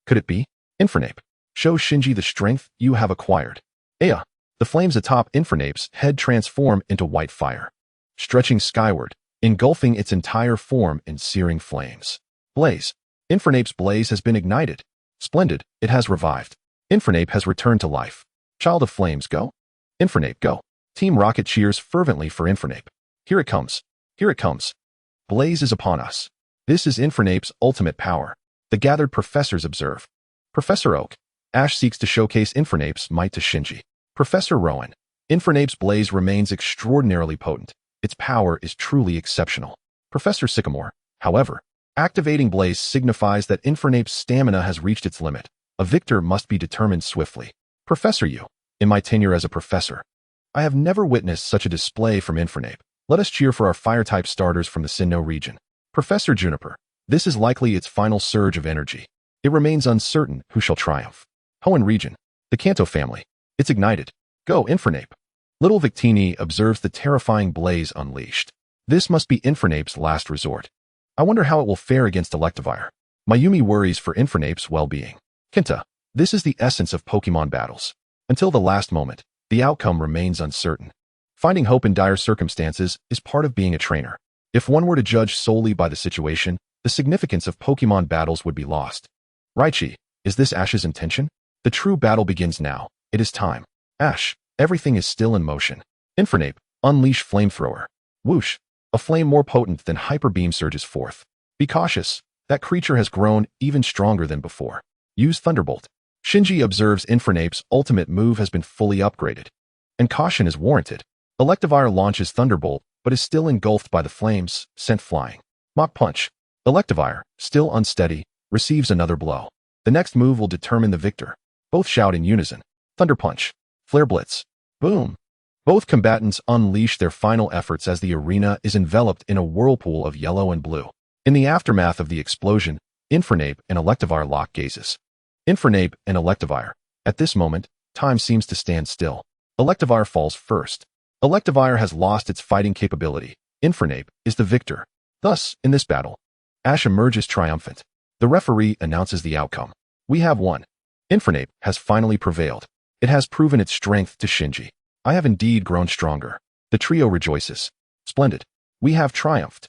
Could it be? Infernape. Show Shinji the strength you have acquired. Aya. The flames atop Infernape's head transform into white fire, stretching skyward, engulfing its entire form in searing flames. Blaze. Infernape's blaze has been ignited. Splendid, it has revived. Infernape has returned to life. Child of Flames, go. Infernape, go. Team Rocket cheers fervently for Infernape. Here it comes. Here it comes. Blaze is upon us. This is Infernape's ultimate power. The gathered professors observe. Professor Oak. Ash seeks to showcase Infernape's might to Shinji. Professor Rowan. Infernape's blaze remains extraordinarily potent. Its power is truly exceptional. Professor Sycamore. However, activating blaze signifies that Infernape's stamina has reached its limit. A victor must be determined swiftly. Professor Yu. In my tenure as a professor, I have never witnessed such a display from Infernape. Let us cheer for our fire-type starters from the Sinnoh region. Professor Juniper. This is likely its final surge of energy. It remains uncertain who shall triumph. Hoenn region. The Kanto family. It's ignited. Go, Infernape. Little Victini observes the terrifying blaze unleashed. This must be Infernape's last resort. I wonder how it will fare against Electivire. Mayumi worries for Infernape's well-being. Kinta. This is the essence of Pokémon battles. Until the last moment, the outcome remains uncertain. Finding hope in dire circumstances is part of being a trainer. If one were to judge solely by the situation, the significance of Pokémon battles would be lost. Regice, is this Ash's intention? The true battle begins now. It is time. Ash, everything is still in motion. Infernape, unleash Flamethrower. Whoosh, a flame more potent than Hyper Beam surges forth. Be cautious, that creature has grown even stronger than before. Use Thunderbolt. Shinji observes Infernape's ultimate move has been fully upgraded, and caution is warranted. Electivire launches Thunderbolt, but is still engulfed by the flames, sent flying. Mach Punch. Electivire, still unsteady, receives another blow. The next move will determine the victor. Both shout in unison. Thunder Punch. Flare Blitz. Boom. Both combatants unleash their final efforts as the arena is enveloped in a whirlpool of yellow and blue. In the aftermath of the explosion, Infernape and Electivire lock gazes. Infernape and Electivire. At this moment, time seems to stand still. Electivire falls first. Electivire has lost its fighting capability. Infernape is the victor. Thus, in this battle, Ash emerges triumphant. The referee announces the outcome. We have won. Infernape has finally prevailed. It has proven its strength to Shinji. I have indeed grown stronger. The trio rejoices. Splendid. We have triumphed.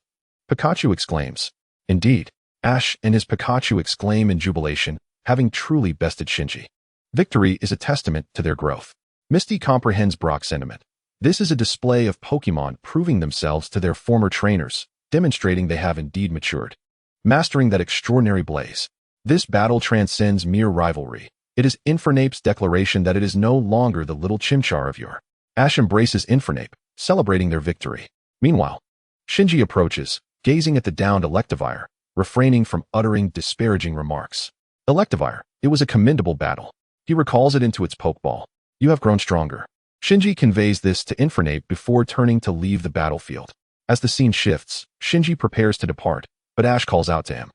Pikachu exclaims. Indeed. Ash and his Pikachu exclaim in jubilation, having truly bested Shinji. Victory is a testament to their growth. Misty comprehends Brock's sentiment. This is a display of Pokémon proving themselves to their former trainers, demonstrating they have indeed matured. Mastering that extraordinary blaze. This battle transcends mere rivalry. It is Infernape's declaration that it is no longer the little chimchar of yore. Ash embraces Infernape, celebrating their victory. Meanwhile, Shinji approaches, gazing at the downed Electivire, refraining from uttering disparaging remarks. Electivire, it was a commendable battle. He recalls it into its Pokeball. You have grown stronger. Shinji conveys this to Infernape before turning to leave the battlefield. As the scene shifts, Shinji prepares to depart, but Ash calls out to him.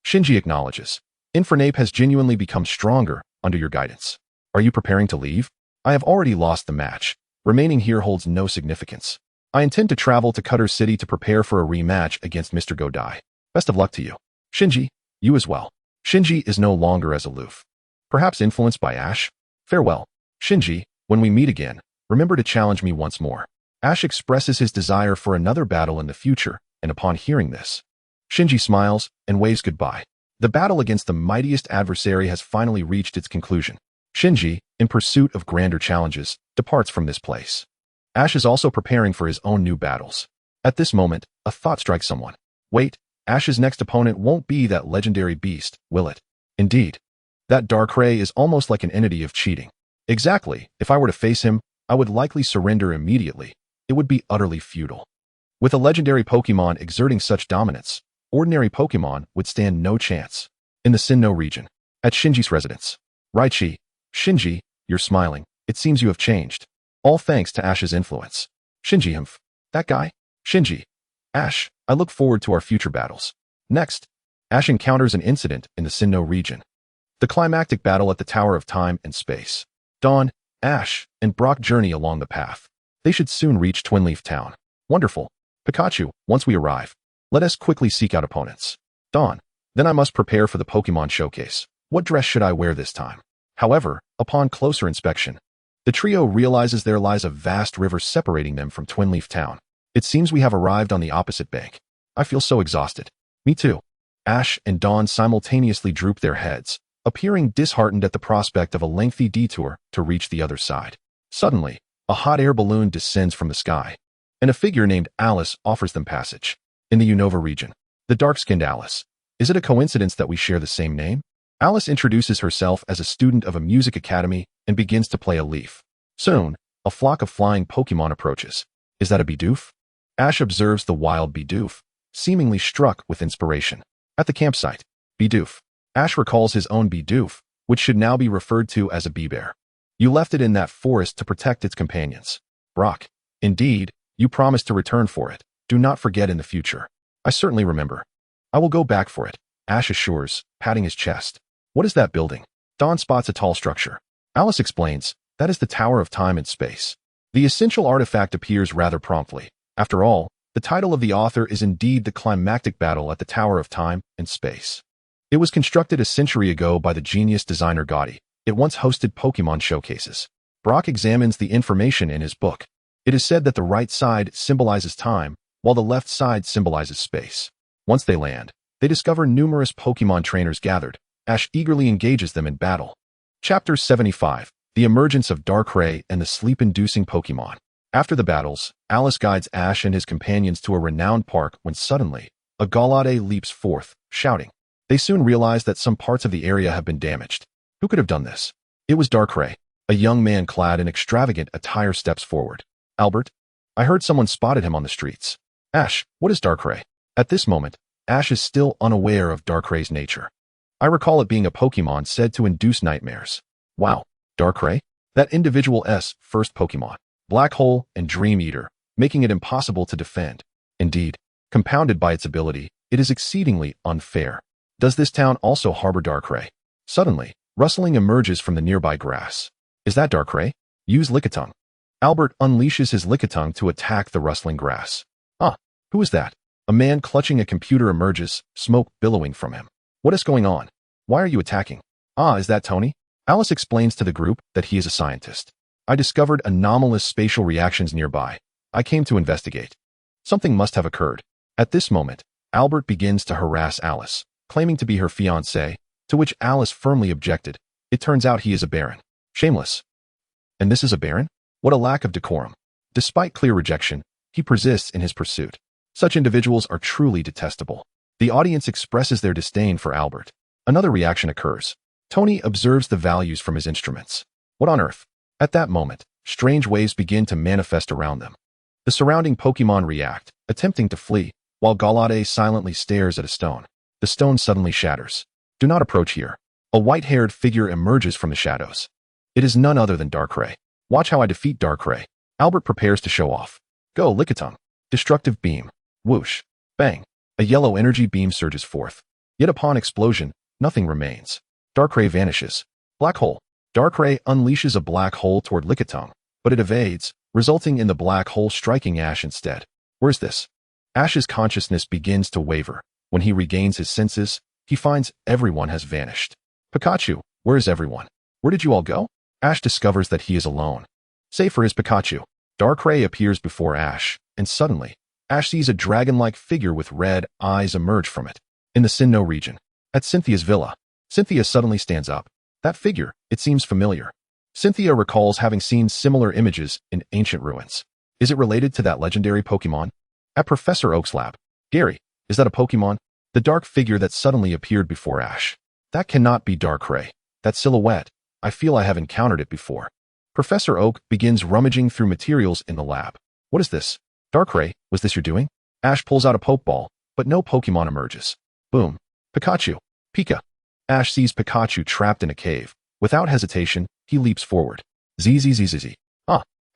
Shinji acknowledges. Infernape has genuinely become stronger under your guidance. Are you preparing to leave? I have already lost the match. Remaining here holds no significance. I intend to travel to Cutter City to prepare for a rematch against Mr. Godai. Best of luck to you. Shinji, you as well. Shinji is no longer as aloof. Perhaps influenced by Ash? Farewell. Shinji, when we meet again, remember to challenge me once more. Ash expresses his desire for another battle in the future, and upon hearing this, Shinji smiles and waves goodbye. The battle against the mightiest adversary has finally reached its conclusion. Shinji, in pursuit of grander challenges, departs from this place. Ash is also preparing for his own new battles. At this moment, a thought strikes someone. Wait, Ash's next opponent won't be that legendary beast, will it? Indeed. That Darkrai is almost like an entity of cheating. Exactly, if I were to face him, I would likely surrender immediately. It would be utterly futile. With a legendary Pokémon exerting such dominance, ordinary Pokémon would stand no chance. In the Sinnoh region, at Shinji's residence. Regice, Shinji, you're smiling. It seems you have changed. All thanks to Ash's influence. Shinji, that guy? Shinji. Ash, I look forward to our future battles. Next, Ash encounters an incident in the Sinnoh region. The climactic battle at the Tower of Time and Space. Dawn, Ash, and Brock journey along the path. They should soon reach Twinleaf Town. Wonderful. Pikachu, once we arrive, let us quickly seek out opponents. Dawn, then I must prepare for the Pokemon showcase. What dress should I wear this time? However, upon closer inspection, the trio realizes there lies a vast river separating them from Twinleaf Town. It seems we have arrived on the opposite bank. I feel so exhausted. Me too. Ash and Dawn simultaneously droop their heads, appearing disheartened at the prospect of a lengthy detour to reach the other side. Suddenly, a hot air balloon descends from the sky, and a figure named Alice offers them passage. In the Unova region, the dark-skinned Alice. Is it a coincidence that we share the same name? Alice introduces herself as a student of a music academy and begins to play a leaf. Soon, a flock of flying Pokémon approaches. Is that a Bidoof? Ash observes the wild Bidoof, seemingly struck with inspiration. At the campsite, Bidoof. Ash recalls his own Bidoof, which should now be referred to as a Bee-Bear. You left it in that forest to protect its companions. Brock. Indeed, you promised to return for it. Do not forget in the future. I certainly remember. I will go back for it, Ash assures, patting his chest. What is that building? Dawn spots a tall structure. Alice explains, that is the Tower of Time and Space. The essential artifact appears rather promptly. After all, the title of the author is indeed the climactic battle at the Tower of Time and Space. It was constructed a century ago by the genius designer Gotti. It once hosted Pokemon showcases. Brock examines the information in his book. It is said that the right side symbolizes time, while the left side symbolizes space. Once they land, they discover numerous Pokemon trainers gathered. Ash eagerly engages them in battle. Chapter 75. The Emergence of Darkrai and the Sleep-Inducing Pokemon. After the battles, Alice guides Ash and his companions to a renowned park when suddenly, a Galade leaps forth, shouting. They soon realize that some parts of the area have been damaged. Who could have done this? It was Darkrai. A young man clad in extravagant attire steps forward. Albert? I heard someone spotted him on the streets. Ash, what is Darkrai? At this moment, Ash is still unaware of Darkrai's nature. I recall it being a Pokemon said to induce nightmares. Wow, Darkrai? That individual's first Pokemon. Black Hole and Dream Eater, making it impossible to defend. Indeed, compounded by its ability, it is exceedingly unfair. Does this town also harbor Darkrai? Suddenly, rustling emerges from the nearby grass. Is that Darkrai? Use Lickitung. Albert unleashes his Lickitung to attack the rustling grass. Who is that? A man clutching a computer emerges, smoke billowing from him. What is going on? Why are you attacking? Is that Tony? Alice explains to the group that he is a scientist. I discovered anomalous spatial reactions nearby. I came to investigate. Something must have occurred. At this moment, Albert begins to harass Alice, claiming to be her fiancé, to which Alice firmly objected. It turns out he is a baron. Shameless. And this is a baron? What a lack of decorum. Despite clear rejection, he persists in his pursuit. Such individuals are truly detestable. The audience expresses their disdain for Albert. Another reaction occurs. Tony observes the values from his instruments. What on earth? At that moment, strange waves begin to manifest around them. The surrounding Pokémon react, attempting to flee, while Galade silently stares at a stone. The stone suddenly shatters. Do not approach here. A white-haired figure emerges from the shadows. It is none other than Darkrai. Watch how I defeat Darkrai. Albert prepares to show off. Go, Lickitung. Destructive beam. Whoosh. Bang. A yellow energy beam surges forth. Yet upon explosion, nothing remains. Darkrai vanishes. Black hole. Darkrai unleashes a black hole toward Lickitung, but it evades, resulting in the black hole striking Ash instead. Where's this? Ash's consciousness begins to waver. When he regains his senses, he finds everyone has vanished. Pikachu, where is everyone? Where did you all go? Ash discovers that he is alone. Save for his Pikachu. Darkrai appears before Ash, and suddenly, Ash sees a dragon-like figure with red eyes emerge from it. In the Sinnoh region, at Cynthia's villa, Cynthia suddenly stands up. That figure, it seems familiar. Cynthia recalls having seen similar images in ancient ruins. Is it related to that legendary Pokémon? At Professor Oak's lab, Gary, is that a Pokémon? The dark figure that suddenly appeared before Ash. That cannot be Darkrai. That silhouette, I feel I have encountered it before. Professor Oak begins rummaging through materials in the lab. What is this? Darkrai, was this your doing? Ash pulls out a Pokeball, but no Pokémon emerges. Boom. Pikachu. Pika. Ash sees Pikachu trapped in a cave. Without hesitation, he leaps forward. ZZZZZ.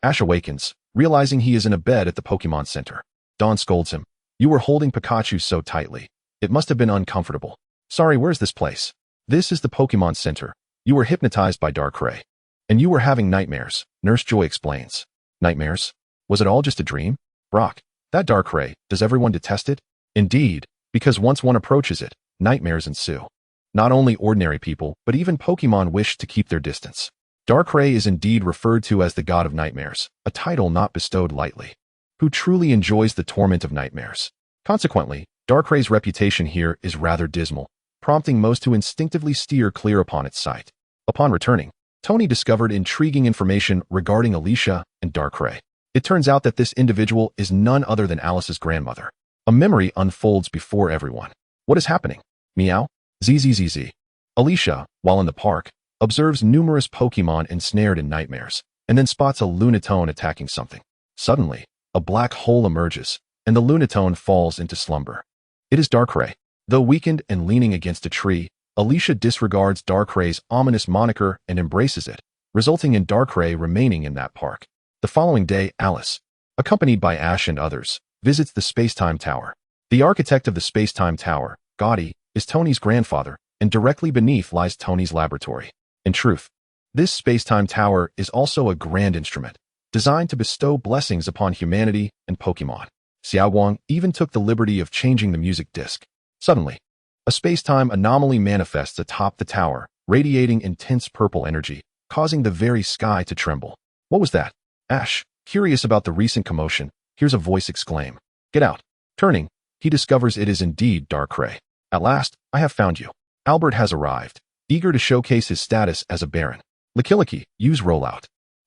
Ash awakens, realizing he is in a bed at the Pokémon Center. Dawn scolds him. You were holding Pikachu so tightly. It must have been uncomfortable. Sorry, where's this place? This is the Pokémon Center. You were hypnotized by Darkrai. And you were having nightmares, Nurse Joy explains. Nightmares? Was it all just a dream? Brock, that Darkrai, does everyone detest it? Indeed, because once one approaches it, nightmares ensue. Not only ordinary people, but even Pokémon wish to keep their distance. Darkrai is indeed referred to as the God of Nightmares, a title not bestowed lightly. Who truly enjoys the torment of nightmares. Consequently, Darkrai's reputation here is rather dismal, prompting most to instinctively steer clear upon its sight. Upon returning, Tony discovered intriguing information regarding Alicia and Darkrai. It turns out that this individual is none other than Alice's grandmother. A memory unfolds before everyone. What is happening? Meow? ZZZZ. Alicia, while in the park, observes numerous Pokémon ensnared in nightmares, and then spots a Lunatone attacking something. Suddenly, a black hole emerges, and the Lunatone falls into slumber. It is Darkrai. Though weakened and leaning against a tree, Alicia disregards Darkrai's ominous moniker and embraces it, resulting in Darkrai remaining in that park. The following day, Alice, accompanied by Ash and others, visits the Space-Time Tower. The architect of the Space-Time Tower, Gotti, is Tony's grandfather, and directly beneath lies Tony's laboratory. In truth, this Space-Time Tower is also a grand instrument, designed to bestow blessings upon humanity and Pokémon. Xiaoguang even took the liberty of changing the music disc. Suddenly, a space-time anomaly manifests atop the tower, radiating intense purple energy, causing the very sky to tremble. What was that? Ash, curious about the recent commotion, hears a voice exclaim. Get out. Turning, he discovers it is indeed Darkrai. At last, I have found you. Albert has arrived, eager to showcase his status as a Baron. Lickilicky, use rollout.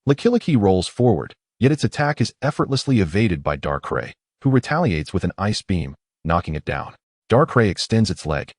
Lickilicky rolls forward, yet its attack is effortlessly evaded by Darkrai, who retaliates with an ice beam, knocking it down. Darkrai extends its leg,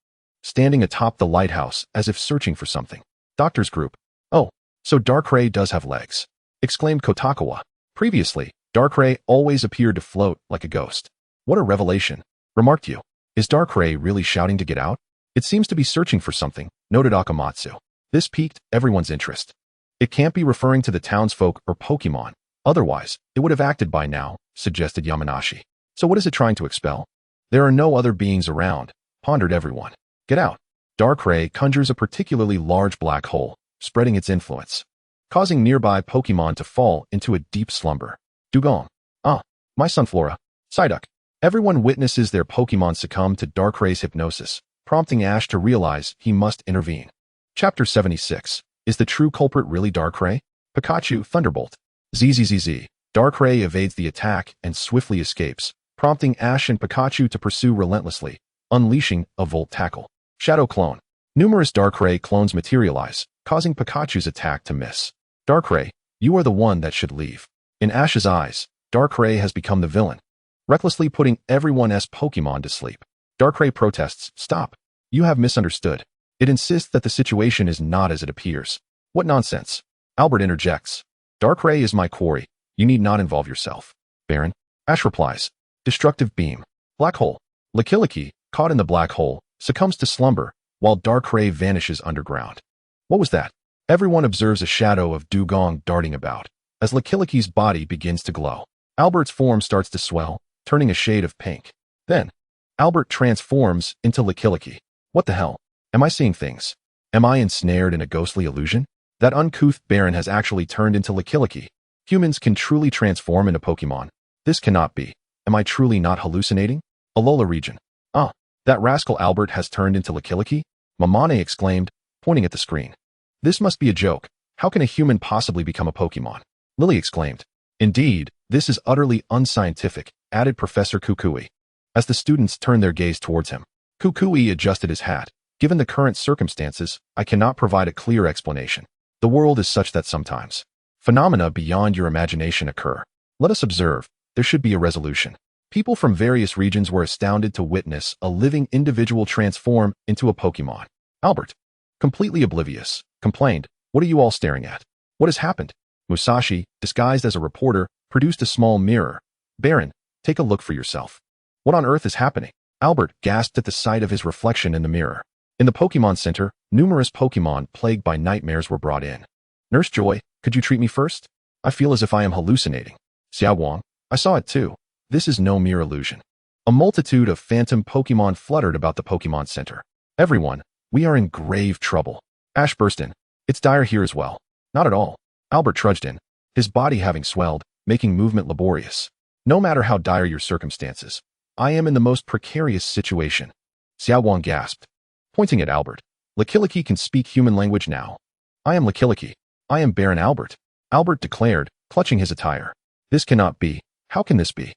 standing atop the lighthouse as if searching for something. Doctor's group. Oh, so Darkrai does have legs, exclaimed Kotakawa. Previously, Darkrai always appeared to float like a ghost. What a revelation, remarked Yu. Is Darkrai really shouting to get out? It seems to be searching for something, noted Akamatsu. This piqued everyone's interest. It can't be referring to the townsfolk or Pokémon. Otherwise, it would have acted by now, suggested Yamanashi. So what is it trying to expel? There are no other beings around, pondered everyone. Get out. Darkrai conjures a particularly large black hole, spreading its influence, causing nearby Pokémon to fall into a deep slumber. Dugong. My Sunflora. Psyduck. Everyone witnesses their Pokémon succumb to Darkrai's hypnosis, prompting Ash to realize he must intervene. Chapter 76. Is the true culprit really Darkrai? Pikachu Thunderbolt. ZZZZ. Darkrai evades the attack and swiftly escapes, prompting Ash and Pikachu to pursue relentlessly, unleashing a Volt Tackle. Shadow Clone. Numerous Darkrai clones materialize, causing Pikachu's attack to miss. Darkrai, you are the one that should leave. In Ash's eyes, Darkrai has become the villain, recklessly putting everyone's Pokémon to sleep. Darkrai protests, stop. You have misunderstood. It insists that the situation is not as it appears. What nonsense. Albert interjects. Darkrai is my quarry. You need not involve yourself. Baron. Ash replies, destructive beam. Black hole. Lickilicky, caught in the black hole, succumbs to slumber, while Darkrai vanishes underground. What was that? Everyone observes a shadow of Dugong darting about, as Lickiliky's body begins to glow. Albert's form starts to swell, turning a shade of pink. Then, Albert transforms into Lickiliky. What the hell? Am I seeing things? Am I ensnared in a ghostly illusion? That uncouth Baron has actually turned into Lickiliky. Humans can truly transform into Pokémon. This cannot be. Am I truly not hallucinating? Alola region. Ah, that rascal Albert has turned into Lickiliky? Mamane exclaimed, pointing at the screen. This must be a joke. How can a human possibly become a Pokémon? Lily exclaimed. Indeed, this is utterly unscientific, added Professor Kukui. As the students turned their gaze towards him, Kukui adjusted his hat. Given the current circumstances, I cannot provide a clear explanation. The world is such that sometimes phenomena beyond your imagination occur. Let us observe. There should be a resolution. People from various regions were astounded to witness a living individual transform into a Pokémon. Albert, completely oblivious, complained, "What are you all staring at? What has happened?" Musashi, disguised as a reporter, produced a small mirror. "Baron, take a look for yourself. What on earth is happening?" Albert gasped at the sight of his reflection in the mirror. In the Pokémon Center, numerous Pokémon plagued by nightmares were brought in. "Nurse Joy, could you treat me first? I feel as if I am hallucinating." "Xiao Wang, I saw it too. This is no mere illusion." A multitude of phantom Pokémon fluttered about the Pokémon Center. "Everyone, we are in grave trouble." Ash burst in. "It's dire here as well." "Not at all." Albert trudged in, his body having swelled, making movement laborious. "No matter how dire your circumstances, I am in the most precarious situation." Xiao Wang gasped, pointing at Albert. "Lickiliky can speak human language now." "I am Lickiliky. I am Baron Albert," Albert declared, clutching his attire. "This cannot be. How can this be?"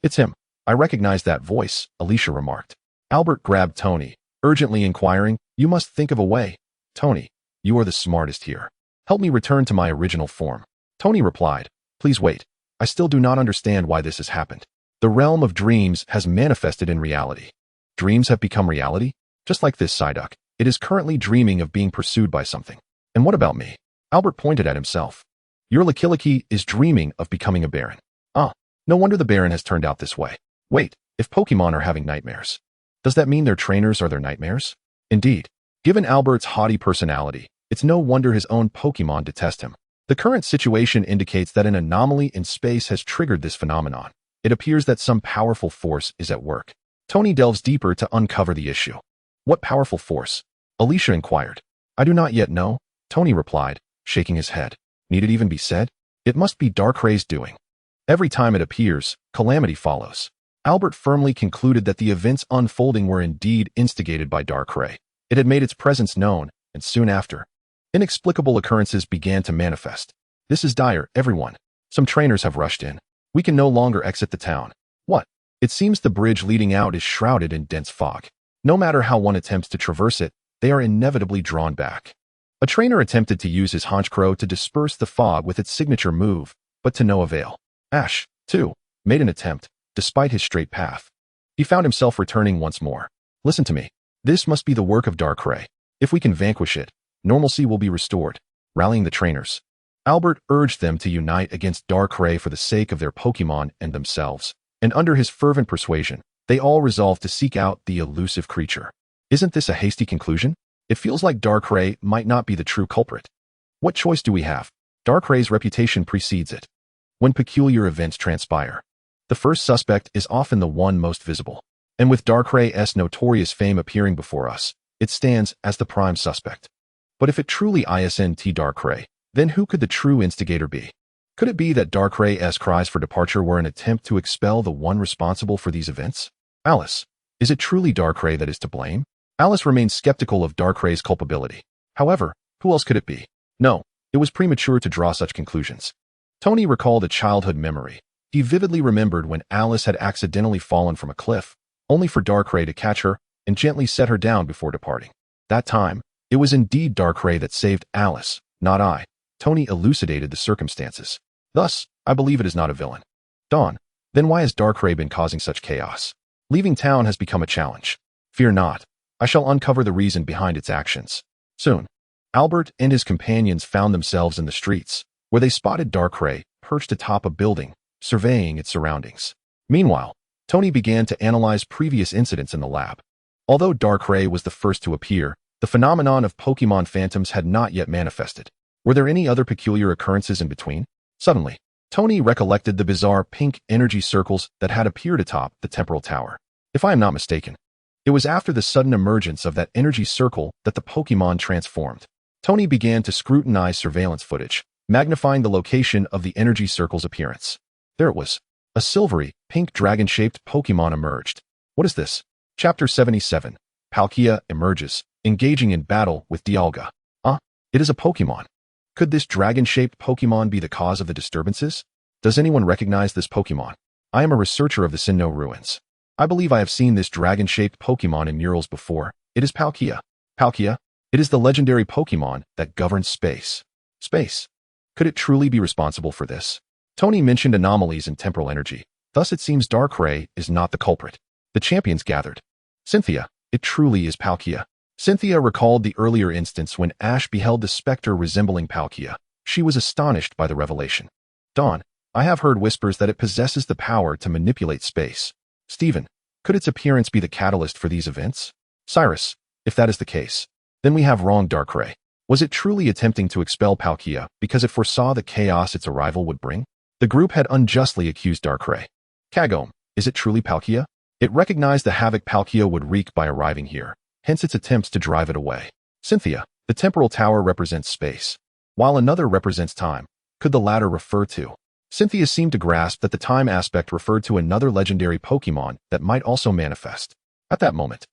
"It's him. I recognize that voice," Alicia remarked. Albert grabbed Tony, urgently inquiring, "You must think of a way." "Tony, you are the smartest here. Help me return to my original form." Tony replied, "Please wait. I still do not understand why this has happened. The realm of dreams has manifested in reality. Dreams have become reality? Just like this Psyduck, it is currently dreaming of being pursued by something. And what about me?" Albert pointed at himself. "Your Lickiliky is dreaming of becoming a Baron. Ah, no wonder the Baron has turned out this way. Wait, if Pokémon are having nightmares, does that mean their trainers are their nightmares?" Indeed, given Albert's haughty personality, it's no wonder his own Pokémon detest him. The current situation indicates that an anomaly in space has triggered this phenomenon. It appears that some powerful force is at work. Tony delves deeper to uncover the issue. "What powerful force?" Alicia inquired. "I do not yet know," Tony replied, shaking his head. "Need it even be said? It must be Darkray's doing. Every time it appears, calamity follows." Albert firmly concluded that the events unfolding were indeed instigated by Darkrai. It had made its presence known, and soon after, inexplicable occurrences began to manifest. "This is dire, everyone. Some trainers have rushed in. We can no longer exit the town." "What?" "It seems the bridge leading out is shrouded in dense fog. No matter how one attempts to traverse it, they are inevitably drawn back." A trainer attempted to use his Honchkrow to disperse the fog with its signature move, but to no avail. Ash, too, made an attempt, despite his straight path. He found himself returning once more. "Listen to me. This must be the work of Darkrai. If we can vanquish it, normalcy will be restored." Rallying the trainers, Albert urged them to unite against Darkrai for the sake of their Pokémon and themselves, and under his fervent persuasion, they all resolved to seek out the elusive creature. Isn't this a hasty conclusion? It feels like Darkrai might not be the true culprit. What choice do we have? Darkrai's reputation precedes it. When peculiar events transpire, the first suspect is often the one most visible. And with Darkrai's notorious fame appearing before us, it stands as the prime suspect. But if it truly isn't Darkrai, then who could the true instigator be? Could it be that Darkrai's cries for departure were an attempt to expel the one responsible for these events? Alice, is it truly Darkrai that is to blame? Alice remained skeptical of Darkrai's culpability. However, who else could it be? No, it was premature to draw such conclusions. Tony recalled a childhood memory. He vividly remembered when Alice had accidentally fallen from a cliff, only for Darkrai to catch her and gently set her down before departing. That time, it was indeed Darkrai that saved Alice, not I. Tony elucidated the circumstances. Thus, I believe it is not a villain. Dawn, then why has Darkrai been causing such chaos? Leaving town has become a challenge. Fear not. I shall uncover the reason behind its actions. Soon, Albert and his companions found themselves in the streets, where they spotted Darkrai perched atop a building, surveying its surroundings. Meanwhile, Tony began to analyze previous incidents in the lab. Although Darkrai was the first to appear, the phenomenon of Pokémon phantoms had not yet manifested. Were there any other peculiar occurrences in between? Suddenly, Tony recollected the bizarre pink energy circles that had appeared atop the temporal tower. If I am not mistaken, it was after the sudden emergence of that energy circle that the Pokémon transformed. Tony began to scrutinize surveillance footage, magnifying the location of the energy circle's appearance. There it was. A silvery, pink dragon-shaped Pokémon emerged. What is this? Chapter 77. Palkia emerges, engaging in battle with Dialga. It is a Pokémon. Could this dragon-shaped Pokémon be the cause of the disturbances? Does anyone recognize this Pokémon? I am a researcher of the Sinnoh ruins. I believe I have seen this dragon-shaped Pokémon in murals before. It is Palkia. Palkia? It is the legendary Pokémon that governs space. Space. Could it truly be responsible for this? Tony mentioned anomalies in temporal energy. Thus it seems Darkrai is not the culprit. The champions gathered. Cynthia, it truly is Palkia. Cynthia recalled the earlier instance when Ash beheld the specter resembling Palkia. She was astonished by the revelation. Dawn, I have heard whispers that it possesses the power to manipulate space. Stephen, could its appearance be the catalyst for these events? Cyrus, if that is the case, then we have wronged Darkrai. Was it truly attempting to expel Palkia because it foresaw the chaos its arrival would bring? The group had unjustly accused Darkrai. Kagome, is it truly Palkia? It recognized the havoc Palkia would wreak by arriving here, hence its attempts to drive it away. Cynthia, the temporal tower represents space, while another represents time. Could the latter refer to? Cynthia seemed to grasp that the time aspect referred to another legendary Pokémon that might also manifest. At that moment,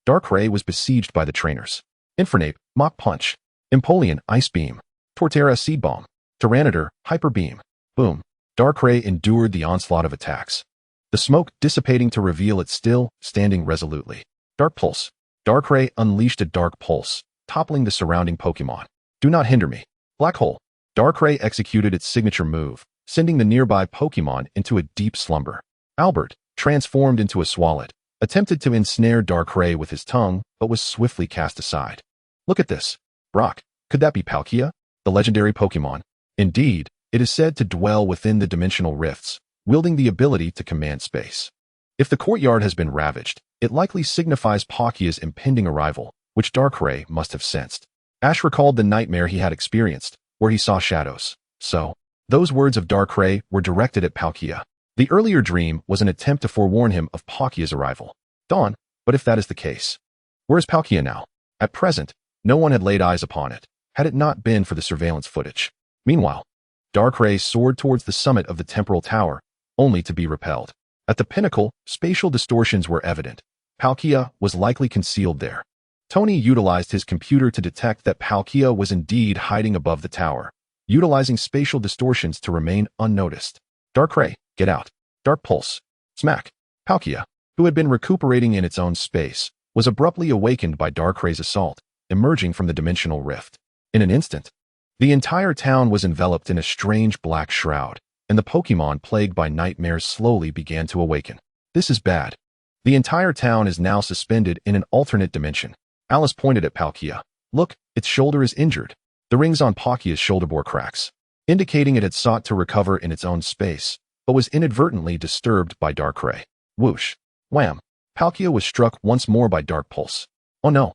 Darkrai was besieged by the trainers. Infernape, Mach Punch. Empoleon, Ice Beam. Torterra, Seed Bomb. Tyranitar, Hyper Beam. Boom. Darkrai endured the onslaught of attacks, the smoke dissipating to reveal it still standing resolutely. Dark Pulse. Darkrai unleashed a Dark Pulse, toppling the surrounding Pokémon. Do not hinder me. Black Hole. Darkrai executed its signature move, sending the nearby Pokémon into a deep slumber. Albert, transformed into a Swalot, attempted to ensnare Darkrai with his tongue, but was swiftly cast aside. Look at this. Brock, could that be Palkia, the legendary Pokémon? Indeed, it is said to dwell within the dimensional rifts, wielding the ability to command space. If the courtyard has been ravaged, it likely signifies Palkia's impending arrival, which Darkrai must have sensed. Ash recalled the nightmare he had experienced, where he saw shadows. So, those words of Darkrai were directed at Palkia. The earlier dream was an attempt to forewarn him of Palkia's arrival. Dawn, but if that is the case, where is Palkia now? At present, no one had laid eyes upon it, had it not been for the surveillance footage. Meanwhile, Darkrai soared towards the summit of the temporal tower, only to be repelled. At the pinnacle, spatial distortions were evident. Palkia was likely concealed there. Tony utilized his computer to detect that Palkia was indeed hiding above the tower, utilizing spatial distortions to remain unnoticed. Darkrai, get out. Dark Pulse. Smack. Palkia, who had been recuperating in its own space, was abruptly awakened by Darkrai's assault, emerging from the dimensional rift. In an instant, the entire town was enveloped in a strange black shroud, and the Pokémon plagued by nightmares slowly began to awaken. This is bad. The entire town is now suspended in an alternate dimension. Alice pointed at Palkia. Look, its shoulder is injured. The rings on Palkia's shoulder bore cracks, indicating it had sought to recover in its own space, but was inadvertently disturbed by Darkrai. Whoosh. Wham. Palkia was struck once more by Dark Pulse. Oh no.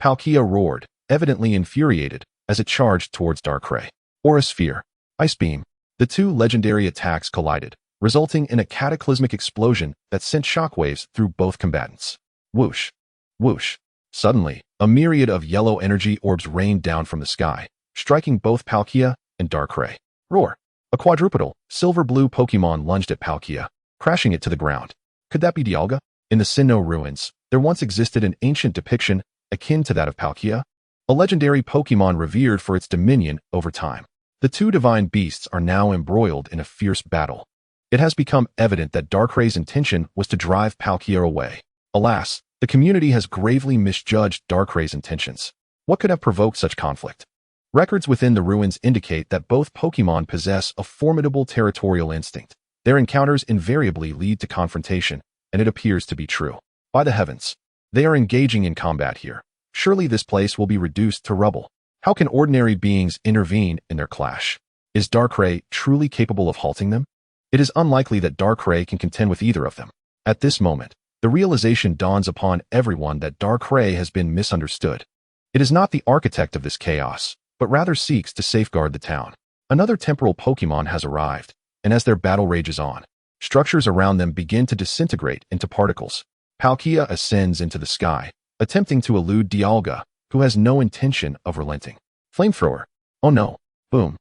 Palkia roared, evidently infuriated, as it charged towards Darkrai. Aura Sphere. Ice Beam. The two legendary attacks collided, resulting in a cataclysmic explosion that sent shockwaves through both combatants. Whoosh. Whoosh. Suddenly, a myriad of yellow energy orbs rained down from the sky, striking both Palkia and Darkrai. Roar. A quadrupedal, silver-blue Pokémon lunged at Palkia, crashing it to the ground. Could that be Dialga? In the Sinnoh ruins, there once existed an ancient depiction akin to that of Palkia, a legendary Pokémon revered for its dominion over time. The two divine beasts are now embroiled in a fierce battle. It has become evident that Darkrai's intention was to drive Palkia away. Alas, the community has gravely misjudged Darkrai's intentions. What could have provoked such conflict? Records within the ruins indicate that both Pokémon possess a formidable territorial instinct. Their encounters invariably lead to confrontation, and it appears to be true. By the heavens, they are engaging in combat here. Surely this place will be reduced to rubble. How can ordinary beings intervene in their clash? Is Darkrai truly capable of halting them? It is unlikely that Darkrai can contend with either of them. At this moment, the realization dawns upon everyone that Darkrai has been misunderstood. It is not the architect of this chaos, but rather seeks to safeguard the town. Another temporal Pokémon has arrived, and as their battle rages on, structures around them begin to disintegrate into particles. Palkia ascends into the sky, attempting to elude Dialga, who has no intention of relenting. Flamethrower. Oh no. Boom.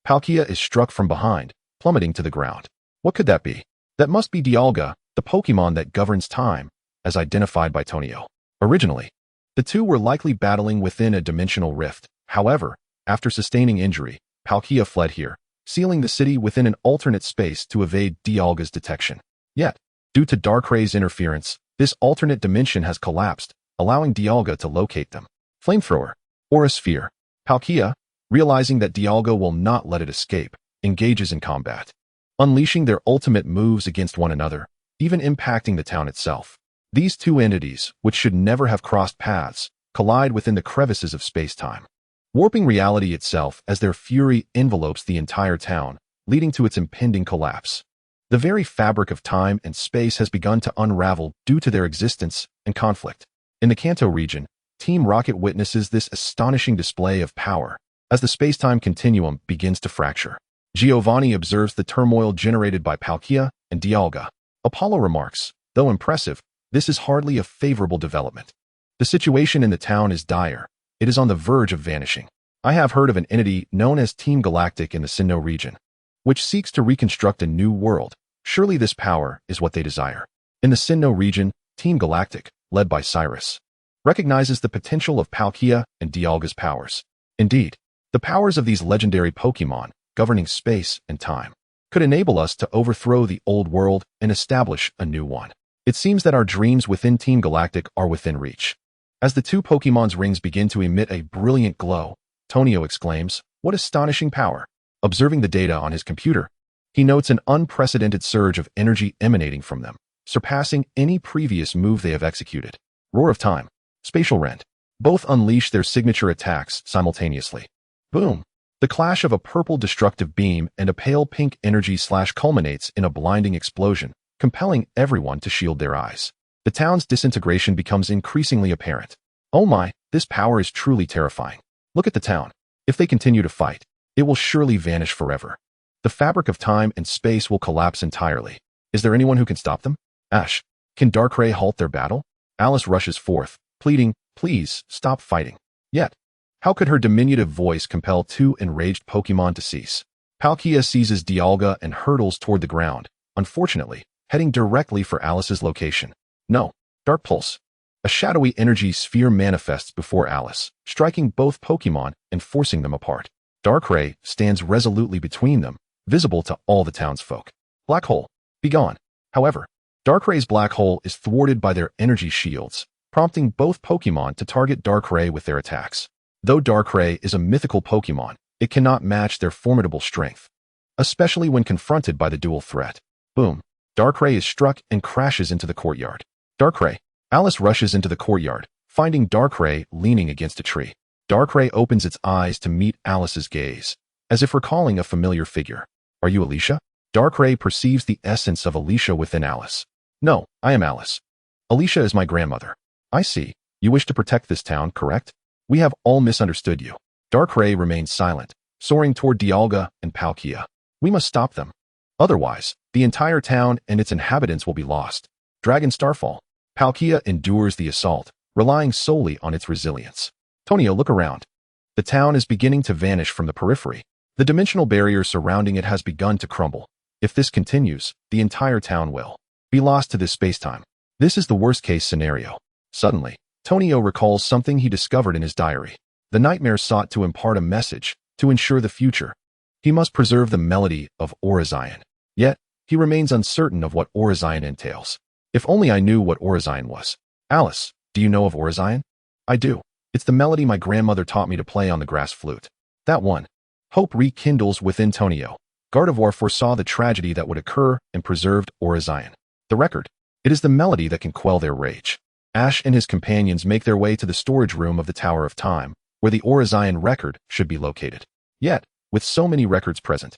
Palkia is struck from behind, plummeting to the ground. What could that be? That must be Dialga, the Pokémon that governs time, as identified by Tonio. Originally, the two were likely battling within a dimensional rift. However, after sustaining injury, Palkia fled here, sealing the city within an alternate space to evade Dialga's detection. Yet, due to Darkrai's interference, this alternate dimension has collapsed, allowing Dialga to locate them. Flamethrower. Aura Sphere. Palkia, realizing that Dialga will not let it escape, engages in combat, unleashing their ultimate moves against one another, even impacting the town itself. These two entities, which should never have crossed paths, collide within the crevices of space-time, warping reality itself as their fury envelopes the entire town, leading to its impending collapse. The very fabric of time and space has begun to unravel due to their existence and conflict. In the Kanto region, Team Rocket witnesses this astonishing display of power as the space-time continuum begins to fracture. Giovanni observes the turmoil generated by Palkia and Dialga. Apollo remarks, though impressive, this is hardly a favorable development. The situation in the town is dire. It is on the verge of vanishing. I have heard of an entity known as Team Galactic in the Sinnoh region, which seeks to reconstruct a new world. Surely this power is what they desire. In the Sinnoh region, Team Galactic, led by Cyrus, recognizes the potential of Palkia and Dialga's powers. Indeed, the powers of these legendary Pokémon, governing space and time, could enable us to overthrow the old world and establish a new one. It seems that our dreams within Team Galactic are within reach. As the two Pokémon's rings begin to emit a brilliant glow, Tonio exclaims, "What astonishing power!" Observing the data on his computer, he notes an unprecedented surge of energy emanating from them, surpassing any previous move they have executed. Roar of Time. Spatial Rend. Both unleash their signature attacks simultaneously. Boom. The clash of a purple destructive beam and a pale pink energy slash culminates in a blinding explosion, compelling everyone to shield their eyes. The town's disintegration becomes increasingly apparent. Oh my, this power is truly terrifying. Look at the town. If they continue to fight, it will surely vanish forever. The fabric of time and space will collapse entirely. Is there anyone who can stop them? Ash. Can Darkrai halt their battle? Alice rushes forth, pleading, "Please, stop fighting." Yet, how could her diminutive voice compel two enraged Pokémon to cease? Palkia seizes Dialga and hurtles toward the ground, unfortunately, heading directly for Alice's location. No. Dark Pulse. A shadowy energy sphere manifests before Alice, striking both Pokémon and forcing them apart. Darkrai stands resolutely between them, visible to all the townsfolk. Black Hole. Be gone. However, Darkrai's black hole is thwarted by their energy shields, prompting both Pokémon to target Darkrai with their attacks. Though Darkrai is a mythical Pokémon, it cannot match their formidable strength, especially when confronted by the dual threat. Boom. Darkrai is struck and crashes into the courtyard. Darkrai. Alice rushes into the courtyard, finding Darkrai leaning against a tree. Darkrai opens its eyes to meet Alice's gaze, as if recalling a familiar figure. Are you Alicia? Darkrai perceives the essence of Alicia within Alice. No, I am Alice. Alicia is my grandmother. I see. You wish to protect this town, correct? We have all misunderstood you. Darkrai remains silent, soaring toward Dialga and Palkia. We must stop them. Otherwise, the entire town and its inhabitants will be lost. Dragon Starfall. Palkia endures the assault, relying solely on its resilience. Tonio, look around. The town is beginning to vanish from the periphery. The dimensional barrier surrounding it has begun to crumble. If this continues, the entire town will be lost to this space-time. This is the worst-case scenario. Suddenly, Tonio recalls something he discovered in his diary. The nightmare sought to impart a message to ensure the future. He must preserve the melody of Orizion. Yet, he remains uncertain of what Orizion entails. If only I knew what Orizion was. Alice, do you know of Orizion? I do. It's the melody my grandmother taught me to play on the grass flute. That one. Hope rekindles within Tonio. Gardevoir foresaw the tragedy that would occur and preserved Orizion. The record. It is the melody that can quell their rage. Ash and his companions make their way to the storage room of the Tower of Time, where the Orizion record should be located. Yet, with so many records present,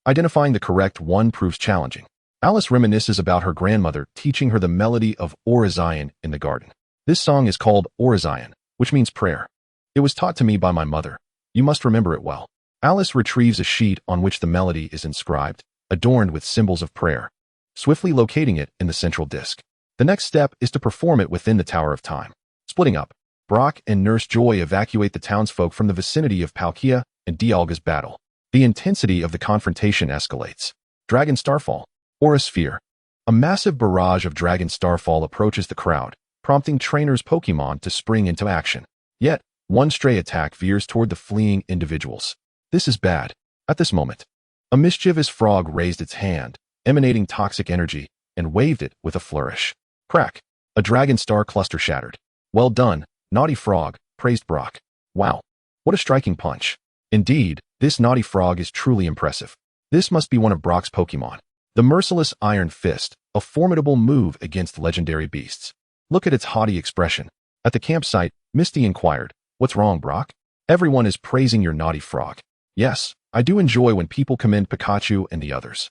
Identifying the correct one proves challenging. Alice reminisces about her grandmother teaching her the melody of Orizion in the garden. This song is called Orizion, which means prayer. It was taught to me by my mother. You must remember it well. Alice retrieves a sheet on which the melody is inscribed, adorned with symbols of prayer, swiftly locating it in the central disc. The next step is to perform it within the Tower of Time. Splitting up, Brock and Nurse Joy evacuate the townsfolk from the vicinity of Palkia and Dialga's battle. The intensity of the confrontation escalates. Dragon Starfall. Aura Sphere. A massive barrage of Dragon Starfall approaches the crowd, prompting trainers' Pokémon to spring into action. Yet, one stray attack veers toward the fleeing individuals. This is bad. At this moment, a mischievous frog raised its hand, emanating toxic energy, and waved it with a flourish. Crack. A Dragon Star cluster shattered. Well done, naughty frog, praised Brock. Wow. What a striking punch. Indeed, this naughty frog is truly impressive. This must be one of Brock's Pokémon. The merciless Iron Fist, a formidable move against legendary beasts. Look at its haughty expression. At the campsite, Misty inquired, "What's wrong, Brock?" Everyone is praising your naughty frog. Yes, I do enjoy when people commend Pikachu and the others.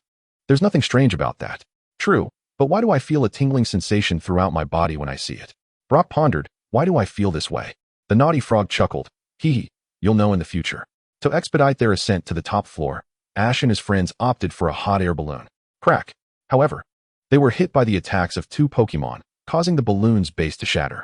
There's nothing strange about that. True, but why do I feel a tingling sensation throughout my body when I see it? Brock pondered, why do I feel this way? The naughty frog chuckled, hee, you'll know in the future. To expedite their ascent to the top floor, Ash and his friends opted for a hot air balloon. Crack. However, they were hit by the attacks of two Pokémon, causing the balloon's base to shatter.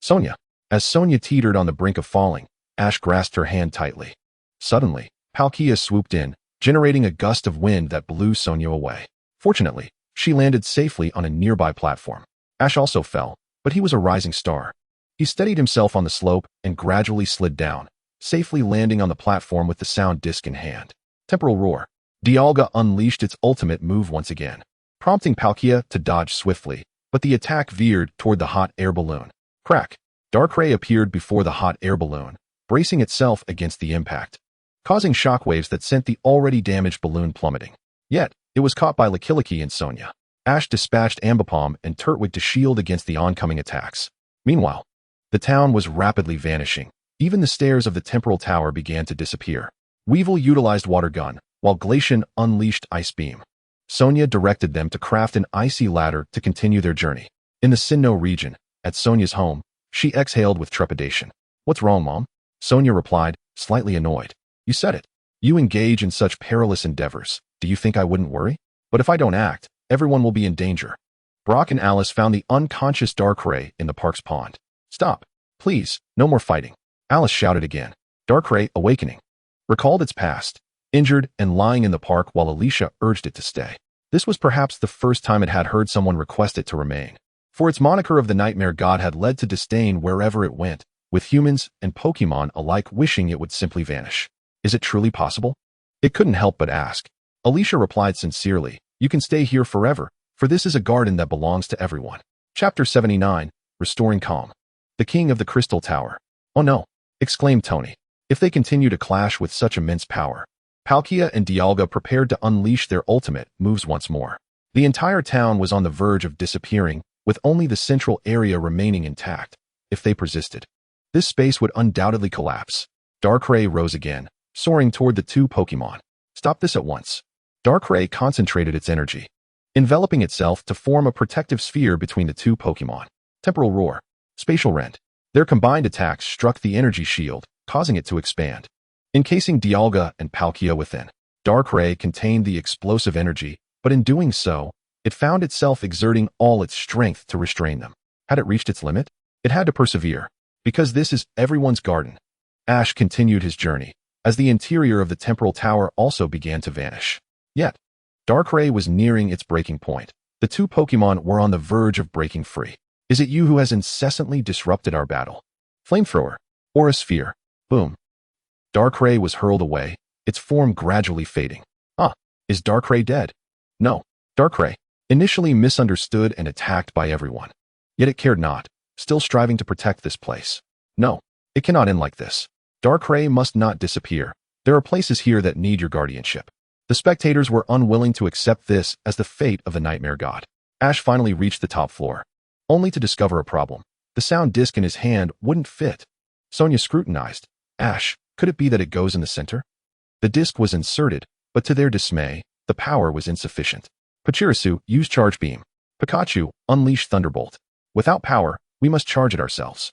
Sonia. As Sonia teetered on the brink of falling, Ash grasped her hand tightly. Suddenly, Palkia swooped in, generating a gust of wind that blew Sonia away. Fortunately, she landed safely on a nearby platform. Ash also fell, but he was a rising star. He steadied himself on the slope and gradually slid down, safely landing on the platform with the sound disc in hand. Temporal Roar. Dialga unleashed its ultimate move once again, prompting Palkia to dodge swiftly, but the attack veered toward the hot air balloon. Crack. Darkrai appeared before the hot air balloon, bracing itself against the impact, causing shockwaves that sent the already damaged balloon plummeting. Yet, it was caught by Lickilicky and Sonia. Ash dispatched Ambipom and Turtwig to shield against the oncoming attacks. Meanwhile, the town was rapidly vanishing. Even the stairs of the Temporal Tower began to disappear. Weevil utilized Water Gun, while Glacian unleashed Ice Beam. Sonia directed them to craft an icy ladder to continue their journey. In the Sinnoh region, at Sonia's home, she exhaled with trepidation. "What's wrong, Mom?" Sonia replied, slightly annoyed. "You said it. You engage in such perilous endeavors. Do you think I wouldn't worry? But if I don't act, everyone will be in danger." Brock and Alice found the unconscious Darkrai in the park's pond. "Stop. Please, no more fighting." Alice shouted again. Darkrai, awakening, recalled its past, injured and lying in the park while Alicia urged it to stay. This was perhaps the first time it had heard someone request it to remain. For its moniker of the Nightmare God had led to disdain wherever it went, with humans and Pokémon alike wishing it would simply vanish. Is it truly possible? It couldn't help but ask. Alicia replied sincerely, "You can stay here forever, for this is a garden that belongs to everyone." Chapter 79, Restoring Calm. The King of the Crystal Tower. "Oh no," exclaimed Tony. If they continue to clash with such immense power. Palkia and Dialga prepared to unleash their ultimate moves once more. The entire town was on the verge of disappearing, with only the central area remaining intact. If they persisted, this space would undoubtedly collapse. Darkrai rose again, soaring toward the two Pokémon. "Stop this at once." Darkrai concentrated its energy, enveloping itself to form a protective sphere between the two Pokémon. Temporal Roar. Spatial Rend. Their combined attacks struck the energy shield, causing it to expand, encasing Dialga and Palkia within. Darkrai contained the explosive energy, but in doing so, it found itself exerting all its strength to restrain them. Had it reached its limit? It had to persevere, because this is everyone's garden. Ash continued his journey, as the interior of the Temporal Tower also began to vanish. Yet, Darkrai was nearing its breaking point. The two Pokémon were on the verge of breaking free. "Is it you who has incessantly disrupted our battle?" Flamethrower. Aura Sphere. Boom. Darkrai was hurled away, its form gradually fading. Is Darkrai dead? No. Darkrai, initially misunderstood and attacked by everyone. Yet it cared not, still striving to protect this place. No, it cannot end like this. Darkrai must not disappear. There are places here that need your guardianship. The spectators were unwilling to accept this as the fate of the Nightmare God. Ash finally reached the top floor, only to discover a problem. The sound disc in his hand wouldn't fit. Sonia scrutinized. "Ash, could it be that it goes in the center?" The disc was inserted, But to their dismay, the power was insufficient. Pachirisu used Charge Beam. Pikachu unleashed Thunderbolt. Without power, we must charge it ourselves.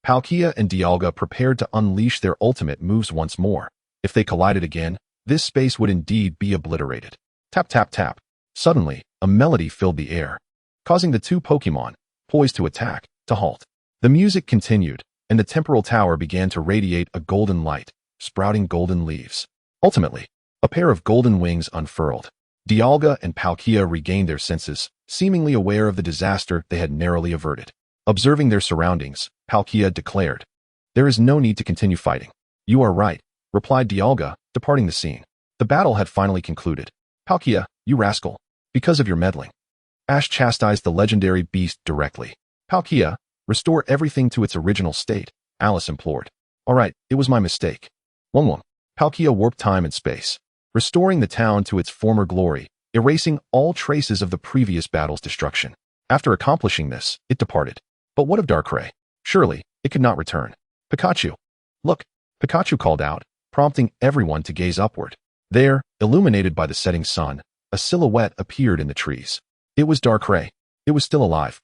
Palkia and Dialga prepared to unleash their ultimate moves once more. If they collided again, this space would indeed be obliterated. Tap tap tap. Suddenly, a melody filled the air, causing the two Pokémon, poised to attack, to halt. The music continued, and the temporal tower began to radiate a golden light, sprouting golden leaves. Ultimately, a pair of golden wings unfurled. Dialga and Palkia regained their senses, seemingly aware of the disaster they had narrowly averted. Observing their surroundings, Palkia declared, "There is no need to continue fighting." "You are right," replied Dialga, departing the scene. The battle had finally concluded. "Palkia, you rascal. Because of your meddling." Ash chastised the legendary beast directly. "Palkia, restore everything to its original state," Alice implored. "All right, it was my mistake." One. Palkia warped time and space, restoring the town to its former glory, erasing all traces of the previous battle's destruction. After accomplishing this, it departed. But what of Darkrai? Surely, it could not return. "Pikachu! Look!" Pikachu called out, prompting everyone to gaze upward. There, illuminated by the setting sun, a silhouette appeared in the trees. It was Darkrai. It was still alive.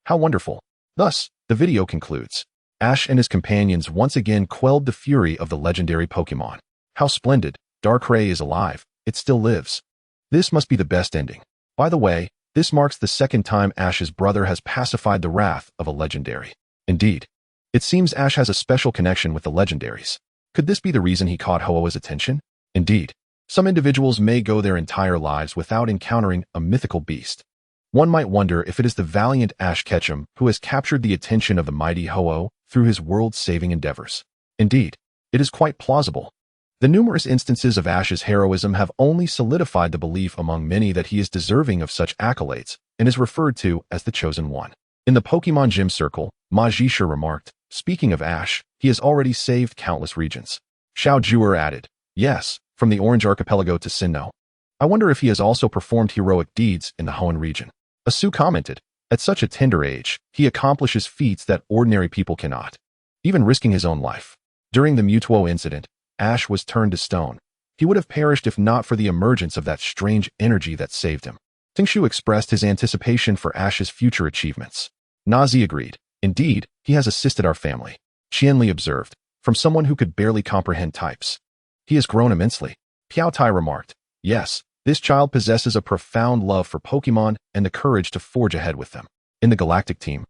How wonderful. Thus, the video concludes. Ash and his companions once again quelled the fury of the legendary Pokémon. How splendid. Darkrai is alive. It still lives. This must be the best ending. By the way, this marks the second time Ash's brother has pacified the wrath of a legendary. Indeed, it seems Ash has a special connection with the legendaries. Could this be the reason he caught Ho-Oh's attention? Indeed, some individuals may go their entire lives without encountering a mythical beast. One might wonder if it is the valiant Ash Ketchum who has captured the attention of the mighty Ho-Oh through his world-saving endeavors. Indeed, it is quite plausible. The numerous instances of Ash's heroism have only solidified the belief among many that he is deserving of such accolades and is referred to as the Chosen One. In the Pokemon Gym Circle, Majisha remarked, "Speaking of Ash, he has already saved countless regions." Xiao Juer added, "Yes, from the Orange Archipelago to Sinnoh. I wonder if he has also performed heroic deeds in the Hoenn region." Asu commented, "At such a tender age, he accomplishes feats that ordinary people cannot, even risking his own life." During the Mewtwo incident, Ash was turned to stone. He would have perished if not for the emergence of that strange energy that saved him. Tingshu expressed his anticipation for Ash's future achievements. Nazi agreed. "Indeed, he has assisted our family." Qianli observed, from someone who could barely comprehend types. "He has grown immensely." Piao Tai remarked, "Yes, this child possesses a profound love for Pokemon and the courage to forge ahead with them." In the Galactic team,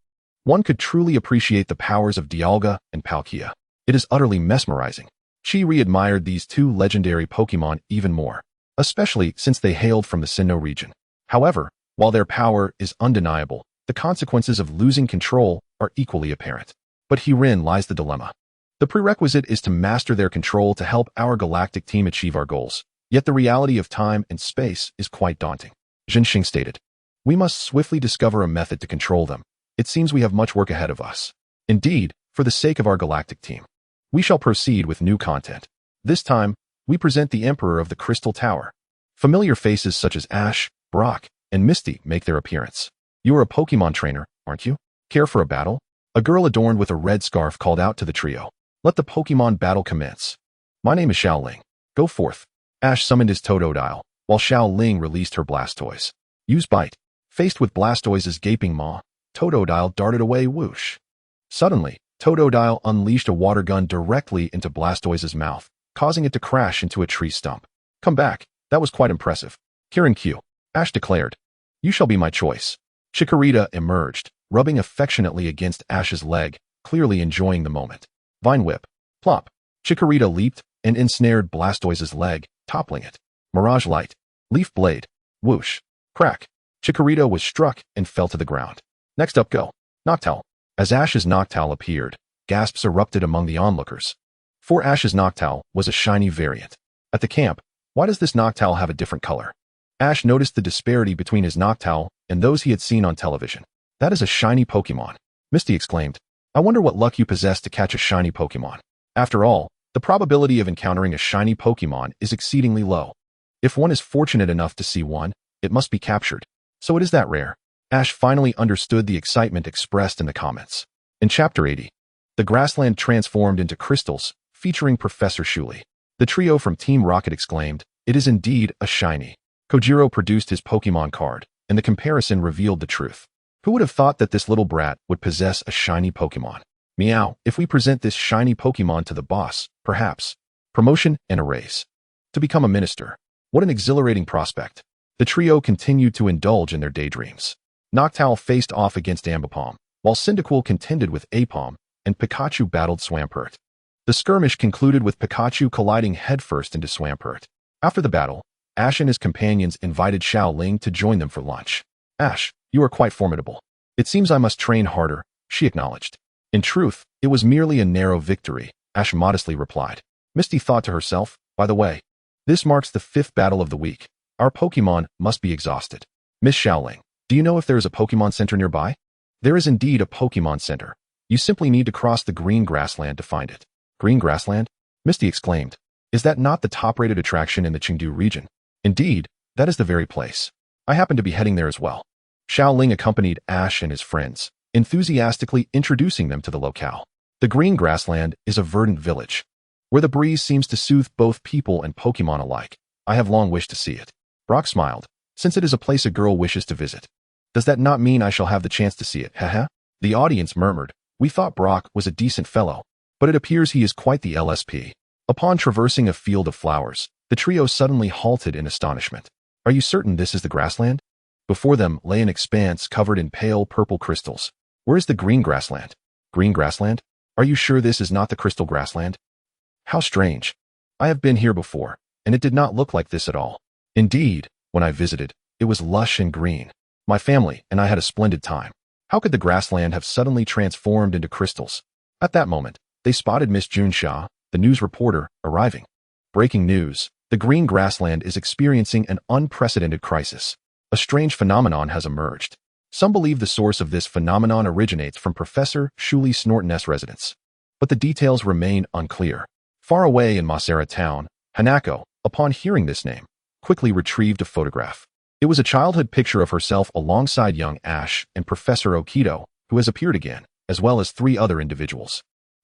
one could truly appreciate the powers of Dialga and Palkia. It is utterly mesmerizing. Chi-Ri admired these two legendary Pokemon even more, especially since they hailed from the Sinnoh region. However, while their power is undeniable, the consequences of losing control are equally apparent. But herein lies the dilemma. The prerequisite is to master their control to help our galactic team achieve our goals. Yet the reality of time and space is quite daunting. Zhenxing stated, "We must swiftly discover a method to control them. It seems we have much work ahead of us." Indeed, for the sake of our galactic team, we shall proceed with new content. This time, we present the Emperor of the Crystal Tower. Familiar faces such as Ash, Brock, and Misty make their appearance. "You are a Pokemon trainer, aren't you? Care for a battle?" A girl adorned with a red scarf called out to the trio. "Let the Pokemon battle commence." "My name is Xiao Ling. Go forth." Ash summoned his Totodile, while Xiao Ling released her Blastoise. "Use Bite." Faced with Blastoise's gaping maw, Totodile darted away whoosh. Suddenly, Totodile unleashed a water gun directly into Blastoise's mouth, causing it to crash into a tree stump. "Come back, that was quite impressive." "Kirin Q," Ash declared. "You shall be my choice." Chikorita emerged, rubbing affectionately against Ash's leg, clearly enjoying the moment. Vine Whip. Plop. Chikorita leaped and ensnared Blastoise's leg, toppling it. Mirage Light. Leaf Blade. Whoosh. Crack. Chikorita was struck and fell to the ground. Next up go. Noctowl. As Ash's Noctowl appeared, gasps erupted among the onlookers. For Ash's Noctowl was a shiny variant. At the camp, why does this Noctowl have a different color? Ash noticed the disparity between his Noctowl and those he had seen on television. "That is a shiny Pokemon," Misty exclaimed. "I wonder what luck you possess to catch a shiny Pokemon." After all, the probability of encountering a shiny Pokemon is exceedingly low. If one is fortunate enough to see one, it must be captured. So it is that rare. Ash finally understood the excitement expressed in the comments. In Chapter 80, the grassland transformed into crystals, featuring Professor Shuley. The trio from Team Rocket exclaimed, It is indeed a shiny. Kojiro produced his Pokemon card, and the comparison revealed the truth. Who would have thought that this little brat would possess a shiny Pokemon? Meow, if we present this shiny Pokemon to the boss, perhaps. Promotion and a raise. To become a minister. What an exhilarating prospect. The trio continued to indulge in their daydreams. Noctowl faced off against Ambipom, while Cyndaquil contended with Apom, and Pikachu battled Swampert. The skirmish concluded with Pikachu colliding headfirst into Swampert. After the battle, Ash and his companions invited Xiaoling to join them for lunch. Ash, you are quite formidable. It seems I must train harder, she acknowledged. In truth, it was merely a narrow victory, Ash modestly replied. Misty thought to herself, by the way, this marks the 5th battle of the week. Our Pokemon must be exhausted. Miss Xiaoling, do you know if there is a Pokemon Center nearby? There is indeed a Pokemon Center. You simply need to cross the green grassland to find it. Green grassland? Misty exclaimed. Is that not the top-rated attraction in the Chengdu region? Indeed, that is the very place. I happen to be heading there as well. Xiaoling accompanied Ash and his friends, enthusiastically introducing them to the locale. The green grassland is a verdant village, where the breeze seems to soothe both people and Pokemon alike. I have long wished to see it. Brock smiled, since it is a place a girl wishes to visit. Does that not mean I shall have the chance to see it, haha? The audience murmured. We thought Brock was a decent fellow, but it appears he is quite the LSP. Upon traversing a field of flowers, the trio suddenly halted in astonishment. Are you certain this is the grassland? Before them lay an expanse covered in pale purple crystals. Where is the green grassland? Green grassland? Are you sure this is not the crystal grassland? How strange. I have been here before, and it did not look like this at all. Indeed, when I visited, it was lush and green. My family and I had a splendid time. How could the grassland have suddenly transformed into crystals? At that moment, they spotted Miss Jun Xia, the news reporter, arriving. Breaking news. The green grassland is experiencing an unprecedented crisis. A strange phenomenon has emerged. Some believe the source of this phenomenon originates from Professor Shuli Snorton's residence. But the details remain unclear. Far away in Masera town, Hanako, upon hearing this name, quickly retrieved a photograph. It was a childhood picture of herself alongside young Ash and Professor Okito, who has appeared again, as well as 3 other individuals.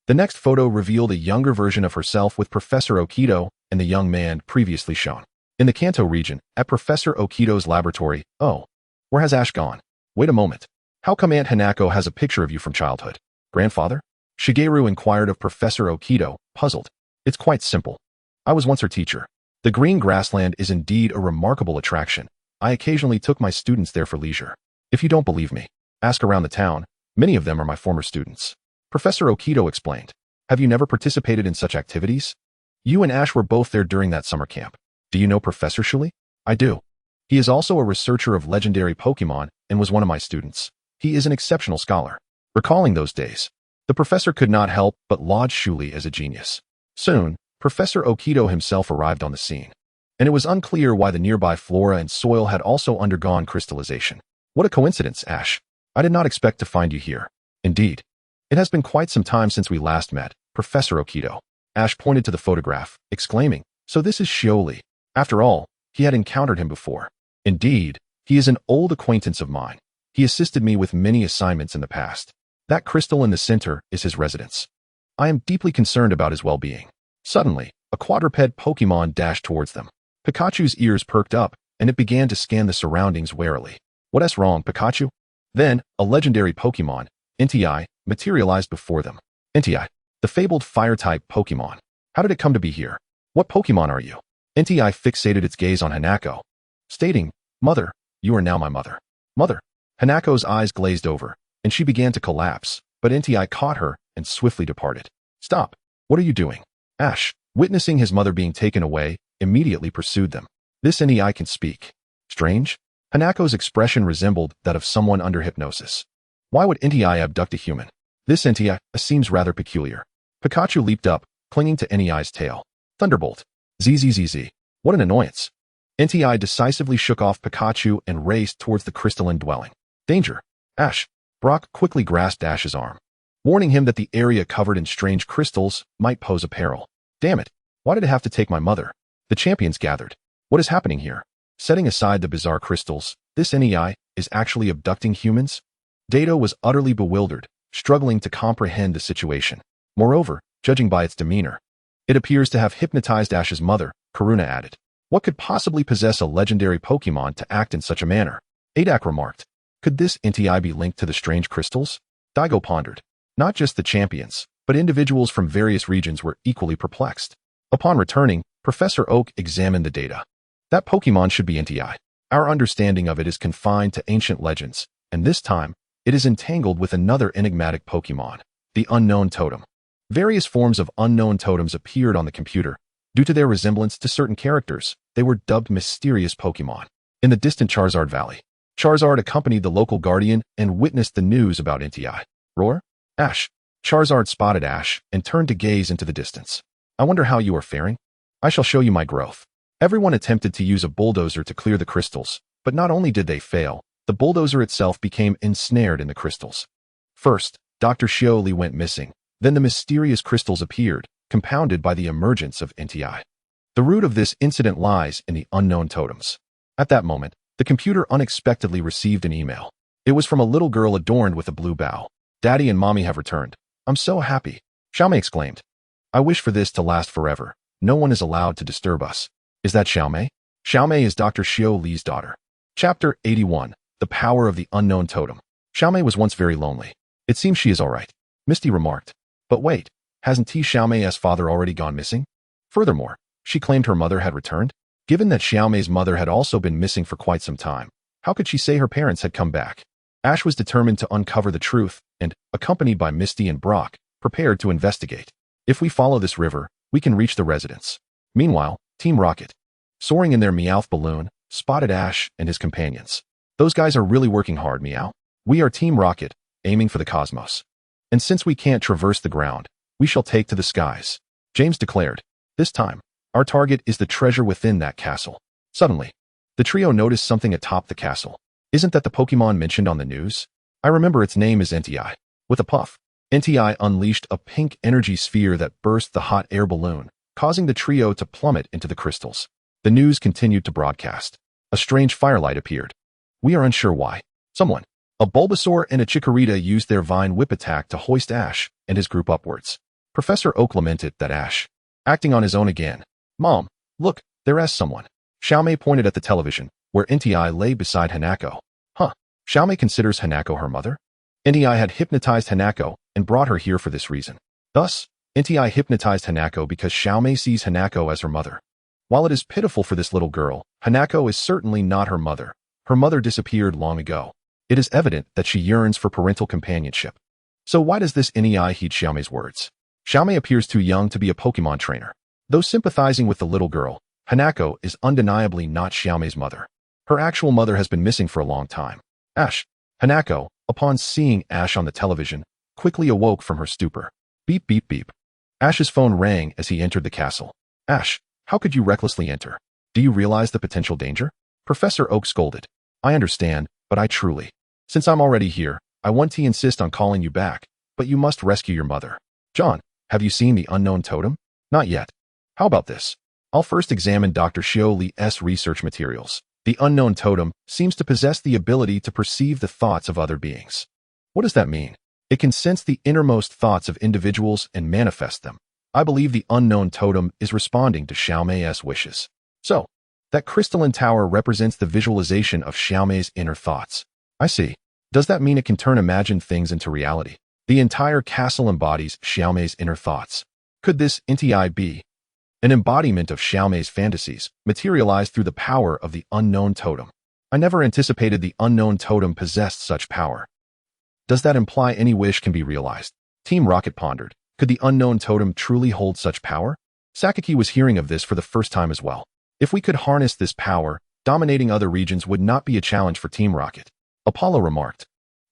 The next photo revealed a younger version of herself with Professor Okito and the young man previously shown. In the Kanto region, at Professor Okito's laboratory. Oh, where has Ash gone? Wait a moment. How come Aunt Hanako has a picture of you from childhood? Grandfather? Shigeru inquired of Professor Okito, puzzled. It's quite simple. I was once her teacher. The green grassland is indeed a remarkable attraction. I occasionally took my students there for leisure. If you don't believe me, ask around the town. Many of them are my former students. Professor Okito explained. Have you never participated in such activities? You and Ash were both there during that summer camp. Do you know Professor Shuli? I do. He is also a researcher of legendary Pokemon and was one of my students. He is an exceptional scholar. Recalling those days, the professor could not help but laud Shuli as a genius. Soon, Professor Okito himself arrived on the scene, and it was unclear why the nearby flora and soil had also undergone crystallization. What a coincidence, Ash. I did not expect to find you here. Indeed. It has been quite some time since we last met, Professor Okito. Ash pointed to the photograph, exclaiming, so this is Shioli. After all, he had encountered him before. Indeed, he is an old acquaintance of mine. He assisted me with many assignments in the past. That crystal in the center is his residence. I am deeply concerned about his well-being. Suddenly, a quadruped Pokemon dashed towards them. Pikachu's ears perked up, and it began to scan the surroundings warily. What's wrong, Pikachu? Then, a legendary Pokemon, Entei, materialized before them. Entei, the fabled fire-type Pokemon. How did it come to be here? What Pokemon are you? Entei fixated its gaze on Hanako, stating, Mother, you are now my mother. Mother. Hanako's eyes glazed over, and she began to collapse, but Entei caught her and swiftly departed. Stop. What are you doing? Ash, witnessing his mother being taken away, immediately pursued them. This Entei can speak. Strange? Hanako's expression resembled that of someone under hypnosis. Why would Entei abduct a human? This Entei seems rather peculiar. Pikachu leaped up, clinging to Entei's tail. Thunderbolt. ZZZZ. What an annoyance. Entei decisively shook off Pikachu and raced towards the crystalline dwelling. Danger. Ash. Brock quickly grasped Ash's arm, warning him that the area covered in strange crystals might pose a peril. Damn it. Why did it have to take my mother? The champions gathered. What is happening here? Setting aside the bizarre crystals, this Entei is actually abducting humans? Dato was utterly bewildered, struggling to comprehend the situation. Moreover, judging by its demeanor, it appears to have hypnotized Ash's mother, Karuna added. What could possibly possess a legendary Pokémon to act in such a manner? Adak remarked. Could this NTI be linked to the strange crystals? Daigo pondered. Not just the champions, but individuals from various regions were equally perplexed. Upon returning, Professor Oak examined the data. That Pokémon should be NTI. Our understanding of it is confined to ancient legends, and this time, it is entangled with another enigmatic Pokémon, the Unknown Totem. Various forms of unknown totems appeared on the computer. Due to their resemblance to certain characters, they were dubbed mysterious Pokémon. In the distant Charizard Valley, Charizard accompanied the local guardian and witnessed the news about NTI. Roar? Ash. Charizard spotted Ash and turned to gaze into the distance. I wonder how you are faring? I shall show you my growth. Everyone attempted to use a bulldozer to clear the crystals, but not only did they fail, the bulldozer itself became ensnared in the crystals. First, Dr. Xiaoli went missing. Then the mysterious crystals appeared, compounded by the emergence of NTI. The root of this incident lies in the unknown totems. At that moment, the computer unexpectedly received an email. It was from a little girl adorned with a blue bow. Daddy and Mommy have returned. I'm so happy. Xiaomei exclaimed. I wish for this to last forever. No one is allowed to disturb us. Is that Xiaomei? Xiaomei is Dr. Xiao Li's daughter. Chapter 81. The Power of the Unknown Totem. Xiaomei was once very lonely. It seems she is all right. Misty remarked. But wait, hasn't Xiaomei's father already gone missing? Furthermore, she claimed her mother had returned. Given that Xiaomei's mother had also been missing for quite some time, how could she say her parents had come back? Ash was determined to uncover the truth and, accompanied by Misty and Brock, prepared to investigate. If we follow this river, we can reach the residence. Meanwhile, Team Rocket, soaring in their Meowth balloon, spotted Ash and his companions. Those guys are really working hard, Meow. We are Team Rocket, aiming for the cosmos. And since we can't traverse the ground, we shall take to the skies. James declared. This time, our target is the treasure within that castle. Suddenly, the trio noticed something atop the castle. Isn't that the Pokémon mentioned on the news? I remember its name is NTI. With a puff, NTI unleashed a pink energy sphere that burst the hot air balloon, causing the trio to plummet into the crystals. The news continued to broadcast. A strange firelight appeared. We are unsure why. Someone, a Bulbasaur and a Chikorita, used their Vine Whip attack to hoist Ash and his group upwards. Professor Oak lamented that Ash, acting on his own again. Mom, look, there's someone. Xiaomei pointed at the television, where NTI lay beside Hanako. Huh, Xiaomei considers Hanako her mother? NTI had hypnotized Hanako and brought her here for this reason. Thus, NTI hypnotized Hanako because Xiaomei sees Hanako as her mother. While it is pitiful for this little girl, Hanako is certainly not her mother. Her mother disappeared long ago. It is evident that she yearns for parental companionship. So why does this NEI heed Xiaomei's words? Xiaomei appears too young to be a Pokémon trainer. Though sympathizing with the little girl, Hanako is undeniably not Xiaomei's mother. Her actual mother has been missing for a long time. Ash. Hanako, upon seeing Ash on the television, quickly awoke from her stupor. Beep beep beep. Ash's phone rang as he entered the castle. Ash, how could you recklessly enter? Do you realize the potential danger? Professor Oak scolded. I understand, but I truly. Since I'm already here, I want to insist on calling you back, but you must rescue your mother. John, have you seen the unknown totem? Not yet. How about this? I'll first examine Dr. Xiao Li's research materials. The unknown totem seems to possess the ability to perceive the thoughts of other beings. What does that mean? It can sense the innermost thoughts of individuals and manifest them. I believe the unknown totem is responding to Xiaomei's wishes. So, that crystalline tower represents the visualization of Xiaomei's inner thoughts. I see. Does that mean it can turn imagined things into reality? The entire castle embodies Xiaomei's inner thoughts. Could this NTI be an embodiment of Xiaomei's fantasies, materialized through the power of the unknown totem? I never anticipated the unknown totem possessed such power. Does that imply any wish can be realized? Team Rocket pondered. Could the unknown totem truly hold such power? Sakaki was hearing of this for the first time as well. If we could harness this power, dominating other regions would not be a challenge for Team Rocket. Apollo remarked.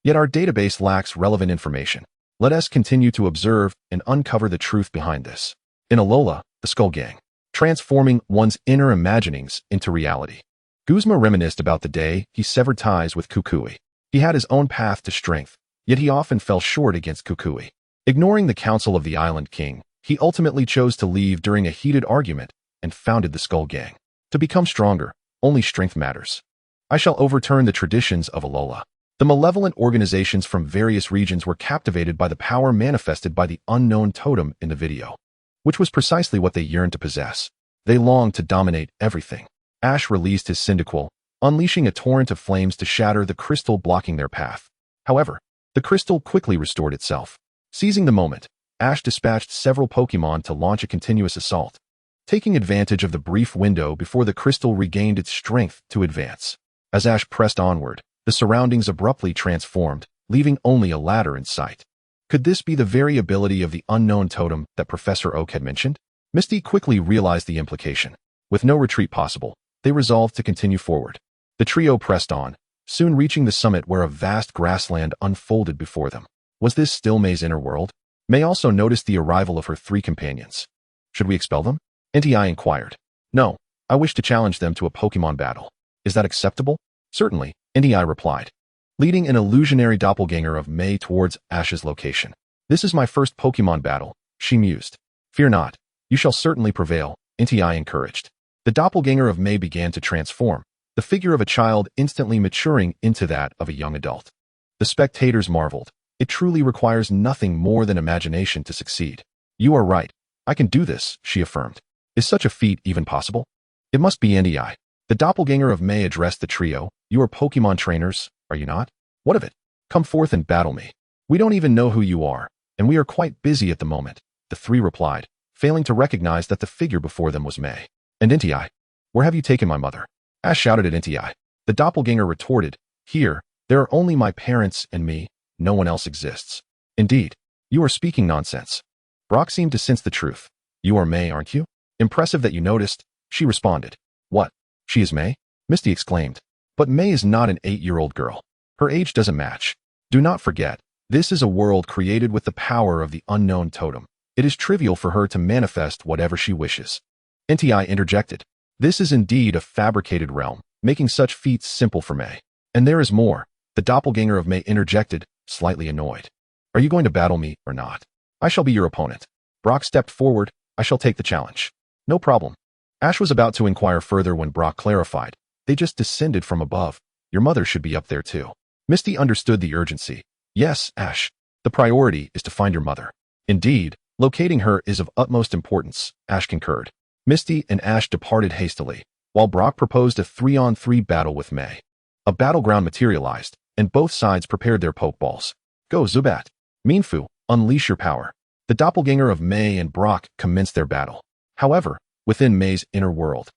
Yet our database lacks relevant information. Let us continue to observe and uncover the truth behind this. In Alola, the Skull Gang, transforming one's inner imaginings into reality. Guzma reminisced about the day he severed ties with Kukui. He had his own path to strength, yet he often fell short against Kukui. Ignoring the counsel of the Island King, he ultimately chose to leave during a heated argument and founded the Skull Gang. To become stronger, only strength matters. I shall overturn the traditions of Alola. The malevolent organizations from various regions were captivated by the power manifested by the unknown totem in the video, which was precisely what they yearned to possess. They longed to dominate everything. Ash released his Cyndaquil, unleashing a torrent of flames to shatter the crystal blocking their path. However, the crystal quickly restored itself. Seizing the moment, Ash dispatched several Pokémon to launch a continuous assault, taking advantage of the brief window before the crystal regained its strength to advance. As Ash pressed onward, the surroundings abruptly transformed, leaving only a ladder in sight. Could this be the very ability of the unknown totem that Professor Oak had mentioned? Misty quickly realized the implication. With no retreat possible, they resolved to continue forward. The trio pressed on, soon reaching the summit where a vast grassland unfolded before them. Was this still May's inner world? May also noticed the arrival of her 3 companions. Should we expel them? NTI inquired. No, I wish to challenge them to a Pokémon battle. Is that acceptable? Certainly, NTI replied, leading an illusionary doppelganger of May towards Ash's location. This is my first Pokémon battle, she mused. Fear not, you shall certainly prevail, NTI encouraged. The doppelganger of May began to transform, the figure of a child instantly maturing into that of a young adult. The spectators marveled. It truly requires nothing more than imagination to succeed. You are right. I can do this, she affirmed. Is such a feat even possible? It must be NTI. The doppelganger of May addressed the trio. You are Pokémon trainers, are you not? What of it? Come forth and battle me. We don't even know who you are, and we are quite busy at the moment, the 3 replied, failing to recognize that the figure before them was May. And NTI, where have you taken my mother? Ash shouted at NTI. The doppelganger retorted, Here, there are only my parents and me, no one else exists. Indeed, you are speaking nonsense. Brock seemed to sense the truth. You are May, aren't you? Impressive that you noticed, she responded. What? She is May? Misty exclaimed. But May is not an 8-year-old girl. Her age doesn't match. Do not forget, this is a world created with the power of the unknown totem. It is trivial for her to manifest whatever she wishes. NTI interjected. This is indeed a fabricated realm, making such feats simple for May. And there is more. The doppelganger of May interjected, slightly annoyed. Are you going to battle me or not? I shall be your opponent. Brock stepped forward. I shall take the challenge. No problem. Ash was about to inquire further when Brock clarified. They just descended from above. Your mother should be up there too. Misty understood the urgency. Yes, Ash. The priority is to find your mother. Indeed, locating her is of utmost importance, Ash concurred. Misty and Ash departed hastily, while Brock proposed a 3-on-3 battle with May. A battleground materialized, and both sides prepared their Pokeballs. Go, Zubat. Mienfoo, unleash your power. The doppelganger of May and Brock commenced their battle. However, within May's inner world,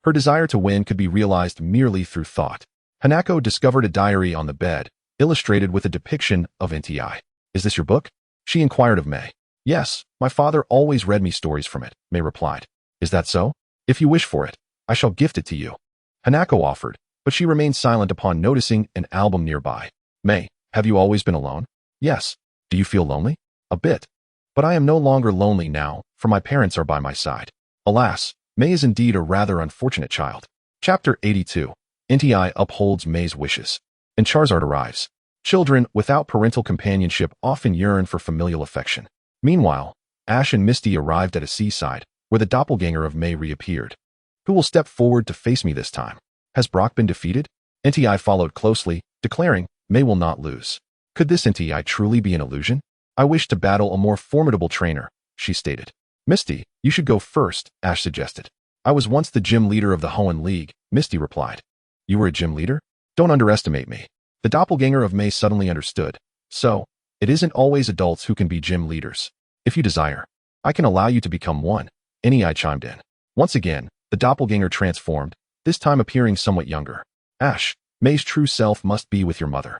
her desire to win could be realized merely through thought. Hanako discovered a diary on the bed, illustrated with a depiction of NTI. Is this your book? She inquired of May. Yes, my father always read me stories from it, May replied. Is that so? If you wish for it, I shall gift it to you. Hanako offered, but she remained silent upon noticing an album nearby. May, have you always been alone? Yes. Do you feel lonely? A bit. But I am no longer lonely now, for my parents are by my side. Alas, May is indeed a rather unfortunate child. Chapter 82. NTI upholds May's wishes. And Charizard arrives. Children without parental companionship often yearn for familial affection. Meanwhile, Ash and Misty arrived at a seaside, where the doppelganger of May reappeared. Who will step forward to face me this time? Has Brock been defeated? NTI followed closely, declaring, May will not lose. Could this NTI truly be an illusion? I wish to battle a more formidable trainer, she stated. Misty, you should go first, Ash suggested. I was once the gym leader of the Hoenn League, Misty replied. You were a gym leader? Don't underestimate me. The doppelganger of May suddenly understood. So, it isn't always adults who can be gym leaders. If you desire, I can allow you to become one, NTI chimed in. Once again, the doppelganger transformed, this time appearing somewhat younger. Ash, May's true self must be with your mother.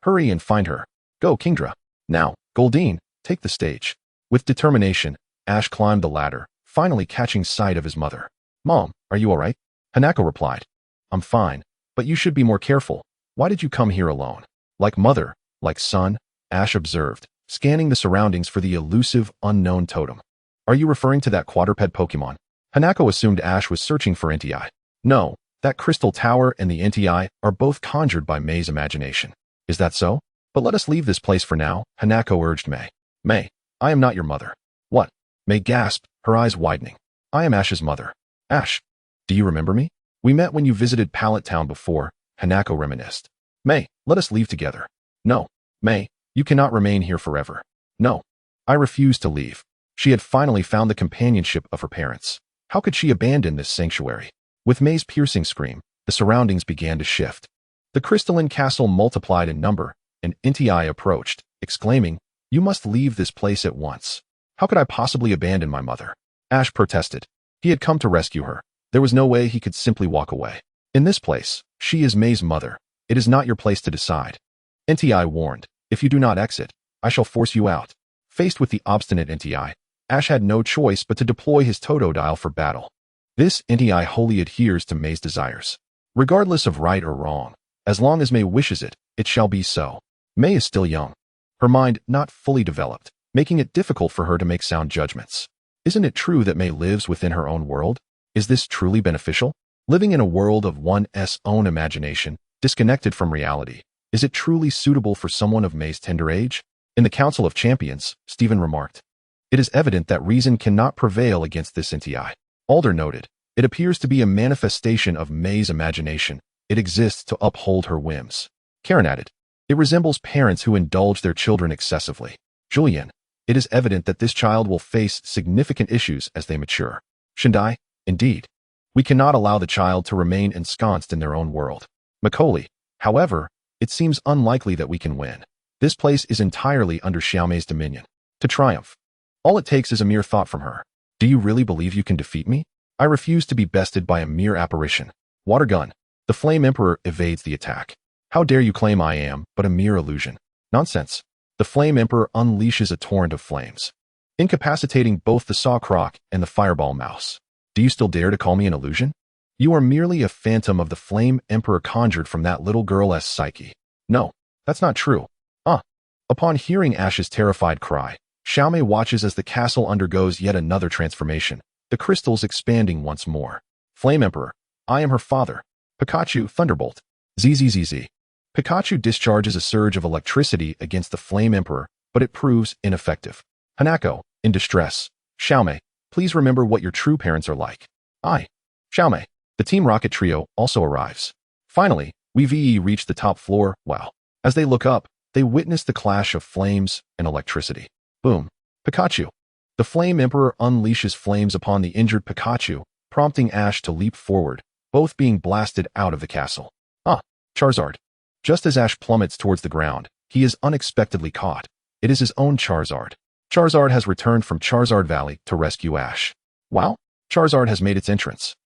Hurry and find her. Go, Kingdra. Now, Goldeen, take the stage. With determination, Ash climbed the ladder, finally catching sight of his mother. Mom, are you all right? Hanako replied. I'm fine, but you should be more careful. Why did you come here alone? Like mother, like son, Ash observed, scanning the surroundings for the elusive, unknown totem. Are you referring to that quadruped Pokémon? Hanako assumed Ash was searching for NTI. No, that crystal tower and the NTI are both conjured by May's imagination. Is that so? But let us leave this place for now, Hanako urged May. May, I am not your mother. What? May gasped, her eyes widening. I am Ash's mother. Ash, do you remember me? We met when you visited Pallet Town before, Hanako reminisced. May, let us leave together. No, May, you cannot remain here forever. No, I refuse to leave. She had finally found the companionship of her parents. How could she abandon this sanctuary? With May's piercing scream, the surroundings began to shift. The crystalline castle multiplied in number, and Inti approached, exclaiming, "You must leave this place at once. How could I possibly abandon my mother?" Ash protested. He had come to rescue her. There was no way he could simply walk away. "In this place, she is May's mother. It is not your place to decide." Inti warned, "If you do not exit, I shall force you out." Faced with the obstinate Inti, Ash had no choice but to deploy his Totodile for battle. This Inti wholly adheres to May's desires. Regardless of right or wrong, as long as May wishes it, it shall be so. May is still young, her mind not fully developed, making it difficult for her to make sound judgments. Isn't it true that May lives within her own world? Is this truly beneficial? Living in a world of one's own imagination, disconnected from reality, is it truly suitable for someone of May's tender age? In the Council of Champions, Stephen remarked, "It is evident that reason cannot prevail against this Inti." Alder noted, "It appears to be a manifestation of May's imagination. It exists to uphold her whims." Karen added, "It resembles parents who indulge their children excessively." Julian, "It is evident that this child will face significant issues as they mature." Shindai, "Indeed. We cannot allow the child to remain ensconced in their own world." Macaulay, "However, it seems unlikely that we can win. This place is entirely under Xiaomei's dominion. To triumph, all it takes is a mere thought from her. Do you really believe you can defeat me? I refuse to be bested by a mere apparition." Water gun. The Flame Emperor evades the attack. "How dare you claim I am but a mere illusion?" Nonsense. The Flame Emperor unleashes a torrent of flames, incapacitating both the Saw Croc and the Fireball Mouse. "Do you still dare to call me an illusion? You are merely a phantom of the Flame Emperor conjured from that little girl's psyche." "No, that's not true." Upon hearing Ash's terrified cry, Xiaomei watches as the castle undergoes yet another transformation, the crystals expanding once more. Flame Emperor, "I am her father." Pikachu, Thunderbolt. ZZZZ. Pikachu discharges a surge of electricity against the Flame Emperor, but it proves ineffective. Hanako, in distress. "Xiaomei, please remember what your true parents are like." Xiaomei. The Team Rocket trio also arrives. Finally, we reach the top floor. Wow. As they look up, they witness the clash of flames and electricity. Boom. Pikachu. The Flame Emperor unleashes flames upon the injured Pikachu, prompting Ash to leap forward, both being blasted out of the castle. Charizard. Just as Ash plummets towards the ground, he is unexpectedly caught. It is his own Charizard. Charizard has returned from Charizard Valley to rescue Ash. Wow. Charizard has made its entrance.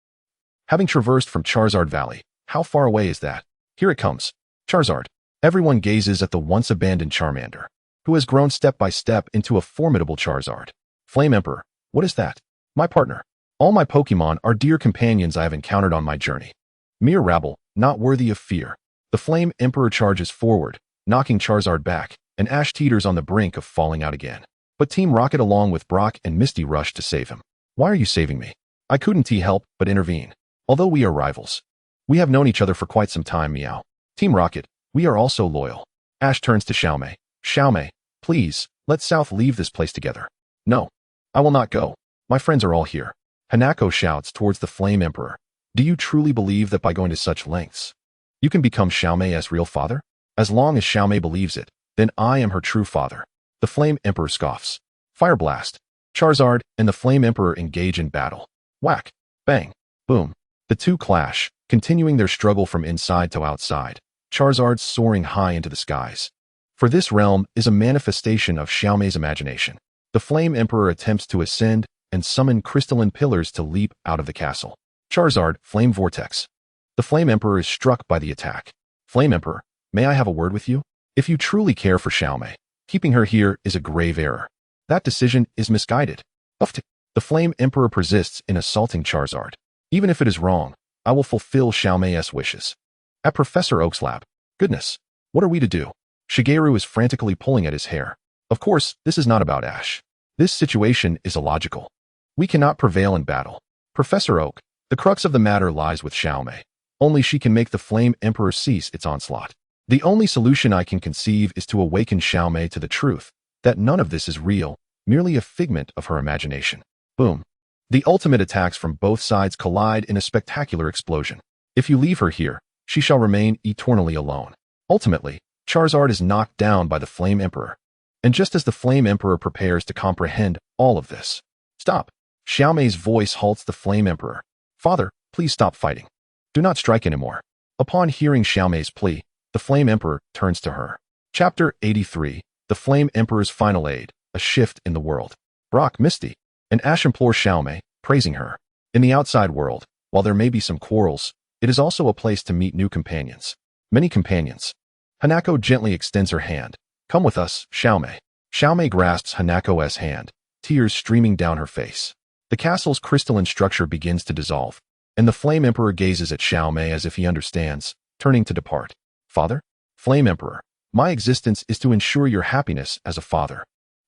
Having traversed from Charizard Valley, how far away is that? Here it comes. Charizard. Everyone gazes at the once abandoned Charmander, who has grown step by step into a formidable Charizard. Flame Emperor, what is that? My partner. All my Pokémon are dear companions I have encountered on my journey. Mere rabble, not worthy of fear. The Flame Emperor charges forward, knocking Charizard back, and Ash teeters on the brink of falling out again. But Team Rocket along with Brock and Misty rush to save him. "Why are you saving me?" "I couldn't help but intervene. Although we are rivals, we have known each other for quite some time, meow." Team Rocket, "We are also loyal." Ash turns to Xiaomei. "Xiaomei, please, let South leave this place together." "No, I will not go. My friends are all here." Hanako shouts towards the Flame Emperor. "Do you truly believe that by going to such lengths, you can become Xiaomei's real father? As long as Xiaomei believes it, then I am her true father." The Flame Emperor scoffs. Fire Blast. Charizard and the Flame Emperor engage in battle. Whack. Bang. Boom. The two clash, continuing their struggle from inside to outside. Charizard soaring high into the skies. For this realm is a manifestation of Xiaomei's imagination. The Flame Emperor attempts to ascend and summon crystalline pillars to leap out of the castle. Charizard, Flame Vortex. The Flame Emperor is struck by the attack. Flame Emperor, may I have a word with you? If you truly care for Xiaomei, keeping her here is a grave error. That decision is misguided. The Flame Emperor persists in assaulting Charizard. Even if it is wrong, I will fulfill Xiaomei's wishes. At Professor Oak's lab. Goodness, what are we to do? Shigeru is frantically pulling at his hair. Of course, this is not about Ash. This situation is illogical. We cannot prevail in battle. Professor Oak, the crux of the matter lies with Xiaomei. Only she can make the Flame Emperor cease its onslaught. The only solution I can conceive is to awaken Xiaomei to the truth, that none of this is real, merely a figment of her imagination. Boom. The ultimate attacks from both sides collide in a spectacular explosion. If you leave her here, she shall remain eternally alone. Ultimately, Charizard is knocked down by the Flame Emperor. And just as the Flame Emperor prepares to comprehend all of this, "Stop! Xiaomei's voice halts the Flame Emperor. Father, please stop fighting. Do not strike anymore. Upon hearing Xiaomei's plea, the Flame Emperor turns to her. Chapter 83. The Flame Emperor's Final Aid. A Shift in the World. Brock, Misty, and Ash implore Xiaomei, praising her. In the outside world, while there may be some quarrels, it is also a place to meet new companions. Many companions. Hanako gently extends her hand. Come with us, Xiaomei. Xiaomei grasps Hanako's hand, tears streaming down her face. The castle's crystalline structure begins to dissolve, and the Flame Emperor gazes at Xiaomei as if he understands, turning to depart. Father? Flame Emperor, my existence is to ensure your happiness as a father.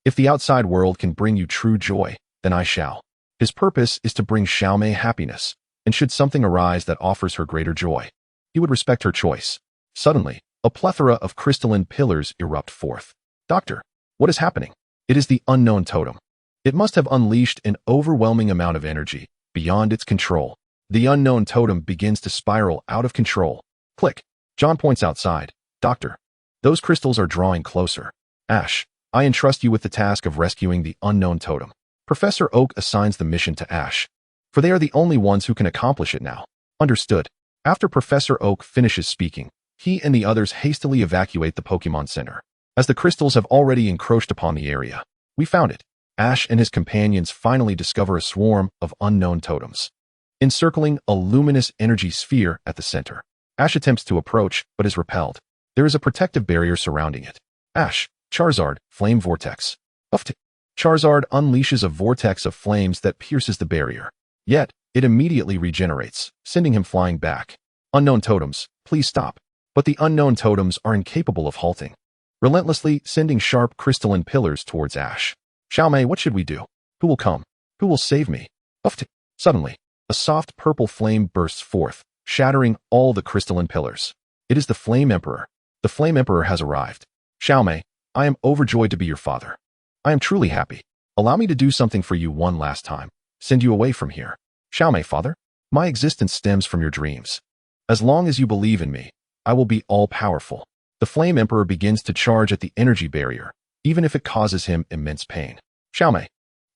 If the outside world can bring you true joy, then I shall. His purpose is to bring Xiaomei happiness, and should something arise that offers her greater joy, he would respect her choice. Suddenly, a plethora of crystalline pillars erupt forth. Doctor, what is happening? It is the unknown totem. It must have unleashed an overwhelming amount of energy, beyond its control. The unknown totem begins to spiral out of control. Click. John points outside. Doctor, those crystals are drawing closer. Ash, I entrust you with the task of rescuing the unknown totem. Professor Oak assigns the mission to Ash, for they are the only ones who can accomplish it now. Understood. After Professor Oak finishes speaking, he and the others hastily evacuate the Pokémon Center, as the crystals have already encroached upon the area. We found it. Ash and his companions finally discover a swarm of unknown totems, encircling a luminous energy sphere at the center. Ash attempts to approach, but is repelled. There is a protective barrier surrounding it. Ash, Charizard, Flame Vortex. Uft. Charizard unleashes a vortex of flames that pierces the barrier. Yet, it immediately regenerates, sending him flying back. Unknown totems, please stop. But the unknown totems are incapable of halting, relentlessly sending sharp crystalline pillars towards Ash. Xiaomei, what should we do? Who will come? Who will save me? Uft. Suddenly, a soft purple flame bursts forth, shattering all the crystalline pillars. It is the Flame Emperor. The Flame Emperor has arrived. Xiaomei, I am overjoyed to be your father. I am truly happy. Allow me to do something for you one last time. Send you away from here. Xiaomei, father, my existence stems from your dreams. As long as you believe in me, I will be all-powerful. The Flame Emperor begins to charge at the energy barrier, even if it causes him immense pain. Xiaomei,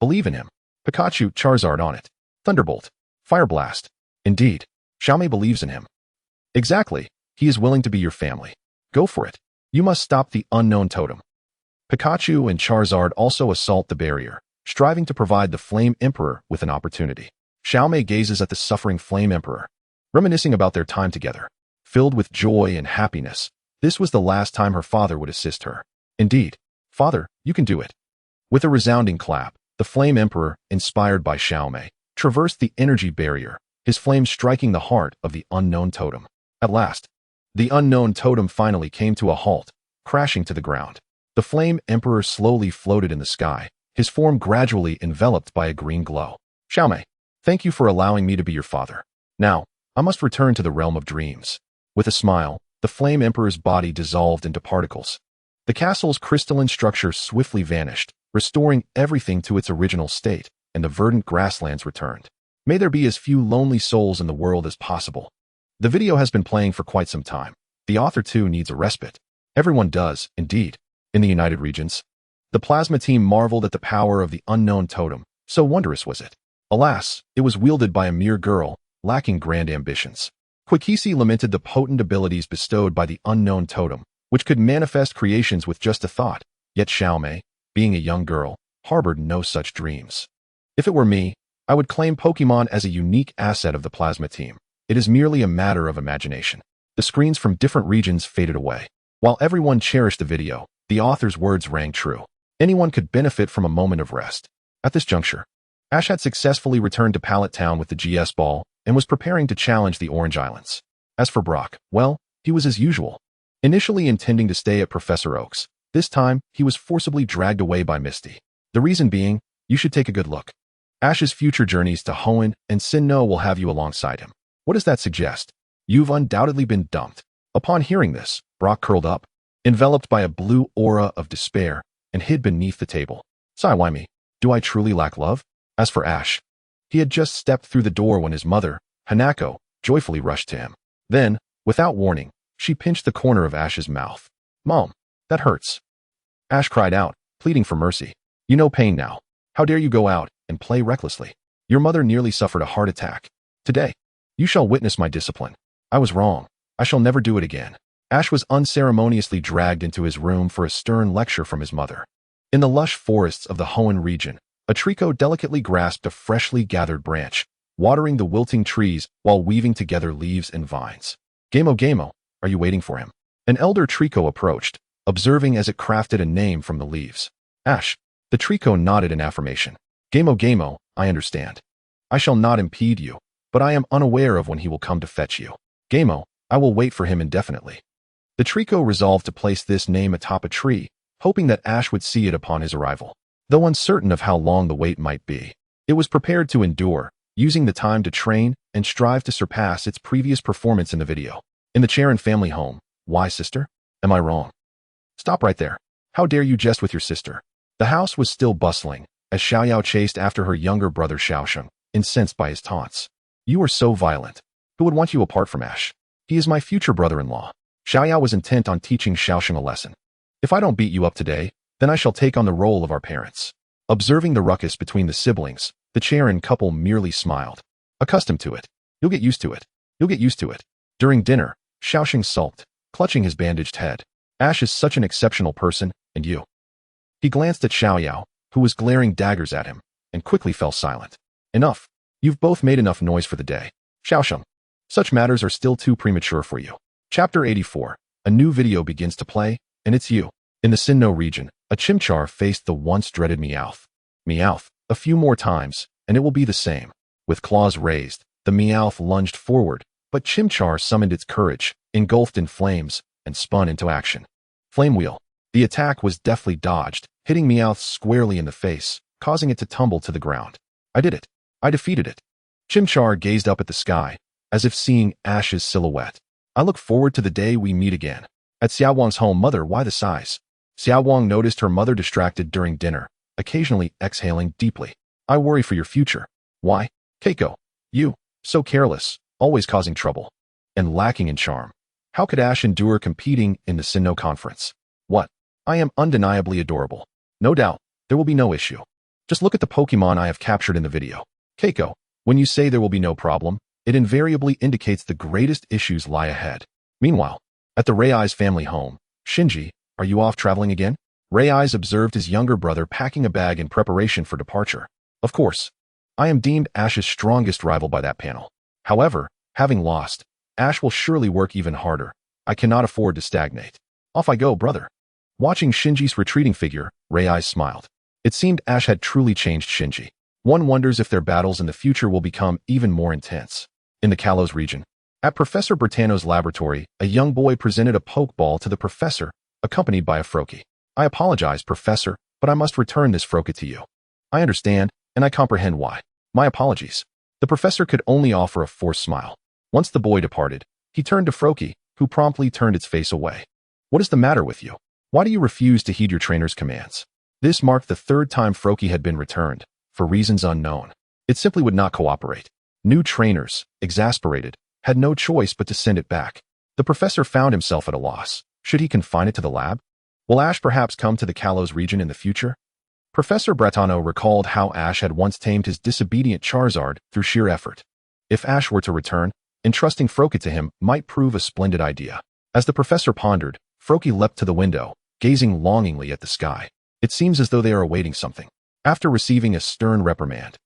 believe in him. Pikachu, Charizard on it. Thunderbolt. Fire Blast. Indeed, Xiaomei believes in him. Exactly, he is willing to be your family. Go for it. You must stop the unknown totem. Pikachu and Charizard also assault the barrier, striving to provide the Flame Emperor with an opportunity. Xiaomei gazes at the suffering Flame Emperor, reminiscing about their time together. Filled with joy and happiness, this was the last time her father would assist her. Indeed, father, you can do it. With a resounding clap, the Flame Emperor, inspired by Xiaomei, traversed the energy barrier, his flames striking the heart of the unknown totem. At last, the unknown totem finally came to a halt, crashing to the ground. The Flame Emperor slowly floated in the sky, his form gradually enveloped by a green glow. Xiaomei, thank you for allowing me to be your father. Now, I must return to the realm of dreams. With a smile, the Flame Emperor's body dissolved into particles. The castle's crystalline structure swiftly vanished, restoring everything to its original state, and the verdant grasslands returned. May there be as few lonely souls in the world as possible. The video has been playing for quite some time. The author too needs a respite. Everyone does, indeed. In the United Regions, the plasma team marveled at the power of the unknown totem, so wondrous was it. Alas, it was wielded by a mere girl, lacking grand ambitions. Regice lamented the potent abilities bestowed by the unknown totem, which could manifest creations with just a thought, yet Xiaomei, being a young girl, harbored no such dreams. If it were me, I would claim Pokémon as a unique asset of the plasma team. It is merely a matter of imagination. The screens from different regions faded away. While everyone cherished the video, the author's words rang true. Anyone could benefit from a moment of rest. At this juncture, Ash had successfully returned to Pallet Town with the GS ball and was preparing to challenge the Orange Islands. As for Brock, well, he was as usual. Initially intending to stay at Professor Oak's, this time he was forcibly dragged away by Misty. The reason being, you should take a good look. Ash's future journeys to Hoenn and Sinnoh will have you alongside him. What does that suggest? You've undoubtedly been dumped. Upon hearing this, Brock curled up, enveloped by a blue aura of despair, and hid beneath the table. Saiwimi, do I truly lack love? As for Ash, he had just stepped through the door when his mother, Hanako, joyfully rushed to him. Then, without warning, she pinched the corner of Ash's mouth. Mom, that hurts. Ash cried out, pleading for mercy. You know pain now. How dare you go out and play recklessly? Your mother nearly suffered a heart attack. Today, you shall witness my discipline. I was wrong. I shall never do it again. Ash was unceremoniously dragged into his room for a stern lecture from his mother. In the lush forests of the Hoenn region, a Trico delicately grasped a freshly gathered branch, watering the wilting trees while weaving together leaves and vines. Gamo, are you waiting for him? An elder Trico approached, observing as it crafted a name from the leaves. Ash. The Trico nodded in affirmation. Gamo, I understand. I shall not impede you, but I am unaware of when he will come to fetch you. Gamo, I will wait for him indefinitely. The Trico resolved to place this name atop a tree, hoping that Ash would see it upon his arrival. Though uncertain of how long the wait might be, it was prepared to endure, using the time to train and strive to surpass its previous performance in the video. In the Charon family home. Why, sister? Am I wrong? Stop right there. How dare you jest with your sister? The house was still bustling, as Xiaoyao chased after her younger brother Xiaosheng, incensed by his taunts. You are so violent. Who would want you apart from Ash? He is my future brother-in-law. Xiaoyao was intent on teaching Xiaosheng a lesson. If I don't beat you up today, then I shall take on the role of our parents. Observing the ruckus between the siblings, the Charon couple merely smiled. Accustomed to it. You'll get used to it. You'll get used to it. During dinner, Xiaosheng sulked, clutching his bandaged head. Ash is such an exceptional person, and you. He glanced at Xiaoyao, who was glaring daggers at him, and quickly fell silent. Enough. You've both made enough noise for the day. Xiaosheng. Such matters are still too premature for you. Chapter 84. A new video begins to play, and it's you. In the Sinnoh region, a Chimchar faced the once dreaded Meowth. Meowth. A few more times, and it will be the same. With claws raised, the Meowth lunged forward, but Chimchar summoned its courage, engulfed in flames, and spun into action. Flame Wheel. The attack was deftly dodged, hitting Meowth squarely in the face, causing it to tumble to the ground. I did it. I defeated it. Chimchar gazed up at the sky, as if seeing Ash's silhouette. I look forward to the day we meet again. At Xiaowang's home. Mother, why the sighs? Xiaowang noticed her mother distracted during dinner, occasionally exhaling deeply. I worry for your future. Why? Keiko. You. So careless, always causing trouble. And lacking in charm. How could Ash endure competing in the Sinnoh conference? What? I am undeniably adorable. No doubt, there will be no issue. Just look at the Pokémon I have captured in the video. Keiko, when you say there will be no problem, it invariably indicates the greatest issues lie ahead. Meanwhile, at the Regice family home, Shinji, are you off traveling again? Regice observed his younger brother packing a bag in preparation for departure. Of course. I am deemed Ash's strongest rival by that panel. However, having lost, Ash will surely work even harder. I cannot afford to stagnate. Off I go, brother. Watching Shinji's retreating figure, Regice smiled. It seemed Ash had truly changed Shinji. One wonders if their battles in the future will become even more intense. In the Kalos region, at Professor Bertano's laboratory, a young boy presented a Pokeball to the professor, accompanied by a Froakie. I apologize, Professor, but I must return this Froakie to you. I understand, and I comprehend why. My apologies. The professor could only offer a forced smile. Once the boy departed, he turned to Froakie, who promptly turned its face away. What is the matter with you? Why do you refuse to heed your trainer's commands? This marked the third time Froakie had been returned, for reasons unknown. It simply would not cooperate. New trainers, exasperated, had no choice but to send it back. The professor found himself at a loss. Should he confine it to the lab? Will Ash perhaps come to the Kalos region in the future? Professor Bertano recalled how Ash had once tamed his disobedient Charizard through sheer effort. If Ash were to return, entrusting Froakie to him might prove a splendid idea. As the professor pondered, Froakie leapt to the window, gazing longingly at the sky. It seems as though they are awaiting something. After receiving a stern reprimand,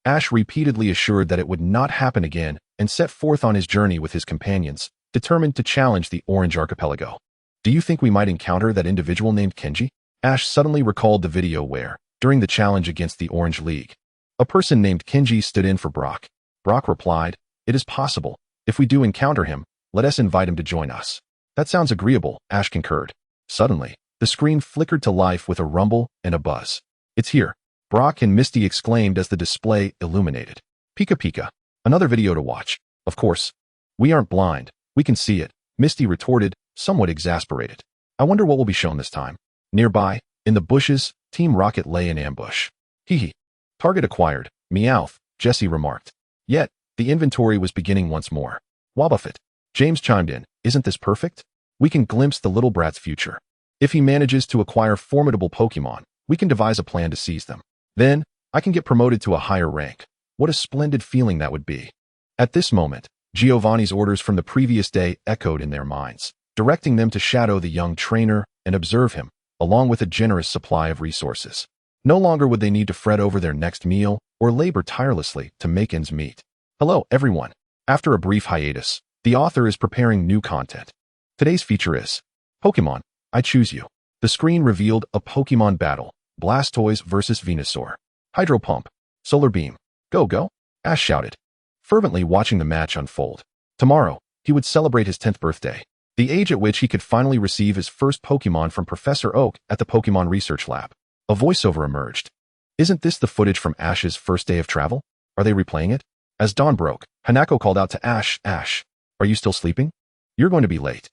Ash repeatedly assured that it would not happen again and set forth on his journey with his companions, determined to challenge the Orange Archipelago. Do you think we might encounter that individual named Kenji? Ash suddenly recalled the video where, during the challenge against the Orange League, a person named Kenji stood in for Brock. Brock replied, "It is possible. If we do encounter him, let us invite him to join us." That sounds agreeable, Ash concurred. Suddenly, the screen flickered to life with a rumble and a buzz. It's here, Brock and Misty exclaimed as the display illuminated. Pika Pika, another video to watch. Of course. We aren't blind, we can see it, Misty retorted, somewhat exasperated. I wonder what will be shown this time. Nearby, in the bushes, Team Rocket lay in ambush. Hee. Target acquired, Meowth, Jessie remarked. Yet, the inventory was beginning once more. Wobbuffet. James chimed in, isn't this perfect? We can glimpse the little brat's future. If he manages to acquire formidable Pokémon, we can devise a plan to seize them. Then, I can get promoted to a higher rank. What a splendid feeling that would be. At this moment, Giovanni's orders from the previous day echoed in their minds, directing them to shadow the young trainer and observe him, along with a generous supply of resources. No longer would they need to fret over their next meal or labor tirelessly to make ends meet. Hello, everyone. After a brief hiatus, the author is preparing new content. Today's feature is Pokémon, I Choose You. The screen revealed a Pokémon battle, Blastoise versus Venusaur. Hydro Pump, Solar Beam, go, go, Ash shouted, fervently watching the match unfold. Tomorrow, he would celebrate his 10th birthday, the age at which he could finally receive his first Pokémon from Professor Oak at the Pokémon Research Lab. A voiceover emerged. Isn't this the footage from Ash's first day of travel? Are they replaying it? As dawn broke, Hanako called out to Ash, Ash, are you still sleeping? You're going to be late.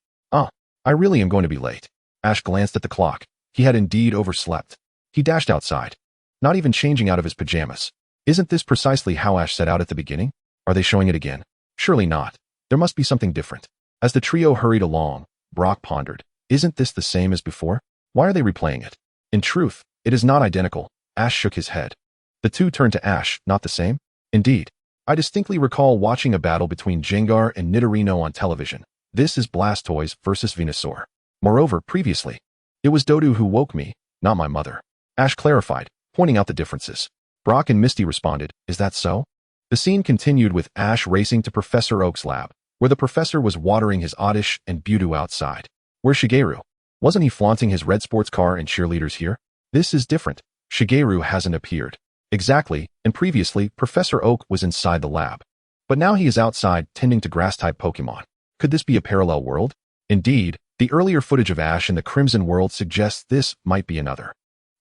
I really am going to be late. Ash glanced at the clock. He had indeed overslept. He dashed outside, not even changing out of his pajamas. Isn't this precisely how Ash set out at the beginning? Are they showing it again? Surely not. There must be something different. As the trio hurried along, Brock pondered, isn't this the same as before? Why are they replaying it? In truth, it is not identical. Ash shook his head. The two turned to Ash, not the same? Indeed. I distinctly recall watching a battle between Gengar and Nidorino on television. This is Blastoise versus Venusaur. Moreover, previously, it was Dodu who woke me, not my mother. Ash clarified, pointing out the differences. Brock and Misty responded, is that so? The scene continued with Ash racing to Professor Oak's lab, where the professor was watering his Oddish and Mewtwo outside. Where's Shigeru? Wasn't he flaunting his red sports car and cheerleaders here? This is different. Shigeru hasn't appeared. Exactly, and previously, Professor Oak was inside the lab. But now he is outside tending to grass-type Pokémon. Could this be a parallel world? Indeed, the earlier footage of Ash in the Crimson World suggests this might be another.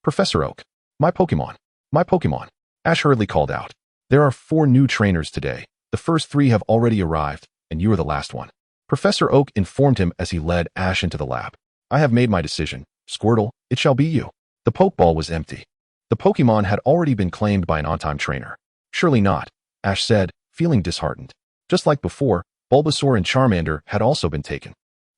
Professor Oak. My Pokémon. My Pokémon. Ash hurriedly called out. There are 4 new trainers today. The first 3 have already arrived, and you are the last one. Professor Oak informed him as he led Ash into the lab. I have made my decision. Squirtle, it shall be you. The Pokeball was empty. The Pokémon had already been claimed by an on-time trainer. Surely not, Ash said, feeling disheartened. Just like before, Bulbasaur and Charmander had also been taken.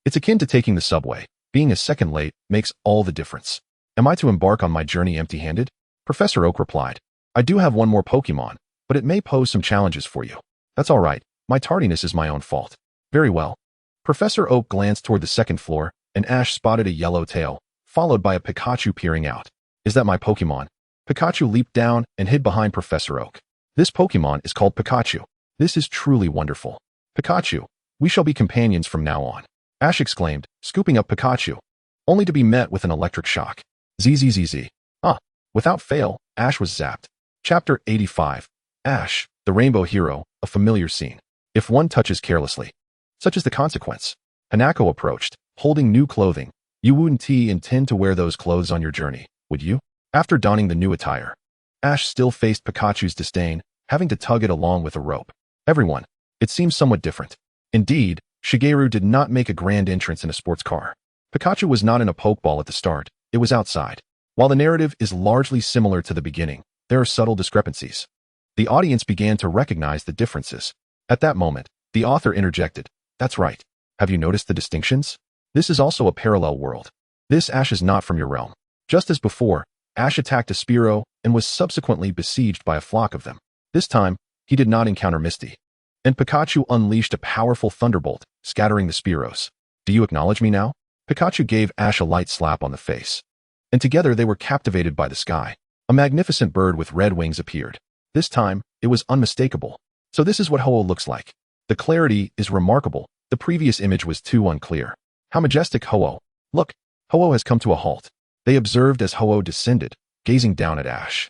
It's akin to taking the subway. Being a second late makes all the difference. Am I to embark on my journey empty-handed? Professor Oak replied. I do have one more Pokémon, but it may pose some challenges for you. That's all right. My tardiness is my own fault. Very well. Professor Oak glanced toward the second floor, and Ash spotted a yellow tail, followed by a Pikachu peering out. Is that my Pokémon? Pikachu leaped down and hid behind Professor Oak. This Pokémon is called Pikachu. This is truly wonderful. Pikachu, we shall be companions from now on. Ash exclaimed, scooping up Pikachu, only to be met with an electric shock. ZZZZ. Without fail, Ash was zapped. Chapter 85. Ash, the Rainbow Hero, a familiar scene. If one touches carelessly, such is the consequence. Hanako approached, holding new clothing. You wouldn't intend to wear those clothes on your journey, would you? After donning the new attire, Ash still faced Pikachu's disdain, having to tug it along with a rope. Everyone, it seems somewhat different. Indeed, Shigeru did not make a grand entrance in a sports car. Pikachu was not in a Pokeball at the start, it was outside. While the narrative is largely similar to the beginning, there are subtle discrepancies. The audience began to recognize the differences. At that moment, the author interjected, that's right. Have you noticed the distinctions? This is also a parallel world. This Ash is not from your realm. Just as before, Ash attacked a Spearow and was subsequently besieged by a flock of them. This time, he did not encounter Misty. And Pikachu unleashed a powerful thunderbolt, scattering the Spearows. Do you acknowledge me now? Pikachu gave Ash a light slap on the face. And together they were captivated by the sky. A magnificent bird with red wings appeared. This time, it was unmistakable. So this is what Ho-Oh looks like. The clarity is remarkable. The previous image was too unclear. How majestic Ho-Oh. Look, Ho-Oh has come to a halt. They observed as Ho-Oh descended, gazing down at Ash,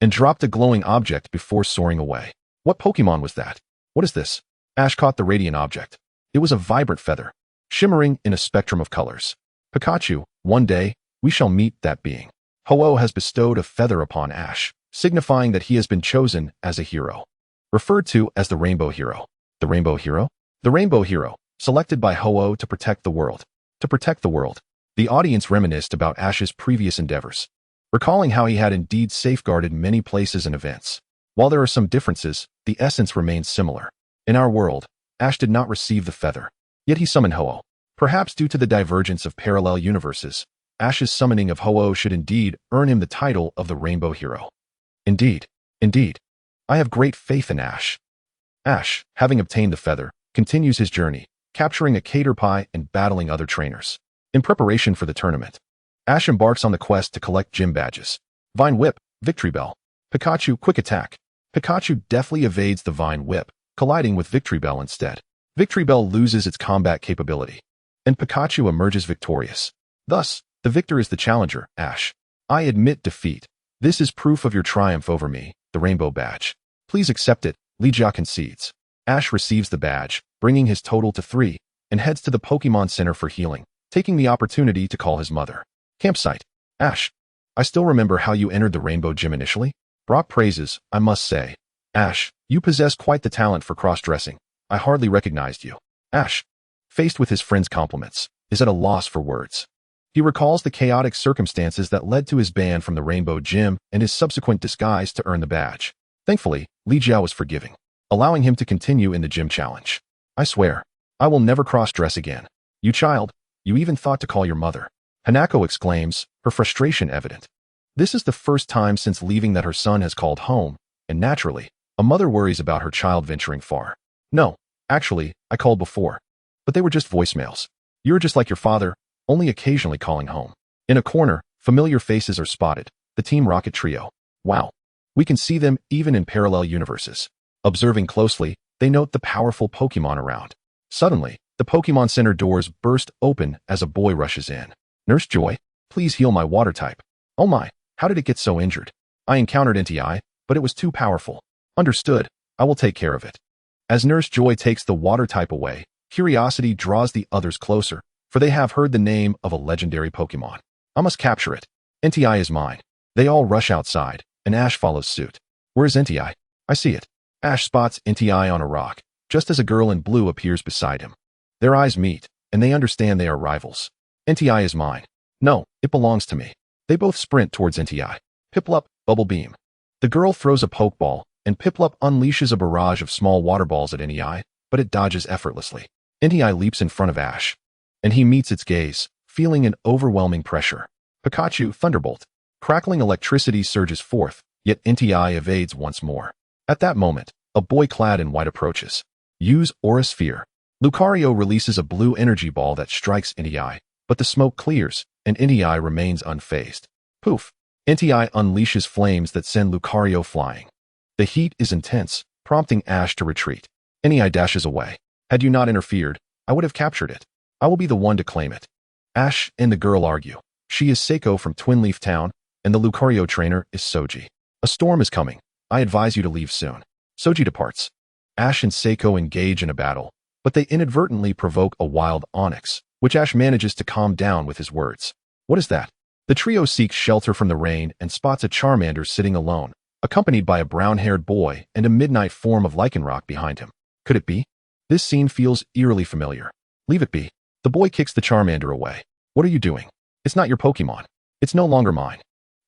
and dropped a glowing object before soaring away. What Pokemon was that? What is this? Ash caught the radiant object. It was a vibrant feather, shimmering in a spectrum of colors. Pikachu, one day, we shall meet that being. Ho-Oh has bestowed a feather upon Ash, signifying that he has been chosen as a hero. Referred to as the Rainbow Hero. The Rainbow Hero? The Rainbow Hero, selected by Ho-Oh to protect the world. To protect the world. The audience reminisced about Ash's previous endeavors, recalling how he had indeed safeguarded many places and events. While there are some differences, the essence remains similar. In our world, Ash did not receive the feather, yet he summoned Ho-Oh. Perhaps due to the divergence of parallel universes, Ash's summoning of Ho-Oh should indeed earn him the title of the Rainbow Hero. Indeed. I have great faith in Ash. Ash, having obtained the feather, continues his journey, capturing a Caterpie and battling other trainers. In preparation for the tournament, Ash embarks on the quest to collect gym badges. Vine Whip, Victory Bell. Pikachu, Quick Attack. Pikachu deftly evades the Vine Whip, colliding with Victory Bell instead. Victory Bell loses its combat capability, and Pikachu emerges victorious. Thus, the victor is the challenger, Ash. I admit defeat. This is proof of your triumph over me, the Rainbow Badge. Please accept it, Regice concedes. Ash receives the badge, bringing his total to 3, and heads to the Pokémon Center for healing, taking the opportunity to call his mother. Campsite. Ash, I still remember how you entered the Rainbow Gym initially. Brock praises, I must say. Ash, you possess quite the talent for cross-dressing. I hardly recognized you. Ash, faced with his friend's compliments, is at a loss for words. He recalls the chaotic circumstances that led to his ban from the Rainbow Gym and his subsequent disguise to earn the badge. Thankfully, Regice was forgiving, allowing him to continue in the gym challenge. I swear, I will never cross-dress again. You child, you even thought to call your mother. Hanako exclaims, her frustration evident. This is the first time since leaving that her son has called home, and naturally, a mother worries about her child venturing far. No, actually, I called before. But they were just voicemails. You're just like your father, only occasionally calling home. In a corner, familiar faces are spotted, the Team Rocket trio. Wow. We can see them even in parallel universes. Observing closely, they note the powerful Pokémon around. Suddenly, the Pokémon Center doors burst open as a boy rushes in. Nurse Joy, please heal my water type. Oh my, how did it get so injured? I encountered NTI, but it was too powerful. Understood, I will take care of it. As Nurse Joy takes the water type away, curiosity draws the others closer, for they have heard the name of a legendary Pokémon. I must capture it. NTI is mine. They all rush outside, and Ash follows suit. Where's NTI? I see it. Ash spots NTI on a rock, just as a girl in blue appears beside him. Their eyes meet, and they understand they are rivals. NTI is mine. No, it belongs to me. They both sprint towards NTI. Piplup, Bubble Beam. The girl throws a Pokeball, and Piplup unleashes a barrage of small water balls at NTI, but it dodges effortlessly. NTI leaps in front of Ash, and he meets its gaze, feeling an overwhelming pressure. Pikachu, Thunderbolt. Crackling electricity surges forth, yet NTI evades once more. At that moment, a boy clad in white approaches. Use Aura Sphere. Lucario releases a blue energy ball that strikes NTI, but the smoke clears, and NTI remains unfazed. Poof! NTI unleashes flames that send Lucario flying. The heat is intense, prompting Ash to retreat. NTI dashes away. Had you not interfered, I would have captured it. I will be the one to claim it. Ash and the girl argue. She is Seiko from Twin Leaf Town, and the Lucario trainer is Soji. A storm is coming. I advise you to leave soon. Soji departs. Ash and Seiko engage in a battle, but they inadvertently provoke a wild Onyx, which Ash manages to calm down with his words. What is that? The trio seeks shelter from the rain and spots a Charmander sitting alone, accompanied by a brown-haired boy and a midnight form of Lycanroc behind him. Could it be? This scene feels eerily familiar. Leave it be. The boy kicks the Charmander away. What are you doing? It's not your Pokémon. It's no longer mine.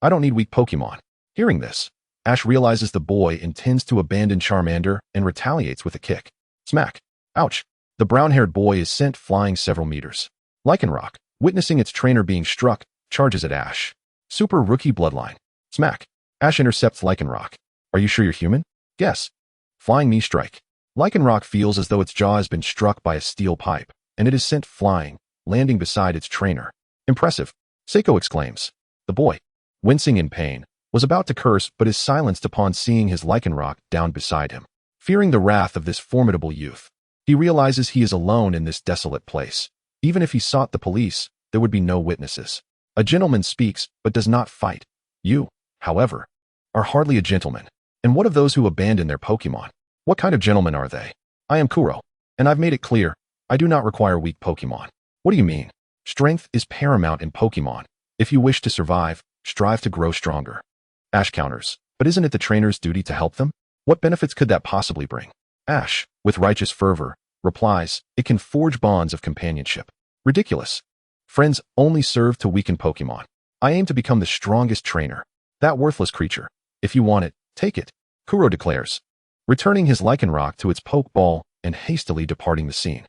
I don't need weak Pokémon. Hearing this, Ash realizes the boy intends to abandon Charmander and retaliates with a kick. Smack. Ouch. The brown-haired boy is sent flying several meters. Lycanroc, witnessing its trainer being struck, charges at Ash. Super Rookie Bloodline. Smack. Ash intercepts Lycanroc. Are you sure you're human? Guess. Flying Knee Strike. Lycanroc feels as though its jaw has been struck by a steel pipe, and it is sent flying, landing beside its trainer. Impressive. Seiko exclaims. The boy, wincing in pain, was about to curse but is silenced upon seeing his Lycanroc down beside him. Fearing the wrath of this formidable youth, he realizes he is alone in this desolate place. Even if he sought the police, there would be no witnesses. A gentleman speaks but does not fight. You, however, are hardly a gentleman. And what of those who abandon their Pokémon? What kind of gentlemen are they? I am Kuro, and I've made it clear, I do not require weak Pokémon. What do you mean? Strength is paramount in Pokémon. If you wish to survive, strive to grow stronger. Ash counters, but isn't it the trainer's duty to help them? What benefits could that possibly bring? Ash, with righteous fervor, replies, it can forge bonds of companionship. Ridiculous. Friends only serve to weaken Pokémon. I aim to become the strongest trainer. That worthless creature. If you want it, take it, Kuro declares, returning his Lycanroc to its Pokeball and hastily departing the scene.